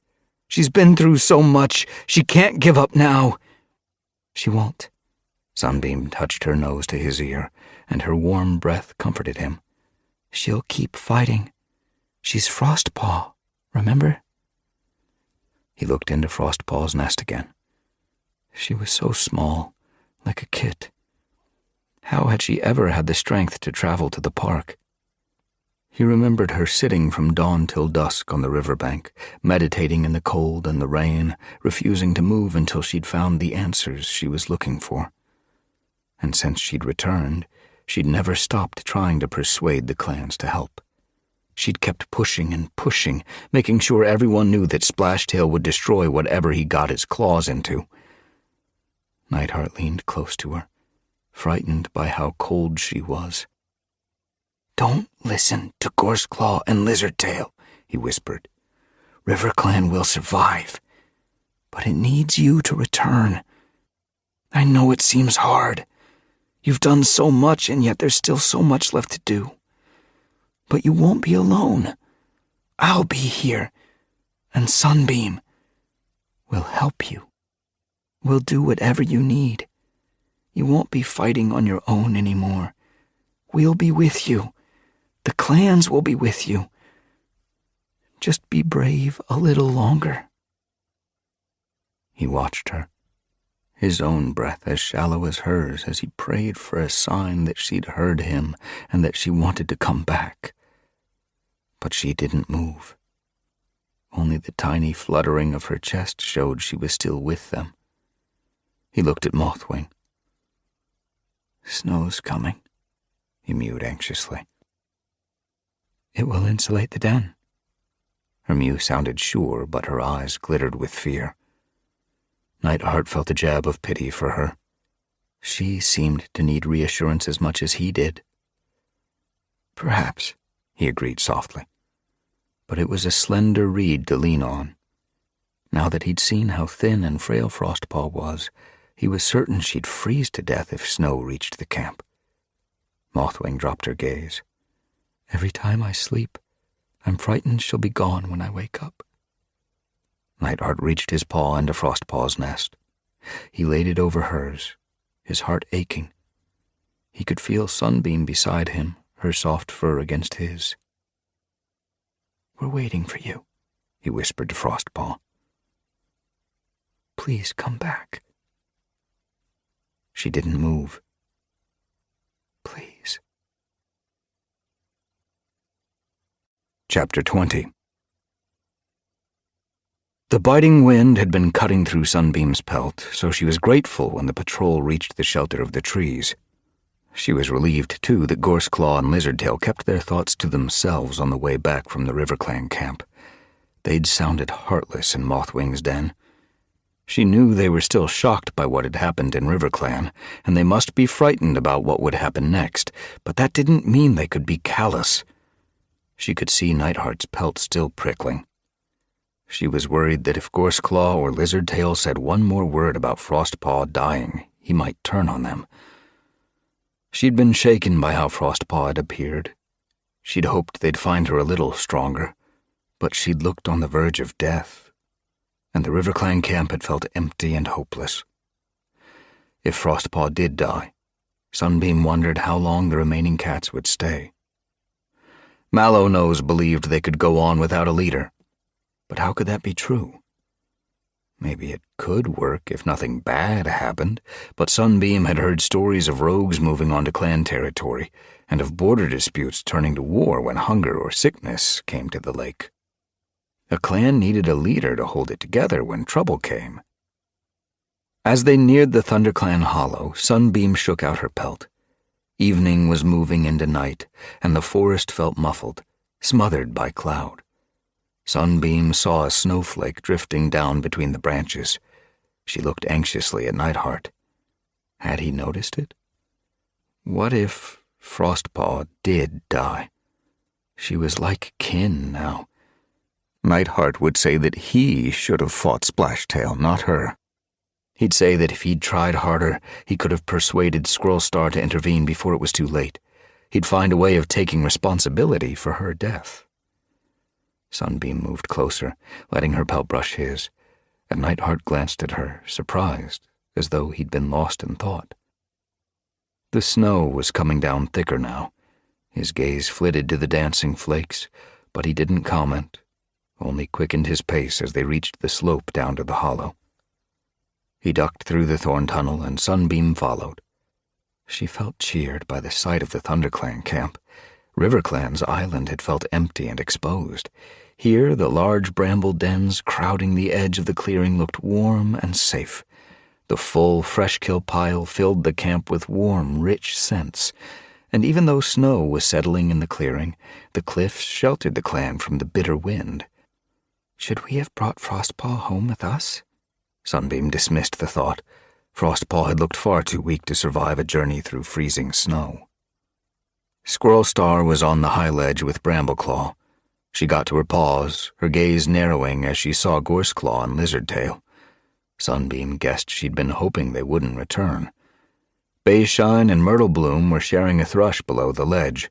She's been through so much, she can't give up now. She won't. Sunbeam touched her nose to his ear, and her warm breath comforted him. She'll keep fighting. She's Frostpaw, remember? He looked into Frostpaw's nest again. She was so small, like a kit. How had she ever had the strength to travel to the park? He remembered her sitting from dawn till dusk on the riverbank, meditating in the cold and the rain, refusing to move until she'd found the answers she was looking for. And since she'd returned, she'd never stopped trying to persuade the clans to help. She'd kept pushing and pushing, making sure everyone knew that Splashtail would destroy whatever he got his claws into. Nightheart leaned close to her, frightened by how cold she was. Don't listen to Gorseclaw and Lizardtail, he whispered. River Clan will survive, but it needs you to return. I know it seems hard. You've done so much, and yet there's still so much left to do. But you won't be alone. I'll be here, and Sunbeam will help you. We'll do whatever you need. You won't be fighting on your own anymore. We'll be with you. The clans will be with you. Just be brave a little longer. He watched her, his own breath as shallow as hers as he prayed for a sign that she'd heard him and that she wanted to come back. But she didn't move. Only the tiny fluttering of her chest showed she was still with them. He looked at Mothwing. Snow's coming, he mewed anxiously. It will insulate the den. Her mew sounded sure, but her eyes glittered with fear. Nightheart felt a jab of pity for her. She seemed to need reassurance as much as he did. Perhaps, he agreed softly. But it was a slender reed to lean on. Now that he'd seen how thin and frail Frostpaw was, he was certain she'd freeze to death if snow reached the camp. Mothwing dropped her gaze. Every time I sleep, I'm frightened she'll be gone when I wake up. Nightheart reached his paw into Frostpaw's nest. He laid it over hers, his heart aching. He could feel Sunbeam beside him, her soft fur against his. We're waiting for you, he whispered to Frostpaw. Please come back. She didn't move. Please. Chapter 20. The biting wind had been cutting through Sunbeam's pelt, so she was grateful when the patrol reached the shelter of the trees. She was relieved, too, that Gorseclaw and Lizardtail kept their thoughts to themselves on the way back from the RiverClan camp. They'd sounded heartless in Mothwing's den. She knew they were still shocked by what had happened in RiverClan, and they must be frightened about what would happen next, but that didn't mean they could be callous. She could see Nightheart's pelt still prickling. She was worried that if Gorseclaw or Lizardtail said one more word about Frostpaw dying, he might turn on them. She'd been shaken by how Frostpaw had appeared. She'd hoped they'd find her a little stronger, but she'd looked on the verge of death, and the RiverClan camp had felt empty and hopeless. If Frostpaw did die, Sunbeam wondered how long the remaining cats would stay. Mallownoise believed they could go on without a leader, but how could that be true? Maybe it could work if nothing bad happened, but Sunbeam had heard stories of rogues moving onto clan territory, and of border disputes turning to war when hunger or sickness came to the lake. A clan needed a leader to hold it together when trouble came. As they neared the ThunderClan hollow, Sunbeam shook out her pelt. Evening was moving into night, and the forest felt muffled, smothered by cloud. Sunbeam saw a snowflake drifting down between the branches. She looked anxiously at Nightheart. Had he noticed it? What if Frostpaw did die? She was like kin now. Nightheart would say that he should have fought Splashtail, not her. He'd say that if he'd tried harder, he could have persuaded Squirrelstar to intervene before it was too late. He'd find a way of taking responsibility for her death. Sunbeam moved closer, letting her pelt brush his, and Nightheart glanced at her, surprised, as though he'd been lost in thought. The snow was coming down thicker now. His gaze flitted to the dancing flakes, but he didn't comment, only quickened his pace as they reached the slope down to the hollow. He ducked through the thorn tunnel, and Sunbeam followed. She felt cheered by the sight of the ThunderClan camp. RiverClan's island had felt empty and exposed. Here, the large bramble dens crowding the edge of the clearing looked warm and safe. The full Freshkill pile filled the camp with warm, rich scents, and even though snow was settling in the clearing, the cliffs sheltered the clan from the bitter wind. Should we have brought Frostpaw home with us? Sunbeam dismissed the thought. Frostpaw had looked far too weak to survive a journey through freezing snow. Squirrelstar was on the high ledge with Brambleclaw. She got to her paws, her gaze narrowing as she saw Gorseclaw and Lizardtail. Sunbeam guessed she'd been hoping they wouldn't return. Bayshine and Myrtlebloom were sharing a thrush below the ledge.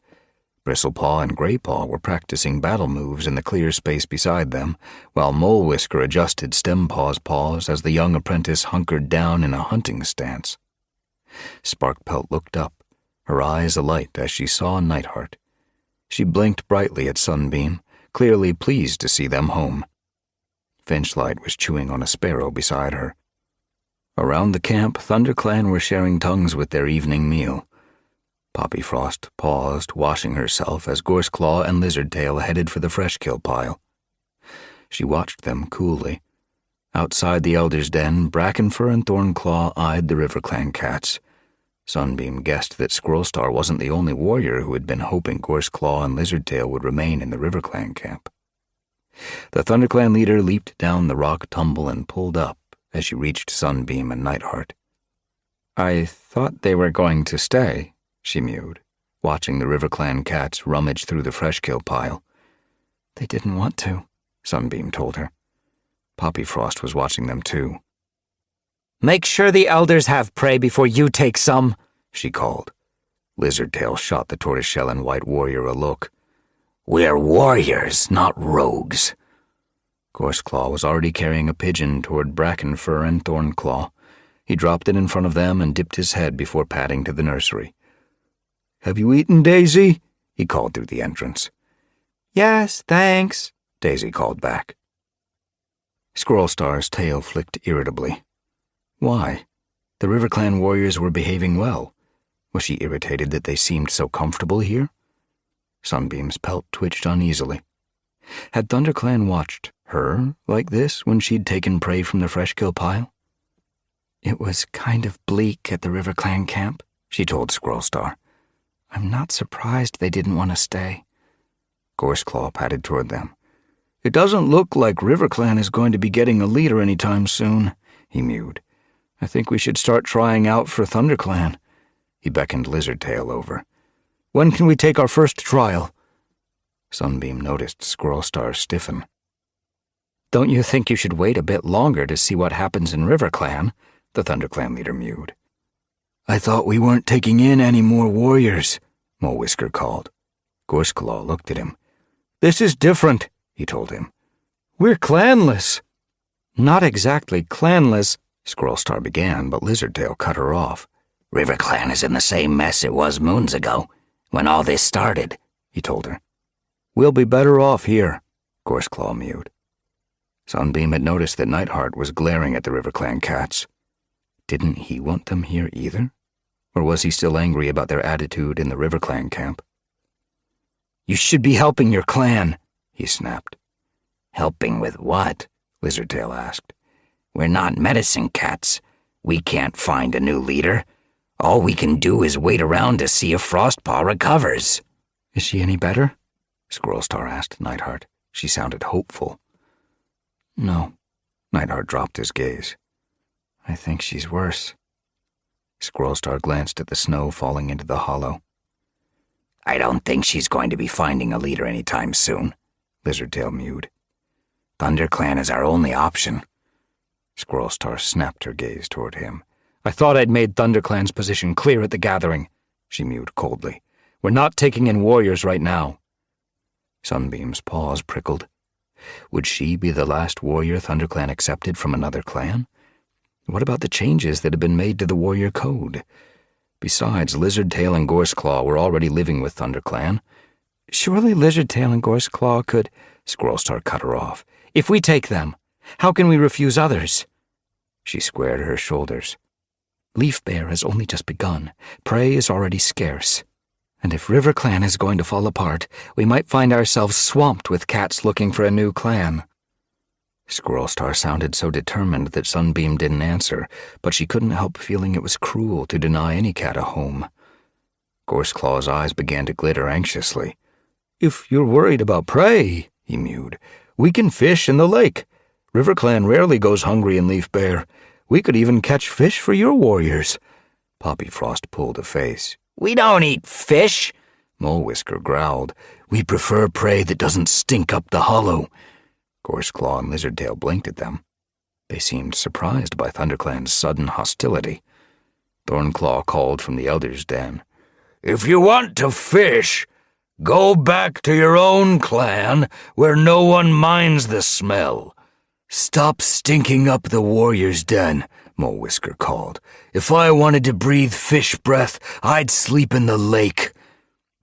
Bristlepaw and Greypaw were practicing battle moves in the clear space beside them, while Molewhisker adjusted Stempaw's paws as the young apprentice hunkered down in a hunting stance. Sparkpelt looked up, her eyes alight as she saw Nightheart. She blinked brightly at Sunbeam, clearly pleased to see them home. Finchlight was chewing on a sparrow beside her. Around the camp, ThunderClan were sharing tongues with their evening meal. Poppyfrost paused, washing herself as Gorseclaw and Lizardtail headed for the Freshkill pile. She watched them coolly. Outside the Elder's den, Brackenfur and Thornclaw eyed the RiverClan cats. Sunbeam guessed that Squirrelstar wasn't the only warrior who had been hoping Gorseclaw and Lizardtail would remain in the RiverClan camp. The ThunderClan leader leaped down the rock tumble and pulled up as she reached Sunbeam and Nightheart. I thought they were going to stay, she mewed, watching the RiverClan cats rummage through the Freshkill pile. They didn't want to, Sunbeam told her. Poppyfrost was watching them too. Make sure the elders have prey before you take some, she called. Lizardtail shot the tortoiseshell and white warrior a look. We're warriors, not rogues. Gorseclaw was already carrying a pigeon toward Brackenfur and Thornclaw. He dropped it in front of them and dipped his head before padding to the nursery. "Have you eaten, Daisy?" he called through the entrance. "Yes, thanks," Daisy called back. Squirrelstar's tail flicked irritably. Why? The RiverClan warriors were behaving well. Was she irritated that they seemed so comfortable here? Sunbeam's pelt twitched uneasily. Had ThunderClan watched her like this when she'd taken prey from the Freshkill pile? "It was kind of bleak at the RiverClan camp," she told Squirrelstar. "I'm not surprised they didn't want to stay." Gorseclaw padded toward them. "It doesn't look like RiverClan is going to be getting a leader anytime soon," he mewed. I think we should start trying out for ThunderClan. He beckoned Lizardtail over. When can we take our first trial? Sunbeam noticed Squirrelstar stiffen. Don't you think you should wait a bit longer to see what happens in RiverClan? The ThunderClan leader mewed. I thought we weren't taking in any more warriors, Molewhisker called. Gorseclaw looked at him. This is different, he told him. We're clanless. Not exactly clanless, Squirrelstar began, but Lizardtail cut her off. RiverClan is in the same mess it was moons ago, when all this started, he told her. We'll be better off here, Gorseclaw mewed. Sunbeam had noticed that Nightheart was glaring at the RiverClan cats. Didn't he want them here either? Or was he still angry about their attitude in the RiverClan camp? You should be helping your clan, he snapped. Helping with what? Lizardtail asked. We're not medicine cats. We can't find a new leader. All we can do is wait around to see if Frostpaw recovers. Is she any better? Squirrelstar asked Nightheart. She sounded hopeful. No. Nightheart dropped his gaze. I think she's worse. Squirrelstar glanced at the snow falling into the hollow. I don't think she's going to be finding a leader anytime soon, Lizardtail mewed. ThunderClan is our only option. Squirrelstar snapped her gaze toward him. I thought I'd made ThunderClan's position clear at the gathering, she mewed coldly. We're not taking in warriors right now. Sunbeam's paws prickled. Would she be the last warrior ThunderClan accepted from another clan? What about the changes that had been made to the warrior code? Besides, Lizardtail and Gorseclaw were already living with ThunderClan. Surely Lizardtail and Gorseclaw could... Squirrelstar cut her off. If we take them, how can we refuse others? She squared her shoulders. Leafbear has only just begun. Prey is already scarce. And if RiverClan is going to fall apart, we might find ourselves swamped with cats looking for a new clan. Squirrelstar sounded so determined that Sunbeam didn't answer, but she couldn't help feeling it was cruel to deny any cat a home. Gorseclaw's eyes began to glitter anxiously. If you're worried about prey, he mewed, we can fish in the lake. RiverClan rarely goes hungry in Leafbear. We could even catch fish for your warriors. Poppyfrost pulled a face. We don't eat fish, Molewhisker growled. We prefer prey that doesn't stink up the hollow. Gorseclaw and Lizardtail blinked at them. They seemed surprised by ThunderClan's sudden hostility. Thornclaw called from the Elder's Den. If you want to fish, go back to your own clan where no one minds the smell. Stop stinking up the warrior's den, Molewhisker called. If I wanted to breathe fish breath, I'd sleep in the lake.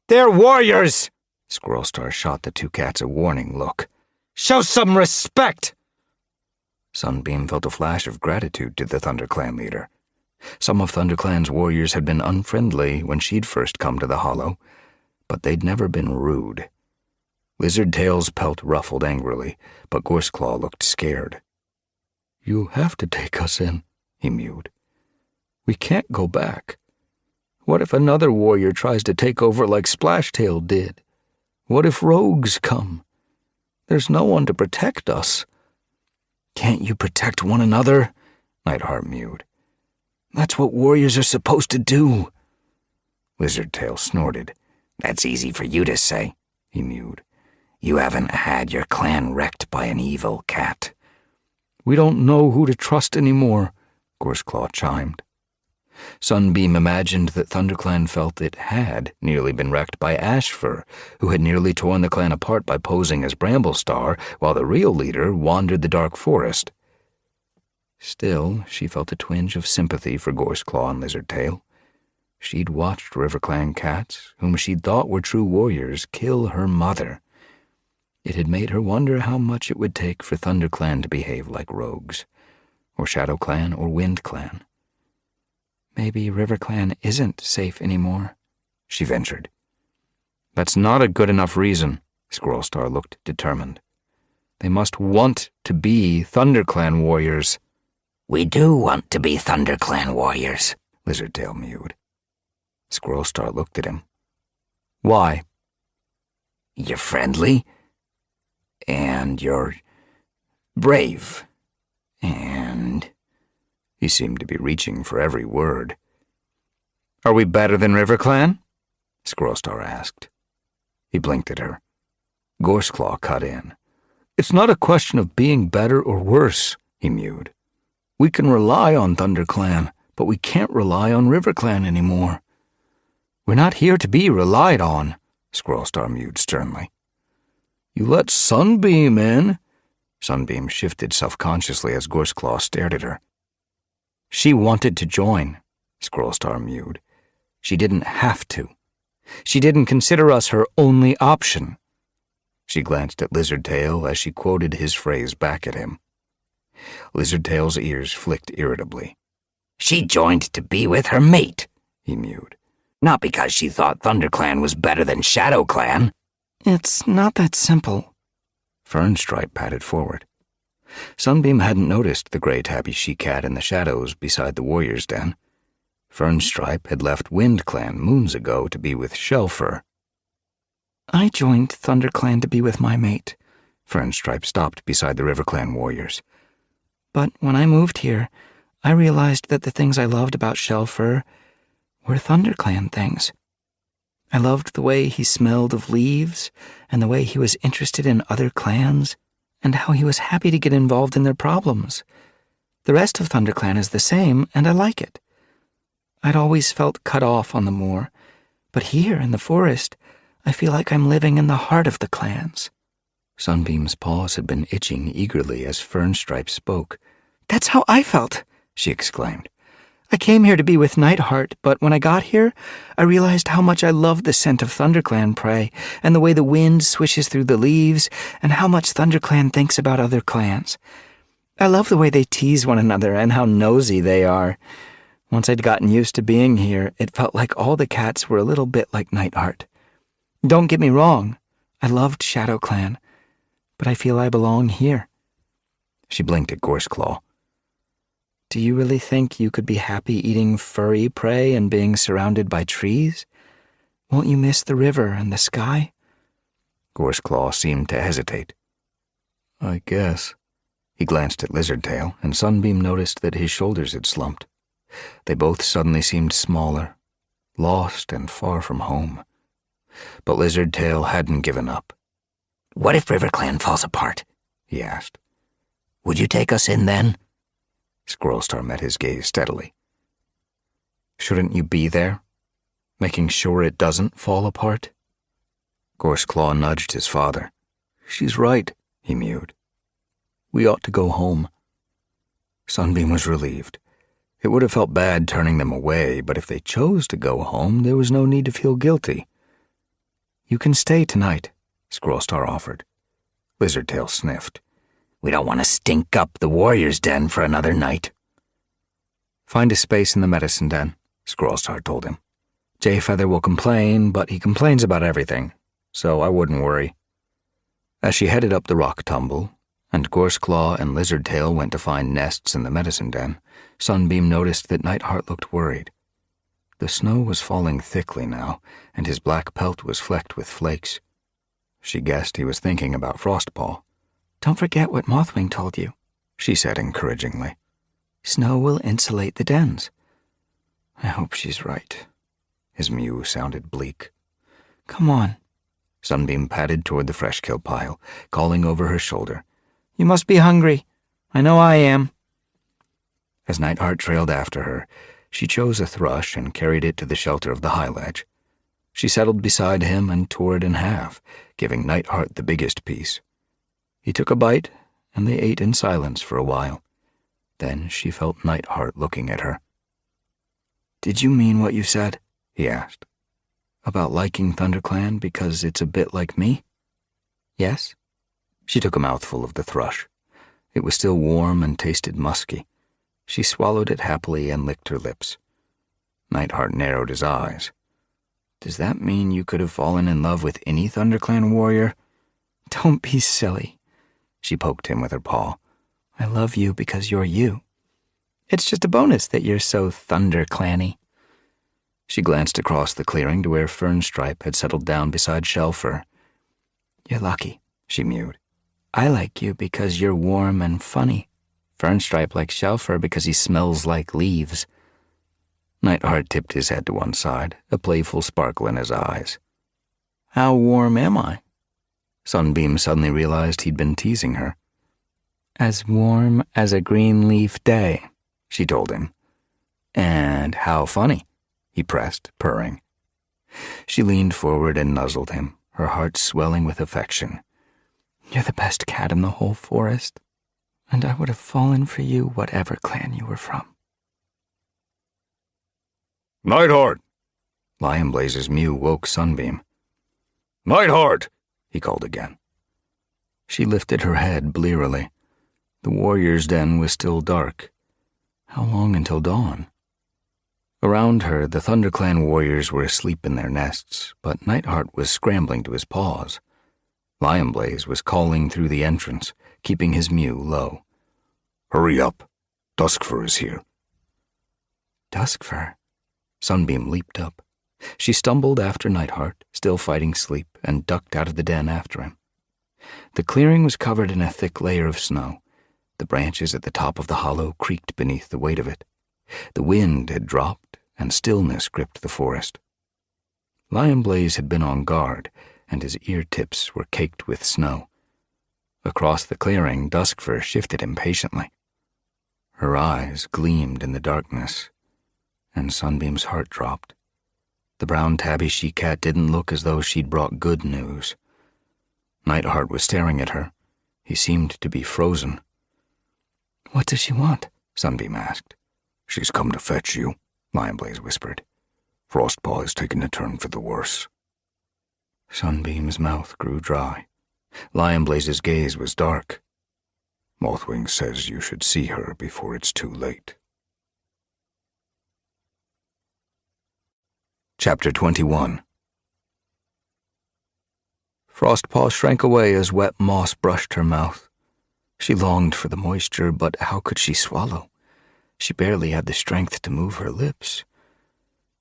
They're warriors! Squirrelstar shot the two cats a warning look. Show some respect! Sunbeam felt a flash of gratitude to the ThunderClan leader. Some of ThunderClan's warriors had been unfriendly when she'd first come to the hollow, but they'd never been rude. Lizardtail's pelt ruffled angrily, but Gorseclaw looked scared. You have to take us in, he mewed. We can't go back. What if another warrior tries to take over like Splashtail did? What if rogues come? There's no one to protect us. Can't you protect one another? Nightheart mewed. That's what warriors are supposed to do. Lizardtail snorted. That's easy for you to say, he mewed. You haven't had your clan wrecked by an evil cat. We don't know who to trust anymore, Gorseclaw chimed. Sunbeam imagined that ThunderClan felt it had nearly been wrecked by Ashfur, who had nearly torn the clan apart by posing as Bramblestar, while the real leader wandered the dark forest. Still, she felt a twinge of sympathy for Gorseclaw and Lizardtail. She'd watched RiverClan cats, whom she'd thought were true warriors, kill her mother. It had made her wonder how much it would take for ThunderClan to behave like rogues, or ShadowClan or WindClan. Maybe RiverClan isn't safe anymore, she ventured. That's not a good enough reason, Squirrelstar looked determined. They must want to be ThunderClan warriors. We do want to be ThunderClan warriors, Lizardtail mewed. Squirrelstar looked at him. Why? You're friendly, and you're brave, and He seemed to be reaching for every word. Are we better than RiverClan? Squirrelstar asked. He blinked at her. Gorseclaw cut in. It's not a question of being better or worse, he mewed. We can rely on ThunderClan, but we can't rely on RiverClan anymore. We're not here to be relied on, Squirrelstar mewed sternly. You let Sunbeam in. Sunbeam shifted self-consciously as Gorseclaw stared at her. She wanted to join, Squirrelstar mewed. She didn't have to. She didn't consider us her only option. She glanced at Lizardtail as she quoted his phrase back at him. Lizardtail's ears flicked irritably. She joined to be with her mate, he mewed. Not because she thought ThunderClan was better than ShadowClan. It's not that simple. Fernstripe patted forward. Sunbeam hadn't noticed the gray tabby she-cat in the shadows beside the warrior's den. Fernstripe had left WindClan moons ago to be with Shellfur. I joined ThunderClan to be with my mate. Fernstripe stopped beside the RiverClan warriors. But when I moved here, I realized that the things I loved about Shellfur were ThunderClan things. I loved the way he smelled of leaves, and the way he was interested in other clans, and how he was happy to get involved in their problems. The rest of ThunderClan is the same, and I like it. I'd always felt cut off on the moor, but here in the forest, I feel like I'm living in the heart of the clans. Sunbeam's paws had been itching eagerly as Fernstripe spoke. That's how I felt, she exclaimed. I came here to be with Nightheart, but when I got here, I realized how much I loved the scent of ThunderClan prey, and the way the wind swishes through the leaves, and how much ThunderClan thinks about other clans. I love the way they tease one another and how nosy they are. Once I'd gotten used to being here, it felt like all the cats were a little bit like Nightheart. Don't get me wrong, I loved ShadowClan, but I feel I belong here. She blinked at Gorseclaw. Do you really think you could be happy eating furry prey and being surrounded by trees? Won't you miss the river and the sky? Gorseclaw seemed to hesitate. I guess. He glanced at Lizardtail, and Sunbeam noticed that his shoulders had slumped. They both suddenly seemed smaller, lost and far from home. But Lizardtail hadn't given up. What if RiverClan falls apart? He asked. Would you take us in then? Squirrelstar met his gaze steadily. Shouldn't you be there, making sure it doesn't fall apart? Gorseclaw nudged his father. She's right, he mewed. We ought to go home. Sunbeam was relieved. It would have felt bad turning them away, but if they chose to go home, there was no need to feel guilty. You can stay tonight, Squirrelstar offered. Lizardtail sniffed. We don't want to stink up the warrior's den for another night. Find a space in the medicine den, Squirrelstar told him. Jayfeather will complain, but he complains about everything, so I wouldn't worry. As she headed up the rock tumble, and Gorseclaw and Lizardtail went to find nests in the medicine den, Sunbeam noticed that Nightheart looked worried. The snow was falling thickly now, and his black pelt was flecked with flakes. She guessed he was thinking about Frostpaw. Don't forget what Mothwing told you, she said encouragingly. Snow will insulate the dens. I hope she's right. His mew sounded bleak. Come on. Sunbeam padded toward the fresh kill pile, calling over her shoulder. You must be hungry. I know I am. As Nightheart trailed after her, she chose a thrush and carried it to the shelter of the high ledge. She settled beside him and tore it in half, giving Nightheart the biggest piece. He took a bite, and they ate in silence for a while. Then she felt Nightheart looking at her. Did you mean what you said? He asked. About liking ThunderClan because it's a bit like me? Yes? She took a mouthful of the thrush. It was still warm and tasted musky. She swallowed it happily and licked her lips. Nightheart narrowed his eyes. Does that mean you could have fallen in love with any ThunderClan warrior? Don't be silly. She poked him with her paw. I love you because you're you. It's just a bonus that you're so ThunderClan-y. She glanced across the clearing to where Fernstripe had settled down beside Shellfur. You're lucky, she mewed. I like you because you're warm and funny. Fernstripe likes shell fur because he smells like leaves. Nightheart tipped his head to one side, a playful sparkle in his eyes. How warm am I? Sunbeam suddenly realized he'd been teasing her. As warm as a green leaf day, she told him. And how funny, he pressed, purring. She leaned forward and nuzzled him, her heart swelling with affection. You're the best cat in the whole forest, and I would have fallen for you whatever clan you were from. Nightheart! Lion Blaze's mew woke Sunbeam. Nightheart! He called again. She lifted her head blearily. The warrior's den was still dark. How long until dawn? Around her, the ThunderClan warriors were asleep in their nests, but Nightheart was scrambling to his paws. Lion Blaze was calling through the entrance, keeping his mew low. Hurry up. Duskfur is here. Duskfur? Sunbeam leaped up. She stumbled after Nightheart, still fighting sleep, and ducked out of the den after him. The clearing was covered in a thick layer of snow. The branches at the top of the hollow creaked beneath the weight of it. The wind had dropped, and stillness gripped the forest. Lion Blaze had been on guard, and his ear tips were caked with snow. Across the clearing, Duskfur shifted impatiently. Her eyes gleamed in the darkness, and Sunbeam's heart dropped. The brown tabby she-cat didn't look as though she'd brought good news. Nightheart was staring at her. He seemed to be frozen. What does she want? Sunbeam asked. She's come to fetch you, Lion Blaze whispered. Frostpaw has taken a turn for the worse. Sunbeam's mouth grew dry. Lion Blaze's gaze was dark. Mothwing says you should see her before it's too late. Chapter 21. Frostpaw shrank away as wet moss brushed her mouth. She longed for the moisture, but how could she swallow? She barely had the strength to move her lips.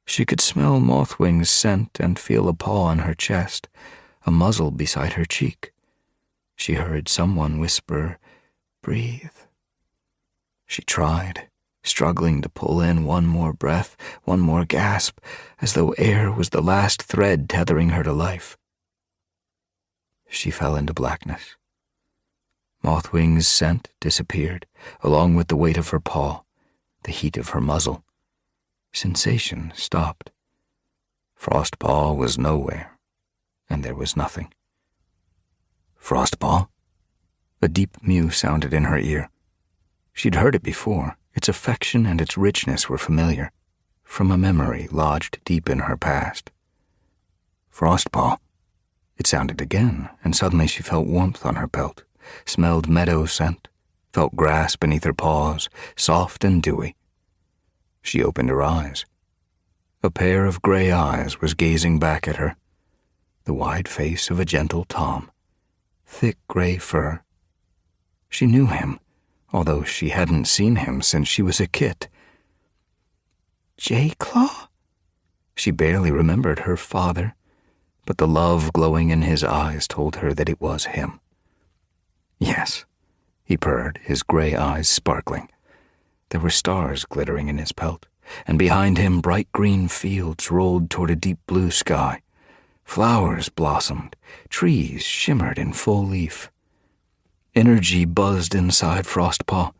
She could smell Mothwing's scent and feel a paw on her chest, a muzzle beside her cheek. She heard someone whisper, "Breathe." She tried, struggling to pull in one more breath, one more gasp, as though air was the last thread tethering her to life. She fell into blackness. Mothwing's scent disappeared, along with the weight of her paw, the heat of her muzzle. Sensation stopped. Frostpaw was nowhere, and there was nothing. Frostpaw? A deep mew sounded in her ear. She'd heard it before. Its affection and its richness were familiar, from a memory lodged deep in her past. Frostpaw. It sounded again, and suddenly she felt warmth on her pelt, smelled meadow scent, felt grass beneath her paws, soft and dewy. She opened her eyes. A pair of gray eyes was gazing back at her, the wide face of a gentle Tom, thick gray fur. She knew him, although she hadn't seen him since she was a kit. J-Claw? She barely remembered her father, but the love glowing in his eyes told her that it was him. Yes, he purred, his gray eyes sparkling. There were stars glittering in his pelt, and behind him bright green fields rolled toward a deep blue sky. Flowers blossomed, trees shimmered in full leaf. Energy buzzed inside Frostpaw.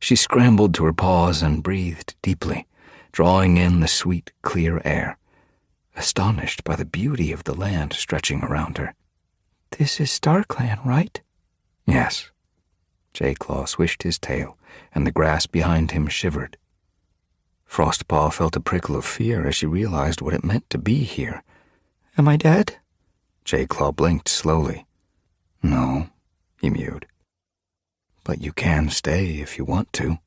She scrambled to her paws and breathed deeply, drawing in the sweet, clear air, astonished by the beauty of the land stretching around her. This is StarClan, right? Yes. J-Claw swished his tail, and the grass behind him shivered. Frostpaw felt a prickle of fear as she realized what it meant to be here. Am I dead? J-Claw blinked slowly. No, he mewed. But you can stay if you want to.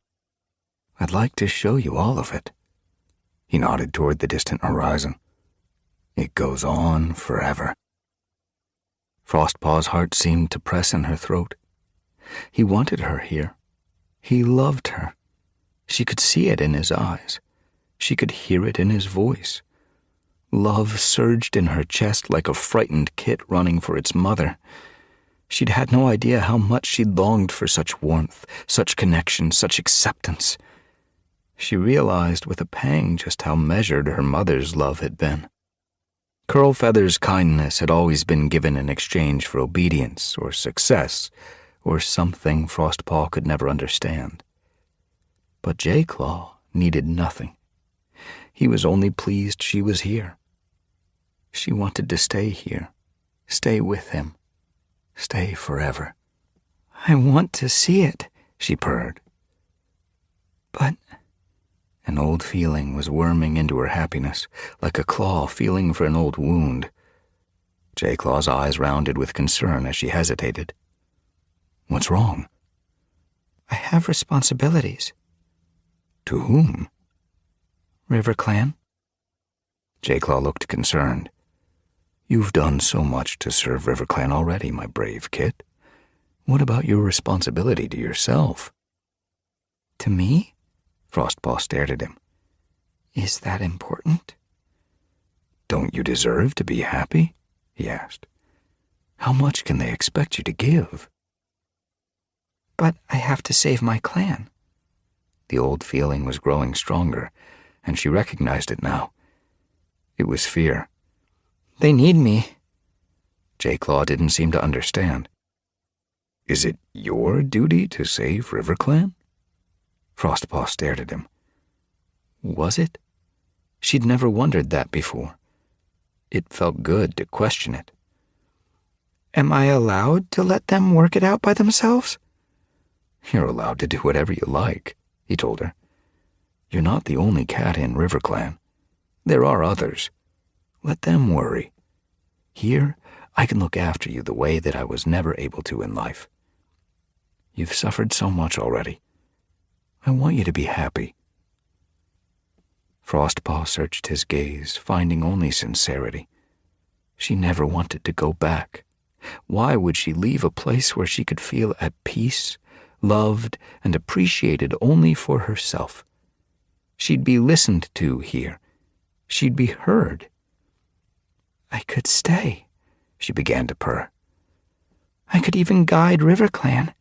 I'd like to show you all of it. He nodded toward the distant horizon. It goes on forever. Frostpaw's heart seemed to press in her throat. He wanted her here. He loved her. She could see it in his eyes. She could hear it in his voice. Love surged in her chest like a frightened kit running for its mother. She'd had no idea how much she'd longed for such warmth, such connection, such acceptance. She realized with a pang just how measured her mother's love had been. Curlfeather's kindness had always been given in exchange for obedience or success or something Frostpaw could never understand. But J-Claw needed nothing. He was only pleased she was here. She wanted to stay here, stay with him, stay forever. I want to see it, she purred. But an old feeling was worming into her happiness, like a claw feeling for an old wound. J-Claw's eyes rounded with concern as she hesitated. What's wrong? I have responsibilities. To whom? River Clan. J-Claw looked concerned. You've done so much to serve River Clan already, my brave kit. What about your responsibility to yourself? To me? Frostpaw stared at him. Is that important? Don't you deserve to be happy? He asked. How much can they expect you to give? But I have to save my clan. The old feeling was growing stronger, and she recognized it now. It was fear. They need me. J-Claw didn't seem to understand. Is it your duty to save River Clan? Frostpaw stared at him. Was it? She'd never wondered that before. It felt good to question it. Am I allowed to let them work it out by themselves? You're allowed to do whatever you like, he told her. You're not the only cat in River Clan. There are others. Let them worry. Here, I can look after you the way that I was never able to in life. You've suffered so much already. I want you to be happy. Frostpaw searched his gaze, finding only sincerity. She never wanted to go back. Why would she leave a place where she could feel at peace, loved, and appreciated only for herself? She'd be listened to here. She'd be heard. I could stay, she began to purr. I could even guide River Clan.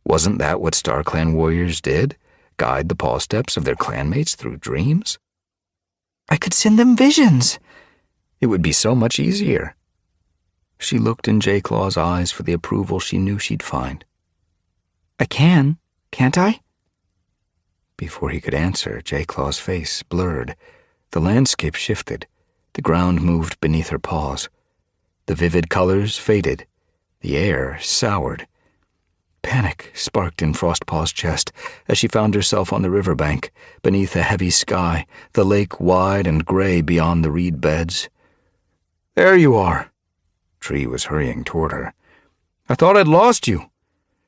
Wasn't that what Star Clan warriors did? Guide the paw steps of their clanmates through dreams? I could send them visions. It would be so much easier. She looked in J-Claw's eyes for the approval she knew she'd find. I can, can't I? Before he could answer, J-Claw's face blurred. The landscape shifted. The ground moved beneath her paws. The vivid colors faded. The air soured. Panic sparked in Frostpaw's chest as she found herself on the riverbank, beneath a heavy sky, the lake wide and gray beyond the reed beds. There you are. Tree was hurrying toward her. I thought I'd lost you.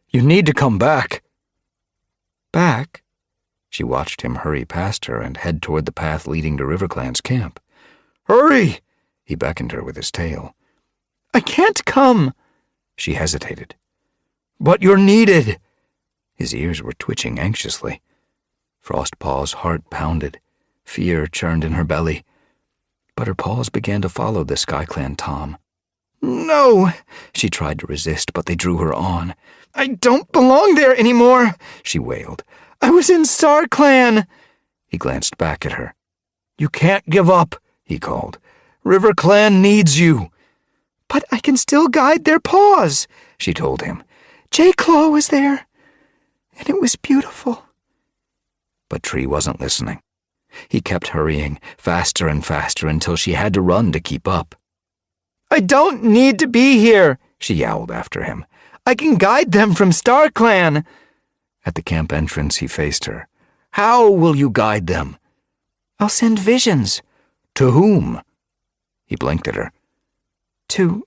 You need to come back. Back? She watched him hurry past her and head toward the path leading to RiverClan's camp. Hurry! He beckoned her with his tail. I can't come. She hesitated. But you're needed. His ears were twitching anxiously. Frostpaw's heart pounded. Fear churned in her belly. But her paws began to follow the SkyClan Tom. No! She tried to resist, but they drew her on. I don't belong there anymore, she wailed. I was in Star Clan. He glanced back at her. You can't give up, he called. River Clan needs you. But I can still guide their paws, she told him. J-Claw was there, and it was beautiful. But Tree wasn't listening. He kept hurrying, faster and faster, until she had to run to keep up. I don't need to be here, she yowled after him. I can guide them from Star Clan. At the camp entrance, he faced her. How will you guide them? I'll send visions. To whom? He blinked at her. To...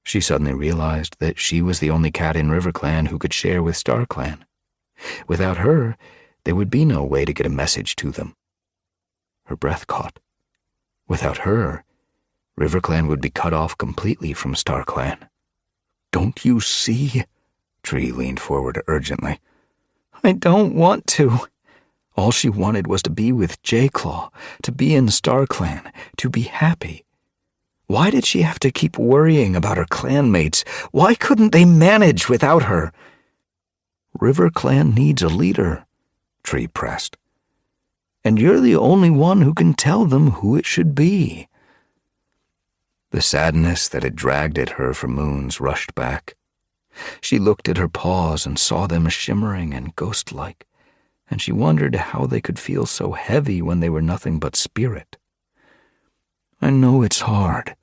She suddenly realized that she was the only cat in RiverClan who could share with StarClan. Without her, there would be no way to get a message to them. Her breath caught. Without her, RiverClan would be cut off completely from StarClan. Don't you see? Tree leaned forward urgently. I don't want to. All she wanted was to be with J-Claw, to be in StarClan, to be happy. Why did she have to keep worrying about her clanmates? Why couldn't they manage without her? River Clan needs a leader, Tree pressed. And you're the only one who can tell them who it should be. The sadness that had dragged at her for moons rushed back. She looked at her paws and saw them shimmering and ghost-like, and she wondered how they could feel so heavy when they were nothing but spirit. I know it's hard,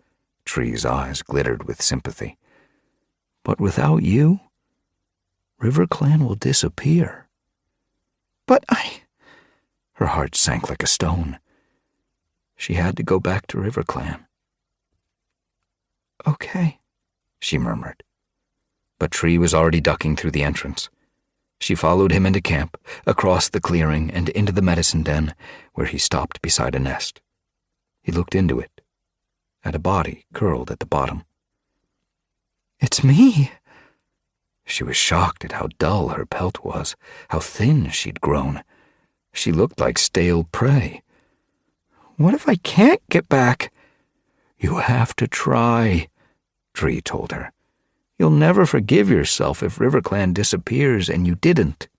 Tree's eyes glittered with sympathy. But without you, River Clan will disappear. But Her heart sank like a stone. She had to go back to River Clan. Okay, she murmured. But Tree was already ducking through the entrance. She followed him into camp, across the clearing and into the medicine den, where he stopped beside a nest. He looked into it, at a body curled at the bottom. It's me. She was shocked at how dull her pelt was, how thin she'd grown. She looked like stale prey. What if I can't get back? You have to try, Tree told her. You'll never forgive yourself if River Clan disappears and you didn't.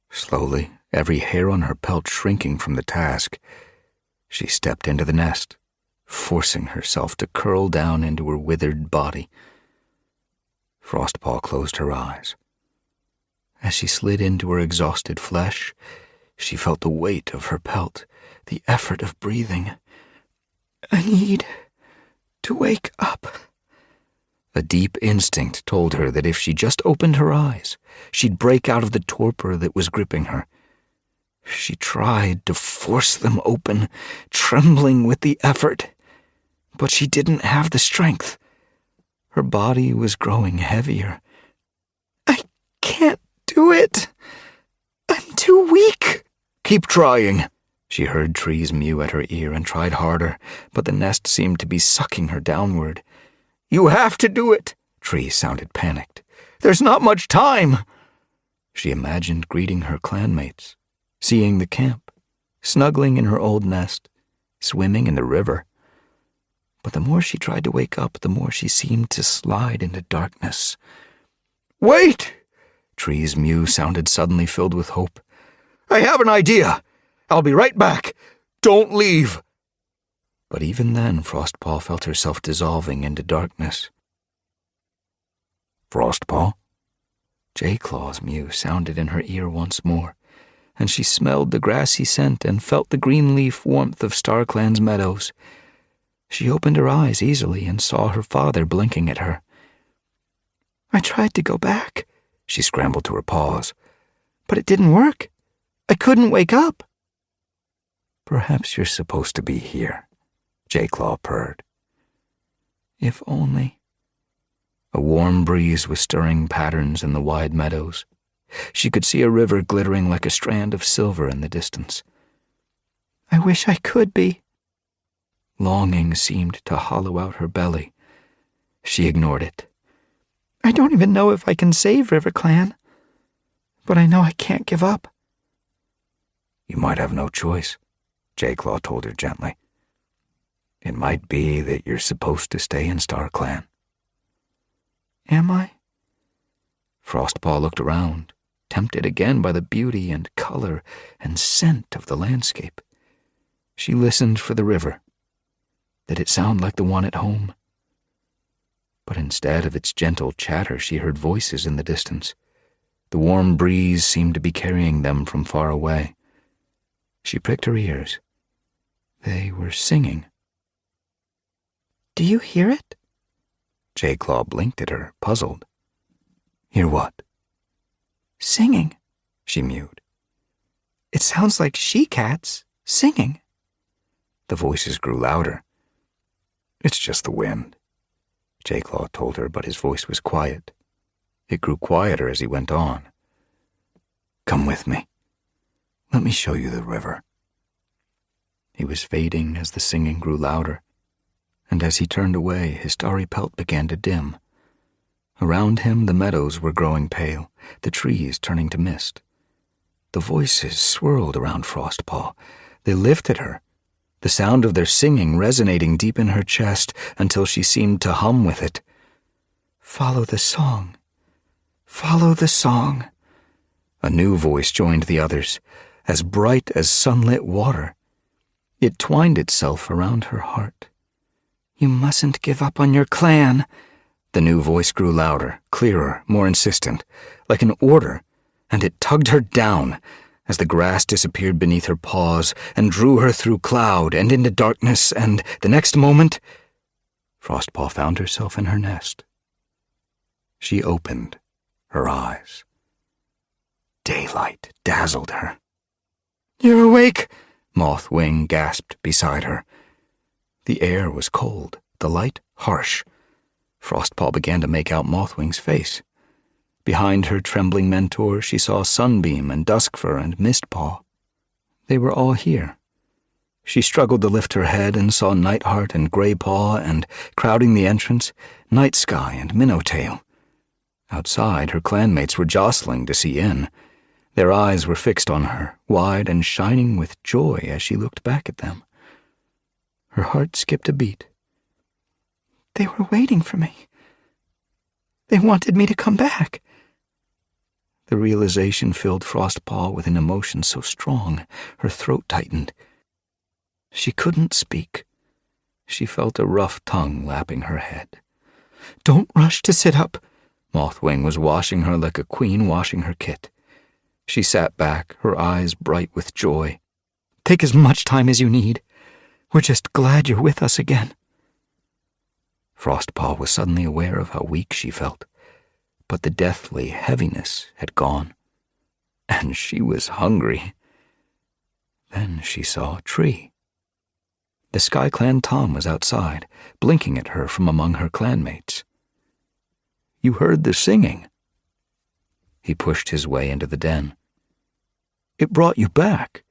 Slowly, every hair on her pelt shrinking from the task, she stepped into the nest, forcing herself to curl down into her withered body. Frostpaw closed her eyes. As she slid into her exhausted flesh, she felt the weight of her pelt, the effort of breathing. I need to wake up. A deep instinct told her that if she just opened her eyes, she'd break out of the torpor that was gripping her. She tried to force them open, trembling with the effort, but she didn't have the strength. Her body was growing heavier. I can't do it. I'm too weak. Keep trying. She heard Trees mew at her ear and tried harder, but the nest seemed to be sucking her downward. You have to do it, Tree sounded panicked. There's not much time. She imagined greeting her clanmates, seeing the camp, snuggling in her old nest, swimming in the river. But the more she tried to wake up, the more she seemed to slide into darkness. Wait! Tree's mew sounded suddenly filled with hope. I have an idea. I'll be right back. Don't leave. But even then, Frostpaw felt herself dissolving into darkness. Frostpaw? Jayclaw's mew sounded in her ear once more, and she smelled the grassy scent and felt the green leaf warmth of StarClan's meadows. She opened her eyes easily and saw her father blinking at her. I tried to go back. She scrambled to her paws. But it didn't work. I couldn't wake up. Perhaps you're supposed to be here, Jayclaw purred. If only. A warm breeze was stirring patterns in the wide meadows. She could see a river glittering like a strand of silver in the distance. I wish I could be. Longing seemed to hollow out her belly. She ignored it. I don't even know if I can save River Clan, but I know I can't give up. You might have no choice, Jayclaw told her gently. It might be that you're supposed to stay in StarClan. Am I? Frostpaw looked around, tempted again by the beauty and color and scent of the landscape. She listened for the river. Did it sound like the one at home? But instead of its gentle chatter, she heard voices in the distance. The warm breeze seemed to be carrying them from far away. She pricked her ears. They were singing. Do you hear it? Jayclaw blinked at her, puzzled. Hear what? Singing, she mewed. It sounds like she-cats singing. The voices grew louder. It's just the wind, Jayclaw told her, but his voice was quiet. It grew quieter as he went on. Come with me. Let me show you the river. He was fading as the singing grew louder, and as he turned away, his starry pelt began to dim. Around him, the meadows were growing pale, the trees turning to mist. The voices swirled around Frostpaw. They lifted her. the sound of their singing resonating deep in her chest until she seemed to hum with it. Follow the song. Follow the song. A new voice joined the others, as bright as sunlit water. It twined itself around her heart. You mustn't give up on your clan. The new voice grew louder, clearer, more insistent, like an order, and it tugged her down as the grass disappeared beneath her paws and drew her through cloud and into darkness, and the next moment, Frostpaw found herself in her nest. She opened her eyes. Daylight dazzled her. "You're awake!" Mothwing gasped beside her. The air was cold, the light harsh. Frostpaw began to make out Mothwing's face. Behind her trembling mentor, she saw Sunbeam and Duskfur and Mistpaw. They were all here. She struggled to lift her head and saw Nightheart and Greypaw and, crowding the entrance, Nightsky and Minnowtail. Outside, her clanmates were jostling to see in. Their eyes were fixed on her, wide and shining with joy as she looked back at them. Her heart skipped a beat. They were waiting for me. They wanted me to come back. The realization filled Frostpaw with an emotion so strong, her throat tightened. She couldn't speak. She felt a rough tongue lapping her head. Don't rush to sit up. Mothwing was washing her like a queen washing her kit. She sat back, her eyes bright with joy. Take as much time as you need. We're just glad you're with us again. Frostpaw was suddenly aware of how weak she felt, but the deathly heaviness had gone, and she was hungry. Then she saw a tree. The SkyClan Tom was outside, blinking at her from among her clanmates. You heard the singing. He pushed his way into the den. It brought you back.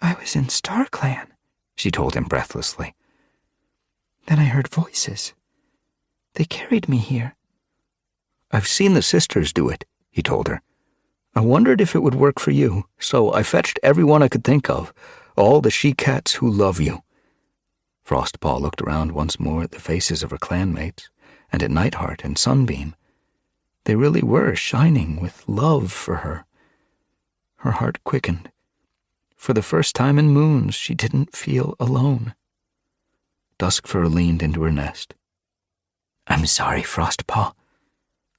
I was in StarClan, she told him breathlessly. Then I heard voices. They carried me here. I've seen the sisters do it, he told her. I wondered if it would work for you, so I fetched everyone I could think of, all the she-cats who love you. Frostpaw looked around once more at the faces of her clanmates, and at Nightheart and Sunbeam. They really were shining with love for her. Her heart quickened. For the first time in moons, she didn't feel alone. Duskfur leaned into her nest. I'm sorry, Frostpaw.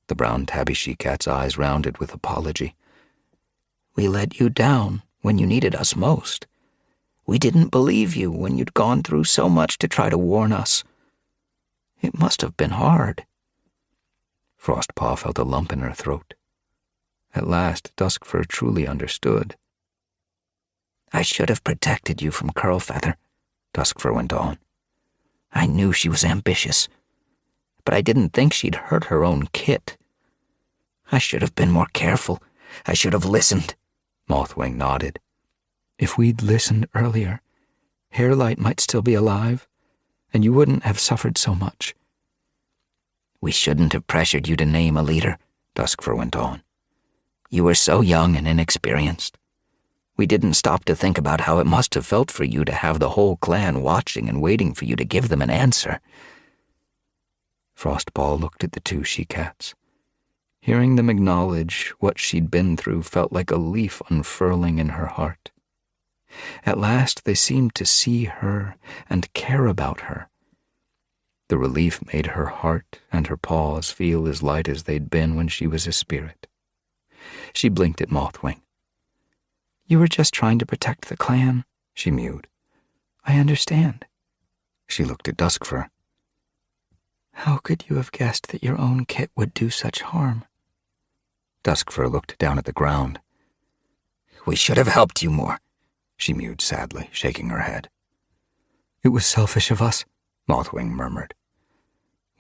The brown tabby she-cat's eyes rounded with apology. We let you down when you needed us most. We didn't believe you when you'd gone through so much to try to warn us. It must have been hard. Frostpaw felt a lump in her throat. At last, Duskfur truly understood. I should have protected you from Curlfeather, Duskfur went on. I knew she was ambitious, but I didn't think she'd hurt her own kit. I should have been more careful. I should have listened. Mothwing nodded. If we'd listened earlier, Hairlight might still be alive, and you wouldn't have suffered so much. We shouldn't have pressured you to name a leader, Duskfur went on. You were so young and inexperienced. We didn't stop to think about how it must have felt for you to have the whole clan watching and waiting for you to give them an answer. Frostpaw looked at the two she-cats. Hearing them acknowledge what she'd been through felt like a leaf unfurling in her heart. At last they seemed to see her and care about her. The relief made her heart and her paws feel as light as they'd been when she was a spirit. She blinked at Mothwing. You were just trying to protect the clan, she mewed. I understand. She looked at Duskfur. How could you have guessed that your own kit would do such harm? Duskfur looked down at the ground. We should have helped you more, she mewed sadly, shaking her head. It was selfish of us, Mothwing murmured.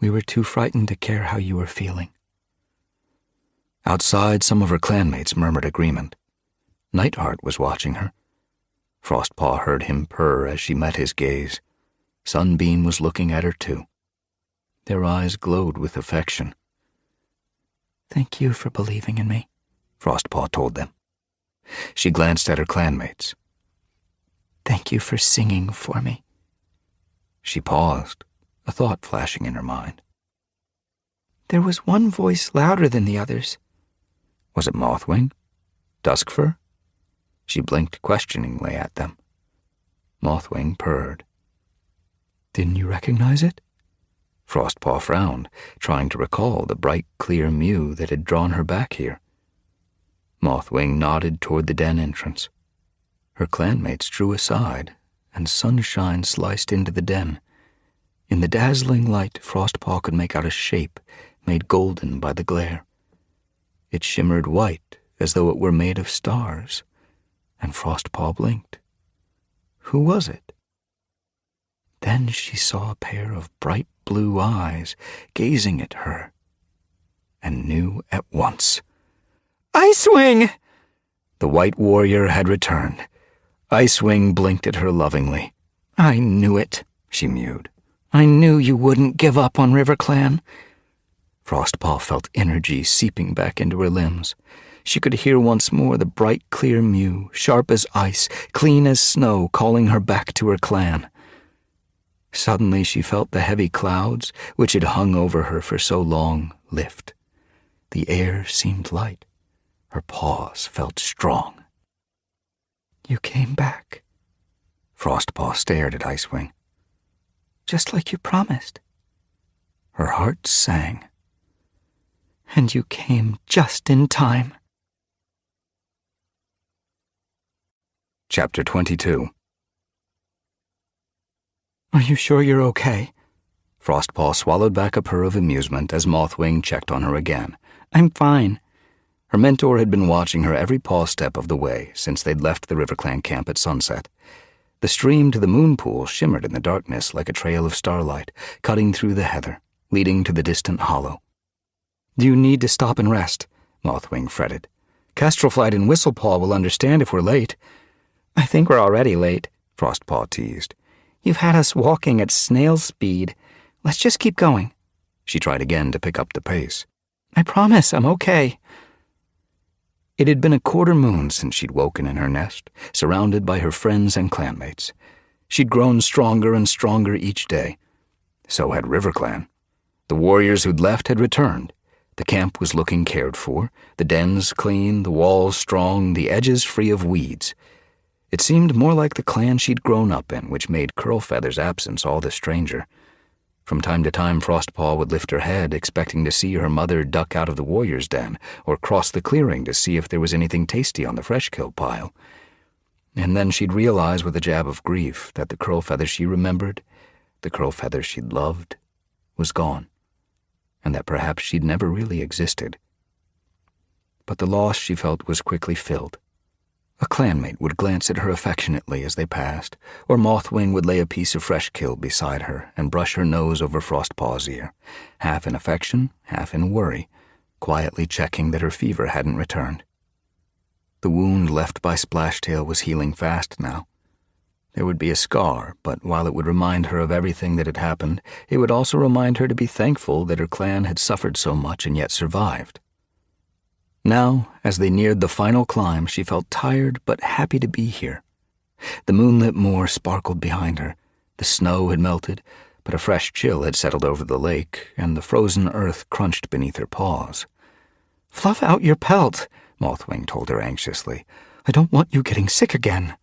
We were too frightened to care how you were feeling. Outside, some of her clanmates murmured agreement. Nightheart was watching her. Frostpaw heard him purr as she met his gaze. Sunbeam was looking at her too. Their eyes glowed with affection. Thank you for believing in me, Frostpaw told them. She glanced at her clanmates. Thank you for singing for me. She paused, a thought flashing in her mind. There was one voice louder than the others. Was it Mothwing? Duskfur? She blinked questioningly at them. Mothwing purred. Didn't you recognize it? Frostpaw frowned, trying to recall the bright, clear mew that had drawn her back here. Mothwing nodded toward the den entrance. Her clanmates drew aside, and sunshine sliced into the den. In the dazzling light, Frostpaw could make out a shape made golden by the glare. It shimmered white as though it were made of stars, and Frostpaw blinked. Who was it? Then she saw a pair of bright blue eyes gazing at her, and knew at once. Icewing! The White Warrior had returned. Icewing blinked at her lovingly. I knew it, she mewed. I knew you wouldn't give up on RiverClan. Frostpaw felt energy seeping back into her limbs. She could hear once more the bright, clear mew, sharp as ice, clean as snow, calling her back to her clan. Suddenly she felt the heavy clouds, which had hung over her for so long, lift. The air seemed light. Her paws felt strong. You came back. Frostpaw stared at Icewing. Just like you promised. Her heart sang. And you came just in time. Chapter 22. Are you sure you're okay? Frostpaw swallowed back a purr of amusement as Mothwing checked on her again. I'm fine. Her mentor had been watching her every paw step of the way since they'd left the RiverClan camp at sunset. The stream to the moon pool shimmered in the darkness like a trail of starlight, cutting through the heather, leading to the distant hollow. Do you need to stop and rest? Mothwing fretted. Kestrelflight and Whistlepaw will understand if we're late. I think we're already late, Frostpaw teased. You've had us walking at snail's speed. Let's just keep going. She tried again to pick up the pace. I promise I'm okay. It had been a quarter moon since she'd woken in her nest, surrounded by her friends and clanmates. She'd grown stronger and stronger each day. So had RiverClan. The warriors who'd left had returned. The camp was looking cared for, the dens clean, the walls strong, the edges free of weeds. It seemed more like the clan she'd grown up in, which made Curlfeather's absence all the stranger. From time to time, Frostpaw would lift her head, expecting to see her mother duck out of the warrior's den, or cross the clearing to see if there was anything tasty on the fresh kill pile. And then she'd realize with a jab of grief that the Curlfeather she remembered, the Curlfeather she'd loved, was gone, and that perhaps she'd never really existed. But the loss she felt was quickly filled. A clanmate would glance at her affectionately as they passed, or Mothwing would lay a piece of fresh kill beside her and brush her nose over Frostpaw's ear, half in affection, half in worry, quietly checking that her fever hadn't returned. The wound left by Splashtail was healing fast now. There would be a scar, but while it would remind her of everything that had happened, it would also remind her to be thankful that her clan had suffered so much and yet survived. Now, as they neared the final climb, she felt tired but happy to be here. The moonlit moor sparkled behind her. The snow had melted, but a fresh chill had settled over the lake, and the frozen earth crunched beneath her paws. Fluff out your pelt, Mothwing told her anxiously. I don't want you getting sick again.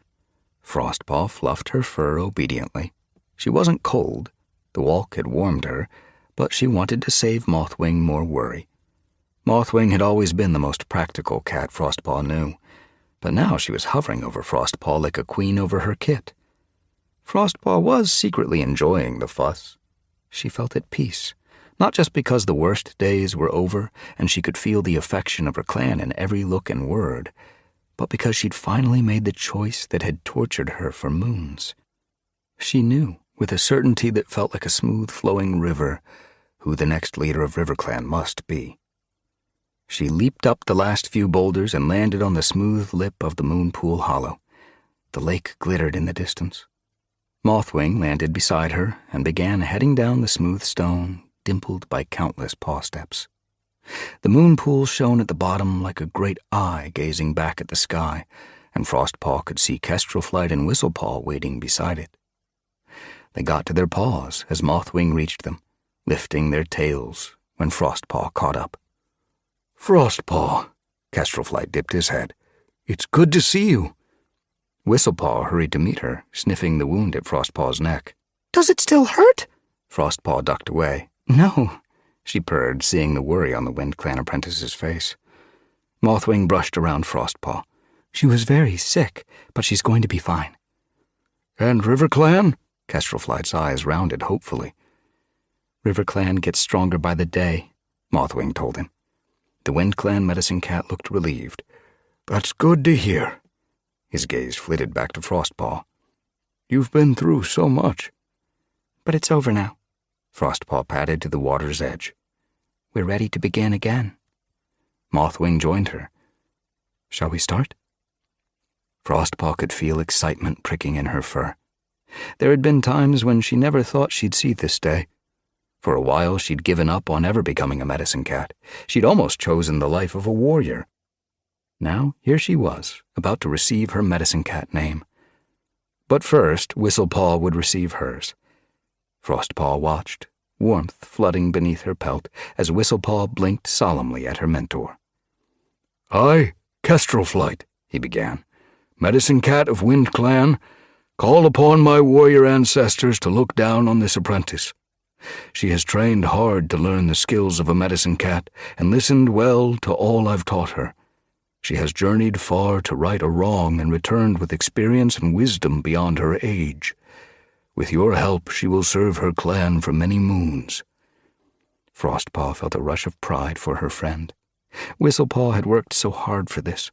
Frostpaw fluffed her fur obediently. She wasn't cold. The walk had warmed her, but she wanted to save Mothwing more worry. Mothwing had always been the most practical cat Frostpaw knew, but now she was hovering over Frostpaw like a queen over her kit. Frostpaw was secretly enjoying the fuss. She felt at peace, not just because the worst days were over and she could feel the affection of her clan in every look and word, but because she'd finally made the choice that had tortured her for moons. She knew, with a certainty that felt like a smooth-flowing river, who the next leader of RiverClan must be. She leaped up the last few boulders and landed on the smooth lip of the moon pool hollow. The lake glittered in the distance. Mothwing landed beside her and began heading down the smooth stone, dimpled by countless paw steps. The moon pool shone at the bottom like a great eye gazing back at the sky, and Frostpaw could see Kestrelflight and Whistlepaw waiting beside it. They got to their paws as Mothwing reached them, lifting their tails when Frostpaw caught up. Frostpaw, Kestrelflight dipped his head. it's good to see you. Whistlepaw hurried to meet her, sniffing the wound at Frostpaw's neck. Does it still hurt? Frostpaw ducked away. No, she purred, seeing the worry on the Wind Clan apprentice's face. Mothwing brushed around Frostpaw. She was very sick, but she's going to be fine. And River Clan? Kestrelflight's eyes rounded hopefully. River Clan gets stronger by the day, Mothwing told him. The Wind Clan medicine cat looked relieved. That's good to hear. His gaze flitted back to Frostpaw. You've been through so much. But it's over now. Frostpaw padded to the water's edge. We're ready to begin again. Mothwing joined her. Shall we start? Frostpaw could feel excitement pricking in her fur. There had been times when she never thought she'd see this day. For a while, she'd given up on ever becoming a medicine cat. She'd almost chosen the life of a warrior. Now, here she was, about to receive her medicine cat name. But first, Whistlepaw would receive hers. Frostpaw watched, warmth flooding beneath her pelt, as Whistlepaw blinked solemnly at her mentor. I, Kestrelflight, he began, medicine cat of Wind Clan, call upon my warrior ancestors to look down on this apprentice. She has trained hard to learn the skills of a medicine cat and listened well to all I've taught her. She has journeyed far to right a wrong and returned with experience and wisdom beyond her age. With your help, she will serve her clan for many moons. Frostpaw felt a rush of pride for her friend. Whistlepaw had worked so hard for this.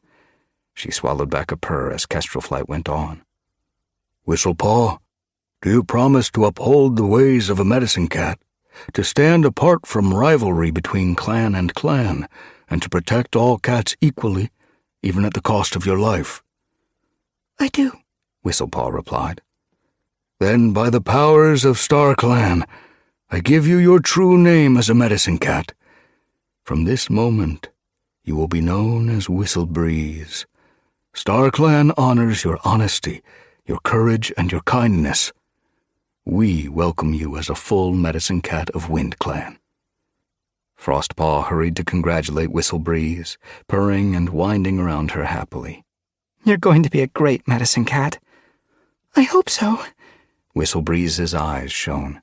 She swallowed back a purr as Kestrelflight went on. Whistlepaw, do you promise to uphold the ways of a medicine cat, to stand apart from rivalry between clan, and to protect all cats equally, even at the cost of your life? I do, Whistlepaw replied. Then, by the powers of Star Clan, I give you your true name as a medicine cat. From this moment, you will be known as Whistlebreeze. Star Clan honors your honesty, your courage, and your kindness. We welcome you as a full medicine cat of Wind Clan. Frostpaw hurried to congratulate Whistlebreeze, purring and winding around her happily. You're going to be a great medicine cat. I hope so. Whistlebreeze's eyes shone.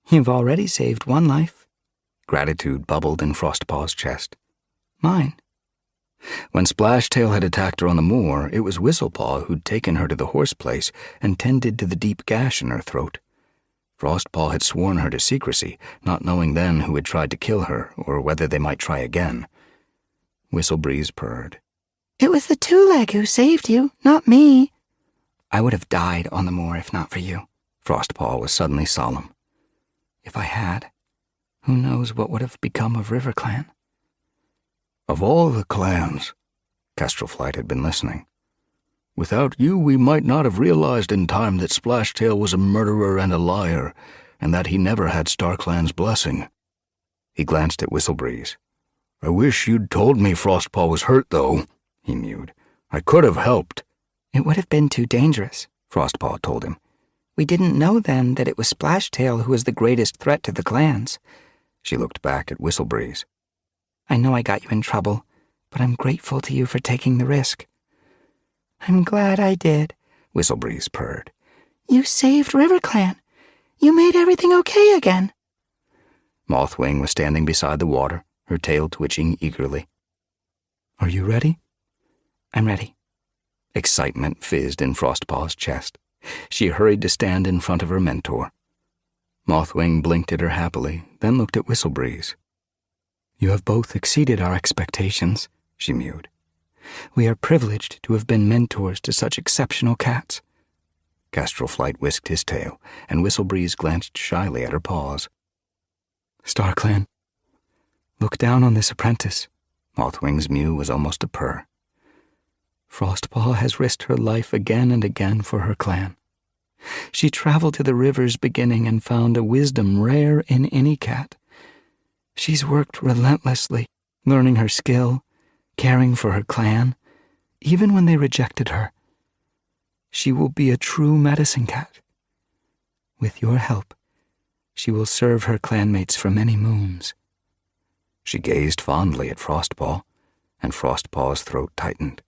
You've already saved one life. Gratitude bubbled in Frostpaw's chest. Mine. When Splashtail had attacked her on the moor, it was Whistlepaw who'd taken her to the horse place and tended to the deep gash in her throat. Frostpaw had sworn her to secrecy, not knowing then who had tried to kill her or whether they might try again. Whistlebreeze purred. It was the two-leg who saved you, not me. I would have died on the moor if not for you. Frostpaw was suddenly solemn. If I had, who knows what would have become of River Clan? Of all the clans, Kestrelflight had been listening. Without you, we might not have realized in time that Splashtail was a murderer and a liar, and that he never had StarClan's blessing. He glanced at Whistlebreeze. I wish you'd told me Frostpaw was hurt, though, he mewed. I could have helped. It would have been too dangerous, Frostpaw told him. We didn't know then that it was Splashtail who was the greatest threat to the clans. She looked back at Whistlebreeze. I know I got you in trouble, but I'm grateful to you for taking the risk. I'm glad I did, Whistlebreeze purred. You saved River Clan. You made everything okay again. Mothwing was standing beside the water, her tail twitching eagerly. Are you ready? I'm ready. Excitement fizzed in Frostpaw's chest. She hurried to stand in front of her mentor. Mothwing blinked at her happily, then looked at Whistlebreeze. You have both exceeded our expectations, she mewed. We are privileged to have been mentors to such exceptional cats. Kestrelflight whisked his tail, and Whistlebreeze glanced shyly at her paws. StarClan, look down on this apprentice. Mothwing's mew was almost a purr. Frostpaw has risked her life again and again for her clan. She traveled to the river's beginning and found a wisdom rare in any cat. She's worked relentlessly, learning her skill, caring for her clan, even when they rejected her, she will be a true medicine cat. With your help, she will serve her clanmates for many moons." She gazed fondly at Frostpaw, and Frostpaw's throat tightened.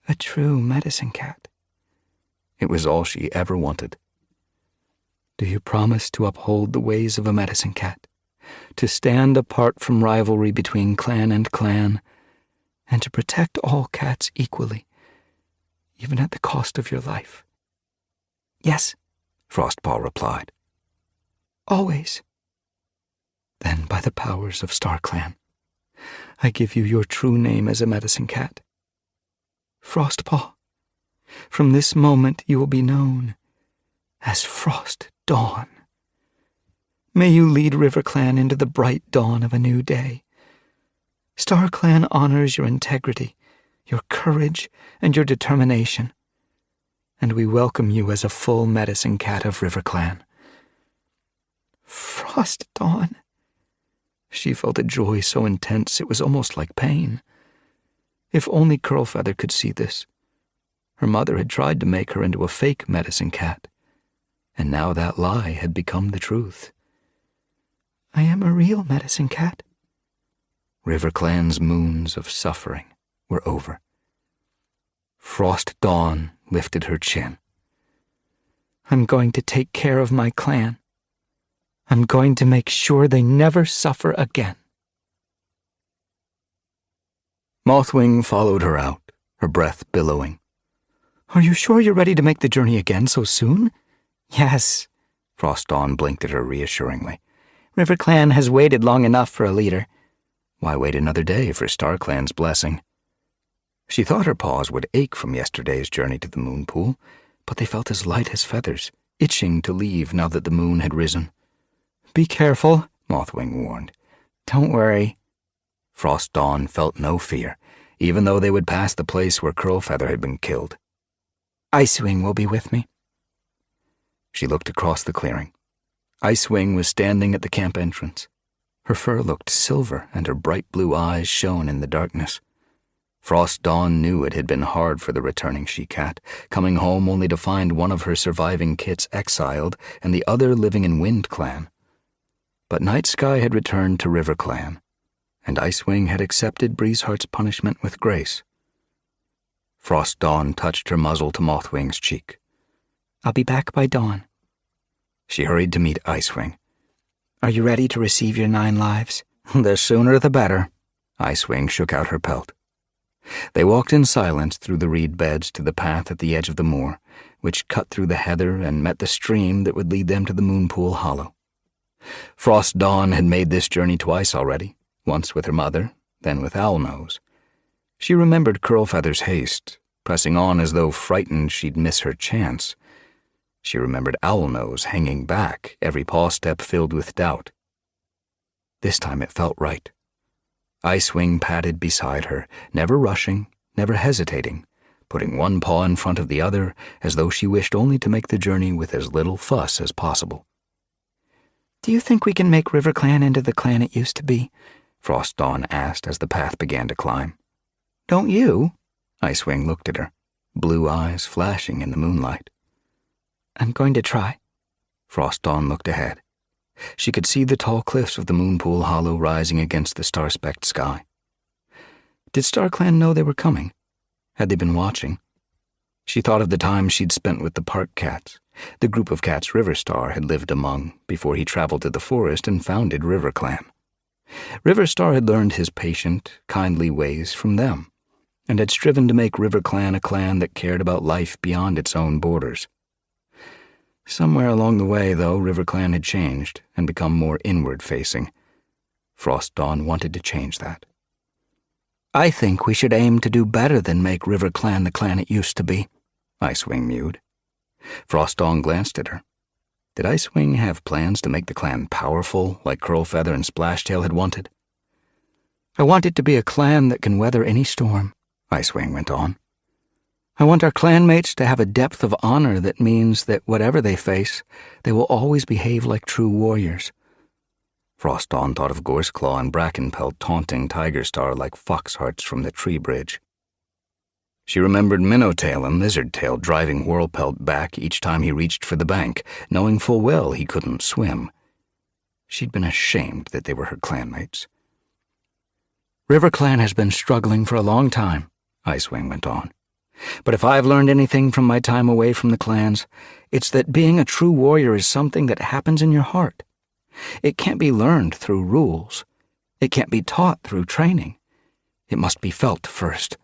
A true medicine cat. It was all she ever wanted. Do you promise to uphold the ways of a medicine cat, to stand apart from rivalry between clan and clan, and to protect all cats equally, even at the cost of your life?" "Yes," Frostpaw replied. "Always." "Then, by the powers of StarClan, I give you your true name as a medicine cat. Frostpaw. From this moment you will be known as Frost Dawn. May you lead RiverClan into the bright dawn of a new day. StarClan honors your integrity, your courage, and your determination, and we welcome you as a full medicine cat of RiverClan." Frost Dawn. She felt a joy so intense it was almost like pain. If only Curlfeather could see this. Her mother had tried to make her into a fake medicine cat, and now that lie had become the truth. "I am a real medicine cat." RiverClan's moons of suffering were over. Frost Dawn lifted her chin. "I'm going to take care of my clan. I'm going to make sure they never suffer again." Mothwing followed her out, her breath billowing. "Are you sure you're ready to make the journey again so soon?" "Yes." Frost Dawn blinked at her reassuringly. RiverClan has waited long enough for a leader. Why wait another day for StarClan's blessing? She thought her paws would ache from yesterday's journey to the moon pool, but they felt as light as feathers, itching to leave now that the moon had risen. "Be careful," Mothwing warned. "Don't worry." Frost Dawn felt no fear, even though they would pass the place where Curlfeather had been killed. "Icewing will be with me." She looked across the clearing. Icewing was standing at the camp entrance. Her fur looked silver, and her bright blue eyes shone in the darkness. Frost Dawn knew it had been hard for the returning she-cat, coming home only to find one of her surviving kits exiled and the other living in Wind Clan. But Night Sky had returned to RiverClan, and Icewing had accepted Breezeheart's punishment with grace. Frost Dawn touched her muzzle to Mothwing's cheek. "I'll be back by dawn." She hurried to meet Icewing. "Are you ready to receive your 9 lives?" "The sooner the better." Icewing shook out her pelt. They walked in silence through the reed beds to the path at the edge of the moor, which cut through the heather and met the stream that would lead them to the Moonpool Hollow. Frost Dawn had made this journey twice already, once with her mother, then with Owlnose. She remembered Curlfeather's haste, pressing on as though frightened she'd miss her chance. She remembered Owlnose hanging back, every paw step filled with doubt. This time it felt right. Icewing padded beside her, never rushing, never hesitating, putting one paw in front of the other as though she wished only to make the journey with as little fuss as possible. "Do you think we can make RiverClan into the clan it used to be?" Frost Dawn asked as the path began to climb. "Don't you?" Icewing looked at her, blue eyes flashing in the moonlight. "I'm going to try." Frost Dawn looked ahead. She could see the tall cliffs of the Moonpool Hollow rising against the star-specked sky. Did StarClan know they were coming? Had they been watching? She thought of the time she'd spent with the park cats, the group of cats Riverstar had lived among before he traveled to the forest and founded RiverClan. Riverstar had learned his patient, kindly ways from them, and had striven to make RiverClan a clan that cared about life beyond its own borders. Somewhere along the way, though, RiverClan had changed and become more inward-facing. Frost Dawn wanted to change that. "I think we should aim to do better than make RiverClan the clan it used to be," Icewing mewed. Frost Dawn glanced at her. Did Icewing have plans to make the clan powerful, like Curlfeather and Splashtail had wanted? "I want it to be a clan that can weather any storm," Icewing went on. "I want our clanmates to have a depth of honor that means that whatever they face, they will always behave like true warriors." Frost Dawn thought of Gorseclaw and Brackenpelt taunting Tigerstar like foxhearts from the tree bridge. She remembered Minnowtail and Lizardtail driving Whirlpelt back each time he reached for the bank, knowing full well he couldn't swim. She'd been ashamed that they were her clanmates. River Clan has been struggling for a long time, Icewing went on. But if I've learned anything from my time away from the clans, it's that being a true warrior is something that happens in your heart. It can't be learned through rules. It can't be taught through training. It must be felt first.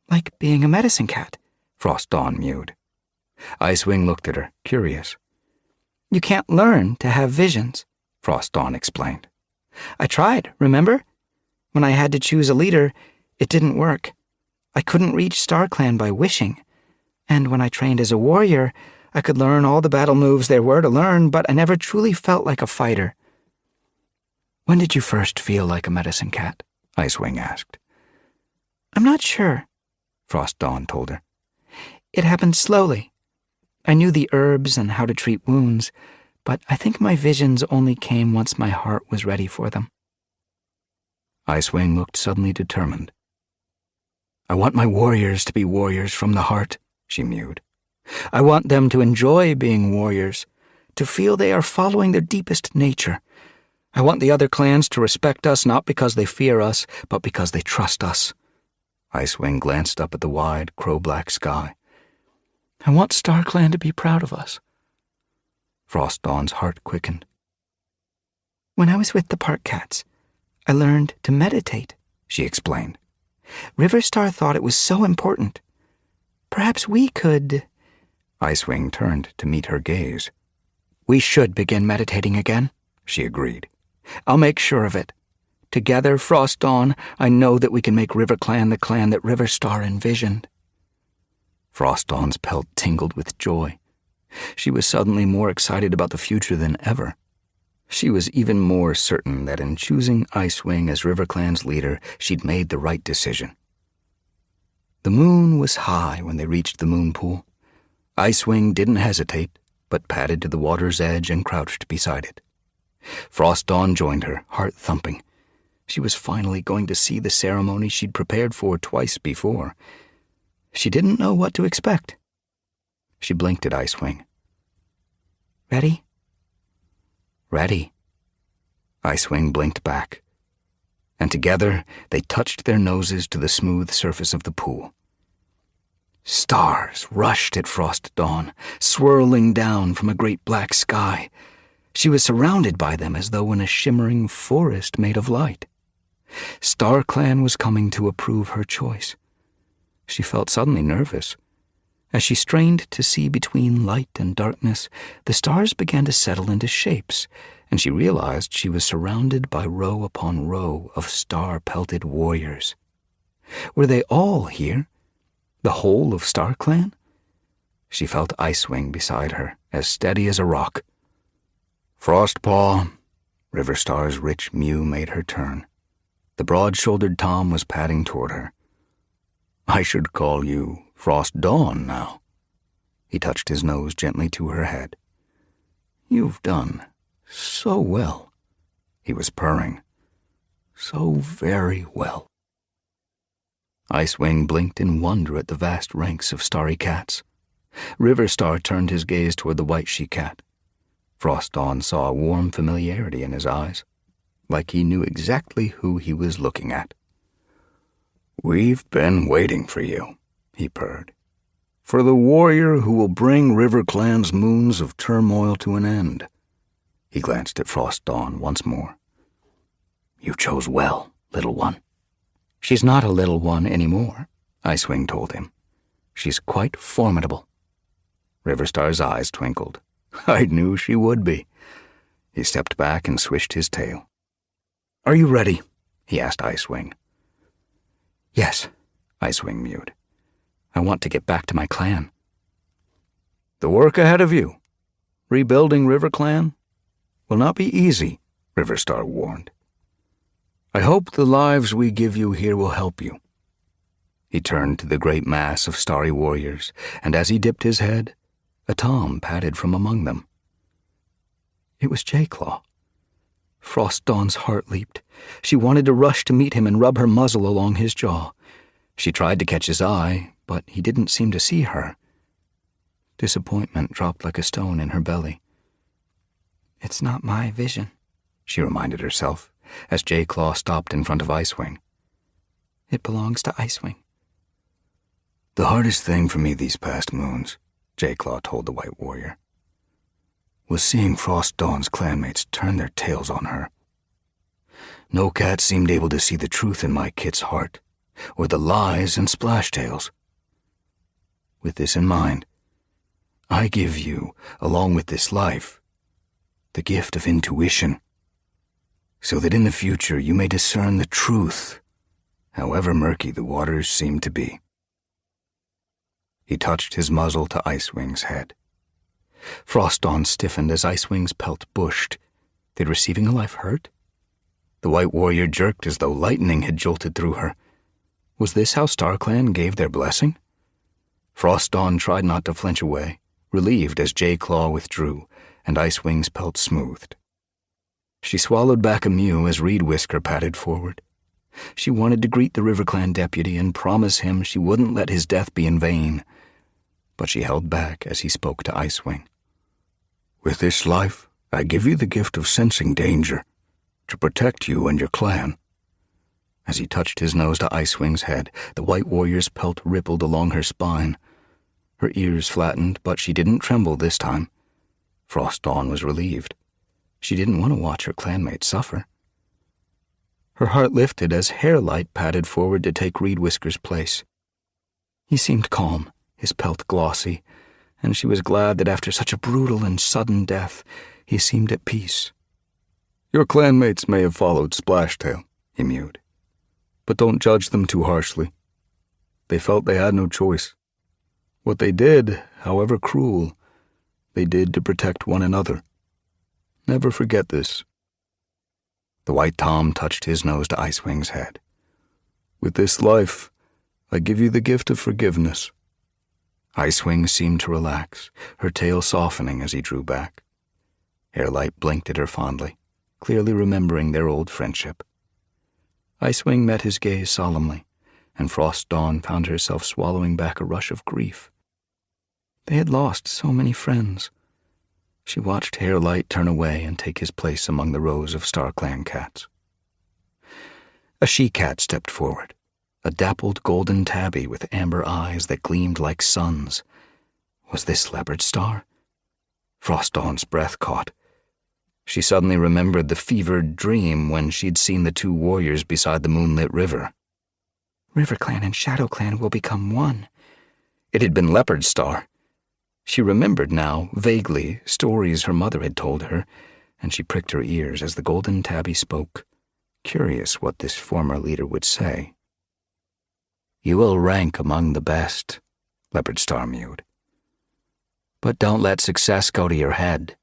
Like being a medicine cat, Frost Dawn mewed. Icewing looked at her, curious. You can't learn to have visions, Frost Dawn explained. I tried, remember? When I had to choose a leader, it didn't work. I couldn't reach StarClan by wishing. And when I trained as a warrior, I could learn all the battle moves there were to learn, but I never truly felt like a fighter. When did you first feel like a medicine cat? Icewing asked. I'm not sure, Frost Dawn told her. It happened slowly. I knew the herbs and how to treat wounds, but I think my visions only came once my heart was ready for them. Icewing looked suddenly determined. I want my warriors to be warriors from the heart, she mewed. I want them to enjoy being warriors, to feel they are following their deepest nature. I want the other clans to respect us not because they fear us, but because they trust us. Icewing glanced up at the wide, crow-black sky. I want StarClan to be proud of us. Frost Dawn's heart quickened. When I was with the park cats, I learned to meditate, she explained. Riverstar thought it was so important. Perhaps we could... Icewing turned to meet her gaze. We should begin meditating again, she agreed. I'll make sure of it. Together, Frost Dawn, I know that we can make River Clan the clan that Riverstar envisioned. Frost Dawn's pelt tingled with joy. She was suddenly more excited about the future than ever. She was even more certain that in choosing Icewing as River Clan's leader, she'd made the right decision. The moon was high when they reached the moon pool. Icewing didn't hesitate, but padded to the water's edge and crouched beside it. Frost Dawn joined her, heart thumping. She was finally going to see the ceremony she'd prepared for twice before. She didn't know what to expect. She blinked at Icewing. Ready? Ready. Icewing blinked back, and together they touched their noses to the smooth surface of the pool. Stars rushed at Frost Dawn, swirling down from a great black sky. She was surrounded by them as though in a shimmering forest made of light. StarClan was coming to approve her choice. She felt suddenly nervous. As she strained to see between light and darkness, the stars began to settle into shapes, and she realized she was surrounded by row upon row of star-pelted warriors. Were they all here? The whole of StarClan? She felt Icewing beside her, as steady as a rock. Frostpaw, Riverstar's rich mew made her turn. The broad-shouldered Tom was padding toward her. I should call you Frost Dawn now. He touched his nose gently to her head. You've done so well. He was purring. So very well. Icewing blinked in wonder at the vast ranks of starry cats. Riverstar turned his gaze toward the white she-cat. Frost Dawn saw a warm familiarity in his eyes, like he knew exactly who he was looking at. We've been waiting for you, he purred. For the warrior who will bring River Clan's moons of turmoil to an end. He glanced at Frost Dawn once more. You chose well, little one. She's not a little one anymore, Icewing told him. She's quite formidable. Riverstar's eyes twinkled. I knew she would be. He stepped back and swished his tail. Are you ready? He asked Icewing. Yes, Icewing mewed. I want to get back to my clan. The work ahead of you, rebuilding River Clan, will not be easy, Riverstar warned. I hope the lives we give you here will help you. He turned to the great mass of starry warriors, and as he dipped his head, a Tom padded from among them. It was J-Claw. Frost Dawn's heart leaped. She wanted to rush to meet him and rub her muzzle along his jaw. She tried to catch his eye, but he didn't seem to see her. Disappointment dropped like a stone in her belly. It's not my vision, she reminded herself, as J-Claw stopped in front of Icewing. It belongs to Icewing. The hardest thing for me these past moons, J-Claw told the White Warrior, was seeing Frost Dawn's clanmates turn their tails on her. No cat seemed able to see the truth in my kit's heart, or the lies in Splashtail's. With this in mind, I give you, along with this life, the gift of intuition, so that in the future you may discern the truth, however murky the waters seem to be. He touched his muzzle to Icewing's head. Frost Dawn stiffened as Icewing's pelt bushed. Did receiving a life hurt? The White Warrior jerked as though lightning had jolted through her. Was this how StarClan gave their blessing? Frost Dawn tried not to flinch away, relieved as J-Claw withdrew and Icewing's pelt smoothed. She swallowed back a mew as Reed Whisker padded forward. She wanted to greet the RiverClan deputy and promise him she wouldn't let his death be in vain, but she held back as he spoke to Icewing. With this life, I give you the gift of sensing danger, to protect you and your clan. As he touched his nose to Icewing's head, the White Warrior's pelt rippled along her spine. Her ears flattened, but she didn't tremble this time. Frost Dawn was relieved. She didn't want to watch her clanmate suffer. Her heart lifted as Hairlight padded forward to take Reed Whisker's place. He seemed calm, his pelt glossy, and she was glad that after such a brutal and sudden death, he seemed at peace. Your clanmates may have followed Splashtail, he mewed, but don't judge them too harshly. They felt they had no choice. What they did, however cruel, they did to protect one another. Never forget this. The White Tom touched his nose to Icewing's head. With this life, I give you the gift of forgiveness. Icewing seemed to relax, her tail softening as he drew back. Hairlight blinked at her fondly, clearly remembering their old friendship. Icewing met his gaze solemnly, and Frost Dawn found herself swallowing back a rush of grief. They had lost so many friends. She watched Hairlight turn away and take his place among the rows of StarClan cats. A she-cat stepped forward, a dappled golden tabby with amber eyes that gleamed like suns. Was this Leopard Star? Frost Dawn's breath caught. She suddenly remembered the fevered dream when she'd seen the two warriors beside the moonlit river. RiverClan and ShadowClan will become one. It had been Leopard Star. She remembered now, vaguely, stories her mother had told her, and she pricked her ears as the golden tabby spoke, curious what this former leader would say. You will rank among the best, Leopard Star mewed. But don't let success go to your head.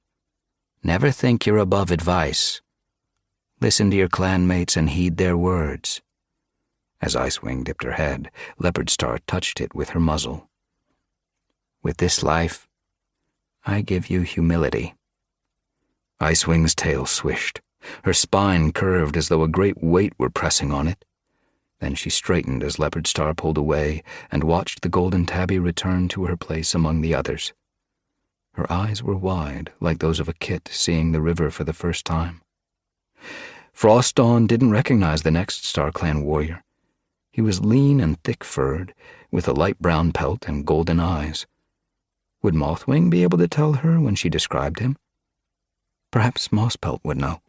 Never think you're above advice. Listen to your clanmates and heed their words. As Icewing dipped her head, Leopard Star touched it with her muzzle. With this life, I give you humility. Icewing's tail swished. Her spine curved as though a great weight were pressing on it. Then she straightened as Leopard Star pulled away and watched the golden tabby return to her place among the others. Her eyes were wide, like those of a kit seeing the river for the first time. Frost Dawn didn't recognize the next StarClan warrior. He was lean and thick-furred, with a light brown pelt and golden eyes. Would Mothwing be able to tell her when she described him? Perhaps Mosspelt would know.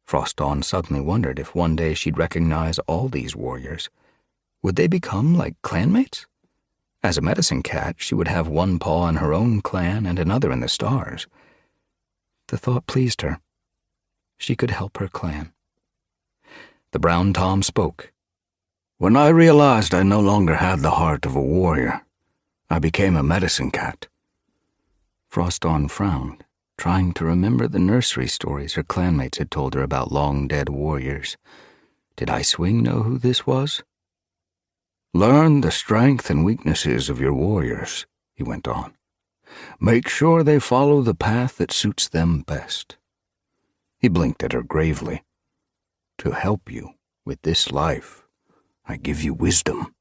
Frost Dawn suddenly wondered if one day she'd recognize all these warriors. Would they become like clanmates? As a medicine cat, she would have one paw in her own clan and another in the stars. The thought pleased her. She could help her clan. The Brown Tom spoke. When I realized I no longer had the heart of a warrior, I became a medicine cat. Frost Dawn frowned, trying to remember the nursery stories her clanmates had told her about long-dead warriors. Did Icewing know who this was? Learn the strength and weaknesses of your warriors, he went on. Make sure they follow the path that suits them best. He blinked at her gravely. To help you with this life, I give you wisdom.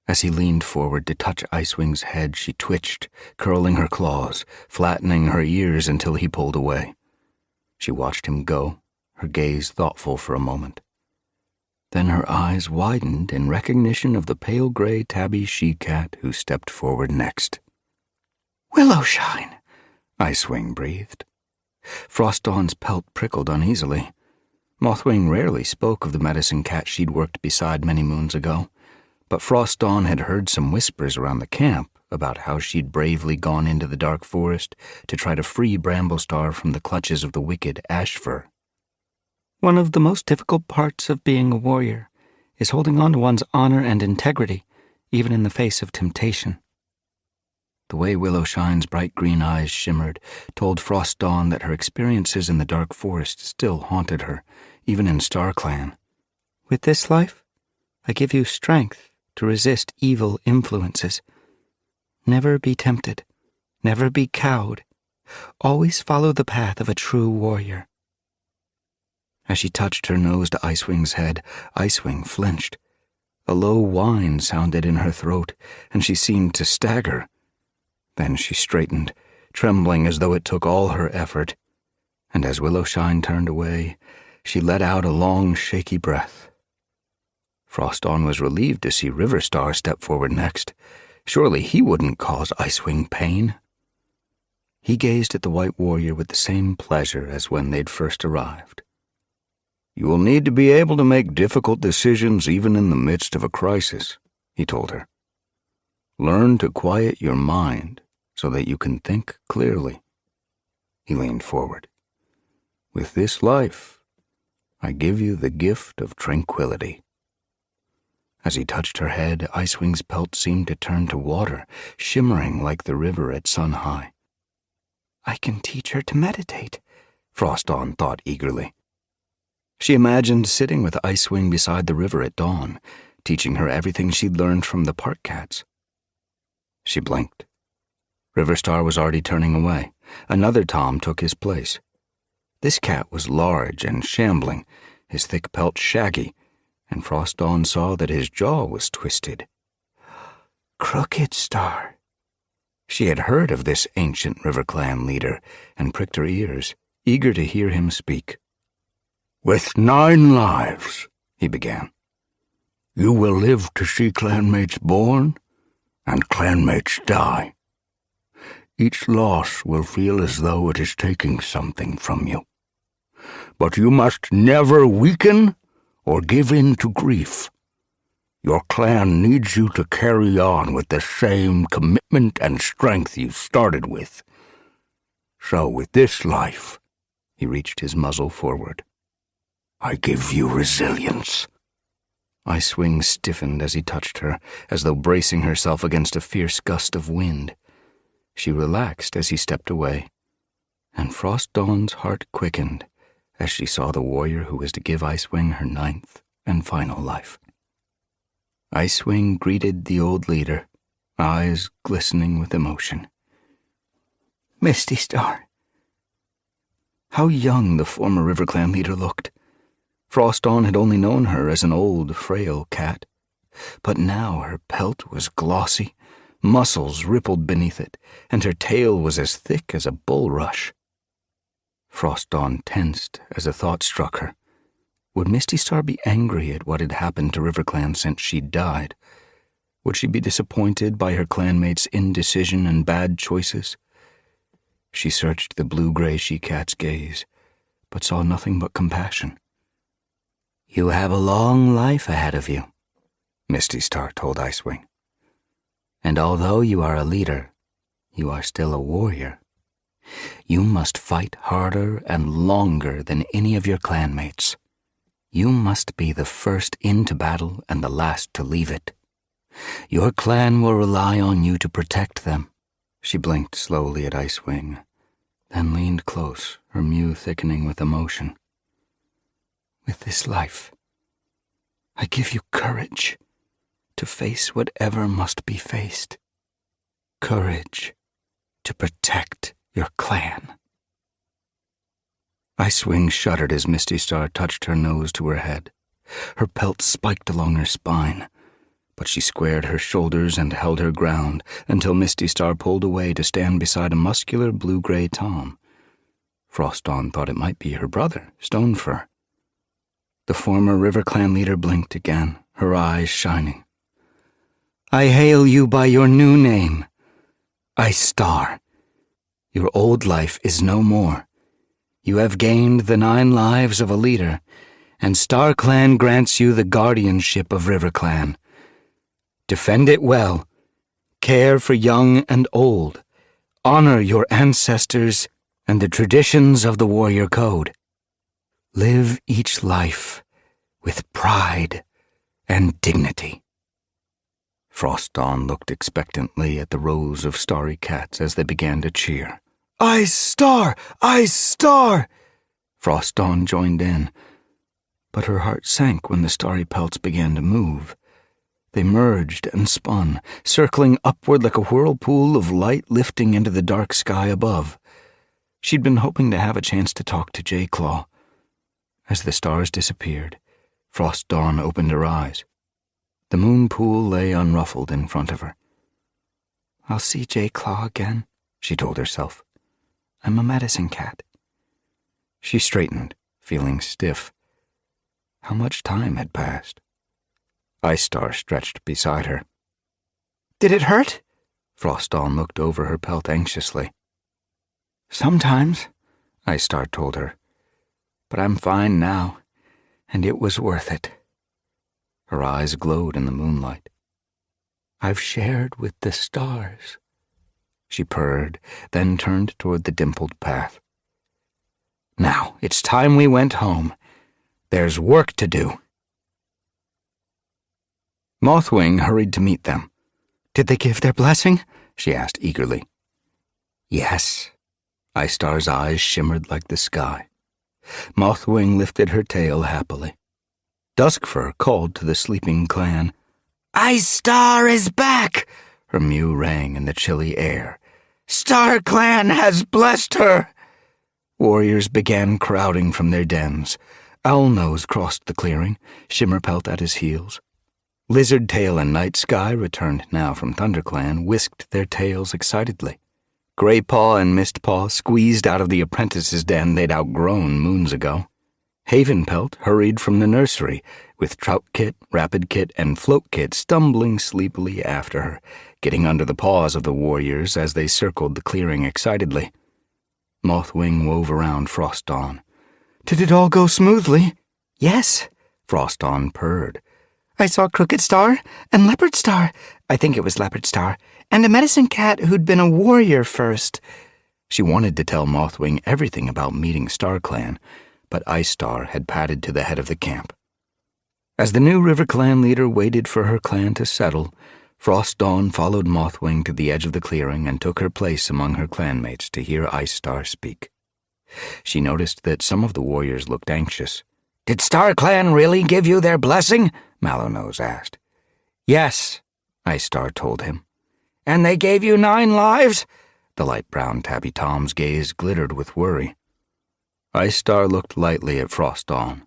As he leaned forward to touch Icewing's head, she twitched, curling her claws, flattening her ears until he pulled away. She watched him go, her gaze thoughtful for a moment. Then her eyes widened in recognition of the pale gray tabby she-cat who stepped forward next. Willowshine, Icewing breathed. Frostdawn's pelt prickled uneasily. Mothwing rarely spoke of the medicine cat she'd worked beside many moons ago, but Frostdawn had heard some whispers around the camp about how she'd bravely gone into the dark forest to try to free Bramblestar from the clutches of the wicked Ashfur. one of the most difficult parts of being a warrior is holding on to one's honor and integrity, even in the face of temptation. The way Willowshine's bright green eyes shimmered told Frostdawn that her experiences in the dark forest still haunted her, even in StarClan. With this life, I give you strength to resist evil influences. Never be tempted. Never be cowed. Always follow the path of a true warrior. As she touched her nose to Icewing's head, Icewing flinched. A low whine sounded in her throat, and she seemed to stagger. Then she straightened, trembling as though it took all her effort, and as Willowshine turned away, she let out a long, shaky breath. Frostdawn was relieved to see Riverstar step forward next. Surely he wouldn't cause Icewing pain. He gazed at the White Warrior with the same pleasure as when they'd first arrived. "You will need to be able to make difficult decisions even in the midst of a crisis," he told her. "Learn to quiet your mind so that you can think clearly." He leaned forward. "With this life, I give you the gift of tranquility." As he touched her head, Icewing's pelt seemed to turn to water, shimmering like the river at sun-high. I can teach her to meditate, Frostdawn thought eagerly. She imagined sitting with Icewing beside the river at dawn, teaching her everything she'd learned from the park cats. She blinked. Riverstar was already turning away. Another Tom took his place. This cat was large and shambling, his thick pelt shaggy, and Frostdawn saw that his jaw was twisted. Crooked Star. She had heard of this ancient RiverClan leader and pricked her ears, eager to hear him speak. "With 9 lives," he began, "you will live to see clanmates born and clanmates die. Each loss will feel as though it is taking something from you. But you must never weaken or give in to grief. Your clan needs you to carry on with the same commitment and strength you started with. So with this life," he reached his muzzle forward, "I give you resilience." Icewing stiffened as he touched her, as though bracing herself against a fierce gust of wind. She relaxed as he stepped away, and Frostdawn's heart quickened as she saw the warrior who was to give Icewing her 9th and final life. Icewing greeted the old leader, eyes glistening with emotion. Misty Star. How young the former RiverClan leader looked. Frostdawn had only known her as an old, frail cat, but now her pelt was glossy, muscles rippled beneath it, and her tail was as thick as a bulrush. Frostdawn tensed as a thought struck her. Would Misty Star be angry at what had happened to RiverClan since she'd died? Would she be disappointed by her clanmates' indecision and bad choices? She searched the blue-gray she-cat's gaze, but saw nothing but compassion. You have a long life ahead of you, Misty Star told Icewing. And although you are a leader, you are still a warrior. You must fight harder and longer than any of your clanmates. You must be the first into battle and the last to leave it. Your clan will rely on you to protect them. She blinked slowly at Icewing, then leaned close, her mew thickening with emotion. With this life, I give you courage to face whatever must be faced. Courage to protect your clan. Icewing shuddered as Misty Star touched her nose to her head. Her pelt spiked along her spine, but she squared her shoulders and held her ground until Misty Star pulled away to stand beside a muscular blue-gray Tom. Frost Dawn thought it might be her brother, Stonefur. The former River Clan leader blinked again, her eyes shining. "I hail you by your new name, Ice Star. Your old life is no more. You have gained the 9 lives of a leader, and Star Clan grants you the guardianship of River Clan. Defend it well. Care for young and old. Honor your ancestors and the traditions of the warrior code. Live each life with pride and dignity." Frost Dawn looked expectantly at the rows of starry cats as they began to cheer. "Ice Star! Ice Star!" Frost Dawn joined in, but her heart sank when the starry pelts began to move. They merged and spun, circling upward like a whirlpool of light lifting into the dark sky above. She'd been hoping to have a chance to talk to J-Claw. As the stars disappeared, Frost Dawn opened her eyes. The moon pool lay unruffled in front of her. "I'll see J-Claw again," she told herself. "I'm a medicine cat." She straightened, feeling stiff. How much time had passed? Ice Star stretched beside her. "Did it hurt?" Frost Dawn looked over her pelt anxiously. "Sometimes," Ice Star told her. "But I'm fine now, and it was worth it." Her eyes glowed in the moonlight. "I've shared with the stars," she purred, then turned toward the dimpled path. "Now, it's time we went home. There's work to do." Mothwing hurried to meet them. "Did they give their blessing?" she asked eagerly. "Yes." Ice Star's eyes shimmered like the sky. Mothwing lifted her tail happily. Duskfur called to the sleeping clan. "Ice Star is back!" Her mew rang in the chilly air. "Star Clan has blessed her!" Warriors began crowding from their dens. Owlnose crossed the clearing, Shimmerpelt at his heels. Lizardtail and Night Sky, returned now from ThunderClan, whisked their tails excitedly. Greypaw and Mistpaw squeezed out of the apprentice's den they'd outgrown moons ago. Havenpelt hurried from the nursery, with Troutkit, Rapidkit, and Floatkit stumbling sleepily after her, getting under the paws of the warriors as they circled the clearing excitedly. Mothwing wove around Frost Dawn. "Did it all go smoothly?" "Yes," Frost Dawn purred. "I saw Crooked Star and Leopard Star. I think it was Leopard Star. And a medicine cat who'd been a warrior first." She wanted to tell Mothwing everything about meeting Star Clan, but Ice Star had padded to the head of the camp. As the new River Clan leader waited for her clan to settle, Frost Dawn followed Mothwing to the edge of the clearing and took her place among her clanmates to hear Ice Star speak. She noticed that some of the warriors looked anxious. "Did Star Clan really give you their blessing?" Mallownose asked. "Yes," Ice Star told him. "And they gave you 9 lives?" The light brown tabby Tom's gaze glittered with worry. Ice Star looked lightly at Frost Dawn.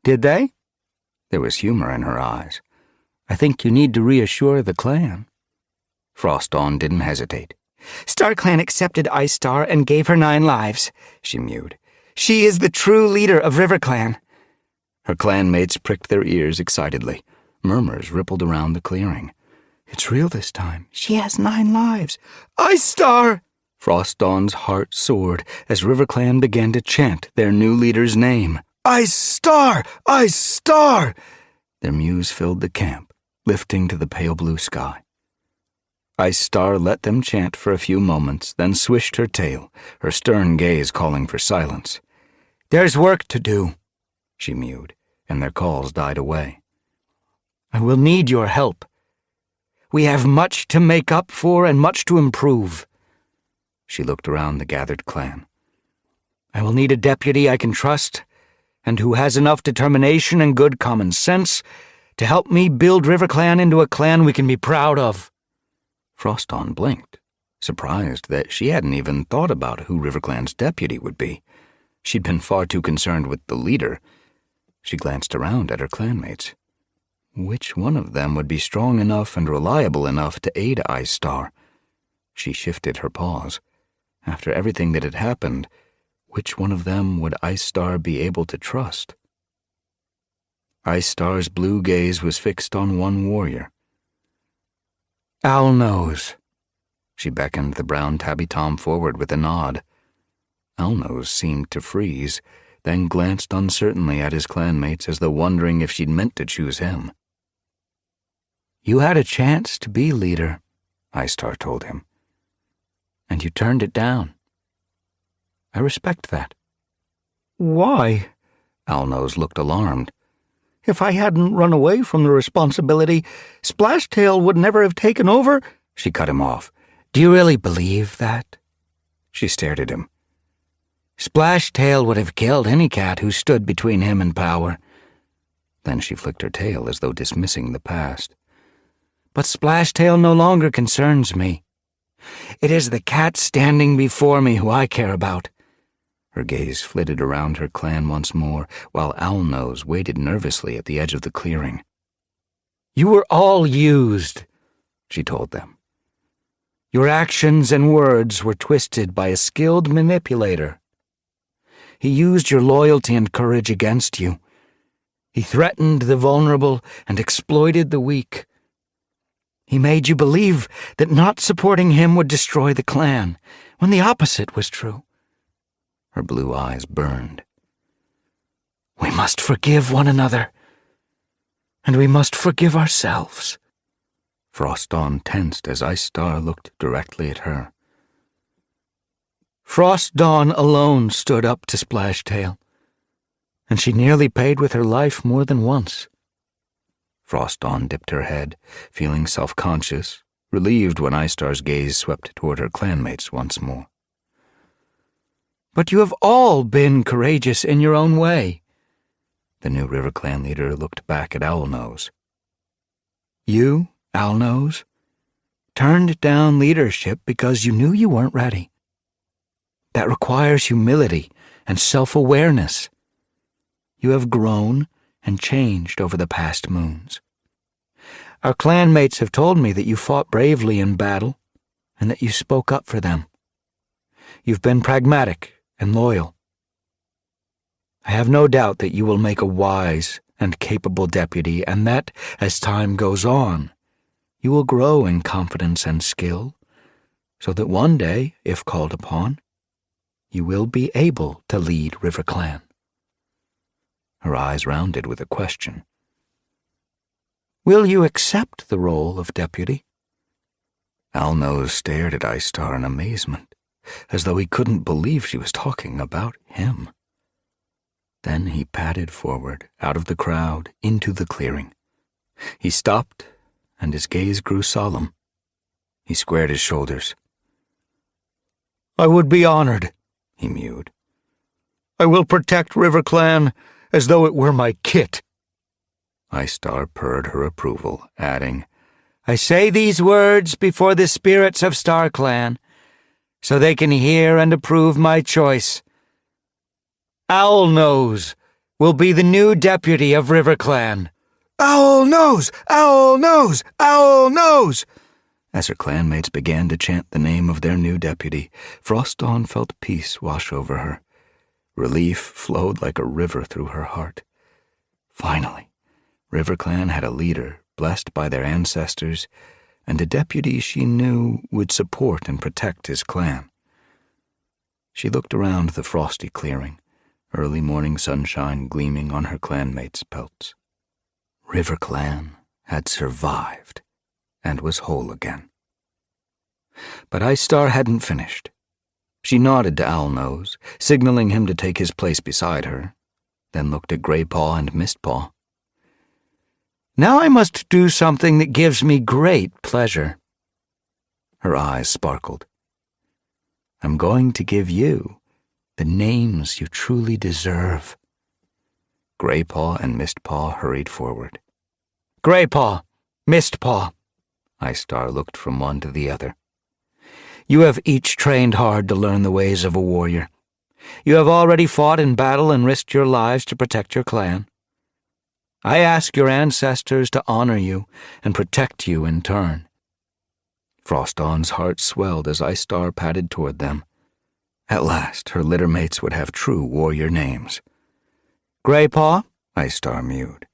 "Did they?" There was humor in her eyes. "I think you need to reassure the clan." Frost Dawn didn't hesitate. "Star Clan accepted Ice Star and gave her 9 lives, she mewed. "She is the true leader of River Clan." Her clanmates pricked their ears excitedly. Murmurs rippled around the clearing. "It's real this time. She has 9 lives. Ice Star!" Frost Dawn's heart soared as River Clan began to chant their new leader's name. "Ice Star! Ice Star!" Their mews filled the camp, lifting to the pale blue sky. Ice Star let them chant for a few moments, then swished her tail, her stern gaze calling for silence. "There's work to do," she mewed, and their calls died away. "I will need your help. We have much to make up for and much to improve." She looked around the gathered clan. "I will need a deputy I can trust, and who has enough determination and good common sense to help me build River Clan into a clan we can be proud of." Frost Dawn blinked, surprised that she hadn't even thought about who River Clan's deputy would be. She'd been far too concerned with the leader. She glanced around at her clanmates. Which one of them would be strong enough and reliable enough to aid Ice Star? She shifted her paws. After everything that had happened, which one of them would Ice Star be able to trust? Ice Star's blue gaze was fixed on one warrior. Owlnose. She beckoned the brown tabby tom forward with a nod. Owlnose seemed to freeze, then glanced uncertainly at his clanmates as though wondering if she'd meant to choose him. You had a chance to be leader, Ice Star told him, and you turned it down. I respect that. Why? Owlnose looked alarmed. If I hadn't run away from the responsibility, Splashtail would never have taken over. She cut him off. Do you really believe that? She stared at him. Splashtail would have killed any cat who stood between him and power. Then she flicked her tail as though dismissing the past. But Splashtail no longer concerns me. It is the cat standing before me who I care about. Her gaze flitted around her clan once more, while Owlnose waited nervously at the edge of the clearing. You were all used, she told them. Your actions and words were twisted by a skilled manipulator. He used your loyalty and courage against you. He threatened the vulnerable and exploited the weak. He made you believe that not supporting him would destroy the clan, when the opposite was true. Her blue eyes burned. We must forgive one another, and we must forgive ourselves. Frostdawn tensed as Ice Star looked directly at her. Frostdawn alone stood up to Splashtail, and she nearly paid with her life more than once. Frostdawn dipped her head, feeling self-conscious, relieved when Ice Star's gaze swept toward her clanmates once more. But you have all been courageous in your own way. The new River Clan leader looked back at Owlnose. You, Owlnose, turned down leadership because you knew you weren't ready. That requires humility and self-awareness. You have grown and changed over the past moons. Our clanmates have told me that you fought bravely in battle and that you spoke up for them. You've been pragmatic and loyal. I have no doubt that you will make a wise and capable deputy, and that, as time goes on, you will grow in confidence and skill, so that one day, if called upon, you will be able to lead River Clan. Her eyes rounded with a question. Will you accept the role of deputy? Owlnose stared at Ice Star in amazement, as though he couldn't believe she was talking about him. Then he padded forward, out of the crowd, into the clearing. He stopped, and his gaze grew solemn. He squared his shoulders. I would be honored, he mewed. I will protect River Clan as though it were my kit. Ice Star purred her approval, adding, I say these words before the spirits of StarClan, so they can hear and approve my choice. Owlnose will be the new deputy of River Clan. Owlnose! Owlnose! Owlnose! As her clanmates began to chant the name of their new deputy, Frostdawn felt peace wash over her. Relief flowed like a river through her heart. Finally, River Clan had a leader blessed by their ancestors, and a deputy she knew would support and protect his clan. She looked around the frosty clearing, early morning sunshine gleaming on her clanmates' pelts. River Clan had survived and was whole again. But Ice Star hadn't finished. She nodded to Owlnose, signaling him to take his place beside her, then looked at Greypaw and Mistpaw. Now I must do something that gives me great pleasure. Her eyes sparkled. I'm going to give you the names you truly deserve. Greypaw and Mistpaw hurried forward. Greypaw, Mistpaw. Ice Star looked from one to the other. You have each trained hard to learn the ways of a warrior. You have already fought in battle and risked your lives to protect your clan. I ask your ancestors to honor you and protect you in turn." Frostdawn's heart swelled as Ice Star padded toward them. At last, her littermates would have true warrior names. Greypaw, Ice Star mewed.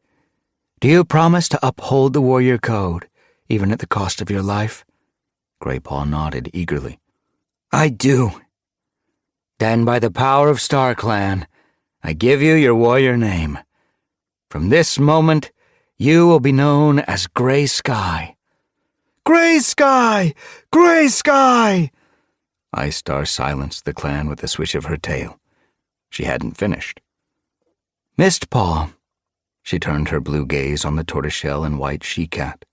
do you promise to uphold the warrior code, even at the cost of your life? Greypaw nodded eagerly. I do. Then by the power of StarClan, I give you your warrior name. From this moment, you will be known as Grey Sky. Grey Sky! Grey Sky! Ice Star silenced the clan with a swish of her tail. She hadn't finished. Mistpaw, she turned her blue gaze on the tortoiseshell and white she-cat.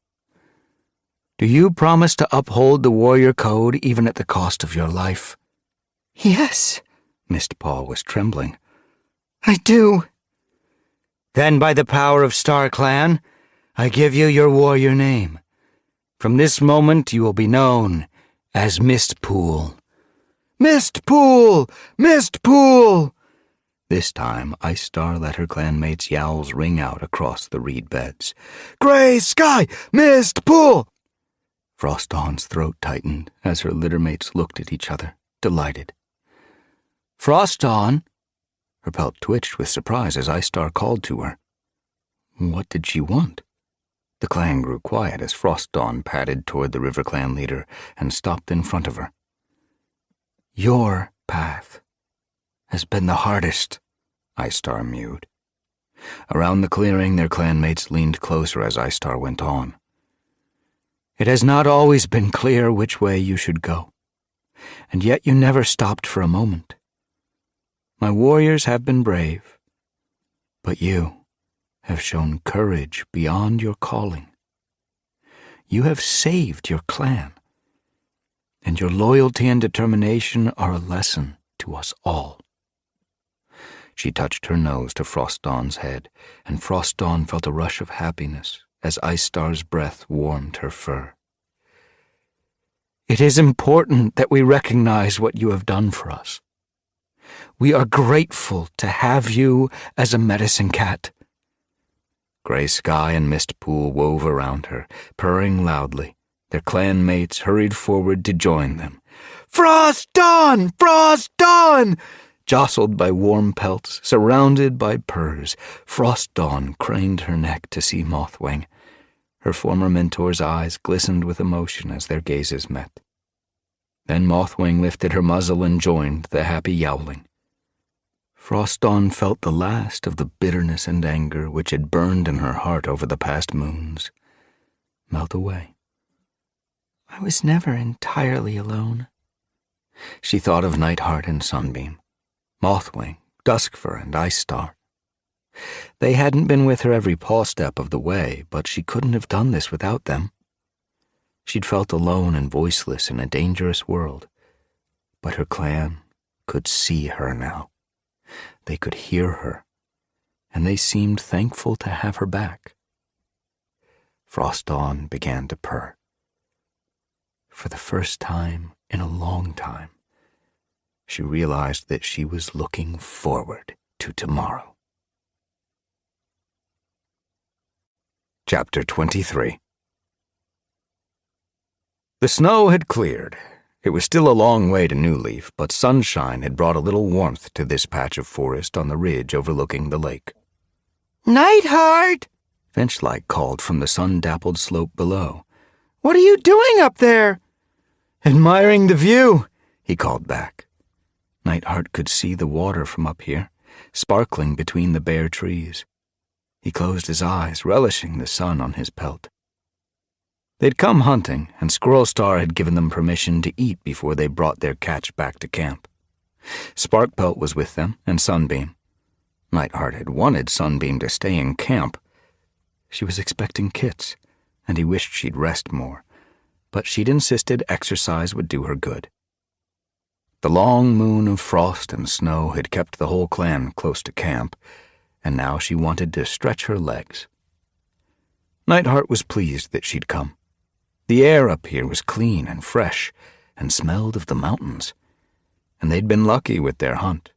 Do you promise to uphold the warrior code even at the cost of your life? Yes, Mistpaw was trembling. I do. Then by the power of StarClan, I give you your warrior name. From this moment you will be known as Mistpool. Mistpool! Mistpool! This time, Ice Star let her clanmates' yowls ring out across the reed beds. Grey Sky! Mistpool! Frostdawn's throat tightened as her littermates looked at each other, delighted. Frostdawn? Her pelt twitched with surprise as Ice Star called to her. What did she want? The clan grew quiet as Frostdawn padded toward the River Clan leader and stopped in front of her. Your path has been the hardest, Ice Star mewed. Around the clearing, their clanmates leaned closer as Ice Star went on. It has not always been clear which way you should go, and yet you never stopped for a moment. My warriors have been brave, but you have shown courage beyond your calling. You have saved your clan, and your loyalty and determination are a lesson to us all. She touched her nose to Frostdawn's head, and Frostdawn felt a rush of happiness as Ice Star's breath warmed her fur. It is important that we recognize what you have done for us. We are grateful to have you as a medicine cat. Grey Sky and Mistpool wove around her, purring loudly. Their clanmates hurried forward to join them. Frostdawn! Frostdawn! Jostled by warm pelts, surrounded by purrs, Frostdawn craned her neck to see Mothwing. Her former mentor's eyes glistened with emotion as their gazes met. Then Mothwing lifted her muzzle and joined the happy yowling. Frostdawn felt the last of the bitterness and anger which had burned in her heart over the past moons melt away. I was never entirely alone. She thought of Nightheart and Sunbeam, Mothwing, Duskfur, and Ice Star. They hadn't been with her every paw step of the way, but she couldn't have done this without them. She'd felt alone and voiceless in a dangerous world, but her clan could see her now. They could hear her, and they seemed thankful to have her back. Frostdawn began to purr. For the first time in a long time, she realized that she was looking forward to tomorrow. Chapter 23. The snow had cleared. It was still a long way to New Leaf, but sunshine had brought a little warmth to this patch of forest on the ridge overlooking the lake. Nightheart! Finchlight called from the sun-dappled slope below. What are you doing up there? Admiring the view, he called back. Nightheart could see the water from up here, sparkling between the bare trees. He closed his eyes, relishing the sun on his pelt. They'd come hunting, and Squirrel Star had given them permission to eat before they brought their catch back to camp. Sparkpelt was with them, and Sunbeam. Nightheart had wanted Sunbeam to stay in camp. She was expecting kits, and he wished she'd rest more, but she'd insisted exercise would do her good. The long moon of frost and snow had kept the whole clan close to camp, and now she wanted to stretch her legs. Nightheart was pleased that she'd come. The air up here was clean and fresh and smelled of the mountains, and they'd been lucky with their hunt.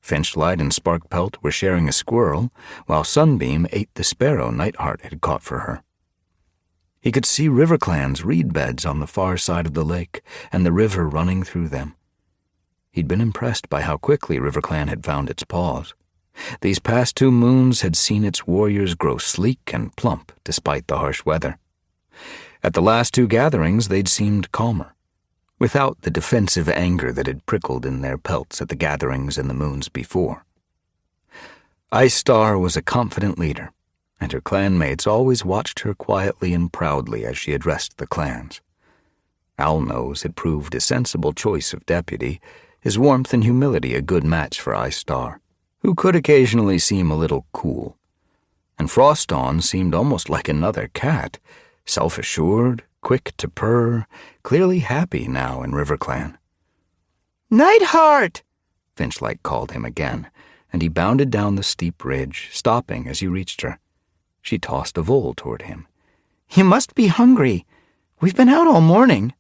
Finchlight and Sparkpelt were sharing a squirrel, while Sunbeam ate the sparrow Nightheart had caught for her. He could see RiverClan's reed beds on the far side of the lake and the river running through them. He'd been impressed by how quickly RiverClan had found its paws. These past 2 moons had seen its warriors grow sleek and plump despite the harsh weather. At the last 2 gatherings, they'd seemed calmer, without the defensive anger that had prickled in their pelts at the gatherings in the moons before. Ice Star was a confident leader, and her clanmates always watched her quietly and proudly as she addressed the clans. Owlnose had proved a sensible choice of deputy, his warmth and humility a good match for Ice Star, who could occasionally seem a little cool. And Frostdawn seemed almost like another cat, self-assured, quick to purr, clearly happy now in RiverClan. Nightheart! Finchlight called him again, and he bounded down the steep ridge, stopping as he reached her. She tossed a vole toward him. You must be hungry. We've been out all morning.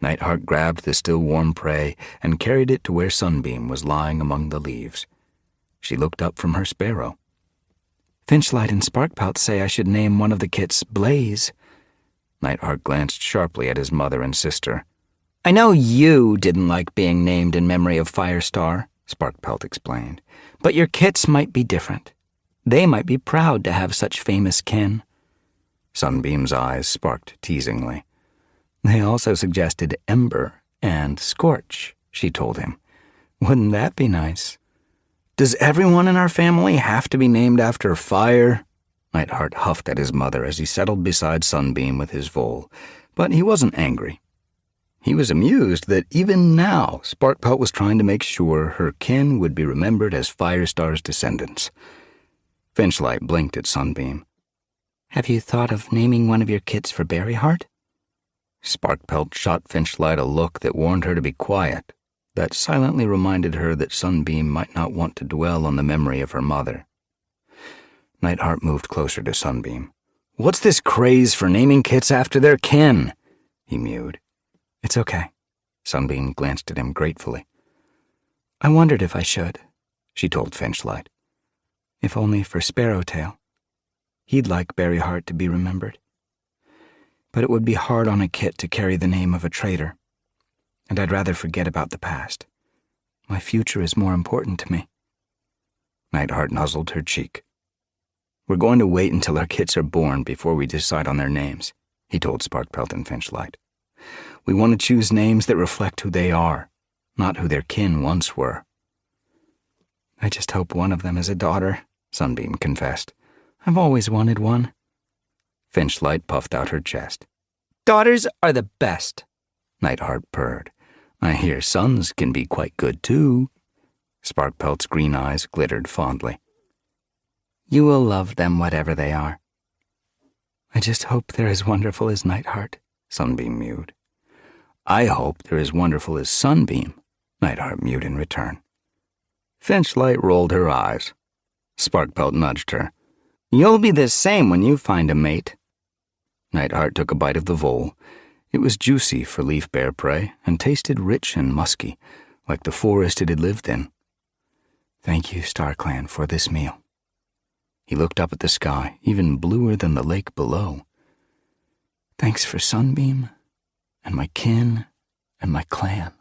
Nightheart grabbed the still warm prey and carried it to where Sunbeam was lying among the leaves. She looked up from her sparrow. Finchlight and Sparkpelt say I should name one of the kits Blaze. Nightheart glanced sharply at his mother and sister. I know you didn't like being named in memory of Firestar, Sparkpelt explained, but your kits might be different. They might be proud to have such famous kin. Sunbeam's eyes sparked teasingly. They also suggested Ember and Scorch, she told him. Wouldn't that be nice? Does everyone in our family have to be named after fire? Nightheart huffed at his mother as he settled beside Sunbeam with his vole, but he wasn't angry. He was amused that even now Sparkpelt was trying to make sure her kin would be remembered as Firestar's descendants. Finchlight blinked at Sunbeam. Have you thought of naming one of your kits for Berryheart? Sparkpelt shot Finchlight a look that warned her to be quiet, that silently reminded her that Sunbeam might not want to dwell on the memory of her mother. Nightheart moved closer to Sunbeam. What's this craze for naming kits after their kin? He mewed. It's okay. Sunbeam glanced at him gratefully. I wondered if I should, she told Finchlight. If only for Sparrowtail. He'd like Berryheart to be remembered. But it would be hard on a kit to carry the name of a traitor, and I'd rather forget about the past. My future is more important to me. Nightheart nuzzled her cheek. We're going to wait until our kits are born before we decide on their names, he told Sparkpelt and Finchlight. We want to choose names that reflect who they are, not who their kin once were. I just hope one of them is a daughter, Sunbeam confessed. I've always wanted one. Finchlight puffed out her chest. Daughters are the best, Nightheart purred. I hear sons can be quite good, too. Sparkpelt's green eyes glittered fondly. You will love them whatever they are. I just hope they're as wonderful as Nightheart, Sunbeam mewed. I hope they're as wonderful as Sunbeam, Nightheart mewed in return. Finchlight rolled her eyes. Sparkpelt nudged her. You'll be the same when you find a mate. Nightheart took a bite of the vole. It was juicy for leaf bear prey and tasted rich and musky, like the forest it had lived in. Thank you, StarClan, for this meal. He looked up at the sky, even bluer than the lake below. Thanks for Sunbeam, and my kin, and my clan.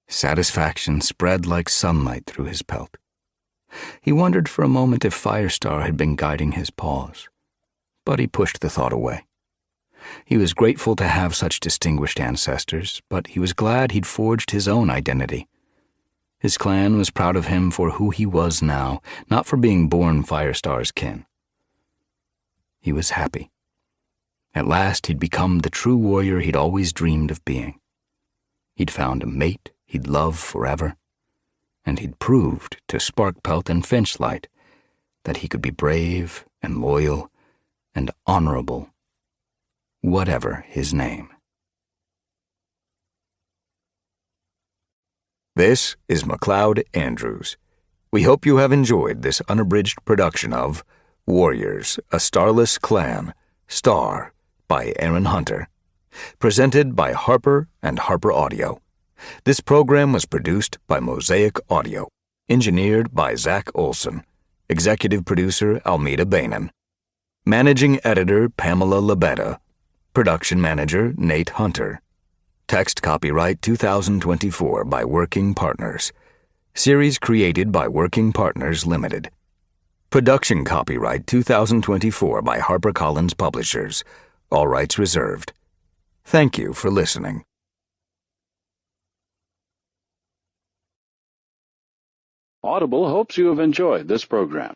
Satisfaction spread like sunlight through his pelt. He wondered for a moment if Firestar had been guiding his paws, but he pushed the thought away. He was grateful to have such distinguished ancestors, but he was glad he'd forged his own identity. His clan was proud of him for who he was now, not for being born Firestar's kin. He was happy. At last he'd become the true warrior he'd always dreamed of being. He'd found a mate he'd love forever, and he'd proved to Sparkpelt and Finchlight that he could be brave and loyal and honorable, whatever his name. This is MacLeod Andrews. We hope you have enjoyed this unabridged production of Warriors, A Starless Clan, Star by Aaron Hunter, presented by Harper and Harper Audio. This program was produced by Mosaic Audio. Engineered by Zach Olson. Executive producer Almeda Bainan. Managing editor Pamela Labetta. Production manager Nate Hunter. Text copyright 2024 by Working Partners. Series created by Working Partners Limited. Production copyright 2024 by HarperCollins Publishers. All rights reserved. Thank you for listening. Audible hopes you have enjoyed this program.